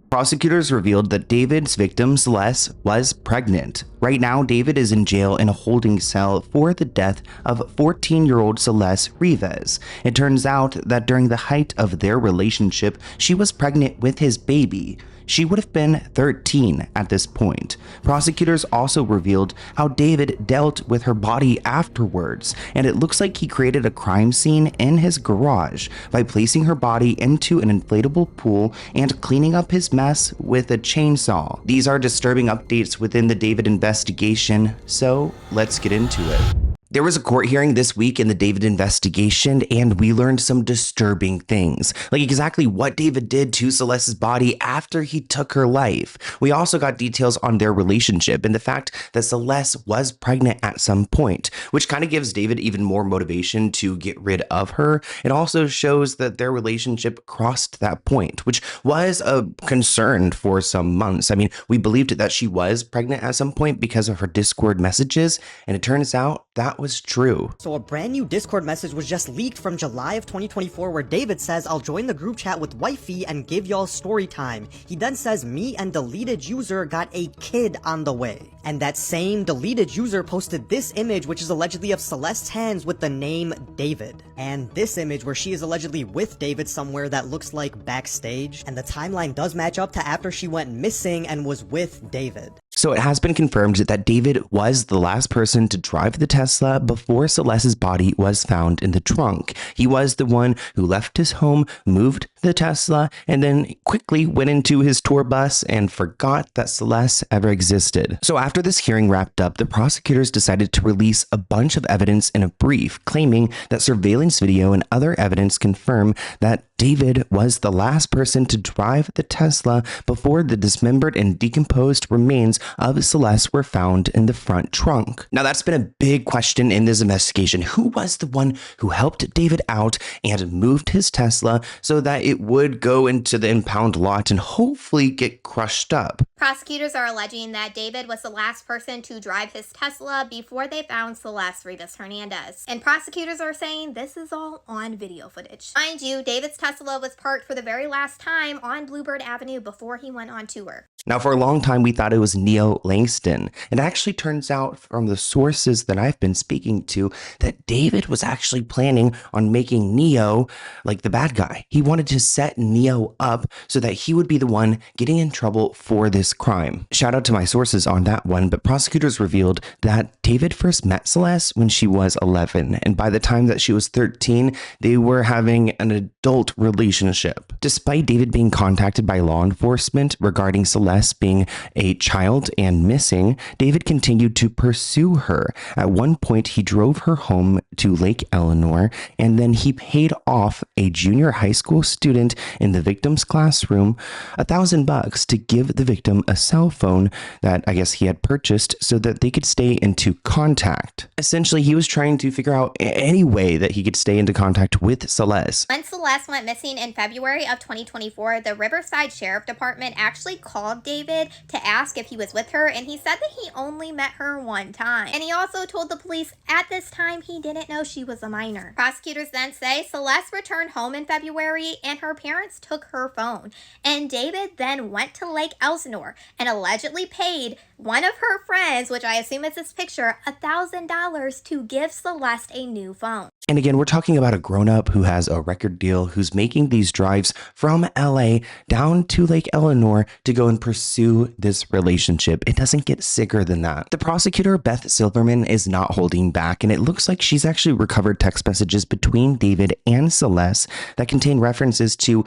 Speaker 7: Prosecutors revealed that David's victim, Celeste, was pregnant. Right now, David is in jail in a holding cell for the death of 14-year-old Celeste Rivas. It turns out that during the height of their relationship, she was pregnant with his baby. She would have been 13 at this point. Prosecutors also revealed how David dealt with her body afterwards, and it looks like he created a crime scene in his garage by placing her body into an inflatable pool and cleaning up his mess with a chainsaw. These are disturbing updates within the David investigation, so let's get into it. There was a court hearing this week in the David investigation, and we learned some disturbing things, like exactly what David did to Celeste's body after he took her life. We also got details on their relationship and the fact that Celeste was pregnant at some point, which kind of gives David even more motivation to get rid of her. It also shows that their relationship crossed that point, which was a concern for some months. I mean, we believed that she was pregnant at some point because of her Discord messages, and it turns out that was true.
Speaker 12: So a brand new Discord message was just leaked from July of 2024 where David says, "I'll join the group chat with wifey and give y'all story time." He then says, "Me and deleted user got a kid on the way." And that same deleted user posted this image, which is allegedly of Celeste's hands with the name David. And this image where she is allegedly with David somewhere that looks like backstage. And the timeline does match up to after she went missing and was with David.
Speaker 7: So it has been confirmed that David was the last person to drive the Tesla before Celeste's body was found in the trunk. He was the one who left his home, moved the Tesla, and then quickly went into his tour bus and forgot that Celeste ever existed. So after
Speaker 2: After this hearing wrapped up, the prosecutors decided to release a bunch of evidence in a brief, claiming that surveillance video and other evidence confirm that David was the last person to drive the Tesla before the dismembered and decomposed remains of Celeste were found in the front trunk. Now, that's been a big question in this investigation. Who was the one who helped David out and moved his Tesla so that it would go into the impound lot and hopefully get crushed up?
Speaker 4: Prosecutors are alleging that David was the last person to drive his Tesla before they found Celeste Rivas Hernandez. And prosecutors are saying this is all on video footage. Mind you, David's Tesla was parked for the very last time on Bluebird Avenue before he went on tour.
Speaker 2: Now, for a long time, we thought it was Neo Langston. It actually turns out from the sources that I've been speaking to that David was actually planning on making Neo like the bad guy. He wanted to set Neo up so that he would be the one getting in trouble for this crime. Shout out to my sources on that one, but prosecutors revealed that David first met Celeste when she was 11, and by the time that she was 13, they were having an adult relationship. Despite David being contacted by law enforcement regarding Celeste being a child and missing, David continued to pursue her. At one point, he drove her home to Lake Eleanor, and then he paid off a junior high school student in the victim's classroom $1,000 to give the victim a cell phone that I guess he had purchased so that they could stay into contact. Essentially, he was trying to figure out any way that he could stay into contact with Celeste.
Speaker 4: When Celeste went missing in February of 2024, the Riverside Sheriff Department actually called David to ask if he was with her, and he said that he only met her one time. And he also told the police at this time he didn't know she was a minor. Prosecutors then say Celeste returned home in February and her parents took her phone. And David then went to Lake Elsinore and allegedly paid one of her friends, which I assume is this picture, $1,000 to give Celeste a new phone.
Speaker 2: And again, we're talking about a grown-up who has a record deal, who's making these drives from LA down to Lake Eleanor to go and pursue this relationship. It doesn't get sicker than that. The prosecutor, Beth Silverman, is not holding back, and it looks like she's actually recovered text messages between David and Celeste that contain references to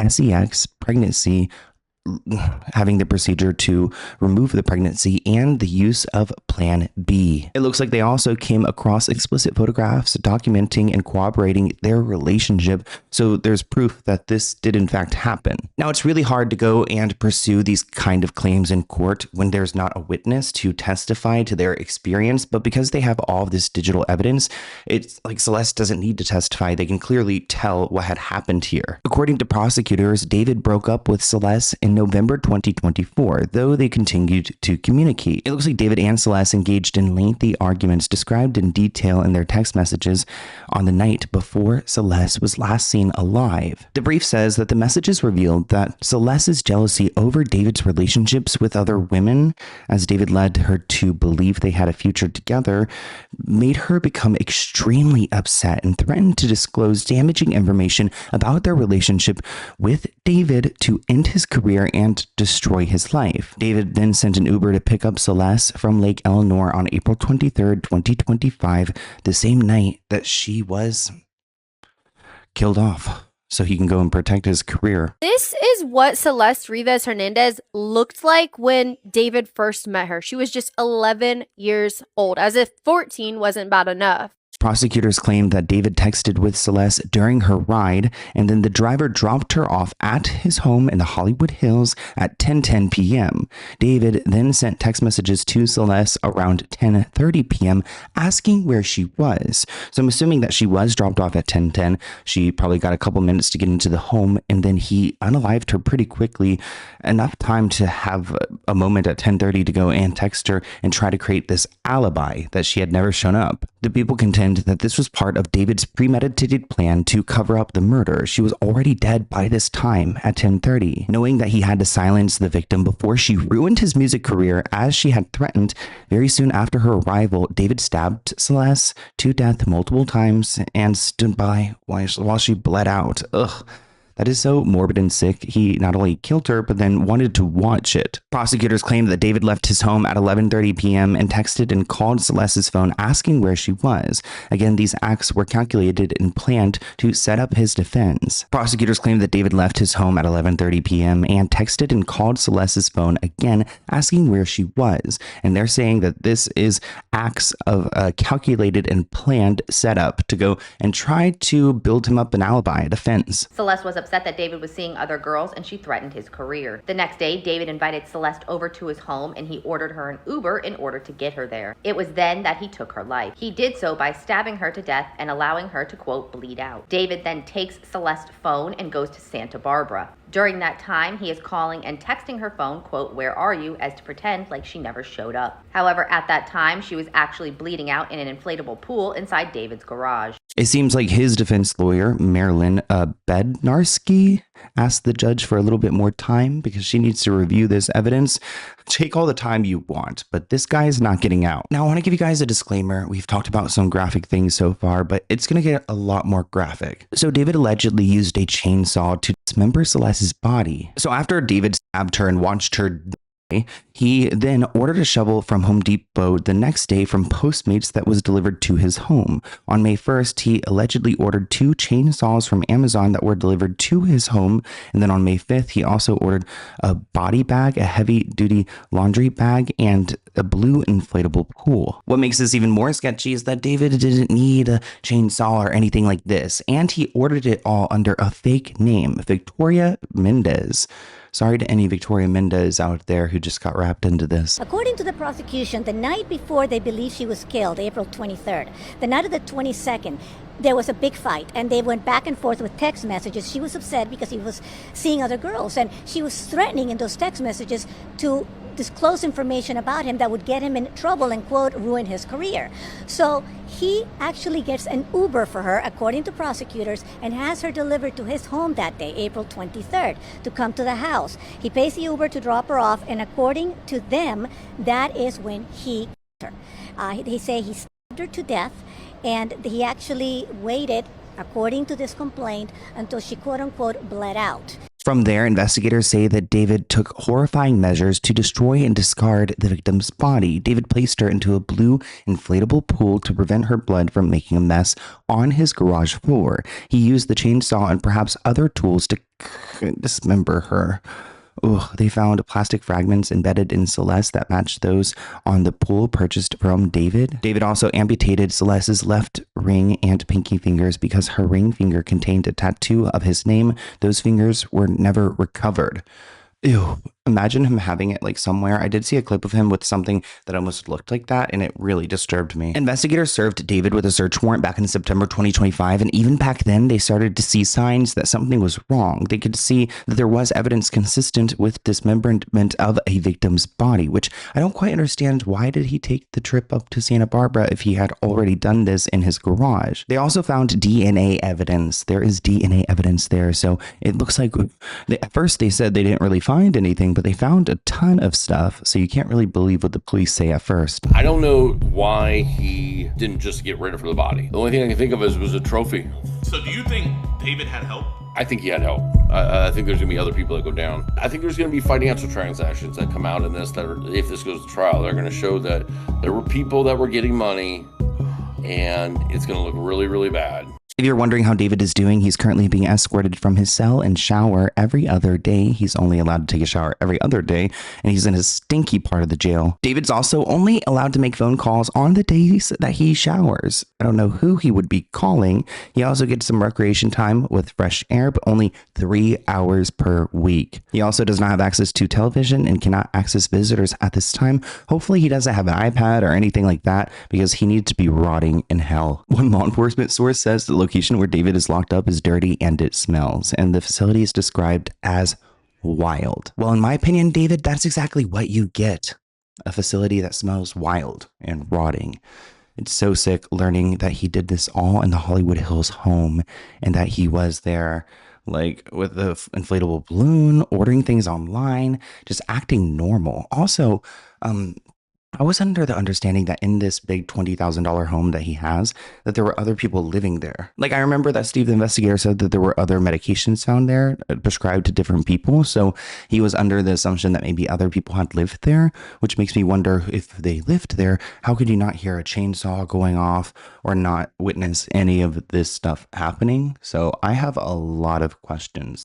Speaker 2: sex, pregnancy, having the procedure to remove the pregnancy, and the use of Plan B. It looks like they also came across explicit photographs documenting and corroborating their relationship, so there's proof that this did in fact happen. Now, it's really hard to go and pursue these kind of claims in court when there's not a witness to testify to their experience, but because they have all of this digital evidence, it's like Celeste doesn't need to testify. They can clearly tell what had happened here. According to prosecutors, David broke up with Celeste in November 2024, though they continued to communicate. It looks like David and Celeste engaged in lengthy arguments described in detail in their text messages on the night before Celeste was last seen alive. The brief says that the messages revealed that Celeste's jealousy over David's relationships with other women, as David led her to believe they had a future together, made her become extremely upset and threatened to disclose damaging information about their relationship with David to end his career and destroy his life. David then sent an Uber to pick up Celeste from Lake Eleanor on April 23rd, 2025, the same night that she was killed off, so he can go and protect his career.
Speaker 5: This is what Celeste Rivas Hernandez looked like when David first met her. She was just 11 years old, as if 14 wasn't bad enough.
Speaker 2: Prosecutors claimed that David texted with Celeste during her ride, and then the driver dropped her off at his home in the Hollywood Hills at 10:10 p.m. David then sent text messages to Celeste around 10:30 p.m. asking where she was. So I'm assuming that she was dropped off at 10:10. She probably got a couple minutes to get into the home, and then he unalived her pretty quickly, enough time to have a moment at 10:30 to go and text her and try to create this alibi that she had never shown up. The people contend that this was part of David's premeditated plan to cover up the murder. She was already dead by this time at 10:30. Knowing that he had to silence the victim before she ruined his music career as she had threatened, very soon after her arrival, David stabbed Celeste to death multiple times and stood by while she bled out. Ugh. That is so morbid and sick. He not only killed her, but then wanted to watch it. Prosecutors claim that David left his home at 11:30 p.m. and texted and called Celeste's phone asking where she was. Again, these acts were calculated and planned to set up his defense. Prosecutors claim that David left his home at 11:30 p.m. and texted and called Celeste's phone again asking where she was. And they're saying that this is acts of a calculated and planned setup to go and try to build him up an alibi, a defense.
Speaker 6: Celeste was upset that David was seeing other girls and she threatened his career. The next day, David invited Celeste over to his home and he ordered her an Uber in order to get her there. It was then that he took her life. He did so by stabbing her to death and allowing her to, quote, bleed out. David then takes Celeste's phone and goes to Santa Barbara. During that time, he is calling and texting her phone, quote, where are you, as to pretend like she never showed up. However, at that time, she was actually bleeding out in an inflatable pool inside David's garage.
Speaker 2: It seems like his defense lawyer, Marilyn Bednarski, asked the judge for a little bit more time because she needs to review this evidence. Take all the time you want, but this guy is not getting out. Now, I want to give you guys a disclaimer. We've talked about some graphic things so far, but it's going to get a lot more graphic. So David allegedly used a chainsaw to dismember Celeste's body. So after David stabbed her and watched her die, he then ordered a shovel from Home Depot the next day from Postmates that was delivered to his home. On May 1st, he allegedly ordered 2 chainsaws from Amazon that were delivered to his home. And then on May 5th, he also ordered a body bag, a heavy-duty laundry bag, and a blue inflatable pool. What makes this even more sketchy is that David didn't need a chainsaw or anything like this, and he ordered it all under a fake name, Victoria Mendez. Sorry to any Victoria Mendez out there who just got wrapped into this.
Speaker 10: According to the prosecution, the night before they believe she was killed, April 23rd, the night of the 22nd, there was a big fight and they went back and forth with text messages. She was upset because he was seeing other girls and she was threatening in those text messages to disclose information about him that would get him in trouble and, quote, ruin his career. So he actually gets an Uber for her, according to prosecutors, and has her delivered to his home that day, April 23rd, to come to the house. He pays the Uber to drop her off, and according to them, that is when he killed her. They say he stabbed her to death, and he actually waited, according to this complaint, until she, quote unquote, bled out.
Speaker 2: From there, investigators say that David took horrifying measures to destroy and discard the victim's body. David placed her into a blue inflatable pool to prevent her blood from making a mess on his garage floor. He used the chainsaw and perhaps other tools to dismember her. They found plastic fragments embedded in Celeste that matched those on the pool purchased from David. David also amputated Celeste's left ring and pinky fingers because her ring finger contained a tattoo of his name. Those fingers were never recovered. Ew. Imagine him having it like somewhere. I did see a clip of him with something that almost looked like that, and it really disturbed me. Investigators served David with a search warrant back in September 2025, and even back then, they started to see signs that something was wrong. They could see that there was evidence consistent with dismemberment of a victim's body, which I don't quite understand. Why did he take the trip up to Santa Barbara if he had already done this in his garage? They also found DNA evidence. There is DNA evidence there, so it looks like at first they said they didn't really find anything, but they found a ton of stuff, so you can't really believe what the police say at first.
Speaker 17: I don't know why he didn't just get rid of the body. The only thing I can think of was a trophy.
Speaker 20: So do you think David had help?
Speaker 17: I think he had help. I think there's gonna be other people that go down. I think there's gonna be financial transactions that come out in this that are, if this goes to trial, they're gonna show that there were people that were getting money, and it's gonna look really, really bad.
Speaker 2: If you're wondering how David is doing, he's currently being escorted from his cell and shower every other day. He's only allowed to take a shower every other day, and he's in a stinky part of the jail. David's also only allowed to make phone calls on the days that he showers. I don't know who he would be calling. He also gets some recreation time with fresh air, but only 3 hours per week. He also does not have access to television and cannot access visitors at this time. Hopefully he doesn't have an iPad or anything like that, because he needs to be rotting in hell. One law enforcement source says the location where David is locked up is dirty and it smells, and the facility is described as wild. Well, in my opinion, David, that's exactly what you get. A facility that smells wild and rotting. It's so sick learning that he did this all in the Hollywood Hills home, and that he was there like with the inflatable balloon, ordering things online, just acting normal. Also,
Speaker 7: I was under the understanding that in this big $20,000 home that he has, that there were other people living there. Like, I remember that Steve, the investigator, said that there were other medications found there prescribed to different people. So he was under the assumption that maybe other people had lived there, which makes me wonder, if they lived there, how could you not hear a chainsaw going off or not witness any of this stuff happening? So I have a lot of questions.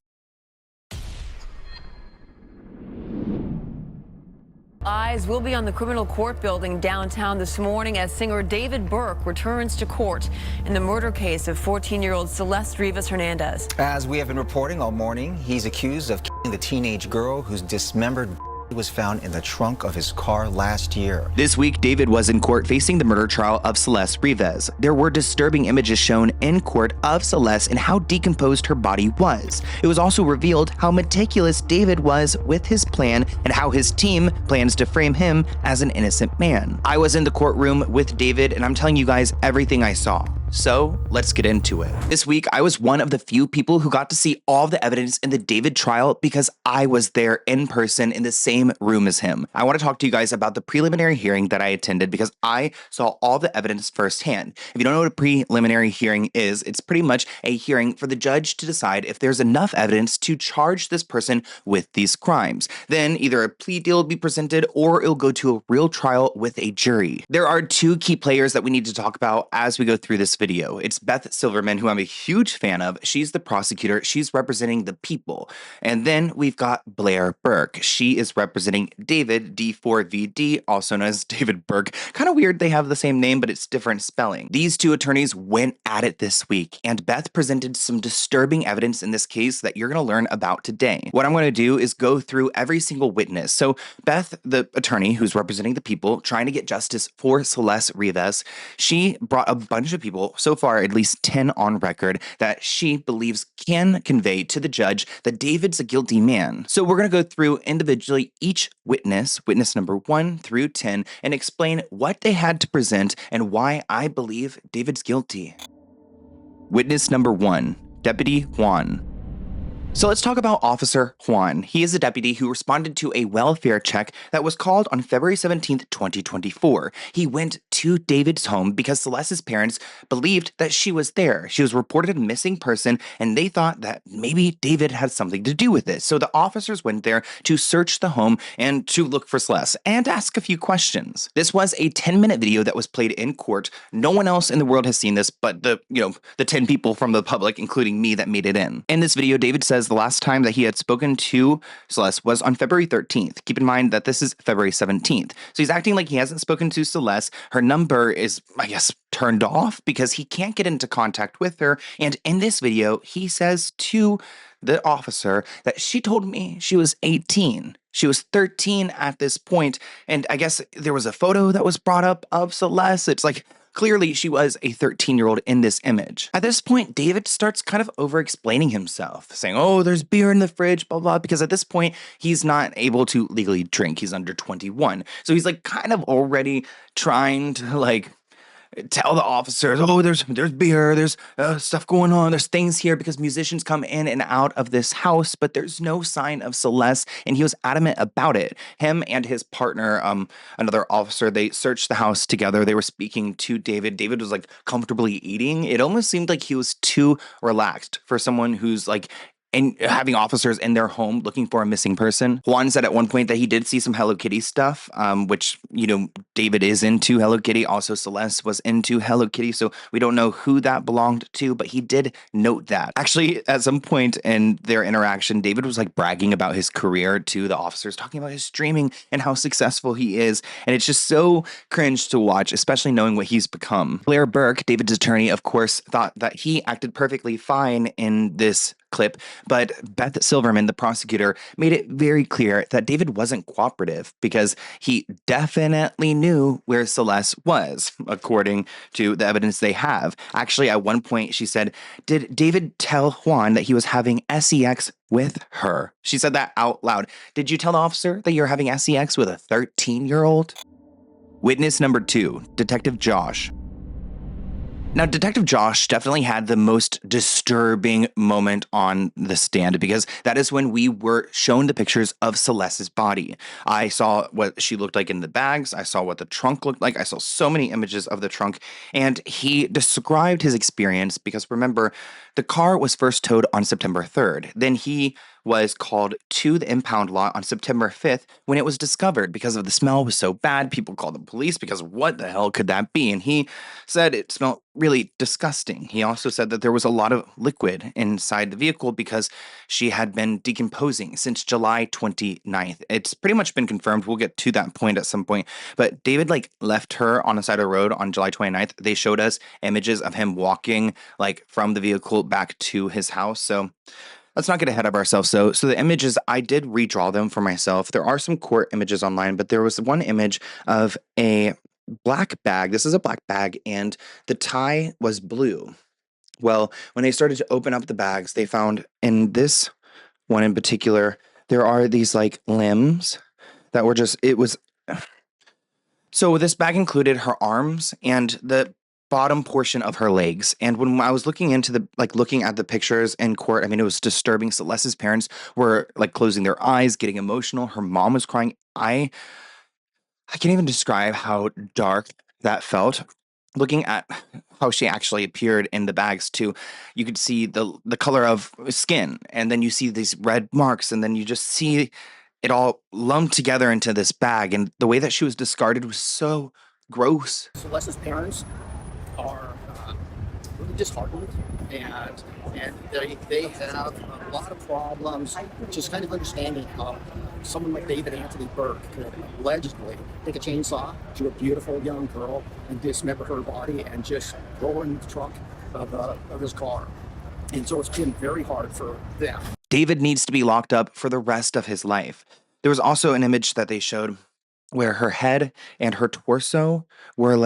Speaker 1: Eyes will be on the criminal court building downtown this morning as singer David Burke returns to court in the murder case of 14-year-old Celeste Rivas Hernandez.
Speaker 9: As we have been reporting all morning, he's accused of killing the teenage girl whose dismembered was found in the trunk of his car last year.
Speaker 2: This week, David was in court facing the murder trial of Celeste Rivas. There were disturbing images shown in court of Celeste and how decomposed her body was. It was also revealed how meticulous David was with his plan and how his team plans to frame him as an innocent man. I was in the courtroom with David, and I'm telling you guys everything I saw. So let's get into it. This week, I was one of the few people who got to see all the evidence in the David trial because I was there in person in the same room as him. I want to talk to you guys about the preliminary hearing that I attended because I saw all the evidence firsthand. If you don't know what a preliminary hearing is, it's pretty much a hearing for the judge to decide if there's enough evidence to charge this person with these crimes. Then either a plea deal will be presented or it'll go to a real trial with a jury. There are two key players that we need to talk about as we go through this video. It's Beth Silverman, who I'm a huge fan of. She's the prosecutor. She's representing the people. And then we've got Blair Burke. She is representing David, D4VD, also known as David Burke. Kind of weird they have the same name, but it's different spelling. These two attorneys went at it this week, and Beth presented some disturbing evidence in this case that you're going to learn about today. What I'm going to do is go through every single witness. So Beth, the attorney who's representing the people, trying to get justice for Celeste Rivas, she brought a bunch of people, so far at least 10 on record, that she believes can convey to the judge that David's a guilty man. So we're going to go through individually each witness number 1 through 10, and explain what they had to present and why I believe David's guilty. Witness number 1, Deputy Juan. So let's talk about Officer Juan. He is a deputy who responded to a welfare check that was called on February 17th, 2024. He went to David's home because Celeste's parents believed that she was there. She was reported a missing person, and they thought that maybe David had something to do with it. So the officers went there to search the home and to look for Celeste and ask a few questions. This was a 10-minute video that was played in court. No one else in the world has seen this but the 10 people from the public, including me, that made it in. In this video, David says the last time that he had spoken to Celeste was on February 13th. Keep in mind that this is February 17th. So he's acting like he hasn't spoken to Celeste. Her number is, I guess, turned off because he can't get into contact with her. And in this video, he says to the officer that she told me she was 18. She was 13 at this point. And I guess there was a photo that was brought up of Celeste. It's like, clearly, she was a 13-year-old in this image. At this point, David starts kind of over-explaining himself, saying, oh, there's beer in the fridge, blah, blah, because at this point, he's not able to legally drink. He's under 21. So he's like kind of already trying to tell the officers, oh, there's beer, there's stuff going on, there's things here, because musicians come in and out of this house, but there's no sign of Celeste, and he was adamant about it. Him and his partner, another officer, they searched the house together. They were speaking to David. David was comfortably eating. It almost seemed like he was too relaxed for someone who's and having officers in their home looking for a missing person. Juan said at one point that he did see some Hello Kitty stuff, which, David is into Hello Kitty. Also, Celeste was into Hello Kitty, so we don't know who that belonged to, but he did note that. Actually, at some point in their interaction, David was bragging about his career to the officers, talking about his streaming and how successful he is, and it's just so cringe to watch, especially knowing what he's become. Blair Burke, David's attorney, of course, thought that he acted perfectly fine in this clip, but Beth Silverman, the prosecutor, made it very clear that David wasn't cooperative because he definitely knew where Celeste was, according to the evidence they have. Actually, at one point, she said, did David tell Juan that he was having sex with her? She said that out loud. Did you tell the officer that you're having sex with a 13-year-old? Witness number 2, Detective Josh.
Speaker 7: Now, Detective Josh definitely had the most disturbing moment on the stand because that is when we were shown the pictures of Celeste's body. I saw what she looked like in the bags. I saw what the trunk looked like. I saw so many images of the trunk, and he described his experience because remember, the car was first towed on September 3rd. Then he was called to the impound lot on September 5th when it was discovered because of the smell was so bad. People called the police because what the hell could that be? And he said it smelled really disgusting. He also said that there was a lot of liquid inside the vehicle because she had been decomposing since July 29th. It's pretty much been confirmed. We'll get to that point at some point. But David left her on the side of the road on July 29th. They showed us images of him walking from the vehicle back to his house. So let's not get ahead of ourselves. So the images, I did redraw them for myself. There are some court images online, but there was one image of a black bag. This is a black bag, and the tie was blue. Well, when they started to open up the bags, they found in this one in particular, there are these limbs that were so this bag included her arms and the bottom portion of her legs. And when I was looking into looking at the pictures in court, I mean, it was disturbing. Celeste's parents were closing their eyes, getting emotional. Her mom was crying. I can't even describe how dark that felt. Looking at how she actually appeared in the bags too, you could see the color of skin, and then you see these red marks, and then you just see it all lumped together into this bag. And the way that she was discarded was so gross.
Speaker 3: Celeste's parents are really disheartened, and they have a lot of problems just kind of understanding how someone like David Anthony Burke could allegedly take a chainsaw to a beautiful young girl and dismember her body and just throw her in the trunk of his car. And so it's been very hard for them.
Speaker 7: David needs to be locked up for the rest of his life. There was also an image that they showed where her head and her torso were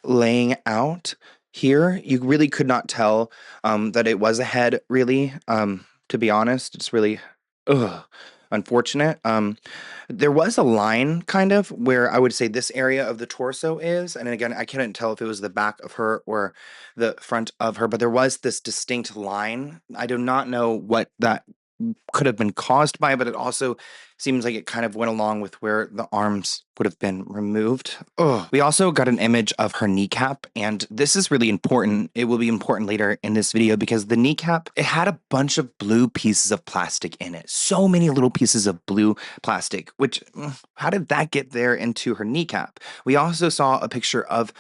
Speaker 7: laying out here. You really could not tell that it was a head, really. To be honest, it's really unfortunate. There was a line kind of where I would say this area of the torso is, and again, I couldn't tell if it was the back of her or the front of her, but there was this distinct line. I do not know what that could have been caused by, but it also seems like it kind of went along with where the arms would have been removed. We also got an image of her kneecap, and this is really important. It will be important later in this video because the kneecap, it had a bunch of blue pieces of plastic in it. So many little pieces of blue plastic, which, how did that get there into her kneecap? We also saw a picture of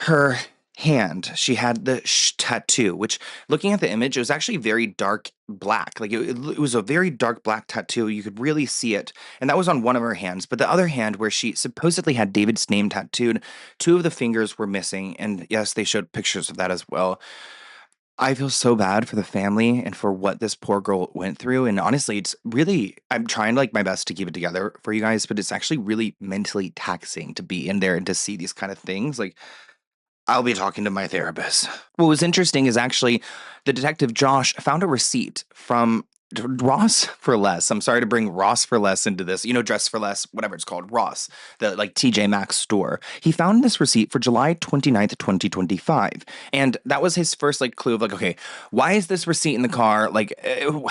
Speaker 7: her hand. She had the tattoo, which looking at the image, it was actually very dark black. It was a very dark black tattoo. You could really see it. And that was on one of her hands. But the other hand, where she supposedly had David's name tattooed, two of the fingers were missing. And yes, they showed pictures of that as well. I feel so bad for the family and for what this poor girl went through. And honestly, it's really, I'm trying my best to keep it together for you guys, but it's actually really mentally taxing to be in there and to see these kind of things. I'll be talking to my therapist. What was interesting is actually the detective Josh found a receipt from Ross for Less. I'm sorry to bring Ross for Less into this, Dress for Less, whatever it's called, Ross, the TJ Maxx store. He found this receipt for July 29th, 2025. And that was his first clue of okay, why is this receipt in the car?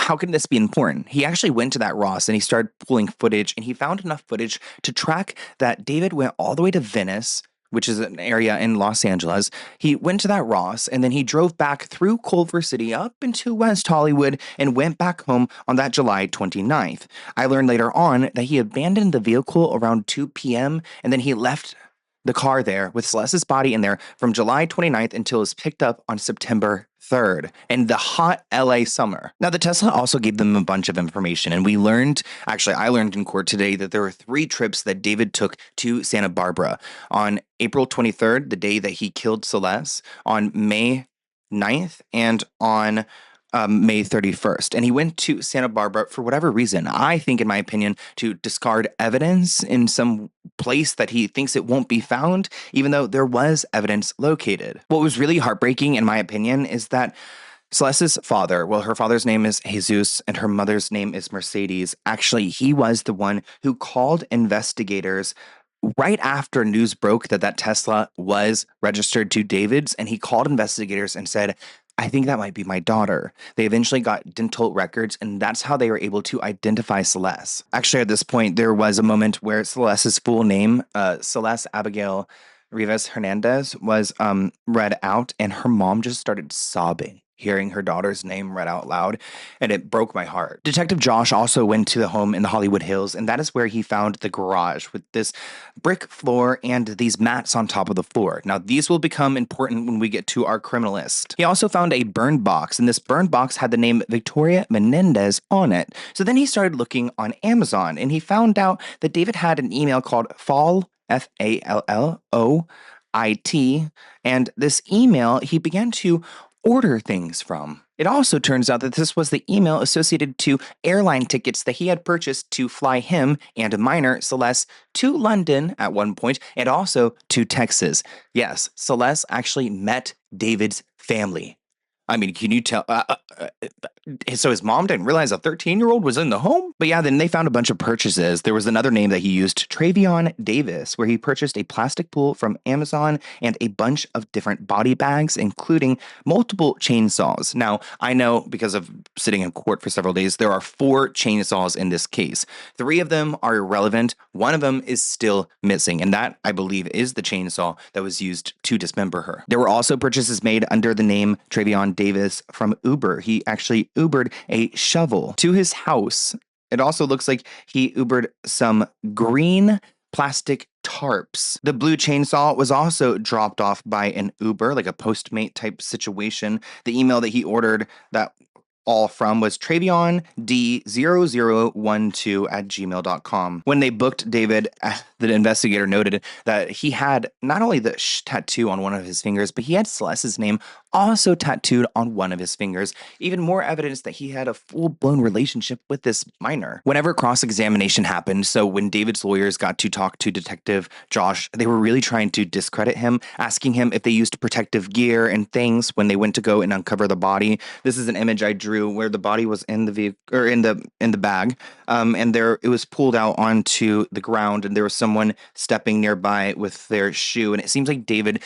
Speaker 7: How can this be important? He actually went to that Ross and he started pulling footage, and he found enough footage to track that David went all the way to Venice, which is an area in Los Angeles. He went to that Ross, and then he drove back through Culver City up into West Hollywood and went back home on that July 29th. I learned later on that he abandoned the vehicle around 2 p.m., and then he left the car there with Celeste's body in there from July 29th until it was picked up on September 3rd in the hot LA summer. Now, the Tesla also gave them a bunch of information, and I learned in court today that there were 3 trips that David took to Santa Barbara on April 23rd, the day that he killed Celeste, on May 9th, and on May 31st. And he went to Santa Barbara for whatever reason. I think, in my opinion, to discard evidence in some place that he thinks it won't be found, even though there was evidence located. What was really heartbreaking, in my opinion, is that Celeste's father, her father's name is Jesus and her mother's name is Mercedes. Actually, he was the one who called investigators right after news broke that Tesla was registered to David's, and he called investigators and said, I think that might be my daughter. They eventually got dental records, and that's how they were able to identify Celeste. Actually, at this point, there was a moment where Celeste's full name, Celeste Abigail Rivas Hernandez, was read out, and her mom just started sobbing hearing her daughter's name read out loud, and it broke my heart. Detective Josh also went to the home in the Hollywood Hills, and that is where he found the garage with this brick floor and these mats on top of the floor. Now, these will become important when we get to our criminalist. He also found a burn box, and this burn box had the name Victoria Menendez on it. So then he started looking on Amazon, and he found out that David had an email called Fall, Falloit, and this email he began to order things from. It also turns out that this was the email associated to airline tickets that he had purchased to fly him and a minor, Celeste, to London at one point and also to Texas. Yes, Celeste actually met David's family. I mean, can you tell? So his mom didn't realize a 13-year-old was in the home? But yeah, then they found a bunch of purchases. There was another name that he used, Travion Davis, where he purchased a plastic pool from Amazon and a bunch of different body bags, including multiple chainsaws. Now, I know because of sitting in court for several days, there are 4 chainsaws in this case. 3 of them are irrelevant. 1 of them is still missing. And that, I believe, is the chainsaw that was used to dismember her. There were also purchases made under the name Travion Davis from Uber. He actually Ubered a shovel to his house. It also looks like he Ubered some green plastic tarps. The blue chainsaw was also dropped off by an Uber, like a Postmate type situation. The email that he ordered that all from was TravionD0012@gmail.com. When they booked David, the investigator noted that he had not only the tattoo on one of his fingers, but he had Celeste's name also tattooed on one of his fingers. Even more evidence that he had a full-blown relationship with this minor. Whenever cross-examination happened, so when David's lawyers got to talk to Detective Josh, they were really trying to discredit him, asking him if they used protective gear and things when they went to go and uncover the body. This is an image I drew where the body was in the vehicle or in the bag, and there it was pulled out onto the ground, and there was someone stepping nearby with their shoe. And it seems like David's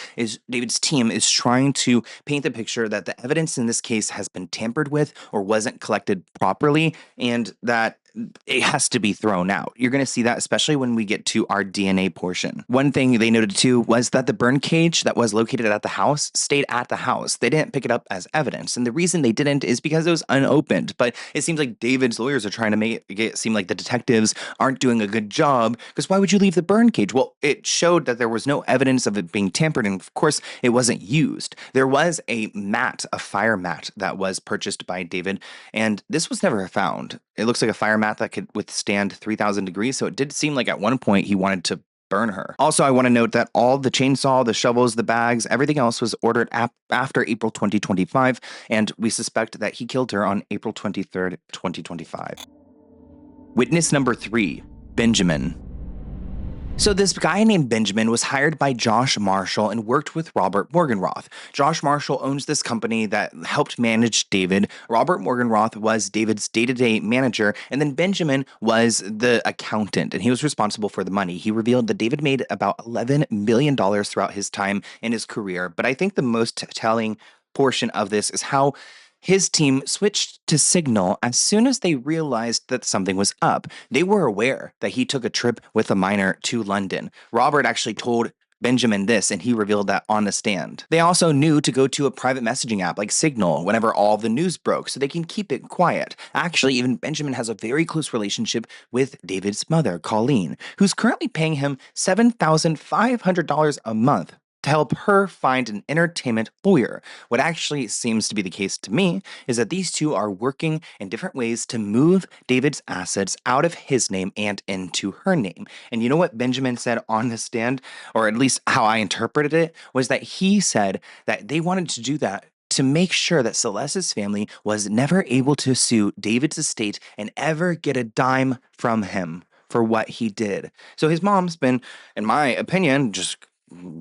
Speaker 7: team is trying to paint the picture that the evidence in this case has been tampered with or wasn't collected properly, and that it has to be thrown out. You're going to see that especially when we get to our DNA portion. One thing they noted too was that the burn cage that was located at the house stayed at the house. They didn't pick it up as evidence. And the reason they didn't is because it was unopened. But it seems like David's lawyers are trying to make it seem like the detectives aren't doing a good job, because why would you leave the burn cage? Well, it showed that there was no evidence of it being tampered, and of course it wasn't used. There was a fire mat that was purchased by David, and this was never found. It looks like a fire mat that could withstand 3,000 degrees, so it did seem like at one point he wanted to burn her. Also, I want to note that all the chainsaw, the shovels, the bags, everything else was ordered after April 2025, and we suspect that he killed her on April 23rd, 2025. Witness number 3, Benjamin. So this guy named Benjamin was hired by Josh Marshall and worked with Robert Morgenroth. Josh Marshall owns this company that helped manage David. Robert Morgenroth was David's day-to-day manager, and then Benjamin was the accountant, and he was responsible for the money. He revealed that David made about $11 million throughout his time in his career, but I think the most telling portion of this is how his team switched to Signal as soon as they realized that something was up. They were aware that he took a trip with a minor to London. Robert actually told Benjamin this, and he revealed that on the stand. They also knew to go to a private messaging app like Signal whenever all the news broke, so they can keep it quiet. Actually, even Benjamin has a very close relationship with David's mother, Colleen, who's currently paying him $7,500 a month to help her find an entertainment lawyer. What actually seems to be the case to me is that these two are working in different ways to move David's assets out of his name and into her name. And you know what Benjamin said on the stand, or at least how I interpreted it, was that he said that they wanted to do that to make sure that Celeste's family was never able to sue David's estate and ever get a dime from him for what he did. So his mom's been, in my opinion, just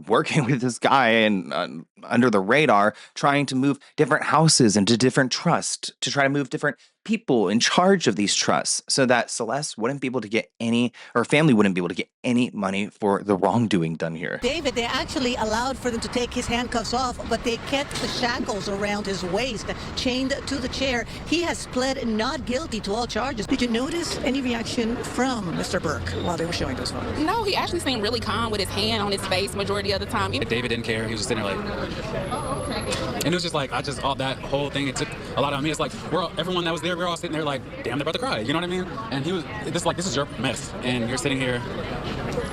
Speaker 7: working with this guy and under the radar, trying to move different houses into different trusts, to try to move different people in charge of these trusts so that Celeste wouldn't be able to get any, or family wouldn't be able to get any money for the wrongdoing done here.
Speaker 14: David, they actually allowed for them to take his handcuffs off, but they kept the shackles around his waist, chained to the chair. He has pled not guilty to all charges. Did you notice any reaction from Mr. Burke while they were showing those photos?
Speaker 21: No, he actually seemed really calm with his hand on his face majority of the time.
Speaker 22: David didn't care. He was just sitting there like, and it was just like, all that whole thing, it took a lot out of me. It's like, everyone that was there, we're all sitting there like, damn, they're about to cry. You know what I mean? And he was this is your mess, and you're sitting here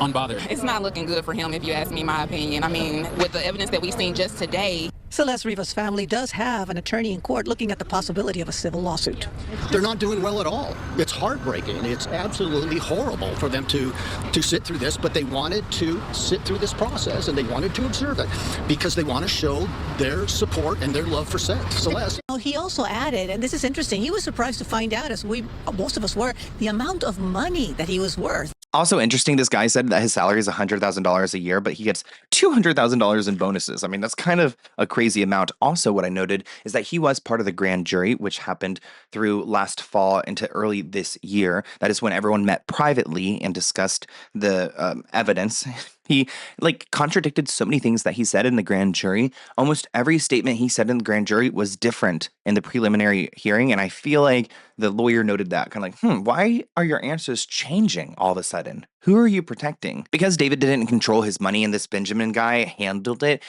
Speaker 22: unbothered.
Speaker 21: It's not looking good for him, if you ask me my opinion. I mean, with the evidence that we've seen just today.
Speaker 14: Celeste Rivas' family does have an attorney in court looking at the possibility of a civil lawsuit.
Speaker 3: They're not doing well at all. It's heartbreaking. It's absolutely horrible for them to sit through this, but they wanted to sit through this process and they wanted to observe it because they want to show their support and their love for Celeste.
Speaker 14: He also added, and this is interesting, he was surprised to find out, as most of us were, the amount of money that he was worth.
Speaker 7: Also interesting, this guy said that his salary is $100,000 a year, but he gets $200,000 in bonuses. I mean, that's kind of a crazy amount. Also, what I noted is that he was part of the grand jury, which happened through last fall into early this year. That is when everyone met privately and discussed the evidence. He contradicted so many things that he said in the grand jury. Almost every statement he said in the grand jury was different in the preliminary hearing. And I feel like the lawyer noted that kind of like, why are your answers changing all of a sudden? Who are you protecting? Because David didn't control his money and this Benjamin guy handled it,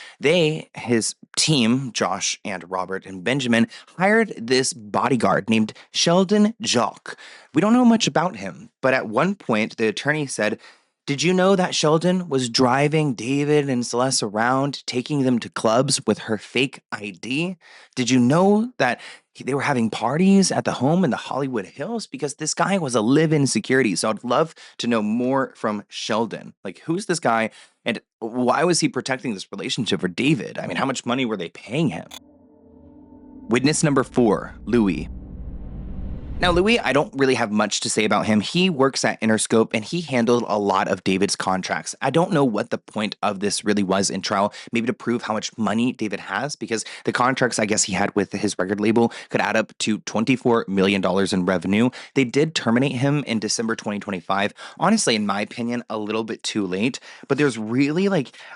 Speaker 7: his team, Josh and Robert and Benjamin, hired this bodyguard named Sheldon Jock. We don't know much about him, but at one point the attorney said, "Did you know that Sheldon was driving David and Celeste around, taking them to clubs with her fake ID? Did you know that they were having parties at the home in the Hollywood Hills?" Because this guy was a live-in security. So I'd love to know more from Sheldon. Like, who's this guy and why was he protecting this relationship for David? I mean, how much money were they paying him? Witness number 4, Louis. Now, Louis, I don't really have much to say about him. He works at Interscope and he handled a lot of David's contracts. I don't know what the point of this really was in trial, maybe to prove how much money David has, because the contracts I guess he had with his record label could add up to $24 million in revenue. They did terminate him in December 2025. Honestly, in my opinion, a little bit too late, but there's really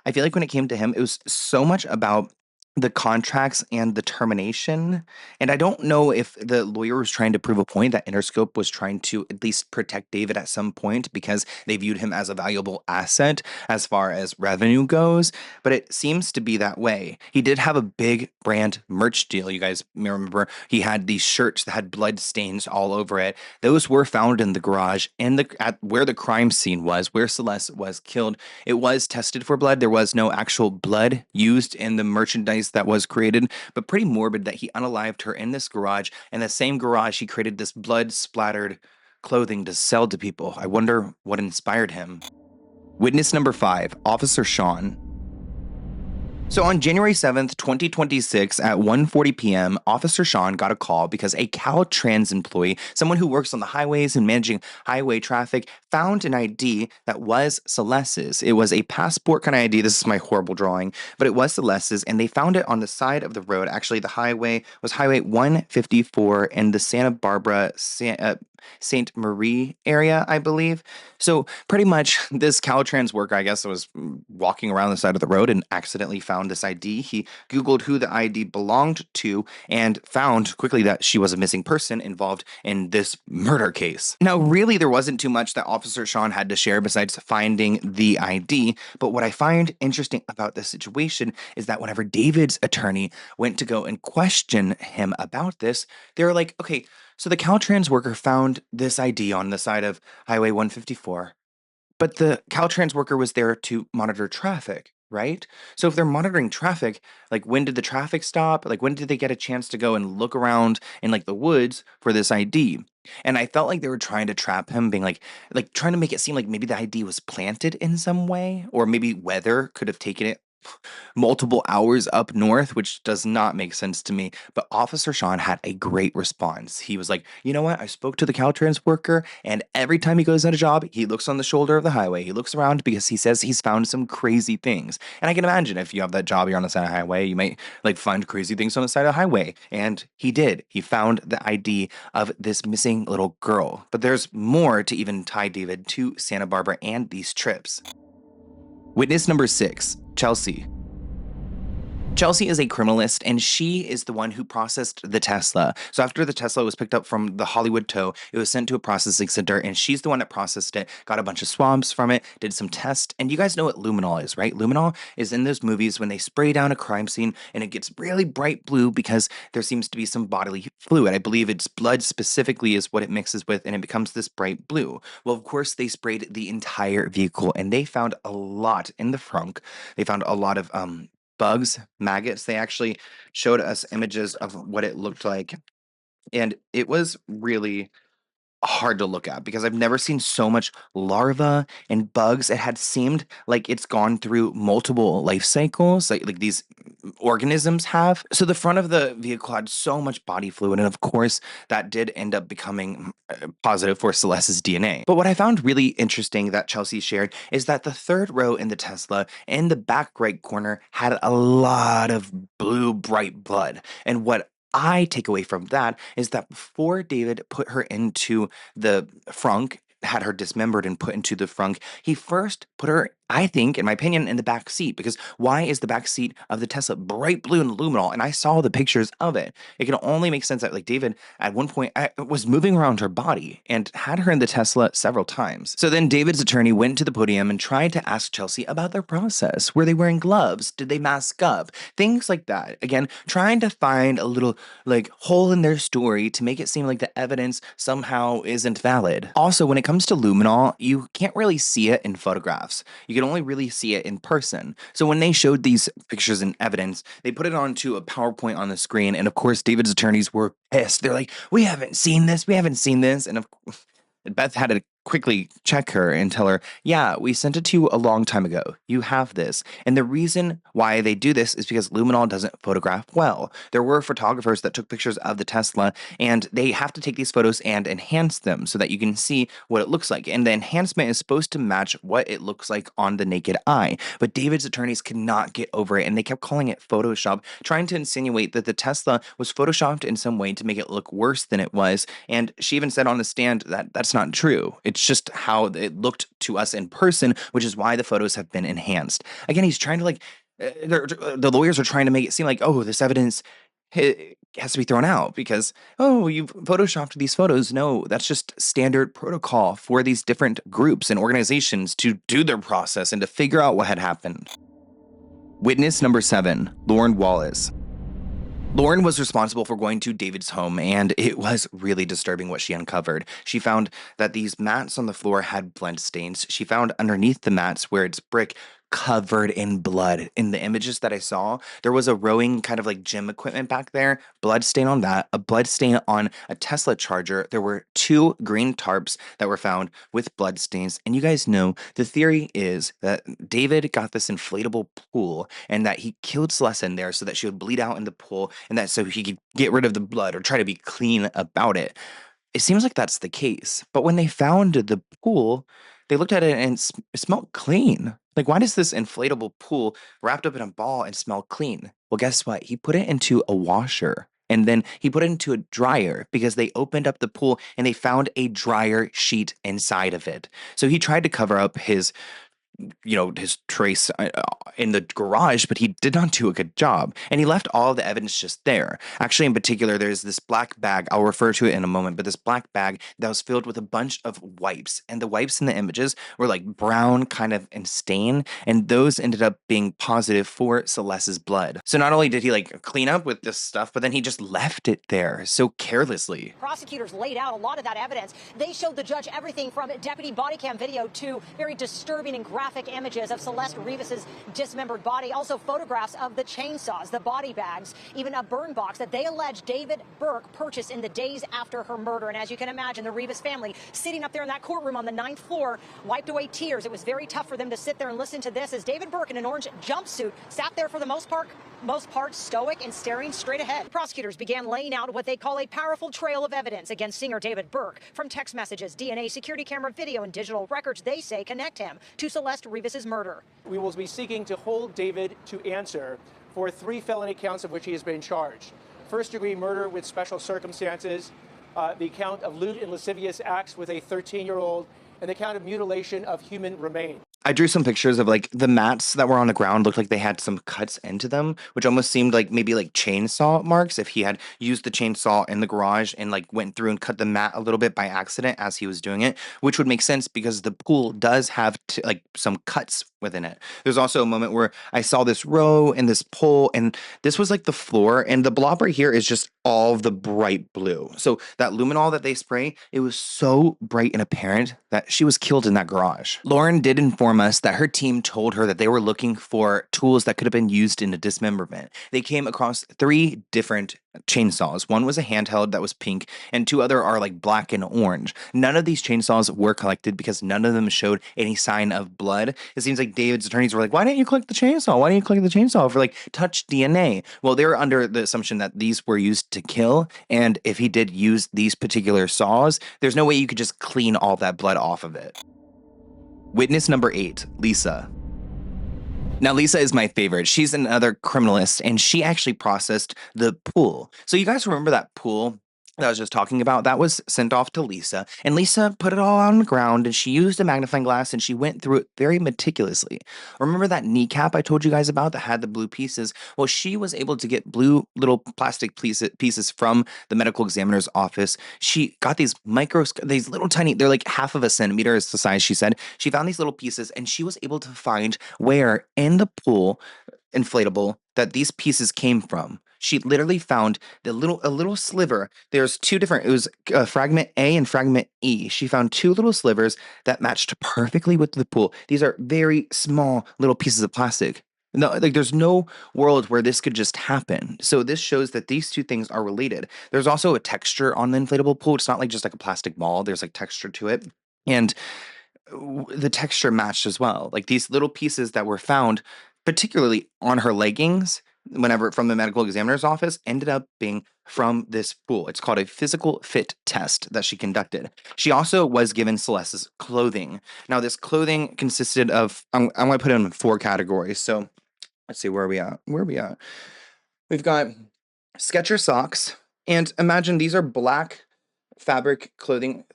Speaker 7: I feel like when it came to him, it was so much about the contracts and the termination. And I don't know if the lawyer was trying to prove a point that Interscope was trying to at least protect David at some point because they viewed him as a valuable asset as far as revenue goes, but it seems to be that way. He did have a big brand merch deal. You guys may remember he had these shirts that had blood stains all over it. Those were found in the garage at where the crime scene was, where Celeste was killed. It was tested for blood. There was no actual blood used in the merchandise that was created, but pretty morbid that he unalived her in this garage. In the same garage, he created this blood-splattered clothing to sell to people. I wonder what inspired him. Witness number 5, Officer Sean. So on January 7th, 2026 at 1:40 p.m., Officer Sean got a call because a Caltrans employee, someone who works on the highways and managing highway traffic, found an ID that was Celeste's. It was a passport kind of ID. This is my horrible drawing, but it was Celeste's, and they found it on the side of the road. Actually, the highway was Highway 154 in the Santa Barbara St. Marie area, I believe. So pretty much this Caltrans worker, I guess, was walking around the side of the road and accidentally found this ID. He Googled who the ID belonged to and found quickly that she was a missing person involved in this murder case. Now, really, there wasn't too much that Officer Sean had to share besides finding the ID. But what I find interesting about this situation is that whenever David's attorney went to go and question him about this, they were like, okay, so the Caltrans worker found this ID on the side of Highway 154, but the Caltrans worker was there to monitor traffic, right? So if they're monitoring traffic, like when did the traffic stop? Like when did they get a chance to go and look around in like the woods for this ID? And I felt like they were trying to trap him, being like trying to make it seem like maybe the ID was planted in some way, or maybe weather could have taken it multiple hours up north, which does not make sense to me. But Officer Sean had a great response. He was like, you know what? I spoke to the Caltrans worker, and every time he goes on a job, he looks on the shoulder of the highway. He looks around because he says he's found some crazy things. And I can imagine if you have that job, you're on the side of the highway, you might like find crazy things on the side of the highway. And he did. He found the ID of this missing little girl. But there's more to even tie David to Santa Barbara and these trips. Witness number 6, Chelsea. Chelsea is a criminalist, and she is the one who processed the Tesla. So after the Tesla was picked up from the Hollywood tow, it was sent to a processing center, and she's the one that processed it, got a bunch of swabs from it, did some tests, and you guys know what luminol is, right? Luminol is in those movies when they spray down a crime scene, and it gets really bright blue because there seems to be some bodily fluid. I believe it's blood specifically is what it mixes with, and it becomes this bright blue. Well, of course, they sprayed the entire vehicle, and they found a lot in the frunk. They found a lot of bugs, maggots. They actually showed us images of what it looked like. And it was really hard to look at because I've never seen so much larva and bugs. It had seemed like it's gone through multiple life cycles, like these organisms have. So the front of the vehicle had so much body fluid, and of course that did end up becoming positive for Celeste's DNA. But what I found really interesting that Chelsea shared is that the third row in the Tesla in the back right corner had a lot of blue bright blood. And what I take away from that is that before David put her into the frunk, had her dismembered and put into the frunk, he first put her, I think, in my opinion, in the back seat. Because why is the back seat of the Tesla bright blue and luminol? And I saw the pictures of it. It can only make sense that like David at one point was moving around her body and had her in the Tesla several times. So then David's attorney went to the podium and tried to ask Chelsea about their process. Were they wearing gloves? Did they mask up? Things like that. Again, trying to find a little like hole in their story to make it seem like the evidence somehow isn't valid. Also, when it comes to luminol, you can't really see it in photographs. You can only really see it in person. So when they showed these pictures and evidence, they put it onto a PowerPoint on the screen, and of course David's attorneys were pissed. They're like, we haven't seen this, and of course Beth had to quickly check her and tell her, yeah, we sent it to you a long time ago. You have this. And the reason why they do this is because luminol doesn't photograph well. There were photographers that took pictures of the Tesla, and they have to take these photos and enhance them so that you can see what it looks like. And the enhancement is supposed to match what it looks like on the naked eye. But David's attorneys could not get over it, and they kept calling it Photoshop, trying to insinuate that the Tesla was photoshopped in some way to make it look worse than it was. And she even said on the stand that that's not true. It's just how it looked to us in person, which is why the photos have been enhanced. Again, he's trying to the lawyers are trying to make it seem like, oh, this evidence has to be thrown out because, oh, you've photoshopped these photos. No, that's just standard protocol for these different groups and organizations to do their process and to figure out what had happened. Witness number 7, Lauren Wallace. Lauren was responsible for going to David's home, and it was really disturbing what she uncovered. She found that these mats on the floor had blood stains. She found underneath the mats where it's brick covered in blood. In the images that I saw, there was a rowing kind of like gym equipment back there, blood stain on that, a blood stain on a Tesla charger. There were 2 green tarps that were found with blood stains. And you guys know the theory is that David got this inflatable pool and that he killed Celeste in there so that she would bleed out in the pool and that so he could get rid of the blood or try to be clean about it. It seems like that's the case. But when they found the pool, they looked at it and it smelled clean. Like, why does this inflatable pool wrapped up in a ball and smell clean? Well, guess what? He put it into a washer and then he put it into a dryer because they opened up the pool and they found a dryer sheet inside of it. So he tried to cover up his trace in the garage, but he did not do a good job. And he left all the evidence just there. Actually, in particular, there's this black bag. I'll refer to it in a moment, but this black bag that was filled with a bunch of wipes. And the wipes in the images were like brown kind of in stain. And those ended up being positive for Celeste's blood. So not only did he like clean up with this stuff, but then he just left it there so carelessly.
Speaker 8: Prosecutors laid out a lot of that evidence. They showed the judge everything from deputy body cam video to very disturbing and graphic graphic images of Celeste Rivas' dismembered body, also photographs of the chainsaws, the body bags, even a burn box that they allege David Burke purchased in the days after her murder. And as you can imagine, the Rivas family sitting up there in that courtroom on the 9th floor wiped away tears. It was very tough for them to sit there and listen to this as David Burke in an orange jumpsuit sat there for the most part stoic and staring straight ahead. Prosecutors began laying out what they call a powerful trail of evidence against singer David Burke, from text messages, DNA, security camera video, and digital records they say connect him to Celeste Rivas' murder.
Speaker 16: We will be seeking to hold David to answer for 3 felony counts of which he has been charged. First-degree murder with special circumstances, the count of lewd and lascivious acts with a 13-year-old, and the count of mutilation of human remains.
Speaker 2: I drew some pictures of like the mats that were on the ground looked like they had some cuts into them, which almost seemed like maybe like chainsaw marks if he had used the chainsaw in the garage and like went through and cut the mat a little bit by accident as he was doing it, which would make sense because the pool does have like some cuts within it. There's also a moment where I saw this row and this pole, and this was like the floor, and the blob right here is just all of the bright blue. So that luminol that they spray, it was so bright and apparent that she was killed in that garage. Lauren did inform us that her team told her that they were looking for tools that could have been used in a dismemberment. They came across 3 different chainsaws. One was a handheld that was pink, and 2 other are like black and orange. None of these chainsaws were collected because none of them showed any sign of blood. It seems like David's attorneys were like, why didn't you collect the chainsaw? Why didn't you collect the chainsaw for like touch DNA? Well, they were under the assumption that these were used to kill, and if he did use these particular saws, there's no way you could just clean all that blood off of it. Witness number 8, Lisa. Now, Lisa is my favorite. She's another criminalist, and she actually processed the pool. So you guys remember that pool that I was just talking about? That was sent off to Lisa, and Lisa put it all on the ground, and she used a magnifying glass, and she went through it very meticulously. Remember that kneecap I told you guys about that had the blue pieces? Well, she was able to get blue little plastic pieces from the medical examiner's office. She got these these little tiny, they're like half of a centimeter is the size, she said. She found these little pieces, and she was able to find where in the pool inflatable that these pieces came from. She literally found a little sliver. There's 2 different, it was fragment A and fragment E. She found 2 little slivers that matched perfectly with the pool. These are very small little pieces of plastic. No, like there's no world where this could just happen. So this shows that these 2 things are related. There's also a texture on the inflatable pool. It's not like just like a plastic ball. There's like texture to it. And the texture matched as well. Like these little pieces that were found, particularly on her leggings, whenever from the medical examiner's office, ended up being from this pool. It's called a physical fit test that she conducted. She also was given Celeste's clothing. Now, this clothing consisted of, I'm going to put it in 4 categories. So let's see, where are we at? We've got Skechers socks, and imagine these are black fabric clothing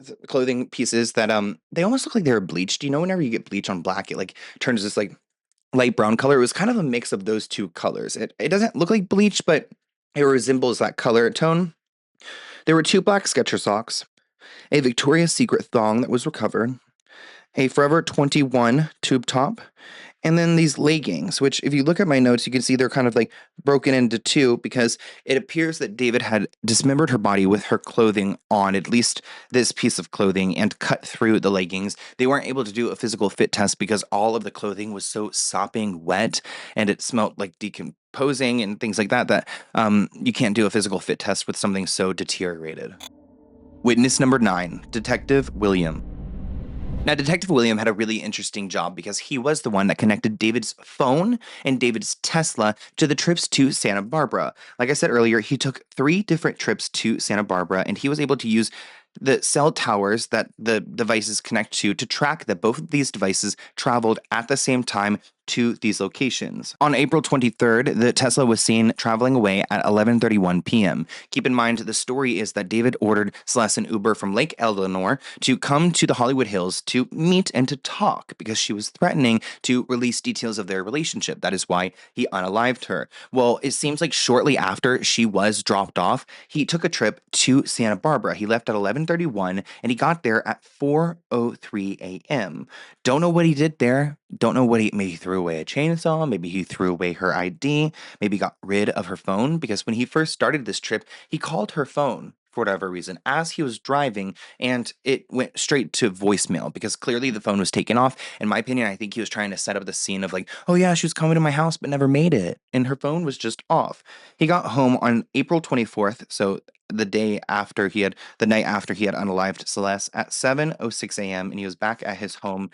Speaker 2: pieces that they almost look like they were bleached. You know, whenever you get bleach on black, it like turns this like light brown color. It was kind of a mix of those 2 colors. It doesn't look like bleach, but it resembles that color tone. There were 2 black Skechers socks, a Victoria's Secret thong that was recovered, a Forever 21 tube top, and then these leggings, which if you look at my notes, you can see they're kind of like broken into 2 because it appears that David had dismembered her body with her clothing on, at least this piece of clothing, and cut through the leggings. They weren't able to do a physical fit test because all of the clothing was so sopping wet and it smelled like decomposing and things like that, you can't do a physical fit test with something so deteriorated. Witness number 9, Detective William. Now, Detective William had a really interesting job because he was the one that connected David's phone and David's Tesla to the trips to Santa Barbara. Like I said earlier, he took 3 different trips to Santa Barbara, and he was able to use the cell towers that the devices connect to track that both of these devices traveled at the same time to these locations. On April 23rd, the Tesla was seen traveling away at 11:31 p.m. Keep in mind, the story is that David ordered Celeste an Uber from Lake Eleanor to come to the Hollywood Hills to meet and to talk because she was threatening to release details of their relationship. That is why he unalived her. Well, it seems like shortly after she was dropped off, he took a trip to Santa Barbara. He left at 11:31 and he got there at 4:03 a.m. Don't know what he did there. Don't know what maybe he threw away a chainsaw, maybe he threw away her ID, maybe got rid of her phone, because when he first started this trip, he called her phone
Speaker 7: for whatever reason as he was driving, and it went straight to voicemail because clearly the phone was taken off. In my opinion, I think he was trying to set up the scene of like, oh yeah, she was coming to my house but never made it, and her phone was just off. He got home on April 24th, so the night after he had unalived Celeste at 7:06 a.m., and he was back at his home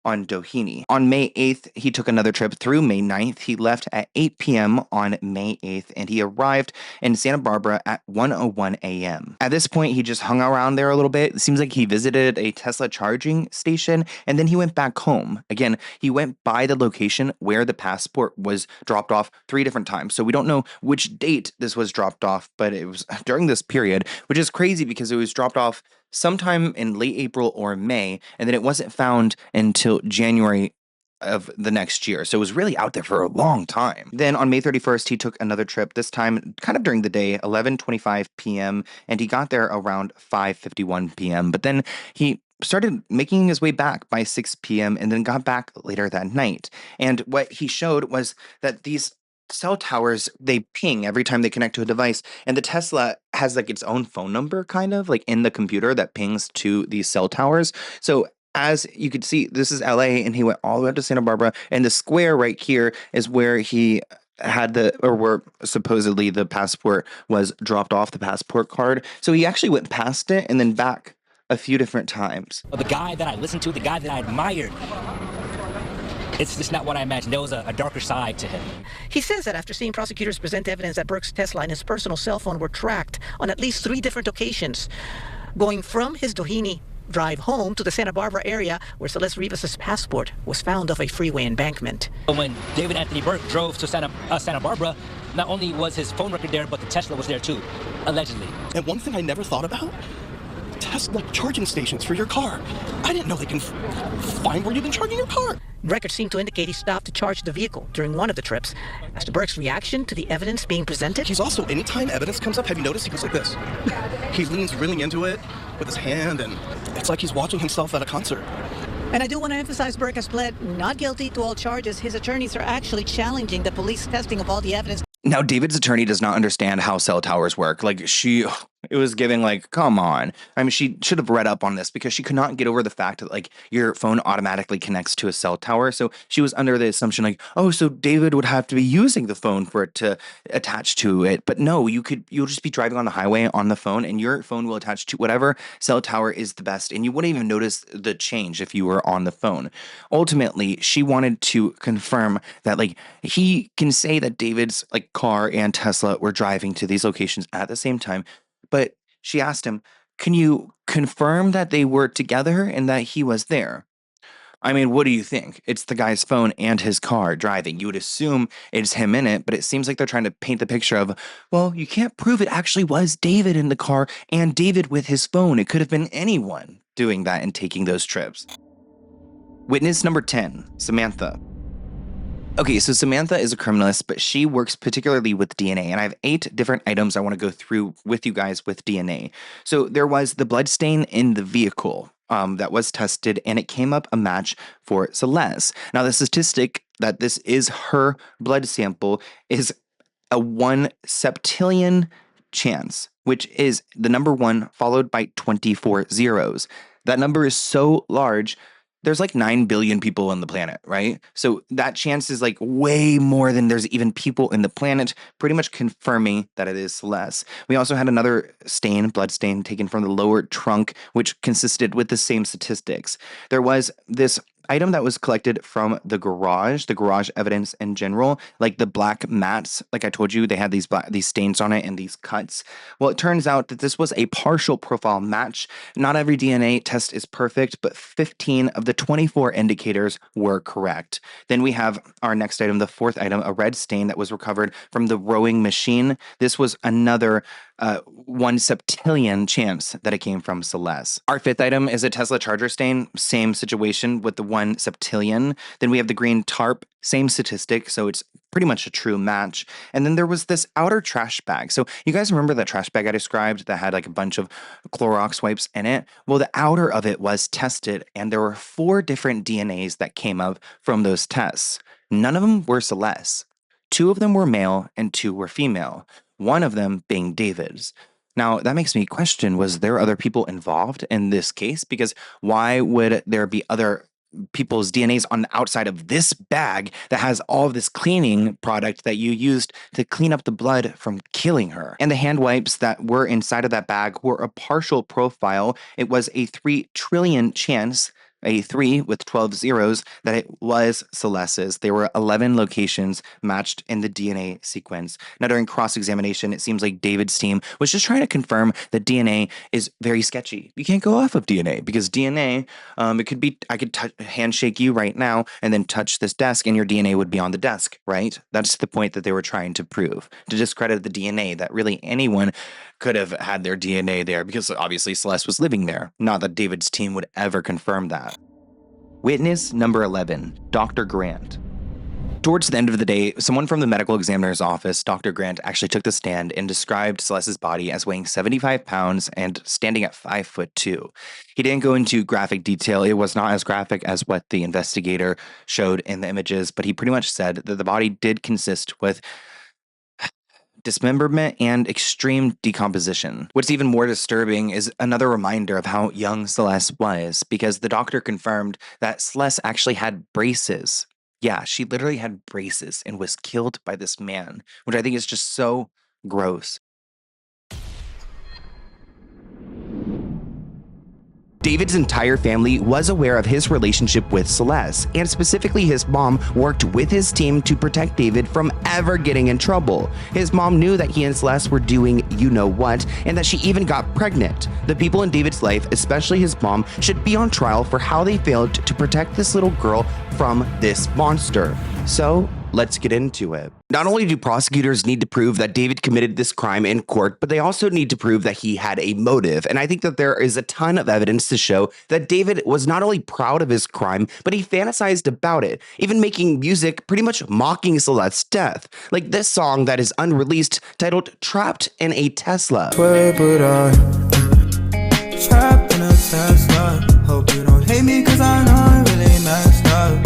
Speaker 7: on Doheny. On May 8th, he took another trip through May 9th. He left at 8 p.m. on May 8th, and he arrived in Santa Barbara at 1:01 a.m. At this point, he just hung around there a little bit. It seems like he visited a Tesla charging station, and then he went back home. Again, he went by the location where the passport was dropped off 3 different times. So we don't know which date this was dropped off, but it was during this period, which is crazy because it was dropped off sometime in late April or May, and then it wasn't found until January of the next year. So it was really out there for a long time. Then on May 31st, he took another trip, this time kind of during the day, 11:25 p.m., and he got there around 5:51 p.m. But then he started making his way back by 6 p.m. and then got back later that night. And what he showed was that these cell towers, they ping every time they connect to a device, and the Tesla has like its own phone number kind of like in the computer that pings to these cell towers. So as you could see, this is LA, and he went all the way up to Santa Barbara, and the square right here is where he had where supposedly the passport was dropped off, the passport card. So he actually went past it and then back a few different times.
Speaker 11: The guy that I listened to, the guy that I admired, it's just not what I imagined. There was a darker side to him.
Speaker 14: He says that after seeing prosecutors present evidence that Burke's Tesla and his personal cell phone were tracked on at least 3 different occasions, going from his Doheny drive home to the Santa Barbara area where Celeste Rivas' passport was found off a freeway embankment.
Speaker 11: When David Anthony Burke drove to Santa Barbara, not only was his phone record there, but the Tesla was there too, allegedly.
Speaker 15: And one thing I never thought about, Tesla charging stations for your car. I didn't know they can find where you've been charging your car.
Speaker 14: Records seem to indicate he stopped to charge the vehicle during one of the trips. As to Burke's reaction to the evidence being presented,
Speaker 15: He's also, anytime evidence comes up, have you noticed he goes like this? He leans really into it with his hand, and it's like he's watching himself at a concert.
Speaker 14: And I do want to emphasize Burke has pled not guilty to all charges. His attorneys are actually challenging the police testing of all the evidence.
Speaker 7: Now, David's attorney does not understand how cell towers work. Like, it was giving like, come on. I mean, she should have read up on this because she could not get over the fact that like your phone automatically connects to a cell tower. So she was under the assumption like, oh, so David would have to be using the phone for it to attach to it. But no, you'll just be driving on the highway on the phone, and your phone will attach to whatever cell tower is the best. And you wouldn't even notice the change if you were on the phone. Ultimately, she wanted to confirm that like he can say that David's like car and Tesla were driving to these locations at the same time. But she asked him, can you confirm that they were together and that he was there? I mean, what do you think? It's the guy's phone and his car driving. You would assume it's him in it, but it seems like they're trying to paint the picture of, well, you can't prove it actually was David in the car and David with his phone. It could have been anyone doing that and taking those trips. Witness number 10, Samantha. Okay, so Samantha is a criminalist, but she works particularly with DNA, and I have 8 different items I want to go through with you guys with DNA. So there was the blood stain in the vehicle that was tested, and it came up a match for Celeste. Now, the statistic that this is her blood sample is a 1 septillion chance, which is the number 1 followed by 24 zeros. That number is so large. There's like 9 billion people on the planet, right? So that chance is like way more than there's even people in the planet, pretty much confirming that it is Celeste. We also had another blood stain taken from the lower trunk, which consisted with the same statistics. There was this item that was collected from the garage evidence in general, like the black mats. Like I told you, they had these stains on it and these cuts. Well, it turns out that this was a partial profile match. Not every DNA test is perfect, but 15 of the 24 indicators were correct. Then we have our next item, the 4th item, a red stain that was recovered from the rowing machine. This was another 1 septillion chance that it came from Celeste. Our 5th item is a Tesla charger stain. Same situation with the 1 septillion. Then we have the green tarp, same statistic, so it's pretty much a true match. And then there was this outer trash bag. So you guys remember that trash bag I described that had like a bunch of Clorox wipes in it? Well, the outer of it was tested, and there were 4 different DNAs that came up from those tests. None of them were Celeste. 2 of them were male and 2 were female. One of them being David's. Now, that makes me question, was there other people involved in this case? Because why would there be other people's DNAs on the outside of this bag that has all of this cleaning product that you used to clean up the blood from killing her? And the hand wipes that were inside of that bag were a partial profile. It was a 3 trillion chance, a 3 with 12 zeros, that it was Celeste's. There were 11 locations matched in the DNA sequence. Now, during cross-examination, it seems like David's team was just trying to confirm that DNA is very sketchy. You can't go off of DNA because DNA, it could be, I could handshake you right now and then touch this desk and your DNA would be on the desk, right? That's the point that they were trying to prove, to discredit the DNA, that really anyone could have had their DNA there because obviously Celeste was living there. Not that David's team would ever confirm that. Witness number 11, Dr. Grant. Towards the end of the day, someone from the medical examiner's office, Dr. Grant, actually took the stand and described Celeste's body as weighing 75 pounds and standing at 5'2". He didn't go into graphic detail. It was not as graphic as what the investigator showed in the images, but he pretty much said that the body did consist with dismemberment and extreme decomposition. What's even more disturbing is another reminder of how young Celeste was, because the doctor confirmed that Celeste actually had braces. Yeah, she literally had braces and was killed by this man, which I think is just so gross. David's entire family was aware of his relationship with Celeste, and specifically his mom worked with his team to protect David from ever getting in trouble. His mom knew that he and Celeste were doing you-know-what, and that she even got pregnant. The people in David's life, especially his mom, should be on trial for how they failed to protect this little girl from this monster. So, let's get into it. Not only do prosecutors need to prove that David committed this crime in court, but they also need to prove that he had a motive. And I think that there is a ton of evidence to show that David was not only proud of his crime, but he fantasized about it, even making music pretty much mocking Celeste's death. Like this song that is unreleased titled Trapped in a Tesla.
Speaker 13: Trapped in a Tesla. Hope you don't hate me 'cause I know I really messed up.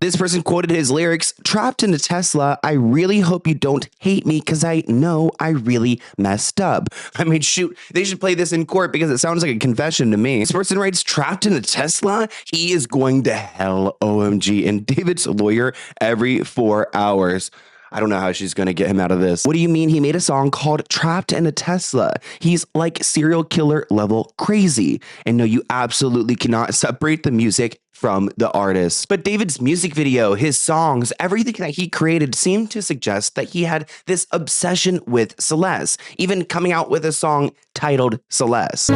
Speaker 7: This person quoted his lyrics, "Trapped in a Tesla, I really hope you don't hate me because I know I really messed up." I mean, shoot, they should play this in court because it sounds like a confession to me. This person writes, "Trapped in a Tesla? He is going to hell, OMG." And David's lawyer every 4 hours. I don't know how she's going to get him out of this. What do you mean he made a song called Trapped in a Tesla? He's like serial killer level crazy. And no, you absolutely cannot separate the music from the artist. But David's music video, his songs, everything that he created seemed to suggest that he had this obsession with Celeste, even coming out with a song titled Celeste.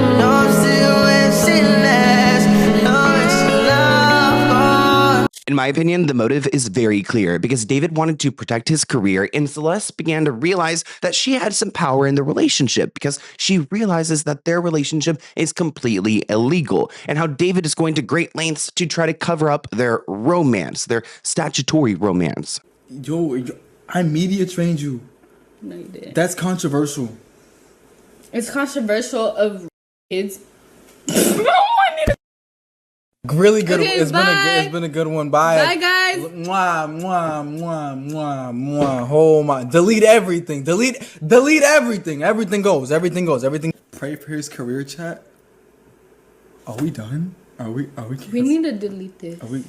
Speaker 7: In my opinion, the motive is very clear because David wanted to protect his career and Celeste began to realize that she had some power in the relationship because she realizes that their relationship is completely illegal and how David is going to great lengths to try to cover up their romance, their statutory romance.
Speaker 13: Yo, I media trained you.
Speaker 18: No, you didn't.
Speaker 13: That's controversial.
Speaker 18: It's controversial of kids.
Speaker 13: Really good.
Speaker 18: Okay,
Speaker 13: it's been a good one. Bye.
Speaker 18: Bye, guys.
Speaker 13: Mwah, mwah, mwah, mwah, mwah. Oh my! Delete everything. Delete everything. Everything goes. Everything. Pray for his career, chat. Are we done? Are we?
Speaker 18: We need to delete this.
Speaker 13: Are we?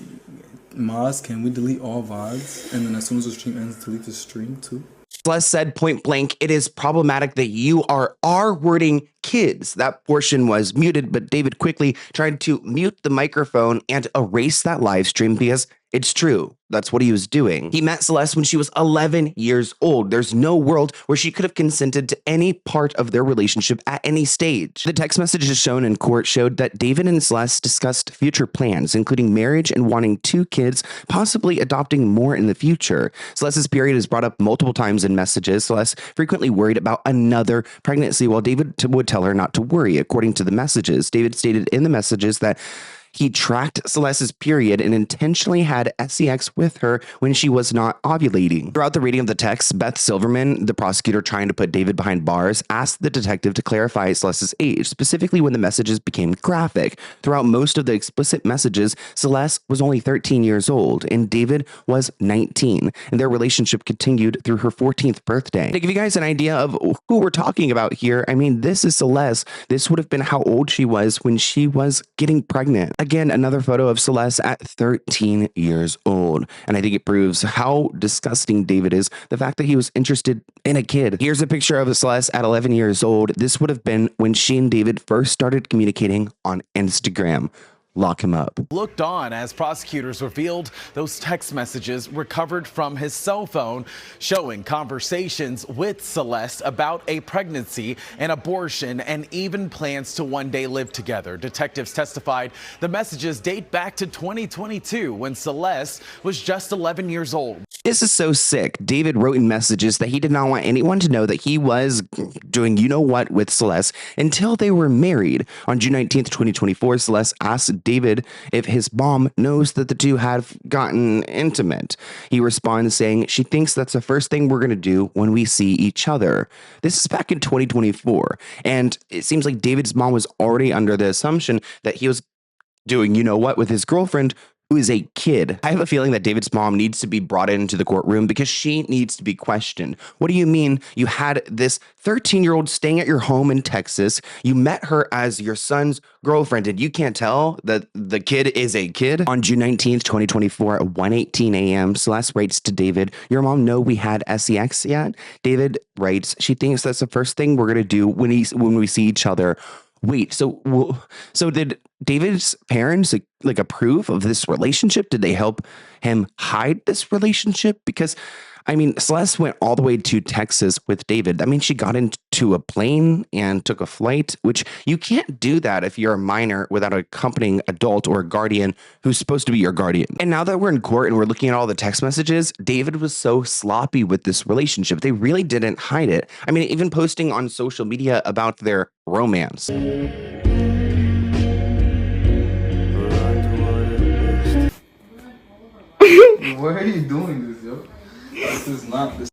Speaker 13: Maz, can we delete all VODs and then as soon as the stream ends, delete the stream too?
Speaker 7: Celeste said point blank, "It is problematic that you are R-wording kids." That portion was muted, but David quickly tried to mute the microphone and erase that live stream because it's true. That's what he was doing. He met Celeste when she was 11 years old. There's no world where she could have consented to any part of their relationship at any stage. The text messages shown in court showed that David and Celeste discussed future plans, including marriage and wanting 2 kids, possibly adopting more in the future. Celeste's period is brought up multiple times in messages. Celeste frequently worried about another pregnancy, while David would tell her not to worry. According to the messages, David stated in the messages that
Speaker 2: He tracked Celeste's period and intentionally had sex with her when she was not ovulating. Throughout the reading of the text, Beth Silverman, the prosecutor trying to put David behind bars, asked the detective to clarify Celeste's age, specifically when the messages became graphic. Throughout most of the explicit messages, Celeste was only 13 years old and David was 19, and their relationship continued through her 14th birthday. To give you guys an idea of who we're talking about here, I mean, this is Celeste. This would have been how old she was when she was getting pregnant. Again, another photo of Celeste at 13 years old. And I think it proves how disgusting David is. The fact that he was interested in a kid. Here's a picture of Celeste at 11 years old. This would have been when she and David first started communicating on Instagram. Lock him up.
Speaker 12: Looked on as prosecutors revealed those text messages recovered from his cell phone, showing conversations with Celeste about a pregnancy, an abortion, and even plans to one day live together. Detectives testified the messages date back to 2022 when Celeste was just 11 years old.
Speaker 2: This is so sick. David wrote in messages that he did not want anyone to know that he was doing you-know-what with Celeste until they were married. On June 19th, 2024, Celeste asked David if his mom knows that the two have gotten intimate. He responds saying, she thinks that's the first thing we're going to do when we see each other. This is back in 2024. And it seems like David's mom was already under the assumption that he was doing you-know-what with his girlfriend, who is a kid. I have a feeling that David's mom needs to be brought into the courtroom because she needs to be questioned. What do you mean you had this 13-year-old staying at your home in Texas? You met her as your son's girlfriend and you can't tell that the kid is a kid? On June 19th, 2024 at 1:18 a.m., Celeste writes to David, your mom know we had sex yet? David writes, she thinks that's the first thing we're going to do when we see each other. Wait, so did David's parents like approve of this relationship? Did they help him hide this relationship? Because, I mean, Celeste went all the way to Texas with David. That means she got into a plane and took a flight, which you can't do that if you're a minor without an accompanying adult or a guardian who's supposed to be your guardian. And now that we're in court and we're looking at all the text messages, David was so sloppy with this relationship. They really didn't hide it. I mean, even posting on social media about their romance.
Speaker 13: Why are you doing this, yo? This is not this.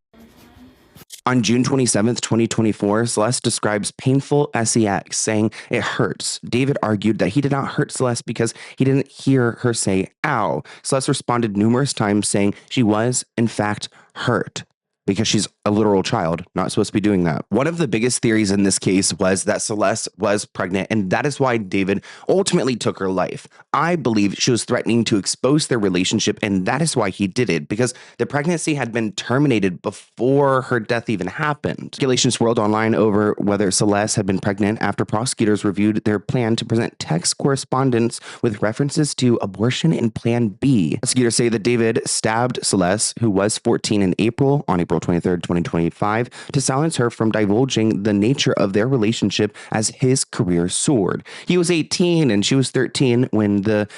Speaker 2: On June 27th, 2024, Celeste describes painful sex, saying it hurts. David argued that he did not hurt Celeste because he didn't hear her say, ow. Celeste responded numerous times saying she was, in fact, hurt. Because she's a literal child, not supposed to be doing that. One of the biggest theories in this case was that Celeste was pregnant, and that is why David ultimately took her life. I believe she was threatening to expose their relationship, and that is why he did it, because the pregnancy had been terminated before her death even happened. Speculations swirled online over whether Celeste had been pregnant after prosecutors reviewed their plan to present text correspondence with references to abortion and Plan B. Prosecutors say that David stabbed Celeste, who was 14 on April 23rd, 2025, to silence her from divulging the nature of their relationship as his career soared. He was 18 and she was 13 when the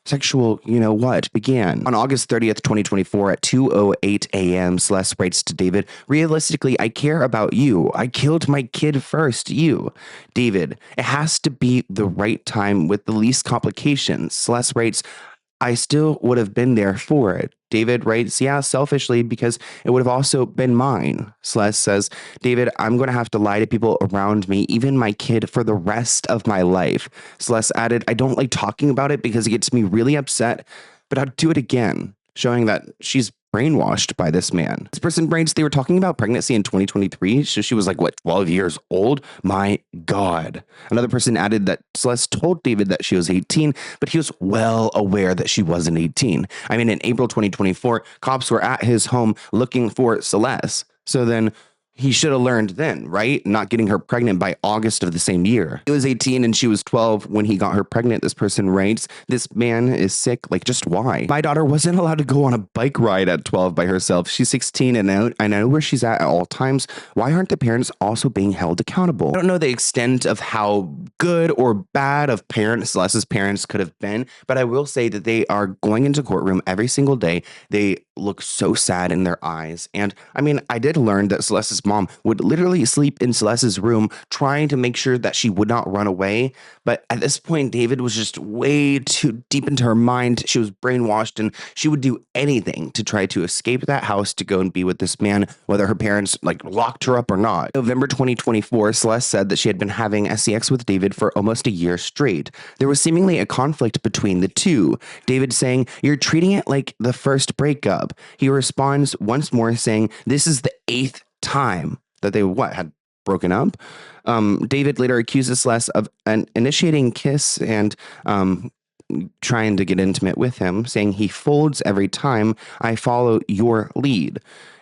Speaker 2: sexual you-know-what began. On August 30th, 2024 at 2:08 a.m., Celeste writes to David, realistically, I care about you. I killed my kid first, you. David, it has to be the right time with the least complications. Celeste writes, I still would have been there for it. David writes, yeah, selfishly, because it would have also been mine. Celeste says, David, I'm going to have to lie to people around me, even my kid, for the rest of my life. Celeste added, I don't like talking about it because it gets me really upset, but I'll do it again, showing that she's brainwashed by this man. This person writes they were talking about pregnancy in 2023, so she was like, what, 12 years old? My God. Another person added that Celeste told David that she was 18, but he was well aware that she wasn't 18. I mean, in April 2024, cops were at his home looking for Celeste. So then he should have learned then, right? Not getting her pregnant by August of the same year. He was 18 and she was 12 when he got her pregnant. This person writes, this man is sick. Like, just why? My daughter wasn't allowed to go on a bike ride at 12 by herself. She's 16 and I know where she's at all times. Why aren't the parents also being held accountable? I don't know the extent of how good or bad of parents Celeste's parents could have been, but I will say that they are going into courtroom every single day. They look so sad in their eyes. And I mean, I did learn that Celeste's mom, would literally sleep in Celeste's room trying to make sure that she would not run away. But at this point, David was just way too deep into her mind. She was brainwashed and she would do anything to try to escape that house to go and be with this man, whether her parents locked her up or not. November 2024, Celeste said that she had been having sex with David for almost a year straight. There was seemingly a conflict between the two. David saying, "You're treating it like the first breakup." He responds once more saying, "This is the 8th time that they had broken up." David later accuses Celeste of an initiating kiss and trying to get intimate with him, saying he folds every time I follow your lead.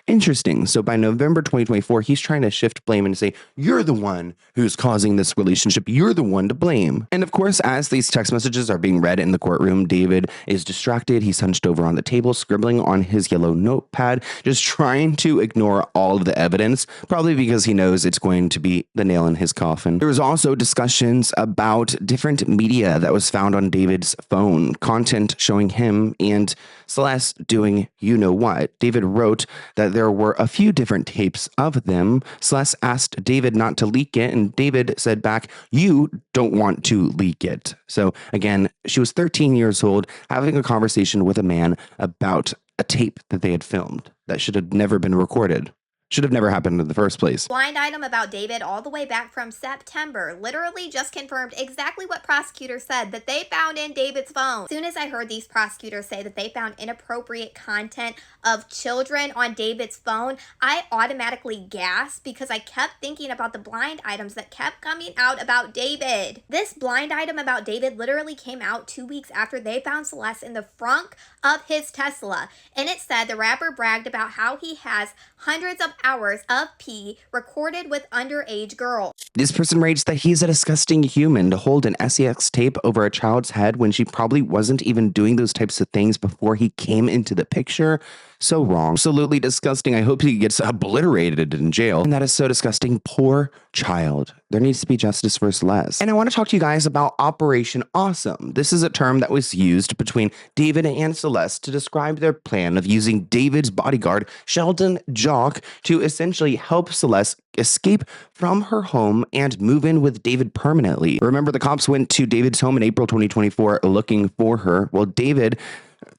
Speaker 2: Interesting. So by November 2024, he's trying to shift blame and say, you're the one who's causing this relationship. You're the one to blame. And of course, as these text messages are being read in the courtroom, David is distracted. He's hunched over on the table, scribbling on his yellow notepad, just trying to ignore all of the evidence, probably because he knows it's going to be the nail in his coffin. There was also discussions about different media that was found on David's phone, content showing him and Celeste doing you know what. David wrote that there were a few different tapes of them. Celeste asked David not to leak it, and David said back, "You don't want to leak it." So again, she was 13 years old having a conversation with a man about a tape that they had filmed that should have never been recorded. Should have never happened in the first place.
Speaker 4: Blind item about David all the way back from September literally just confirmed exactly what prosecutors said that they found in David's phone. As soon as I heard these prosecutors say that they found inappropriate content of children on David's phone, I automatically gasped because I kept thinking about the blind items that kept coming out about David. This blind item about David literally came out 2 weeks after they found Celeste in the frunk of his Tesla. And it said the rapper bragged about how he has hundreds of hours of pee recorded with underage girls.
Speaker 2: This person writes that he's a disgusting human to hold an sex tape over a child's head when she probably wasn't even doing those types of things before he came into the picture. So wrong. Absolutely disgusting. I hope he gets obliterated in jail. And that is so disgusting. Poor child. There needs to be justice for Celeste. And I want to talk to you guys about Operation Awesome. This is a term that was used between David and Celeste to describe their plan of using David's bodyguard, Sheldon Jock, to essentially help Celeste escape from her home and move in with David permanently. Remember, the cops went to David's home in April 2024 looking for her. Well, David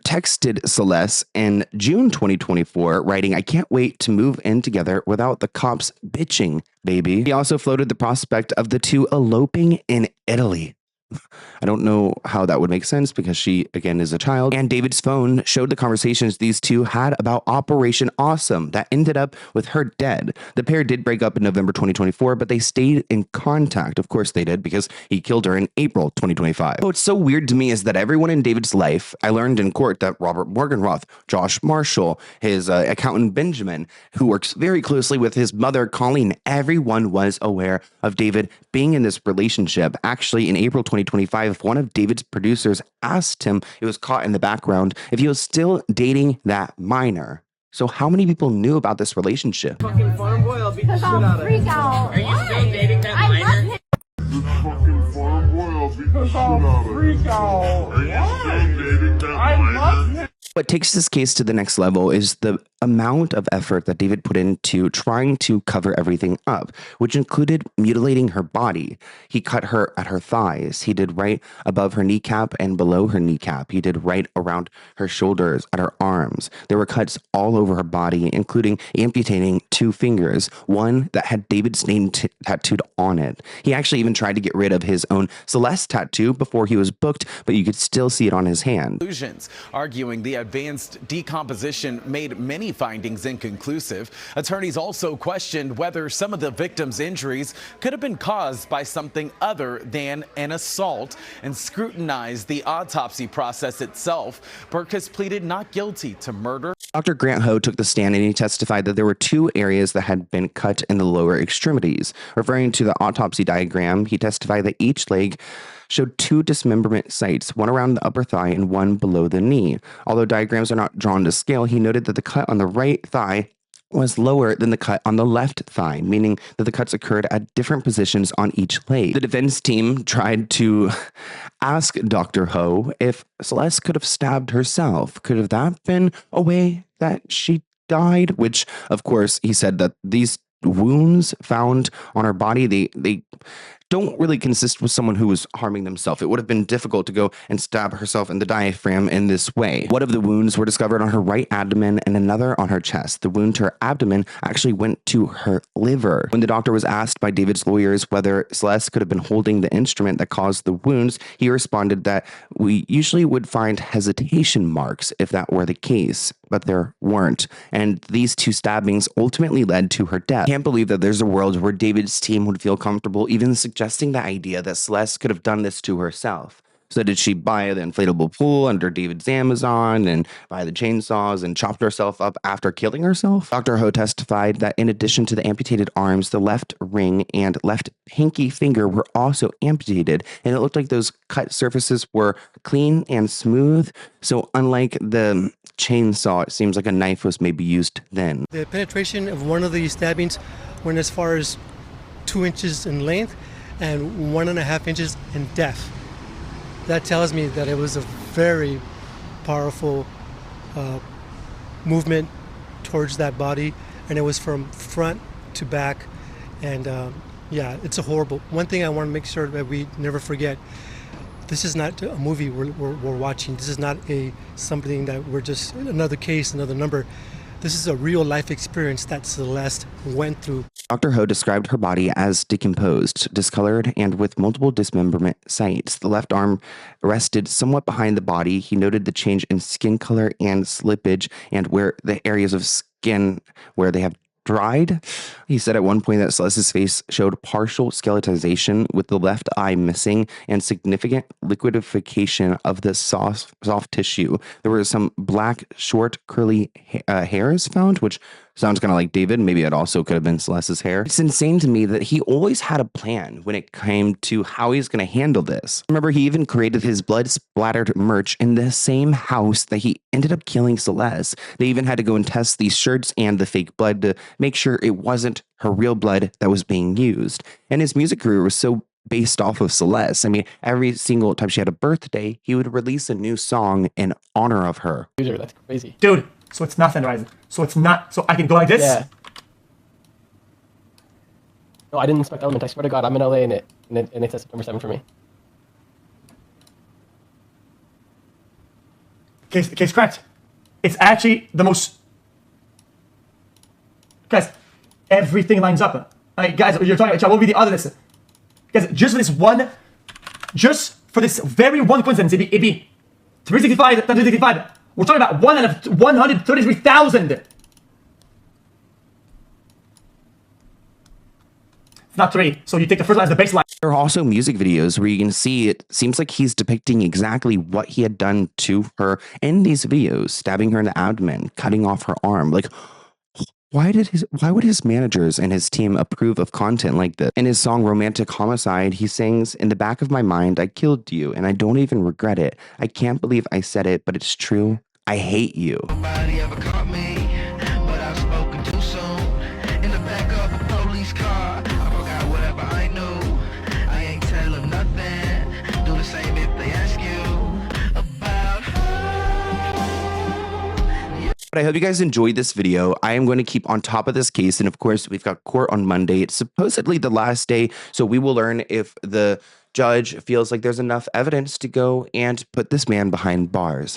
Speaker 2: texted Celeste in June 2024, writing, "I can't wait to move in together without the cops bitching, baby." He also floated the prospect of the two eloping in Italy. I don't know how that would make sense because she, again, is a child. And David's phone showed the conversations these two had about Operation Awesome that ended up with her dead. The pair did break up in November 2024, but they stayed in contact. Of course they did, because he killed her in April 2025. What's so weird to me is that everyone in David's life, I learned in court that Robert Morgenroth, Josh Marshall, his accountant Benjamin, who works very closely with his mother Colleen, everyone was aware of David being in this relationship. Actually, in April 2025, one of David's producers asked him, it was caught in the background, if he was still dating that minor. So how many people knew about this relationship?
Speaker 19: Fucking farm boy, I'll beat the shit out of him. Are you still dating that minor? This fucking farm boy, I'll beat the shit out of him. Are you still dating that minor?
Speaker 2: What takes this case to the next level is the amount of effort that David put into trying to cover everything up, which included mutilating her body. He cut her at her thighs. He did right above her kneecap and below her kneecap. He did right around her shoulders, at her arms. There were cuts all over her body, including amputating 2 fingers, one that had David's name tattooed on it. He actually even tried to get rid of his own Celeste tattoo before he was booked, but you could still see it on his hand.
Speaker 12: Conclusions, arguing the advanced decomposition made many findings inconclusive. Attorneys also questioned whether some of the victims' injuries could have been caused by something other than an assault and scrutinized the autopsy process itself. Burke has pleaded not guilty to murder.
Speaker 2: Dr. Grant Ho took the stand and he testified that there were 2 areas that had been cut in the lower extremities. Referring to the autopsy diagram, he testified that each leg showed 2 dismemberment sites, one around the upper thigh and one below the knee. Although diagrams are not drawn to scale, he noted that the cut on the right thigh was lower than the cut on the left thigh, meaning that the cuts occurred at different positions on each leg. The defense team tried to ask Dr. Ho if Celeste could have stabbed herself. Could have that been a way that she died? Which, of course, he said that these wounds found on her body, they don't really consist with someone who was harming themselves. It would have been difficult to go and stab herself in the diaphragm in this way. One of the wounds were discovered on her right abdomen and another on her chest. The wound to her abdomen actually went to her liver. When the doctor was asked by David's lawyers whether Celeste could have been holding the instrument that caused the wounds, he responded that we usually would find hesitation marks if that were the case, but there weren't. And these two stabbings ultimately led to her death. Can't believe that there's a world where David's team would feel comfortable even suggesting the idea that Celeste could have done this to herself. So did she buy the inflatable pool under David's Amazon and buy the chainsaws and chopped herself up after killing herself? Dr. Ho testified that in addition to the amputated arms, the left ring and left pinky finger were also amputated, and it looked like those cut surfaces were clean and smooth. So unlike the chainsaw, it seems like a knife was maybe used then.
Speaker 5: The penetration of one of the stabbings went as far as 2 inches in length and 1.5 inches in depth. That tells me that it was a very powerful movement towards that body, and it was from front to back. And yeah, it's a horrible. One thing I want to make sure that we never forget: this is not a movie we're watching. This is not something that we're just another case, another number. This is a real life experience that Celeste went through.
Speaker 2: Dr. Ho described her body as decomposed, discolored, and with multiple dismemberment sites. The left arm rested somewhat behind the body. He noted the change in skin color and slippage, and where the areas of skin where they have dried. He said at one point that Celeste's face showed partial skeletization with the left eye missing and significant liquefaction of the soft tissue. There were some black, short, curly hairs found, which sounds kind of like David. Maybe it also could have been Celeste's hair. It's insane to me that he always had a plan when it came to how he's going to handle this. Remember, he even created his blood-splattered merch in the same house that he ended up killing Celeste. They even had to go and test these shirts and the fake blood to make sure it wasn't her real blood that was being used. And his music career was so based off of Celeste. I mean, every single time she had a birthday, he would release a new song in honor of her.
Speaker 6: Dude, that's crazy.
Speaker 23: Dude, so it's not standardized. So it's not, so I can go like this?
Speaker 6: Yeah. No, I didn't inspect Element. I swear to God, I'm in LA and it says September 7th for me.
Speaker 23: Case correct. It's actually the most... Guys, everything lines up. Guys, you're talking about, what would be the other list? Guys, just for this very one coincidence, it'd be 365, 365. We're talking about 1 out of 133,000. It's not 3, so you take the first line as the baseline.
Speaker 2: There are also music videos where you can see it seems like he's depicting exactly what he had done to her in these videos, stabbing her in the abdomen, cutting off her arm. Like, why would his managers and his team approve of content like this? In his song Romantic Homicide, he sings, "In the back of my mind, I killed you, and I don't even regret it. I can't believe I said it, but it's true. I hate you."
Speaker 19: Nobody ever caught me, but I've spoken too soon. In the back of a police car, I forgot whatever I knew. I ain't tell them nothing. Do the same if they ask you about her.
Speaker 2: But I hope you guys enjoyed this video. I am going to keep on top of this case, and of course, we've got court on Monday. It's supposedly the last day, so we will learn if the judge feels like there's enough evidence to go and put this man behind bars.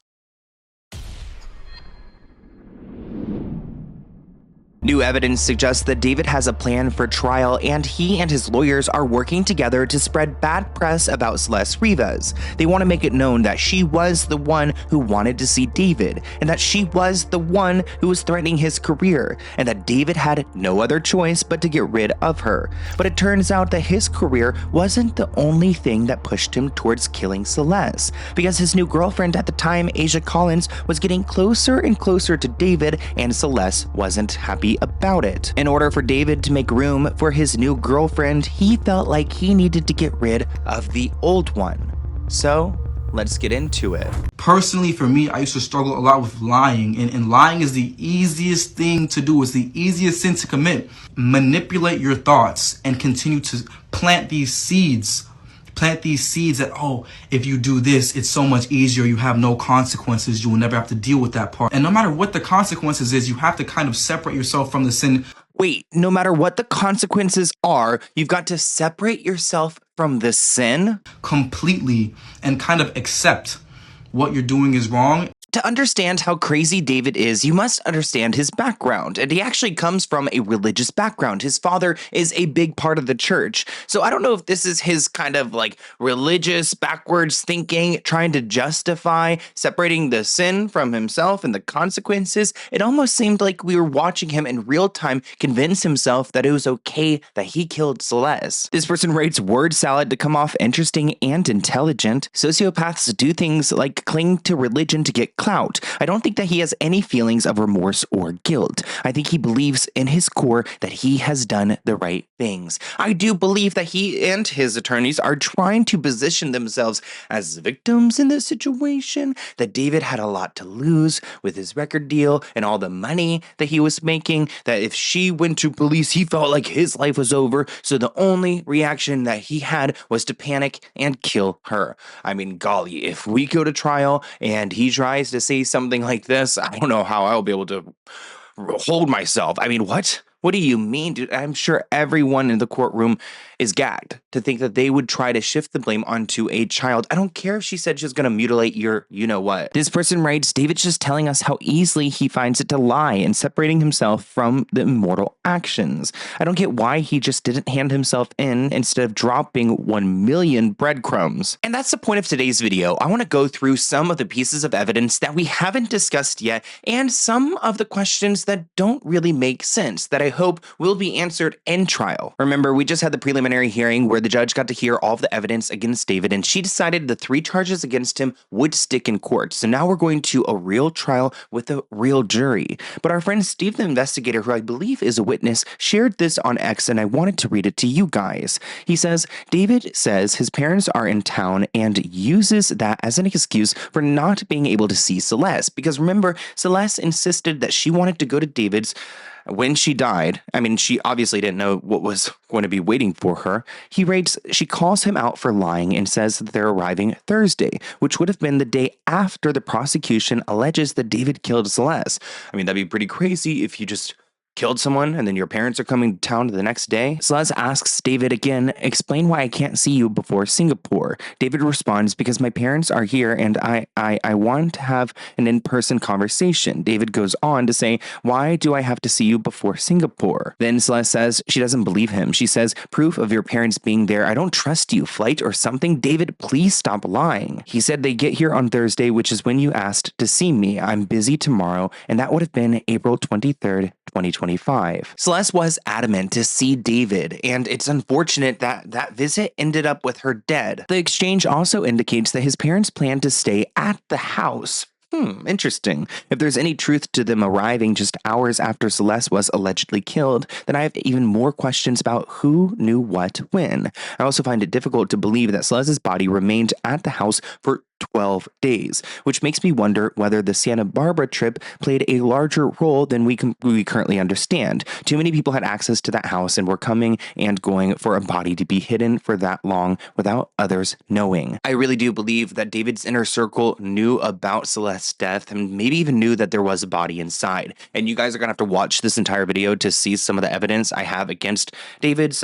Speaker 2: New evidence suggests that David has a plan for trial, and he and his lawyers are working together to spread bad press about Celeste Rivas. They want to make it known that she was the one who wanted to see David, and that she was the one who was threatening his career, and that David had no other choice but to get rid of her. But it turns out that his career wasn't the only thing that pushed him towards killing Celeste, because his new girlfriend at the time, Asia Collins, was getting closer and closer to David, and Celeste wasn't happy about it. In order for David to make room for his new girlfriend, he felt like he needed to get rid of the old one. So, let's get into it.
Speaker 13: Personally, for me, I used to struggle a lot with lying, and lying is the easiest thing to do. It's the easiest sin to commit. Manipulate your thoughts and continue to plant these seeds. Plant these seeds that, oh, if you do this, it's so much easier. You have no consequences. You will never have to deal with that part. And no matter what the consequences is, you have to kind of separate yourself from the sin.
Speaker 7: Wait, no matter what the consequences are, you've got to separate yourself from the sin?
Speaker 13: Completely, and kind of accept what you're doing is wrong.
Speaker 7: To understand how crazy David is, you must understand his background, and he actually comes from a religious background. His father is a big part of the church, so I don't know if this is his kind of like religious backwards thinking, trying to justify separating the sin from himself and the consequences. It almost seemed like we were watching him in real time convince himself that it was okay that he killed Celeste. This person writes word salad to come off interesting and intelligent. Sociopaths do things like cling to religion to get clout. I don't think that he has any feelings of remorse or guilt. I think he believes in his core that he has done the right things. I do believe that he and his attorneys are trying to position themselves as victims in this situation, that David had a lot to lose with his record deal and all the money that he was making, that if she went to police, he felt like his life was over, so the only reaction that he had was to panic and kill her. I mean, golly, if we go to trial and he tries to say something like this, I don't know how I'll be able to hold myself. I mean, what? What do you mean, dude? I'm sure everyone in the courtroom is gagged to think that they would try to shift the blame onto a child. I don't care if she said she's going to mutilate your you-know-what. This person writes, David's just telling us how easily he finds it to lie and separating himself from the immortal actions. I don't get why he just didn't hand himself in instead of dropping 1 million breadcrumbs. And that's the point of today's video. I want to go through some of the pieces of evidence that we haven't discussed yet and some of the questions that don't really make sense that I hope will be answered in trial. Remember, we just had the preliminary hearing where the judge got to hear all of the evidence against David, and she decided the 3 charges against him would stick in court. So now we're going to a real trial with a real jury. But our friend Steve, the investigator, who I believe is a witness, shared this on X, and I wanted to read it to you guys. He says, David says his parents are in town and uses that as an excuse for not being able to see Celeste. Because remember, Celeste insisted that she wanted to go to David's when she died. I mean, she obviously didn't know what was going to be waiting for her. He writes, she calls him out for lying and says that they're arriving Thursday, which would have been the day after the prosecution alleges that David killed Celeste. I mean, that'd be pretty crazy if you just killed someone and then your parents are coming to town the next day. Celeste asks David again, explain why I can't see you before Singapore. David responds, because my parents are here and I want to have an in-person conversation. David goes on to say, why do I have to see you before Singapore? Then Celeste says she doesn't believe him. She says, proof of your parents being there. I don't trust you. Flight or something? David, please stop lying. He said they get here on Thursday, which is when you asked to see me. I'm busy tomorrow, and that would have been April 23rd, 2025. Celeste was adamant to see David, and it's unfortunate that that visit ended up with her dead. The exchange also indicates that his parents planned to stay at the house. Interesting. If there's any truth to them arriving just hours after Celeste was allegedly killed, then I have even more questions about who knew what when. I also find it difficult to believe that Celeste's body remained at the house for 12 days, which makes me wonder whether the Santa Barbara trip played a larger role than we currently understand. Too many people had access to that house and were coming and going for a body to be hidden for that long without others knowing. I really do believe that David's inner circle knew about Celeste's death and maybe even knew that there was a body inside. And you guys are going to have to watch this entire video to see some of the evidence I have against David's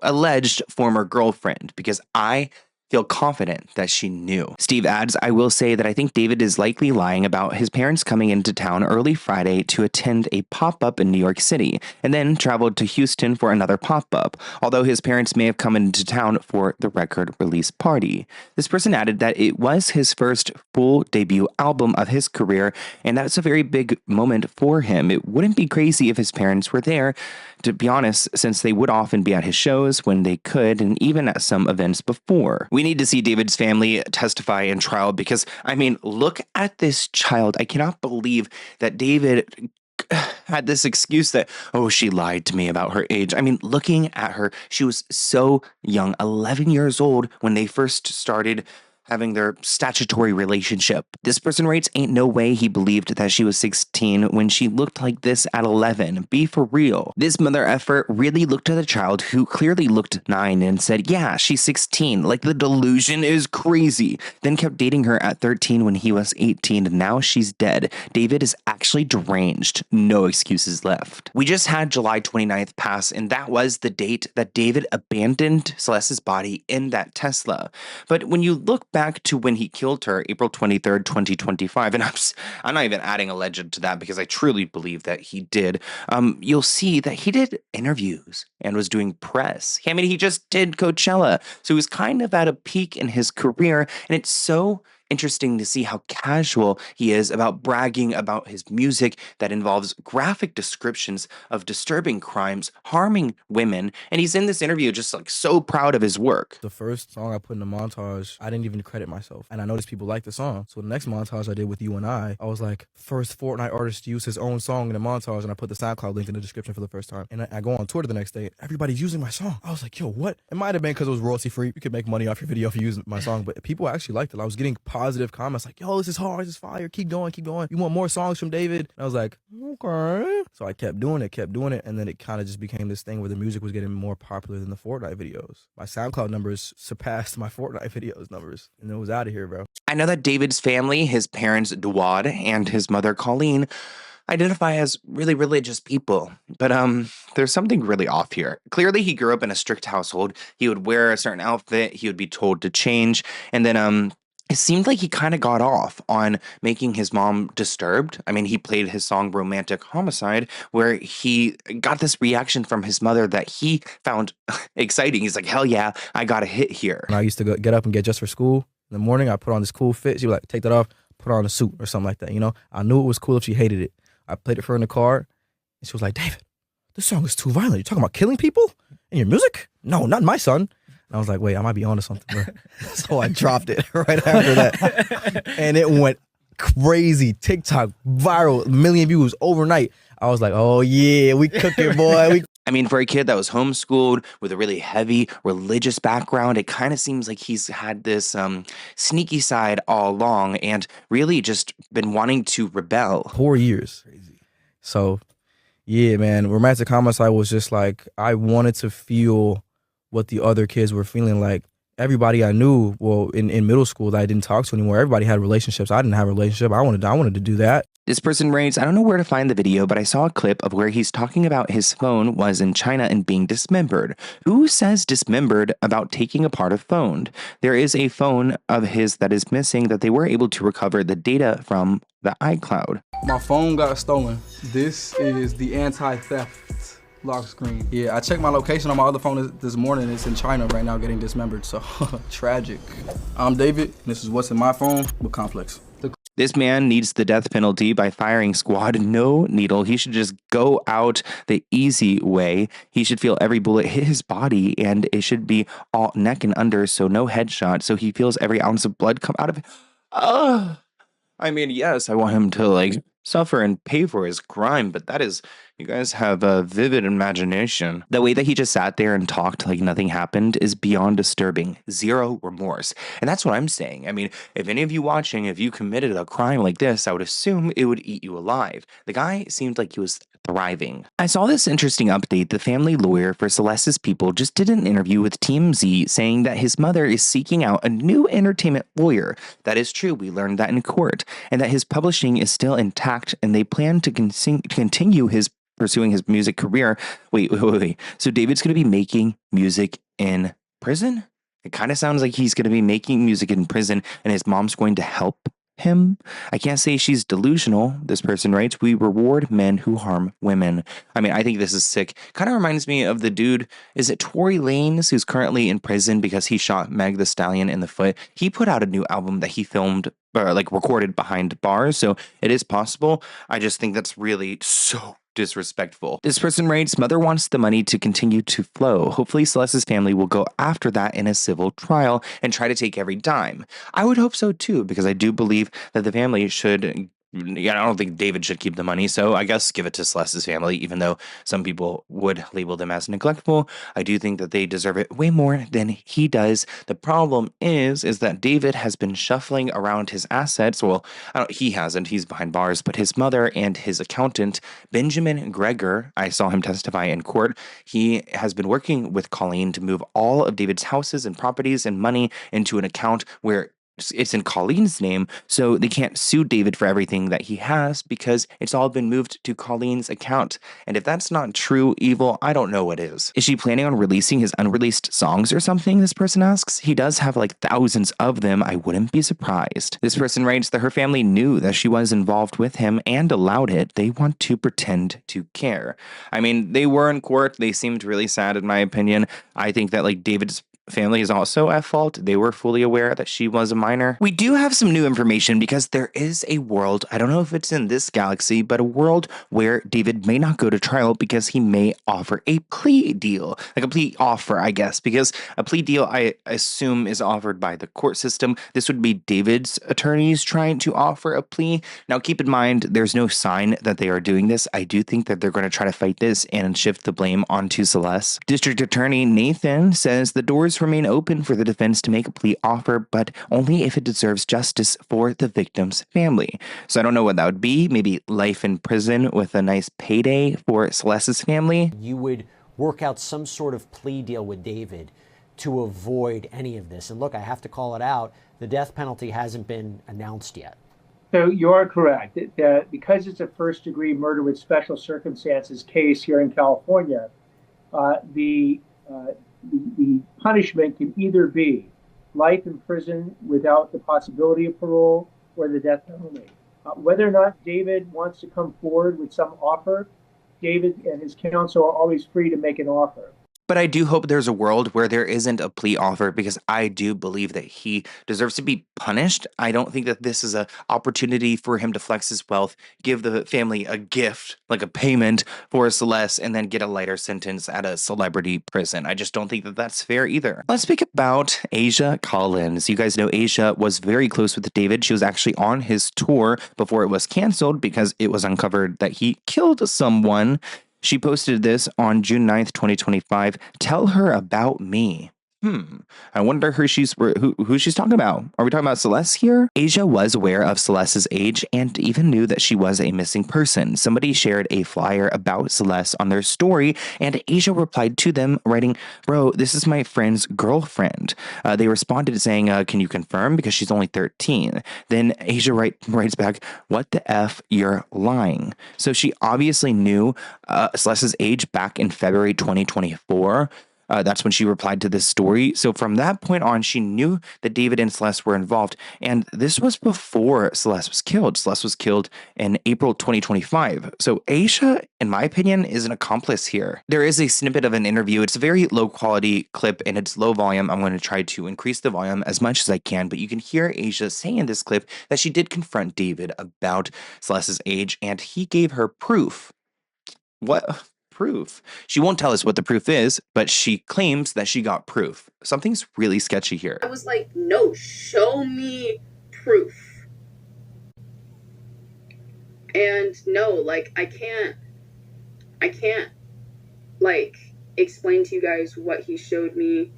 Speaker 7: alleged former girlfriend, because I feel confident that she knew. Steve adds, I will say that I think David is likely lying about his parents coming into town early Friday to attend a pop-up in New York City, and then traveled to Houston for another pop-up, although his parents may have come into town for the record release party. This person added that it was his first full debut album of his career, and that's a very big moment for him. It wouldn't be crazy if his parents were there, to be honest, since they would often be at his shows when they could, and even at some events before. We need to see David's family testify in trial because, I mean, look at this child. I cannot believe that David had this excuse that, oh, she lied to me about her age. I mean, looking at her, she was so young, 11 years old when they first started having their statutory relationship. This person writes, ain't no way he believed that she was
Speaker 2: 16 when she looked like this at 11? Be for real. This mother effer really looked at the child who clearly looked 9 and said, yeah, she's 16. Like, the delusion is crazy. Then kept dating her at 13 when he was 18, and now she's dead. David is actually deranged. No excuses left. We just had July 29th pass, and that was the date that David abandoned Celeste's body in that Tesla. But when you look back to when he killed her, April 23rd, 2025, and I'm not even adding a legend to that because I truly believe that he did, you'll see that he did interviews and was doing press. I mean, he just did Coachella, so he was kind of at a peak in his career, and it's so interesting to see how casual he is about bragging about his music that involves graphic descriptions of disturbing crimes, harming women, and he's in this interview just like so proud of his work.
Speaker 10: The first song I put in the montage, I didn't even credit myself, and I noticed people liked the song. So the next montage I did with You and I was like, first Fortnite artist to use his own song in the montage, and I put the SoundCloud link in the description for the first time. And I go on Twitter the next day, everybody's using my song. I was like, yo, what? It might have been because it was royalty free. You could make money off your video if you use my song, but people actually liked it. I was getting positive comments like, yo, this is hard, this is fire, keep going, keep going. You want more songs from David? And I was like, okay. So I kept doing it, and then it kind of just became this thing where the music was getting more popular than the Fortnite videos. My SoundCloud numbers surpassed my Fortnite videos numbers, and it was out of here, bro.
Speaker 2: I know that David's family, his parents, Dawad, and his mother, Colleen, identify as really religious people, but there's something really off here. Clearly, he grew up in a strict household. He would wear a certain outfit, he would be told to change, and then it seemed like he kind of got off on making his mom disturbed. I mean, he played his song Romantic Homicide, where he got this reaction from his mother that he found exciting. He's like, hell yeah, I got a hit here.
Speaker 10: When I used to get up and get dressed for school in the morning, I put on this cool fit. She would like, take that off, put on a suit or something like that, you know? I knew it was cool if she hated it. I played it for her in the car, and she was like, David, this song is too violent. You're talking about killing people in your music? No, not my son. And I was like, wait, I might be onto something, bro. So I dropped it right after that. And it went crazy. TikTok, viral, 1 million views overnight. I was like, oh yeah, we cooking, boy.
Speaker 2: I mean, for a kid that was homeschooled with a really heavy religious background, it kind of seems like he's had this sneaky side all along and really just been wanting to rebel.
Speaker 10: 4 years. Crazy. So, yeah, man, Romantic Homicide was just like, I wanted to feel what the other kids were feeling. Like, everybody I knew, well, in middle school that I didn't talk to anymore, everybody had relationships. I didn't have a relationship. I wanted to do that.
Speaker 2: This person writes, I don't know where to find the video, but I saw a clip of where he's talking about his phone was in China and being dismembered. Who says dismembered about taking apart a phone? There is a phone of his that is missing that they were able to recover the data from the iCloud.
Speaker 13: My phone got stolen. This is the anti-theft lock screen. Yeah, I checked my location on my other phone this morning. It's in China right now getting dismembered, so tragic. I'm David, and this is what's in my phone with Complex.
Speaker 2: This man needs the death penalty by firing squad. No needle. He should just go out the easy way. He should feel every bullet hit his body, and it should be all neck and under, so no headshot, so he feels every ounce of blood come out of it. I mean, yes, I want him to, like, suffer and pay for his crime, but that is, you guys have a vivid imagination. The way that he just sat there and talked like nothing happened is beyond disturbing. Zero remorse. And that's what I'm saying. I mean, if any of you watching, if you committed a crime like this, I would assume it would eat you alive. The guy seemed like he was thriving. I saw this interesting update. The family lawyer for Celeste's people just did an interview with TMZ saying that his mother is seeking out a new entertainment lawyer. That is true. We learned that in court. And that his publishing is still intact and they plan to continue pursuing his music career. Wait. So David's going to be making music in prison? It kind of sounds like he's going to be making music in prison and his mom's going to help him. I can't say she's delusional. This person writes, we reward men who harm women. I mean, I think this is sick. Kind of reminds me of the dude, is it Tory Lanez, who's currently in prison because he shot Meg the Stallion in the foot. He put out a new album that he filmed, recorded behind bars. So it is possible. I just think that's really so disrespectful. This person writes, mother wants the money to continue to flow. Hopefully Celeste's family will go after that in a civil trial and try to take every dime. I would hope so too, because I do believe that the family should
Speaker 7: Yeah, I don't think David should keep the money, so I guess give it to Celeste's family, even though some people would label them as neglectful. I do think that they deserve it way more than he does. The problem is that David has been shuffling around his assets. Well, he hasn't, he's behind bars, but his mother and his accountant, Benjamin Gregor, I saw him testify in court. He has been working with Colleen to move all of David's houses and properties and money into an account where it's in Colleen's name, so they can't sue David for everything that he has because it's all been moved to Colleen's account. And if that's not true evil, I don't know what is. Is she planning on releasing his unreleased songs or something, this person asks? He does have like thousands of them, I wouldn't be surprised. This person writes that her family knew that she was involved with him and allowed it. They want to pretend to care. I mean, they were in court, they seemed really sad in my opinion. I think that like David's family is also at fault. They were fully aware that she was a minor. We do have some new information because there is a world, I don't know if it's in this galaxy, but a world where David may not go to trial because he may offer a plea deal. Like a plea offer, I guess, because a plea deal, I assume, is offered by the court system. This would be David's attorneys trying to offer a plea. Now, keep in mind, there's no sign that they are doing this. I do think that they're going to try to fight this and shift the blame onto Celeste. District Attorney Nathan says the doors remain open for the defense to make a plea offer, but only if it deserves justice for the victim's family. So I don't know what that would be. Maybe life in prison with a nice payday for Celeste's family.
Speaker 1: You would work out some sort of plea deal with David to avoid any of this. And look, I have to call it out. The death penalty hasn't been announced yet.
Speaker 16: So you are correct that because it's a first-degree murder with special circumstances case here in California, the punishment can either be life in prison without the possibility of parole or the death penalty. Whether or not David wants to come forward with some offer, David and his counsel are always free to make an offer.
Speaker 7: But I do hope there's a world where there isn't a plea offer because I do believe that he deserves to be punished. I don't think that this is an opportunity for him to flex his wealth, give the family a gift, like a payment for Celeste, and then get a lighter sentence at a celebrity prison. I just don't think that that's fair either. Let's speak about Asia Collins. You guys know Asia was very close with David. She was actually on his tour before it was canceled because it was uncovered that he killed someone. She posted this on June 9th, 2025. Tell her about me. I wonder who she's talking about. Are we talking about Celeste here? Asia was aware of Celeste's age and even knew that she was a missing person. Somebody shared a flyer about Celeste on their story, and Asia replied to them, writing, "Bro, this is my friend's girlfriend." They responded saying, "Can you confirm? Because she's only 13. Then Asia writes back, "What the F? You're lying." So she obviously knew Celeste's age back in February 2024. That's when she replied to this story. So from that point on, she knew that David and Celeste were involved. And this was before Celeste was killed. Celeste was killed in April 2025. So Asia, in my opinion, is an accomplice here. There is a snippet of an interview. It's a very low quality clip and it's low volume. I'm going to try to increase the volume as much as I can. But you can hear Asia say in this clip that she did confront David about Celeste's age and he gave her proof. What? Proof. She won't tell us what the proof is, but she claims that she got proof. Something's really sketchy here.
Speaker 18: I was like, no, show me proof. And no, like, I can't, like, explain to you guys what he showed me.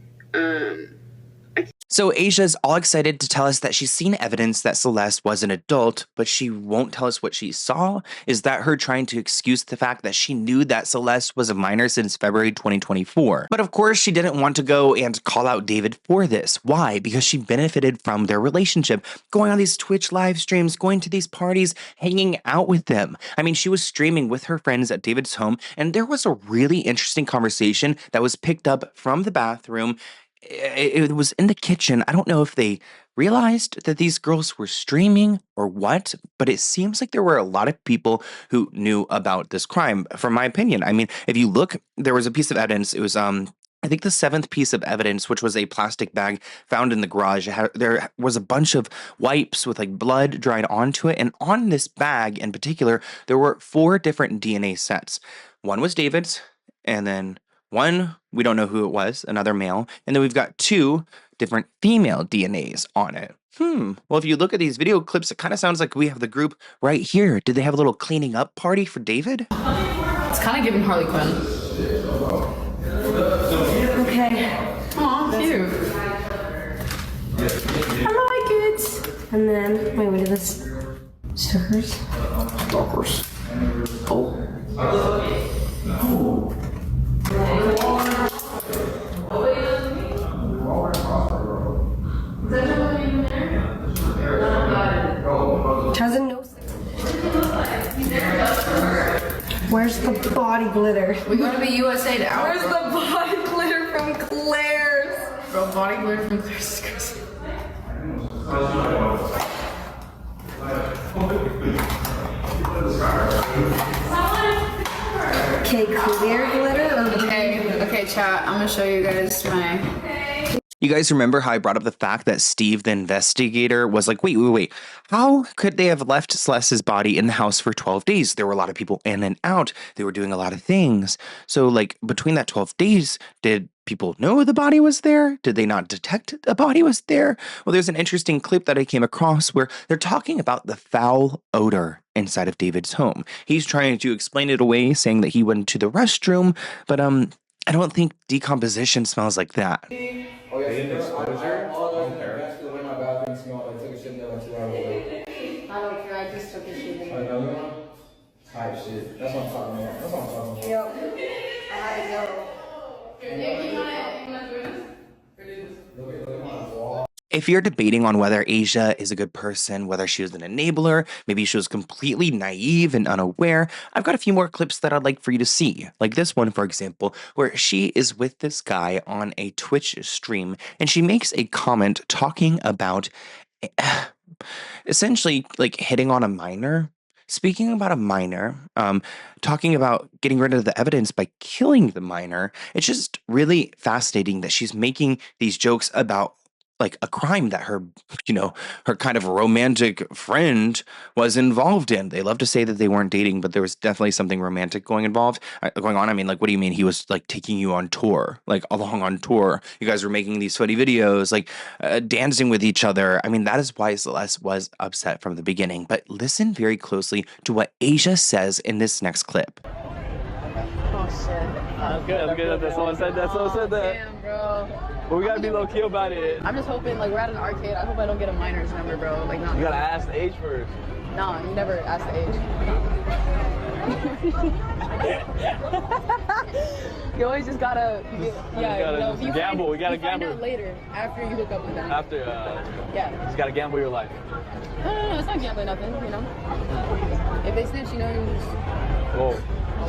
Speaker 7: So Asia's all excited to tell us that she's seen evidence that Celeste was an adult, but she won't tell us what she saw. Is that her trying to excuse the fact that she knew that Celeste was a minor since February 2024? But of course, she didn't want to go and call out David for this. Why? Because she benefited from their relationship, going on these Twitch live streams, going to these parties, hanging out with them. I mean, she was streaming with her friends at David's home, and there was a really interesting conversation that was picked up from the bathroom. It was in the kitchen. I don't know if they realized that these girls were streaming or what, but it seems like there were a lot of people who knew about this crime, from my opinion. I mean, if you look, there was a piece of evidence. It was, I think the 7th piece of evidence, which was a plastic bag found in the garage. There was a bunch of wipes with like blood dried onto it. And on this bag in particular, there were 4 different DNA sets. One was David's, and then one, we don't know who it was, another male. And then we've got 2 different female DNAs on it.
Speaker 2: Well, if you look at these video clips, it kind of sounds like we have the group right here. Did they have a little cleaning up party for David?
Speaker 9: It's kind of giving Harley Quinn. Okay. Aw, cute. I like it. And then, wait, what is this? Stickers? Stalkers. Oh.
Speaker 17: Doesn't know. Where's the body glitter?
Speaker 9: We go to the USA to out.
Speaker 17: Where's the body glitter from Claire's?
Speaker 9: Bro, body glitter from Claire's is crazy.
Speaker 17: Okay, clear glitter or
Speaker 9: Okay, chat. I'm gonna show you guys my.
Speaker 2: You guys remember how I brought up the fact that Steve, the investigator, was like, wait. How could they have left Celeste's body in the house for 12 days? There were a lot of people in and out. They were doing a lot of things. So, like, between that 12 days, did people know the body was there? Did they not detect the body was there? Well, there's an interesting clip that I came across where they're talking about the foul odor inside of David's home. He's trying to explain it away, saying that he went to the restroom, but I don't think decomposition smells like that.
Speaker 13: Oh, yeah, the exposure? I don't care. That's the way my bathroom smelled. I took a shit there like 2 hours ago.
Speaker 17: I don't care, I just took a shit in
Speaker 13: Another one? Type shit. That's what I'm talking about.
Speaker 17: Yep. I had to go.
Speaker 2: If you're debating on whether Asia is a good person, whether she was an enabler, maybe she was completely naive and unaware, I've got a few more clips that I'd like for you to see. Like this one, for example, where she is with this guy on a Twitch stream and she makes a comment talking about essentially like hitting on a minor. Speaking about a minor, talking about getting rid of the evidence by killing the minor, it's just really fascinating that she's making these jokes about like a crime that her kind of romantic friend was involved in. They love to say that they weren't dating, but there was definitely something romantic going on. I mean, like, what do you mean? He was like taking you on tour, like along on tour. You guys were making these funny videos, like dancing with each other. I mean, that is why Celeste was upset from the beginning. But listen very closely to what Asia says in this next clip.
Speaker 9: Oh shit.
Speaker 20: I'm good. That's someone said that.
Speaker 9: Damn, bro.
Speaker 20: But we gotta be low key about it.
Speaker 9: I'm just hoping, like, we're at an arcade. I hope I don't get a minor's number, bro. Like, not.
Speaker 20: You gotta ask the age first.
Speaker 9: No, you never ask the age. You always just gotta,
Speaker 20: gamble. We gotta
Speaker 9: you
Speaker 20: gamble.
Speaker 9: Find out later, after you hook up with them.
Speaker 20: After,
Speaker 9: yeah.
Speaker 20: You just gotta gamble your life.
Speaker 9: No, it's not gambling nothing, you know. If they snitch, you know, you just.
Speaker 20: Whoa,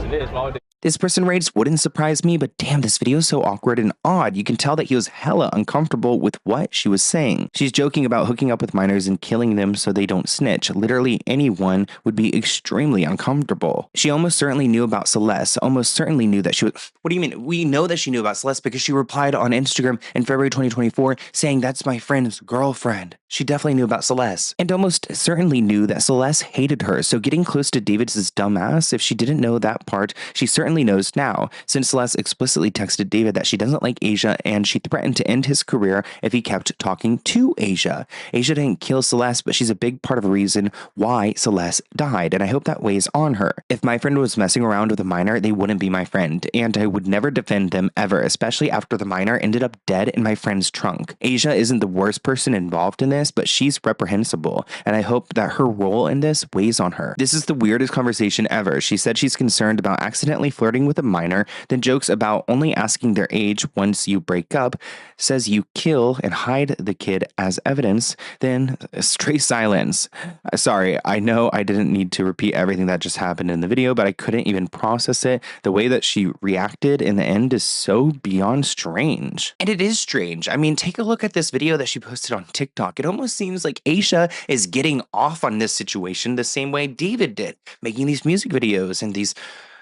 Speaker 20: it is. Why would they?
Speaker 2: This person rates wouldn't surprise me, but damn, this video is so awkward and odd. You can tell that he was hella uncomfortable with what she was saying. She's joking about hooking up with minors and killing them so they don't snitch. Literally anyone would be extremely uncomfortable. She almost certainly knew about Celeste, almost certainly knew that she was... What do you mean? We know that she knew about Celeste because she replied on Instagram in February 2024 saying that's my friend's girlfriend. She definitely knew about Celeste and almost certainly knew that Celeste hated her. So getting close to David's dumbass, if she didn't know that part, she certainly knows now, since Celeste explicitly texted David that she doesn't like Asia and she threatened to end his career if he kept talking to Asia. Asia didn't kill Celeste, but she's a big part of the reason why Celeste died, and I hope that weighs on her. If my friend was messing around with a minor, they wouldn't be my friend, and I would never defend them ever, especially after the minor ended up dead in my friend's trunk. Asia isn't the worst person involved in this, but she's reprehensible, and I hope that her role in this weighs on her. This is the weirdest conversation ever. She said she's concerned about accidentally flirting with a minor, then jokes about only asking their age once you break up, says you kill and hide the kid as evidence, then straight silence. Sorry, I know I didn't need to repeat everything that just happened in the video, but I couldn't even process it. The way that she reacted in the end is so beyond strange. And it is strange. I mean, take a look at this video that she posted on TikTok. It almost seems like Asia is getting off on this situation the same way David did, making these music videos and these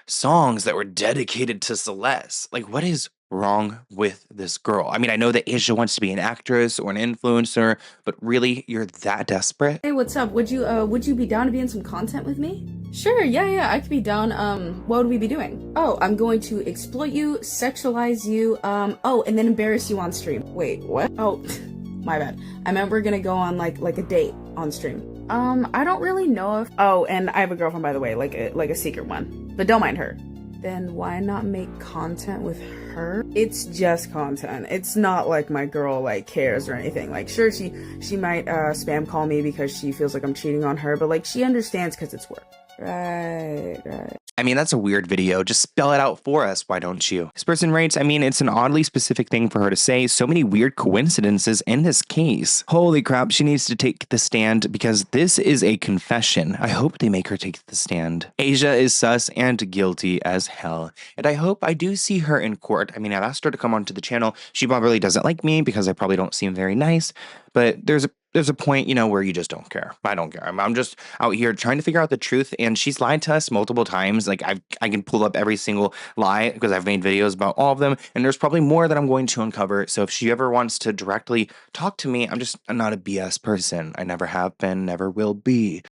Speaker 2: songs that were dedicated to Celeste. Like, what is wrong with this girl? I mean, I know that Asia wants to be an actress or an influencer, but really, you're that desperate?
Speaker 9: Hey, what's up? Would you be down to be in some content with me? Sure, yeah, I could be down. What would we be doing? Oh, I'm going to exploit you, sexualize you, and then embarrass you on stream. Wait, what? Oh, my bad. I meant we're gonna go on like a date on stream. I don't really know if. Oh, and I have a girlfriend, by the way, like a secret one, but don't mind her. Then why not make content with her? It's just content. It's not like my girl like cares or anything. Like, sure, she might spam call me because she feels like I'm cheating on her, but like she understands because it's work. Right.
Speaker 2: I mean, that's a weird video. Just spell it out for us, why don't you? This person writes, I mean, it's an oddly specific thing for her to say. So many weird coincidences in this case. Holy crap, she needs to take the stand because this is a confession. I hope they make her take the stand. Asia is sus and guilty as hell. And I hope I do see her in court. I mean, I've asked her to come onto the channel. She probably doesn't like me because I probably don't seem very nice. But there's a point, you know, where you just don't care. I don't care. I'm just out here trying to figure out the truth, and she's lied to us multiple times. Like, I can pull up every single lie because I've made videos about all of them, and there's probably more that I'm going to uncover. So if she ever wants to directly talk to me, I'm not a BS person. I never have been, never will be.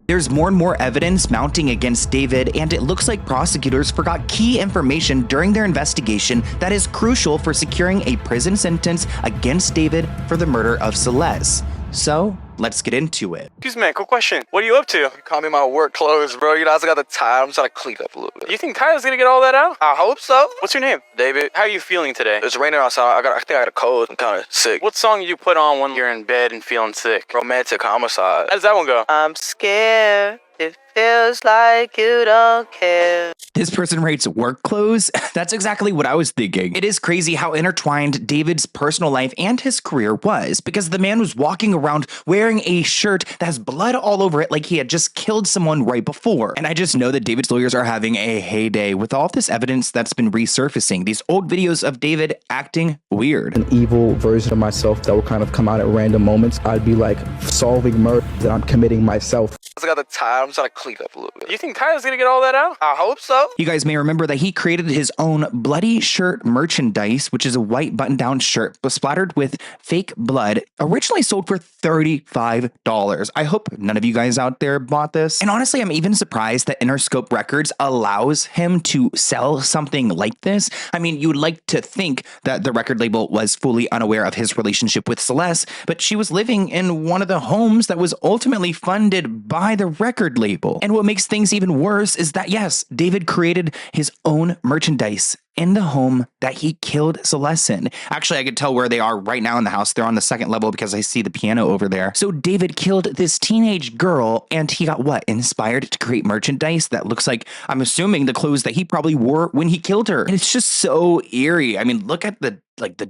Speaker 2: There's more and more evidence mounting against David, and it looks like prosecutors forgot key information during their investigation that is crucial for securing a prison sentence against David for the murder of Celeste. So, let's get into it.
Speaker 3: Excuse me, quick question. What are you up to? You call me my work clothes, bro. You know, I just got the tie. I'm just trying to clean up a little bit. You think Tyler's gonna get all that out? I hope so. What's your name? David. How are you feeling today? It's raining outside. I think I got a cold. I'm kind of sick. What song do you put on when you're in bed and feeling sick? Romantic Homicide. How does that one go? I'm scared. It feels like you don't care.
Speaker 2: This person rates work clothes. That's exactly what I was thinking. It is crazy how intertwined David's personal life and his career was, because the man was walking around wearing a shirt that has blood all over it like he had just killed someone right before. And I just know that David's lawyers are having a heyday with all of this evidence that's been resurfacing. These old videos of David acting weird.
Speaker 10: An evil version of myself that would kind of come out at random moments. I'd be like solving murder that I'm committing myself.
Speaker 3: I got the tie. I'm trying to clean up a little bit. You think Tyler's gonna get all that out? I hope so.
Speaker 2: You guys may remember that he created his own bloody shirt merchandise, which is a white button-down shirt splattered with fake blood, originally sold for $35. I hope none of you guys out there bought this. And honestly, I'm even surprised that Interscope Records allows him to sell something like this. I mean, you would like to think that the record label was fully unaware of his relationship with Celeste, but she was living in one of the homes that was ultimately funded by the record label. And what makes things even worse is that, yes, David created his own merchandise in the home that he killed Celeste in. Actually, I could tell where they are right now in the house. They're on the second level because I see the piano over there. So David killed this teenage girl, and he got what? Inspired to create merchandise that looks like, I'm assuming, the clothes that he probably wore when he killed her. And it's just so eerie. I mean, look at the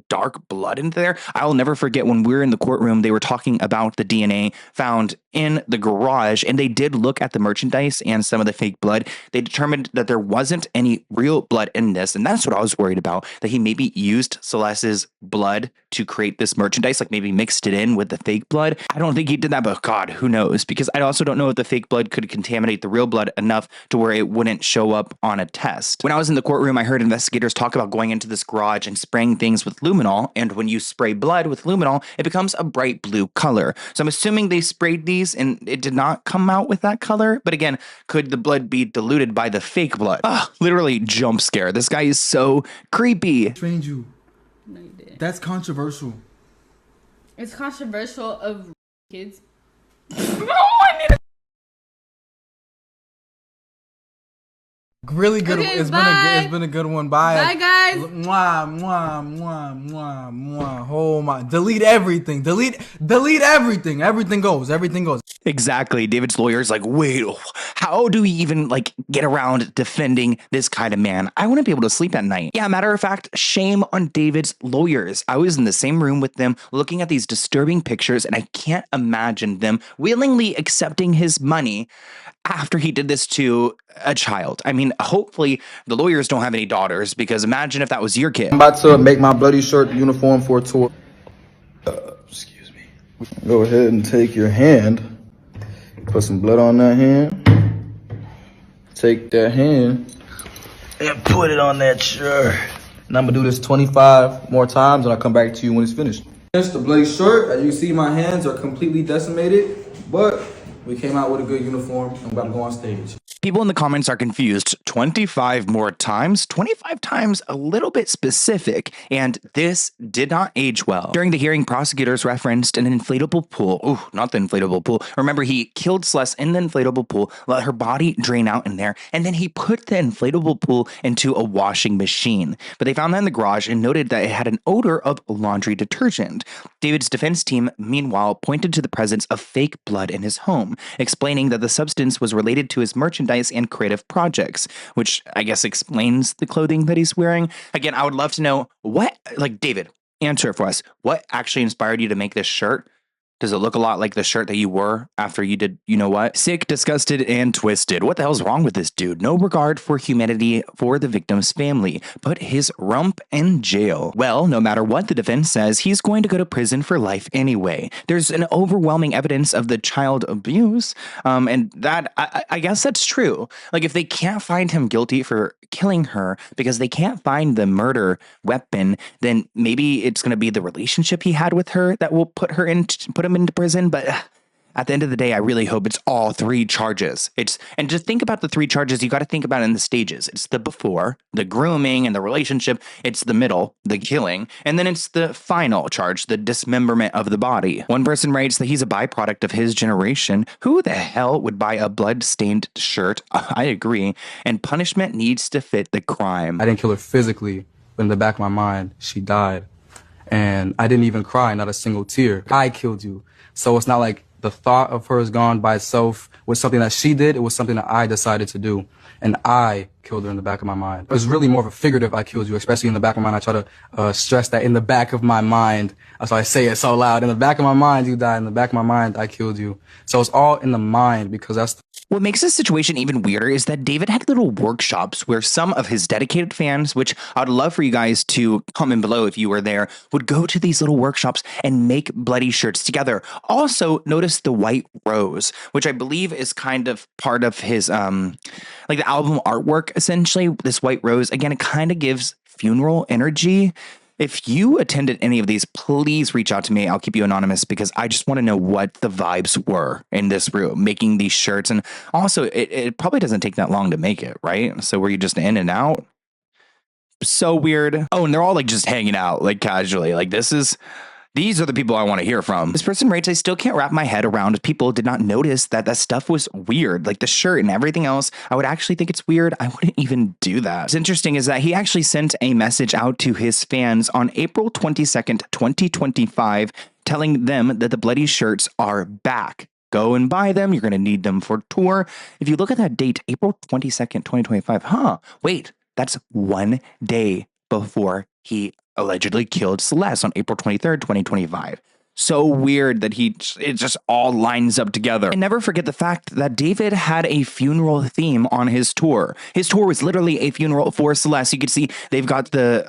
Speaker 2: dark blood in there. I'll never forget when we were in the courtroom, they were talking about the DNA found in the garage, and they did look at the merchandise and some of the fake blood. They determined that there wasn't any real blood in this, and that's what I was worried about, that he maybe used Celeste's blood to create this merchandise, like maybe mixed it in with the fake blood. I don't think he did that, but God, who knows? Because I also don't know if the fake blood could contaminate the real blood enough to where it wouldn't show up on a test. When I was in the courtroom, I heard investigators talk about going into this garage and spraying things with luminol, and when you spray blood with luminol, it becomes a bright blue color. So I'm assuming they sprayed these and it did not come out with that color, but again, could the blood be diluted by the fake blood? Literally jump scare. This guy is so creepy.
Speaker 13: Trained you. No, you didn't. That's controversial.
Speaker 9: It's controversial of kids.
Speaker 13: Really good.
Speaker 9: Okay,
Speaker 13: it's been a good one. Bye.
Speaker 9: Bye, guys.
Speaker 13: Mwah, mwah, mwah, mwah, mwah. Oh my! Delete everything. Delete everything. Everything goes. Everything goes.
Speaker 2: Exactly. David's lawyer is like, wait, how do we even get around defending this kind of man? I wouldn't be able to sleep at night. Yeah, matter of fact, shame on David's lawyers. I was in the same room with them looking at these disturbing pictures, and I can't imagine them willingly accepting his money after he did this to a child. I mean, hopefully the lawyers don't have any daughters, because imagine if that was your kid.
Speaker 13: I'm about to make my bloody shirt uniform for a tour. Excuse me. Go ahead and take your hand. Put some blood on that hand. Take that hand and put it on that shirt. And I'm gonna do this 25 more times, and I'll come back to you when it's finished. It's the bloody shirt. As you see, my hands are completely decimated, but we came out with a good uniform. I'm about to go on stage.
Speaker 7: People in the comments are confused. 25 more times? 25 times a little bit specific, and this did not age well. During the hearing, prosecutors referenced an inflatable pool. Ooh, not the inflatable pool. Remember, he killed Celeste in the inflatable pool, let her body drain out in there, and then he put the inflatable pool into a washing machine. But they found that in the garage and noted that it had an odor of laundry detergent. David's defense team, meanwhile, pointed to the presence of fake blood in his home, explaining that the substance was related to his merchandise and creative projects, which I guess explains the clothing that he's wearing. Again, I would love to know what, like, David, answer for us. What actually inspired you to make this shirt? Does it look a lot like the shirt that you wore after you did, you know what? Sick, disgusted, and twisted. What the hell's wrong with this dude? No regard for humanity for the victim's family. Put his rump in jail. Well, no matter what the defense says, he's going to go to prison for life anyway. There's an overwhelming evidence of the child abuse. And that, I guess that's true. Like, if they can't find him guilty for killing her because they can't find the murder weapon, then maybe it's going to be the relationship he had with her that will put him into prison. But at the end of the day, I really hope it's all three charges. And just think about the three charges. You got to think about it in the stages. It's the before, the grooming and the relationship. It's the middle, the killing. And then it's the final charge, the dismemberment of the body. One person writes that he's a byproduct of his generation. Who the hell would buy a blood-stained shirt? I agree. And punishment needs to fit the crime.
Speaker 8: I didn't kill her physically, but in the back of my mind, she died. And I didn't even cry, not a single tear. I killed you. So it's not like the thought of her is gone by itself was something that she did. It was something that I decided to do. And I killed her in the back of my mind. It was really more of a figurative I killed you, especially in the back of my mind. I try to stress that in the back of my mind. That's why I say it so loud. In the back of my mind, you died. In the back of my mind, I killed you. So it's all in the mind because that's...
Speaker 7: What makes this situation even weirder is that David had little workshops where some of his dedicated fans, which I'd love for you guys to comment below if you were there, would go to these little workshops and make bloody shirts together. Also, notice the white rose, which I believe is kind of part of his, like the album artwork, essentially. This white rose, again, it kind of gives funeral energy. If you attended any of these, please reach out to me. I'll keep you anonymous because I just want to know what the vibes were in this room, making these shirts. And also, it probably doesn't take that long to make it, right? So were you just in and out? So weird. Oh, and they're all like just hanging out, like casually. Like these are the people I want to hear from. This person writes, I still can't wrap my head around people did not notice that that stuff was weird. Like the shirt and everything else. I would actually think it's weird. I wouldn't even do that. What's interesting is that he actually sent a message out to his fans on April 22nd, 2025, telling them that the bloody shirts are back. Go and buy them. You're going to need them for tour. If you look at that date, April 22nd, 2025, wait, that's 1 day before he allegedly killed Celeste on April 23rd, 2025. So weird that it just all lines up together. And never forget the fact that David had a funeral theme on his tour. His tour was literally a funeral for Celeste. You can see they've got the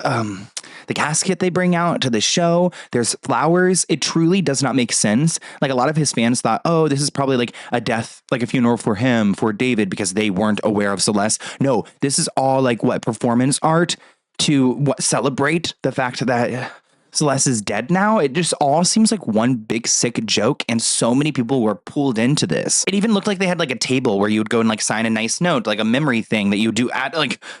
Speaker 7: casket they bring out to the show. There's flowers. It truly does not make sense. Like a lot of his fans thought, oh, this is probably like a death, like a funeral for him, for David, because they weren't aware of Celeste. No, this is all like what, performance art to celebrate the fact that Celeste is dead now. It just all seems like one big sick joke, and so many people were pulled into this. It even looked like they had like a table where you would go and like sign a nice note, like a memory thing that you do at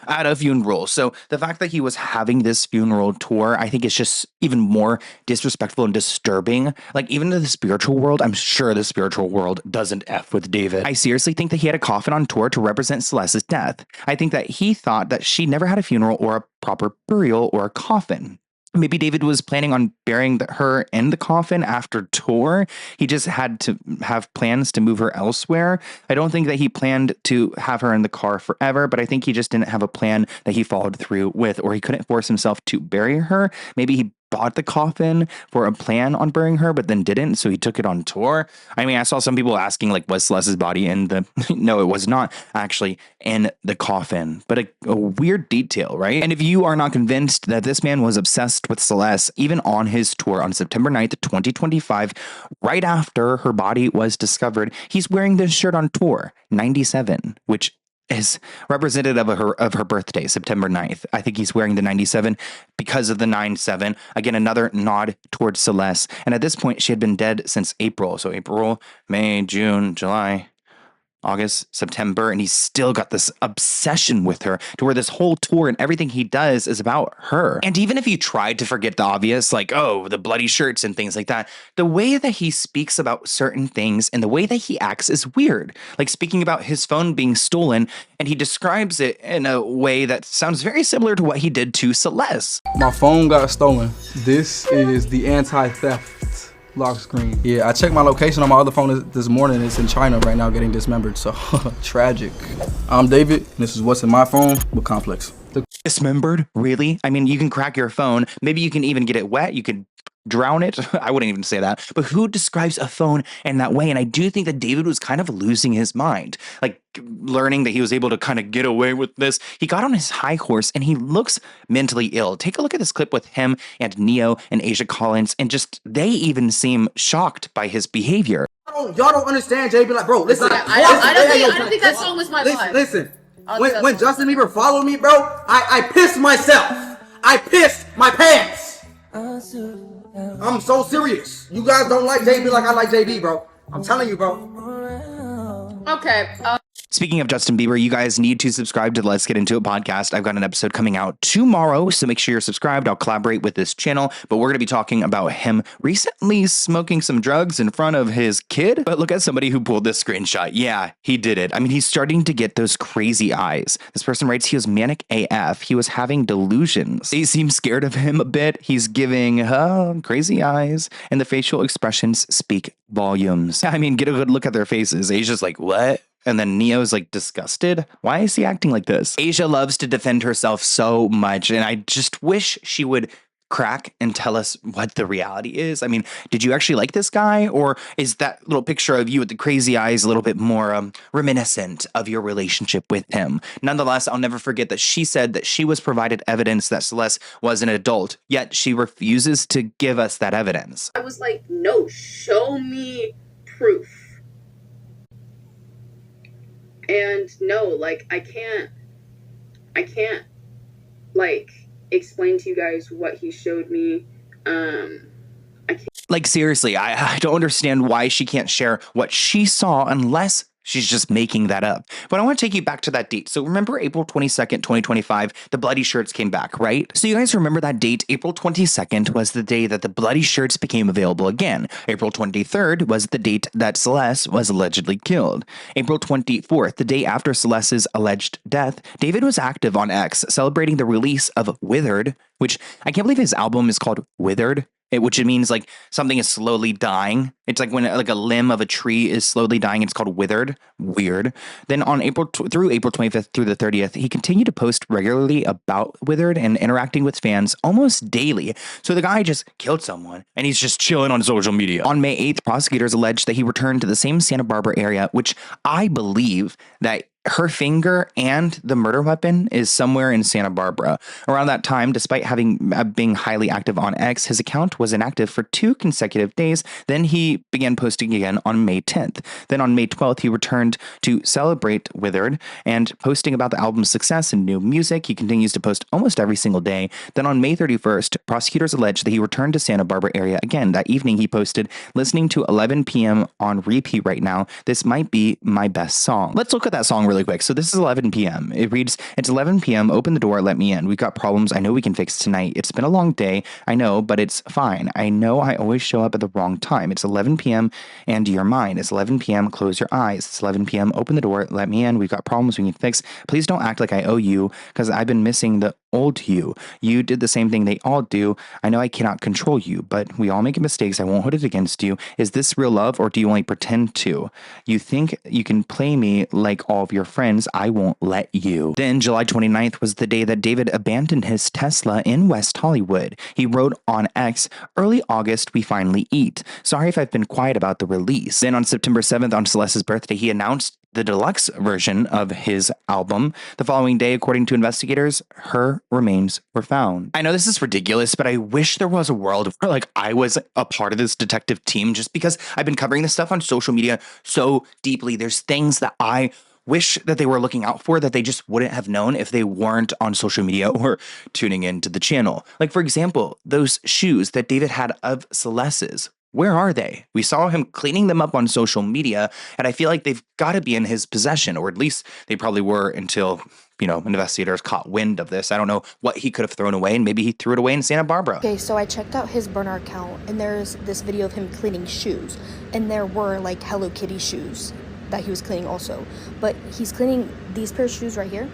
Speaker 7: a funeral. So the fact that he was having this funeral tour, I think is just even more disrespectful and disturbing. Like even to the spiritual world, I'm sure the spiritual world doesn't F with David. I seriously think that he had a coffin on tour to represent Celeste's death. I think that he thought that she never had a funeral or a proper burial or a coffin. Maybe David was planning on burying her in the coffin after tour. He just had to have plans to move her elsewhere. I don't think that he planned to have her in the car forever, but I think he just didn't have a plan that he followed through with, or he couldn't force himself to bury her. Maybe he bought the coffin for a plan on burying her, but then didn't, so he took it on tour. I mean, I saw some people asking, like, was Celeste's body in the... No, it was not actually in the coffin, but a weird detail, right? And if you are not convinced that this man was obsessed with Celeste, even on his tour on September 9th, 2025, right after her body was discovered, he's wearing this shirt on tour, 97, which is representative of her birthday, September 9th. I think he's wearing the 97 because of the 9/7. Again, another nod towards Celeste. And at this point, she had been dead since April. So April, May, June, July, August, September, and he's still got this obsession with her to where this whole tour and everything he does is about her. And even if you tried to forget the obvious, like, oh, the bloody shirts and things like that, the way that he speaks about certain things and the way that he acts is weird. Like speaking about his phone being stolen, and he describes it in a way that sounds very similar to what he did to Celeste.
Speaker 8: My phone got stolen. This is the anti-theft lock screen. Yeah, I checked my location on my other phone this morning. It's in China right now getting dismembered, so tragic. I'm David, and this is what's in my phone with Complex.
Speaker 7: Dismembered? Really? I mean, you can crack your phone. Maybe you can even get it wet. You could drown it. I wouldn't even say that. But who describes a phone in that way? And I do think that David was kind of losing his mind. Like learning that he was able to kind of get away with this. He got on his high horse and he looks mentally ill. Take a look at this clip with him and Neo and Asia Collins, and just they even seem shocked by his behavior.
Speaker 13: Y'all don't understand, JB. Like, bro, listen.
Speaker 11: I don't think that song was my vibe.
Speaker 13: Listen. When Justin Bieber followed me, bro, I pissed myself. I pissed my pants. I'm so serious. You guys don't like JB like I like JB, bro. I'm telling you, bro.
Speaker 11: Okay.
Speaker 7: Speaking of Justin Bieber, you guys need to subscribe to the Let's Get Into It podcast. I've got an episode coming out tomorrow, so make sure you're subscribed. I'll collaborate with this channel, but we're going to be talking about him recently smoking some drugs in front of his kid. But look at somebody who pulled this screenshot. Yeah, he did it. I mean, he's starting to get those crazy eyes. This person writes he was manic AF. He was having delusions. They seem scared of him a bit. He's giving crazy eyes, and the facial expressions speak volumes. I mean, get a good look at their faces. Asia's like, what? And then Neo's like disgusted. Why is he acting like this? Asia loves to defend herself so much, and I just wish she would crack and tell us what the reality is. I mean, did you actually like this guy, or is that little picture of you with the crazy eyes a little bit more reminiscent of your relationship with him? Nonetheless, I'll never forget that she said that she was provided evidence that Celeste was an adult, yet she refuses to give us that evidence.
Speaker 18: I was like, no, show me proof. And no, like, I can't, like, explain to you guys what he showed me. I can't.
Speaker 7: Like, seriously, I don't understand why she can't share what she saw unless she's just making that up. But I want to take you back to that date. So remember April 22nd, 2025, the bloody shirts came back, right? So you guys remember that date? April 22nd was the day that the bloody shirts became available again. April 23rd was the date that Celeste was allegedly killed. April 24th, the day after Celeste's alleged death, David was active on X, celebrating the release of Withered, which I can't believe his album is called Withered. Which it means like something is slowly dying. It's like when like a limb of a tree is slowly dying. It's called withered. Weird. Then on through April 25th through the 30th, he continued to post regularly about Withered and interacting with fans almost daily. So the guy just killed someone and he's just chilling on social media. On May 8th, prosecutors alleged that he returned to the same Santa Barbara area, which I believe that her finger and the murder weapon is somewhere in Santa Barbara. Around that time, despite being highly active on X, his account was inactive for 2 consecutive days. Then he began posting again on May 10th. Then on May 12th, he returned to celebrate Withered and posting about the album's success and new music. He continues to post almost every single day. Then on May 31st, prosecutors alleged that he returned to Santa Barbara area again. That evening, he posted, listening to 11 p.m. on repeat right now. This might be my best song. Let's look at that song really quick. So this is 11 p.m. It reads, it's 11 p.m. Open the door. Let me in. We've got problems. I know we can fix tonight. It's been a long day. I know, but it's fine. I know I always show up at the wrong time. It's 11 p.m. and you're mine. It's 11 p.m. Close your eyes. It's 11 p.m. Open the door. Let me in. We've got problems we can fix. Please don't act like I owe you because I've been missing the old you. You did the same thing they all do. I know I cannot control you, but we all make mistakes. I won't hold it against you. Is this real love or do you only pretend to? You think you can play me like all of your friends. I won't let you. Then July 29th was the day that David abandoned his Tesla in West Hollywood. He wrote on X, early August, we finally eat. Sorry if I've been quiet about the release. Then on September 7th, on Celeste's birthday, he announced the deluxe version of his album. The following day, according to investigators, her remains were found. I know this is ridiculous, but I wish there was a world where like I was a part of this detective team just because I've been covering this stuff on social media so deeply. There's things that I wish that they were looking out for that they just wouldn't have known if they weren't on social media or tuning into the channel. Like, for example, those shoes that David had of Celeste's. Where are they? We saw him cleaning them up on social media, and I feel like they've got to be in his possession, or at least they probably were until, investigators caught wind of this. I don't know what he could have thrown away, and maybe he threw it away in Santa Barbara.
Speaker 15: Okay, so I checked out his burner account, and there's this video of him cleaning shoes, and there were like Hello Kitty shoes that he was cleaning also, but he's cleaning these pair of shoes right here.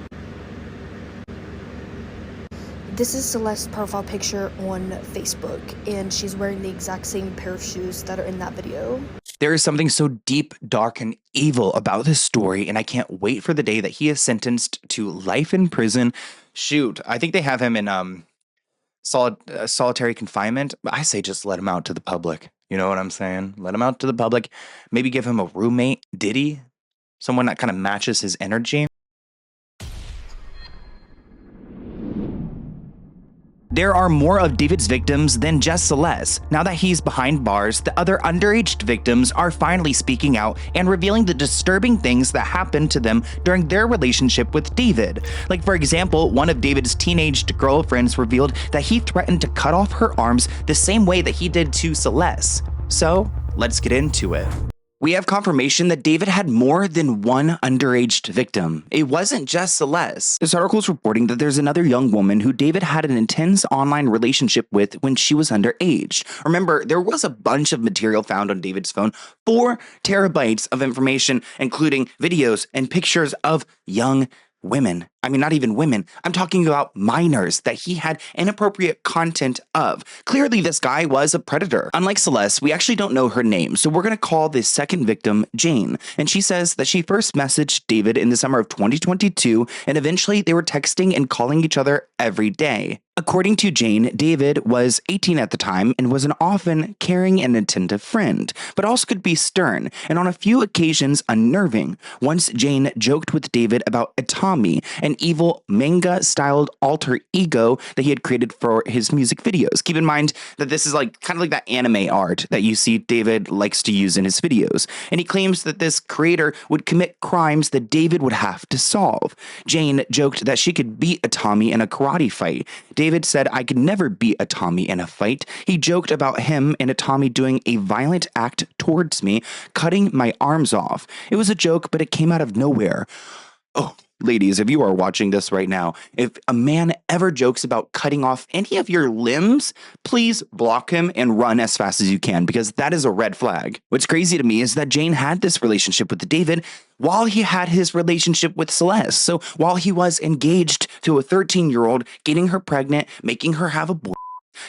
Speaker 15: This is Celeste's profile picture on Facebook, and she's wearing the exact same pair of shoes that are in that video.
Speaker 7: There is something so deep, dark, and evil about this story, and I can't wait for the day that he is sentenced to life in prison. Shoot, I think they have him in solitary confinement. I say just let him out to the public. You know what I'm saying? Let him out to the public. Maybe give him a roommate, Diddy, someone that kind of matches his energy. There are more of David's victims than just Celeste. Now that he's behind bars, the other underage victims are finally speaking out and revealing the disturbing things that happened to them during their relationship with David. Like, for example, one of David's teenage girlfriends revealed that he threatened to cut off her arms the same way that he did to Celeste. So, let's get into it. We have confirmation that David had more than one underage victim. It wasn't just Celeste. This article is reporting that there's another young woman who David had an intense online relationship with when she was underage. Remember, there was a bunch of material found on David's phone, 4 terabytes of information, including videos and pictures of young women. I mean, not even women. I'm talking about minors that he had inappropriate content of. Clearly, this guy was a predator. Unlike Celeste, we actually don't know her name, so we're going to call this second victim Jane. And she says that she first messaged David in the summer of 2022, and eventually they were texting and calling each other every day. According to Jane, David was 18 at the time and was an often caring and attentive friend, but also could be stern and on a few occasions unnerving. Once Jane joked with David about Atami, an evil manga-styled alter ego that he had created for his music videos. Keep in mind that this is kind of like that anime art that you see David likes to use in his videos. And he claims that this creator would commit crimes that David would have to solve. Jane joked that she could beat Atami in a karate fight. David said, "I could never beat Atami in a fight." He joked about him and Atami doing a violent act towards me, cutting my arms off. It was a joke, but it came out of nowhere. Oh, ladies, if you are watching this right now, if a man ever jokes about cutting off any of your limbs, please block him and run as fast as you can, because that is a red flag. What's crazy to me is that Jane had this relationship with David while he had his relationship with Celeste. So while he was engaged to a 13-year-old, getting her pregnant, making her have a boy,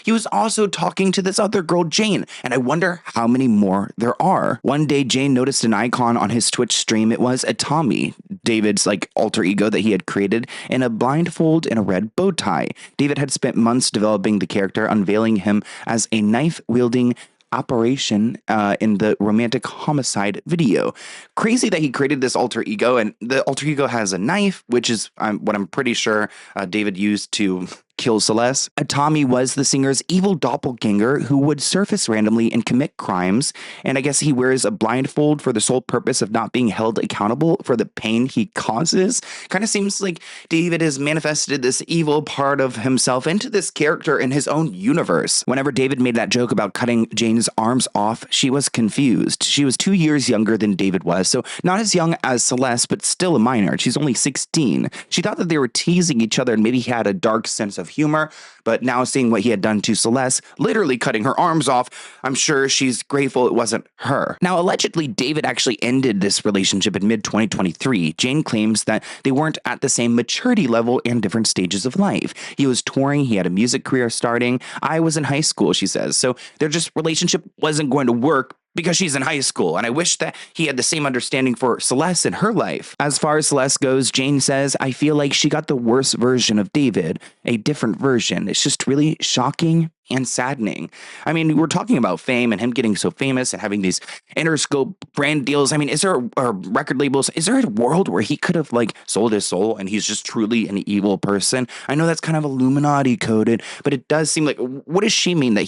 Speaker 7: he was also talking to this other girl, Jane, and I wonder how many more there are. One day, Jane noticed an icon on his Twitch stream. It was Atami, David's alter ego that he had created, in a blindfold and a red bow tie. David had spent months developing the character, unveiling him as a knife-wielding operation in the romantic homicide video. Crazy that he created this alter ego, and the alter ego has a knife, which is what I'm pretty sure David used to kill Celeste. Atami was the singer's evil doppelganger who would surface randomly and commit crimes, and I guess he wears a blindfold for the sole purpose of not being held accountable for the pain he causes. Kind of seems like David has manifested this evil part of himself into this character in his own universe. Whenever David made that joke about cutting Jane's arms off, she was confused. She was 2 years younger than David was, so not as young as Celeste, but still a minor. She's only 16. She thought that they were teasing each other and maybe he had a dark sense of humor, but now seeing what he had done to Celeste, literally cutting her arms off, I'm sure she's grateful it wasn't her. Now, allegedly, David actually ended this relationship in mid-2023. Jane claims that they weren't at the same maturity level and different stages of life. He was touring, he had a music career starting. I was in high school, she says, so their relationship wasn't going to work because she's in high school, and I wish that he had the same understanding for Celeste in her life. As far as Celeste goes, Jane says, "I feel like she got the worst version of David, a different version. It's just really shocking and saddening." I mean, we're talking about fame and him getting so famous and having these Interscope brand deals. I mean, is there record labels? Is there a world where he could have sold his soul and he's just truly an evil person? I know that's kind of Illuminati coded, but it does seem like, what does she mean that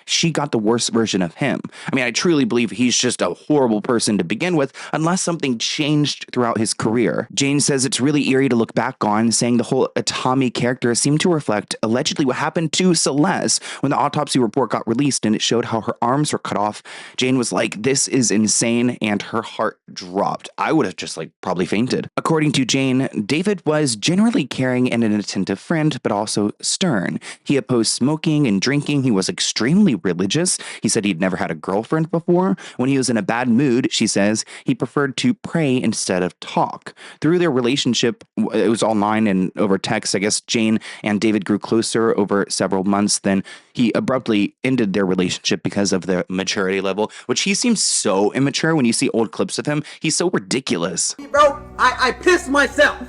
Speaker 7: she got the worst version of him? I mean, I truly believe he's just a horrible person to begin with, unless something changed throughout his career. Jane says it's really eerie to look back on, saying the whole Atami character seemed to reflect allegedly what happened to Celeste,
Speaker 2: When the autopsy report got released and it showed how her arms were cut off, Jane was like, "This is insane," and her heart dropped. I would have just probably fainted. According to Jane, David was generally caring and an attentive friend, but also stern. He opposed smoking and drinking. He was extremely religious. He said he'd never had a girlfriend before. When he was in a bad mood, she says, he preferred to pray instead of talk. Through their relationship, it was online and over text. I guess Jane and David grew closer over several months. Then he abruptly ended their relationship because of their maturity level, which he seems so immature. When you see old clips of him, he's so ridiculous.
Speaker 14: Bro, I pissed myself.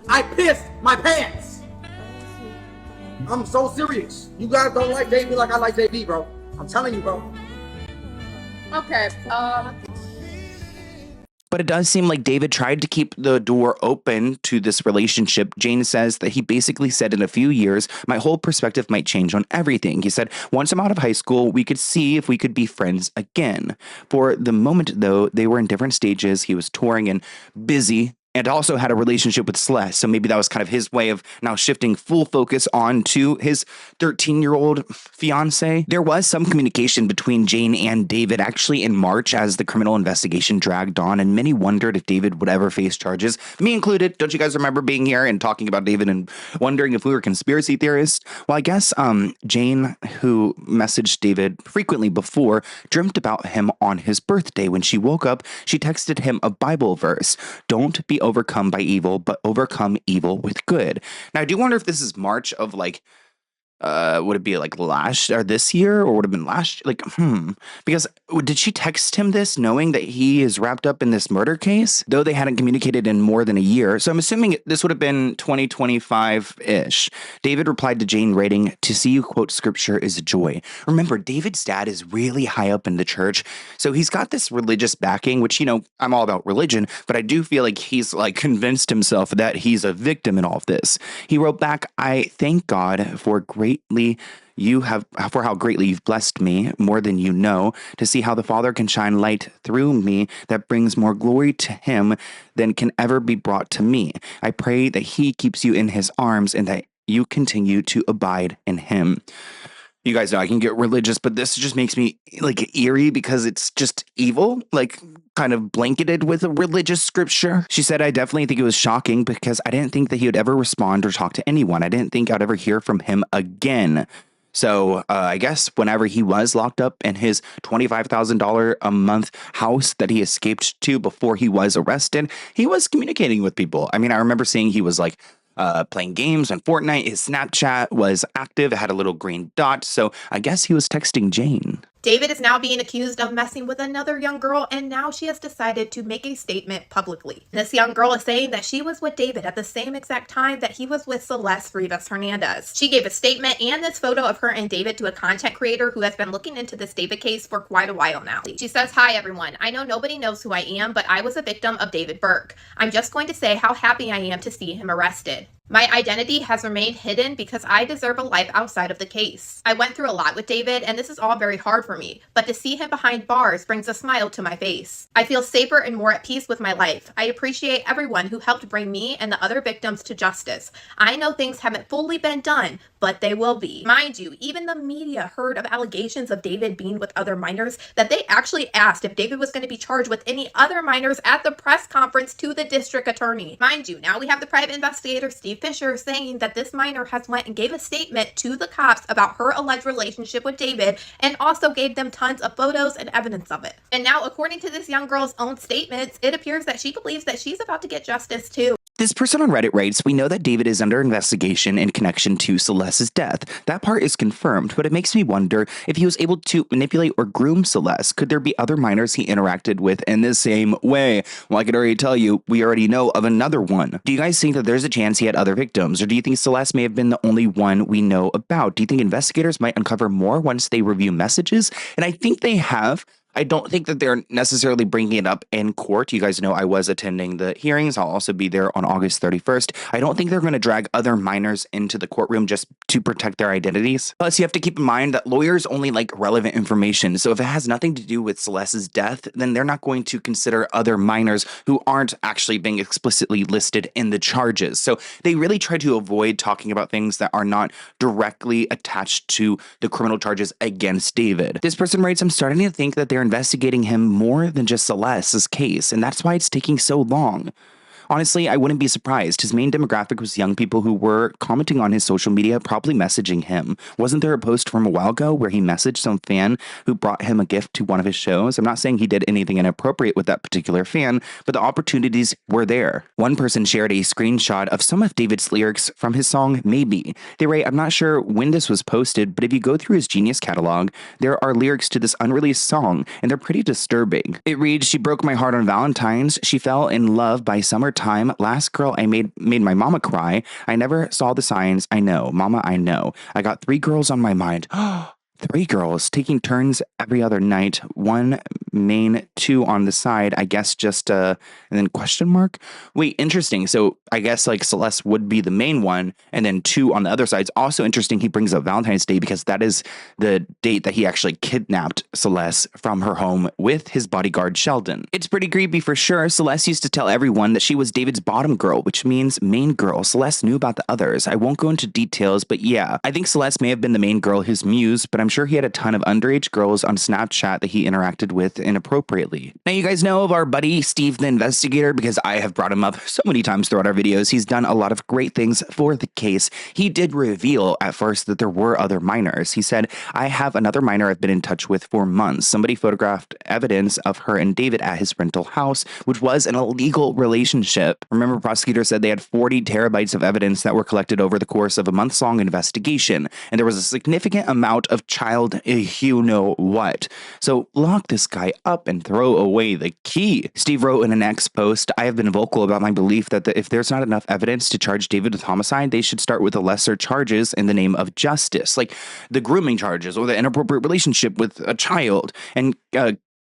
Speaker 14: I pissed my pants. I'm so serious. You guys don't like JB like I like JB, bro. I'm telling you, bro.
Speaker 11: Okay,
Speaker 2: But it does seem like David tried to keep the door open to this relationship. Jane says that he basically said in a few years, my whole perspective might change on everything. He said, once I'm out of high school, we could see if we could be friends again. For the moment, though, they were in different stages. He was touring and busy, and also had a relationship with Celeste. So maybe that was kind of his way of now shifting full focus on to his 13-year-old fiance. There was some communication between Jane and David actually in March as the criminal investigation dragged on, and many wondered if David would ever face charges, me included. Don't you guys remember being here and talking about David and wondering if we were conspiracy theorists? Well, I guess Jane, who messaged David frequently before, dreamt about him on his birthday. When she woke up, she texted him a Bible verse. Don't be overcome by evil, but overcome evil with good. Now, I do wonder if this is March of would it be last or this year, or would have been last? Because did she text him this knowing that he is wrapped up in this murder case? Though they hadn't communicated in more than a year. So I'm assuming this would have been 2025-ish. David replied to Jane writing, to see you quote scripture is a joy. Remember, David's dad is really high up in the church. So he's got this religious backing, which, I'm all about religion, but I do feel like he's convinced himself that he's a victim in all of this. He wrote back, I thank God for how greatly you've blessed me, more than you know, to see how the Father can shine light through me that brings more glory to him than can ever be brought to me. I pray that he keeps you in his arms and that you continue to abide in him. You guys know I can get religious, but this just makes me eerie because it's just evil, kind of blanketed with a religious scripture. She said, I definitely think it was shocking because I didn't think that he would ever respond or talk to anyone. I didn't think I'd ever hear from him again. So I guess whenever he was locked up in his $25,000 a month house that he escaped to before he was arrested, he was communicating with people. I mean, I remember seeing he was playing games on Fortnite. His Snapchat was active. It had a little green dot. So I guess he was texting Jane.
Speaker 21: David is now being accused of messing with another young girl, and now she has decided to make a statement publicly. This young girl is saying that she was with David at the same exact time that he was with Celeste Rivas Hernandez. She gave a statement and this photo of her and David to a content creator who has been looking into this David case for quite a while now. She says, hi everyone, I know nobody knows who I am, but I was a victim of David Burke. I'm just going to say how happy I am to see him arrested. My identity has remained hidden because I deserve a life outside of the case. I went through a lot with David, and this is all very hard for me, but to see him behind bars brings a smile to my face. I feel safer and more at peace with my life. I appreciate everyone who helped bring me and the other victims to justice. I know things haven't fully been done, but they will be. Mind you, even the media heard of allegations of David being with other minors that they actually asked if David was going to be charged with any other minors at the press conference to the district attorney. Mind you, now we have the private investigator Steve Fisher saying that this minor has went and gave a statement to the cops about her alleged relationship with David and also gave them tons of photos and evidence of it. And now, according to this young girl's own statements, it appears that she believes that she's about to get justice too.
Speaker 2: This person on Reddit writes, we know that David is under investigation in connection to Celeste's death. That part is confirmed, but it makes me wonder if he was able to manipulate or groom Celeste. Could there be other minors he interacted with in the same way? Well, I could already tell you, we already know of another one. Do you guys think that there's a chance he had other victims? Or do you think Celeste may have been the only one we know about? Do you think investigators might uncover more once they review messages? And I think they have.
Speaker 7: I don't think that they're necessarily bringing it up in court. You guys know I was attending the hearings. I'll also be there on August 31st. I don't think they're going to drag other minors into the courtroom just to protect their identities. Plus, you have to keep in mind that lawyers only like relevant information. So if it has nothing to do with Celeste's death, then they're not going to consider other minors who aren't actually being explicitly listed in the charges. So they really try to avoid talking about things that are not directly attached to the criminal charges against David. This person writes, I'm starting to think that they're investigating him more than just Celeste's case, and that's why it's taking so long. Honestly, I wouldn't be surprised. His main demographic was young people who were commenting on his social media, probably messaging him. Wasn't there a post from a while ago where he messaged some fan who brought him a gift to one of his shows? I'm not saying he did anything inappropriate with that particular fan, but the opportunities were there. One person shared a screenshot of some of David's lyrics from his song Maybe. They write, I'm not sure when this was posted, but if you go through his Genius catalog, there are lyrics to this unreleased song, and they're pretty disturbing. It reads, she broke my heart on Valentine's. She fell in love by summertime. Last girl I made my mama cry. I never saw the signs. I know. Mama, I know. I got 3 girls on my mind. 3 girls taking turns every other night. 1 main, 2 on the side. I guess just and then question mark. Wait, interesting. So I guess like Celeste would be the main one, and then 2 on the other side. It's also interesting he brings up Valentine's Day because that is the date that he actually kidnapped Celeste from her home with his bodyguard Sheldon. It's pretty creepy for sure. Celeste used to tell everyone that she was David's bottom girl, which means main girl. Celeste knew about the others. I won't go into details, but yeah, I think Celeste may have been the main girl, his muse, but I'm sure he had a ton of underage girls on Snapchat that he interacted with inappropriately. Now, you guys know of our buddy Steve the investigator because I have brought him up so many times throughout our videos. He's done a lot of great things for the case. He did reveal at first that there were other minors. He said, I have another minor I've been in touch with for months. Somebody photographed evidence of her and David at his rental house, which was an illegal relationship. Remember, prosecutors said they had 40 terabytes of evidence that were collected over the course of a months-long investigation, and there was a significant amount of child you know what. So lock this guy up and throw away the key. Steve wrote in an X post, I have been vocal about my belief that if there's not enough evidence to charge David with homicide, they should start with the lesser charges in the name of justice, like the grooming charges or the inappropriate relationship with a child. And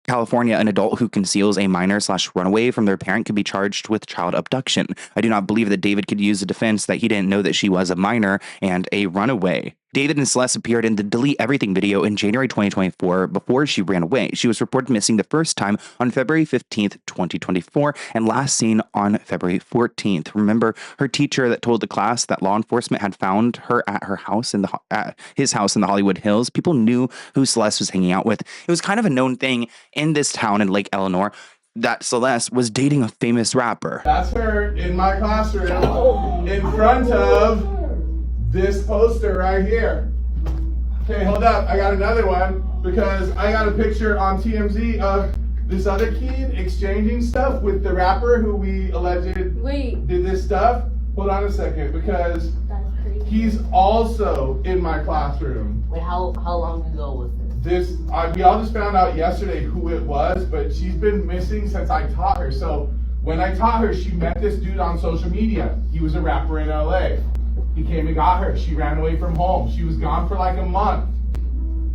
Speaker 7: California, an adult who conceals a minor/runaway from their parent could be charged with child abduction. I do not believe that David could use a defense that he didn't know that she was a minor and a runaway. David and Celeste appeared in the Delete Everything video in January 2024 before she ran away. She was reported missing the first time on February 15th, 2024, and last seen on February 14th. Remember her teacher that told the class that law enforcement had found her at her house at his house in the Hollywood Hills? People knew who Celeste was hanging out with. It was kind of a known thing in this town in Lake Eleanor that Celeste was dating a famous rapper.
Speaker 4: That's her in my classroom in front of this poster right here. Okay, hold up. I got another one because I got a picture on TMZ of this other kid exchanging stuff with the rapper who we alleged did this stuff. Hold on a second, because he's also in my classroom.
Speaker 12: Wait, how long ago was this?
Speaker 4: We all just found out yesterday who it was, but she's been missing since I taught her. So when I taught her, she met this dude on social media. He was a rapper in LA. He came and got her. She ran away from home. She was gone for like a month.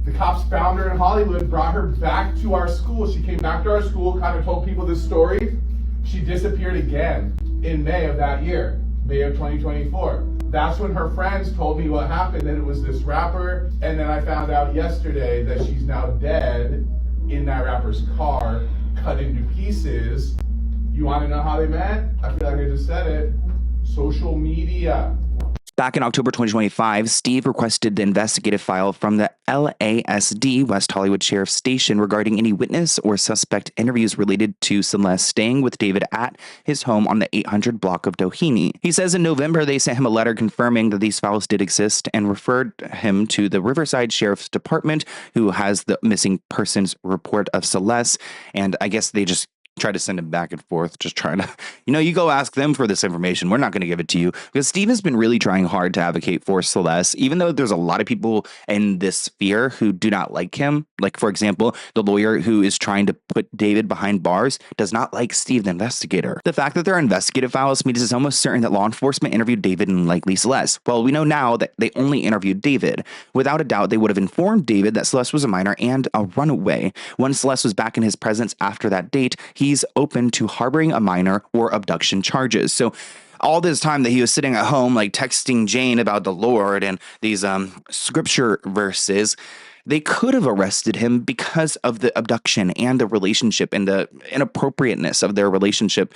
Speaker 4: The cops found her in Hollywood, brought her back to our school. She came back to our school, kind of told people this story. She disappeared again in May of that year, May of 2024. That's when her friends told me what happened, that it was this rapper. And then I found out yesterday that she's now dead in that rapper's car, cut into pieces. You want to know how they met? I feel like I just said it. Social media.
Speaker 7: Back in October 2025, Steve requested the investigative file from the LASD, West Hollywood Sheriff's Station, regarding any witness or suspect interviews related to Celeste staying with David at his home on the 800 block of Doheny. He says in November they sent him a letter confirming that these files did exist and referred him to the Riverside Sheriff's Department, who has the missing persons report of Celeste, and I guess they just Try to send him back and forth, just trying to, you go ask them for this information. We're not going to give it to you, because Steve has been really trying hard to advocate for Celeste, even though there's a lot of people in this sphere who do not like him. Like, for example, the lawyer who is trying to put David behind bars does not like Steve, the investigator. The fact that there are investigative files means it's almost certain that law enforcement interviewed David and likely Celeste. Well, we know now that they only interviewed David. Without a doubt, they would have informed David that Celeste was a minor and a runaway. When Celeste was back in his presence after that date, he's open to harboring a minor or abduction charges. So all this time that he was sitting at home, like texting Jane about the Lord and these scripture verses, they could have arrested him because of the abduction and the relationship and the inappropriateness of their relationship.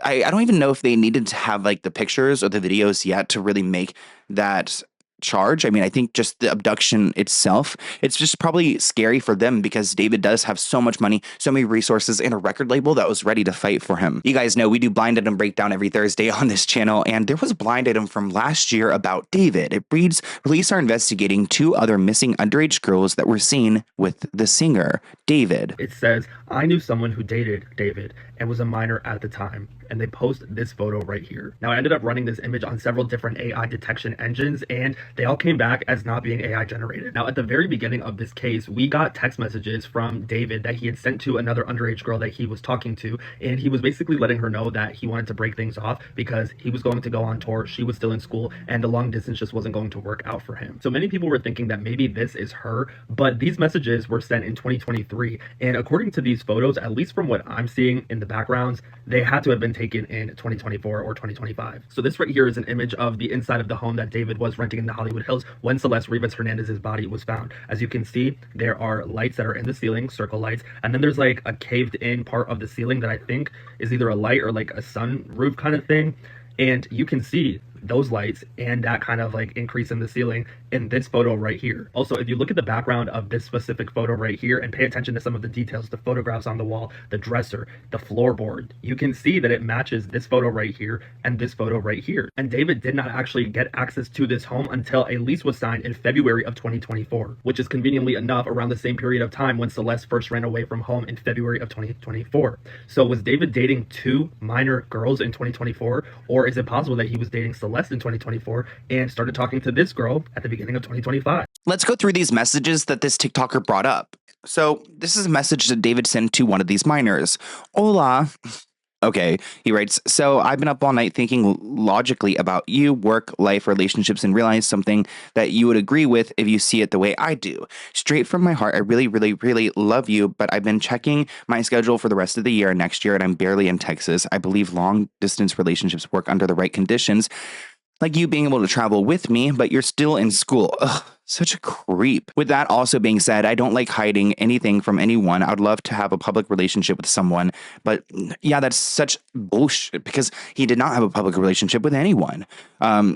Speaker 7: I don't even know if they needed to have like the pictures or the videos yet to really make that charge. I mean, I think just the abduction itself, it's just probably scary for them because David does have so much money, so many resources, and a record label that was ready to fight for him. You guys know we do blind item breakdown every Thursday on this channel, and there was a blind item from last year about David. It reads, police are investigating 2 other missing underage girls that were seen with the singer, David.
Speaker 5: It says, I knew someone who dated David and was a minor at the time, and they post this photo right here. Now, I ended up running this image on several different AI detection engines, and they all came back as not being AI generated. Now, at the very beginning of this case, we got text messages from David that he had sent to another underage girl that he was talking to, and he was basically letting her know that he wanted to break things off because he was going to go on tour, she was still in school, and the long distance just wasn't going to work out for him. So many people were thinking that maybe this is her, but these messages were sent in 2023, and according to these photos, at least from what I'm seeing in the backgrounds, they had to have been taken in 2024 or 2025. So this right here is an image of the inside of the home that David was renting in the Hollywood Hills when Celeste Rivas Hernandez's body was found. As you can see, there are lights that are in the ceiling, circle lights, and then there's like a caved in part of the ceiling that I think is either a light or like a sun roof kind of thing. And you can see those lights and that kind of like increase in the ceiling in this photo right here. Also, if you look at the background of this specific photo right here and pay attention to some of the details, the photographs on the wall, the dresser, the floorboard, you can see that it matches this photo right here and this photo right here. And David did not actually get access to this home until a lease was signed in February of 2024, which is conveniently enough around the same period of time when Celeste first ran away from home in February of 2024. So was David dating 2 minor girls in 2024, or is it possible that he was dating Celeste in 2024 and started talking to this girl at the beginning of 2025?
Speaker 7: Let's go through these messages that this TikToker brought up. So this is a message that David sent to one of these minors. Hola. Okay, he writes, so I've been up all night thinking logically about you, work, life, relationships, and realized something that you would agree with if you see it the way I do. Straight from my heart, I really, really, really love you, but I've been checking my schedule for the rest of the year and next year, and I'm barely in Texas. I believe long-distance relationships work under the right conditions, like you being able to travel with me, but you're still in school. Ugh. Such a creep. With that also being said, I don't like hiding anything from anyone. I would love to have a public relationship with someone, but yeah, that's such bullshit because he did not have a public relationship with anyone.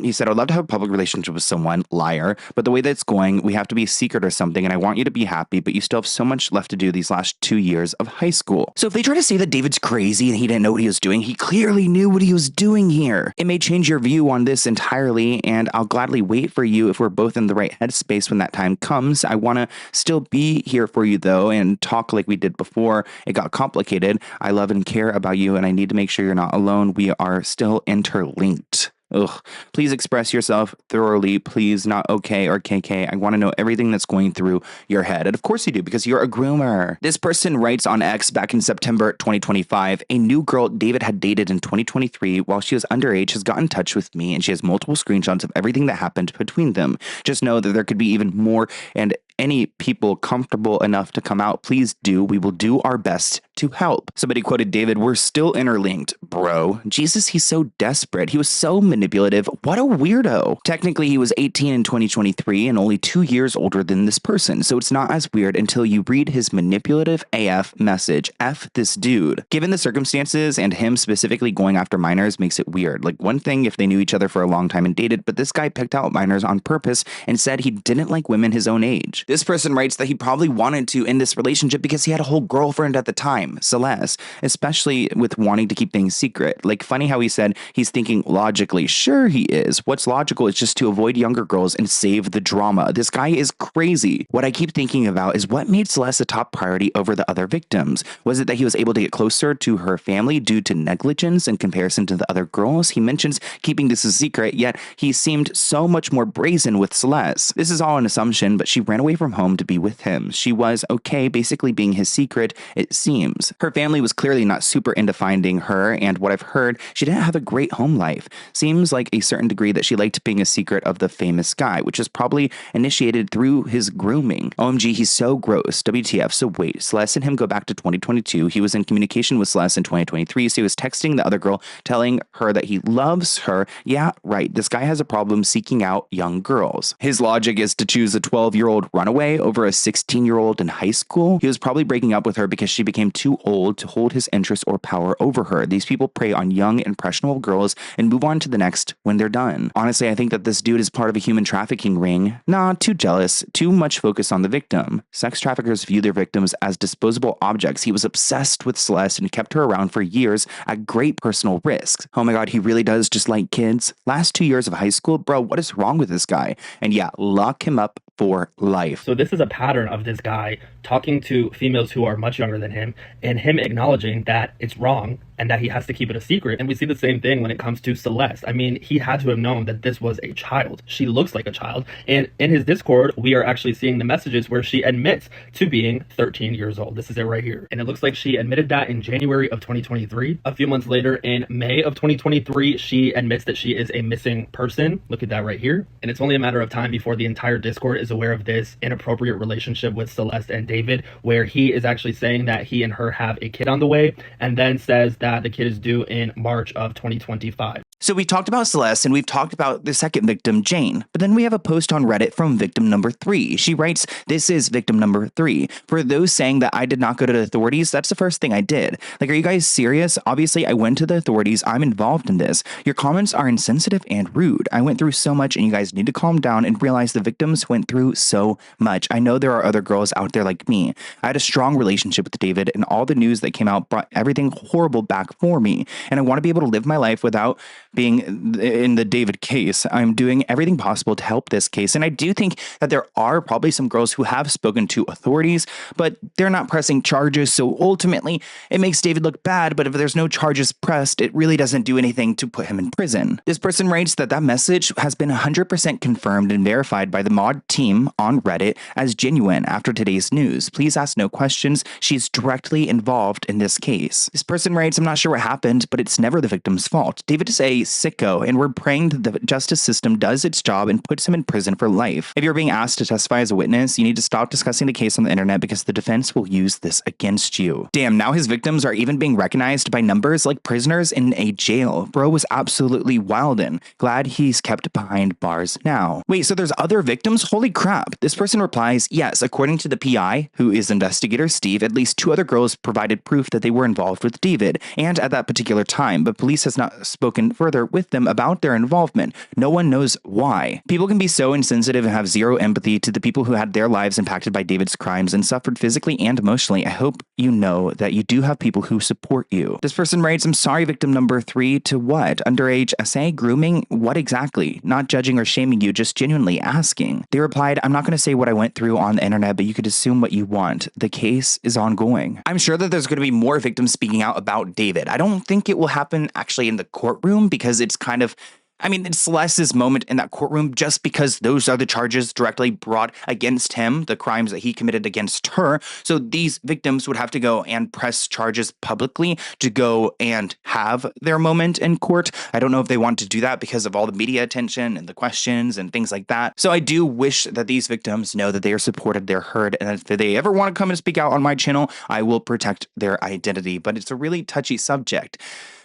Speaker 7: He said, I'd love to have a public relationship with someone, liar, but the way that's going, we have to be secret or something, and I want you to be happy, but you still have so much left to do these last 2 years of high school. So if they try to say that David's crazy and he didn't know what he was doing, he clearly knew what he was doing here. It may change your view on this entirely, and I'll gladly wait for you if we're both in the right headspace when that time comes. I want to still be here for you though and talk like we did before it got complicated. I love and care about you, and I need to make sure you're not alone. We are still interlinked. Ugh. Please express yourself thoroughly. Please, not okay or KK. I want to know everything that's going through your head. And of course you do, because you're a groomer. This person writes on X back in September 2025, a new girl David had dated in 2023 while she was underage has got in touch with me, and she has multiple screenshots of everything that happened between them. Just know that there could be even more, and any people comfortable enough to come out, please do. We will do our best to help. Somebody quoted David, we're still interlinked, bro. Jesus, he's so desperate. He was so manipulative. What a weirdo. Technically, he was 18 in 2023 and only 2 years older than this person, so it's not as weird until you read his manipulative AF message. F this dude. Given the circumstances and him specifically going after minors makes it weird. Like, one thing if they knew each other for a long time and dated, but this guy picked out minors on purpose and said he didn't like women his own age. This person writes that he probably wanted to end this relationship because he had a whole girlfriend at the time, Celeste, especially with wanting to keep things secret. Like, funny how he said he's thinking logically. Sure he is. What's logical is just to avoid younger girls and save the drama. This guy is crazy. What I keep thinking about is what made Celeste a top priority over the other victims. Was it that he was able to get closer to her family due to negligence in comparison to the other girls? He mentions keeping this a secret, yet he seemed so much more brazen with Celeste. This is all an assumption, but she ran away from home to be with him. She was okay basically being his secret, it seems. Her family was clearly not super into finding her, and what I've heard, she didn't have a great home life. Seems like a certain degree that she liked being a secret of the famous guy, which is probably initiated through his grooming. OMG, he's so gross. WTF. So wait, Celeste and him go back to 2022. He was in communication with Celeste in 2023, so he was texting the other girl, telling her that he loves her. Yeah, right. This guy has a problem seeking out young girls. His logic is to choose a 12-year-old runaway over a 16-year-old in high school. He was probably breaking up with her because she became too old to hold his interest or power over her. These people prey on young, impressionable girls and move on to the next when they're done. Honestly, I think that this dude is part of a human trafficking ring. Nah, too jealous, too much focus on the victim. Sex traffickers view their victims as disposable objects. He was obsessed with Celeste and kept her around for years at great personal risks. Oh my god, he really does just like kids. Last 2 years of high school, bro, what is wrong with this guy? And yeah, lock him up for life.
Speaker 5: So this is a pattern of this guy talking to females who are much younger than him and him acknowledging that it's wrong and that he has to keep it a secret. And we see the same thing when it comes to Celeste. I mean, he had to have known that this was a child. She looks like a child. And in his Discord, we are actually seeing the messages where she admits to being 13 years old. This is it right here. And it looks like she admitted that in January of 2023. A few months later, in May of 2023, she admits that she is a missing person. Look at that right here. And it's only a matter of time before the entire Discord is aware of this inappropriate relationship with Celeste and David, where he is actually saying that he and her have a kid on the way, and then says that the kid is due in March of 2025.
Speaker 7: So we talked about Celeste and we've talked about the second victim, Jane. But then we have a post on Reddit from victim number 3. She writes, "This is victim number 3. For those saying that I did not go to the authorities, that's the first thing I did. Like, are you guys serious? Obviously, I went to the authorities. I'm involved in this. Your comments are insensitive and rude. I went through so much and you guys need to calm down and realize the victims went through so much. I know there are other girls out there like me. I had a strong relationship with David and all the news that came out brought everything horrible back for me. And I want to be able to live my life without being in the David case. I'm doing everything possible to help this case. And I do think that there are probably some girls who have spoken to authorities, but they're not pressing charges. So ultimately, it makes David look bad. But if there's no charges pressed, it really doesn't do anything to put him in prison." This person writes that that message has been 100% confirmed and verified by the mod team on Reddit as genuine after today's news. Please ask no questions. She's directly involved in this case. This person writes, "I'm not sure what happened, but it's never the victim's fault. David is a sicko, and we're praying that the justice system does its job and puts him in prison for life. If you're being asked to testify as a witness, you need to stop discussing the case on the internet because the defense will use this against you." Damn, now his victims are even being recognized by numbers like prisoners in a jail. Bro was absolutely wildin'. Glad he's kept behind bars now. Wait, so there's other victims? Holy crap. This person replies, "Yes, according to the PI, who is investigator Steve, at least 2 other girls provided proof that they were involved with David, and at that particular time, but police has not spoken further with them about their involvement. No one knows why. People can be so insensitive and have zero empathy to the people who had their lives impacted by David's crimes and suffered physically and emotionally. I hope you know that you do have people who support you." This person writes, "I'm sorry, victim number 3, to what? Underage SA? Grooming? What exactly? Not judging or shaming you, just genuinely asking." They replied, "I'm not going to say what I went through on the internet, but you could assume what you want. The case is ongoing." I'm sure that there's going to be more victims speaking out about David. I don't think it will happen actually in the courtroom because it's kind of, I mean, it's Celeste's moment in that courtroom just because those are the charges directly brought against him, the crimes that he committed against her. So these victims would have to go and press charges publicly to go and have their moment in court. I don't know if they want to do that because of all the media attention and the questions and things like that. So I do wish that these victims know that they are supported, they're heard, and if they ever want to come and speak out on my channel, I will protect their identity. But it's a really touchy subject,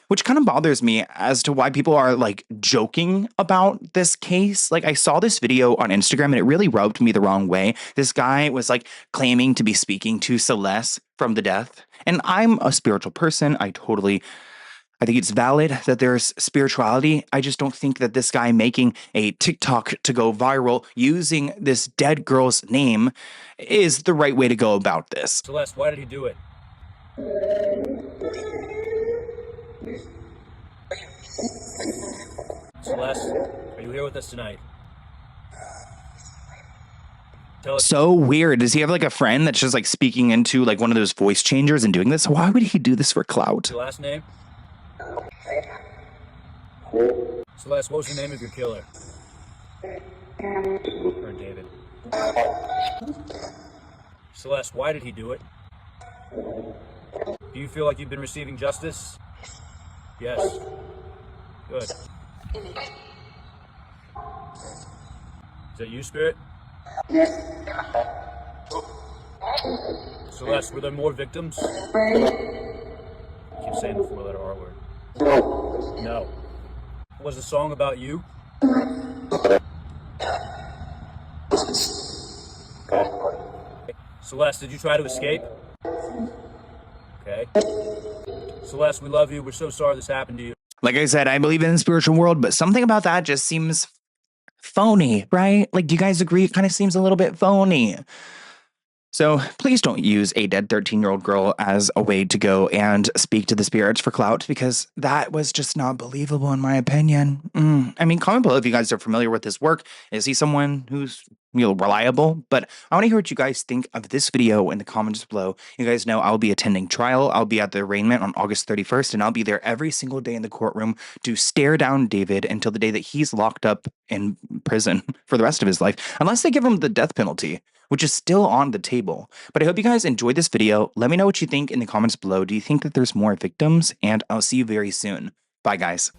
Speaker 7: which kind of bothers me as to why people are like joking about this case. Like, I saw this video on Instagram and it really rubbed me the wrong way. This guy was like claiming to be speaking to Celeste from the death. And I'm a spiritual person. I totally I think it's valid that there's spirituality. I just don't think that this guy making a TikTok to go viral using this dead girl's name is the right way to go about this.
Speaker 20: Celeste, why did he do it? Celeste, are you here with us tonight?
Speaker 7: So weird. Does he have like a friend that's just like speaking into like one of those voice changers and doing this? Why would he do this for clout?
Speaker 20: Your last name? Celeste, what was the name of your killer? Or David. Celeste, why did he do it? Do you feel like you've been receiving justice? Yes. Good. Is that you, Spirit? Celeste, were there more victims? Keep saying the four-letter R word. No. Was the song about you? Celeste, did you try to escape? Okay. Celeste, we love you. We're so sorry this happened to you.
Speaker 7: Like I said, I believe in the spiritual world, but something about that just seems phony, right? Like, do you guys agree? It kind of seems a little bit phony. So please don't use a dead 13-year-old girl as a way to go and speak to the spirits for clout, because that was just not believable in my opinion. I mean, comment below if you guys are familiar with his work. Is he someone who's reliable? But I want to hear what you guys think of this video in the comments below. You guys know I'll be attending trial. I'll be at the arraignment on August 31st, and I'll be there every single day in the courtroom to stare down David until the day that he's locked up in prison for the rest of his life, unless they give him the death penalty, which is still on the table. But I hope you guys enjoyed this video. Let me know what you think in the comments below. Do you think that there's more victims? And I'll see you very soon. Bye, guys.